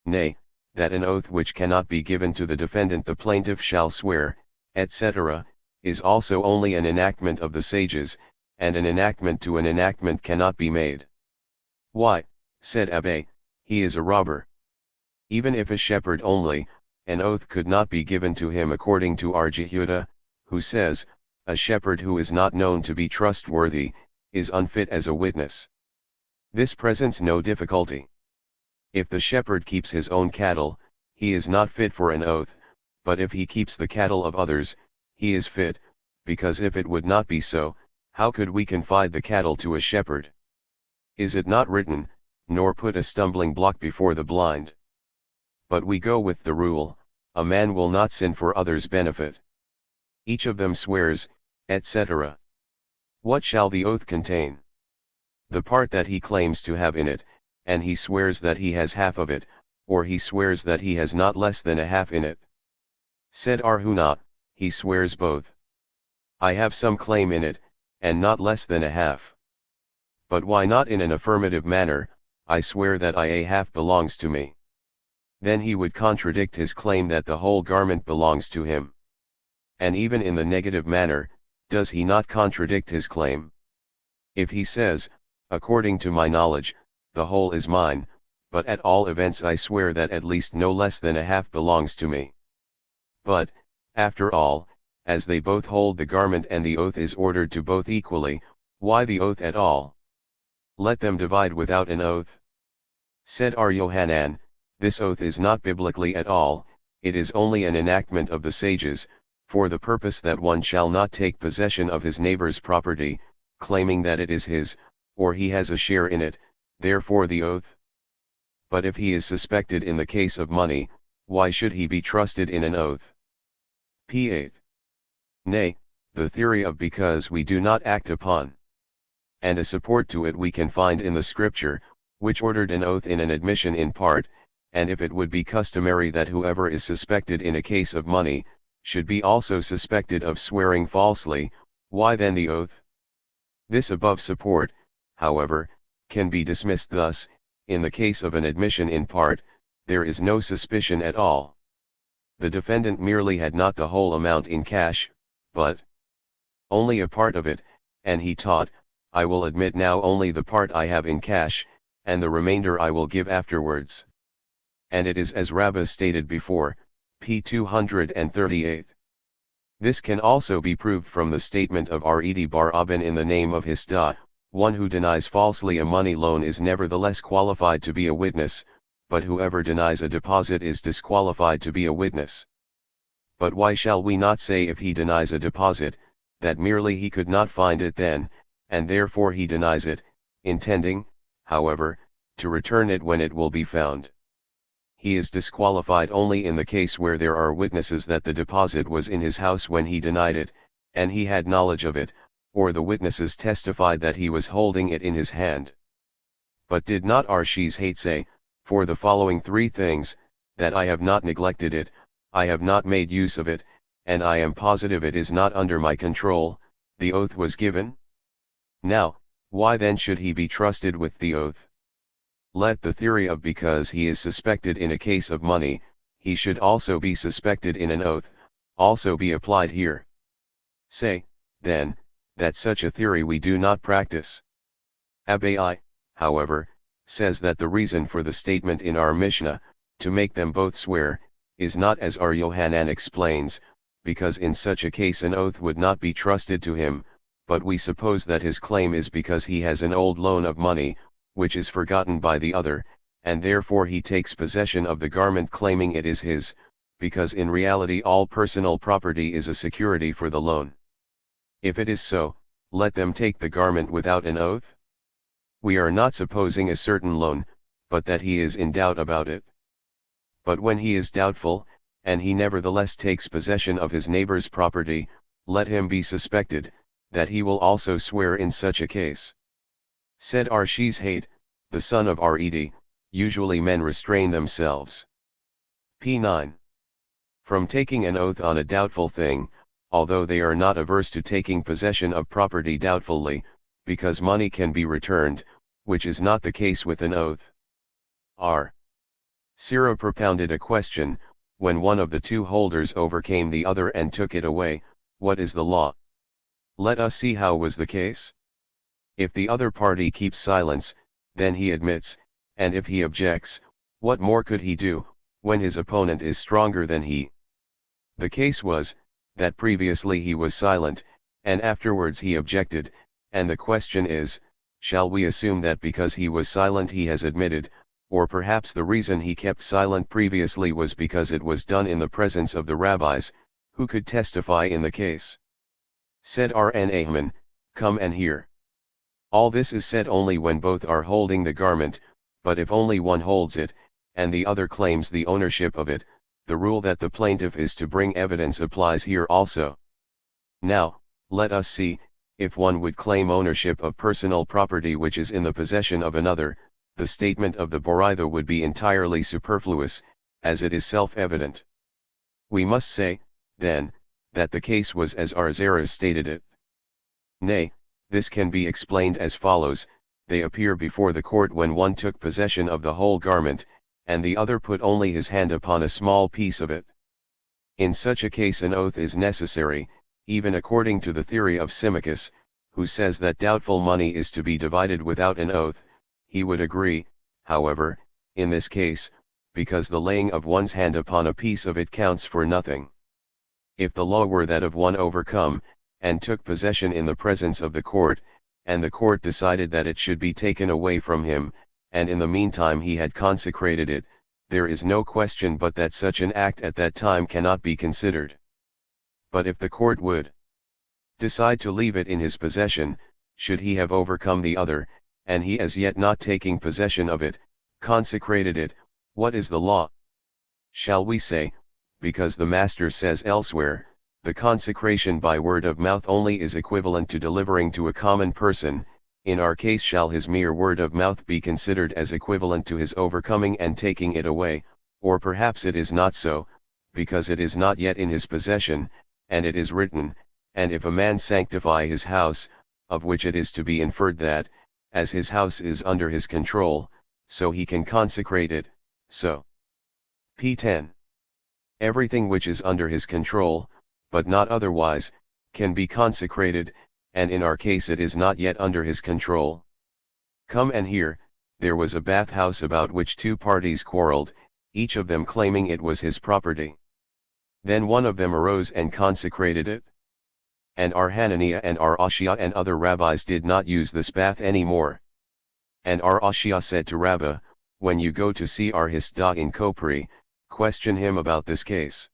Nay, that an oath which cannot be given to the defendant the plaintiff shall swear, etc., is also only an enactment of the sages, and an enactment to an enactment cannot be made. Why, said Abbe, he is a robber. Even if a shepherd only, an oath could not be given to him according to our Jehuda, who says, a shepherd who is not known to be trustworthy, is unfit as a witness. This presents no difficulty. If the shepherd keeps his own cattle, he is not fit for an oath, but if he keeps the cattle of others, he is fit, because if it would not be so, how could we confide the cattle to a shepherd? Is it not written, nor put a stumbling block before the blind? But we go with the rule, a man will not sin for others' benefit. Each of them swears, etc. What shall the oath contain? The part that he claims to have in it, and he swears that he has half of it, or he swears that he has not less than a half in it. Said Arhuna, he swears both. I have some claim in it, and not less than a half. But why not in an affirmative manner, I swear that a half belongs to me? Then he would contradict his claim that the whole garment belongs to him. And even in the negative manner, does he not contradict his claim? If he says, according to my knowledge, the whole is mine, but at all events I swear that at least no less than a half belongs to me. But, after all, as they both hold the garment and the oath is ordered to both equally, why the oath at all? Let them divide without an oath. Said Ar Yohanan, this oath is not biblically at all, it is only an enactment of the sages, for the purpose that one shall not take possession of his neighbor's property, claiming that it is his, or he has a share in it, therefore the oath. But if he is suspected in the case of money, why should he be trusted in an oath? P8. Nay, the theory of because we do not act upon. And a support to it we can find in the scripture, which ordered an oath in an admission in part, and if it would be customary that whoever is suspected in a case of money, should be also suspected of swearing falsely, why then the oath? This above support, however, can be dismissed thus, in the case of an admission in part, there is no suspicion at all. The defendant merely had not the whole amount in cash, but only a part of it, and he taught, I will admit now only the part I have in cash, and the remainder I will give afterwards. And it is as Rabbah stated before, p. 238. This can also be proved from the statement of Red Bar Abin in the name of Hisda, one who denies falsely a money loan is nevertheless qualified to be a witness, but whoever denies a deposit is disqualified to be a witness. But why shall we not say if he denies a deposit, that merely he could not find it then, and therefore he denies it, intending, however, to return it when it will be found? He is disqualified only in the case where there are witnesses that the deposit was in his house when he denied it, and he had knowledge of it, or the witnesses testified that he was holding it in his hand. But did not Arshi's hate say, for the following three things, that I have not neglected it, I have not made use of it, and I am positive it is not under my control, the oath was given? Now, why then should he be trusted with the oath? Let the theory of because he is suspected in a case of money, he should also be suspected in an oath, also be applied here. Say, then, that such a theory we do not practice. Abai, however, says that the reason for the statement in our Mishnah, to make them both swear, is not as Ar Yohanan explains, because in such a case an oath would not be trusted to him, but we suppose that his claim is because he has an old loan of money, which is forgotten by the other, and therefore he takes possession of the garment claiming it is his, because in reality all personal property is a security for the loan. If it is so, let them take the garment without an oath? We are not supposing a certain loan, but that he is in doubt about it. But when he is doubtful, and he nevertheless takes possession of his neighbor's property, let him be suspected, that he will also swear in such a case. Said Arshi's hate, the son of Red, usually men restrain themselves. P9. From taking an oath on a doubtful thing, although they are not averse to taking possession of property doubtfully, because money can be returned, which is not the case with an oath. R. Sirah propounded a question, when one of the two holders overcame the other and took it away, what is the law? Let us see how was the case. If the other party keeps silence, then he admits, and if he objects, what more could he do, when his opponent is stronger than he? The case was, that previously he was silent, and afterwards he objected, and the question is, shall we assume that because he was silent he has admitted, or perhaps the reason he kept silent previously was because it was done in the presence of the rabbis, who could testify in the case? Said Nahman, "Come and hear." All this is said only when both are holding the garment, but if only one holds it, and the other claims the ownership of it, the rule that the plaintiff is to bring evidence applies here also. Now, let us see, if one would claim ownership of personal property which is in the possession of another, the statement of the Boraitha would be entirely superfluous, as it is self-evident. We must say, then, that the case was as Arzera stated it. Nay, this can be explained as follows: they appear before the court when one took possession of the whole garment, and the other put only his hand upon a small piece of it. In such a case an oath is necessary, even according to the theory of Symmachus, who says that doubtful money is to be divided without an oath. He would agree, however, in this case, because the laying of one's hand upon a piece of it counts for nothing. If the law were that of one overcome, and took possession in the presence of the court, and the court decided that it should be taken away from him, and in the meantime he had consecrated it, there is no question but that such an act at that time cannot be considered. But if the court would decide to leave it in his possession, should he have overcome the other, and he as yet not taking possession of it, consecrated it, what is the law? Shall we say, because the Master says elsewhere, the consecration by word of mouth only is equivalent to delivering to a common person, in our case shall his mere word of mouth be considered as equivalent to his overcoming and taking it away, or perhaps it is not so, because it is not yet in his possession, and it is written, and if a man sanctify his house, of which it is to be inferred that, as his house is under his control, so he can consecrate it, so. P10. Everything which is under his control, but not otherwise, can be consecrated, and in our case it is not yet under his control. Come and hear, there was a bathhouse about which two parties quarreled, each of them claiming it was his property. Then one of them arose and consecrated it. And Hananiah and Ashia and other rabbis did not use this bath any more. And Ashia said to Rabbah, when you go to see Hisda in Kopri, question him about this case.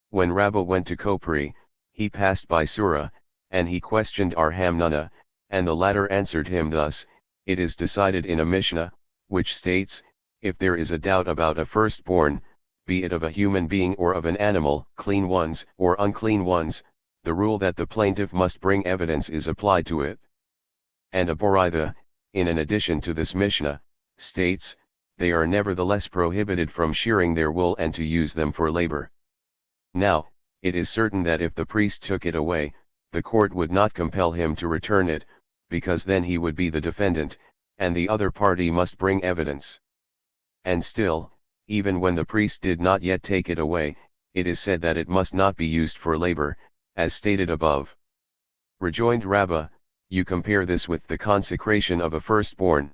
When Rabbah went to Kopri, he passed by Surah, and he questioned Hamnana, and the latter answered him thus: it is decided in a Mishnah, which states, if there is a doubt about a firstborn, be it of a human being or of an animal, clean ones or unclean ones, the rule that the plaintiff must bring evidence is applied to it. And a Boraitha, in an addition to this Mishnah, states, they are nevertheless prohibited from shearing their wool and to use them for labor. Now, it is certain that if the priest took it away, the court would not compel him to return it, because then he would be the defendant, and the other party must bring evidence. And still, even when the priest did not yet take it away, it is said that it must not be used for labor, as stated above. Rejoined Rabbah, you compare this with the consecration of a firstborn.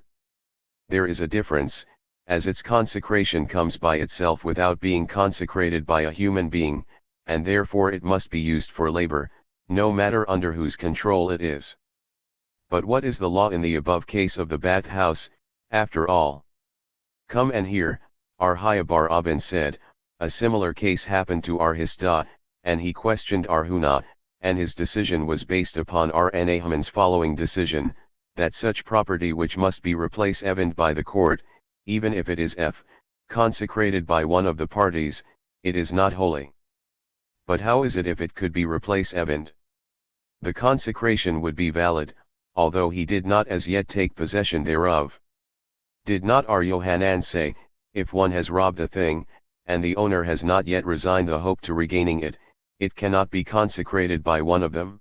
There is a difference, as its consecration comes by itself without being consecrated by a human being, and therefore it must be used for labor, no matter under whose control it is. But what is the law in the above case of the bathhouse, after all? Come and hear, Bar Abin said, a similar case happened to Hisda, and he questioned Huna, and his decision was based upon Nahman's following decision, that such property which must be replaced evined by the court, even if it is consecrated by one of the parties, it is not holy. But how is it if it could be replaced evined? The consecration would be valid, although he did not as yet take possession thereof. Did not Yohanan say, if one has robbed a thing, and the owner has not yet resigned the hope to regaining it, it cannot be consecrated by one of them?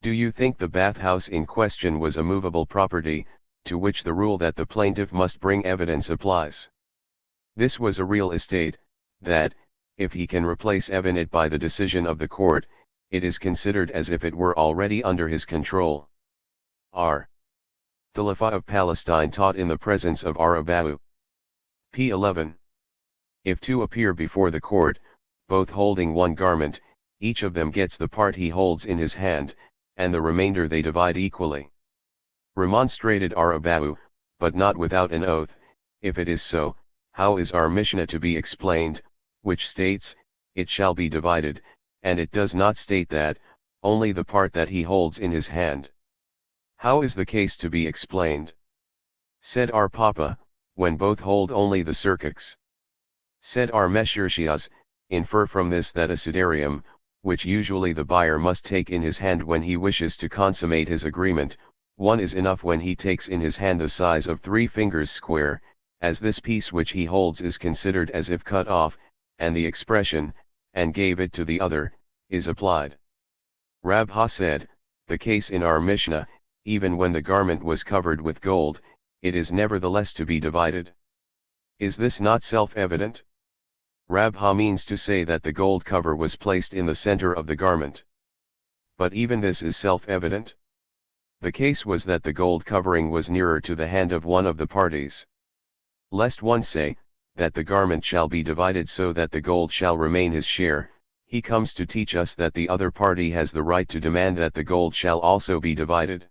Do you think the bathhouse in question was a movable property, to which the rule that the plaintiff must bring evidence applies? This was a real estate, that, if he can replace it by the decision of the court, it is considered as if it were already under his control. R. Khalifa of Palestine taught in the presence of Arabahu. p. 11. If two appear before the court, both holding one garment, each of them gets the part he holds in his hand, and the remainder they divide equally. Remonstrated Arabahu, but not without an oath. If it is so, how is our Mishnah to be explained, which states, it shall be divided, and it does not state that, only the part that he holds in his hand? How is the case to be explained? Said our Papa, when both hold only the surcox. Said our Meshurshias, infer from this that a sudarium, which usually the buyer must take in his hand when he wishes to consummate his agreement, one is enough when he takes in his hand the size of 3 fingers square, as this piece which he holds is considered as if cut off, and the expression, and gave it to the other, is applied. Rabha said, the case in our Mishnah, even when the garment was covered with gold, it is nevertheless to be divided. Is this not self-evident? Rabha means to say that the gold cover was placed in the center of the garment. But even this is self-evident. The case was that the gold covering was nearer to the hand of one of the parties. Lest one say, that the garment shall be divided so that the gold shall remain his share, he comes to teach us that the other party has the right to demand that the gold shall also be divided.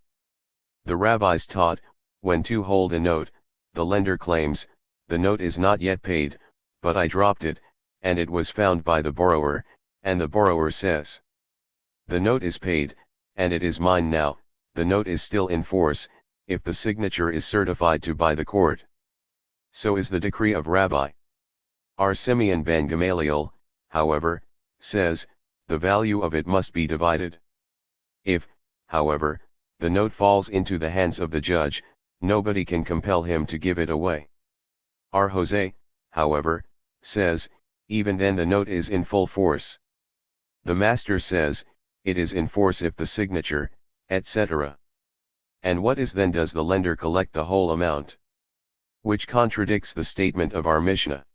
The rabbis taught, when two hold a note, the lender claims, the note is not yet paid, but I dropped it, and it was found by the borrower, and the borrower says, the note is paid, and it is mine now. The note is still in force, if the signature is certified to by the court. So is the decree of Rabbi. Our Simeon ben Gamaliel, however, says, the value of it must be divided. If, however, the note falls into the hands of the judge, nobody can compel him to give it away. Our Jose, however, says, even then the note is in full force. The master says, it is in force if the signature, etc. And what is then does the lender collect the whole amount? Which contradicts the statement of our Mishnah.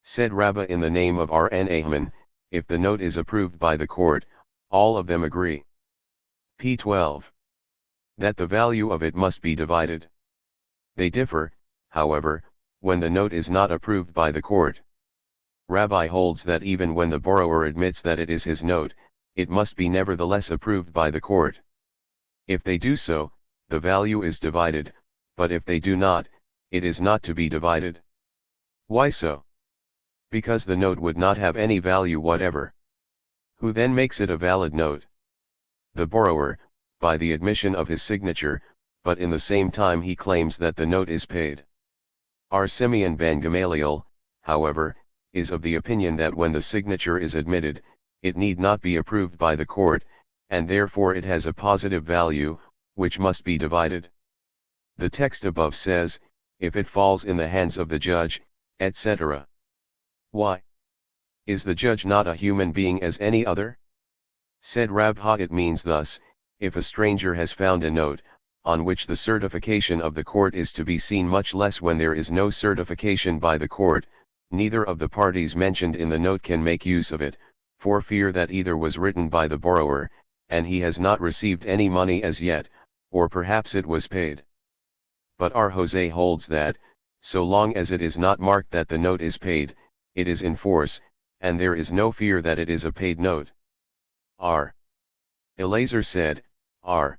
Said Rabbah in the name of R.N. Ahman, if the note is approved by the court, all of them agree. p. 12. That the value of it must be divided. They differ, however, when the note is not approved by the court. Rabbi holds that even when the borrower admits that it is his note, it must be nevertheless approved by the court. If they do so, the value is divided, but if they do not, it is not to be divided. Why so? Because the note would not have any value whatever. Who then makes it a valid note? The borrower, by the admission of his signature, but in the same time he claims that the note is paid. Our Simeon ben Gamaliel, however, is of the opinion that when the signature is admitted, it need not be approved by the court, and therefore it has a positive value, which must be divided. The text above says, if it falls in the hands of the judge, etc. Why? Is the judge not a human being as any other? Said Rabha, it means thus, if a stranger has found a note, on which the certification of the court is to be seen, much less when there is no certification by the court, neither of the parties mentioned in the note can make use of it, for fear that either was written by the borrower, and he has not received any money as yet, or perhaps it was paid. But our Jose holds that, so long as it is not marked that the note is paid, it is in force, and there is no fear that it is a paid note. R. Elazar said, R.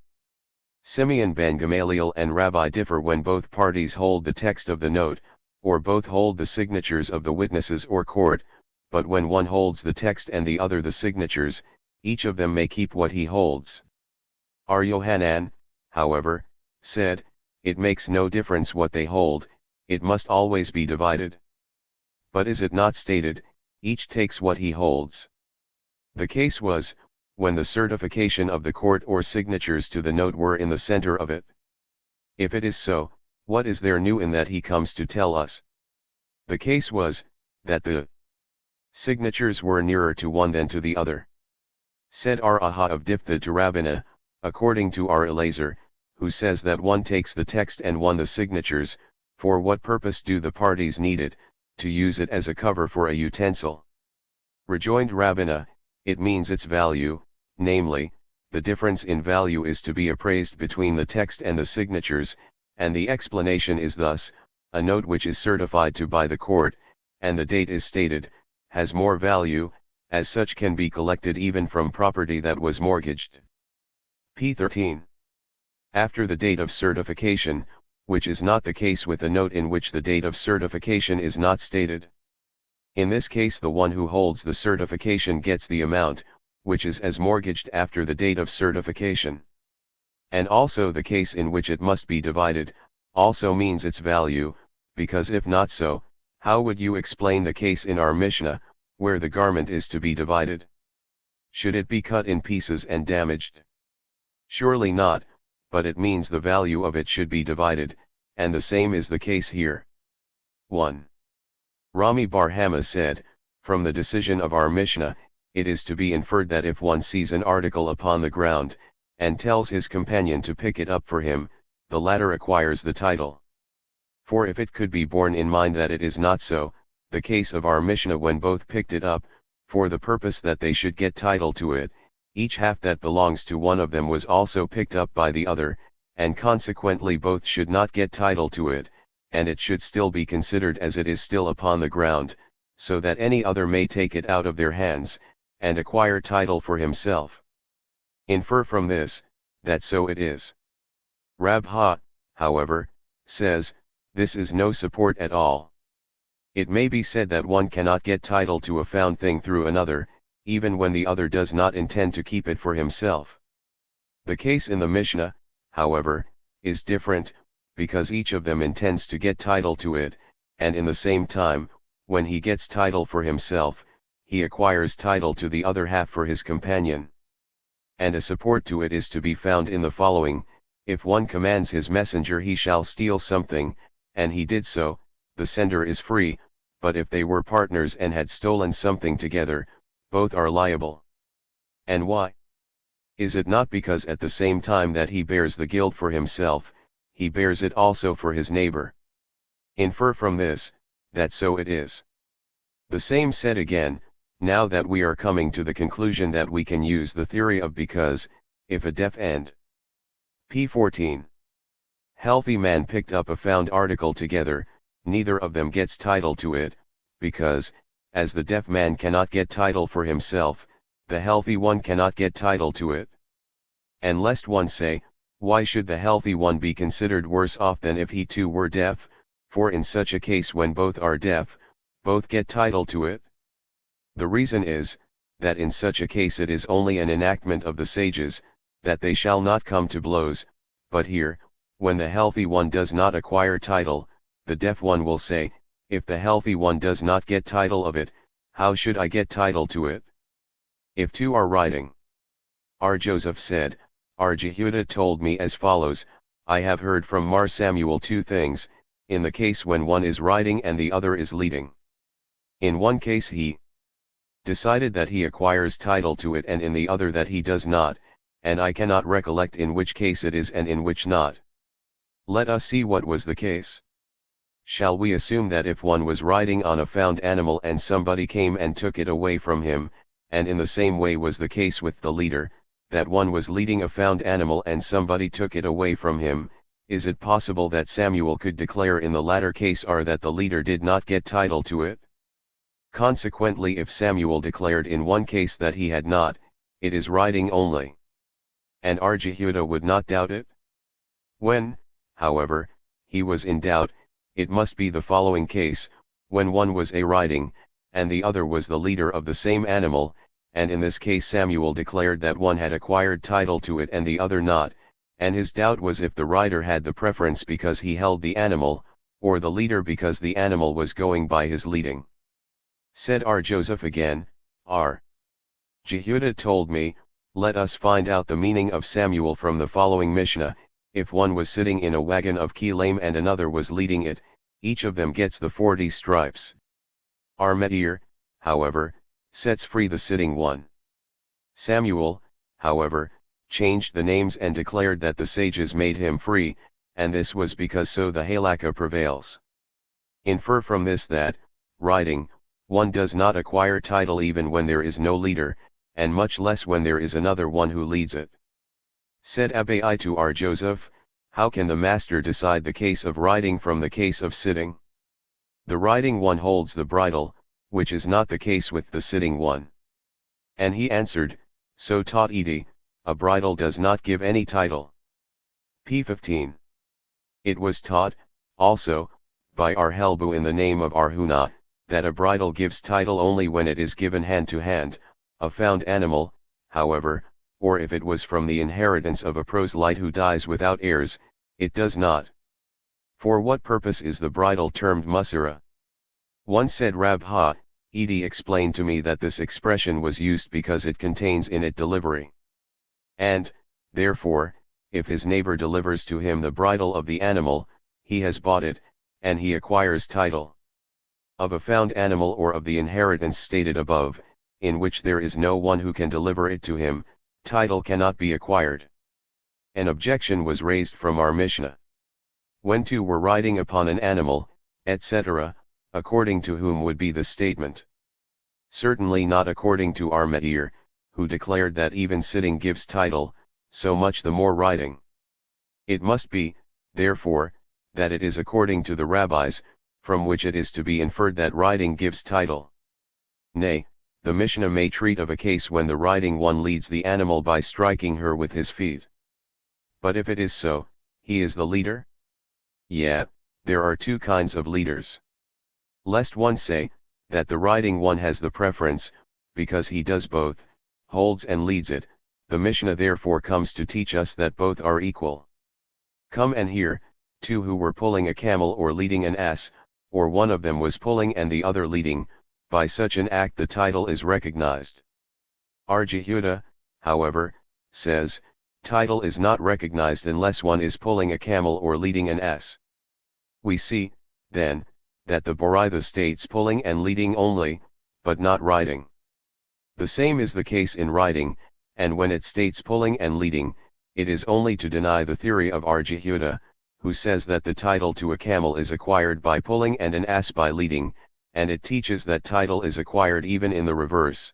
Simeon ben Gamaliel and Rabbi differ when both parties hold the text of the note, or both hold the signatures of the witnesses or court, but when one holds the text and the other the signatures, each of them may keep what he holds. Our Yohanan, however, said, it makes no difference what they hold, it must always be divided. But is it not stated, each takes what he holds? The case was, when the certification of the court or signatures to the note were in the center of it. If it is so, what is there new in that he comes to tell us? The case was, that the signatures were nearer to one than to the other. Said our Aha of Diphthah to Rabbina, according to our Elazar, who says that one takes the text and one the signatures, for what purpose do the parties need it, to use it as a cover for a utensil? Rejoined Rabbina, it means its value, namely, the difference in value is to be appraised between the text and the signatures, and the explanation is thus: a note which is certified to by the court, and the date is stated, has more value, as such can be collected even from property that was mortgaged. p. 13. After the date of certification, which is not the case with a note in which the date of certification is not stated. In this case the one who holds the certification gets the amount, which is as mortgaged after the date of certification. And also the case in which it must be divided, also means its value, because if not so, how would you explain the case in our Mishnah, where the garment is to be divided? Should it be cut in pieces and damaged? Surely not, but it means the value of it should be divided, and the same is the case here. 1. Rami Bar Hama said, from the decision of our Mishnah, it is to be inferred that if one sees an article upon the ground, and tells his companion to pick it up for him, the latter acquires the title. For if it could be borne in mind that it is not so, the case of our Mishnah when both picked it up, for the purpose that they should get title to it, each half that belongs to one of them was also picked up by the other, and consequently both should not get title to it, and it should still be considered as it is still upon the ground, so that any other may take it out of their hands, and acquire title for himself. Infer from this, that so it is. Rabha, however, says, this is no support at all. It may be said that one cannot get title to a found thing through another, even when the other does not intend to keep it for himself. The case in the Mishnah, however, is different, because each of them intends to get title to it, and in the same time, when he gets title for himself, he acquires title to the other half for his companion. And a support to it is to be found in the following: if one commands his messenger he shall steal something, and he did so, the sender is free, but if they were partners and had stolen something together, both are liable. And why? Is it not because at the same time that he bears the guilt for himself, he bears it also for his neighbor? Infer from this, that so it is. The same said again, now that we are coming to the conclusion that we can use the theory of because, if a deaf and p. 14. Healthy man picked up a found article together, neither of them gets title to it, because, as the deaf man cannot get title for himself, the healthy one cannot get title to it. And lest one say, why should the healthy one be considered worse off than if he too were deaf? For in such a case when both are deaf, both get title to it. The reason is, that in such a case it is only an enactment of the sages, that they shall not come to blows, but here, when the healthy one does not acquire title, the deaf one will say, if the healthy one does not get title of it, how should I get title to it? If two are writing. R. Joseph said, R. Jehuda told me as follows, I have heard from Mar Samuel two things, in the case when one is writing and the other is leading. In one case he decided that he acquires title to it, and in the other that he does not, and I cannot recollect in which case it is and in which not. Let us see what was the case. Shall we assume that if one was riding on a found animal and somebody came and took it away from him, and in the same way was the case with the leader, that one was leading a found animal and somebody took it away from him, is it possible that Samuel could declare in the latter case or that the leader did not get title to it? Consequently, if Samuel declared in one case that he had not, it is riding only. And R. Jehuda would not doubt it? When, however, he was in doubt, it must be the following case, when one was a riding, and the other was the leader of the same animal, and in this case Samuel declared that one had acquired title to it and the other not, and his doubt was if the rider had the preference because he held the animal, or the leader because the animal was going by his leading. Said R. Joseph again, R. Jehuda told me, let us find out the meaning of Samuel from the following Mishnah: if one was sitting in a wagon of Kilaim and another was leading it, each of them gets the 40 stripes. R. Meir, however, sets free the sitting one. Samuel, however, changed the names and declared that the sages made him free, and this was because so the halakha prevails. Infer from this that, riding, one does not acquire title even when there is no leader, and much less when there is another one who leads it. Said Abai to R. Joseph, how can the master decide the case of riding from the case of sitting? The riding one holds the bridle, which is not the case with the sitting one. And he answered, so taught Edi, a bridle does not give any title. P. 15. It was taught, also, by R. Helbu in the name of Arhuna, that a bridle gives title only when it is given hand to hand, a found animal, however, or if it was from the inheritance of a proselyte who dies without heirs, it does not. For what purpose is the bridle termed musira? One said Rabha, Edi explained to me that this expression was used because it contains in it delivery. And, therefore, if his neighbor delivers to him the bridle of the animal, he has bought it, and he acquires title. Of a found animal or of the inheritance stated above, in which there is no one who can deliver it to him, title cannot be acquired. An objection was raised from our Mishnah. When two were riding upon an animal, etc., according to whom would be the statement? Certainly not according to our Meir, who declared that even sitting gives title, so much the more riding. It must be, therefore, that it is according to the rabbis, from which it is to be inferred that riding gives title. Nay, the Mishnah may treat of a case when the riding one leads the animal by striking her with his feet. But if it is so, he is the leader? Yeah, there are two kinds of leaders. Lest one say, that the riding one has the preference, because he does both, holds and leads it, the Mishnah therefore comes to teach us that both are equal. Come and hear, two who were pulling a camel or leading an ass, or one of them was pulling and the other leading, by such an act the title is recognized. R. Jehuda, however, says, title is not recognized unless one is pulling a camel or leading an ass. We see, then, that the Boraitha states pulling and leading only, but not riding. The same is the case in riding, and when it states pulling and leading, it is only to deny the theory of R. Jehuda, who says that the title to a camel is acquired by pulling and an ass by leading, and it teaches that title is acquired even in the reverse.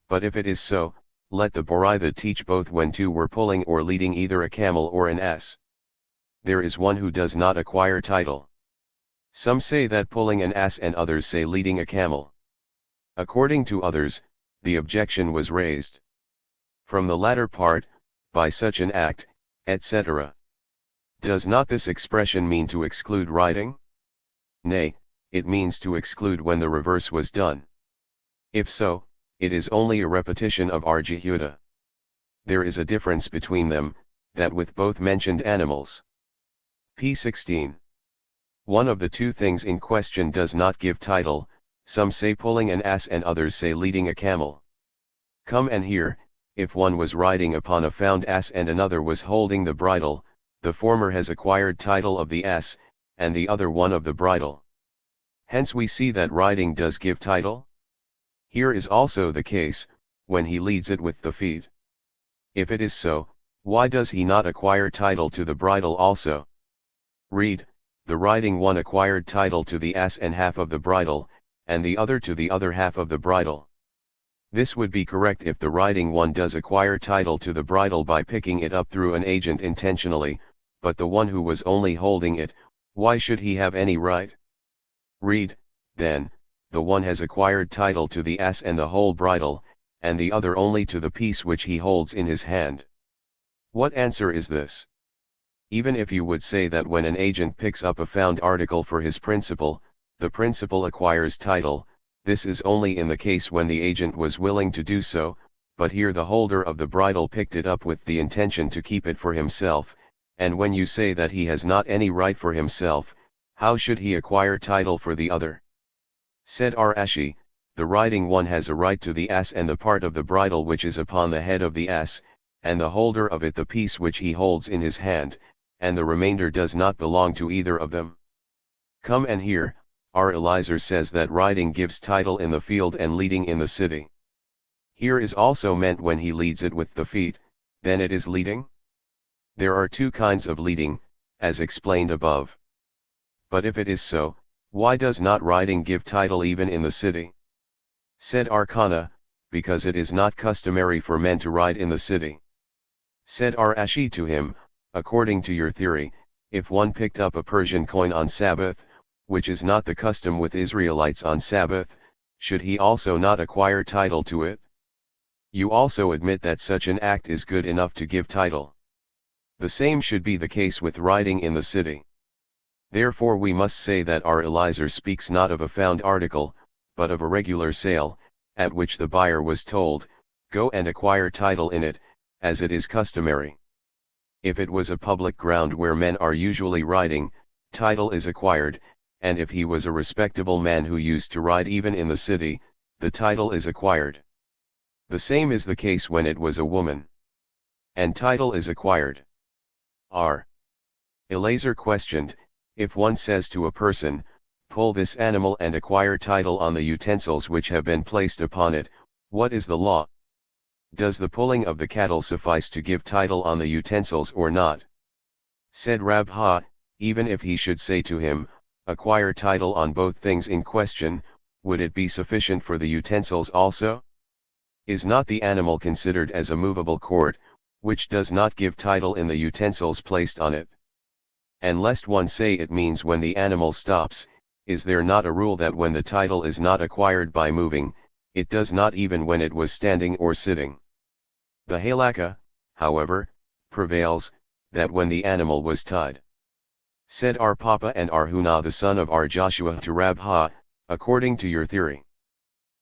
But if it is so, let the Boraitha teach both when two were pulling or leading either a camel or an ass. There is one who does not acquire title. Some say that pulling an ass and others say leading a camel. According to others, the objection was raised. From the latter part, by such an act, etc. Does not this expression mean to exclude riding? Nay, it means to exclude when the reverse was done. If so, it is only a repetition of R. Jehuda. There is a difference between them, that with both mentioned animals. P. 16. One of the two things in question does not give title, some say pulling an ass and others say leading a camel. Come and hear, if one was riding upon a found ass and another was holding the bridle, the former has acquired title of the ass, and the other one of the bridle. Hence we see that riding does give title. Here is also the case, when he leads it with the feet. If it is so, why does he not acquire title to the bridle also? Read, the riding one acquired title to the ass and half of the bridle, and the other to the other half of the bridle. This would be correct if the riding one does acquire title to the bridle by picking it up through an agent intentionally, but the one who was only holding it, why should he have any right? Read, then, the one has acquired title to the ass and the whole bridle, and the other only to the piece which he holds in his hand. What answer is this? Even if you would say that when an agent picks up a found article for his principal, the principal acquires title, this is only in the case when the agent was willing to do so, but here the holder of the bridle picked it up with the intention to keep it for himself, and when you say that he has not any right for himself, how should he acquire title for the other? Said R. Ashi, the riding one has a right to the ass and the part of the bridle which is upon the head of the ass, and the holder of it the piece which he holds in his hand, and the remainder does not belong to either of them. Come and hear, R. Eliezer says that riding gives title in the field and leading in the city. Here is also meant when he leads it with the feet, then it is leading? There are two kinds of leading, as explained above. But if it is so, why does not riding give title even in the city? Said Archana, because it is not customary for men to ride in the city. Said Ar-Ashi to him, according to your theory, if one picked up a Persian coin on Sabbath, which is not the custom with Israelites on Sabbath, should he also not acquire title to it? You also admit that such an act is good enough to give title. The same should be the case with riding in the city. Therefore we must say that our Eliezer speaks not of a found article, but of a regular sale, at which the buyer was told, go and acquire title in it, as it is customary. If it was a public ground where men are usually riding, title is acquired, and if he was a respectable man who used to ride even in the city, the title is acquired. The same is the case when it was a woman. And title is acquired. R. Eliezer questioned, if one says to a person, pull this animal and acquire title on the utensils which have been placed upon it, what is the law? Does the pulling of the cattle suffice to give title on the utensils or not? Said Rabha, even if he should say to him, acquire title on both things in question, would it be sufficient for the utensils also? Is not the animal considered as a movable cord, which does not give title in the utensils placed on it? And lest one say it means when the animal stops, is there not a rule that when the title is not acquired by moving, it does not even when it was standing or sitting? The halakha, however, prevails, that when the animal was tied. Said our Papa and our Huna the son of our Joshua to Rabha, according to your theory,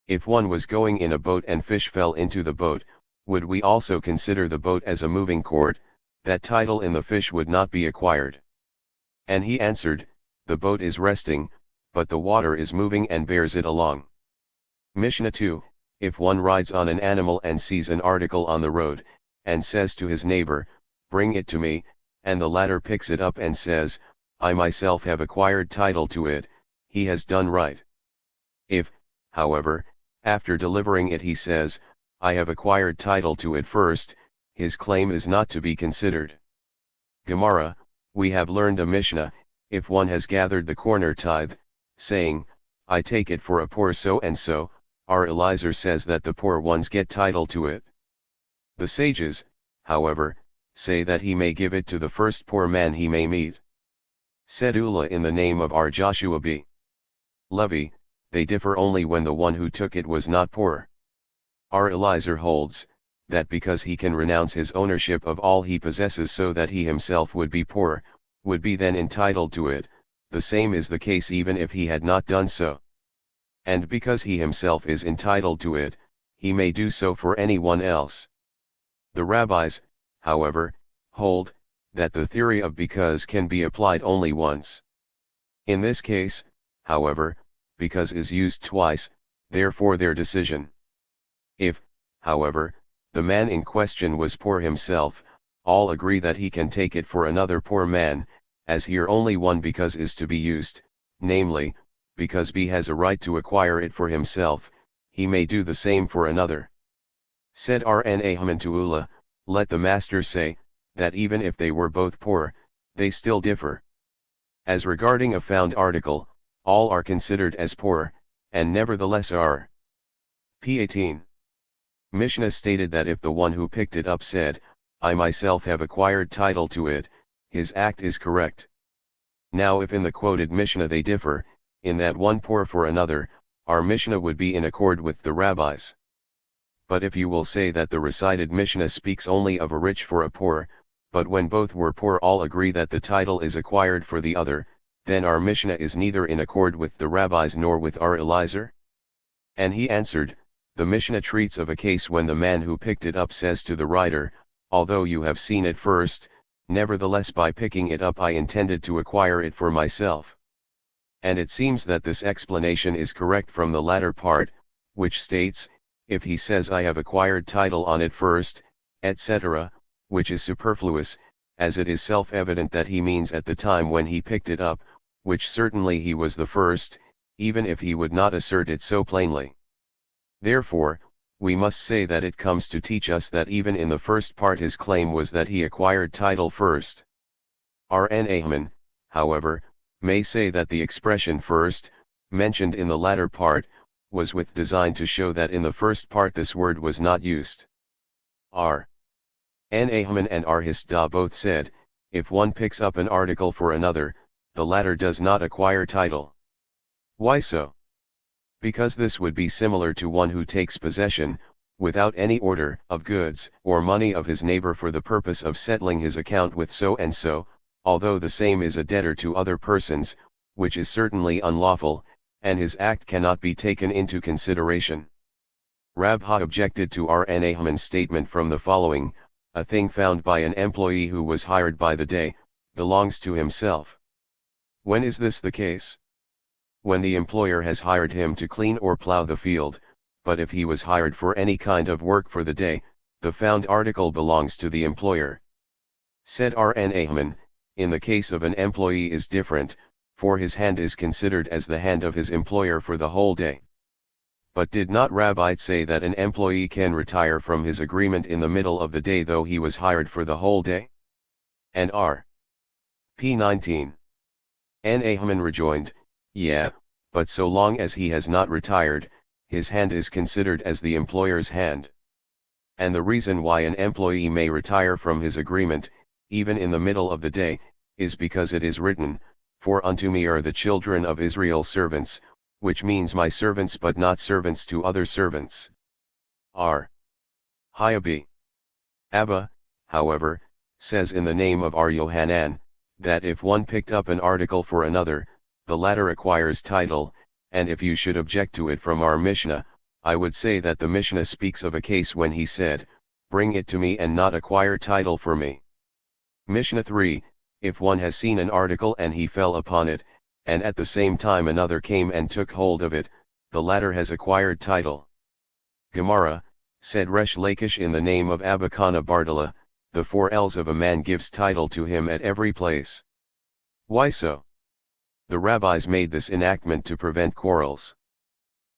if one was going in a boat and fish fell into the boat, would we also consider the boat as a moving cord, that title in the fish would not be acquired? And he answered, the boat is resting, but the water is moving and bears it along. Mishnah 2, if one rides on an animal and sees an article on the road, and says to his neighbor, bring it to me, and the latter picks it up and says, I myself have acquired title to it, he has done right. If, however, after delivering it he says, I have acquired title to it first, his claim is not to be considered. Gemara, we have learned a Mishnah, if one has gathered the corner tithe, saying, I take it for a poor so and so, our Eliezer says that the poor ones get title to it. The sages, however, say that he may give it to the first poor man he may meet. Said Ula in the name of our Joshua b. Levi, they differ only when the one who took it was not poor. Our Eliezer holds, that because he can renounce his ownership of all he possesses so that he himself would be poor, would be then entitled to it, the same is the case even if he had not done so. And because he himself is entitled to it, he may do so for anyone else. The rabbis, however, hold, that the theory of because can be applied only once. In this case, however, because is used twice, therefore their decision. If, however, the man in question was poor himself, all agree that he can take it for another poor man, as here only one because is to be used, namely, because B has a right to acquire it for himself, he may do the same for another. Said Rna Haman to Ula, let the master say, that even if they were both poor, they still differ. As regarding a found article, all are considered as poor, and nevertheless are. P18. Mishnah stated that if the one who picked it up said, I myself have acquired title to it, his act is correct. Now if in the quoted Mishnah they differ, in that one poor for another, our Mishnah would be in accord with the rabbis. But if you will say that the recited Mishnah speaks only of a rich for a poor, but when both were poor all agree that the title is acquired for the other, then our Mishnah is neither in accord with the rabbis nor with our Eliezer? And he answered, the Mishnah treats of a case when the man who picked it up says to the rider, although you have seen it first, nevertheless by picking it up I intended to acquire it for myself. And it seems that this explanation is correct from the latter part, which states, if he says I have acquired title on it first, etc., which is superfluous, as it is self-evident that he means at the time when he picked it up, which certainly he was the first, even if he would not assert it so plainly. Therefore, we must say that it comes to teach us that even in the first part his claim was that he acquired title first. Rna Haman, however, may say that the expression first, mentioned in the latter part, was with design to show that in the first part this word was not used. R. Nahman and Arhisda both said, if one picks up an article for another, the latter does not acquire title. Why so? Because this would be similar to one who takes possession, without any order, of goods or money of his neighbor for the purpose of settling his account with so and so, although the same is a debtor to other persons, which is certainly unlawful, and his act cannot be taken into consideration. Rabha objected to R. Nahman's statement from the following: a thing found by an employee who was hired by the day, belongs to himself. When is this the case? When the employer has hired him to clean or plow the field, but if he was hired for any kind of work for the day, the found article belongs to the employer. Said R. Nahman, in the case of an employee is different, for his hand is considered as the hand of his employer for the whole day. But did not Rabbi say that an employee can retire from his agreement in the middle of the day though he was hired for the whole day? And R. P. 19. Nahman rejoined, yeah, but so long as he has not retired, his hand is considered as the employer's hand. And the reason why an employee may retire from his agreement, even in the middle of the day, is because it is written, for unto me are the children of Israel servants, which means my servants but not servants to other servants. R. Hayabi. Abba, however, says in the name of R. Yohanan, that if one picked up an article for another, the latter acquires title, and if you should object to it from our Mishnah, I would say that the Mishnah speaks of a case when he said, bring it to me and not acquire title for me. Mishnah 3, if one has seen an article and he fell upon it, and at the same time another came and took hold of it, the latter has acquired title. Gemara, said Resh Lakish in the name of Abakana Bardala, the 4 L's of a man gives title to him at every place. Why so? The rabbis made this enactment to prevent quarrels.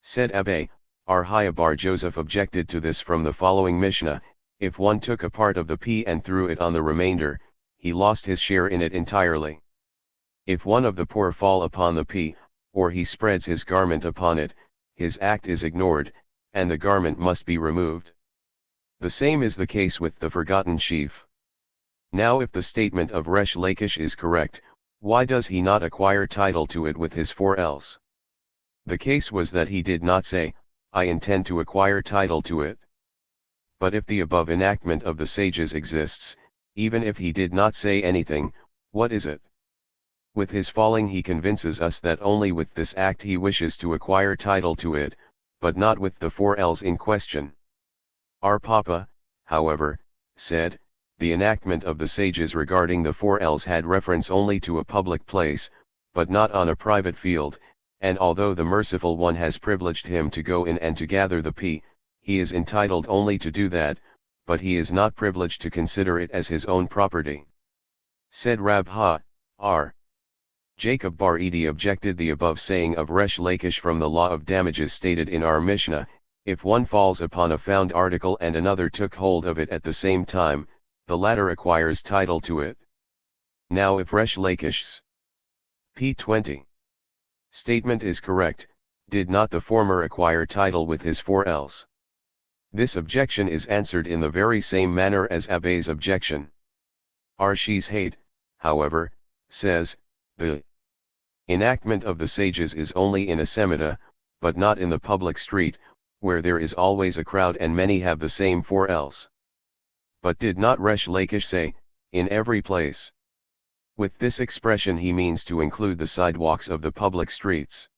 Said Abba, Arhaya bar Joseph objected to this from the following Mishnah, if one took a part of the pea and threw it on the remainder, he lost his share in it entirely. If one of the poor fall upon the pea, or he spreads his garment upon it, his act is ignored, and the garment must be removed. The same is the case with the forgotten sheaf. Now if the statement of Resh Lakish is correct, why does he not acquire title to it with his 4 L's? The case was that he did not say, I intend to acquire title to it. But if the above enactment of the sages exists, even if he did not say anything, what is it? With his falling he convinces us that only with this act he wishes to acquire title to it, but not with the 4 L's in question. Our Papa, however, said, the enactment of the sages regarding the 4 L's had reference only to a public place, but not on a private field, and although the merciful one has privileged him to go in and to gather the pea, he is entitled only to do that, but he is not privileged to consider it as his own property. Said Rabha, R. Jacob bar Edi objected the above saying of Resh Lakish from the law of damages stated in our Mishnah, if one falls upon a found article and another took hold of it at the same time, the latter acquires title to it. Now if Resh Lakish's p. 20 statement is correct, did not the former acquire title with his 4 L's? This objection is answered in the very same manner as Abba's objection. Arshi's Hate, however, says, the enactment of the sages is only in a semida, but not in the public street, where there is always a crowd and many have the same 4 L's. But did not Resh Lakish say, in every place? With this expression he means to include the sidewalks of the public streets.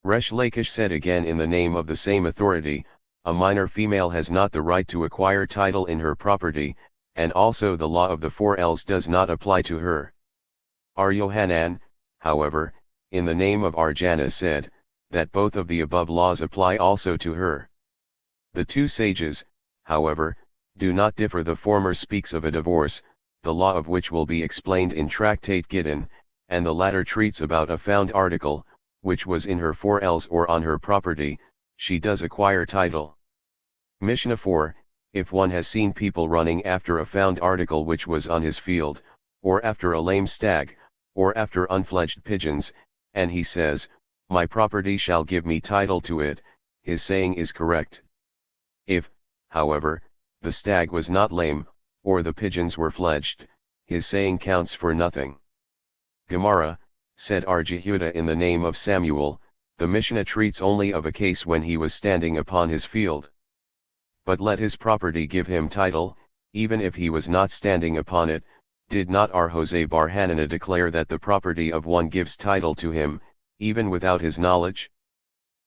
Resh Lakish said again in the name of the same authority, a minor female has not the right to acquire title in her property, and also the law of the 4 L's does not apply to her. R. Yohanan, however, in the name of Arjana said, that both of the above laws apply also to her. The 2 sages, however, do not differ. The former speaks of a divorce, the law of which will be explained in Tractate Gittin, and the latter treats about a found article, which was in her 4 L's or on her property, she does acquire title. Mishnah 4, if one has seen people running after a found article which was on his field, or after a lame stag, or after unfledged pigeons, and he says, my property shall give me title to it, his saying is correct. If, however, the stag was not lame, or the pigeons were fledged, his saying counts for nothing. Gemara, said Ar Jehuda in the name of Samuel, the Mishnah treats only of a case when he was standing upon his field. But let his property give him title, even if he was not standing upon it. Did not our Jose bar Hanana declare that the property of one gives title to him, even without his knowledge?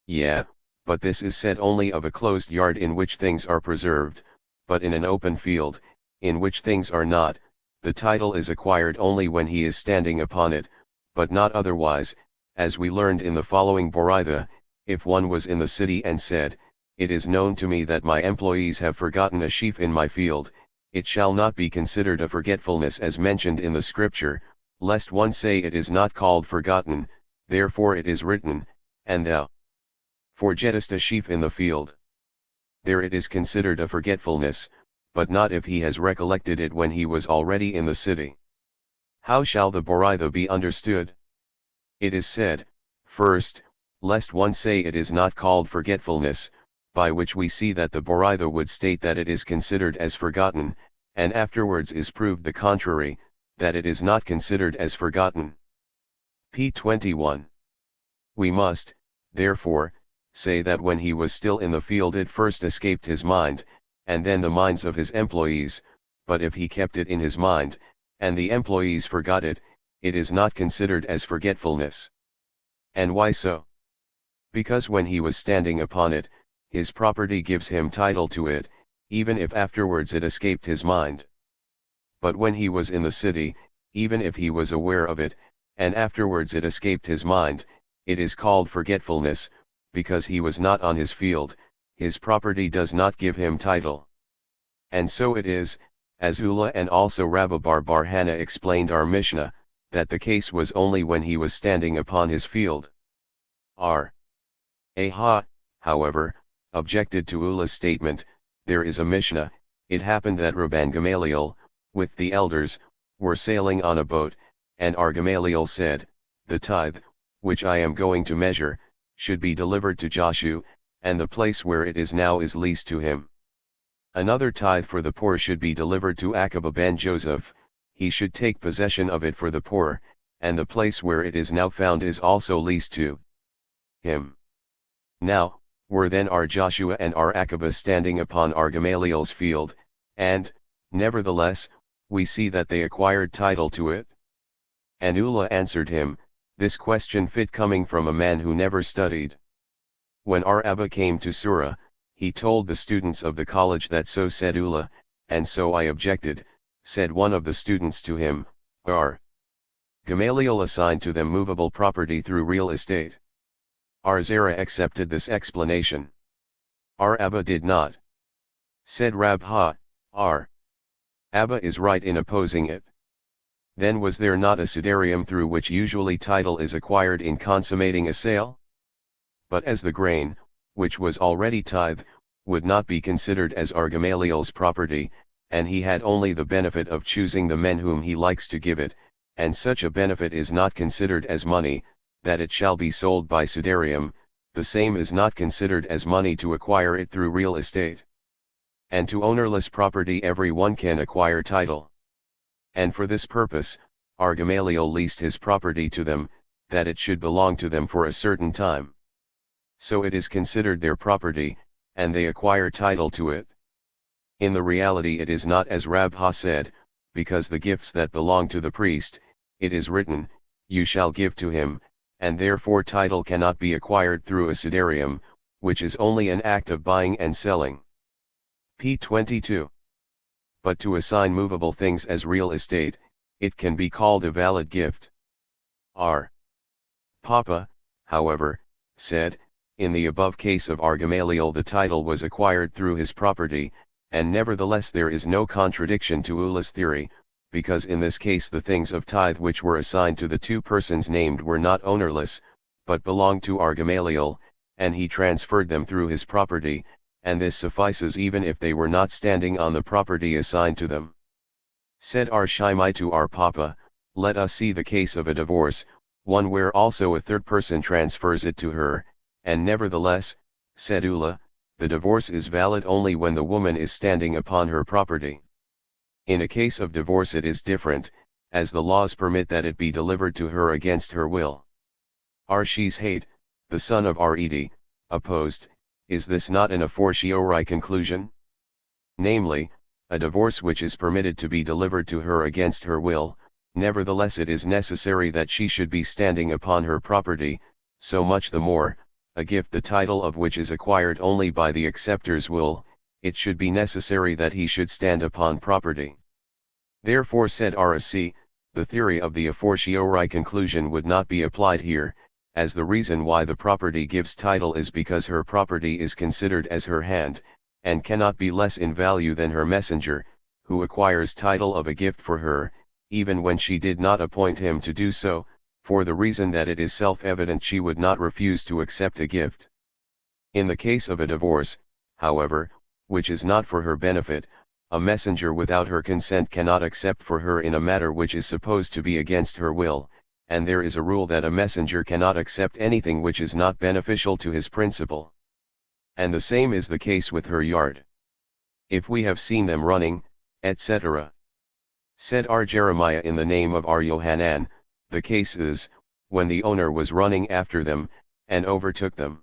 Yeah, but this is said only of a closed yard in which things are preserved, but in an open field, in which things are not, the title is acquired only when he is standing upon it, but not otherwise, as we learned in the following Boraitha. If one was in the city and said, "It is known to me that my employees have forgotten a sheaf in my field," it shall not be considered a forgetfulness as mentioned in the scripture, lest one say it is not called forgotten, therefore it is written, "And thou forgettest a sheaf in the field." There it is considered a forgetfulness, but not if he has recollected it when he was already in the city. How shall the Boraitha be understood? It is said, first, lest one say it is not called forgetfulness, by which we see that the Boraitha would state that it is considered as forgotten, and afterwards is proved the contrary, that it is not considered as forgotten. p. 21. We must, therefore, say that when he was still in the field it first escaped his mind, and then the minds of his employees, but if he kept it in his mind, and the employees forgot it, it is not considered as forgetfulness. And why so? Because when he was standing upon it, his property gives him title to it, even if afterwards it escaped his mind. But when he was in the city, even if he was aware of it, and afterwards it escaped his mind, it is called forgetfulness, because he was not on his field, his property does not give him title. And so it is, as Ula and also Rabbi bar Hana explained our Mishnah, that the case was only when he was standing upon his field. R. Aha, however, objected to Ula's statement. There is a Mishnah. It happened that Rabban Gamaliel, with the elders, were sailing on a boat, and our Gamaliel said, "The tithe, which I am going to measure, should be delivered to Joshua, and the place where it is now is leased to him. Another tithe for the poor should be delivered to Akiba ben Joseph, he should take possession of it for the poor, and the place where it is now found is also leased to him." Now, were then our Joshua and our Akiba standing upon our Gamaliel's field, and, nevertheless, we see that they acquired title to it? And Ula answered him, this question fit coming from a man who never studied. When our Abba came to Surah, he told the students of the college that so said Ula, and so I objected. Said one of the students to him, "Our Gamaliel assigned to them movable property through real estate." Our Zera accepted this explanation. Our Abba did not. Said Rabha, our Abba is right in opposing it. Then was there not a sudarium through which usually title is acquired in consummating a sale? But as the grain, which was already tithe, would not be considered as our Gamaliel's property, and he had only the benefit of choosing the men whom he likes to give it, and such a benefit is not considered as money, that it shall be sold by sudarium, the same is not considered as money to acquire it through real estate. And to ownerless property every one can acquire title. And for this purpose, our Gamaliel leased his property to them, that it should belong to them for a certain time. So it is considered their property, and they acquire title to it. In the reality it is not as Rabha said, because the gifts that belong to the priest, it is written, "You shall give to him," and therefore title cannot be acquired through a sudarium, which is only an act of buying and selling. p. 22. But to assign movable things as real estate, it can be called a valid gift. R. Papa, however, said, in the above case of our Gamaliel the title was acquired through his property, and nevertheless there is no contradiction to Ula's theory, because in this case the things of tithe which were assigned to the two persons named were not ownerless, but belonged to our Gamaliel, and he transferred them through his property, and this suffices even if they were not standing on the property assigned to them. Said our Shimei to our Papa, let us see the case of a divorce, one where also a third person transfers it to her, and nevertheless, said Ula, the divorce is valid only when the woman is standing upon her property. In a case of divorce it is different, as the laws permit that it be delivered to her against her will. Arshes hate, the son of Red, opposed, is this not an a fortiori conclusion? Namely, a divorce which is permitted to be delivered to her against her will, nevertheless it is necessary that she should be standing upon her property, so much the more, a gift the title of which is acquired only by the acceptor's will, it should be necessary that he should stand upon property. Therefore said R.C., the theory of the a fortiori conclusion would not be applied here, as the reason why the property gives title is because her property is considered as her hand, and cannot be less in value than her messenger, who acquires title of a gift for her, even when she did not appoint him to do so, for the reason that it is self-evident she would not refuse to accept a gift. In the case of a divorce, however, which is not for her benefit, a messenger without her consent cannot accept for her in a matter which is supposed to be against her will, and there is a rule that a messenger cannot accept anything which is not beneficial to his principal. And the same is the case with her yard. If we have seen them running, etc. Said R. Jeremiah in the name of R. Yohanan, the case is, when the owner was running after them, and overtook them.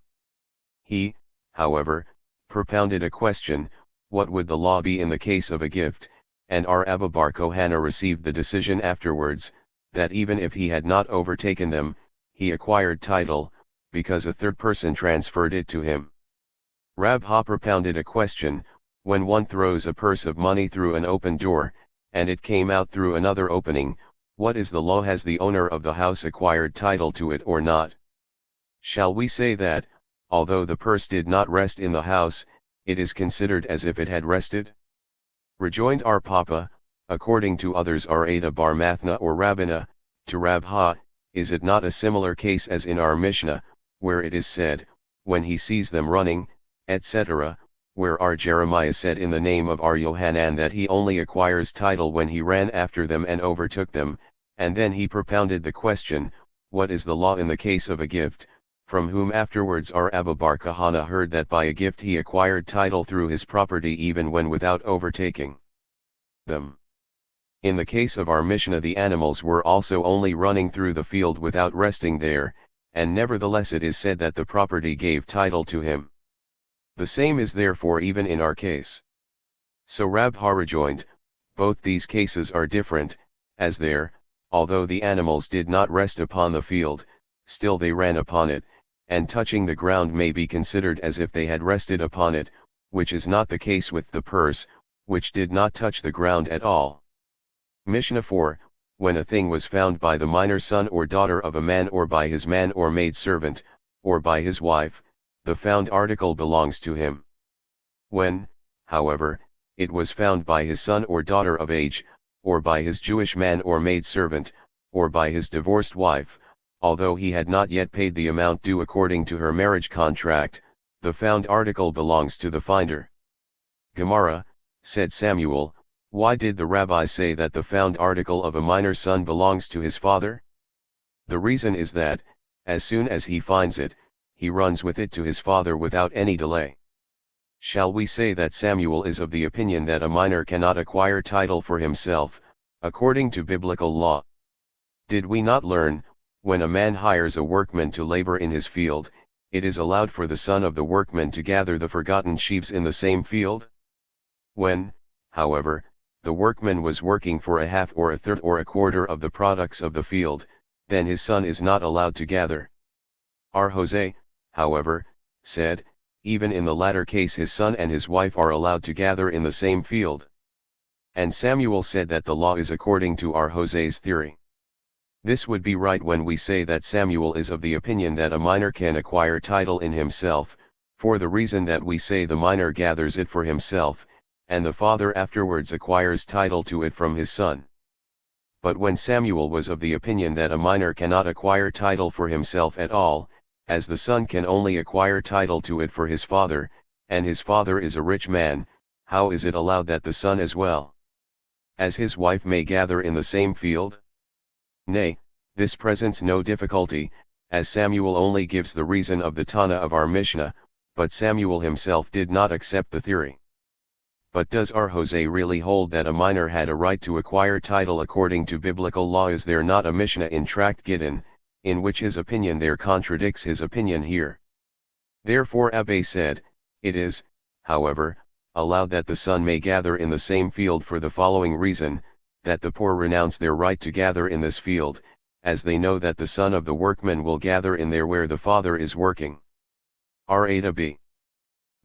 He, however, propounded a question, what would the law be in the case of a gift, and R. Abba bar Kohana received the decision afterwards, that even if he had not overtaken them, he acquired title, because a third person transferred it to him. Rab Ha propounded a question, when one throws a purse of money through an open door, and it came out through another opening, what is the law? Has the owner of the house acquired title to it or not? Shall we say that, although the purse did not rest in the house, it is considered as if it had rested? Rejoined our Papa, according to others Ada bar Mathna or Rabbina, to Rab Ha, is it not a similar case as in our Mishnah, where it is said, when he sees them running, etc., where R. Jeremiah said in the name of R. Yohanan that he only acquires title when he ran after them and overtook them, and then he propounded the question, what is the law in the case of a gift, from whom afterwards R. Abba bar Kahana heard that by a gift he acquired title through his property even when without overtaking them. In the case of our Mishnah the animals were also only running through the field without resting there, and nevertheless it is said that the property gave title to him. The same is therefore even in our case. So Rab Ha rejoined, both these cases are different, as there, although the animals did not rest upon the field, still they ran upon it, and touching the ground may be considered as if they had rested upon it, which is not the case with the purse, which did not touch the ground at all. Mishnah 4, when a thing was found by the minor son or daughter of a man or by his man or maid servant, or by his wife, the found article belongs to him. When, however, it was found by his son or daughter of age, or by his Jewish man or maid servant, or by his divorced wife, although he had not yet paid the amount due according to her marriage contract, the found article belongs to the finder. Gemara, said Samuel, why did the rabbi say that the found article of a minor son belongs to his father? The reason is that, as soon as he finds it, he runs with it to his father without any delay. Shall we say that Samuel is of the opinion that a minor cannot acquire title for himself, according to biblical law? Did we not learn, when a man hires a workman to labor in his field, it is allowed for the son of the workman to gather the forgotten sheaves in the same field? When, however, the workman was working for a half or a third or a quarter of the products of the field, then his son is not allowed to gather. Our Jose, however, said, even in the latter case his son and his wife are allowed to gather in the same field. And Samuel said that the law is according to our Jose's theory. This would be right when we say that Samuel is of the opinion that a minor can acquire title in himself, for the reason that we say the minor gathers it for himself, and the father afterwards acquires title to it from his son. But when Samuel was of the opinion that a minor cannot acquire title for himself at all, as the son can only acquire title to it for his father, and his father is a rich man, how is it allowed that the son as well as his wife may gather in the same field? Nay, this presents no difficulty, as Samuel only gives the reason of the Tana of our Mishnah, but Samuel himself did not accept the theory. But does our Jose really hold that a minor had a right to acquire title according to biblical law? Is there not a Mishnah in Tract Gittin, in which his opinion there contradicts his opinion here? Therefore Abba said, it is, however, allowed that the son may gather in the same field for the following reason, that the poor renounce their right to gather in this field, as they know that the son of the workman will gather in there where the father is working. R.A.B.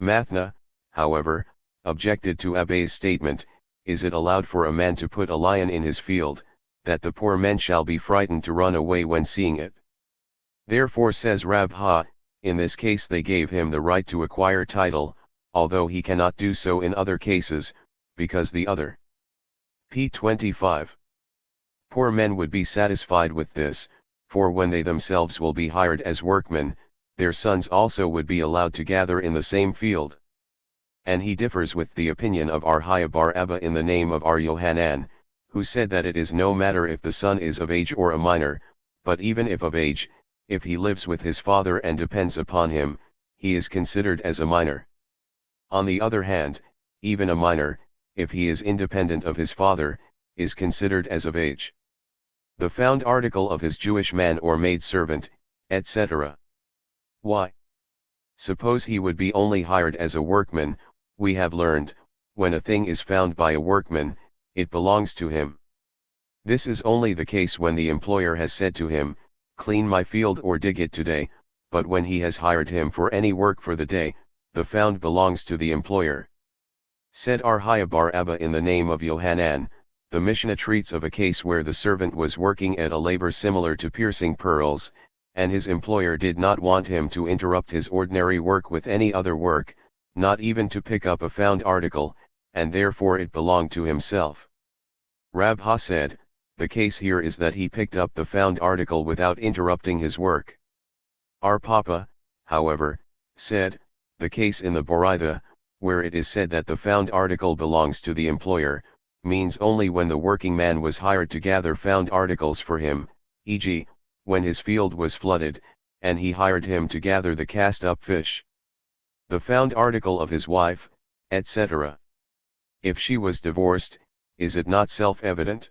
Mathna, however, objected to Abba's statement, is it allowed for a man to put a lion in his field, that the poor men shall be frightened to run away when seeing it? Therefore says Rabha, in this case they gave him the right to acquire title, although he cannot do so in other cases, because the other. P. 25. Poor men would be satisfied with this, for when they themselves will be hired as workmen, their sons also would be allowed to gather in the same field. And he differs with the opinion of Arhaya bar Abba in the name of Ar Yohanan, who said that it is no matter if the son is of age or a minor, but even if of age, if he lives with his father and depends upon him, he is considered as a minor. On the other hand, even a minor, if he is independent of his father, is considered as of age. The found article of his Jewish man or maid servant, etc. Why? Suppose he would be only hired as a workman. We have learned, when a thing is found by a workman, it belongs to him. This is only the case when the employer has said to him, clean my field or dig it today, but when he has hired him for any work for the day, the found belongs to the employer. Said Arhaya bar Abba in the name of Yohanan, the Mishnah treats of a case where the servant was working at a labor similar to piercing pearls, and his employer did not want him to interrupt his ordinary work with any other work, not even to pick up a found article, and therefore it belonged to himself. Rabha said, the case here is that he picked up the found article without interrupting his work. Our Papa, however, said, the case in the Boraitha, where it is said that the found article belongs to the employer, means only when the working man was hired to gather found articles for him, e.g., when his field was flooded, and he hired him to gather the cast-up fish. The found article of his wife, etc. If she was divorced, is it not self-evident?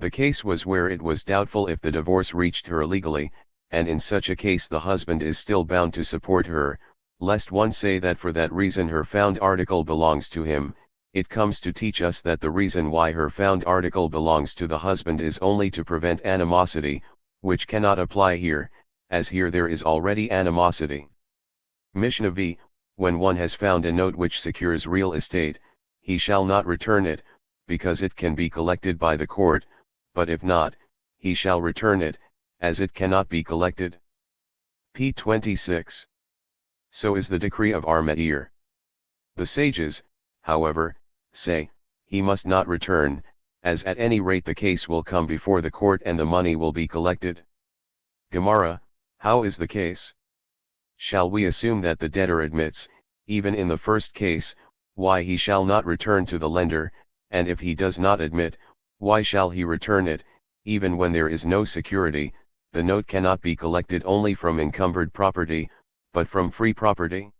The case was where it was doubtful if the divorce reached her legally, and in such a case the husband is still bound to support her, lest one say that for that reason her found article belongs to him. It comes to teach us that the reason why her found article belongs to the husband is only to prevent animosity, which cannot apply here, as here there is already animosity. Mishnah v. When one has found a note which secures real estate, he shall not return it, because it can be collected by the court, but if not, he shall return it, as it cannot be collected. P. 26. So is the decree of our Meir. The sages, however, say, he must not return, as at any rate the case will come before the court and the money will be collected. Gemara, how is the case? Shall we assume that the debtor admits, even in the first case, why he shall not return to the lender, and if he does not admit, why shall he return it, even when there is no security? The note cannot be collected only from encumbered property, but from free property?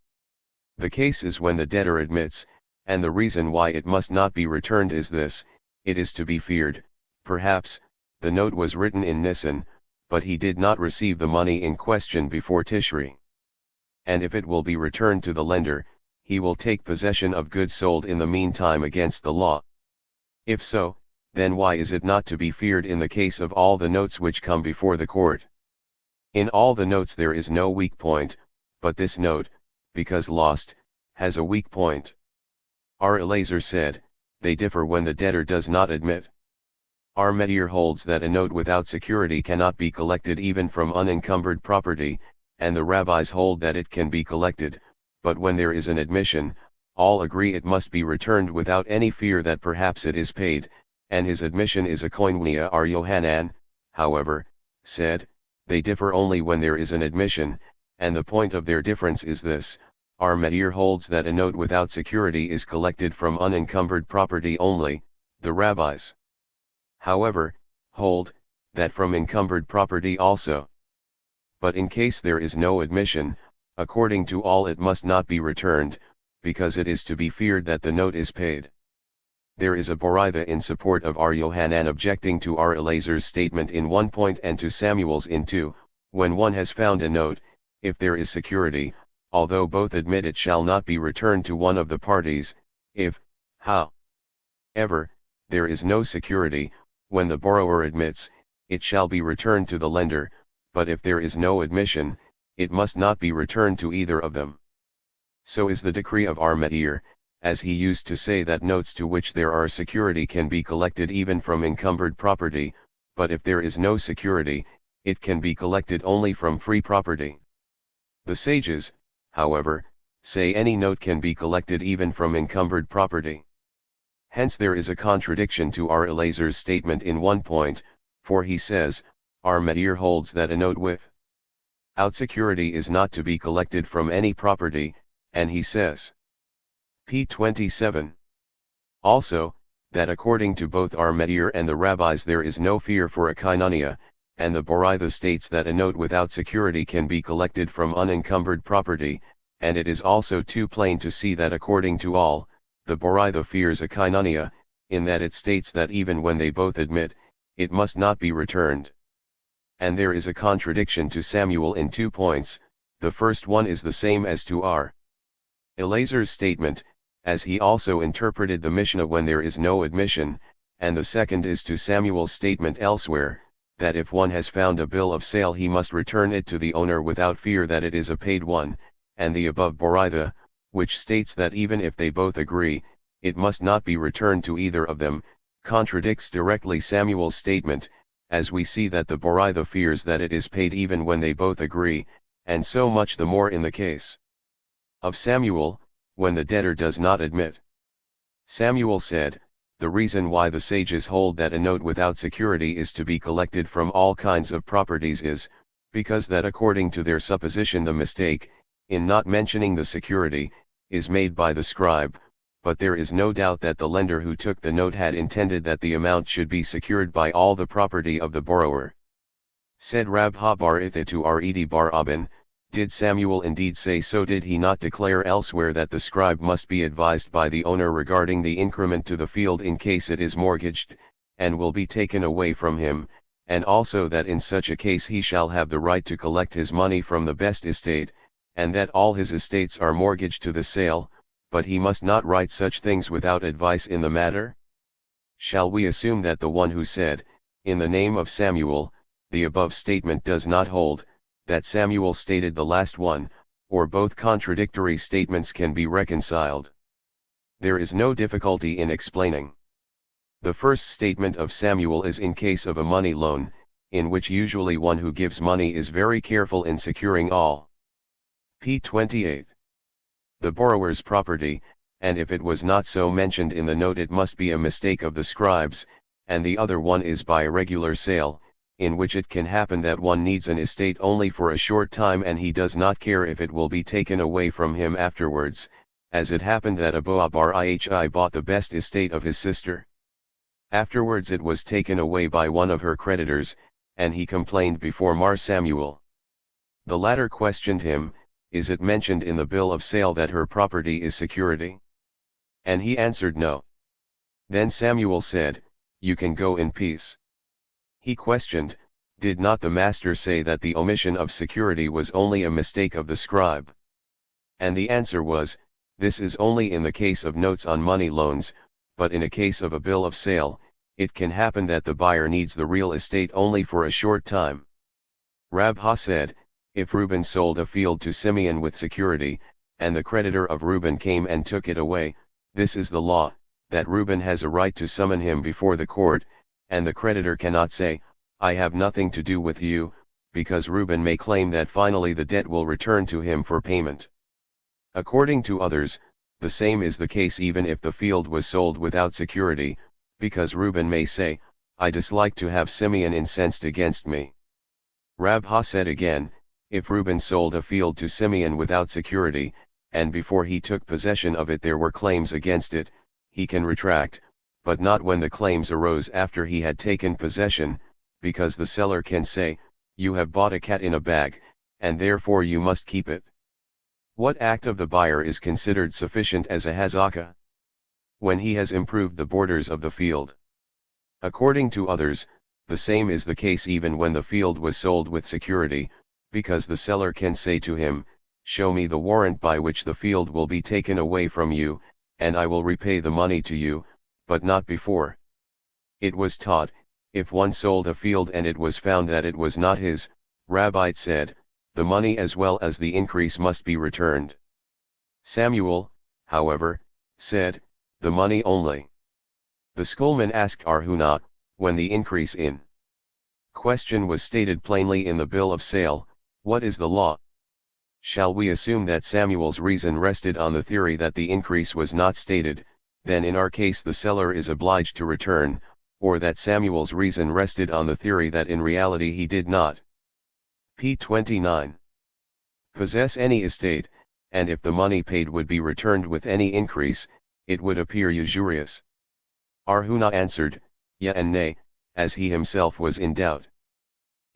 The case is when the debtor admits, and the reason why it must not be returned is this: it is to be feared, perhaps, the note was written in Nisan, but he did not receive the money in question before Tishri. And if it will be returned to the lender, he will take possession of goods sold in the meantime against the law. If so, then why is it not to be feared in the case of all the notes which come before the court? In all the notes there is no weak point, but this note, because lost, has a weak point. R. Elazar said, they differ when the debtor does not admit. R. Meir holds that a note without security cannot be collected even from unencumbered property, and the rabbis hold that it can be collected, but when there is an admission, all agree it must be returned without any fear that perhaps it is paid, and his admission is a koinonia. R. Yohanan, however, said, they differ only when there is an admission, and the point of their difference is this: R. Meir holds that a note without security is collected from unencumbered property only, the rabbis, however, hold, that from encumbered property also. But in case there is no admission, according to all it must not be returned, because it is to be feared that the note is paid. There is a Boraitha in support of R. Yohanan objecting to R. Eleazar's statement in 1 point and to Samuel's in 2, when one has found a note, if there is security, although both admit it shall not be returned to one of the parties, if, however, there is no security, when the borrower admits, it shall be returned to the lender, but if there is no admission, it must not be returned to either of them. So is the decree of R. Meir, as he used to say that notes to which there are security can be collected even from encumbered property, but if there is no security, it can be collected only from free property. The sages, however, say any note can be collected even from encumbered property. Hence there is a contradiction to R. Eleazar's statement in 1 point, for he says, R. Meir holds that a note without security is not to be collected from any property, and he says, p. 27. Also, that according to both R. Meir and the rabbis there is no fear for a koinonia, and the Boraitha states that a note without security can be collected from unencumbered property, and it is also too plain to see that according to all, the Boraitha fears a koinonia, in that it states that even when they both admit, it must not be returned. And there is a contradiction to Samuel in 2 points. The first one is the same as to R. Eleazar's statement, as he also interpreted the Mishnah when there is no admission, and the second is to Samuel's statement elsewhere, that if one has found a bill of sale he must return it to the owner without fear that it is a paid one, and the above Boraitha, which states that even if they both agree, it must not be returned to either of them, contradicts directly Samuel's statement, as we see that the Boraitha fears that it is paid even when they both agree, and so much the more in the case of Samuel, when the debtor does not admit. Samuel said, the reason why the sages hold that a note without security is to be collected from all kinds of properties is, because that according to their supposition the mistake, in not mentioning the security, is made by the scribe, but there is no doubt that the lender who took the note had intended that the amount should be secured by all the property of the borrower. Said Rabha bar Itha to Red bar Abin, did Samuel indeed say so? Did he not declare elsewhere that the scribe must be advised by the owner regarding the increment to the field in case it is mortgaged, and will be taken away from him, and also that in such a case he shall have the right to collect his money from the best estate, and that all his estates are mortgaged to the sale, but he must not write such things without advice in the matter? Shall we assume that the one who said, in the name of Samuel, the above statement does not hold, that Samuel stated the last one, or both contradictory statements can be reconciled? There is no difficulty in explaining. The first statement of Samuel is in case of a money loan, in which usually one who gives money is very careful in securing all. p. 28. The borrower's property, and if it was not so mentioned in the note it must be a mistake of the scribes, and the other one is by a regular sale, in which it can happen that one needs an estate only for a short time and he does not care if it will be taken away from him afterwards, as it happened that Aboa bar Ihi bought the best estate of his sister. Afterwards it was taken away by one of her creditors, and he complained before Mar Samuel. The latter questioned him, is it mentioned in the bill of sale that her property is security? And he answered no. Then Samuel said, you can go in peace. He questioned, did not the master say that the omission of security was only a mistake of the scribe? And the answer was, this is only in the case of notes on money loans, but in a case of a bill of sale, it can happen that the buyer needs the real estate only for a short time. Rabha said, if Reuben sold a field to Simeon with security, and the creditor of Reuben came and took it away, this is the law, that Reuben has a right to summon him before the court, and the creditor cannot say, I have nothing to do with you, because Reuben may claim that finally the debt will return to him for payment. According to others, the same is the case even if the field was sold without security, because Reuben may say, I dislike to have Simeon incensed against me. Rabha said again, if Reuben sold a field to Simeon without security, and before he took possession of it there were claims against it, he can retract, but not when the claims arose after he had taken possession, because the seller can say, you have bought a cat in a bag, and therefore you must keep it. What act of the buyer is considered sufficient as a hazaka? When he has improved the borders of the field. According to others, the same is the case even when the field was sold with security, because the seller can say to him, "Show me the warrant by which the field will be taken away from you, and I will repay the money to you," but not before. It was taught, if one sold a field and it was found that it was not his, Rabbi said, the money as well as the increase must be returned. Samuel, however, said, the money only. The schoolman asked Arhuna, when the increase in question was stated plainly in the bill of sale, what is the law? Shall we assume that Samuel's reason rested on the theory that the increase was not stated, then in our case the seller is obliged to return, or that Samuel's reason rested on the theory that in reality he did not p. 29. Possess any estate, and if the money paid would be returned with any increase, it would appear usurious. Arhuna answered, yea and nay, as he himself was in doubt.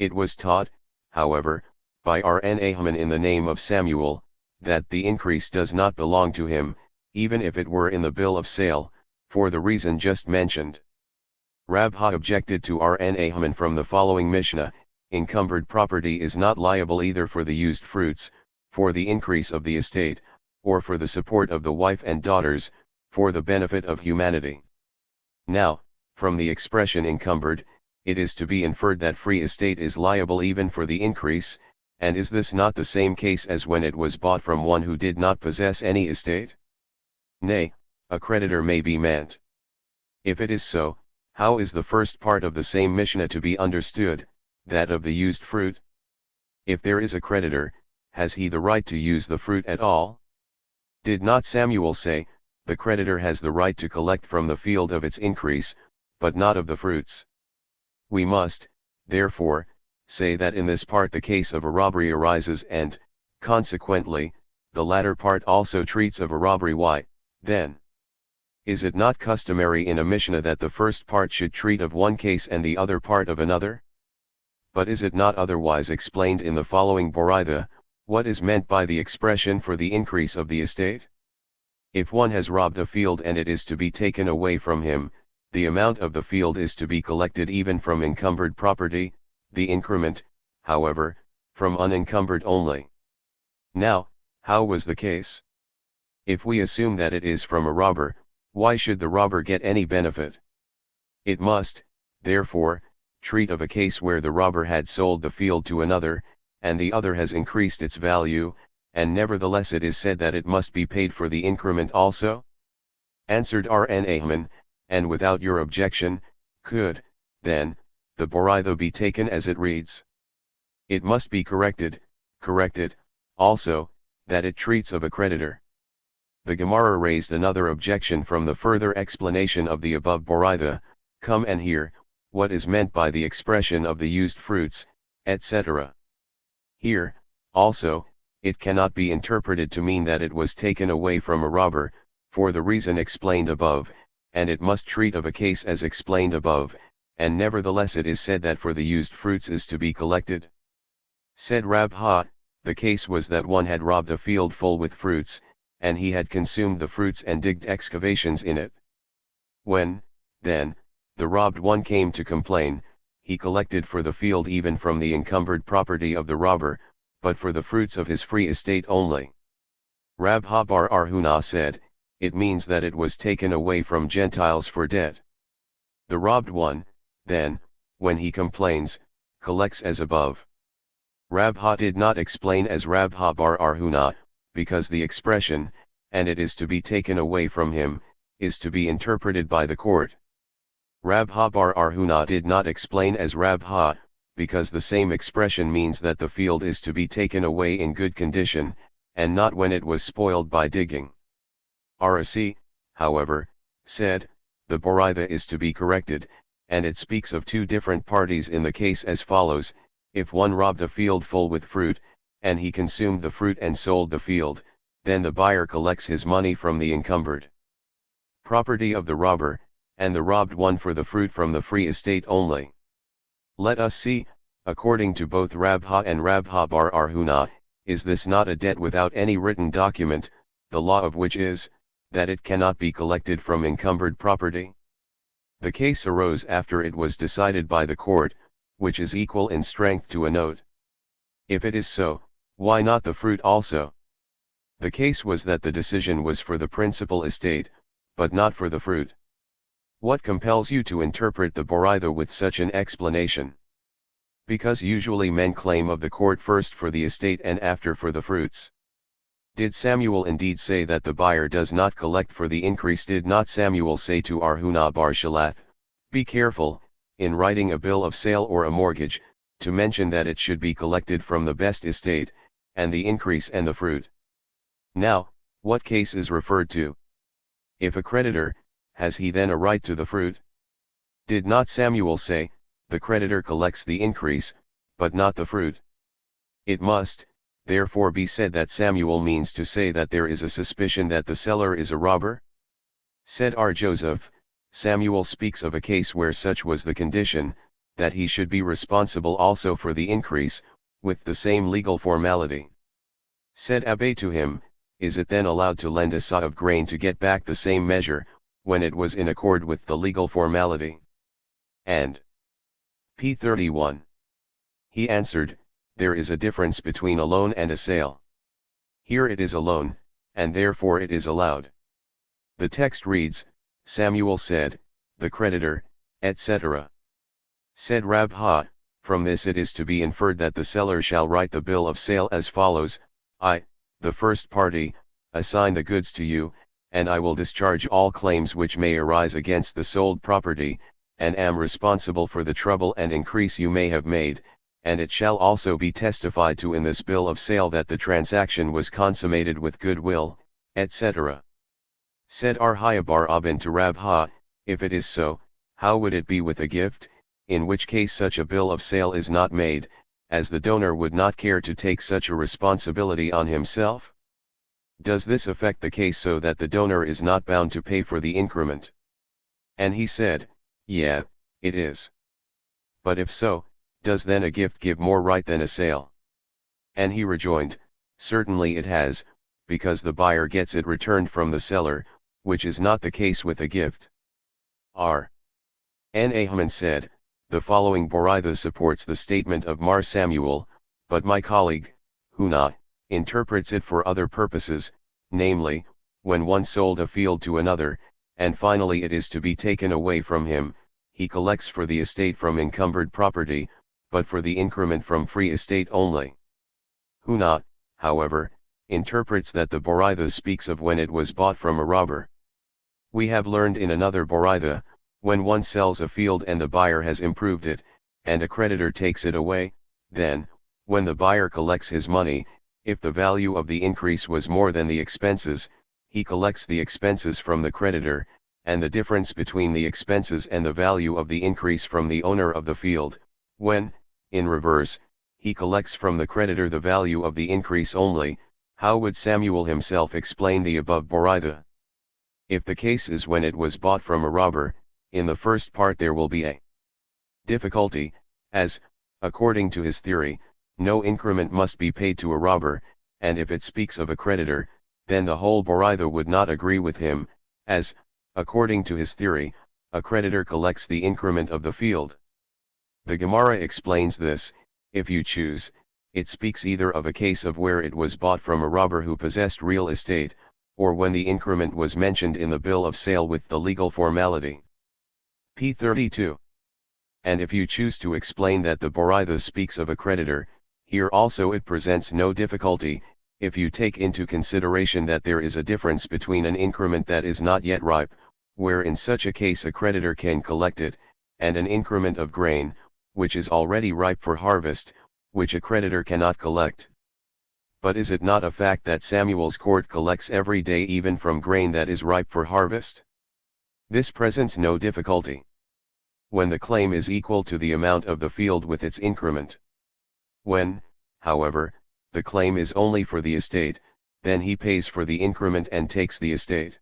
It was taught, however, by Rnahman in the name of Samuel, that the increase does not belong to him, even if it were in the bill of sale, for the reason just mentioned. Rabha objected to Rnahman from the following Mishnah: encumbered property is not liable either for the used fruits, for the increase of the estate, or for the support of the wife and daughters, for the benefit of humanity. Now, from the expression encumbered, it is to be inferred that free estate is liable even for the increase, and is this not the same case as when it was bought from one who did not possess any estate? Nay, a creditor may be meant. If it is so, how is the first part of the same Mishnah to be understood, that of the used fruit? If there is a creditor, has he the right to use the fruit at all? Did not Samuel say, the creditor has the right to collect from the field of its increase, but not of the fruits? We must, therefore, say that in this part the case of a robbery arises and, consequently, the latter part also treats of a robbery. Why, then? Is it not customary in a Mishnah that the first part should treat of one case and the other part of another? But is it not otherwise explained in the following Boraitha, what is meant by the expression for the increase of the estate? If one has robbed a field and it is to be taken away from him, the amount of the field is to be collected even from encumbered property, the increment, however, from unencumbered only. Now, how was the case? If we assume that it is from a robber, why should the robber get any benefit? It must, therefore, treat of a case where the robber had sold the field to another, and the other has increased its value, and nevertheless it is said that it must be paid for the increment also? Answered Rnahman, and without your objection, could, then, the Boraitha be taken as it reads? It must be corrected, also, that it treats of a creditor. The Gemara raised another objection from the further explanation of the above Boraitha: come and hear, what is meant by the expression of the used fruits, etc. Here, also, it cannot be interpreted to mean that it was taken away from a robber, for the reason explained above, and it must treat of a case as explained above, and nevertheless it is said that for the used fruits is to be collected. Said Rabha, the case was that one had robbed a field full with fruits, and he had consumed the fruits and digged excavations in it. When, then, the robbed one came to complain, he collected for the field even from the encumbered property of the robber, but for the fruits of his free estate only. Rabha bar Arhuna said, it means that it was taken away from Gentiles for debt. The robbed one, then, when he complains, collects as above. Rabha did not explain as Rabha bar Arhuna, because the expression, and it is to be taken away from him, is to be interpreted by the court. Rabha bar Arhuna did not explain as Rabha, because the same expression means that the field is to be taken away in good condition, and not when it was spoiled by digging. Arasi, however, said, the Boraitha is to be corrected, and it speaks of two different parties in the case as follows: if one robbed a field full with fruit, and he consumed the fruit and sold the field, then the buyer collects his money from the encumbered property of the robber, and the robbed one for the fruit from the free estate only. Let us see, according to both Rabha and Rabha bar Arhuna, is this not a debt without any written document, the law of which is, that it cannot be collected from encumbered property? The case arose after it was decided by the court, which is equal in strength to a note. If it is so, why not the fruit also? The case was that the decision was for the principal estate, but not for the fruit. What compels you to interpret the Boraitha with such an explanation? Because usually men claim of the court first for the estate and after for the fruits. Did Samuel indeed say that the buyer does not collect for the increase? Did not Samuel say to Arhuna bar Shalath, "Be careful, in writing a bill of sale or a mortgage, to mention that it should be collected from the best estate, and the increase and the fruit"? Now, what case is referred to? If a creditor, has he then a right to the fruit? Did not Samuel say, "The creditor collects the increase, but not the fruit"? It must, therefore, be said that Samuel means to say that there is a suspicion that the seller is a robber? Said R. Joseph, Samuel speaks of a case where such was the condition, that he should be responsible also for the increase, with the same legal formality. Said Abbe to him, "Is it then allowed to lend a saw of grain to get back the same measure, when it was in accord with the legal formality?" And p. 31. He answered, "There is a difference between a loan and a sale. Here it is a loan, and therefore it is allowed." The text reads, Samuel said, "The creditor," etc. Said Rabha, "From this it is to be inferred that the seller shall write the bill of sale as follows: I, the first party, assign the goods to you, and I will discharge all claims which may arise against the sold property, and am responsible for the trouble and increase you may have made, and it shall also be testified to in this bill of sale that the transaction was consummated with good will," etc. Said Arhiabar Abin to Rabha, "If it is so, how would it be with a gift, in which case such a bill of sale is not made, as the donor would not care to take such a responsibility on himself? Does this affect the case so that the donor is not bound to pay for the increment?" And he said, "Yeah, it is. But if so, does then a gift give more right than a sale?" And he rejoined, "Certainly it has, because the buyer gets it returned from the seller, which is not the case with a gift." R. N. Ahman said, "The following Boraitha supports the statement of Mar Samuel, but my colleague, Huna, interprets it for other purposes, namely, when one sold a field to another, and finally it is to be taken away from him, he collects for the estate from encumbered property, but for the increment from free estate only." Huna, however, interprets that the Boraitha speaks of when it was bought from a robber. We have learned in another Boraitha, when one sells a field and the buyer has improved it, and a creditor takes it away, then, when the buyer collects his money, if the value of the increase was more than the expenses, he collects the expenses from the creditor, and the difference between the expenses and the value of the increase from the owner of the field. When, in reverse, he collects from the creditor the value of the increase only, how would Samuel himself explain the above Boraitha? If the case is when it was bought from a robber, in the first part there will be a difficulty, as, according to his theory, no increment must be paid to a robber, and if it speaks of a creditor, then the whole Boraitha would not agree with him, as, according to his theory, a creditor collects the increment of the field. The Gemara explains this: if you choose, it speaks either of a case of where it was bought from a robber who possessed real estate, or when the increment was mentioned in the bill of sale with the legal formality. p. 32. And if you choose to explain that the Boraitha speaks of a creditor, here also it presents no difficulty, if you take into consideration that there is a difference between an increment that is not yet ripe, where in such a case a creditor can collect it, and an increment of grain, which is already ripe for harvest, which a creditor cannot collect. But is it not a fact that Samuel's court collects every day even from grain that is ripe for harvest? This presents no difficulty. When the claim is equal to the amount of the field with its increment. When, however, the claim is only for the estate, then he pays for the increment and takes the estate.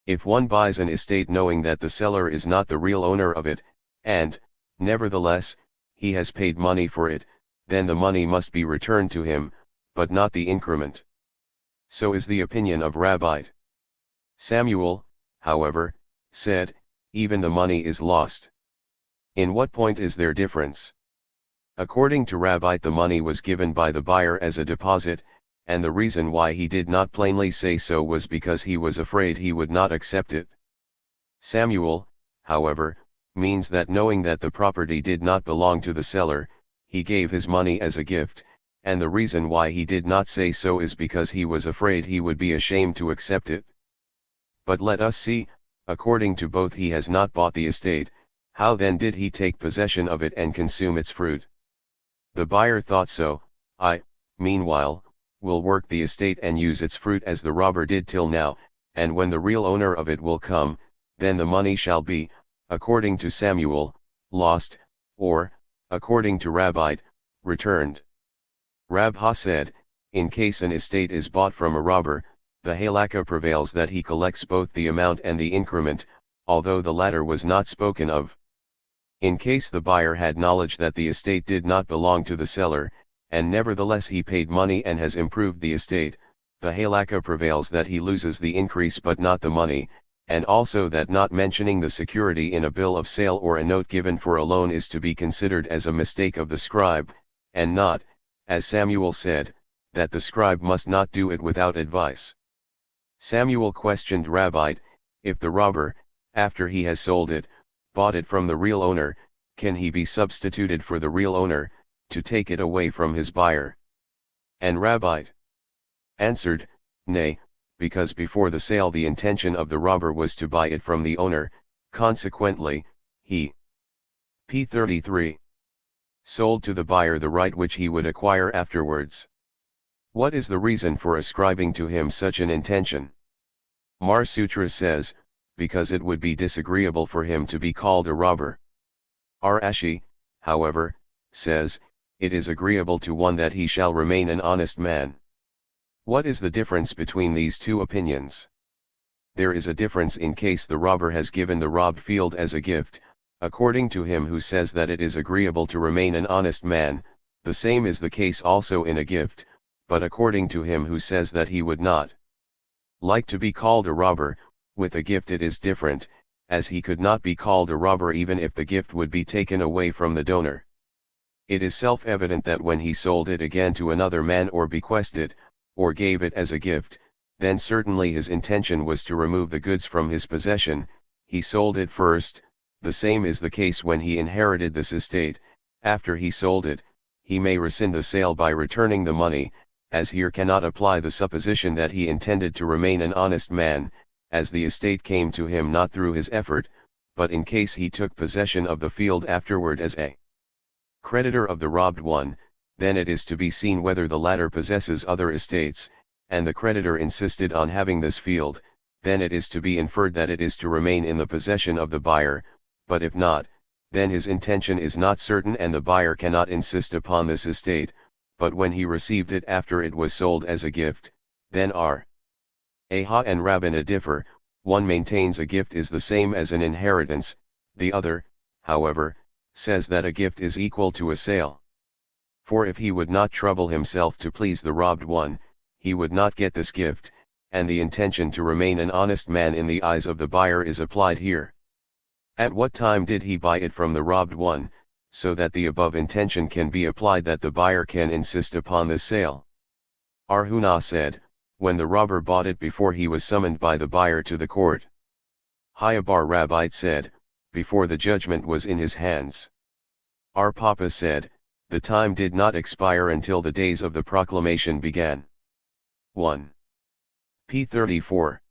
If one buys an estate knowing that the seller is not the real owner of it, and, nevertheless, he has paid money for it, then the money must be returned to him, but not the increment. So is the opinion of Rabbi. Samuel, however, said, even the money is lost. In what point is there difference? According to Rabbi, the money was given by the buyer as a deposit, and the reason why he did not plainly say so was because he was afraid he would not accept it. Samuel, however, means that knowing that the property did not belong to the seller, he gave his money as a gift, and the reason why he did not say so is because he was afraid he would be ashamed to accept it. But let us see, according to both he has not bought the estate, how then did he take possession of it and consume its fruit? The buyer thought so, meanwhile, will work the estate and use its fruit as the robber did till now, and when the real owner of it will come, then the money shall be, according to Samuel, lost, or, according to Rabbi, returned. Rabha said, in case an estate is bought from a robber, the halakha prevails that he collects both the amount and the increment, although the latter was not spoken of. In case the buyer had knowledge that the estate did not belong to the seller, and nevertheless he paid money and has improved the estate, the halakha prevails that he loses the increase but not the money, and also that not mentioning the security in a bill of sale or a note given for a loan is to be considered as a mistake of the scribe, and not, as Samuel said, that the scribe must not do it without advice. Samuel questioned Rabbi, if the robber, after he has sold it, bought it from the real owner, can he be substituted for the real owner, to take it away from his buyer? And Rabbi answered, nay, because before the sale the intention of the robber was to buy it from the owner, consequently, he p. 33 sold to the buyer the right which he would acquire afterwards. What is the reason for ascribing to him such an intention? Mar Sutra says, because it would be disagreeable for him to be called a robber. R. Ashi, however, says, it is agreeable to one that he shall remain an honest man. What is the difference between these two opinions? There is a difference in case the robber has given the robbed field as a gift, according to him who says that it is agreeable to remain an honest man, the same is the case also in a gift, but according to him who says that he would not like to be called a robber, with a gift it is different, as he could not be called a robber even if the gift would be taken away from the donor. It is self-evident that when he sold it again to another man or bequeathed it, or gave it as a gift, then certainly his intention was to remove the goods from his possession. He sold it first. The same is the case when he inherited this estate. After he sold it, he may rescind the sale by returning the money, as here cannot apply the supposition that he intended to remain an honest man, as the estate came to him not through his effort, but in case he took possession of the field afterward as a creditor of the robbed one, then it is to be seen whether the latter possesses other estates, and the creditor insisted on having this field, then it is to be inferred that it is to remain in the possession of the buyer, but if not, then his intention is not certain and the buyer cannot insist upon this estate, but when he received it after it was sold as a gift, then R. Aha and Rabbana differ. One maintains a gift is the same as an inheritance, the other, however, says that a gift is equal to a sale. For if he would not trouble himself to please the robbed one, he would not get this gift, and the intention to remain an honest man in the eyes of the buyer is applied here. At what time did he buy it from the robbed one, so that the above intention can be applied that the buyer can insist upon this sale? Arhuna said, when the robber bought it before he was summoned by the buyer to the court. Hayabar Rabbite said, before the judgment was in his hands. Our Papa said, the time did not expire until the days of the proclamation began. 1. p. 34.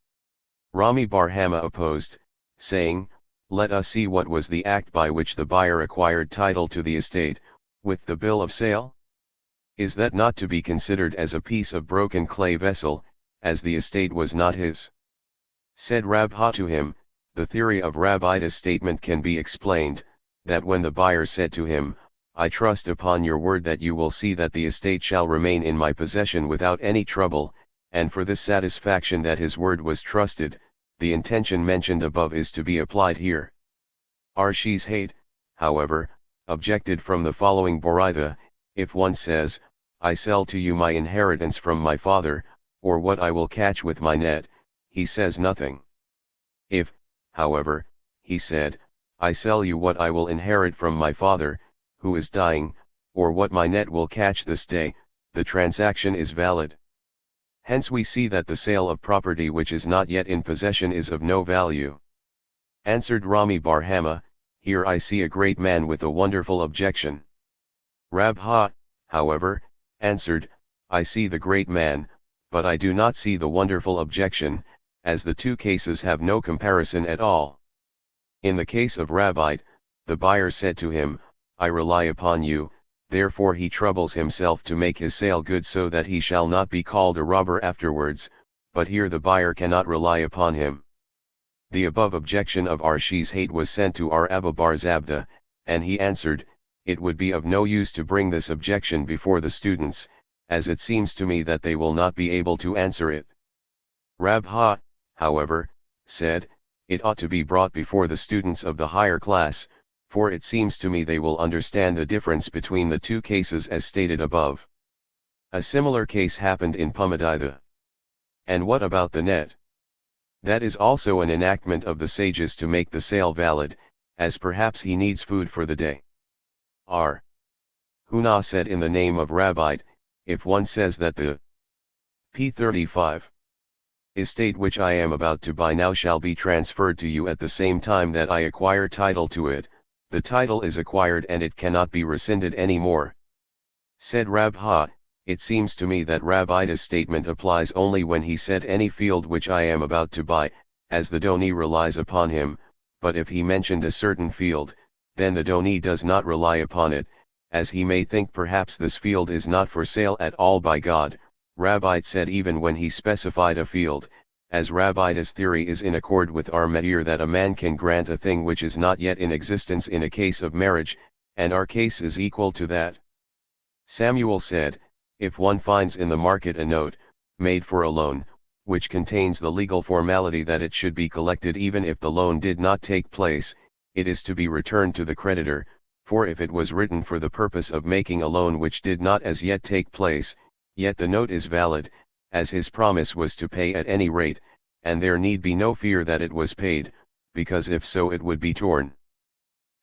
Rami Barhama opposed, saying, let us see what was the act by which the buyer acquired title to the estate, with the bill of sale? Is that not to be considered as a piece of broken clay vessel, as the estate was not his? Said Rabha to him, the theory of Rabbi's statement can be explained, that when the buyer said to him, I trust upon your word that you will see that the estate shall remain in my possession without any trouble, and for this satisfaction that his word was trusted, the intention mentioned above is to be applied here. Arshi's hate, however, objected from the following Boraitha, if one says, I sell to you my inheritance from my father, or what I will catch with my net, he says nothing. If, however, he said, I sell you what I will inherit from my father, who is dying, or what my net will catch this day, the transaction is valid. Hence we see that the sale of property which is not yet in possession is of no value. Answered Rami Bar Hama, here I see a great man with a wonderful objection. Rabha, however, answered, I see the great man, but I do not see the wonderful objection, as the two cases have no comparison at all. In the case of Rabite, the buyer said to him, I rely upon you, therefore he troubles himself to make his sale good so that he shall not be called a robber afterwards, but here the buyer cannot rely upon him. The above objection of Arshi's hate was sent to Abba Bar Zabda, and he answered, it would be of no use to bring this objection before the students, as it seems to me that they will not be able to answer it. Rabha, however, said, it ought to be brought before the students of the higher class, for it seems to me they will understand the difference between the two cases as stated above. A similar case happened in Pumaditha. And what about the net? That is also an enactment of the sages to make the sale valid, as perhaps he needs food for the day. R. Huna said in the name of Rabbite, if one says that the p. 35 estate which I am about to buy now shall be transferred to you at the same time that I acquire title to it, the title is acquired and it cannot be rescinded any more. Said Rabha, it seems to me that Rabbite's statement applies only when he said any field which I am about to buy, as the Doni relies upon him, but if he mentioned a certain field, then the Doni does not rely upon it, as he may think perhaps this field is not for sale at all by God. Rabbite said even when he specified a field, as Rabbite's theory is in accord with our Meir that a man can grant a thing which is not yet in existence in a case of marriage, and our case is equal to that. Samuel said, if one finds in the market a note, made for a loan, which contains the legal formality that it should be collected even if the loan did not take place, it is to be returned to the creditor, for if it was written for the purpose of making a loan which did not as yet take place, yet the note is valid, as his promise was to pay at any rate, and there need be no fear that it was paid, because if so it would be torn.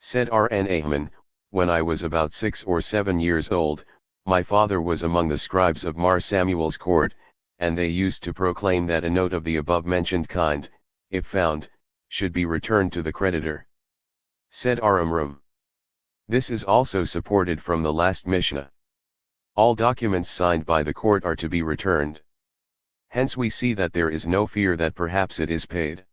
Said R.N. Ahman, when I was about 6 or 7 years old, my father was among the scribes of Mar Samuel's court, and they used to proclaim that a note of the above-mentioned kind, if found, should be returned to the creditor. Said R. Amram. This is also supported from the last Mishnah. All documents signed by the court are to be returned. Hence we see that there is no fear that perhaps it is paid.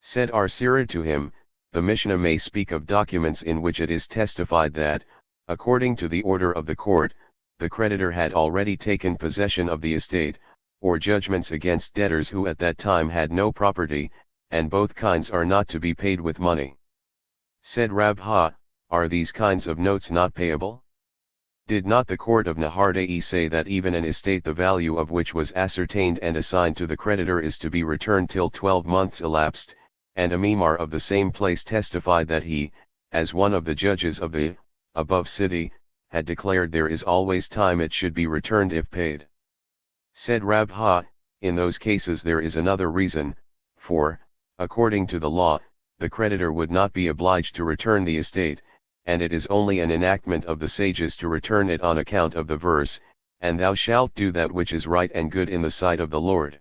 Said R. Sirad to him, the Mishnah may speak of documents in which it is testified that, according to the order of the court, the creditor had already taken possession of the estate, or judgments against debtors who at that time had no property, and both kinds are not to be paid with money. Said Rabha, are these kinds of notes not payable? Did not the court of Nahardai say that even an estate the value of which was ascertained and assigned to the creditor is to be returned till 12 months elapsed, and a Mimar of the same place testified that he, as one of the judges of the above city, had declared there is always time it should be returned if paid. Said Rabha, in those cases there is another reason, for, according to the law, the creditor would not be obliged to return the estate, and it is only an enactment of the sages to return it on account of the verse, and thou shalt do that which is right and good in the sight of the Lord.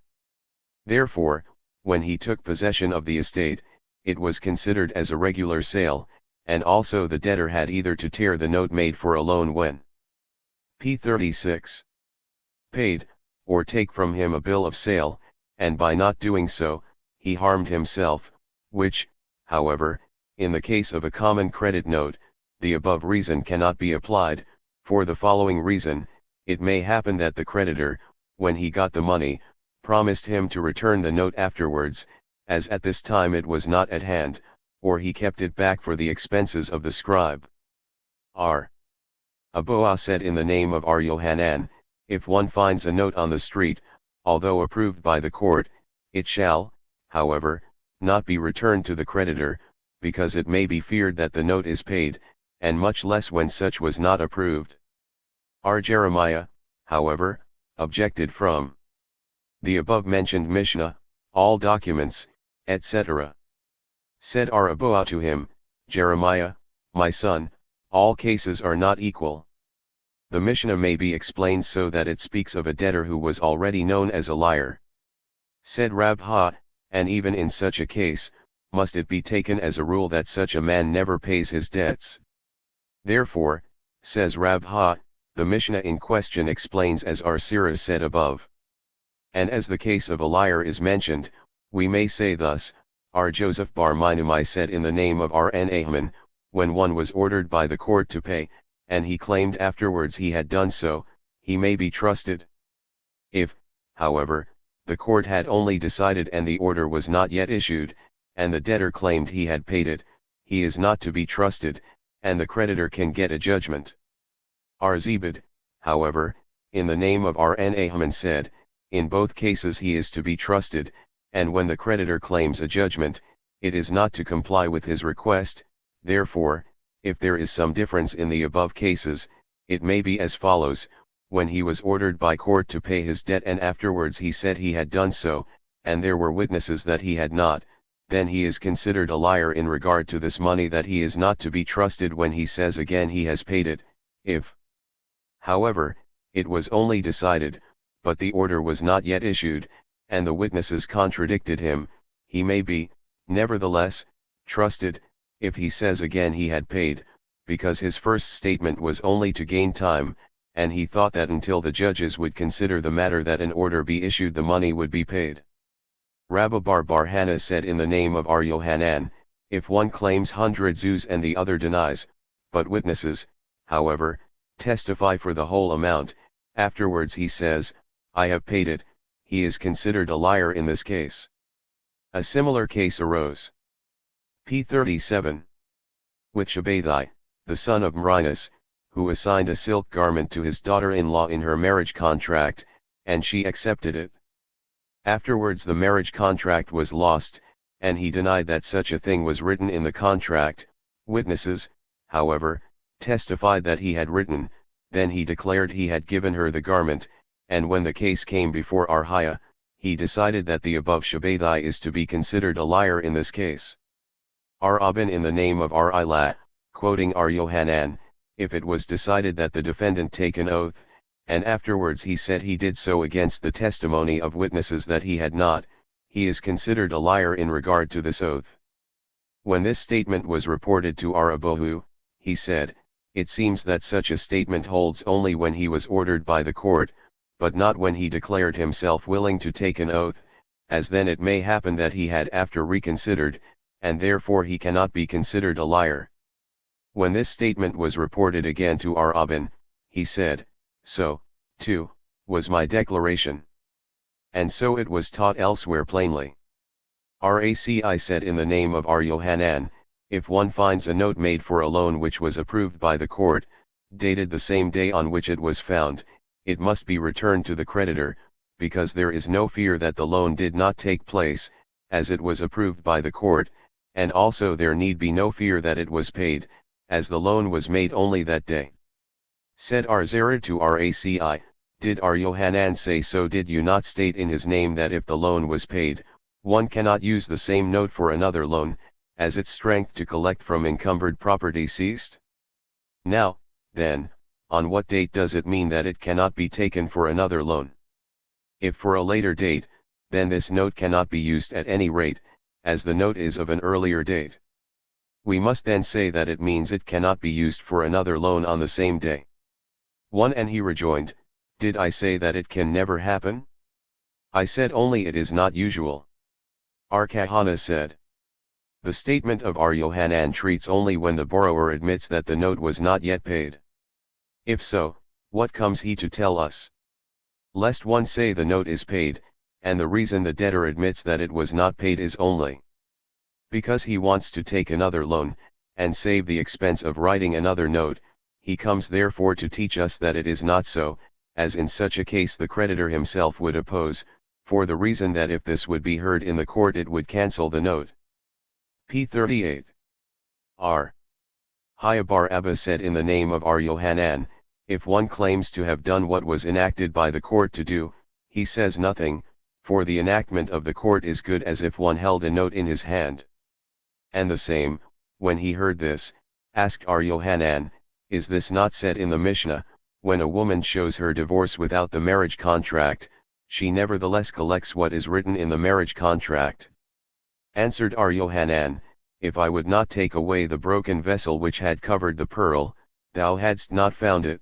Therefore, when he took possession of the estate, it was considered as a regular sale, and also the debtor had either to tear the note made for a loan when p. 36 paid, or take from him a bill of sale, and by not doing so, he harmed himself, which, however, in the case of a common credit note, the above reason cannot be applied. For the following reason, it may happen that the creditor, when he got the money, promised him to return the note afterwards, as at this time it was not at hand, or he kept it back for the expenses of the scribe. R. Aboa said in the name of R. Yohanan, if one finds a note on the street, although approved by the court, it shall, however, not be returned to the creditor, because it may be feared that the note is paid, and much less when such was not approved. R. Jeremiah, however, objected from the above-mentioned Mishnah, all documents, etc. Said Araboah to him, Jeremiah, my son, all cases are not equal. The Mishnah may be explained so that it speaks of a debtor who was already known as a liar. Said Rabha, and even in such a case, must it be taken as a rule that such a man never pays his debts. Therefore, says Rabha, the Mishnah in question explains as our Sirah said above. And as the case of a liar is mentioned, we may say thus, R. Joseph bar Minumai said in the name of R. N. Ahman, when one was ordered by the court to pay, and he claimed afterwards he had done so, he may be trusted. If, however, the court had only decided and the order was not yet issued, and the debtor claimed he had paid it, he is not to be trusted, and the creditor can get a judgment. R. Zebed, however, in the name of R. N. Ahman said, in both cases he is to be trusted, and when the creditor claims a judgment, it is not to comply with his request. Therefore, if there is some difference in the above cases, it may be as follows: when he was ordered by court to pay his debt and afterwards he said he had done so, and there were witnesses that he had not, then he is considered a liar in regard to this money, that he is not to be trusted when he says again he has paid it. If, however, it was only decided, but the order was not yet issued, and the witnesses contradicted him, he may be, nevertheless, trusted, if he says again he had paid, because his first statement was only to gain time, and he thought that until the judges would consider the matter that an order be issued the money would be paid. Rabbi Bar Hannah said in the name of R. Yohanan, if one claims 100 zuz and the other denies, but witnesses, however, testify for the whole amount, afterwards he says, I have paid it, he is considered a liar in this case. A similar case arose. P. 37. With Shabbathai, the son of Mrinus, who assigned a silk garment to his daughter-in-law in her marriage contract, and she accepted it. Afterwards the marriage contract was lost, and he denied that such a thing was written in the contract. Witnesses, however, testified that he had written, then he declared he had given her the garment, and when the case came before Arhiah, he decided that the above Shabbathai is to be considered a liar in this case. R. Abin in the name of R. Ilah, quoting R. Yohanan, if it was decided that the defendant take an oath, and afterwards he said he did so against the testimony of witnesses that he had not, he is considered a liar in regard to this oath. When this statement was reported to Arabohu, he said, it seems that such a statement holds only when he was ordered by the court, but not when he declared himself willing to take an oath, as then it may happen that he had after reconsidered, and therefore he cannot be considered a liar. When this statement was reported again to R. Abin, he said, so, too, was my declaration. And so it was taught elsewhere plainly. Raci said in the name of R. Yohanan, if one finds a note made for a loan which was approved by the court, dated the same day on which it was found, it must be returned to the creditor, because there is no fear that the loan did not take place, as it was approved by the court, and also there need be no fear that it was paid, as the loan was made only that day. Said R. Zerah to Raci, did R. Yohanan say so? Did you not state in his name that if the loan was paid, one cannot use the same note for another loan, as its strength to collect from encumbered property ceased? Now, then, on what date does it mean that it cannot be taken for another loan? If for a later date, then this note cannot be used at any rate, as the note is of an earlier date. We must then say that it means it cannot be used for another loan on the same day. 1. And he rejoined, did I say that it can never happen? I said only it is not usual. R. Kahana said. The statement of R. Yohanan treats only when the borrower admits that the note was not yet paid. If so, what comes he to tell us? Lest one say the note is paid, and the reason the debtor admits that it was not paid is only because he wants to take another loan, and save the expense of writing another note. He comes therefore to teach us that it is not so, as in such a case the creditor himself would oppose, for the reason that if this would be heard in the court it would cancel the note. P. 38. R. Hiya bar Abba said in the name of R. Yohanan, If one claims to have done what was enacted by the court to do, he says nothing, for the enactment of the court is good as if one held a note in his hand. And the same, when he heard this, asked Ar Yohanan, is this not said in the Mishnah, when a woman shows her divorce without the marriage contract, she nevertheless collects what is written in the marriage contract? Answered Ar Yohanan, if I would not take away the broken vessel which had covered the pearl, thou hadst not found it.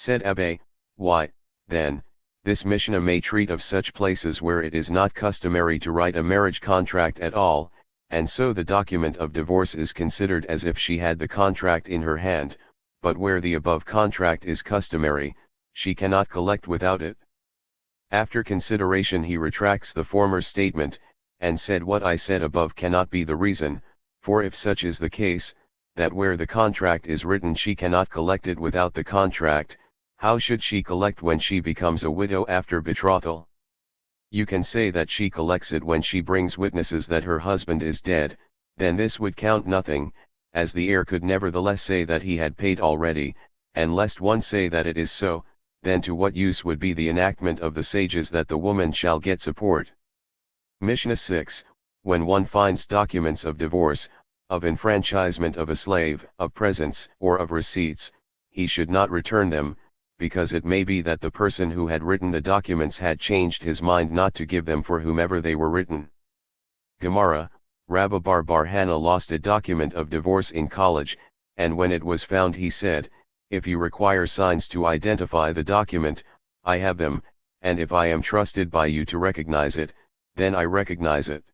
Said Abba, why, then, this Mishnah may treat of such places where it is not customary to write a marriage contract at all, and so the document of divorce is considered as if she had the contract in her hand, but where the above contract is customary, she cannot collect without it. After consideration he retracts the former statement, and said what I said above cannot be the reason, for if such is the case, that where the contract is written she cannot collect it without the contract, how should she collect when she becomes a widow after betrothal? You can say that she collects it when she brings witnesses that her husband is dead, then this would count nothing, as the heir could nevertheless say that he had paid already, and lest one say that it is so, then to what use would be the enactment of the sages that the woman shall get support? Mishnah 6, when one finds documents of divorce, of enfranchisement of a slave, of presents, or of receipts, he should not return them, because it may be that the person who had written the documents had changed his mind not to give them for whomever they were written. Gemara, Rabbi Bar Hannah lost a document of divorce in college, and when it was found he said, if you require signs to identify the document, I have them, and if I am trusted by you to recognize it, then I recognize it.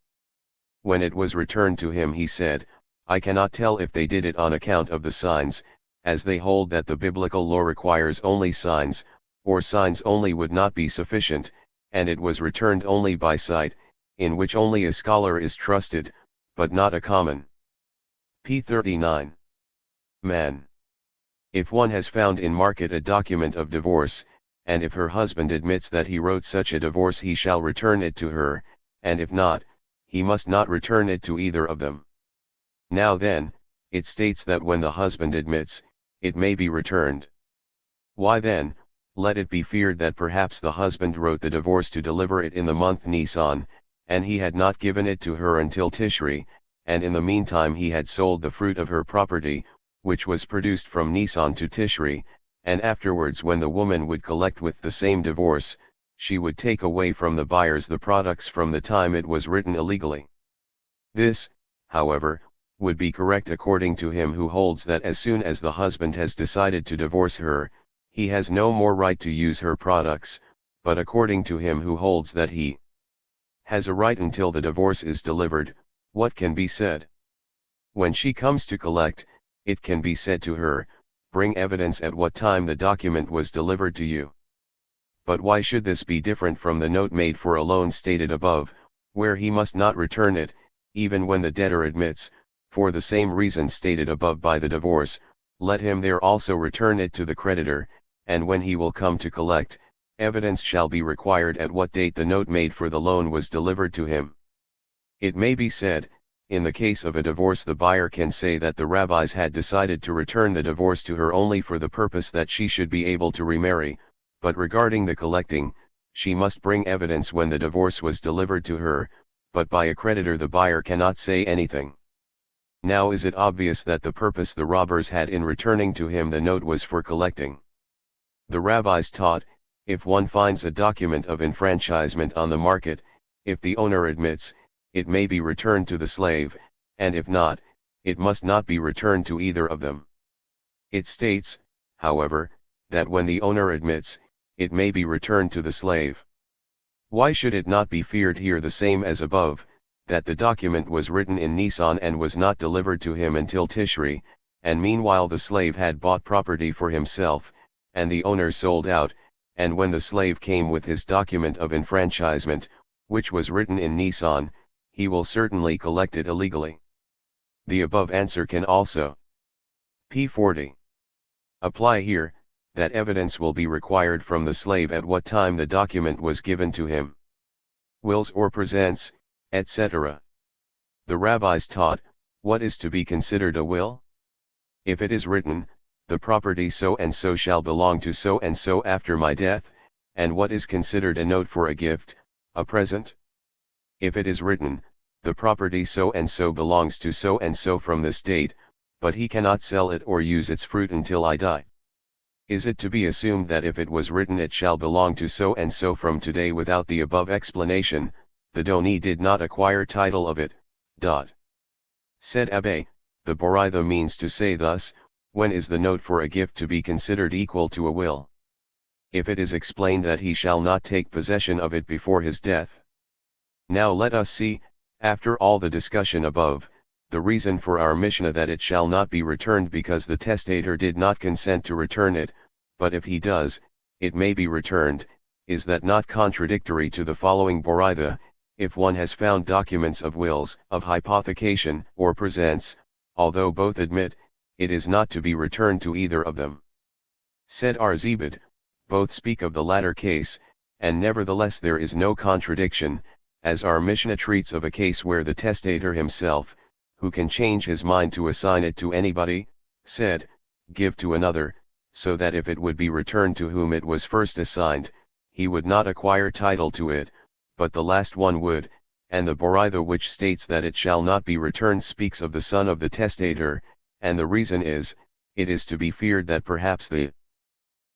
When it was returned to him he said, I cannot tell if they did it on account of the signs, as they hold that the biblical law requires only signs, or signs only would not be sufficient, and it was returned only by sight, in which only a scholar is trusted, but not a common. P. 39. Man. If one has found in market a document of divorce, and if her husband admits that he wrote such a divorce he shall return it to her, and if not, he must not return it to either of them. Now then, it states that when the husband admits, it may be returned. Why then, let it be feared that perhaps the husband wrote the divorce to deliver it in the month Nisan, and he had not given it to her until Tishri, and in the meantime he had sold the fruit of her property, which was produced from Nisan to Tishri, and afterwards when the woman would collect with the same divorce, she would take away from the buyers the products from the time it was written illegally. This, however, would be correct according to him who holds that as soon as the husband has decided to divorce her, he has no more right to use her products, but according to him who holds that he has a right until the divorce is delivered, what can be said? When she comes to collect, it can be said to her, bring evidence at what time the document was delivered to you. But why should this be different from the note made for a loan stated above, where he must not return it, even when the debtor admits, for the same reason stated above by the divorce, let him there also return it to the creditor, and when he will come to collect, evidence shall be required at what date the note made for the loan was delivered to him. It may be said, in the case of a divorce the buyer can say that the rabbis had decided to return the divorce to her only for the purpose that she should be able to remarry, but regarding the collecting, she must bring evidence when the divorce was delivered to her, but by a creditor the buyer cannot say anything. Now is it obvious that the purpose the robbers had in returning to him the note was for collecting? The rabbis taught, if one finds a document of enfranchisement on the market, if the owner admits, it may be returned to the slave, and if not, it must not be returned to either of them. It states, however, that when the owner admits, it may be returned to the slave. Why should it not be feared here the same as above, that the document was written in Nisan and was not delivered to him until Tishri, and meanwhile the slave had bought property for himself, and the owner sold out, and when the slave came with his document of enfranchisement, which was written in Nisan, he will certainly collect it illegally. The above answer can also p. 40. Apply here, that evidence will be required from the slave at what time the document was given to him. Wills or presents, etc. The rabbis taught, what is to be considered a will? If it is written, the property so and so shall belong to so and so after my death, and what is considered a note for a gift, a present? If it is written, the property so and so belongs to so and so from this date, but he cannot sell it or use its fruit until I die. Is it to be assumed that if it was written it shall belong to so and so from today without the above explanation, the donee did not acquire title of it? Said Abbe, the Boritha means to say thus, when is the note for a gift to be considered equal to a will? If it is explained that he shall not take possession of it before his death. Now let us see, after all the discussion above, the reason for our Mishnah that it shall not be returned because the testator did not consent to return it, but if he does, it may be returned. Is that not contradictory to the following Boritha? If one has found documents of wills, of hypothecation, or presents, although both admit, it is not to be returned to either of them. Said Arzibad, both speak of the latter case, and nevertheless there is no contradiction, as our Mishnah treats of a case where the testator himself, who can change his mind to assign it to anybody, said, give to another, so that if it would be returned to whom it was first assigned, he would not acquire title to it, but the last one would, and the Boritha which states that it shall not be returned speaks of the son of the testator, and the reason is, it is to be feared that perhaps the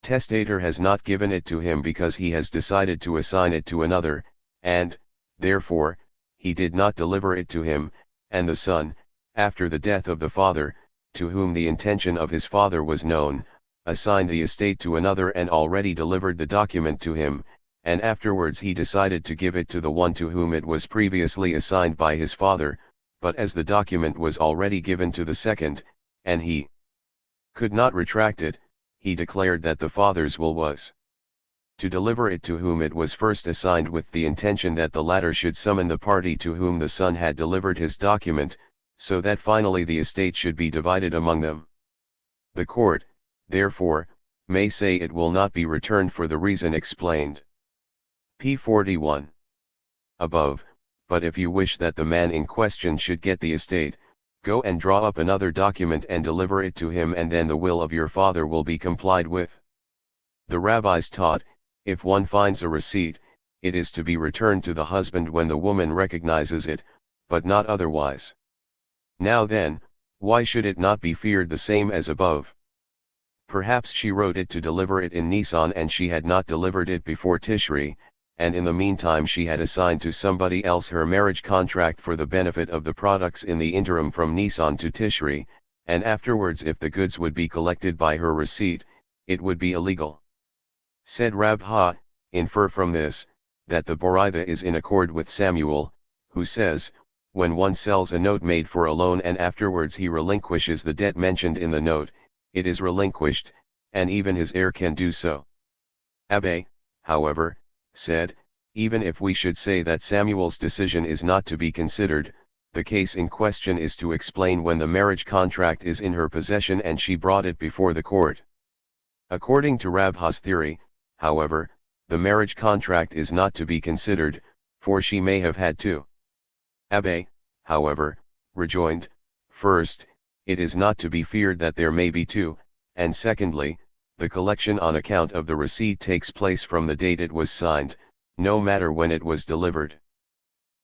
testator has not given it to him because he has decided to assign it to another, and, therefore, he did not deliver it to him, and the son, after the death of the father, to whom the intention of his father was known, assigned the estate to another and already delivered the document to him, and afterwards he decided to give it to the one to whom it was previously assigned by his father, but as the document was already given to the second, and he could not retract it, he declared that the father's will was to deliver it to whom it was first assigned with the intention that the latter should summon the party to whom the son had delivered his document, so that finally the estate should be divided among them. The court, therefore, may say it will not be returned for the reason explained. P. 41. Above, but if you wish that the man in question should get the estate, go and draw up another document and deliver it to him, and then the will of your father will be complied with. The rabbis taught, if one finds a receipt, it is to be returned to the husband when the woman recognizes it, but not otherwise. Now then, why should it not be feared the same as above? Perhaps she wrote it to deliver it in Nisan and she had not delivered it before Tishri, and in the meantime she had assigned to somebody else her marriage contract for the benefit of the products in the interim from Nisan to Tishri, and afterwards if the goods would be collected by her receipt, it would be illegal. Said Rab Ha, infer from this, that the Boritha is in accord with Samuel, who says, when one sells a note made for a loan and afterwards he relinquishes the debt mentioned in the note, it is relinquished, and even his heir can do so. Abbe, however, said, even if we should say that Samuel's decision is not to be considered, the case in question is to explain when the marriage contract is in her possession and she brought it before the court. According to Rabha's theory, however, the marriage contract is not to be considered, for she may have had two. Abbe, however, rejoined, first, it is not to be feared that there may be two, and secondly, the collection on account of the receipt takes place from the date it was signed, no matter when it was delivered.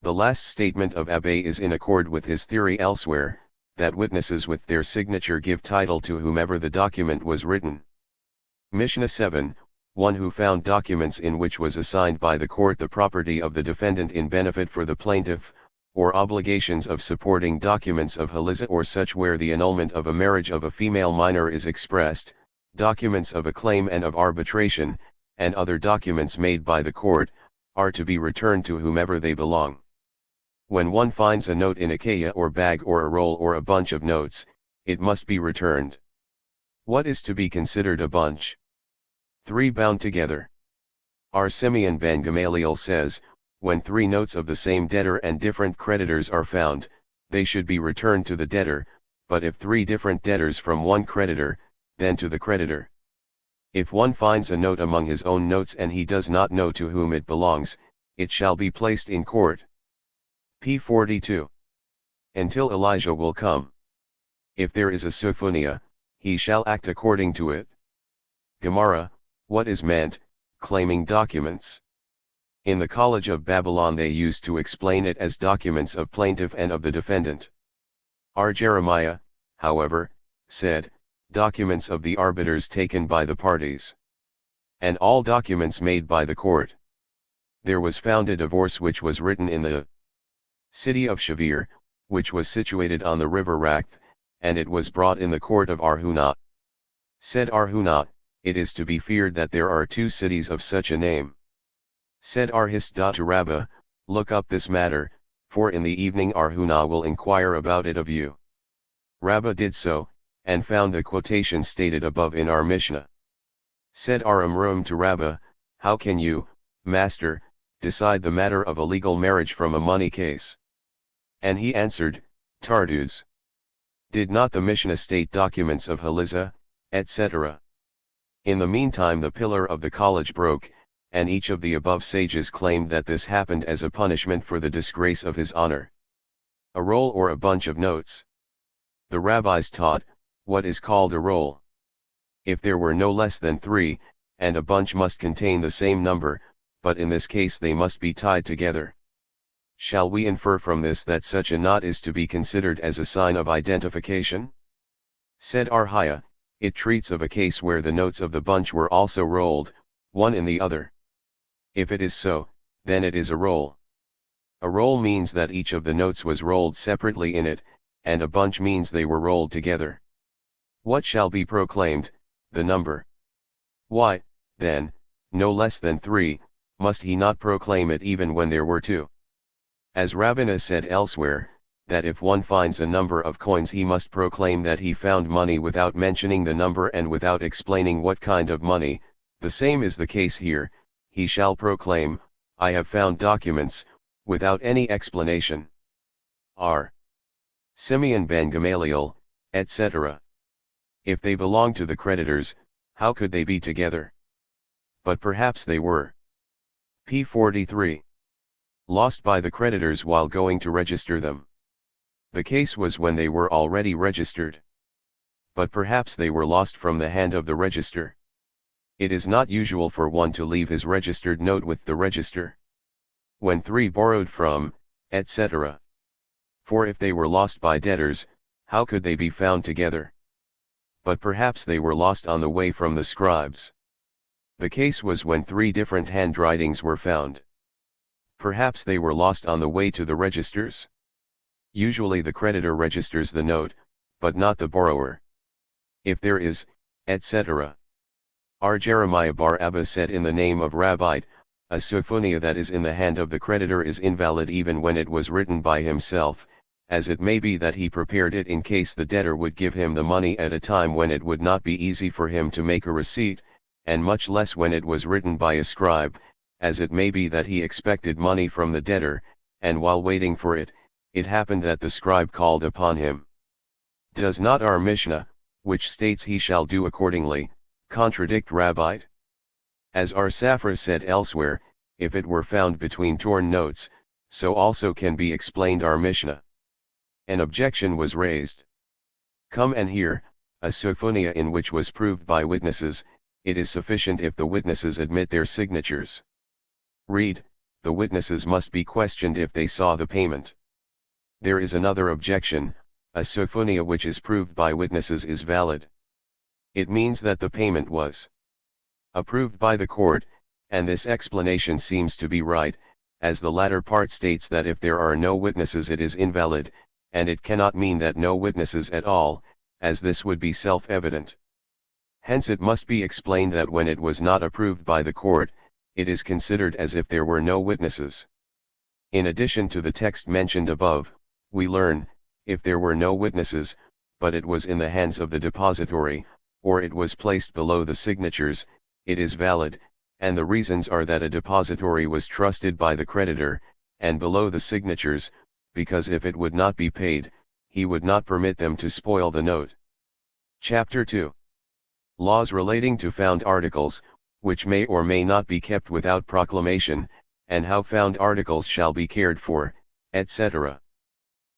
The last statement of Abbe is in accord with his theory elsewhere, that witnesses with their signature give title to whomever the document was written. Mishnah 7, one who found documents in which was assigned by the court the property of the defendant in benefit for the plaintiff, or obligations of supporting documents of haliza or such where the annulment of a marriage of a female minor is expressed, documents of a claim and of arbitration, and other documents made by the court, are to be returned to whomever they belong. When one finds a note in a kaya or bag or a roll or a bunch of notes, it must be returned. What is to be considered a bunch? 3 bound together. Our Simeon ben Gamaliel says, when 3 notes of the same debtor and different creditors are found, they should be returned to the debtor, but if 3 different debtors from one creditor, then to the creditor. If one finds a note among his own notes and he does not know to whom it belongs, it shall be placed in court. P. 42. Until Elijah will come. If there is a sophonia, he shall act according to it. Gemara, what is meant, claiming documents? In the College of Babylon they used to explain it as documents of plaintiff and of the defendant. R. Jeremiah, however, said, documents of the arbiters taken by the parties. And all documents made by the court. There was found a divorce which was written in the city of Shavir, which was situated on the river Rakhth, and it was brought in the court of Arhuna. Said Arhuna, it is to be feared that there are 2 cities of such a name. Said Arhisda to Rabbah, look up this matter, for in the evening Arhuna will inquire about it of you. Rabbah did so, and found the quotation stated above in our Mishnah. Said Aramrum to Rabbah, how can you, master, decide the matter of a legal marriage from a money case? And he answered, Tardus. Did not the Mishnah state documents of Haliza, etc.? In the meantime the pillar of the college broke, and each of the above sages claimed that this happened as a punishment for the disgrace of his honor. A roll or a bunch of notes. The rabbis taught, what is called a roll. If there were no less than 3, and a bunch must contain the same number, but in this case they must be tied together. Shall we infer from this that such a knot is to be considered as a sign of identification? Said Arhiya, it treats of a case where the notes of the bunch were also rolled, one in the other. If it is so, then it is a roll. A roll means that each of the notes was rolled separately in it, and a bunch means they were rolled together. What shall be proclaimed, the number? Why, then, no less than 3, must he not proclaim it even when there were 2? As Rabbina said elsewhere, that if one finds a number of coins he must proclaim that he found money without mentioning the number and without explaining what kind of money, the same is the case here, he shall proclaim, I have found documents, without any explanation. R. Simeon ben Gamaliel, etc. If they belong to the creditors, how could they be together? But perhaps they were. P. 43. Lost by the creditors while going to register them. The case was when they were already registered. But perhaps they were lost from the hand of the register. It is not usual for one to leave his registered note with the register. When 3 borrowed from, etc. For if they were lost by debtors, how could they be found together? But perhaps they were lost on the way from the scribes. The case was when 3 different handwritings were found. Perhaps they were lost on the way to the registers. Usually the creditor registers the note, but not the borrower. If there is, etc. R. Jeremiah bar Abba said in the name of Rabbite, a sophonia that is in the hand of the creditor is invalid even when it was written by himself, as it may be that he prepared it in case the debtor would give him the money at a time when it would not be easy for him to make a receipt, and much less when it was written by a scribe, as it may be that he expected money from the debtor, and while waiting for it, it happened that the scribe called upon him. Does not our Mishnah, which states he shall do accordingly, contradict Rabbite? As our Safra said elsewhere, if it were found between torn notes, so also can be explained our Mishnah. An objection was raised. Come and hear, a sophonia in which was proved by witnesses, it is sufficient if the witnesses admit their signatures. Read, the witnesses must be questioned if they saw the payment. There is another objection, a sophonia which is proved by witnesses is valid. It means that the payment was approved by the court, and this explanation seems to be right, as the latter part states that if there are no witnesses it is invalid, and it cannot mean that no witnesses at all, as this would be self-evident. Hence it must be explained that when it was not approved by the court, it is considered as if there were no witnesses. In addition to the text mentioned above, we learn, if there were no witnesses, but it was in the hands of the depository, or it was placed below the signatures, it is valid, and the reasons are that a depository was trusted by the creditor, and below the signatures, because if it would not be paid, he would not permit them to spoil the note. Chapter 2. Laws relating to found articles, which may or may not be kept without proclamation, and how found articles shall be cared for, etc.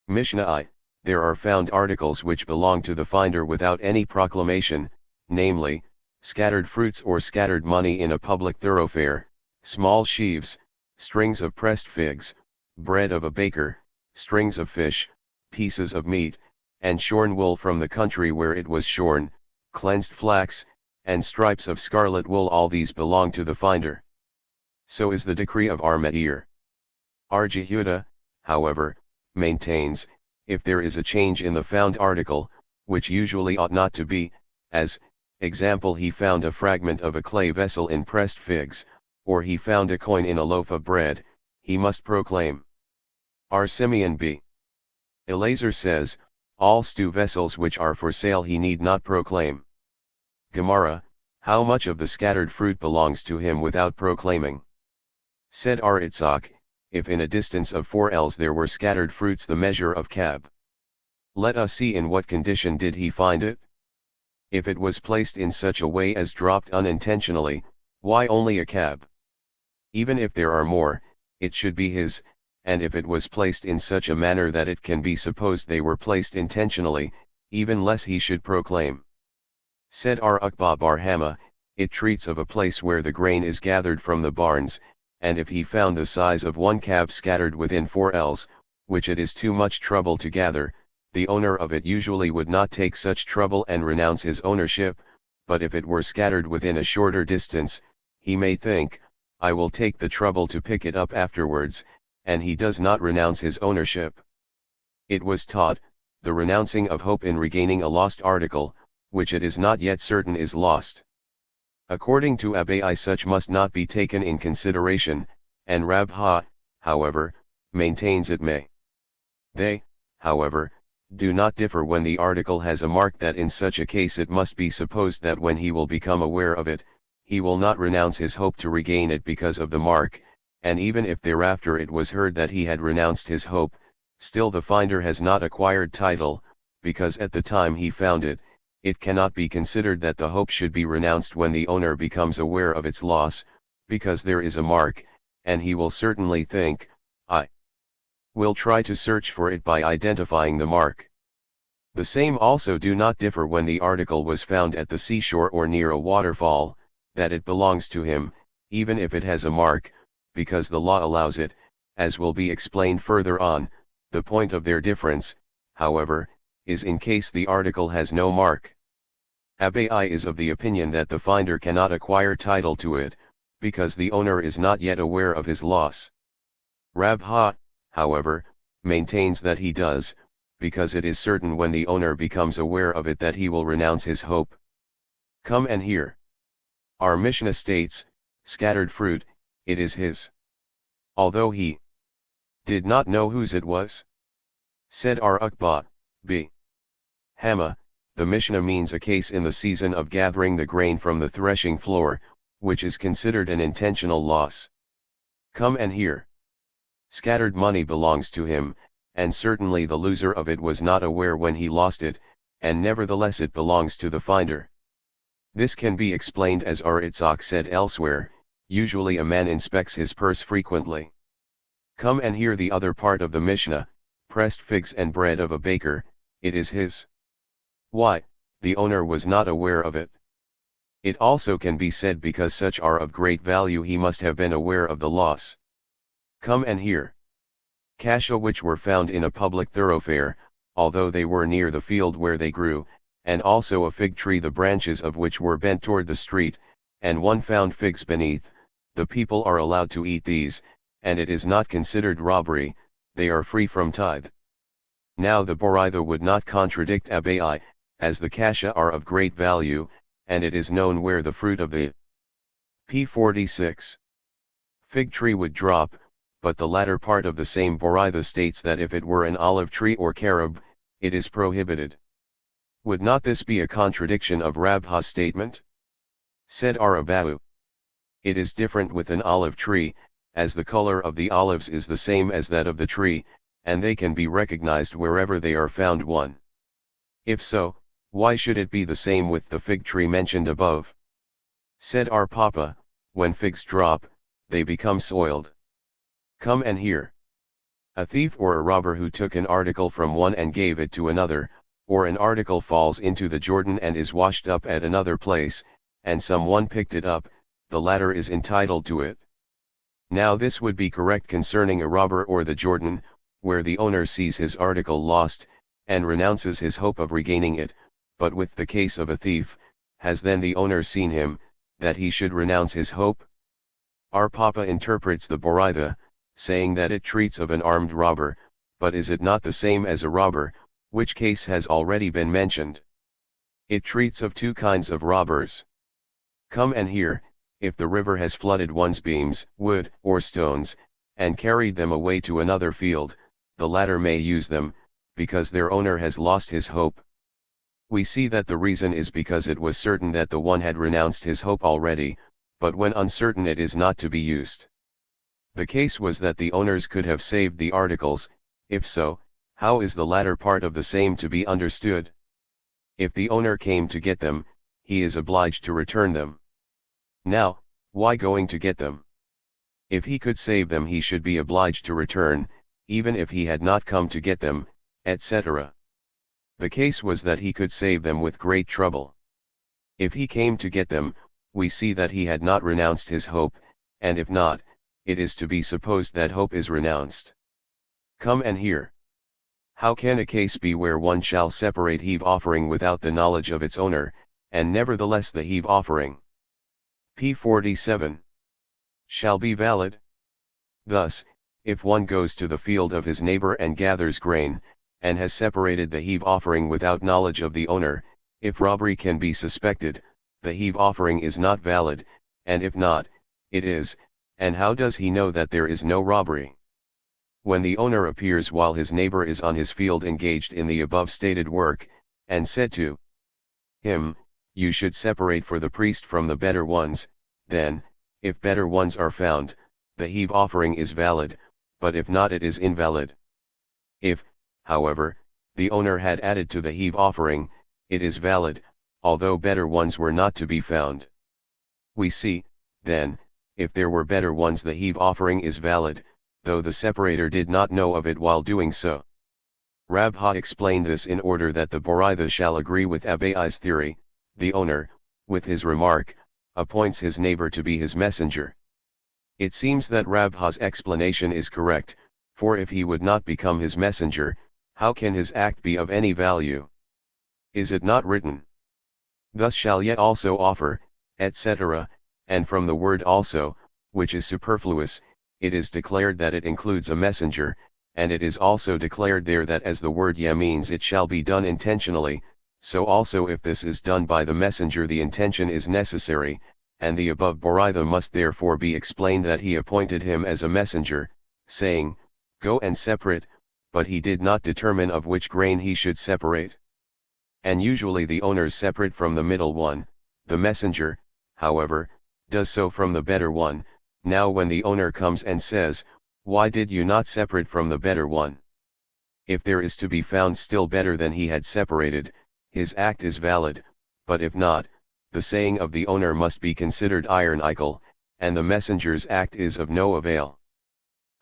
Mishnah I. there are found articles which belong to the finder without any proclamation, namely, scattered fruits or scattered money in a public thoroughfare, small sheaves, strings of pressed figs, bread of a baker, strings of fish, pieces of meat, and shorn wool from the country where it was shorn, cleansed flax, and stripes of scarlet wool. All these belong to the finder. So is the decree of our Meir. Our Jehuda, however, maintains, if there is a change in the found article, which usually ought not to be, as, example, he found a fragment of a clay vessel in pressed figs, or he found a coin in a loaf of bread, he must proclaim. Our Simeon b. Eleazar says, all stew vessels which are for sale he need not proclaim. Gemara, how much of the scattered fruit belongs to him without proclaiming? Said our Itzhak, if in a distance of 4 ells there were scattered fruits the measure of cab. Let us see in what condition did he find it? If it was placed in such a way as dropped unintentionally, why only a cab? Even if there are more, it should be his, and if it was placed in such a manner that it can be supposed they were placed intentionally, even less he should proclaim. Said our Ukba bar Hama, it treats of a place where the grain is gathered from the barns, and if he found the size of 1 cab scattered within 4 ells, which it is too much trouble to gather, the owner of it usually would not take such trouble and renounce his ownership, but if it were scattered within a shorter distance, he may think, I will take the trouble to pick it up afterwards, and he does not renounce his ownership. It was taught, the renouncing of hope in regaining a lost article, which it is not yet certain is lost. According to Abai, such must not be taken in consideration, and Rabha, however, maintains it may. They, however, do not differ when the article has a mark that in such a case it must be supposed that when he will become aware of it, he will not renounce his hope to regain it because of the mark, and even if thereafter it was heard that he had renounced his hope, still the finder has not acquired title, because at the time he found it, it cannot be considered that the hope should be renounced when the owner becomes aware of its loss, because there is a mark, and he will certainly think, I will try to search for it by identifying the mark. The same also do not differ when the article was found at the seashore or near a waterfall, that it belongs to him, even if it has a mark, because the law allows it, as will be explained further on. The point of their difference, however, is in case the article has no mark. Abai is of the opinion that the finder cannot acquire title to it, because the owner is not yet aware of his loss. Rabha, however, maintains that he does, because it is certain when the owner becomes aware of it that he will renounce his hope. Come and hear. Our Mishnah states, scattered fruit, it is his. Although he did not know whose it was. Said our Ukba, b. Hama, the Mishnah means a case in the season of gathering the grain from the threshing floor, which is considered an intentional loss. Come and hear. Scattered money belongs to him, and certainly the loser of it was not aware when he lost it, and nevertheless it belongs to the finder. This can be explained as our Itzhak said elsewhere, usually a man inspects his purse frequently. Come and hear the other part of the Mishnah, pressed figs and bread of a baker, it is his. Why, the owner was not aware of it. It also can be said because such are of great value he must have been aware of the loss. Come and hear. Cassia which were found in a public thoroughfare, although they were near the field where they grew, and also a fig tree the branches of which were bent toward the street, and one found figs beneath, the people are allowed to eat these, and it is not considered robbery, they are free from tithe. Now the Boraitha would not contradict Abai, as the cassia are of great value, and it is known where the fruit of the p46 fig tree would drop, but the latter part of the same Boraitha states that if it were an olive tree or carob, it is prohibited. Would not this be a contradiction of Rabha's statement? Said Arabahu. It is different with an olive tree, as the color of the olives is the same as that of the tree, and they can be recognized wherever they are found. 1. If so, why should it be the same with the fig tree mentioned above? Said our Papa, when figs drop, they become soiled. Come and hear. A thief or a robber who took an article from one and gave it to another, or an article falls into the Jordan and is washed up at another place, and someone picked it up, the latter is entitled to it. Now this would be correct concerning a robber or the Jordan, where the owner sees his article lost, and renounces his hope of regaining it, but with the case of a thief, has then the owner seen him, that he should renounce his hope? Our Papa interprets the Boraitha, saying that it treats of an armed robber, but is it not the same as a robber, which case has already been mentioned? It treats of two kinds of robbers. Come and hear, if the river has flooded one's beams, wood, or stones, and carried them away to another field, the latter may use them, because their owner has lost his hope. We see that the reason is because it was certain that the one had renounced his hope already, but when uncertain it is not to be used. The case was that the owners could have saved the articles. If so, how is the latter part of the same to be understood? If the owner came to get them, he is obliged to return them. Now, why going to get them? If he could save them he should be obliged to return, even if he had not come to get them, etc. The case was that he could save them with great trouble. If he came to get them, we see that he had not renounced his hope, and if not, it is to be supposed that hope is renounced. Come and hear. How can a case be where one shall separate heave offering without the knowledge of its owner, and nevertheless the heave offering, p. 47, shall be valid? Thus, if one goes to the field of his neighbor and gathers grain, and has separated the heave offering without knowledge of the owner, if robbery can be suspected, the heave offering is not valid, and if not, it is. And how does he know that there is no robbery? When the owner appears while his neighbor is on his field engaged in the above stated work, and said to him, "You should separate for the priest from the better ones," then, if better ones are found, the heave offering is valid, but if not it is invalid. If, however, the owner had added to the heave offering, it is valid, although better ones were not to be found. We see, then, if there were better ones the heave offering is valid, though the separator did not know of it while doing so. Rabha explained this in order that the Boraitha shall agree with Abai's theory. The owner, with his remark, appoints his neighbor to be his messenger. It seems that Rabha's explanation is correct, for if he would not become his messenger, how can his act be of any value? Is it not written, "Thus shall ye also offer," etc., and from the word also, which is superfluous, it is declared that it includes a messenger, and it is also declared there that as the word ye means it shall be done intentionally, so also if this is done by the messenger the intention is necessary, and the above Boraitha must therefore be explained that he appointed him as a messenger, saying, "Go and separate," but he did not determine of which grain he should separate. And usually the owners separate from the middle one, the messenger, however, does so from the better one. Now when the owner comes and says, "Why did you not separate from the better one?" If there is to be found still better than he had separated, his act is valid, but if not, the saying of the owner must be considered ironical, and the messenger's act is of no avail.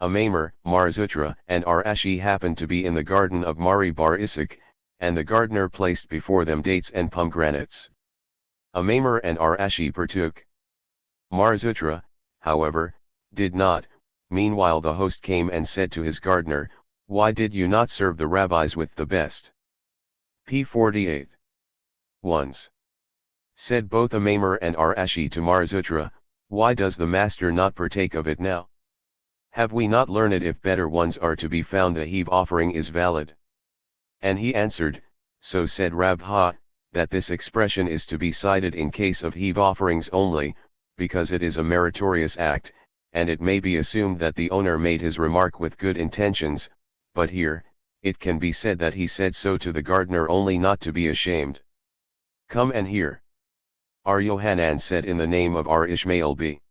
Amamer, Marzutra, and Arashi happened to be in the garden of Mari Bar Isaac, and the gardener placed before them dates and pomegranates. Amamer and Arashi partook. Marzutra, however, did not. Meanwhile the host came and said to his gardener, "Why did you not serve the rabbis with the best?" p. 48. Once said both Amamer and Arashi to Marzutra, "Why does the master not partake of it now? Have we not learned if better ones are to be found the heave offering is valid?" And he answered, "So said Rabha, that this expression is to be cited in case of heave offerings only, because it is a meritorious act, and it may be assumed that the owner made his remark with good intentions, but here, it can be said that he said so to the gardener only not to be ashamed. Come and hear. Ar Yohanan said in the name of Ar Ishmael b.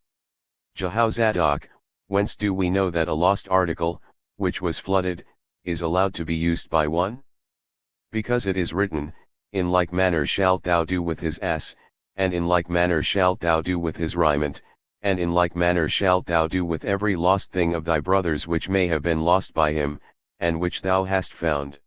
Jehozadok, whence do we know that a lost article, which was flooded, is allowed to be used by one? Because it is written, "In like manner shalt thou do with his ass, and in like manner shalt thou do with his raiment," And in like manner shalt thou do with every lost thing of thy brother's which may have been lost by him, and which thou hast found.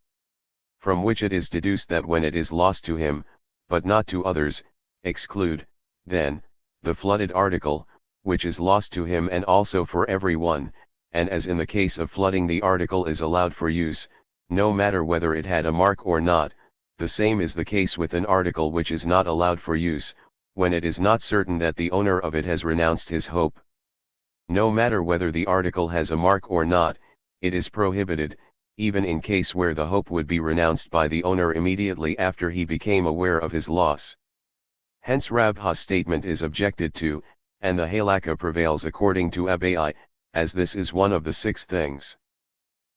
From which it is deduced that when it is lost to him, but not to others, exclude, then, the flooded article, which is lost to him and also for every one, and as in the case of flooding the article is allowed for use, no matter whether it had a mark or not, the same is the case with an article which is not allowed for use, when it is not certain that the owner of it has renounced his hope. No matter whether the article has a mark or not, it is prohibited, even in case where the hope would be renounced by the owner immediately after he became aware of his loss. Hence Rabha's statement is objected to, and the halakha prevails according to Abai, as this is one of the 6 things.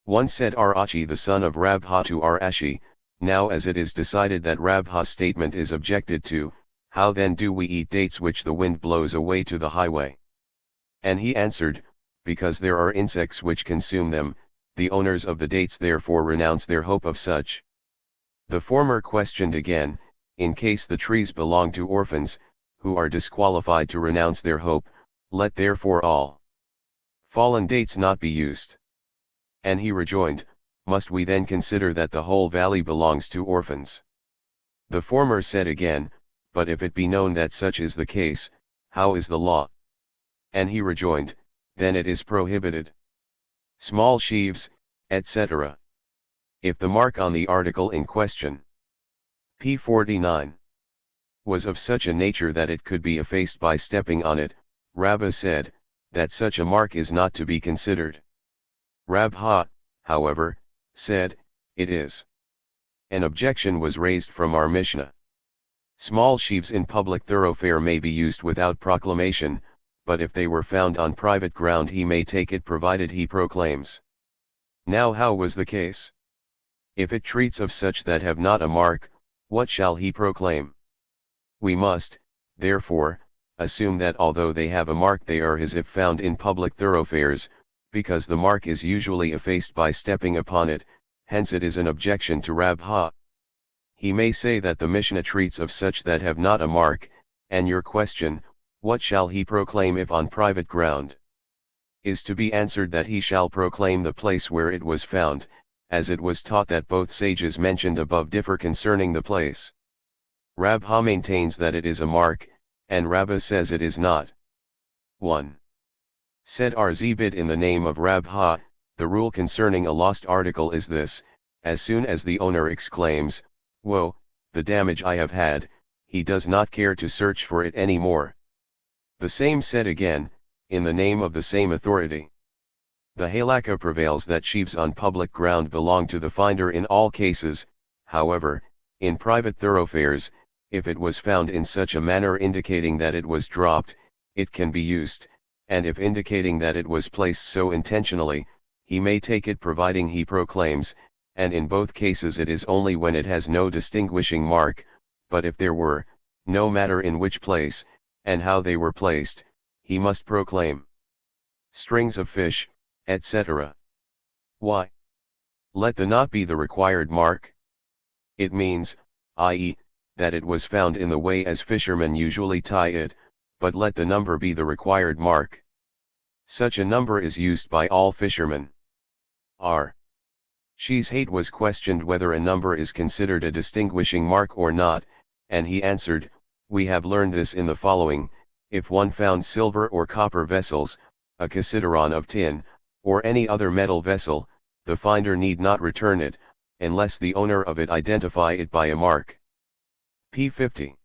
One said Arachi the son of Rabha to Arashi, now as it is decided that Rabha's statement is objected to, how then do we eat dates which the wind blows away to the highway? And he answered, because there are insects which consume them, the owners of the dates therefore renounce their hope of such. The former questioned again, in case the trees belong to orphans, who are disqualified to renounce their hope, let therefore all fallen dates not be used. And he rejoined, must we then consider that the whole valley belongs to orphans? The former said again, but if it be known that such is the case, how is the law? And he rejoined, then it is prohibited. Small sheaves, etc. If the mark on the article in question, p. 49, was of such a nature that it could be effaced by stepping on it, Rabbah said, that such a mark is not to be considered. Rabha, however, said, it is. An objection was raised from our Mishnah. Small sheaves in public thoroughfare may be used without proclamation, but if they were found on private ground he may take it provided he proclaims. Now how was the case? If it treats of such that have not a mark, what shall he proclaim? We must, therefore, assume that although they have a mark they are his if found in public thoroughfares, because the mark is usually effaced by stepping upon it, hence it is an objection to Rabha. He may say that the Mishnah treats of such that have not a mark, and your question, what shall he proclaim if on private ground? Is to be answered that he shall proclaim the place where it was found, as it was taught that both sages mentioned above differ concerning the place. Rabha maintains that it is a mark, and Rabbah says it is not. 1. Said Arzibit in the name of Rabha, the rule concerning a lost article is this, as soon as the owner exclaims, woe, the damage I have had, he does not care to search for it any more. The same said again, in the name of the same authority. The halakha prevails that sheaves on public ground belong to the finder in all cases, however, in private thoroughfares, if it was found in such a manner indicating that it was dropped, it can be used, and if indicating that it was placed so intentionally, he may take it providing he proclaims, and in both cases it is only when it has no distinguishing mark, but if there were, no matter in which place, and how they were placed, he must proclaim. Strings of fish, etc. Why? Let the not be the required mark. It means, i.e., that it was found in the way as fishermen usually tie it, but let the number be the required mark. Such a number is used by all fishermen. R. Shishait was questioned whether a number is considered a distinguishing mark or not, and he answered, we have learned this in the following, if one found silver or copper vessels, a consideron of tin, or any other metal vessel, the finder need not return it, unless the owner of it identify it by a mark. p. 50.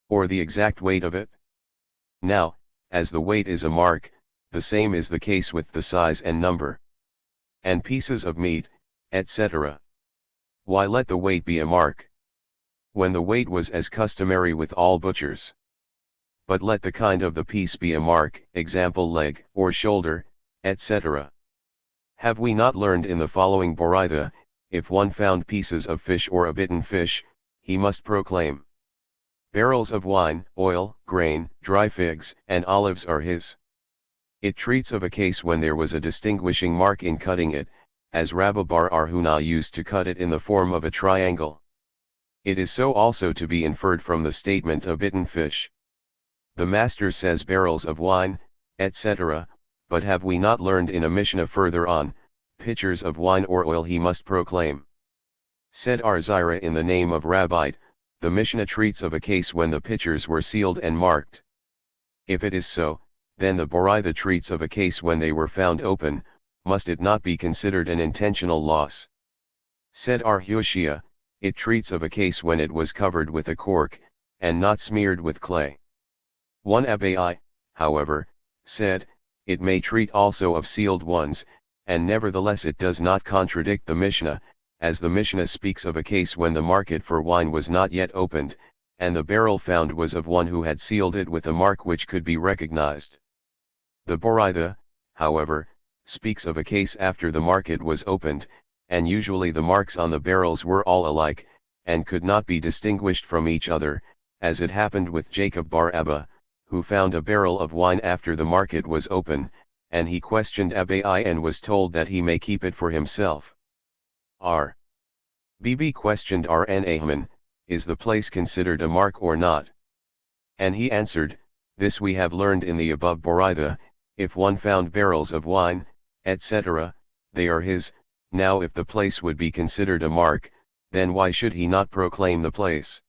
Or the exact weight of it. Now, as the weight is a mark, the same is the case with the size and number. And pieces of meat, etc. Why let the weight be a mark? When the weight was as customary with all butchers. But let the kind of the piece be a mark, example leg, or shoulder, etc. Have we not learned in the following Boraitha, if one found pieces of fish or a bitten fish, he must proclaim. Barrels of wine, oil, grain, dry figs, and olives are his. It treats of a case when there was a distinguishing mark in cutting it, as Rabba bar Arhuna used to cut it in the form of a triangle. It is so also to be inferred from the statement of bitten fish. The master says barrels of wine, etc., but have we not learned in a Mishnah further on, pitchers of wine or oil he must proclaim? Said Arzira in the name of Rabbi, the Mishnah treats of a case when the pitchers were sealed and marked. If it is so, then the Boraitha treats of a case when they were found open, must it not be considered an intentional loss? Said Arhushia, it treats of a case when it was covered with a cork, and not smeared with clay. One Abai, however, said, it may treat also of sealed ones, and nevertheless it does not contradict the Mishnah, as the Mishnah speaks of a case when the market for wine was not yet opened, and the barrel found was of one who had sealed it with a mark which could be recognized. The Boraitha, however, speaks of a case after the market was opened, and usually the marks on the barrels were all alike, and could not be distinguished from each other, as it happened with Jacob bar Abba, who found a barrel of wine after the market was open, and he questioned Abai and was told that he may keep it for himself. Bb questioned Rn Ahman, is the place considered a mark or not? And he answered, this we have learned in the above Boraitha, if one found barrels of wine, etc., they are his. Now if the place would be considered a mark, then why should he not proclaim the place?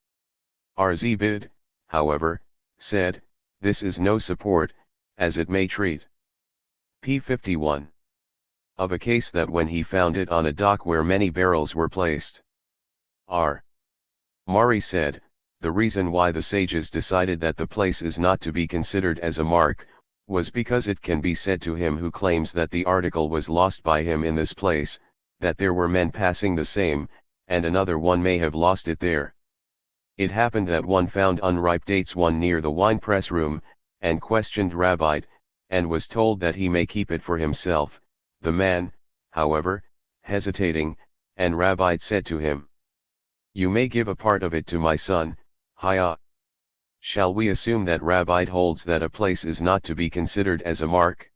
Arzibid, however, said, this is no support, as it may treat. P51. Of a case that when he found it on a dock where many barrels were placed. Mari said, the reason why the sages decided that the place is not to be considered as a mark, was because it can be said to him who claims that the article was lost by him in this place, that there were men passing the same, and another one may have lost it there. It happened that one found unripe dates one near the wine press room, and questioned Rabbi, and was told that he may keep it for himself. The man, however, hesitating, and Rabbi said to him, you may give a part of it to my son, Hiya. Shall we assume that Rabbi holds that a place is not to be considered as a mark?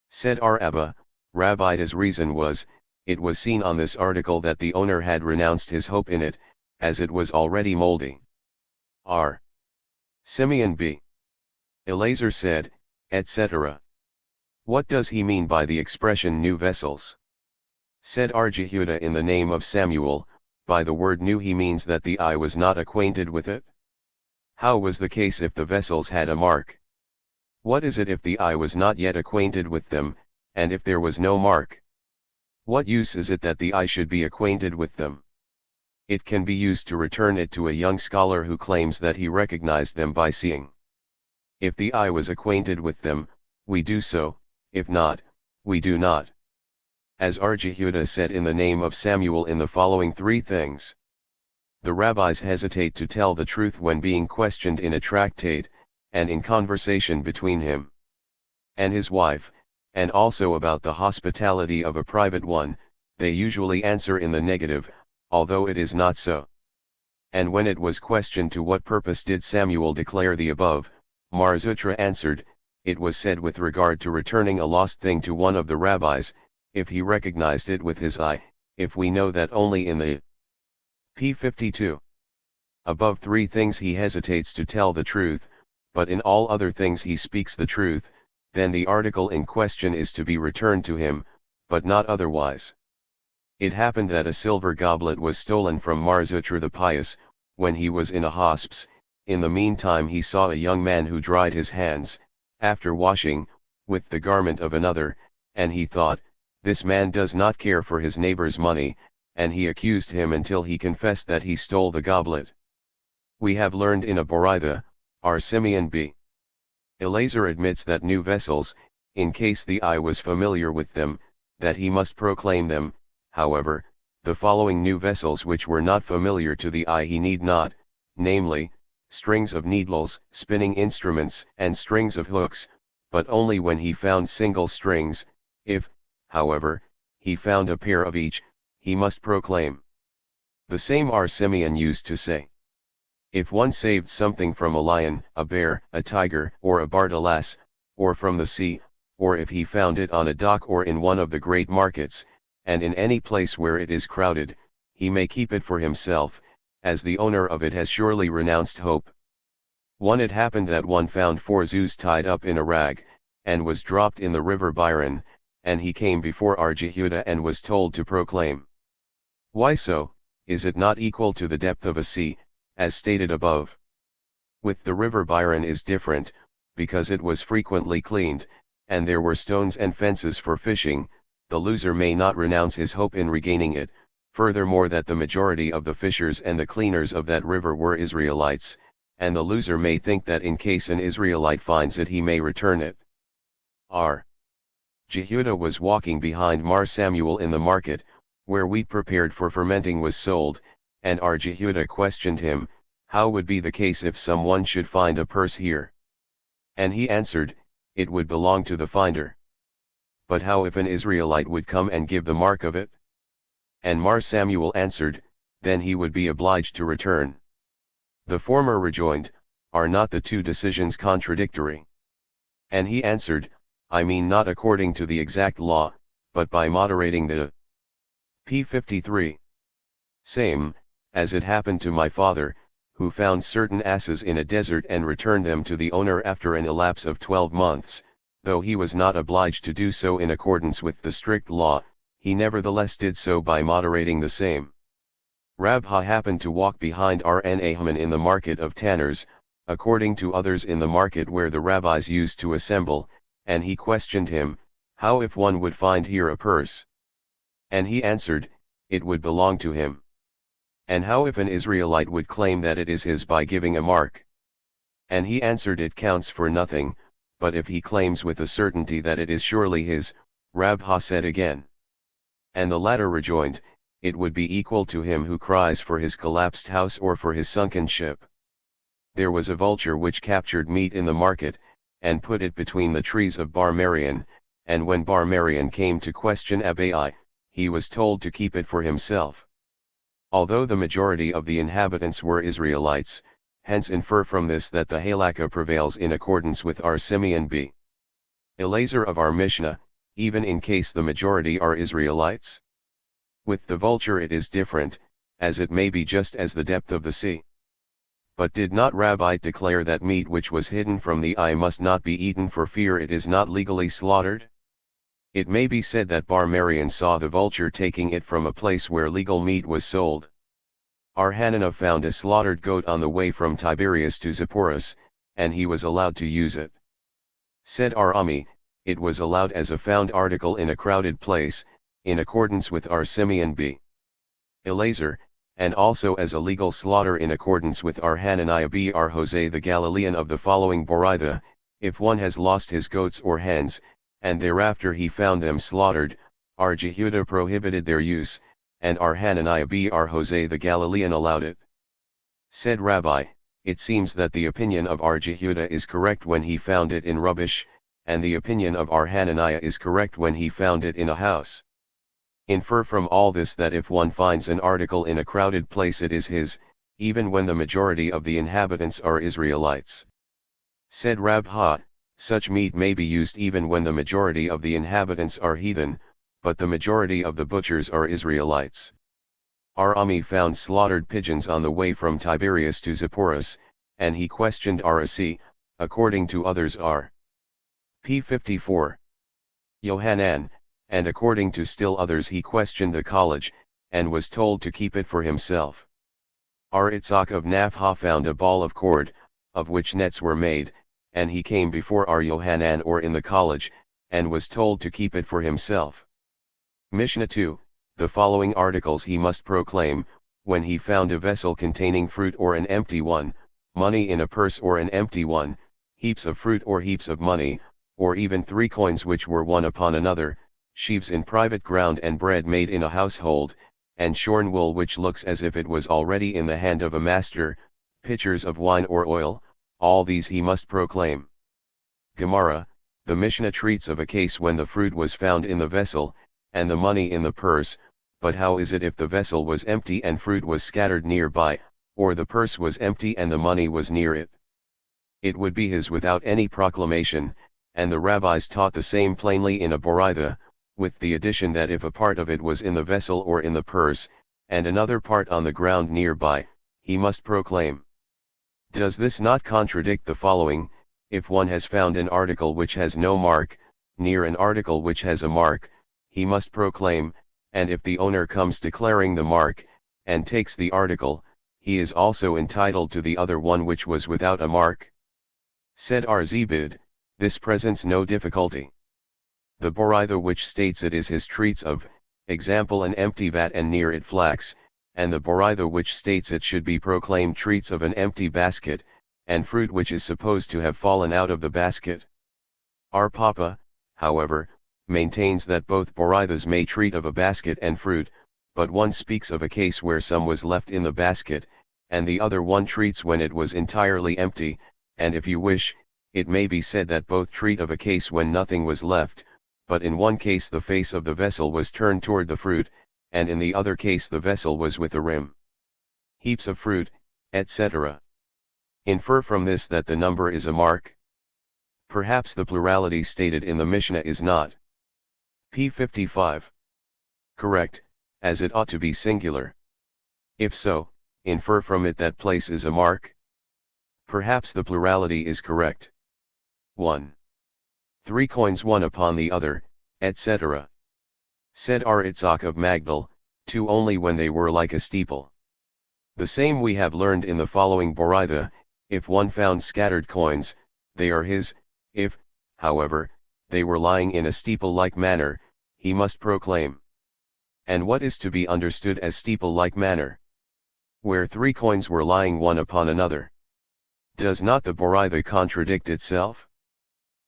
Said Abba, Rabbi's reason was, it was seen on this article that the owner had renounced his hope in it, as it was already moldy. Simeon B. Elazar said, etc. What does he mean by the expression new vessels? Said Jehuda in the name of Samuel, by the word new he means that the eye was not acquainted with it. How was the case if the vessels had a mark? What is it if the eye was not yet acquainted with them, and if there was no mark? What use is it that the eye should be acquainted with them? It can be used to return it to a young scholar who claims that he recognized them by seeing. If the eye was acquainted with them, we do so, if not, we do not. As Jehuda said in the name of Samuel in the following three things. The rabbis hesitate to tell the truth when being questioned in a tractate, and in conversation between him and his wife, and also about the hospitality of a private one, they usually answer in the negative, although it is not so. And when it was questioned to what purpose did Samuel declare the above, Marzutra answered, it was said with regard to returning a lost thing to one of the rabbis, if he recognized it with his eye, if we know that only in the P52. Above three things he hesitates to tell the truth, but in all other things he speaks the truth, then the article in question is to be returned to him, but not otherwise. It happened that a silver goblet was stolen from Marzutra the pious, when he was in a hospice. In the meantime he saw a young man who dried his hands, after washing, with the garment of another, and he thought, this man does not care for his neighbor's money, and he accused him until he confessed that he stole the goblet. We have learned in a Boraitha, Simeon B. Elazar admits that new vessels, in case the eye was familiar with them, that he must proclaim them. However, the following new vessels which were not familiar to the eye he need not, namely, strings of needles, spinning instruments, and strings of hooks, but only when he found single strings. If, however, he found a pair of each, he must proclaim. The same Simeon used to say. If one saved something from a lion, a bear, a tiger, or a bardalas, or from the sea, or if he found it on a dock or in one of the great markets, and in any place where it is crowded, he may keep it for himself, as the owner of it has surely renounced hope. One it happened that one found 4 Zeus tied up in a rag, and was dropped in the river Byron, and he came before our Jehuda and was told to proclaim. Why so? Is it not equal to the depth of a sea, as stated above? With the river Byron is different, because it was frequently cleaned, and there were stones and fences for fishing. The loser may not renounce his hope in regaining it, furthermore that the majority of the fishers and the cleaners of that river were Israelites, and the loser may think that in case an Israelite finds it he may return it. R. Jehuda was walking behind Mar Samuel in the market, where wheat prepared for fermenting was sold, and our Jehuda questioned him, how would be the case if someone should find a purse here? And he answered, it would belong to the finder. But how if an Israelite would come and give the mark of it? And Mar Samuel answered, then he would be obliged to return. The former rejoined, are not the two decisions contradictory? And he answered, I mean not according to the exact law, but by moderating the p. 53. Same, as it happened to my father, who found certain asses in a desert and returned them to the owner after an elapse of 12 months, though he was not obliged to do so in accordance with the strict law, he nevertheless did so by moderating the same. Rabha happened to walk behind Rnahman in the market of tanners, according to others in the market where the rabbis used to assemble, and he questioned him, how if one would find here a purse? And he answered, it would belong to him. And how if an Israelite would claim that it is his by giving a mark? And he answered, it counts for nothing, but if he claims with a certainty that it is surely his, Rabha said again. And the latter rejoined, it would be equal to him who cries for his collapsed house or for his sunken ship. There was a vulture which captured meat in the market, and put it between the trees of Bar Marion, and when Bar Marion came to question Abai, he was told to keep it for himself. Although the majority of the inhabitants were Israelites, hence infer from this that the halakha prevails in accordance with our Simeon b. Elazar of our Mishnah, even in case the majority are Israelites. With the vulture it is different, as it may be just as the depth of the sea. But did not Rabbi declare that meat which was hidden from the eye must not be eaten for fear it is not legally slaughtered? It may be said that Bar Marion saw the vulture taking it from a place where legal meat was sold. Our Hananiah found a slaughtered goat on the way from Tiberias to Zipporus, and he was allowed to use it. Said our Ami, it was allowed as a found article in a crowded place, in accordance with our Simeon b. Elazar, and also as a legal slaughter in accordance with our Hananiah br Jose the Galilean of the following Boraitha, if one has lost his goats or hens, and thereafter he found them slaughtered, our Jehuda prohibited their use, and our Hananiah br Jose the Galilean allowed it. Said Rabbi, it seems that the opinion of our Jehuda is correct when he found it in rubbish, and the opinion of our Hananiah is correct when he found it in a house. Infer from all this that if one finds an article in a crowded place it is his, even when the majority of the inhabitants are Israelites. Said Rabha, such meat may be used even when the majority of the inhabitants are heathen, but the majority of the butchers are Israelites. Our Ami found slaughtered pigeons on the way from Tiberias to Zipporus, and he questioned Arasi, according to others r. p. 54. Yohanan, and according to still others he questioned the college, and was told to keep it for himself. Our Itzhak of Naphha found a ball of cord, of which nets were made, and he came before our Yohanan or in the college, and was told to keep it for himself. Mishnah 2, the following articles he must proclaim, when he found a vessel containing fruit or an empty one, money in a purse or an empty one, heaps of fruit or heaps of money, or even 3 coins which were one upon another, sheaves in private ground and bread made in a household, and shorn wool which looks as if it was already in the hand of a master, pitchers of wine or oil, all these he must proclaim. Gemara, the Mishnah treats of a case when the fruit was found in the vessel, and the money in the purse, but how is it if the vessel was empty and fruit was scattered nearby, or the purse was empty and the money was near it? It would be his without any proclamation, and the rabbis taught the same plainly in a Boraitha, with the addition that if a part of it was in the vessel or in the purse, and another part on the ground nearby, he must proclaim. Does this not contradict the following? If one has found an article which has no mark, near an article which has a mark, he must proclaim, and if the owner comes declaring the mark, and takes the article, he is also entitled to the other one which was without a mark. Said Arzebid, this presents no difficulty. The Boraitha which states it is his treats of, example an empty vat and near it flax, and the Boraitha which states it should be proclaimed treats of an empty basket, and fruit which is supposed to have fallen out of the basket. Our Papa, however, maintains that both Boraithas may treat of a basket and fruit, but one speaks of a case where some was left in the basket, and the other one treats when it was entirely empty, and if you wish, it may be said that both treat of a case when nothing was left, but in one case the face of the vessel was turned toward the fruit, and in the other case the vessel was with the rim. Heaps of fruit, etc. Infer from this that the number is a mark. Perhaps the plurality stated in the Mishnah is not. P. 55. Correct, as it ought to be singular. If so, infer from it that place is a mark. Perhaps the plurality is correct. 1. 3 coins one upon the other, etc. Said Aritzak of Magdal, 2 only when they were like a steeple. The same we have learned in the following Boraitha, if one found scattered coins, they are his, if, however, they were lying in a steeple-like manner, he must proclaim. And what is to be understood as steeple-like manner? Where 3 coins were lying one upon another. Does not the Boraitha contradict itself?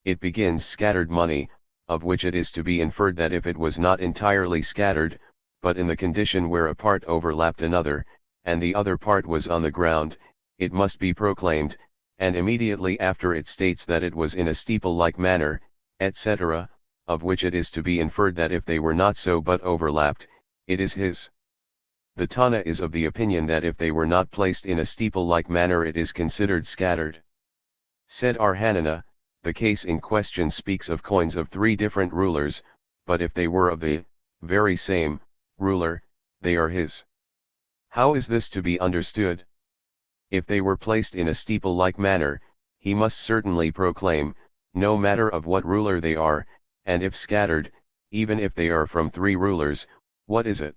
It begins scattered money, of which it is to be inferred that if it was not entirely scattered, but in the condition where a part overlapped another, and the other part was on the ground, it must be proclaimed, and immediately after it states that it was in a steeple-like manner, etc., of which it is to be inferred that if they were not so but overlapped, it is his. The Tana is of the opinion that if they were not placed in a steeple-like manner it is considered scattered. Said Arhanana, the case in question speaks of coins of 3 different rulers, but if they were of the very same ruler, they are his. How is this to be understood? If they were placed in a steeple-like manner, he must certainly proclaim, no matter of what ruler they are, and if scattered, even if they are from 3 rulers, what is it?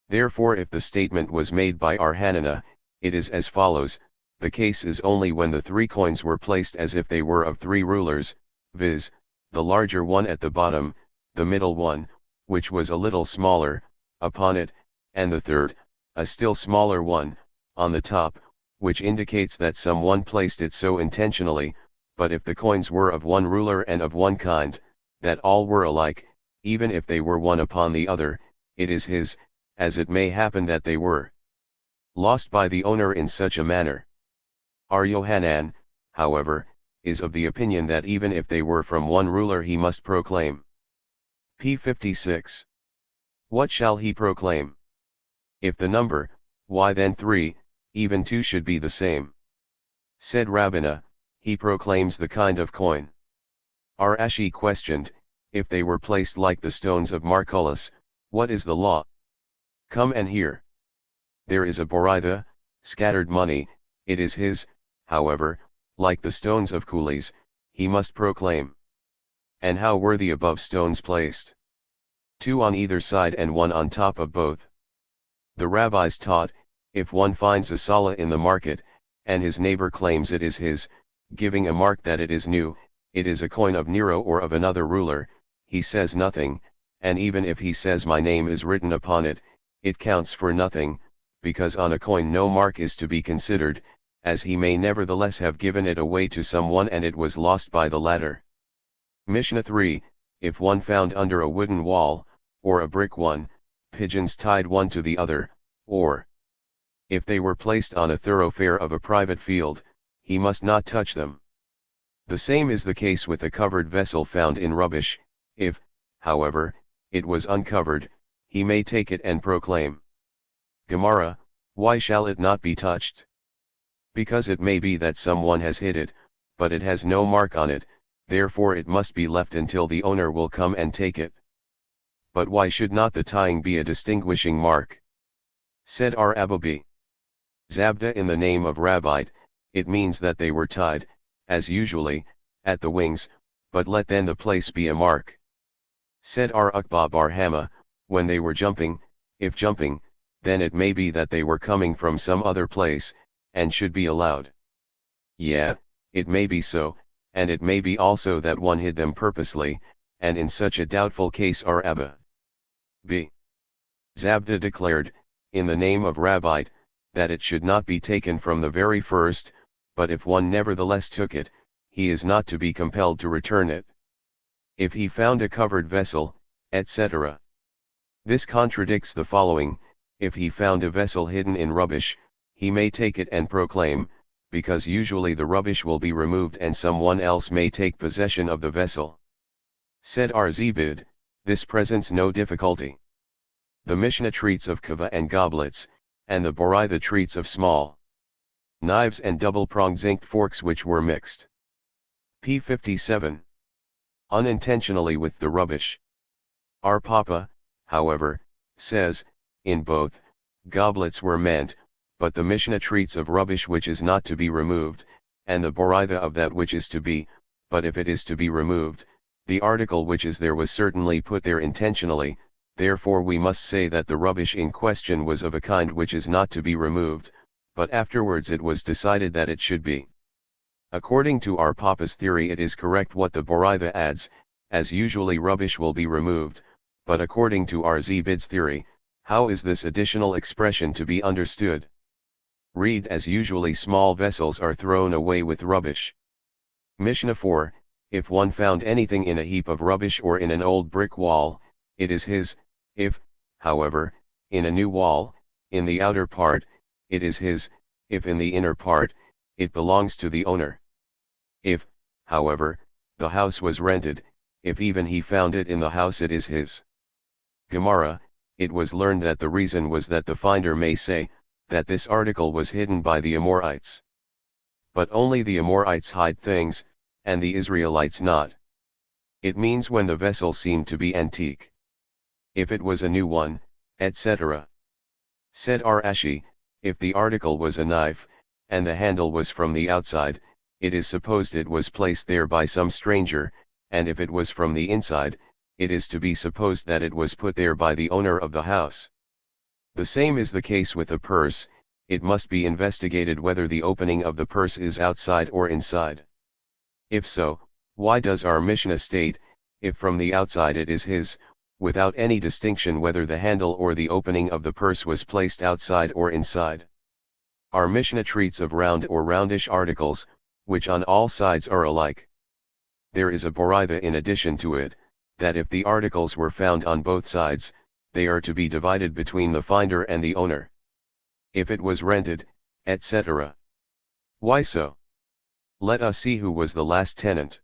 Therefore if the statement was made by Arhanana, it is as follows, the case is only when the 3 coins were placed as if they were of 3 rulers, viz., the larger one at the bottom, the middle one, which was a little smaller, upon it, and the third, a still smaller one, on the top, which indicates that someone placed it so intentionally, but if the coins were of one ruler and of one kind, that all were alike, even if they were one upon the other, it is his, as it may happen that they were lost by the owner in such a manner. Ar Yohanan, however, is of the opinion that even if they were from one ruler he must proclaim. P. 56. What shall he proclaim? If the number, why then 3, even 2 should be the same. Said Rabbina, he proclaims the kind of coin. Ar Ashi questioned, if they were placed like the stones of Marculus, what is the law? Come and hear. There is a Boraitha, scattered money, it is his, however, like the stones of coolies, he must proclaim. And how were the above stones placed? 2 on either side and 1 on top of both. The rabbis taught, if one finds a sala in the market, and his neighbor claims it is his, giving a mark that it is new, it is a coin of Nero or of another ruler, he says nothing, and even if he says my name is written upon it, it counts for nothing, because on a coin no mark is to be considered, as he may nevertheless have given it away to someone and it was lost by the latter. Mishnah 3, if one found under a wooden wall, or a brick one, pigeons tied one to the other, or if they were placed on a thoroughfare of a private field, he must not touch them. The same is the case with a covered vessel found in rubbish, if, however, it was uncovered, he may take it and proclaim. Gemara, why shall it not be touched? Because it may be that someone has hid it, but it has no mark on it, therefore it must be left until the owner will come and take it. But why should not the tying be a distinguishing mark? Said Ar Ababi. Zabda in the name of Rabbite, it means that they were tied, as usually, at the wings, but let then the place be a mark. Said Ar-Ukba bar Hama, when they were jumping, if jumping, then it may be that they were coming from some other place, and should be allowed. Yeah, it may be so, and it may be also that one hid them purposely, and in such a doubtful case Ar-Abba b. Zabda declared, in the name of Rabbite, that it should not be taken from the very first, but if one nevertheless took it, he is not to be compelled to return it. If he found a covered vessel, etc. This contradicts the following: if he found a vessel hidden in rubbish, he may take it and proclaim, because usually the rubbish will be removed and someone else may take possession of the vessel. Said Arzibid, this presents no difficulty. The Mishnah treats of kava and goblets, and the Boraitha treats of small knives and double-pronged zinc forks which were mixed. P. 57. Unintentionally with the rubbish. Our Papa, however, says, in both, goblets were meant, but the Mishnah treats of rubbish which is not to be removed, and the Boraitha of that which is to be, but if it is to be removed, the article which is there was certainly put there intentionally, therefore we must say that the rubbish in question was of a kind which is not to be removed, but afterwards it was decided that it should be. According to our Papa's theory it is correct what the Boraitha adds, as usually rubbish will be removed, but according to our Zebid's theory, how is this additional expression to be understood? Read as usually small vessels are thrown away with rubbish. Mishnah 4, if one found anything in a heap of rubbish or in an old brick wall, it is his, if, however, in a new wall, in the outer part, it is his, if in the inner part, it belongs to the owner. If, however, the house was rented, if even he found it in the house it is his. Gemara, it was learned that the reason was that the finder may say, that this article was hidden by the Amorites. But only the Amorites hide things, and the Israelites not. It means when the vessel seemed to be antique. If it was a new one, etc. Said Ar-Ashi, if the article was a knife, and the handle was from the outside, it is supposed it was placed there by some stranger, and if it was from the inside, it is to be supposed that it was put there by the owner of the house. The same is the case with a purse, it must be investigated whether the opening of the purse is outside or inside. If so, why does our Mishnah state, if from the outside it is his, without any distinction whether the handle or the opening of the purse was placed outside or inside? Our Mishnah treats of round or roundish articles, which on all sides are alike. There is a Boraitha in addition to it, that if the articles were found on both sides, they are to be divided between the finder and the owner. If it was rented, etc. Why so? Let us see who was the last tenant.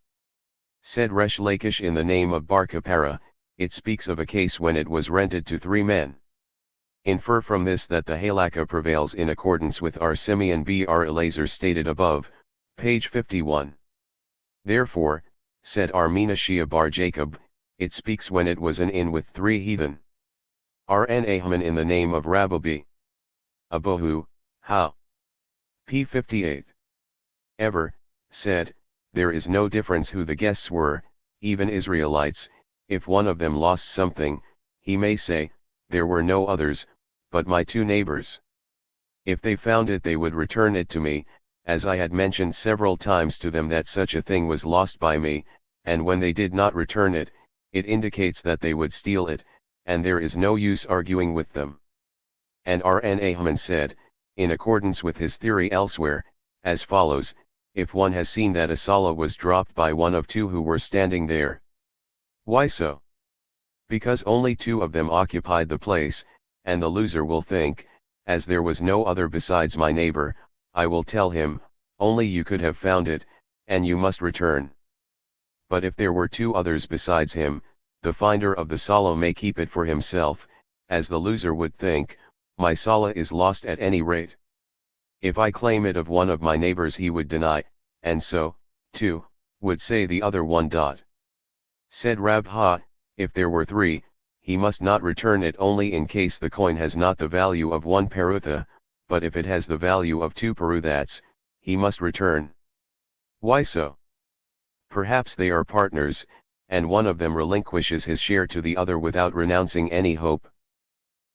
Said Resh Lakish in the name of Bar Kapara, it speaks of a case when it was rented to 3 men. Infer from this that the halakha prevails in accordance with our Simeon Br Elazar stated above, page 51. Therefore, said Armina Shia Bar Jacob, it speaks when it was an inn with 3 heathen. Rn Ahman in the name of Rabbi Abohu, how? P. 58. Ever, said, there is no difference who the guests were, even Israelites, if one of them lost something, he may say, there were no others, but my 2 neighbors. If they found it they would return it to me, as I had mentioned several times to them that such a thing was lost by me, and when they did not return it, it indicates that they would steal it, and there is no use arguing with them. And Rn Ahman said, in accordance with his theory elsewhere, as follows, if one has seen that a sala was dropped by one of 2 who were standing there. Why so? Because only 2 of them occupied the place, and the loser will think, as there was no other besides my neighbor, I will tell him, only you could have found it, and you must return. But if there were 2 others besides him, the finder of the sala may keep it for himself, as the loser would think, my sala is lost at any rate. If I claim it of one of my neighbors he would deny, and so, too, would say the other one. Said Rabha, if there were 3, he must not return it only in case the coin has not the value of 1 parutha, but if it has the value of 2 paruthats, he must return. Why so? Perhaps they are partners, and one of them relinquishes his share to the other without renouncing any hope.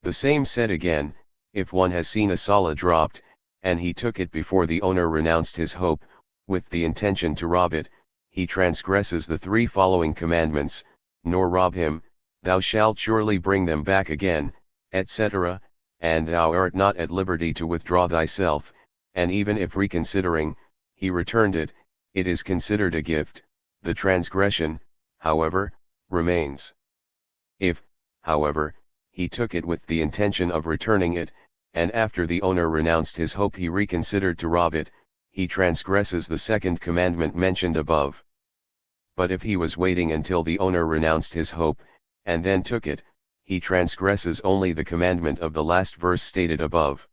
The same said again, if one has seen a solid dropped, and he took it before the owner renounced his hope, with the intention to rob it, he transgresses the 3 following commandments, nor rob him, thou shalt surely bring them back again, etc., and thou art not at liberty to withdraw thyself, and even if reconsidering, he returned it, it is considered a gift, the transgression, however, remains. If, however, he took it with the intention of returning it, and after the owner renounced his hope he reconsidered to rob it, he transgresses the 2nd commandment mentioned above. But if he was waiting until the owner renounced his hope, and then took it, he transgresses only the commandment of the last verse stated above.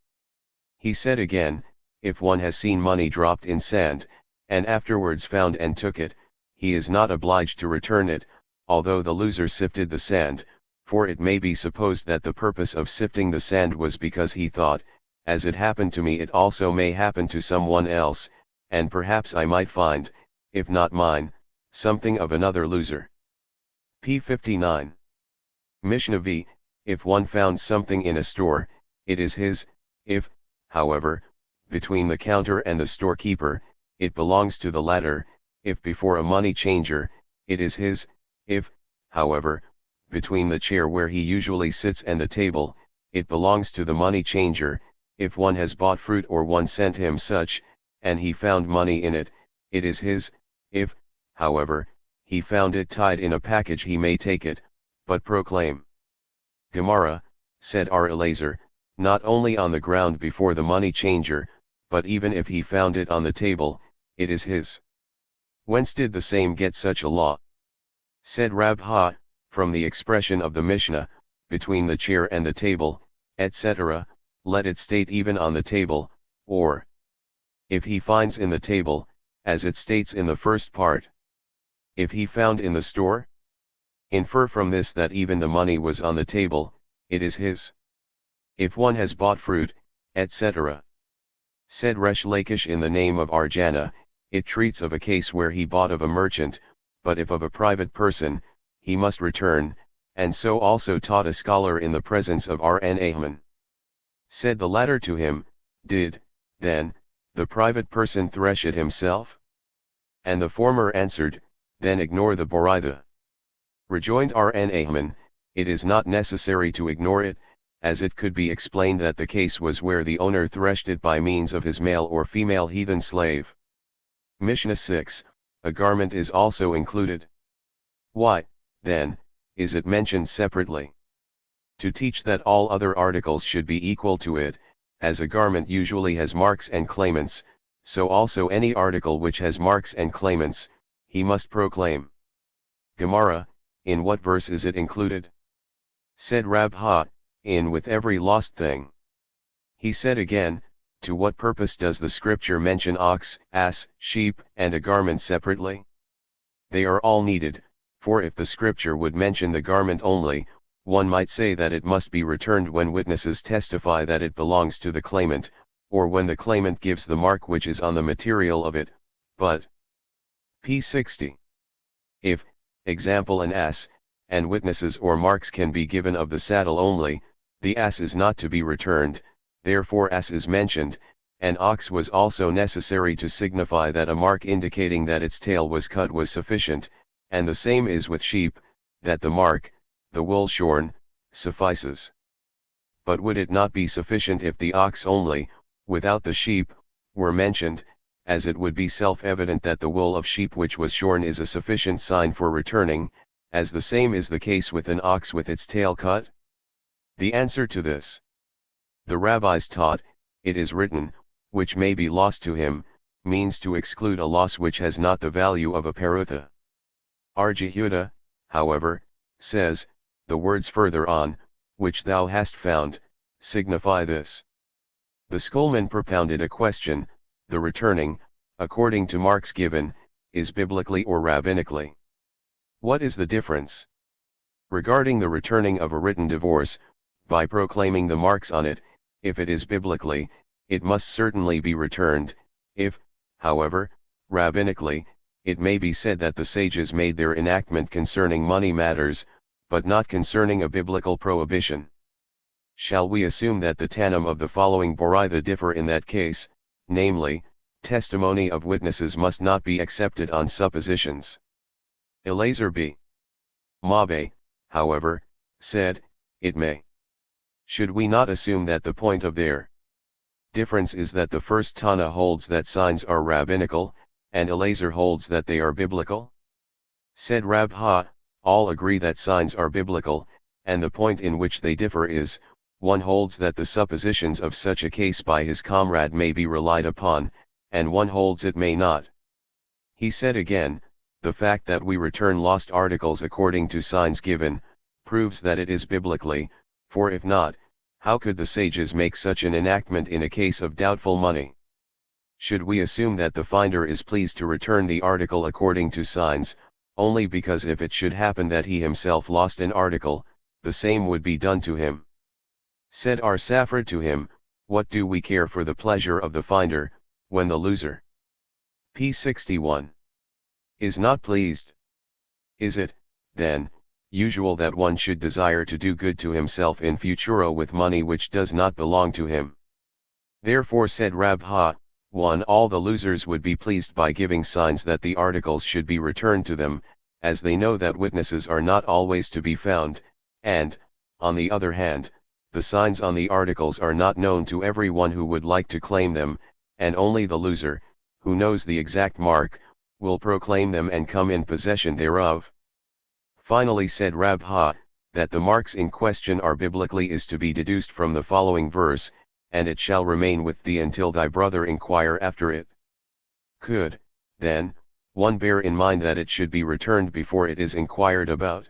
He said again, if one has seen money dropped in sand, and afterwards found and took it, he is not obliged to return it, although the loser sifted the sand, for it may be supposed that the purpose of sifting the sand was because he thought, as it happened to me it also may happen to someone else, and perhaps I might find, if not mine, something of another loser. p. 59. Mishnah v. If one found something in a store, it is his, if, however, between the counter and the storekeeper, it belongs to the latter, if before a money changer, it is his, if, however, between the chair where he usually sits and the table, it belongs to the money changer, if one has bought fruit or one sent him such, and he found money in it, it is his, if, however, he found it tied in a package he may take it, but proclaim. Gemara, said R. Elazar, not only on the ground before the money changer, but even if he found it on the table, it is his. Whence did the same get such a law? Said Rabha, from the expression of the Mishnah, between the chair and the table, etc., let it state even on the table, or if he finds in the table, as it states in the first part. If he found in the store? Infer from this that even the money was on the table, it is his. If one has bought fruit, etc. Said Resh Lakish in the name of Arjana, it treats of a case where he bought of a merchant, but if of a private person, he must return, and so also taught a scholar in the presence of R.N. Ahman. Said the latter to him, did, then, the private person thresh it himself? And the former answered, then ignore the boraitha. Rejoined R.N. Ahman, it is not necessary to ignore it, as it could be explained that the case was where the owner threshed it by means of his male or female heathen slave. Mishnah 6, a garment is also included. Why, then, is it mentioned separately? To teach that all other articles should be equal to it, as a garment usually has marks and claimants, so also any article which has marks and claimants, he must proclaim. Gemara, in what verse is it included? Said Rabha, in with every lost thing. He said again, to what purpose does the scripture mention ox, ass, sheep, and a garment separately? They are all needed, for if the scripture would mention the garment only, one might say that it must be returned when witnesses testify that it belongs to the claimant, or when the claimant gives the mark which is on the material of it, but p. 60. If, example an ass, and witnesses or marks can be given of the saddle only, the ass is not to be returned, therefore ass is mentioned, and ox was also necessary to signify that a mark indicating that its tail was cut was sufficient, and the same is with sheep, that the mark, the wool shorn, suffices. But would it not be sufficient if the ox only, without the sheep, were mentioned, as it would be self-evident that the wool of sheep which was shorn is a sufficient sign for returning, as the same is the case with an ox with its tail cut? The answer to this. The rabbis taught, it is written, which may be lost to him, means to exclude a loss which has not the value of a perutha. R. Jehuda, however, says, the words further on, which thou hast found, signify this. The schoolman propounded a question, the returning, according to marks given, is biblically or rabbinically. What is the difference? Regarding the returning of a written divorce, by proclaiming the marks on it, if it is biblically, it must certainly be returned, If, however, rabbinically, it may be said that the sages made their enactment concerning money matters, but not concerning a biblical prohibition. Shall we assume that the Tannim of the following Boraitha differ in that case, namely, testimony of witnesses must not be accepted on suppositions? Elazar b. Mabe, however, said, it may. Should we not assume that the point of their difference is that the first Tana holds that signs are rabbinical, and Elazar holds that they are biblical? Said Rab Ha, all agree that signs are biblical, and the point in which they differ is, one holds that the suppositions of such a case by his comrade may be relied upon, and one holds it may not. He said again, the fact that we return lost articles according to signs given, proves that it is biblically, for if not, how could the sages make such an enactment in a case of doubtful money? Should we assume that the finder is pleased to return the article according to signs, only because if it should happen that he himself lost an article, the same would be done to him? Said our Safra to him, what do we care for the pleasure of the finder, when the loser p. 61 is not pleased? Is it, then, usual that one should desire to do good to himself in futuro with money which does not belong to him? Therefore said Rab Ha, 1. All the losers would be pleased by giving signs that the articles should be returned to them, as they know that witnesses are not always to be found, and, on the other hand, the signs on the articles are not known to everyone who would like to claim them, and only the loser, who knows the exact mark, will proclaim them and come in possession thereof. Finally said Rab Ha, that the marks in question are biblically is to be deduced from the following verse, and it shall remain with thee until thy brother inquire after it. Could, then, one bear in mind that it should be returned before it is inquired about?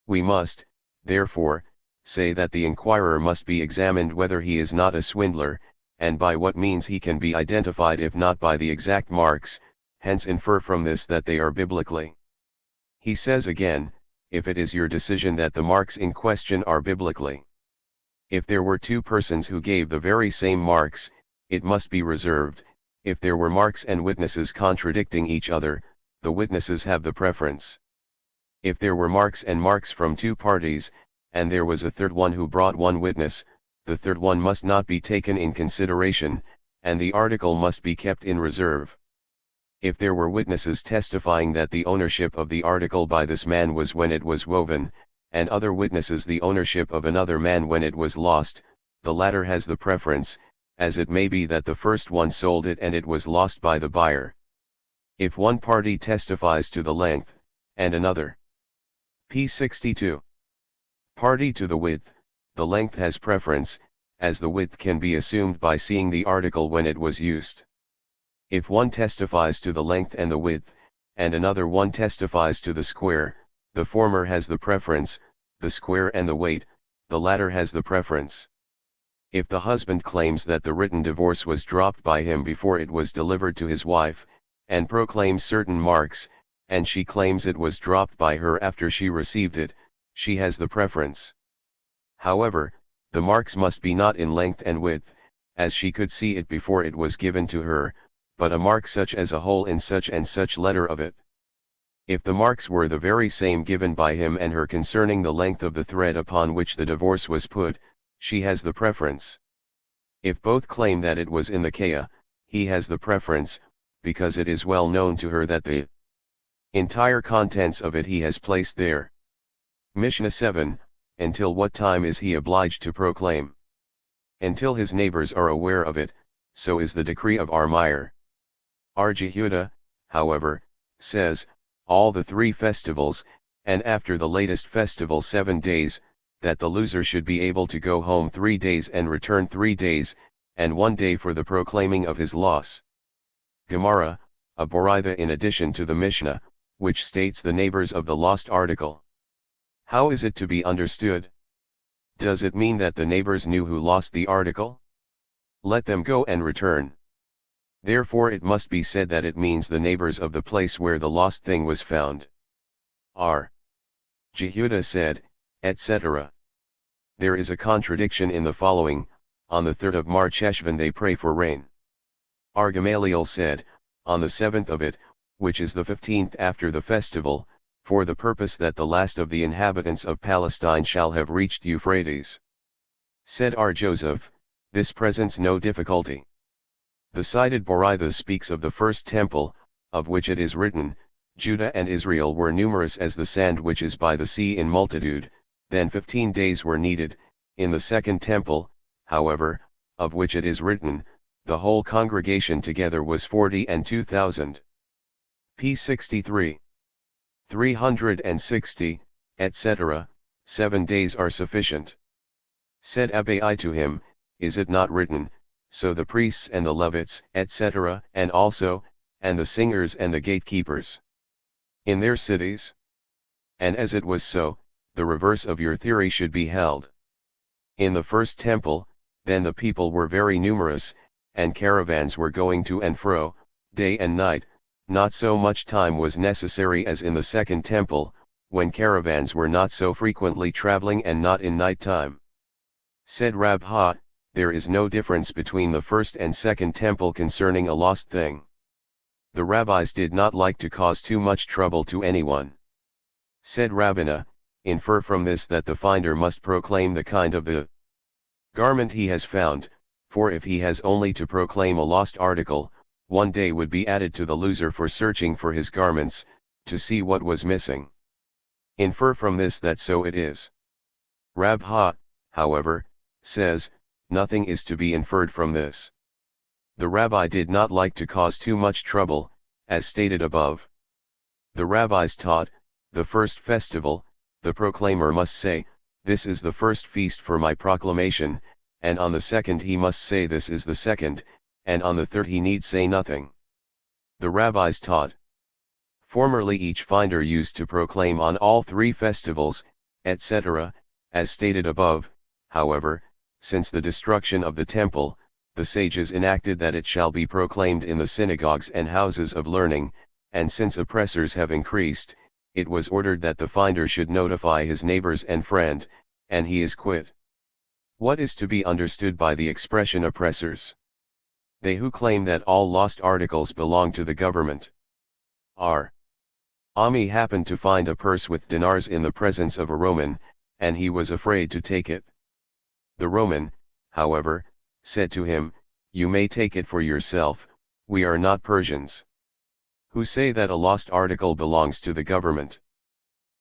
We must, therefore, say that the inquirer must be examined whether he is not a swindler, and by what means he can be identified if not by the exact marks, hence infer from this that they are biblically. He says again, if it is your decision that the marks in question are biblically. If there were two persons who gave the very same marks, it must be reserved. If there were marks and witnesses contradicting each other, the witnesses have the preference. If there were marks and marks from two parties, and there was a third one who brought one witness, the third one must not be taken in consideration, and the article must be kept in reserve. If there were witnesses testifying that the ownership of the article by this man was when it was woven, and other witnesses the ownership of another man when it was lost, the latter has the preference, as it may be that the first one sold it and it was lost by the buyer. If one party testifies to the length, and another p. 62 party to the width, the length has preference, as the width can be assumed by seeing the article when it was used. If one testifies to the length and the width, and another one testifies to the square, the former has the preference, the square and the weight, the latter has the preference. If the husband claims that the written divorce was dropped by him before it was delivered to his wife, and proclaims certain marks, and she claims it was dropped by her after she received it, she has the preference. However, the marks must be not in length and width, as she could see it before it was given to her, but a mark such as a hole in such and such letter of it. If the marks were the very same given by him and her concerning the length of the thread upon which the divorce was put, she has the preference. If both claim that it was in the kea, he has the preference, because it is well known to her that the entire contents of it he has placed there. Mishnah 7, until what time is he obliged to proclaim? Until his neighbors are aware of it, so is the decree of our Meir. Our Jehuda, however, says, all the 3 festivals, and after the latest festival 7 days, that the loser should be able to go home 3 days and return 3 days, and 1 day for the proclaiming of his loss. Gemara, a Boraitha in addition to the Mishnah, which states the neighbors of the lost article. How is it to be understood? Does it mean that the neighbors knew who lost the article? Let them go and return. Therefore it must be said that it means the neighbors of the place where the lost thing was found. R. Jehuda said, etc. There is a contradiction in the following, on the 3rd of March Eshvan they pray for rain. Our Gamaliel said, on the 7th of it, which is the 15th after the festival, for the purpose that the last of the inhabitants of Palestine shall have reached Euphrates. Said our Joseph, this presents no difficulty. The cited Boritha speaks of the first temple, of which it is written, Judah and Israel were numerous as the sand which is by the sea in multitude, then 15 days were needed. In the second temple, however, of which it is written, the whole congregation together was 42,000. P. 63. 360, etc., 7 days are sufficient. Said Abai to him, is it not written, so the priests and the Levites, etc., and the singers and the gatekeepers, in their cities? And as it was so, the reverse of your theory should be held. In the first temple, then the people were very numerous, and caravans were going to and fro, day and night. Not so much time was necessary as in the second temple, when caravans were not so frequently traveling and not in night time. Said Rabha, there is no difference between the first and second temple concerning a lost thing. The rabbis did not like to cause too much trouble to anyone. Said Rabbina, infer from this that the finder must proclaim the kind of the garment he has found, for if he has only to proclaim a lost article, 1 day would be added to the loser for searching for his garments, to see what was missing. Infer from this that so it is. Rabha, however, says, nothing is to be inferred from this. The rabbi did not like to cause too much trouble, as stated above. The rabbis taught, the first festival, the proclaimer must say, this is the first feast for my proclamation, and on the second he must say this is the second, and on the third he need say nothing. The rabbis taught. Formerly each finder used to proclaim on all 3 festivals, etc., as stated above. However, since the destruction of the temple, the sages enacted that it shall be proclaimed in the synagogues and houses of learning, and since oppressors have increased, it was ordered that the finder should notify his neighbors and friend, and he is quit. What is to be understood by the expression oppressors? They who claim that all lost articles belong to the government. R. Ami happened to find a purse with dinars in the presence of a Roman, and he was afraid to take it. The Roman, however, said to him, you may take it for yourself, we are not Persians, who say that a lost article belongs to the government.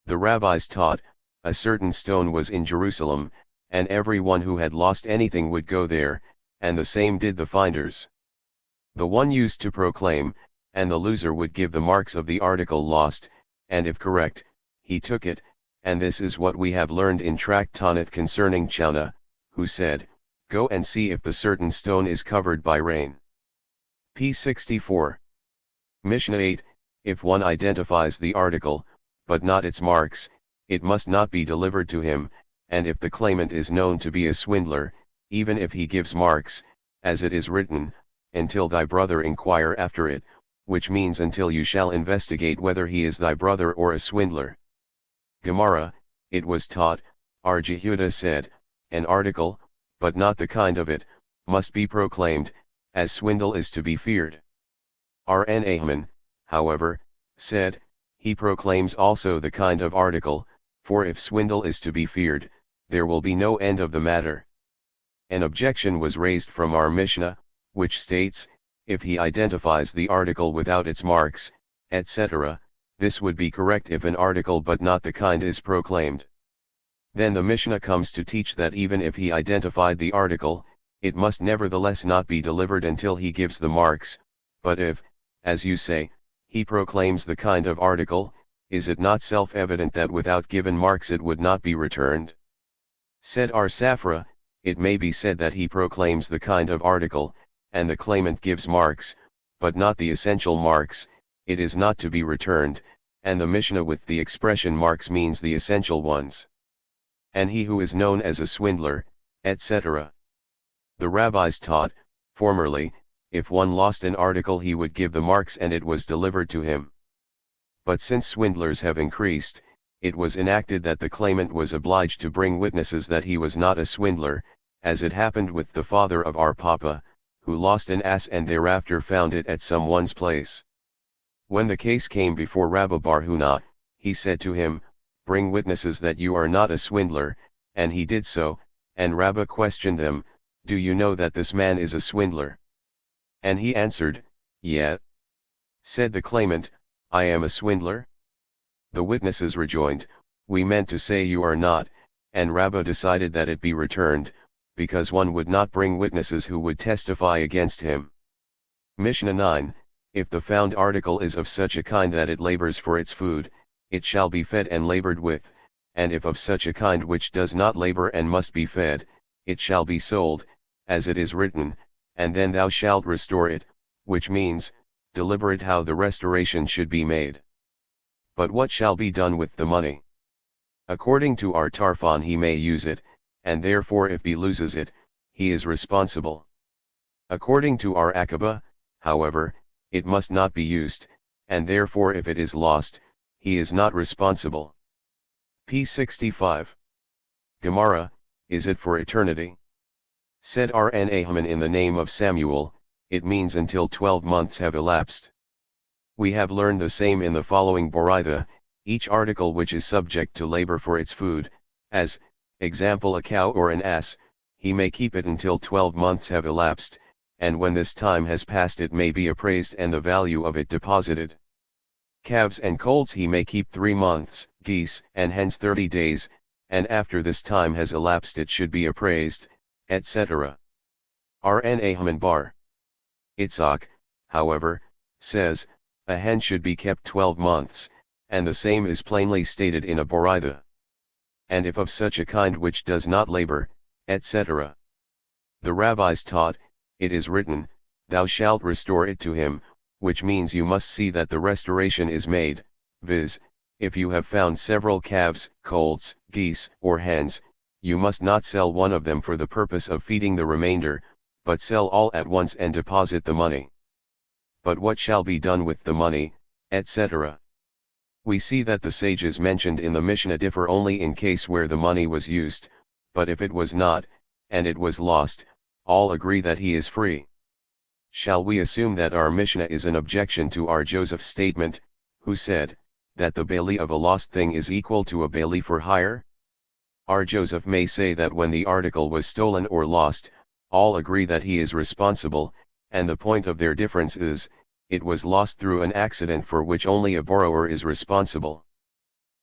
The rabbis taught, a certain stone was in Jerusalem, and everyone who had lost anything would go there, and the same did the finders. The one used to proclaim, and the loser would give the marks of the article lost, and if correct, he took it, and this is what we have learned in Tract Tanith concerning Chauna, who said, go and see if the certain stone is covered by rain. P. 64. Mishnah 8, if one identifies the article, but not its marks, it must not be delivered to him, and if the claimant is known to be a swindler, even if he gives marks, as it is written, until thy brother inquire after it, which means until you shall investigate whether he is thy brother or a swindler. Gemara, it was taught, our Jehuda said, an article, but not the kind of it, must be proclaimed, as swindle is to be feared. R.N. Ahman, however, said, he proclaims also the kind of article, for if swindle is to be feared, there will be no end of the matter. An objection was raised from our Mishnah, which states, if he identifies the article without its marks, etc., this would be correct if an article but not the kind is proclaimed. Then the Mishnah comes to teach that even if he identified the article, it must nevertheless not be delivered until he gives the marks, but if, as you say, he proclaims the kind of article, is it not self-evident that without given marks it would not be returned? Said our Safra, it may be said that he proclaims the kind of article, and the claimant gives marks, but not the essential marks, it is not to be returned, and the Mishnah with the expression marks means the essential ones. And he who is known as a swindler, etc. The rabbis taught, formerly, if one lost an article he would give the marks and it was delivered to him. But since swindlers have increased, it was enacted that the claimant was obliged to bring witnesses that he was not a swindler, as it happened with the father of our Papa, who lost an ass and thereafter found it at some one's place. When the case came before Rabba bar Huna, he said to him, "Bring witnesses that you are not a swindler," and he did so, and Rabba questioned them, "Do you know that this man is a swindler?" And he answered, "Yeah." Said the claimant, "I am a swindler?" The witnesses rejoined, "We meant to say you are not," and Rabba decided that it be returned, because one would not bring witnesses who would testify against him. Mishnah 9, if the found article is of such a kind that it labors for its food, it shall be fed and labored with, and if of such a kind which does not labor and must be fed, it shall be sold, as it is written, and then thou shalt restore it, which means, deliberate how the restoration should be made. But what shall be done with the money? According to our Tarfon he may use it, and therefore if he loses it, he is responsible. According to our Akaba, however, it must not be used, and therefore if it is lost, he is not responsible. P65. Gemara, is it for eternity? Said Rn in the name of Samuel, it means until 12 months have elapsed. We have learned the same in the following Boraitha, each article which is subject to labor for its food, as, example a cow or an ass, he may keep it until 12 months have elapsed, and when this time has passed it may be appraised and the value of it deposited. Calves and colts he may keep 3 months, geese and hens 30 days, and after this time has elapsed it should be appraised, etc. Rn bar Itzhak, however, says, a hen should be kept 12 months, and the same is plainly stated in a Boraitha. And if of such a kind which does not labor, etc. The rabbis taught, it is written, thou shalt restore it to him, which means you must see that the restoration is made, viz., if you have found several calves, colts, geese, or hens, you must not sell one of them for the purpose of feeding the remainder, but sell all at once and deposit the money. But what shall be done with the money, etc.? We see that the sages mentioned in the Mishnah differ only in case where the money was used, but if it was not, and it was lost, all agree that he is free. Shall we assume that our Mishnah is an objection to our Joseph's statement, who said, that the bailee of a lost thing is equal to a bailee for hire? Our Joseph may say that when the article was stolen or lost, all agree that he is responsible, and the point of their difference is, it was lost through an accident for which only a borrower is responsible.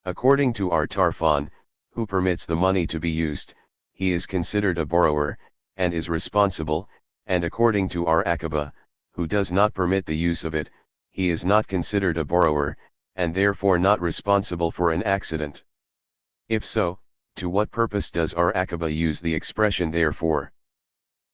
According to our Tarfon, who permits the money to be used, he is considered a borrower, and is responsible, and according to our Akaba, who does not permit the use of it, he is not considered a borrower, and therefore not responsible for an accident. If so, to what purpose does our Akaba use the expression therefore?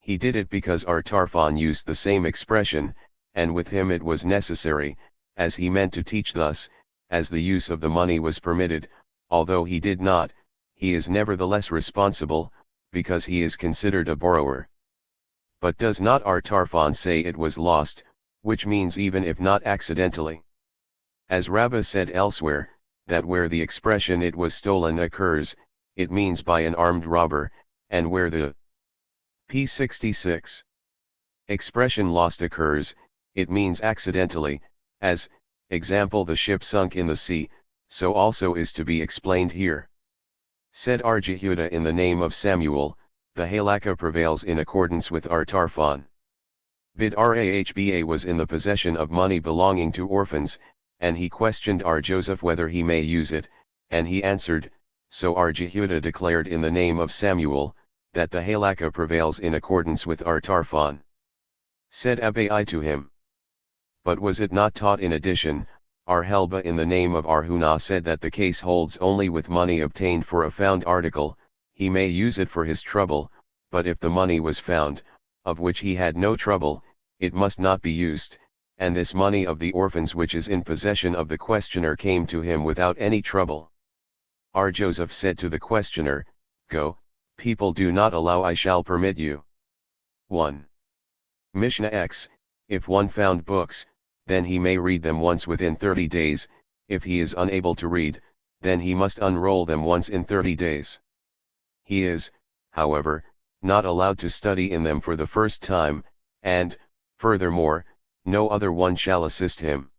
He did it because our Tarfon used the same expression, and with him it was necessary, as he meant to teach thus, as the use of the money was permitted, although he did not, he is nevertheless responsible, because he is considered a borrower. But does not our Tarfon say it was lost, which means even if not accidentally? As Rabbah said elsewhere, that where the expression it was stolen occurs, it means by an armed robber, and where the P66 expression lost occurs, it means accidentally, as, example the ship sunk in the sea, so also is to be explained here. Said our Jehuda in the name of Samuel, the halakha prevails in accordance with our Tarfon. Bid Rahba was in the possession of money belonging to orphans, and he questioned our Joseph whether he may use it, and he answered, so our Jehuda declared in the name of Samuel, that the halakha prevails in accordance with our Tarfon. Said Abai to him. But was it not taught in addition, our Helba in the name of Arhuna said that the case holds only with money obtained for a found article, he may use it for his trouble, but if the money was found, of which he had no trouble, it must not be used, and this money of the orphans which is in possession of the questioner came to him without any trouble. Our Joseph said to the questioner, go, people do not allow I shall permit you. 1. Mishnah X, if one found books, then he may read them once within 30 days, if he is unable to read, then he must unroll them once in 30 days. He is, however, not allowed to study in them for the first time, and, furthermore, no other one shall assist him.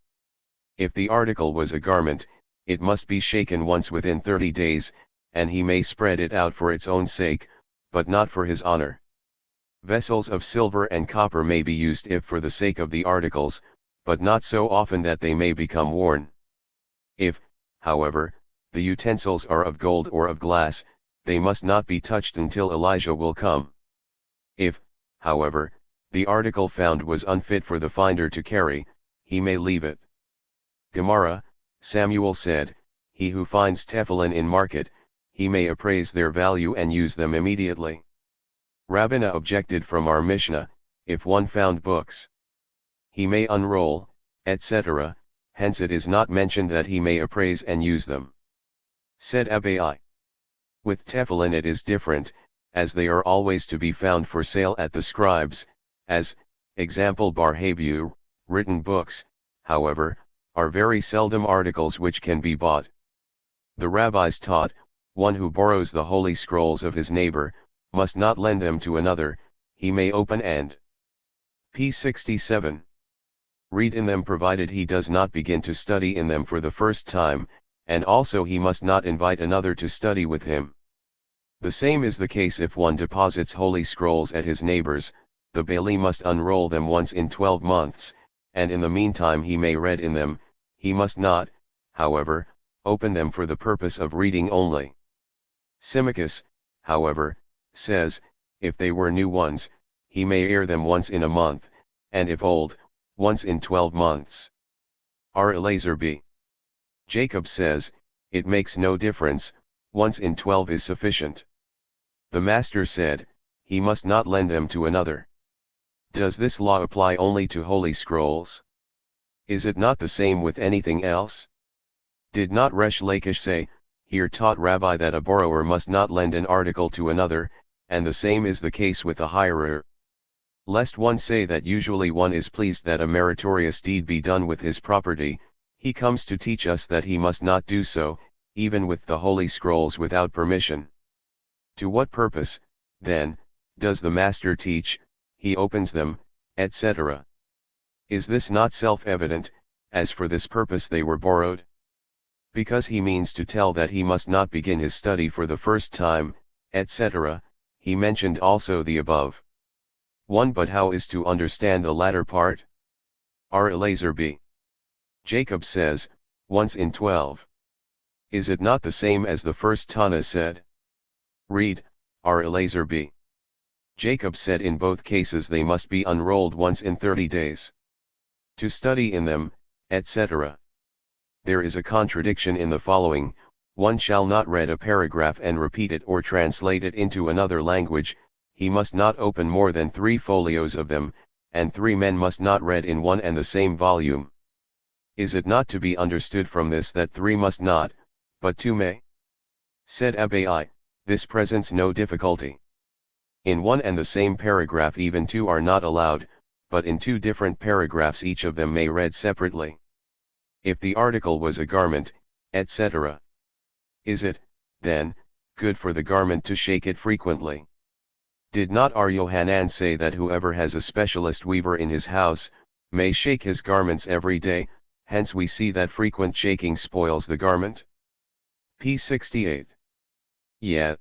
If the article was a garment, it must be shaken once within 30 days, and he may spread it out for its own sake, but not for his honor. Vessels of silver and copper may be used if for the sake of the articles, but not so often that they may become worn. If, however, the utensils are of gold or of glass, they must not be touched until Elijah will come. If, however, the article found was unfit for the finder to carry, he may leave it. Gemara, Samuel said, he who finds tefillin in market, he may appraise their value and use them immediately. Rabbina objected from our Mishnah, if one found books, he may unroll, etc., hence it is not mentioned that he may appraise and use them. Said Abai. With tefillin it is different, as they are always to be found for sale at the scribes, as, example Barhabu, written books, however, are very seldom articles which can be bought. The rabbis taught, one who borrows the holy scrolls of his neighbor, must not lend them to another, he may open and p. 67. Read in them provided he does not begin to study in them for the first time, and also he must not invite another to study with him. The same is the case if one deposits holy scrolls at his neighbor's, the bailee must unroll them once in 12 months, and in the meantime he may read in them, he must not, however, open them for the purpose of reading only. Symmachus, however, says, if they were new ones, he may air them once in a month, and if old, once in 12 months. R. Elazar b. Jacob says, it makes no difference, once in 12 is sufficient. The master said, he must not lend them to another. Does this law apply only to holy scrolls? Is it not the same with anything else? Did not Resh Lakish say, here taught Rabbi that a borrower must not lend an article to another, and the same is the case with a hirer? Lest one say that usually one is pleased that a meritorious deed be done with his property, he comes to teach us that he must not do so, even with the holy scrolls without permission. To what purpose, then, does the master teach, he opens them, etc.? Is this not self-evident, as for this purpose they were borrowed? Because he means to tell that he must not begin his study for the first time, etc., he mentioned also the above. 1. But how is to understand the latter part? R. Elazar b. Jacob says, once in 12. Is it not the same as the first Tana said? Read, R. Elazar b. Jacob said in both cases they must be unrolled once in 30 days. To study in them, etc. There is a contradiction in the following, one shall not read a paragraph and repeat it or translate it into another language, he must not open more than 3 folios of them, and 3 men must not read in one and the same volume. Is it not to be understood from this that 3 must not, but 2 may? Said Abai, this presents no difficulty. In one and the same paragraph even 2 are not allowed, but in 2 different paragraphs each of them may read separately. If the article was a garment, etc. Is it, then, good for the garment to shake it frequently? Did not our Yohanan say that whoever has a specialist weaver in his house, may shake his garments every day, hence we see that frequent shaking spoils the garment? P. 68. Yet,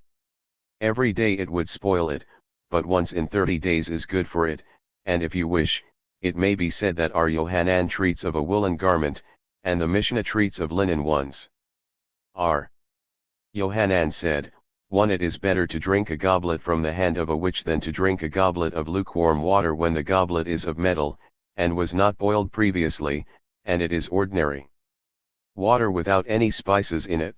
every day it would spoil it, but once in 30 days is good for it, and if you wish, it may be said that our Yohanan treats of a woolen garment, and the Mishnah treats of linen ones. R. Yohanan said, 1. It is better to drink a goblet from the hand of a witch than to drink a goblet of lukewarm water when the goblet is of metal, and was not boiled previously, and it is ordinary water without any spices in it.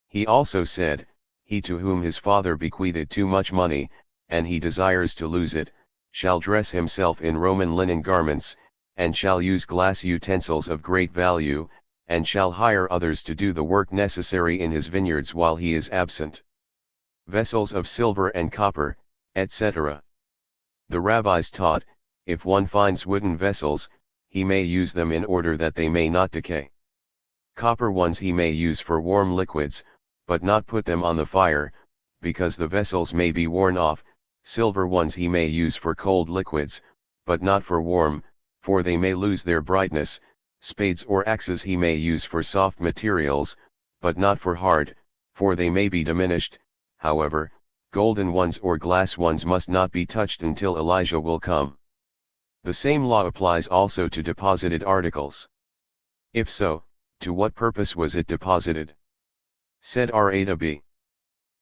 He also said, he to whom his father bequeathed too much money, and he desires to lose it, shall dress himself in Roman linen garments, and shall use glass utensils of great value, and shall hire others to do the work necessary in his vineyards while he is absent. Vessels of silver and copper, etc. The rabbis taught, if one finds wooden vessels, he may use them in order that they may not decay. Copper ones he may use for warm liquids, but not put them on the fire, because the vessels may be worn off. Silver ones he may use for cold liquids, but not for warm, for they may lose their brightness. Spades or axes he may use for soft materials, but not for hard, for they may be diminished. However, golden ones or glass ones must not be touched until Elijah will come. The same law applies also to deposited articles. If so, to what purpose was it deposited? Said Rab.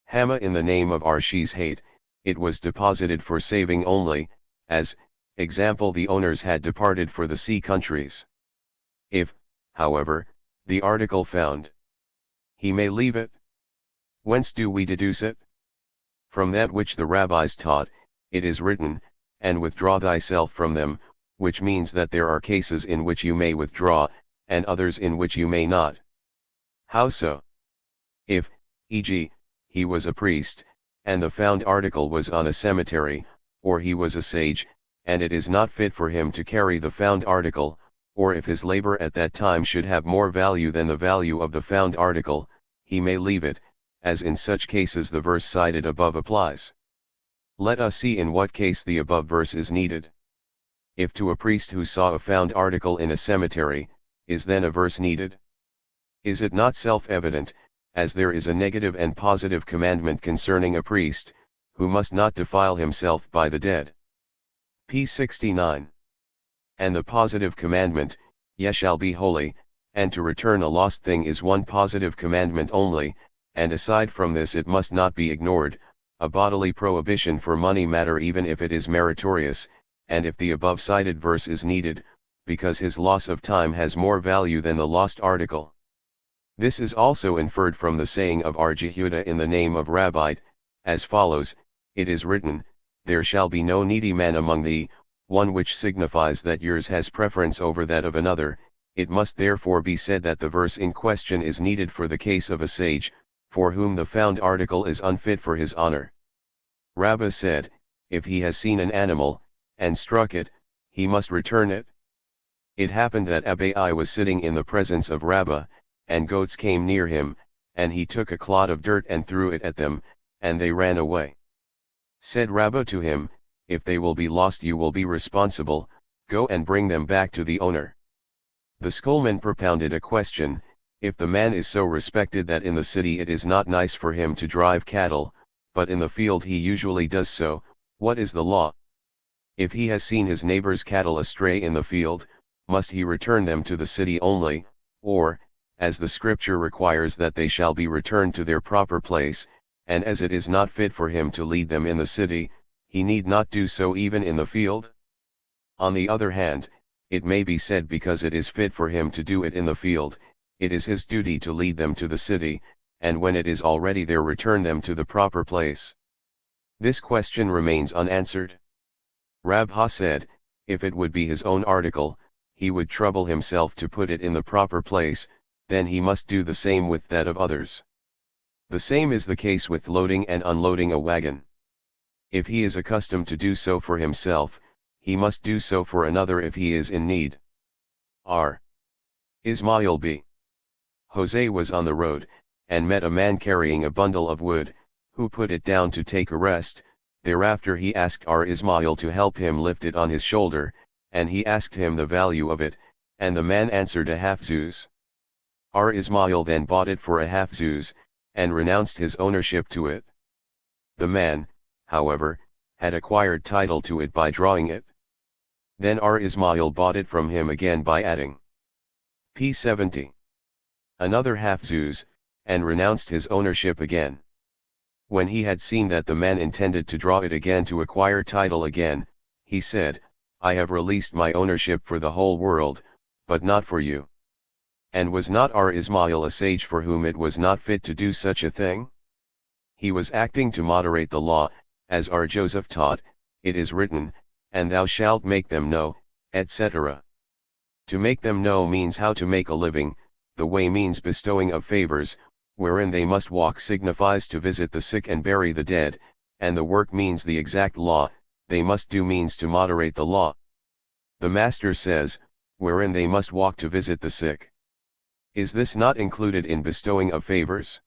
Hama in the name of Arshi's hate, it was deposited for saving only, as, example, the owners had departed for the sea countries. If, however, the article found, he may leave it. Whence do we deduce it? From that which the rabbis taught, it is written, and withdraw thyself from them, which means that there are cases in which you may withdraw, and others in which you may not. How so? If, e.g., he was a priest, and the found article was on a cemetery, or he was a sage, and it is not fit for him to carry the found article, or if his labor at that time should have more value than the value of the found article, he may leave it, as in such cases the verse cited above applies. Let us see in what case the above verse is needed. If to a priest who saw a found article in a cemetery, is then a verse needed? Is it not self-evident, as there is a negative and positive commandment concerning a priest, who must not defile himself by the dead? P. 69. And the positive commandment, ye shall be holy, and to return a lost thing is one positive commandment only, and aside from this it must not be ignored, a bodily prohibition for money matter even if it is meritorious, and if the above cited verse is needed, because his loss of time has more value than the lost article. This is also inferred from the saying of Jehudah in the name of Rabbi, as follows, it is written, there shall be no needy man among thee, one which signifies that yours has preference over that of another. It must therefore be said that the verse in question is needed for the case of a sage, for whom the found article is unfit for his honor. Rabbah said, if he has seen an animal, and struck it, he must return it. It happened that Abai was sitting in the presence of Rabbah, and goats came near him, and he took a clod of dirt and threw it at them, and they ran away. Said Rabbah to him, if they will be lost you will be responsible, go and bring them back to the owner. The schoolman propounded a question, if the man is so respected that in the city it is not nice for him to drive cattle, but in the field he usually does so, what is the law? If he has seen his neighbor's cattle astray in the field, must he return them to the city only, or, as the scripture requires that they shall be returned to their proper place, and as it is not fit for him to lead them in the city, he need not do so even in the field? On the other hand, it may be said because it is fit for him to do it in the field, it is his duty to lead them to the city, and when it is already there return them to the proper place. This question remains unanswered. Rabha said, if it would be his own article, he would trouble himself to put it in the proper place, then he must do the same with that of others. The same is the case with loading and unloading a wagon. If he is accustomed to do so for himself, he must do so for another if he is in need. R. Ismail b. Jose was on the road, and met a man carrying a bundle of wood, who put it down to take a rest. Thereafter he asked Ismail to help him lift it on his shoulder, and he asked him the value of it, and the man answered a half zuz. Ismail then bought it for a half zuz, and renounced his ownership to it. The man, however, had acquired title to it by drawing it. Then Ismail bought it from him again by adding p. 70. Another half zuz, and renounced his ownership again. When he had seen that the man intended to draw it again to acquire title again, he said, I have released my ownership for the whole world, but not for you. And was not Ismail a sage for whom it was not fit to do such a thing? He was acting to moderate the law, as Joseph taught, it is written, and thou shalt make them know, etc. To make them know means how to make a living, the way means bestowing of favors, wherein they must walk signifies to visit the sick and bury the dead, and the work means the exact law, they must do means to moderate the law. The Master says, wherein they must walk to visit the sick. Is this not included in bestowing of favors?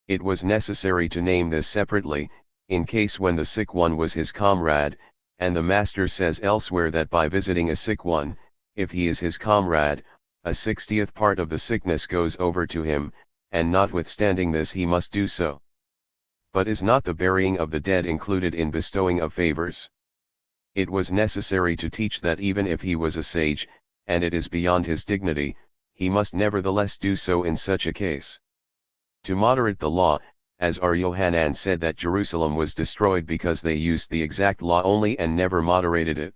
It was necessary to name this separately, in case when the sick one was his comrade, and the master says elsewhere that by visiting a sick one, if he is his comrade, a 60th part of the sickness goes over to him, and notwithstanding this he must do so. But is not the burying of the dead included in bestowing of favors? It was necessary to teach that even if he was a sage, and it is beyond his dignity, he must nevertheless do so in such a case. To moderate the law, as our Yohanan said that Jerusalem was destroyed because they used the exact law only and never moderated it.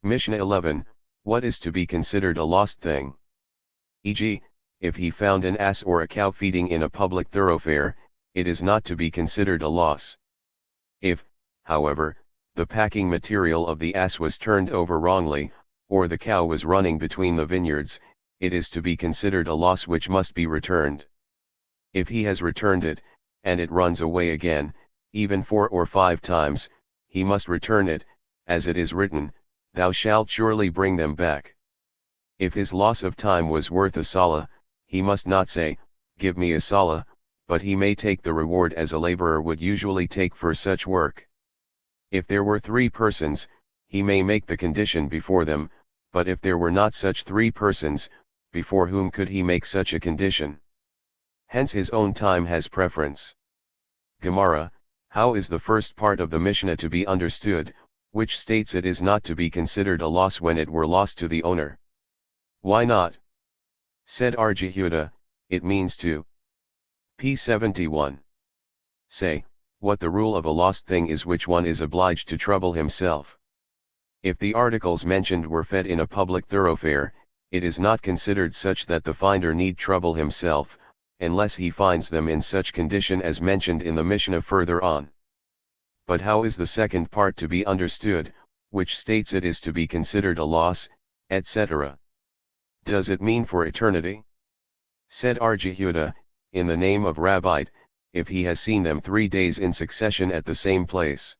Mishnah 11, what is to be considered a lost thing? E.g., if he found an ass or a cow feeding in a public thoroughfare, it is not to be considered a loss. If, however, the packing material of the ass was turned over wrongly, or the cow was running between the vineyards, it is to be considered a loss which must be returned. If he has returned it, and it runs away again, even 4 or 5 times, he must return it, as it is written, "Thou shalt surely bring them back." If his loss of time was worth a sala, he must not say, "Give me a sala," but he may take the reward as a laborer would usually take for such work. If there were 3 persons, he may make the condition before them, but if there were not such 3 persons, before whom could he make such a condition? Hence his own time has preference. Gemara, how is the first part of the Mishnah to be understood, which states it is not to be considered a loss when it were lost to the owner? Why not? Said R. Jehuda, it means to. P. 71. Say, what the rule of a lost thing is which one is obliged to trouble himself. If the articles mentioned were fed in a public thoroughfare, it is not considered such that the finder need trouble himself, unless he finds them in such condition as mentioned in the Mishnah further on. But how is the second part to be understood, which states it is to be considered a loss, etc.? Does it mean for eternity? Said R. Jehuda, in the name of Rabbite, if he has seen them 3 days in succession at the same place.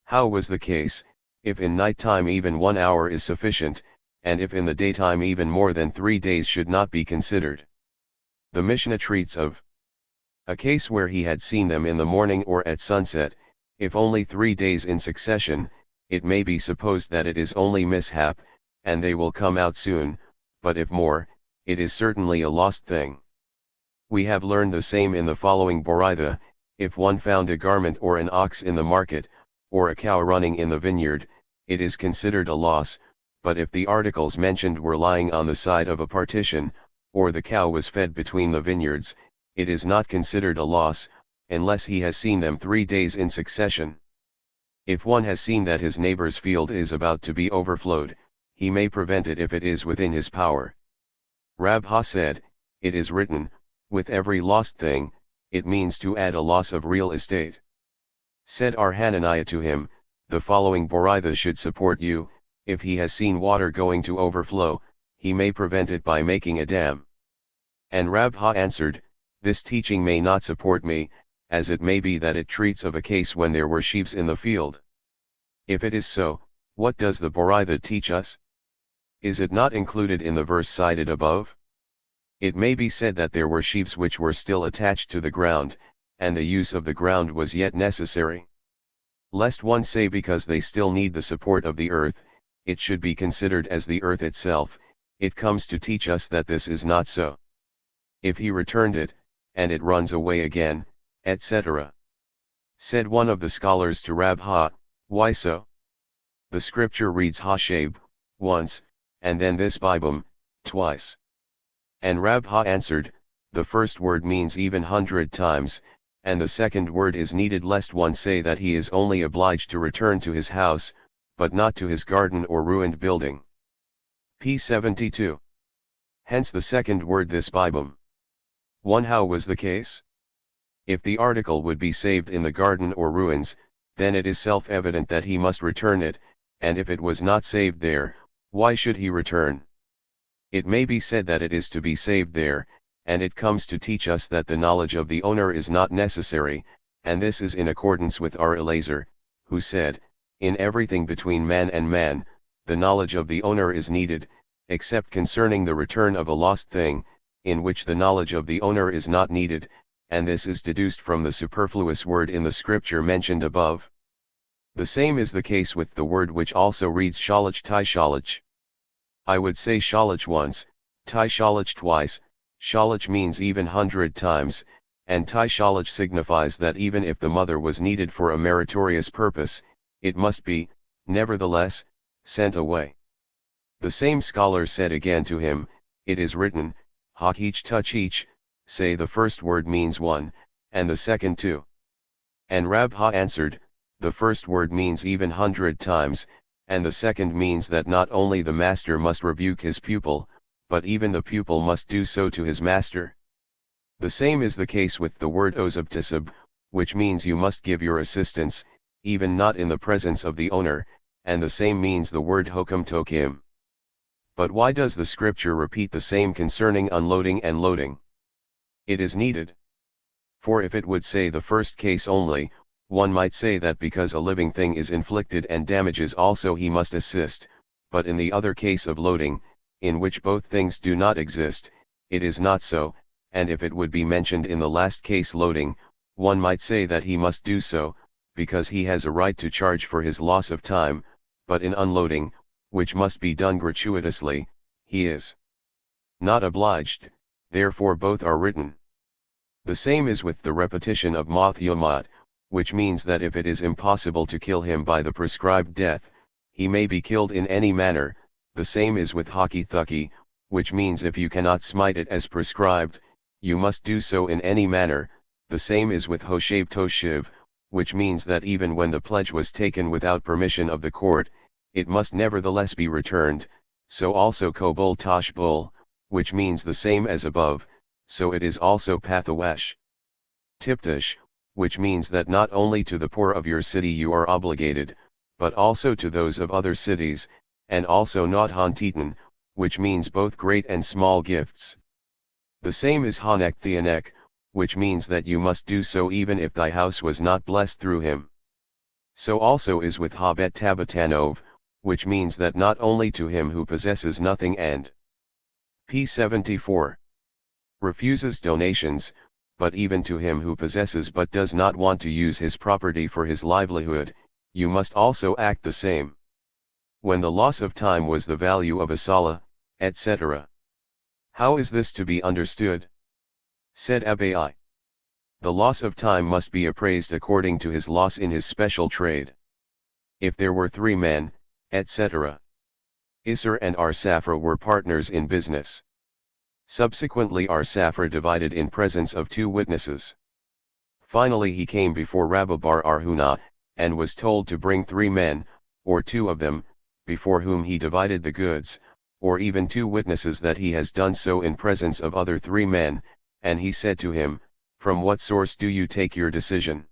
How was the case, if in night time even 1 hour is sufficient, and if in the daytime even more than 3 days should not be considered? The Mishnah treats of a case where he had seen them in the morning or at sunset. If only 3 days in succession, it may be supposed that it is only mishap, and they will come out soon, but if more, it is certainly a lost thing. We have learned the same in the following Boraitha, if one found a garment or an ox in the market, or a cow running in the vineyard, it is considered a loss, but if the articles mentioned were lying on the side of a partition, or the cow was fed between the vineyards, it is not considered a loss, unless he has seen them 3 days in succession. If one has seen that his neighbor's field is about to be overflowed, he may prevent it if it is within his power. Rabha said, it is written, with every lost thing, it means to add a loss of real estate. Said R. Hananiah to him, the following Boraitha should support you, if he has seen water going to overflow, he may prevent it by making a dam. And Rabha answered, this teaching may not support me, as it may be that it treats of a case when there were sheaves in the field. If it is so, what does the Boraitha teach us? Is it not included in the verse cited above? It may be said that there were sheaves which were still attached to the ground, and the use of the ground was yet necessary. Lest one say because they still need the support of the earth, it should be considered as the earth itself, it comes to teach us that this is not so. If he returned it, and it runs away again, etc. Said one of the scholars to Rabha, why so? The scripture reads Hashab, once, and then this Bibum, twice. And Rabha answered, the first word means even 100 times, and the second word is needed lest one say that he is only obliged to return to his house, but not to his garden or ruined building. P. 72. Hence the second word this Bibum. 1. How was the case? If the article would be saved in the garden or ruins, then it is self-evident that he must return it, and if it was not saved there, why should he return? It may be said that it is to be saved there, and it comes to teach us that the knowledge of the owner is not necessary, and this is in accordance with our Elazar, who said, in everything between man and man, the knowledge of the owner is needed, except concerning the return of a lost thing, in which the knowledge of the owner is not needed, and this is deduced from the superfluous word in the scripture mentioned above. The same is the case with the word which also reads shalach tai shalach. I would say shalach once, tai shalach twice. Shalach means even 100 times, and tai shalach signifies that even if the mother was needed for a meritorious purpose, it must be, nevertheless, sent away. The same scholar said again to him, it is written, hak each touch each, say the first word means one, and the second two. And Rabha answered, the first word means even 100 times, and the second means that not only the master must rebuke his pupil, but even the pupil must do so to his master. The same is the case with the word ozabtisab, which means you must give your assistance, even not in the presence of the owner, and the same means the word hokum tokim. But why does the scripture repeat the same concerning unloading and loading? It is needed. For if it would say the first case only, one might say that because a living thing is inflicted and damages also he must assist, but in the other case of loading, in which both things do not exist, it is not so, and if it would be mentioned in the last case loading, one might say that he must do so, because he has a right to charge for his loss of time, but in unloading, which must be done gratuitously, he is not obliged, therefore both are written. The same is with the repetition of moth yomot, which means that if it is impossible to kill him by the prescribed death, he may be killed in any manner. The same is with haki thuki, which means if you cannot smite it as prescribed, you must do so in any manner. The same is with hoshev toshiv, which means that even when the pledge was taken without permission of the court, it must nevertheless be returned. So also kobol tashbul, which means the same as above, so it is also pathawesh. Tiptish, which means that not only to the poor of your city you are obligated, but also to those of other cities, and also not hantitan, which means both great and small gifts. The same is hanek theanek, which means that you must do so even if thy house was not blessed through him. So also is with habet tabatanov, which means that not only to him who possesses nothing and p74 refuses donations, but even to him who possesses but does not want to use his property for his livelihood, you must also act the same. When the loss of time was the value of a salah, etc. How is this to be understood? Said Abai. The loss of time must be appraised according to his loss in his special trade. If there were 3 men, etc. Isser and Arsafra were partners in business. Subsequently Arsafra divided in presence of 2 witnesses. Finally he came before Rabba bar Arhuna, and was told to bring 3 men, or 2 of them, before whom he divided the goods, or even 2 witnesses that he has done so in presence of other 3 men, and he said to him, from what source do you take your decision?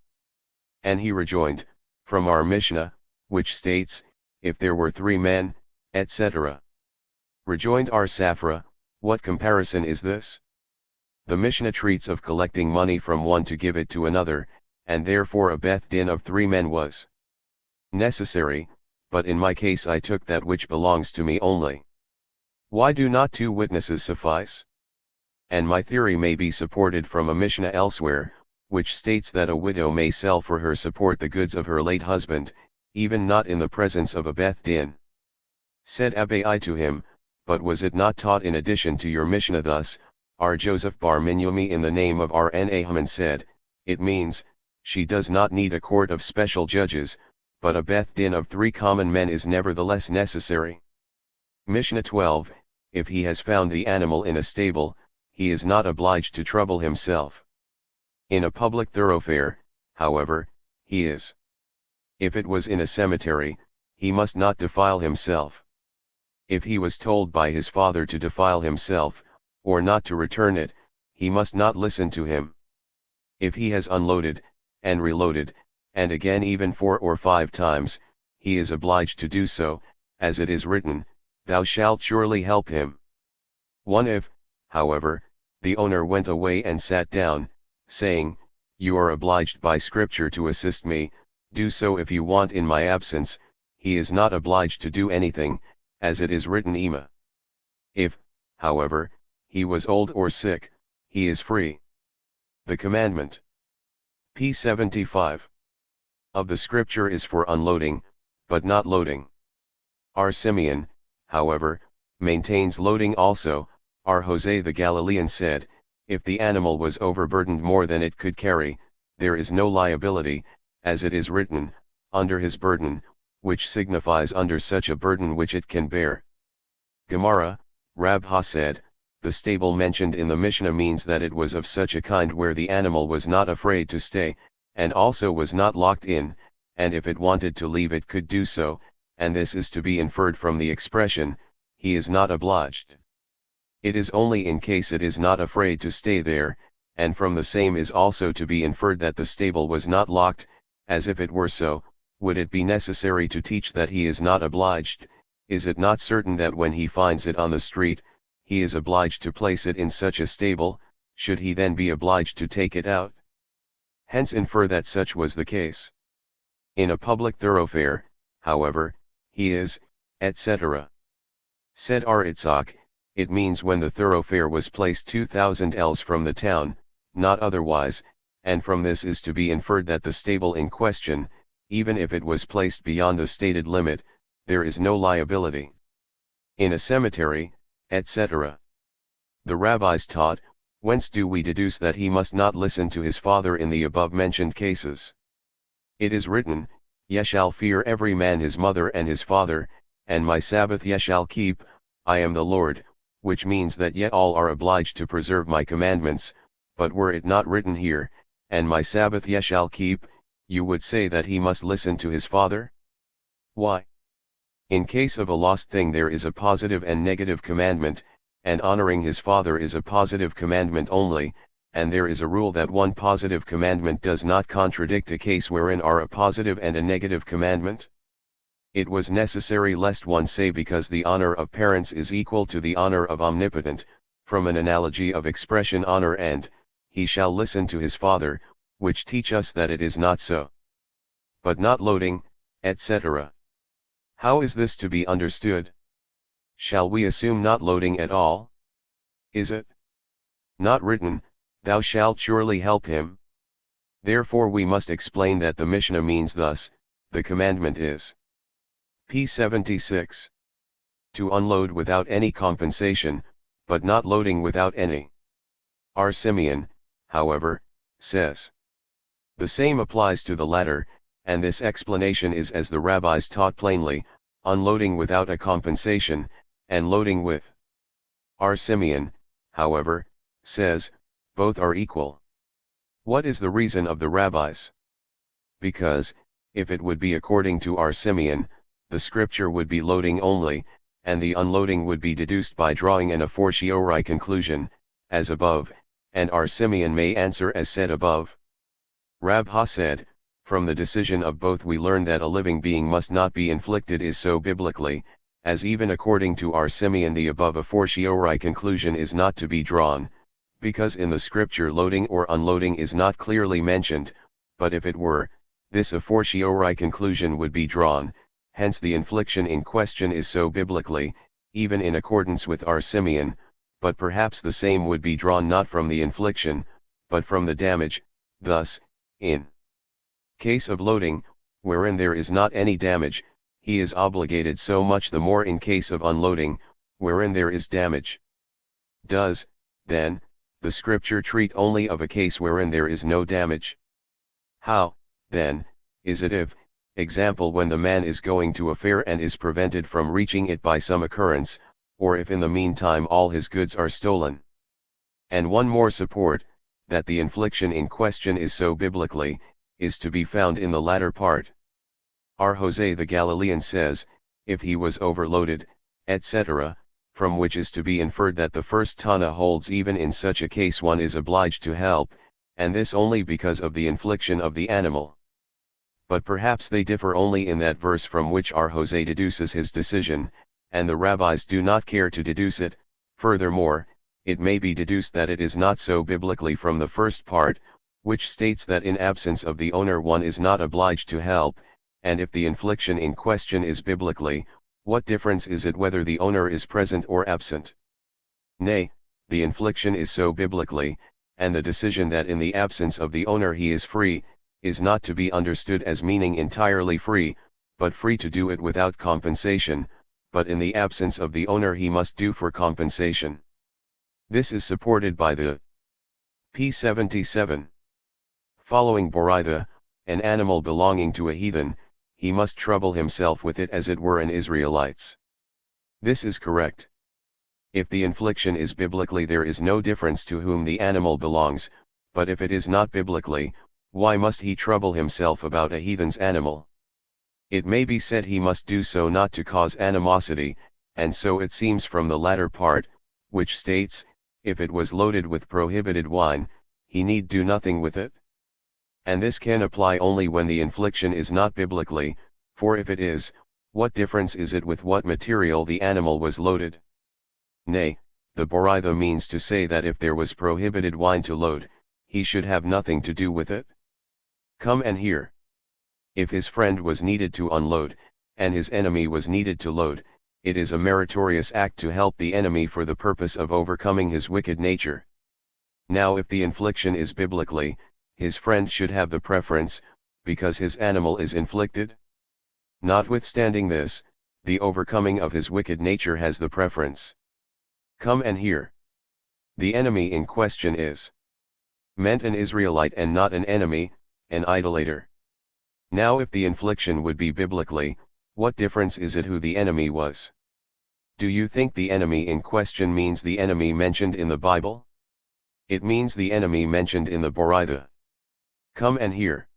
And he rejoined, from our Mishnah, which states, if there were 3 men, etc. Rejoined Arsafra, what comparison is this? The Mishnah treats of collecting money from one to give it to another, and therefore a beth din of 3 men was necessary, but in my case I took that which belongs to me only. Why do not 2 witnesses suffice? And my theory may be supported from a Mishnah elsewhere, which states that a widow may sell for her support the goods of her late husband, even not in the presence of a beth din. Said Abai to him, but was it not taught in addition to your Mishnah thus? R. Joseph bar Minyomi in the name of R. N. Haman said, it means, she does not need a court of special judges, but a beth din of 3 common men is nevertheless necessary. Mishnah 12, if he has found the animal in a stable, he is not obliged to trouble himself. In a public thoroughfare, however, he is. If it was in a cemetery, he must not defile himself. If he was told by his father to defile himself, or not to return it, he must not listen to him. If he has unloaded, and reloaded, and again even 4 or 5 times, he is obliged to do so, as it is written, thou shalt surely help him. If, however, the owner went away and sat down, saying, you are obliged by scripture to assist me, do so if you want in my absence, he is not obliged to do anything, as it is written Ema. If, however, he was old or sick, he is free. The commandment. p75. of the scripture is for unloading, but not loading. R. Simeon, however, maintains loading also. R. Jose the Galilean said, if the animal was overburdened more than it could carry, there is no liability, as it is written, under his burden, which signifies under such a burden which it can bear. Gemara, Rabha said, the stable mentioned in the Mishnah means that it was of such a kind where the animal was not afraid to stay, and also was not locked in, and if it wanted to leave it could do so, and this is to be inferred from the expression, he is not obliged. It is only in case it is not afraid to stay there, and from the same is also to be inferred that the stable was not locked, as if it were so, would it be necessary to teach that he is not obliged? Is it not certain that when he finds it on the street, he is obliged to place it in such a stable? Should he then be obliged to take it out? Hence infer that such was the case. In a public thoroughfare, however, he is, etc. Said R. Itzhak, it means when the thoroughfare was placed 2,000 ells from the town, not otherwise, and from this is to be inferred that the stable in question, even if it was placed beyond the stated limit, there is no liability. In a cemetery, etc. The rabbis taught, whence do we deduce that he must not listen to his father in the above-mentioned cases? It is written, Ye shall fear every man his mother and his father, and my Sabbath ye shall keep, I am the Lord, which means that ye all are obliged to preserve my commandments, but were it not written here, and my Sabbath ye shall keep, you would say that he must listen to his father? Why? In case of a lost thing there is a positive and negative commandment, and honoring his father is a positive commandment only, and there is a rule that one positive commandment does not contradict a case wherein are a positive and a negative commandment. It was necessary lest one say because the honor of parents is equal to the honor of omnipotent, from an analogy of expression honor and, he shall listen to his father, which teach us that it is not so. But not loading, etc. How is this to be understood? Shall we assume not loading at all? Is it not written, thou shalt surely help him? Therefore we must explain that the Mishnah means thus, the commandment is p. 76. To unload without any compensation, but not loading without any. R. Simeon, however, says, the same applies to the latter, and this explanation is as the rabbis taught plainly, unloading without a compensation, and loading with. R. Simeon, however, says, both are equal. What is the reason of the rabbis? Because, if it would be according to R. Simeon, the scripture would be loading only, and the unloading would be deduced by drawing an a fortiori conclusion, as above, and R. Simeon may answer as said above. Rabha said, from the decision of both we learn that a living being must not be inflicted is so biblically, as even according to R. Simeon the above a fortiori conclusion is not to be drawn, because in the scripture loading or unloading is not clearly mentioned, but if it were, this a fortiori conclusion would be drawn, hence the infliction in question is so biblically, even in accordance with R. Simeon, but perhaps the same would be drawn not from the infliction, but from the damage, thus, in case of loading, wherein there is not any damage, he is obligated so much the more in case of unloading, wherein there is damage. Does, then, the scripture treat only of a case wherein there is no damage? How, then, is it if, example when the man is going to a fair and is prevented from reaching it by some occurrence, or if in the meantime all his goods are stolen? And one more support, that the infliction in question is so biblically, is to be found in the latter part. R. Jose the Galilean says, if he was overloaded, etc., from which is to be inferred that the first Tana holds even in such a case one is obliged to help, and this only because of the infliction of the animal. But perhaps they differ only in that verse from which R. Jose deduces his decision, and the rabbis do not care to deduce it. Furthermore, it may be deduced that it is not so biblically from the first part, which states that in absence of the owner one is not obliged to help, and if the infliction in question is biblically, what difference is it whether the owner is present or absent? Nay, the infliction is so biblically, and the decision that in the absence of the owner he is free, is not to be understood as meaning entirely free, but free to do it without compensation, but in the absence of the owner he must do for compensation. This is supported by the p. 77. Following Boraitha, an animal belonging to a heathen, he must trouble himself with it as it were an Israelite's. This is correct. If the infliction is biblically, there is no difference to whom the animal belongs, but if it is not biblically, why must he trouble himself about a heathen's animal? It may be said he must do so not to cause animosity, and so it seems from the latter part, which states, if it was loaded with prohibited wine, he need do nothing with it. And this can apply only when the infliction is not biblically, for if it is, what difference is it with what material the animal was loaded? Nay, the Boraitha means to say that if there was prohibited wine to load, he should have nothing to do with it. Come and hear. If his friend was needed to unload, and his enemy was needed to load, it is a meritorious act to help the enemy for the purpose of overcoming his wicked nature. Now if the infliction is biblically, his friend should have the preference, because his animal is inflicted. Notwithstanding this, the overcoming of his wicked nature has the preference. Come and hear. The enemy in question is meant an Israelite and not an enemy, an idolater. Now if the infliction would be biblically, what difference is it who the enemy was? Do you think the enemy in question means the enemy mentioned in the Bible? It means the enemy mentioned in the Boraitha. Come and hear.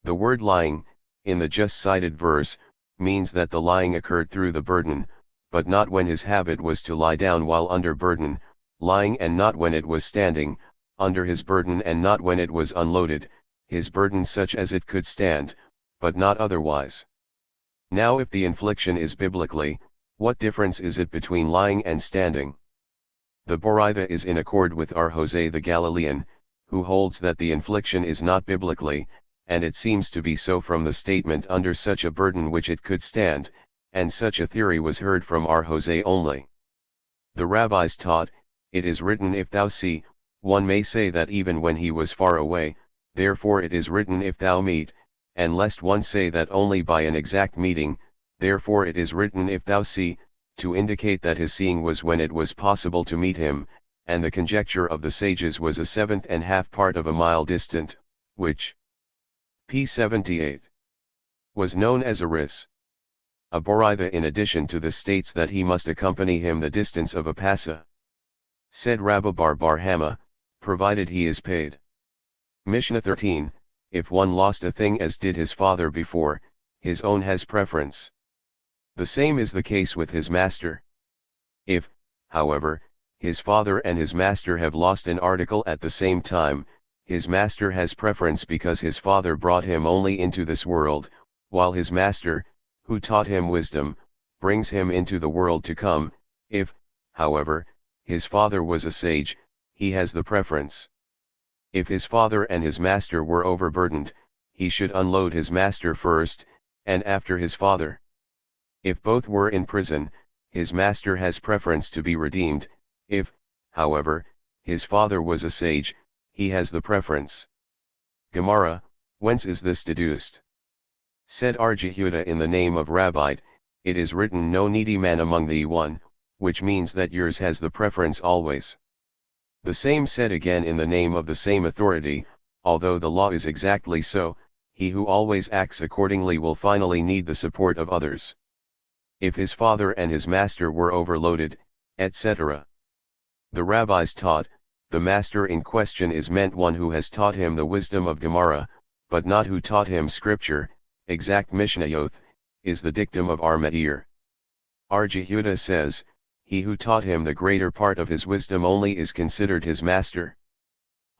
The word lying, in the just cited verse, means that the lying occurred through the burden, but not when his habit was to lie down while under burden, lying, and not when it was standing, under his burden, and not when it was unloaded, his burden such as it could stand, but not otherwise. Now if the infliction is biblically, what difference is it between lying and standing? The Boraitha is in accord with our Jose the Galilean, who holds that the infliction is not biblically, and it seems to be so from the statement under such a burden which it could stand, and such a theory was heard from our Jose only. The rabbis taught, it is written if thou see, one may say that even when he was far away, therefore it is written if thou meet, and lest one say that only by an exact meeting, therefore it is written if thou see, to indicate that his seeing was when it was possible to meet him, and the conjecture of the sages was 1/7 part of a mile distant, which p. 78 was known as a ris. A Boraitha in addition to this states that he must accompany him the distance of a passa. Said Rabba Bar Hama, provided he is paid. Mishnah 13, if one lost a thing as did his father before, his own has preference. The same is the case with his master. If, however, his father and his master have lost an article at the same time, his master has preference because his father brought him only into this world, while his master, who taught him wisdom, brings him into the world to come. If, however, his father was a sage, he has the preference. If his father and his master were overburdened, he should unload his master first, and after his father. If both were in prison, his master has preference to be redeemed. If, however, his father was a sage, he has the preference. Gemara, whence is this deduced? Said Arjehuda in the name of Rabbite, it is written no needy man among thee one, which means that yours has the preference always. The same said again in the name of the same authority, although the law is exactly so, he who always acts accordingly will finally need the support of others. If his father and his master were overloaded, etc. The rabbis taught, the master in question is meant one who has taught him the wisdom of Gemara, but not who taught him scripture. Exact Mishnayot, is the dictum of our Meir. Arjehuda says, he who taught him the greater part of his wisdom only is considered his master.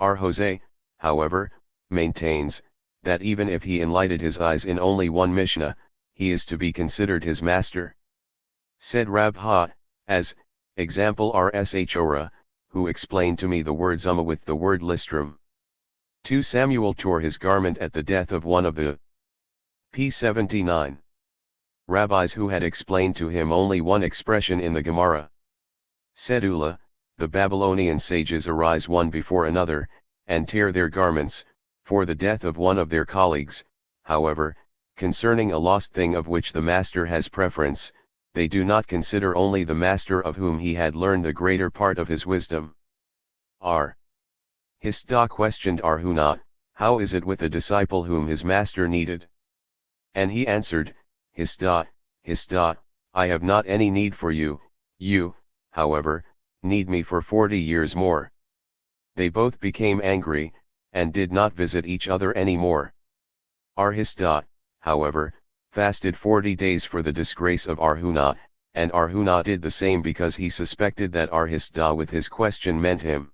Our Jose, however, maintains, that even if he enlightened his eyes in only one Mishnah, he is to be considered his master. Said Rabha, as example Rshora, who explained to me the word Zuma with the word listrum. 2 Samuel tore his garment at the death of one of the p. 79 rabbis who had explained to him only one expression in the Gemara. Said Ula, the Babylonian sages arise one before another, and tear their garments, for the death of one of their colleagues. However, concerning a lost thing of which the master has preference, they do not consider only the master of whom he had learned the greater part of his wisdom. R. Hisda questioned Arhuna, how is it with a disciple whom his master needed? And he answered, Hisda, I have not any need for you, you, however, need me for 40 years more. They both became angry, and did not visit each other any more. Hisda, however, fasted 40 days for the disgrace of Arhuna, and Arhuna did the same because he suspected that Hisda with his question meant him.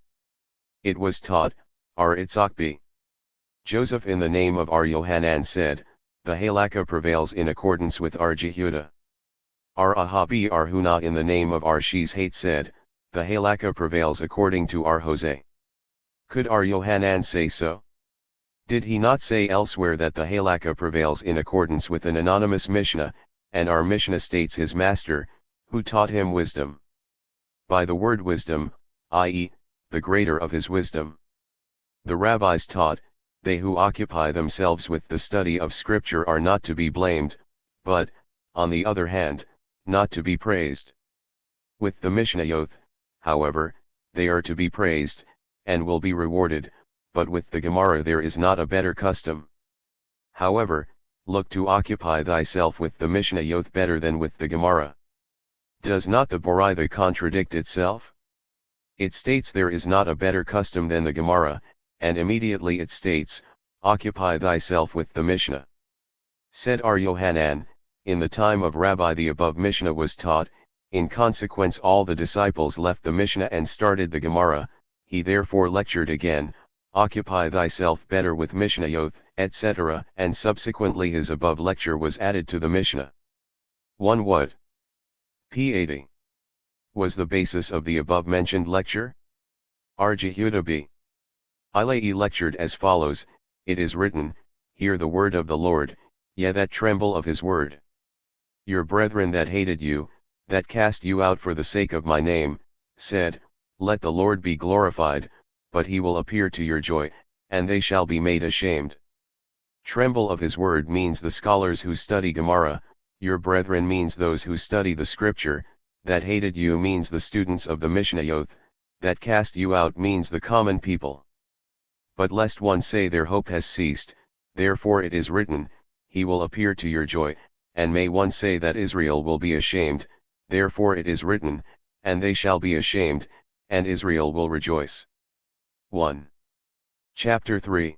It was taught, Itzakbi. Joseph in the name of Yohanan said, the halakha prevails in accordance with Jehuda. Ahabi Arhuna in the name of Shishhate said, the halakha prevails according to Hosea. Could Yohanan say so? Did he not say elsewhere that the halakha prevails in accordance with an anonymous Mishnah, and our Mishnah states his master, who taught him wisdom? By the word wisdom, i.e., the greater of his wisdom. The rabbis taught, they who occupy themselves with the study of scripture are not to be blamed, but, on the other hand, not to be praised. With the Mishnayot, however, they are to be praised, and will be rewarded, but with the Gemara there is not a better custom. However, look to occupy thyself with the Mishnayot better than with the Gemara. Does not the Baraita contradict itself? It states there is not a better custom than the Gemara, and immediately it states, occupy thyself with the Mishnah. Said Yohanan, in the time of Rabbi the above Mishnah was taught, in consequence all the disciples left the Mishnah and started the Gemara, he therefore lectured again, occupy thyself better with Mishnayot, etc., and subsequently his above lecture was added to the Mishnah. 1. What? P80. Was the basis of the above-mentioned lecture? Jehuda B. Ilai lectured as follows, it is written, hear the word of the Lord, ye that tremble of his word. Your brethren that hated you, that cast you out for the sake of my name, said, let the Lord be glorified, but he will appear to your joy, and they shall be made ashamed. Tremble of his word means the scholars who study Gemara, your brethren means those who study the scripture, that hated you means the students of the Mishnayot, that cast you out means the common people. But lest one say their hope has ceased, therefore it is written, he will appear to your joy, and may one say that Israel will be ashamed, therefore it is written, and they shall be ashamed, and Israel will rejoice. 1. Chapter 3.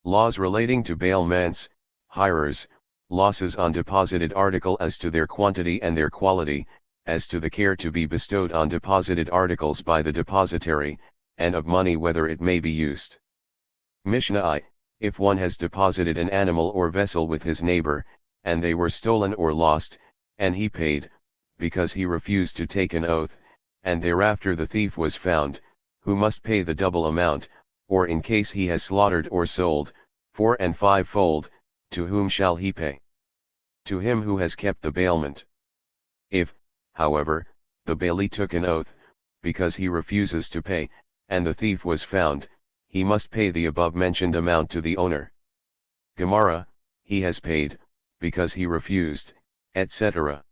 Laws relating to bailments, hirers, losses on deposited article as to their quantity and their quality, as to the care to be bestowed on deposited articles by the depositary, and of money whether it may be used. Mishnah I, if one has deposited an animal or vessel with his neighbor, and they were stolen or lost, and he paid, because he refused to take an oath, and thereafter the thief was found, who must pay the double amount, or in case he has slaughtered or sold, 4 and 5-fold, to whom shall he pay? To him who has kept the bailment. If, however, the bailee took an oath, because he refuses to pay, and the thief was found, he must pay the above-mentioned amount to the owner. Gemara, he has paid, because he refused, etc.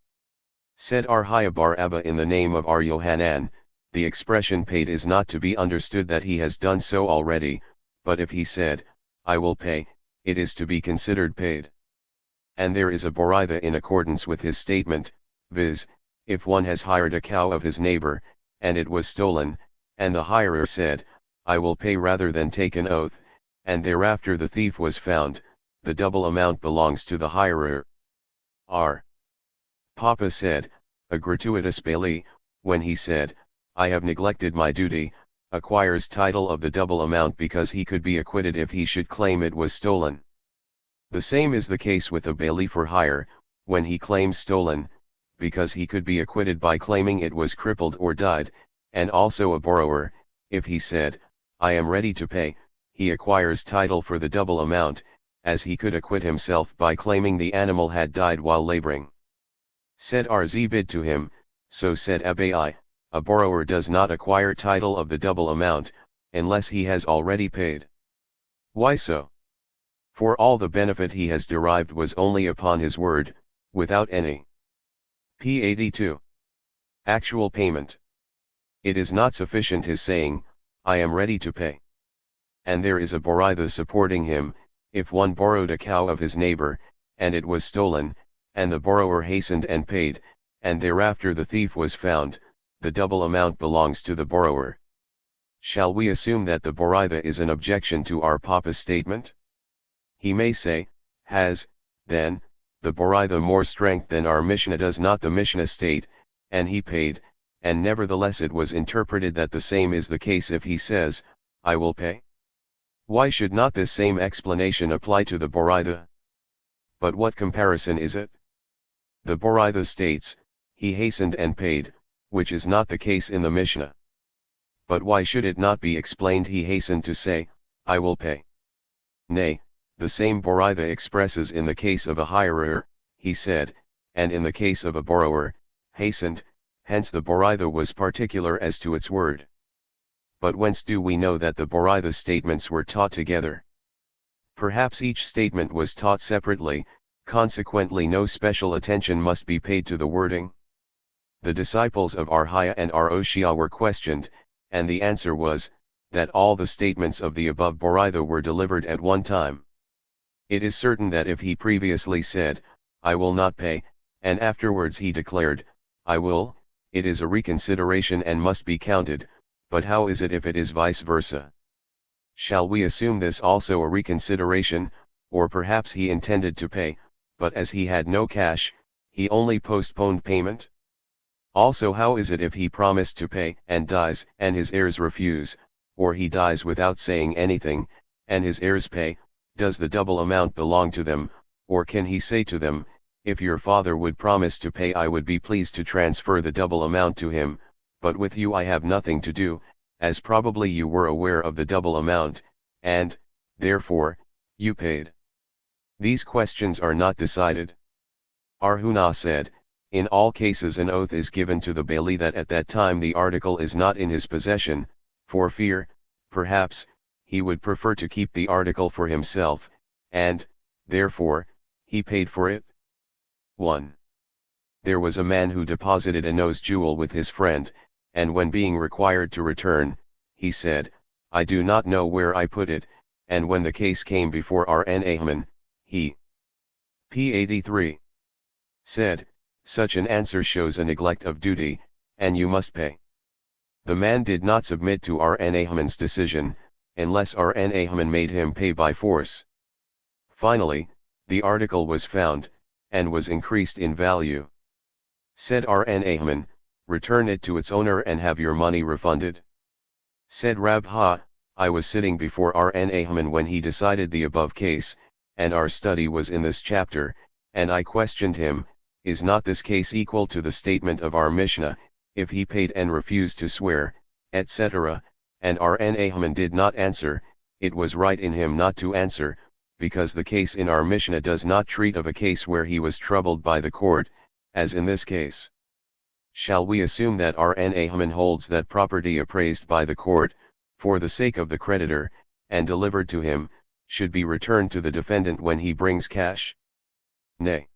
Said Arhaya bar Abba in the name of Yohanan, the expression paid is not to be understood that he has done so already, but if he said, I will pay, it is to be considered paid. And there is a Baraita in accordance with his statement, viz., if one has hired a cow of his neighbor, and it was stolen, and the hirer said, I will pay rather than take an oath, and thereafter the thief was found, the double amount belongs to the hirer. R. Papa said, a gratuitous bailee, when he said, I have neglected my duty, acquires title of the double amount because he could be acquitted if he should claim it was stolen. The same is the case with a bailee for hire, when he claims stolen, because he could be acquitted by claiming it was crippled or died, and also a borrower, if he said, I am ready to pay, he acquires title for the double amount, as he could acquit himself by claiming the animal had died while laboring. Said Arzibid to him, so said Abai, a borrower does not acquire title of the double amount, unless he has already paid. Why so? For all the benefit he has derived was only upon his word, without any p. 82. Actual payment. It is not sufficient his saying, I am ready to pay. And there is a boritha supporting him, if one borrowed a cow of his neighbor, and it was stolen, and the borrower hastened and paid, and thereafter the thief was found, the double amount belongs to the borrower. Shall we assume that the boritha is an objection to our papa's statement? He may say, has, then, the boritha more strength than our Mishnah? Does not the Mishnah state, and he paid, and nevertheless it was interpreted that the same is the case if he says, I will pay? Why should not this same explanation apply to the boritha? But what comparison is it? The boritha states, he hastened and paid, which is not the case in the Mishnah. But why should it not be explained he hastened to say, I will pay? Nay, the same boritha expresses in the case of a hirer, he said, and in the case of a borrower, hastened, hence the boritha was particular as to its word. But whence do we know that the boritha statements were taught together? Perhaps each statement was taught separately, consequently no special attention must be paid to the wording. The disciples of Arhaya and Aroshia were questioned, and the answer was, that all the statements of the above boritha were delivered at one time. It is certain that if he previously said, I will not pay, and afterwards he declared, I will, it is a reconsideration and must be counted, but how is it if it is vice versa? Shall we assume this also a reconsideration, or perhaps he intended to pay, but as he had no cash, he only postponed payment? Also how is it if he promised to pay and dies and his heirs refuse, or he dies without saying anything, and his heirs pay? Does the double amount belong to them, or can he say to them, if your father would promise to pay I would be pleased to transfer the double amount to him, but with you I have nothing to do, as probably you were aware of the double amount, and, therefore, you paid? These questions are not decided. Arhuna said, in all cases an oath is given to the bailee that at that time the article is not in his possession, for fear, perhaps, he would prefer to keep the article for himself, and, therefore, he paid for it. 1. There was a man who deposited a nose jewel with his friend, and when being required to return, he said, I do not know where I put it, and when the case came before Rn he p. 83 said, such an answer shows a neglect of duty, and you must pay. The man did not submit to Rn decision, unless Rn made him pay by force. Finally, the article was found, and was increased in value. Said Rn, return it to its owner and have your money refunded. Said Rabha, I was sitting before Rn when he decided the above case, and our study was in this chapter, and I questioned him, is not this case equal to the statement of our Mishnah, if he paid and refused to swear, etc., and Rn did not answer, it was right in him not to answer, because the case in our Mishnah does not treat of a case where he was troubled by the court, as in this case. Shall we assume that Rn holds that property appraised by the court, for the sake of the creditor, and delivered to him, should be returned to the defendant when he brings cash? Nay.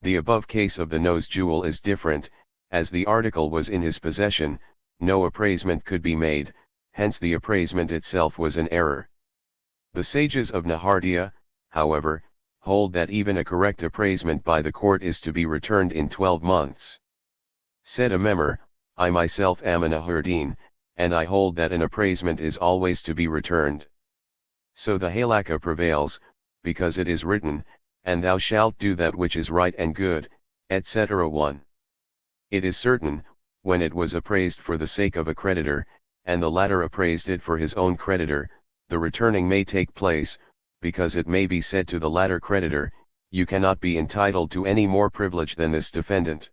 The above case of the nose jewel is different, as the article was in his possession, no appraisement could be made, hence the appraisement itself was an error. The sages of Nahardia, however, hold that even a correct appraisement by the court is to be returned in 12 months. Said a member, I myself am a Nahardin, and I hold that an appraisement is always to be returned. So the halakha prevails, because it is written, and thou shalt do that which is right and good, etc. 1. It is certain, when it was appraised for the sake of a creditor, and the latter appraised it for his own creditor, the returning may take place, because it may be said to the latter creditor, you cannot be entitled to any more privilege than this defendant.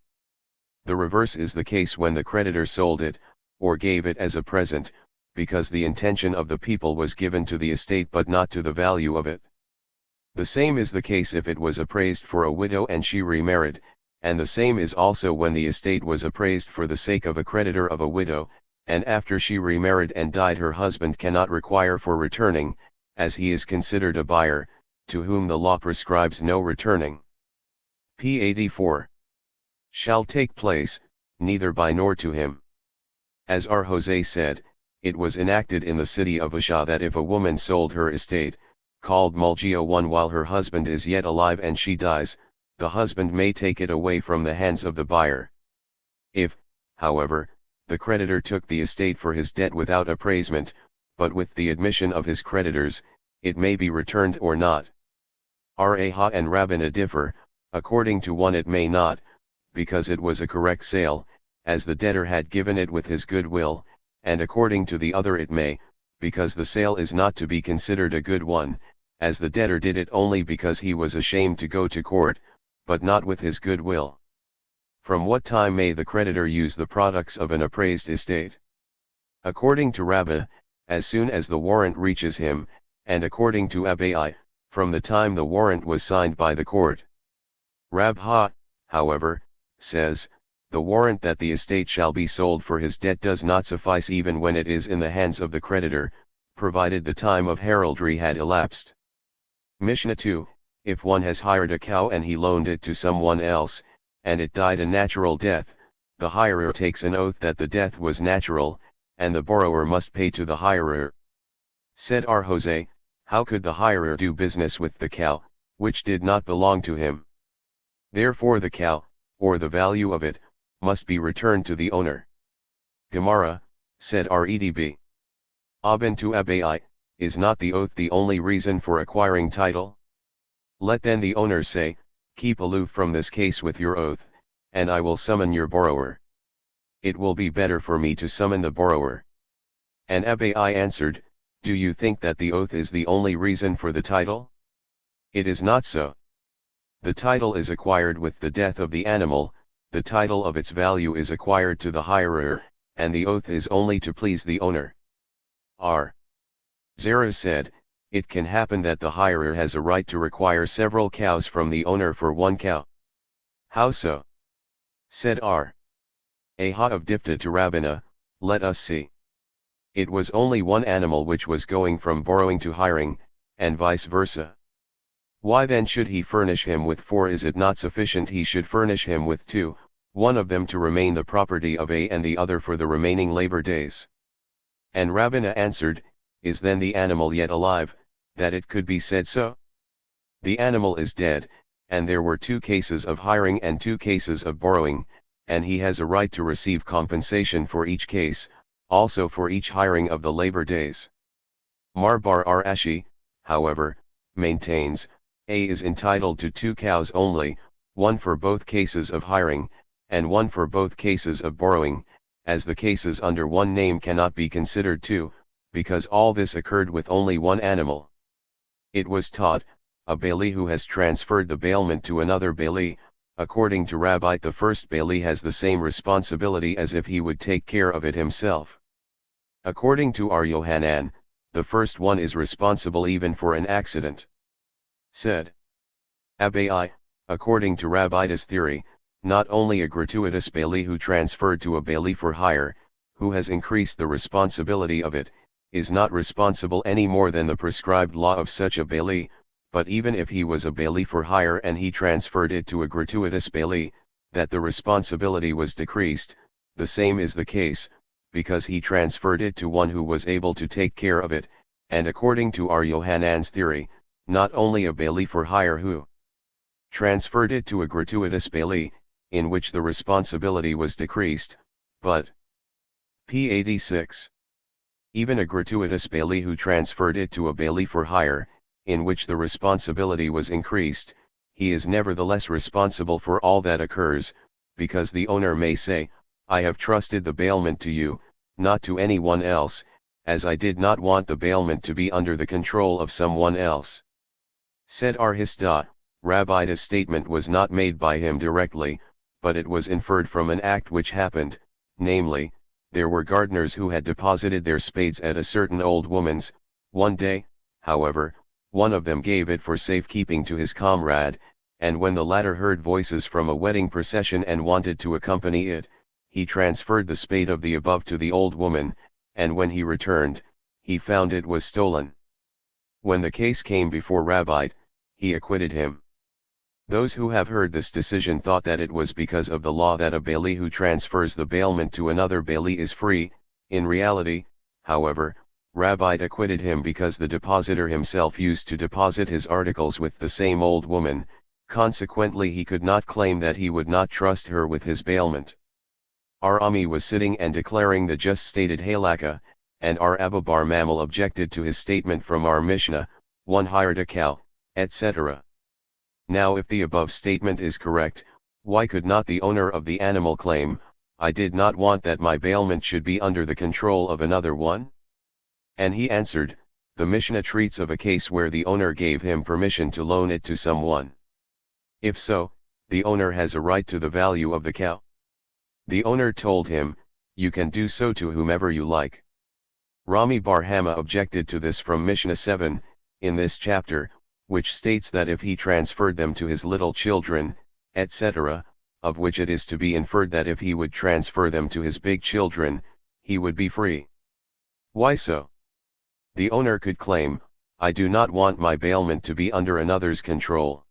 The reverse is the case when the creditor sold it, or gave it as a present, because the intention of the people was given to the estate but not to the value of it. The same is the case if it was appraised for a widow and she remarried, and the same is also when the estate was appraised for the sake of a creditor of a widow, and after she remarried and died her husband cannot require for returning, as he is considered a buyer, to whom the law prescribes no returning. P. 84. Shall take place, neither by nor to him. As R. Jose said, it was enacted in the city of Usha that if a woman sold her estate, called Mulgio 1 while her husband is yet alive and she dies, the husband may take it away from the hands of the buyer. If, however, the creditor took the estate for his debt without appraisement, but with the admission of his creditors, it may be returned or not. Raha and Rabbana differ. According to one it may not, because it was a correct sale, as the debtor had given it with his good will, and according to the other it may, because the sale is not to be considered a good one, as the debtor did it only because he was ashamed to go to court, but not with his good will. From what time may the creditor use the products of an appraised estate? According to Rabbah, as soon as the warrant reaches him, and according to Abai, from the time the warrant was signed by the court. Rabha, however, says, the warrant that the estate shall be sold for his debt does not suffice even when it is in the hands of the creditor, provided the time of heraldry had elapsed. Mishnah 2, if one has hired a cow and he loaned it to someone else, and it died a natural death, the hirer takes an oath that the death was natural, and the borrower must pay to the hirer. Said R. Jose, how could the hirer do business with the cow, which did not belong to him? Therefore the cow, or the value of it, must be returned to the owner. Gemara, said Redb. Abin to Abai, is not the oath the only reason for acquiring title? Let then the owner say, keep aloof from this case with your oath, and I will summon your borrower. It will be better for me to summon the borrower. And Abai answered, do you think that the oath is the only reason for the title? It is not so. The title is acquired with the death of the animal, the title of its value is acquired to the hirer, and the oath is only to please the owner. R. Zera said, it can happen that the hirer has a right to require several cows from the owner for one cow. How so? Said R. Aha of Dipta to Rabbana, let us see. It was only one animal which was going from borrowing to hiring, and vice versa. Why then should he furnish him with 4? Is it not sufficient he should furnish him with 2, one of them to remain the property of A and the other for the remaining labor days? And Rabbana answered, is then the animal yet alive, that it could be said so? The animal is dead, and there were 2 cases of hiring and 2 cases of borrowing, and he has a right to receive compensation for each case, also for each hiring of the labor days. Marbar Ashi, however, maintains, A is entitled to 2 cows only, one for both cases of hiring, and one for both cases of borrowing, as the cases under one name cannot be considered 2, because all this occurred with only one animal. It was taught, a bali who has transferred the bailment to another bali, according to Rabbi the first bali has the same responsibility as if he would take care of it himself. According to our Yohanan, the first one is responsible even for an accident. Said Abai, according to Rabbi's theory, not only a gratuitous bali who transferred to a bali for hire, who has increased the responsibility of it, is not responsible any more than the prescribed law of such a bali, but even if he was a bali for hire and he transferred it to a gratuitous bali, that the responsibility was decreased, the same is the case, because he transferred it to one who was able to take care of it, and according to our Yohanan's theory, not only a bali for hire who transferred it to a gratuitous bali, in which the responsibility was decreased, but p. 86. Even a gratuitous bali who transferred it to a bali for hire, in which the responsibility was increased, he is nevertheless responsible for all that occurs, because the owner may say, I have trusted the bailment to you, not to anyone else, as I did not want the bailment to be under the control of someone else. Said Arhisda, Rabbi's statement was not made by him directly, but it was inferred from an act which happened, namely, there were gardeners who had deposited their spades at a certain old woman's. One day, however, one of them gave it for safekeeping to his comrade, and when the latter heard voices from a wedding procession and wanted to accompany it, he transferred the spade of the above to the old woman, and when he returned, he found it was stolen. When the case came before Rabbi, he acquitted him. Those who have heard this decision thought that it was because of the law that a bailee who transfers the bailment to another bailee is free. In reality, however, Rabbi acquitted him because the depositor himself used to deposit his articles with the same old woman, consequently he could not claim that he would not trust her with his bailment. Our Ami was sitting and declaring the just stated halakha, and our Abba Bar Mammel objected to his statement from our Mishnah, one hired a cow, etc. Now if the above statement is correct, why could not the owner of the animal claim, I did not want that my bailment should be under the control of another one? And he answered, the Mishnah treats of a case where the owner gave him permission to loan it to someone. If so, the owner has a right to the value of the cow. The owner told him, you can do so to whomever you like. Rami Bar Hama objected to this from Mishnah 7, in this chapter, which states that if he transferred them to his little children, etc., of which it is to be inferred that if he would transfer them to his big children, he would be free. Why so? The owner could claim, I do not want my bailment to be under another's control.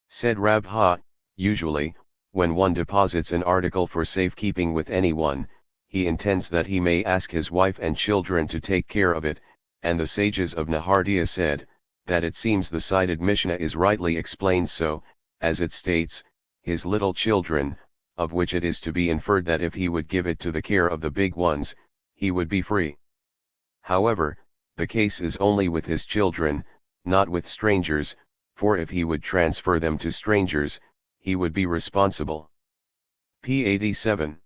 Said Rabha, usually, when one deposits an article for safekeeping with anyone, he intends that he may ask his wife and children to take care of it, and the sages of Nahardia said, that it seems the cited Mishnah is rightly explained so, as it states, his little children, of which it is to be inferred that if he would give it to the care of the big ones, he would be free. However, the case is only with his children, not with strangers, for if he would transfer them to strangers, he would be responsible. P. 87.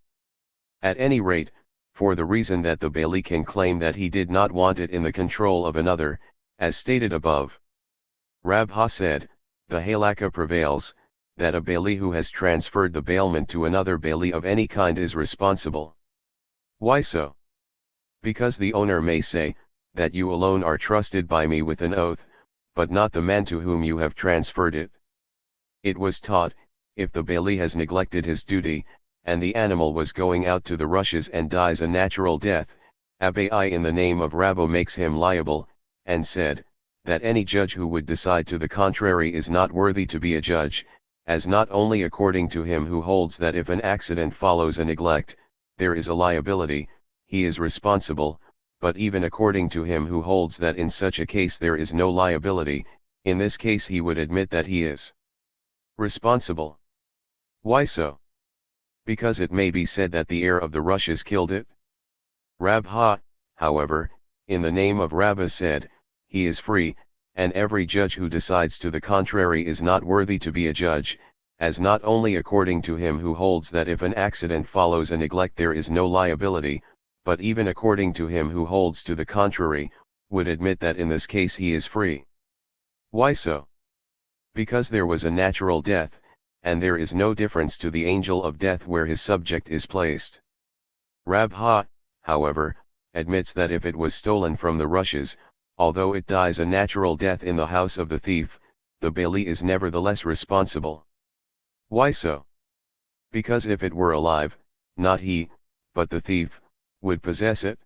At any rate, for the reason that the bailee can claim that he did not want it in the control of another, as stated above. Rabha said, the halakha prevails, that a bailee who has transferred the bailment to another bailee of any kind is responsible. Why so? Because the owner may say, that you alone are trusted by me with an oath, but not the man to whom you have transferred it. It was taught, if the bailee has neglected his duty, and the animal was going out to the rushes and dies a natural death, Abai in the name of Rabbo makes him liable, and said, that any judge who would decide to the contrary is not worthy to be a judge, as not only according to him who holds that if an accident follows a neglect, there is a liability, he is responsible, but even according to him who holds that in such a case there is no liability, in this case he would admit that he is responsible. Why so? Because it may be said that the heir of the rushes killed it. Rabha, however, in the name of Rabbah said, he is free, and every judge who decides to the contrary is not worthy to be a judge, as not only according to him who holds that if an accident follows a neglect there is no liability, but even according to him who holds to the contrary, would admit that in this case he is free. Why so? Because there was a natural death, and there is no difference to the angel of death where his subject is placed. Rabha, however, admits that if it was stolen from the rushes, although it dies a natural death in the house of the thief, the bailee is nevertheless responsible. Why so? Because if it were alive, not he, but the thief, would possess it?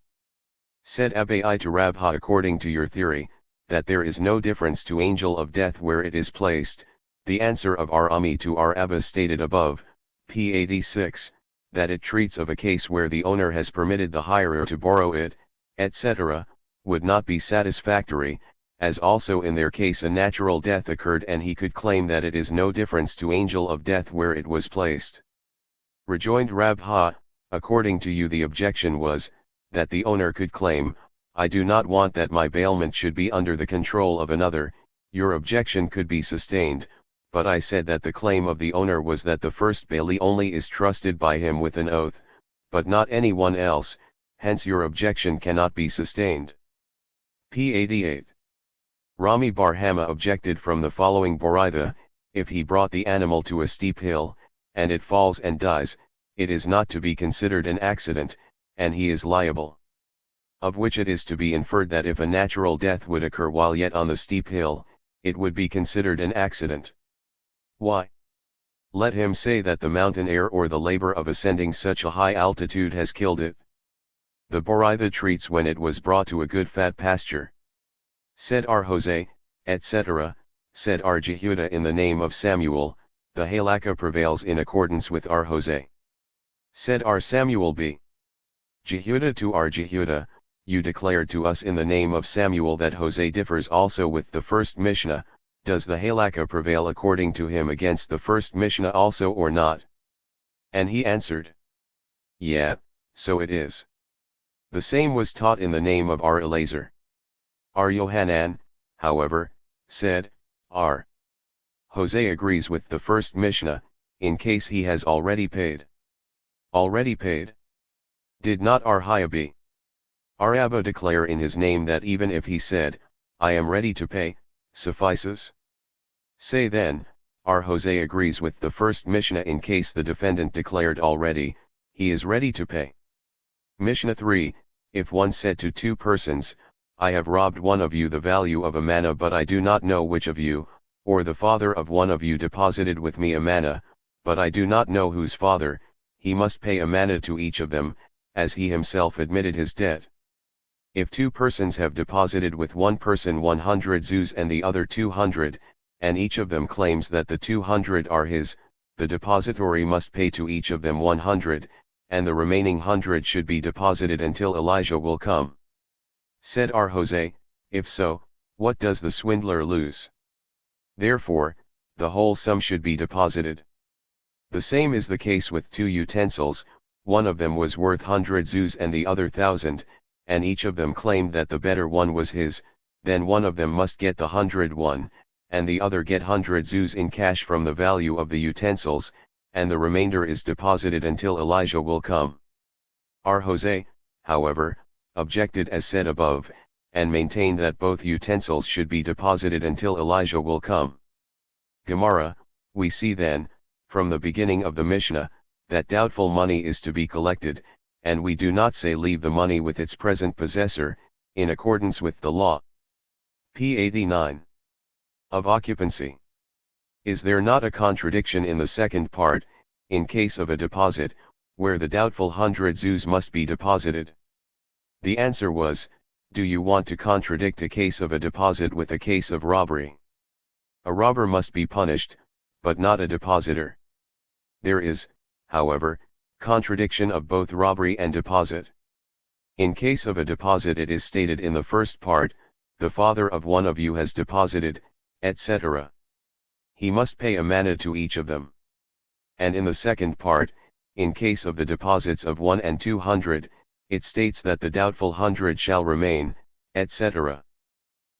Said Abai to Rabha, according to your theory, that there is no difference to angel of death where it is placed, the answer of our Ami to our Abba stated above, p. 86, that it treats of a case where the owner has permitted the hirer to borrow it, etc., would not be satisfactory, as also in their case a natural death occurred and he could claim that it is no difference to angel of death where it was placed. Rejoined Rabha, according to you the objection was, that the owner could claim, I do not want that my bailment should be under the control of another. Your objection could be sustained, but I said that the claim of the owner was that the first bailee only is trusted by him with an oath, but not anyone else, hence your objection cannot be sustained. P. 88. Rami Bar Hama objected from the following Boraitha, if he brought the animal to a steep hill, and it falls and dies, it is not to be considered an accident, and he is liable. Of which it is to be inferred that if a natural death would occur while yet on the steep hill, it would be considered an accident. Why? Let him say that the mountain air or the labor of ascending such a high altitude has killed it. The Boraitha treats when it was brought to a good fat pasture. Said our Jose, etc., said our Jehuda in the name of Samuel, the halakha prevails in accordance with our Jose. Said our Samuel b. Jehuda to our Jehuda, you declared to us in the name of Samuel that Jose differs also with the first Mishnah, does the halakha prevail according to him against the first Mishnah also or not? And he answered, yeah, so it is. The same was taught in the name of our Elazar. Our Yohanan, however, said, our Jose agrees with the first Mishnah, in case he has already paid. Already paid? Did not our Hiyabi, our Abba declare in his name that even if he said, I am ready to pay, suffices? Say then, our Jose agrees with the first Mishnah in case the defendant declared already, he is ready to pay. Mishnah 3, if one said to two persons, I have robbed one of you the value of a manna but I do not know which of you, or the father of one of you deposited with me a manna, but I do not know whose father, he must pay a manna to each of them, as he himself admitted his debt. If two persons have deposited with one person 100 zuz and the other 200, and each of them claims that the 200 are his, the depository must pay to each of them 100, and the remaining 100 should be deposited until Elijah will come. Said our Jose, if so, what does the swindler lose? Therefore, the whole sum should be deposited. The same is the case with two utensils, one of them was worth 100 zuz and the other 1,000, and each of them claimed that the better one was his, then one of them must get the 101, and the other get 100 zuz in cash from the value of the utensils, and the remainder is deposited until Elijah will come. Our Jose, however, objected as said above, and maintained that both utensils should be deposited until Elijah will come. Gemara, we see then, from the beginning of the Mishnah, that doubtful money is to be collected, and we do not say leave the money with its present possessor, in accordance with the law. P. 89. Of occupancy. Is there not a contradiction in the second part, in case of a deposit, where the doubtful 100 zuz must be deposited? The answer was, do you want to contradict a case of a deposit with a case of robbery? A robber must be punished, but not a depositor. There is, however, contradiction of both robbery and deposit. In case of a deposit it is stated in the first part, the father of one of you has deposited, etc. He must pay a manna to each of them. And in the second part, in case of the deposits of 1 and 200, it states that the doubtful 100 shall remain, etc.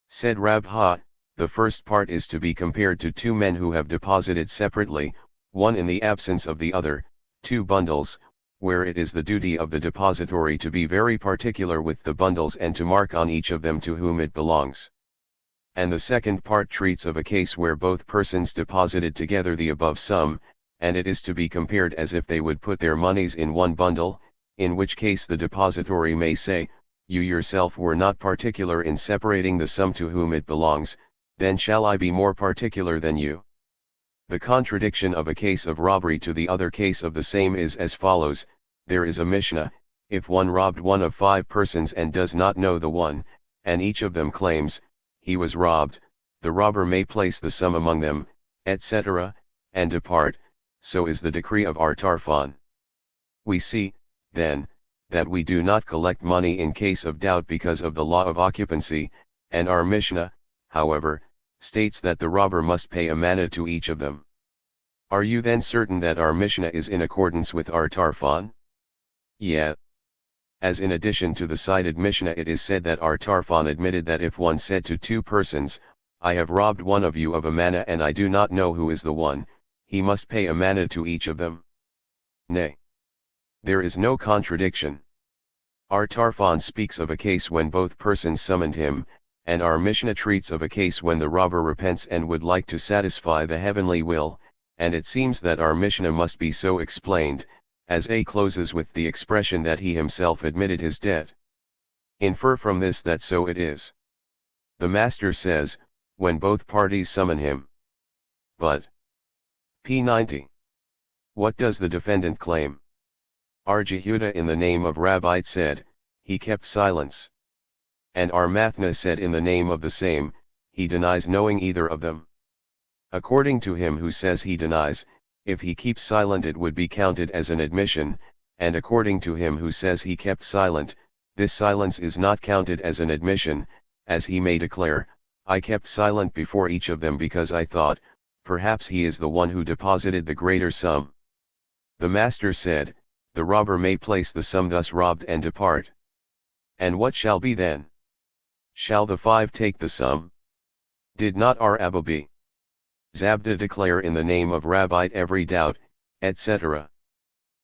Said Rabha, the first part is to be compared to two men who have deposited separately, one in the absence of the other, 2 bundles, where it is the duty of the depository to be very particular with the bundles and to mark on each of them to whom it belongs. And the second part treats of a case where both persons deposited together the above sum, and it is to be compared as if they would put their monies in one bundle, in which case the depository may say, you yourself were not particular in separating the sum to whom it belongs, then shall I be more particular than you. The contradiction of a case of robbery to the other case of the same is as follows. There is a Mishnah, if one robbed one of 5 persons and does not know the one, and each of them claims, he was robbed, the robber may place the sum among them, etc., and depart, so is the decree of our Tarfon. We see, then, that we do not collect money in case of doubt because of the law of occupancy, and our Mishnah, however, states that the robber must pay a manna to each of them. Are you then certain that our Mishnah is in accordance with our Tarfon? Yeah. As in addition to the cited Mishnah it is said that our Tarfon admitted that if one said to 2 persons, I have robbed one of you of a manna and I do not know who is the one, he must pay a manna to each of them. Nay. There is no contradiction. Our Tarfon speaks of a case when both persons summoned him, and our Mishnah treats of a case when the robber repents and would like to satisfy the heavenly will, and it seems that our Mishnah must be so explained, as A closes with the expression that he himself admitted his debt. Infer from this that so it is. The Master says, when both parties summon him. But p. 90. What does the defendant claim? Our Jehuda in the name of Rabbite said, he kept silence. And our Mathna said in the name of the same, he denies knowing either of them. According to him who says he denies, if he keeps silent it would be counted as an admission, and according to him who says he kept silent, this silence is not counted as an admission, as he may declare, I kept silent before each of them because I thought, perhaps he is the one who deposited the greater sum. The master said, the robber may place the sum thus robbed and depart. And what shall be then? Shall the 5 take the sum? Did not our Abba B. Zabda declare in the name of Rabbi every doubt, etc.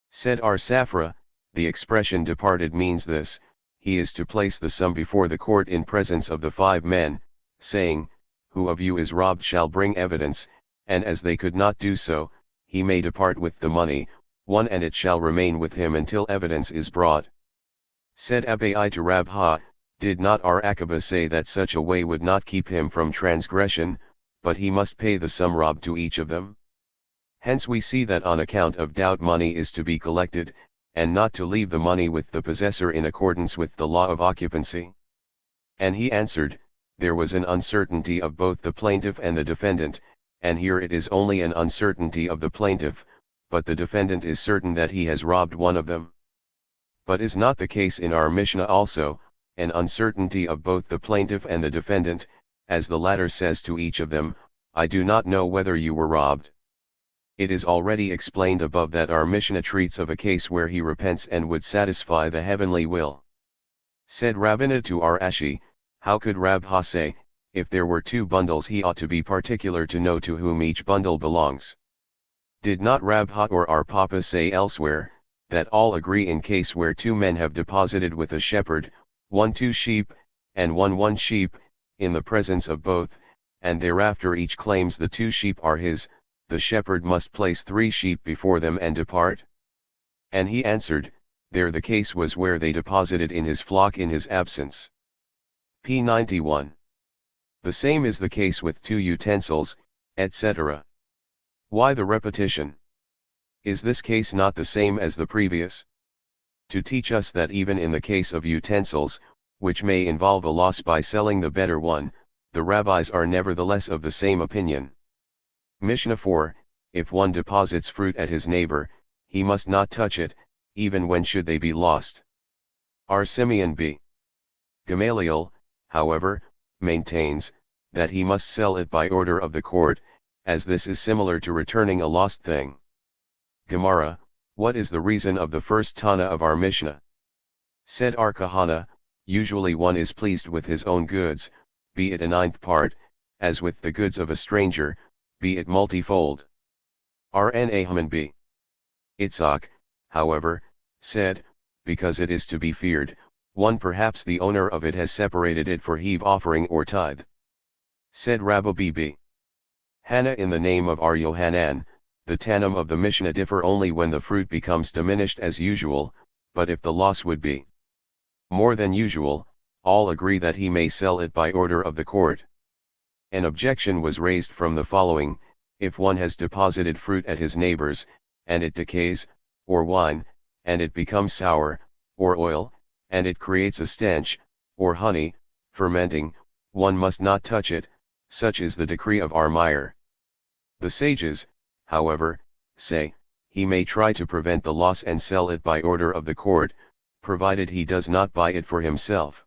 Said our Safra, the expression departed means this, he is to place the sum before the court in presence of the 5 men, saying, who of you is robbed shall bring evidence, and as they could not do so, he may depart with the money, one and it shall remain with him until evidence is brought. Said Abai to Rabha, did not our Akaba say that such a way would not keep him from transgression, but he must pay the sum robbed to each of them? Hence we see that on account of doubt money is to be collected, and not to leave the money with the possessor in accordance with the law of occupancy. And he answered, there was an uncertainty of both the plaintiff and the defendant, and here it is only an uncertainty of the plaintiff, but the defendant is certain that he has robbed one of them. But is not the case in our Mishnah also, an uncertainty of both the plaintiff and the defendant, as the latter says to each of them, I do not know whether you were robbed. It is already explained above that our Mishnah treats of a case where he repents and would satisfy the heavenly will. Said Rabbina to our Ashi, how could Rabha say, if there were 2 bundles he ought to be particular to know to whom each bundle belongs? Did not Rabha or our Papa say elsewhere, that all agree in case where 2 men have deposited with a shepherd, 1 2 sheep, and 1 1 sheep, in the presence of both, and thereafter each claims the 2 sheep are his, the shepherd must place 3 sheep before them and depart? And he answered, there the case was where they deposited in his flock in his absence. P 91. The same is the case with 2 utensils, etc. Why the repetition? Is this case not the same as the previous? To teach us that even in the case of utensils, which may involve a loss by selling the better one, the rabbis are nevertheless of the same opinion. Mishnah 4, if one deposits fruit at his neighbor, he must not touch it, even when should they be lost. Our Simeon B. Gamaliel, however, maintains, that he must sell it by order of the court, as this is similar to returning a lost thing. Gemara, what is the reason of the first Tana of our Mishnah? Said our Kahana, usually one is pleased with his own goods, be it a 9th part, as with the goods of a stranger, be it multifold. Our Nahman B. Itzhak, however, said, because it is to be feared, one perhaps the owner of it has separated it for heave offering or tithe. Said Rabbi B. Hannah in the name of our Yohanan, the Tannim of the Mishnah differ only when the fruit becomes diminished as usual, but if the loss would be more than usual, all agree that he may sell it by order of the court. An objection was raised from the following, if one has deposited fruit at his neighbor's, and it decays, or wine, and it becomes sour, or oil, and it creates a stench, or honey, fermenting, one must not touch it, such is the decree of our Meir. The sages, however, say, he may try to prevent the loss and sell it by order of the court, provided he does not buy it for himself.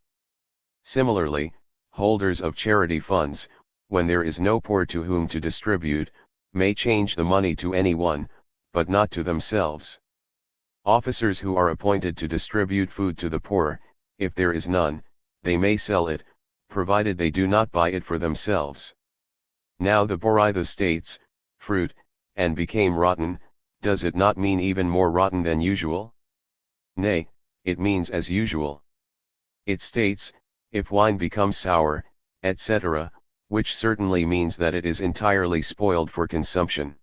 Similarly, holders of charity funds, when there is no poor to whom to distribute, may change the money to anyone, but not to themselves. Officers who are appointed to distribute food to the poor, if there is none, they may sell it, provided they do not buy it for themselves. Now the Boraitha states, fruit, and became rotten, does it not mean even more rotten than usual? Nay, it means as usual. It states, if wine becomes sour, etc., which certainly means that it is entirely spoiled for consumption.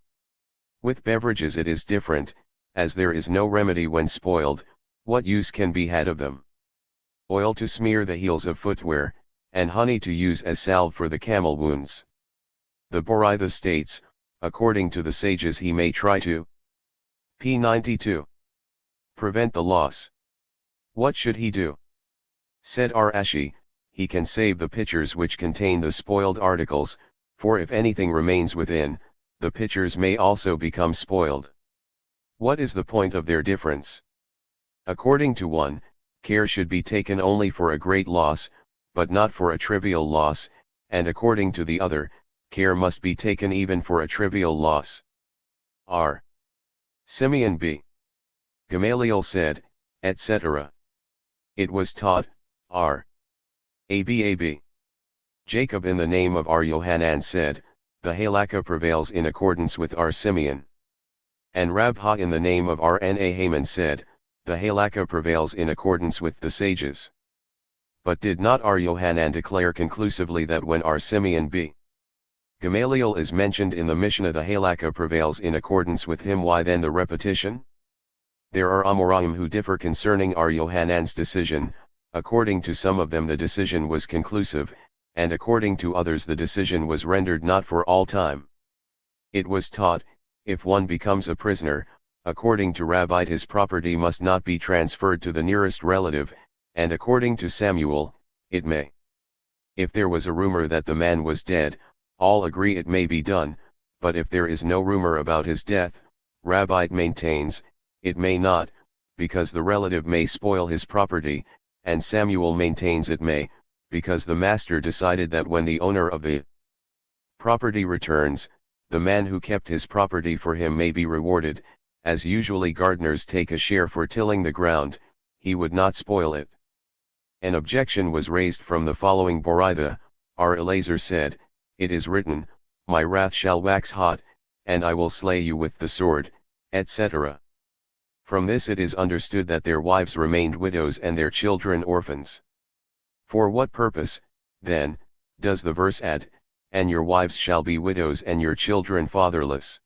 With beverages it is different, as there is no remedy when spoiled, what use can be had of them? Oil to smear the heels of footwear, and honey to use as salve for the camel wounds. The Boraitha states, according to the sages he may try to p. 92. Prevent the loss. What should he do? Said our Ashi, he can save the pitchers which contain the spoiled articles, for if anything remains within, the pitchers may also become spoiled. What is the point of their difference? According to one, care should be taken only for a great loss, but not for a trivial loss, and according to the other, care must be taken even for a trivial loss. R. Simeon b. Gamaliel said, etc. It was taught, R. Ab. Jacob in the name of R. Yohanan said, the halakha prevails in accordance with R. Simeon. And Rabha in the name of R. Na Haman said, the halakha prevails in accordance with the sages. But did not R. Yohanan declare conclusively that when R. Simeon b. Gamaliel is mentioned in the Mishnah the halakha prevails in accordance with him? Why then the repetition? There are Amoraim who differ concerning R. Yohanan's decision. According to some of them the decision was conclusive, and according to others the decision was rendered not for all time. It was taught, if one becomes a prisoner, according to Rabbi his property must not be transferred to the nearest relative, and according to Samuel, it may. If there was a rumor that the man was dead, all agree it may be done, but if there is no rumor about his death, Rabbi maintains, it may not, because the relative may spoil his property, and Samuel maintains it may, because the master decided that when the owner of the property returns, the man who kept his property for him may be rewarded, as usually gardeners take a share for tilling the ground, he would not spoil it. An objection was raised from the following Boraitha. R. Eleazar said, it is written, my wrath shall wax hot, and I will slay you with the sword, etc. From this it is understood that their wives remained widows and their children orphans. For what purpose, then, does the verse add, and your wives shall be widows and your children fatherless?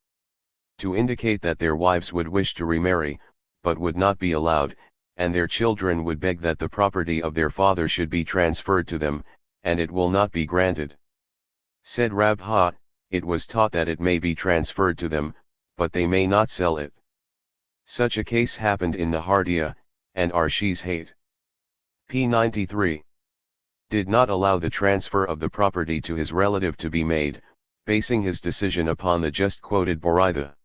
To indicate that their wives would wish to remarry, but would not be allowed, and their children would beg that the property of their father should be transferred to them, and it will not be granted. Said Rabha, it was taught that it may be transferred to them, but they may not sell it. Such a case happened in Nahardia, and Arshi's hate. p. 93. Did not allow the transfer of the property to his relative to be made, basing his decision upon the just quoted Boraitha.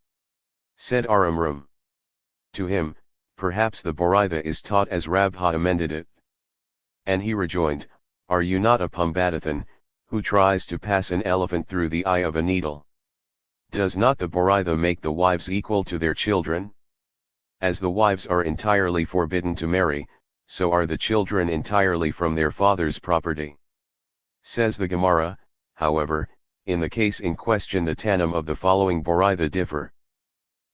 Said Aramram. To him, perhaps the Boraitha is taught as Rabha amended it. And he rejoined, are you not a Pumbedithan, who tries to pass an elephant through the eye of a needle? Does not the Boraitha make the wives equal to their children? As the wives are entirely forbidden to marry, so are the children entirely from their father's property. Says the Gemara, however, in the case in question the Tannim of the following Boraitha differ.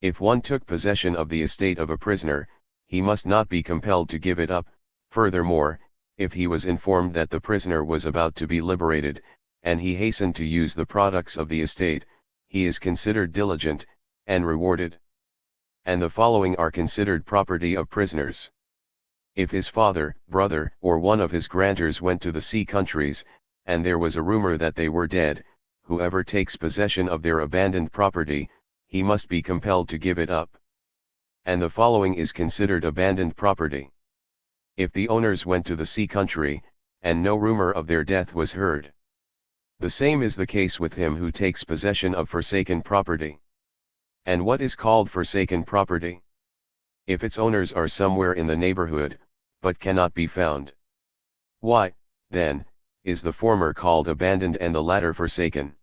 If one took possession of the estate of a prisoner, he must not be compelled to give it up. Furthermore, if he was informed that the prisoner was about to be liberated, and he hastened to use the products of the estate, he is considered diligent, and rewarded. And the following are considered property of prisoners. If his father, brother, or one of his grantors went to the sea countries, and there was a rumor that they were dead, whoever takes possession of their abandoned property, he must be compelled to give it up. And the following is considered abandoned property. If the owners went to the sea country, and no rumor of their death was heard. The same is the case with him who takes possession of forsaken property. And what is called forsaken property? If its owners are somewhere in the neighborhood, but cannot be found. Why, then, is the former called abandoned and the latter forsaken?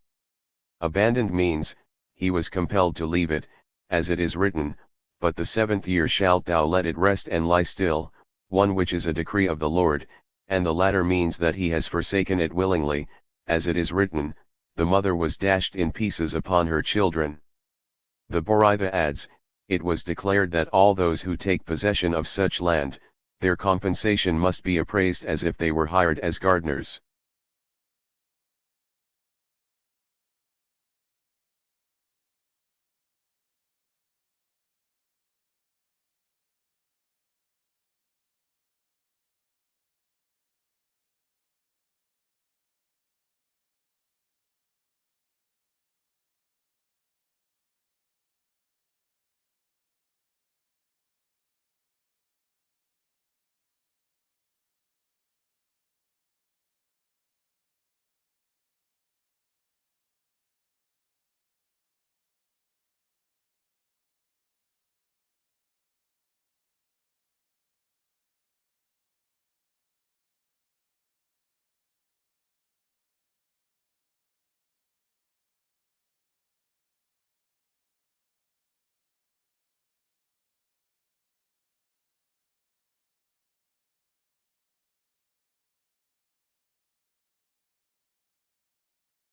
Abandoned means, he was compelled to leave it, as it is written, but the 7th year shalt thou let it rest and lie still, one which is a decree of the Lord, and the latter means that he has forsaken it willingly, as it is written, the mother was dashed in pieces upon her children. The Boraitha adds, it was declared that all those who take possession of such land, their compensation must be appraised as if they were hired as gardeners.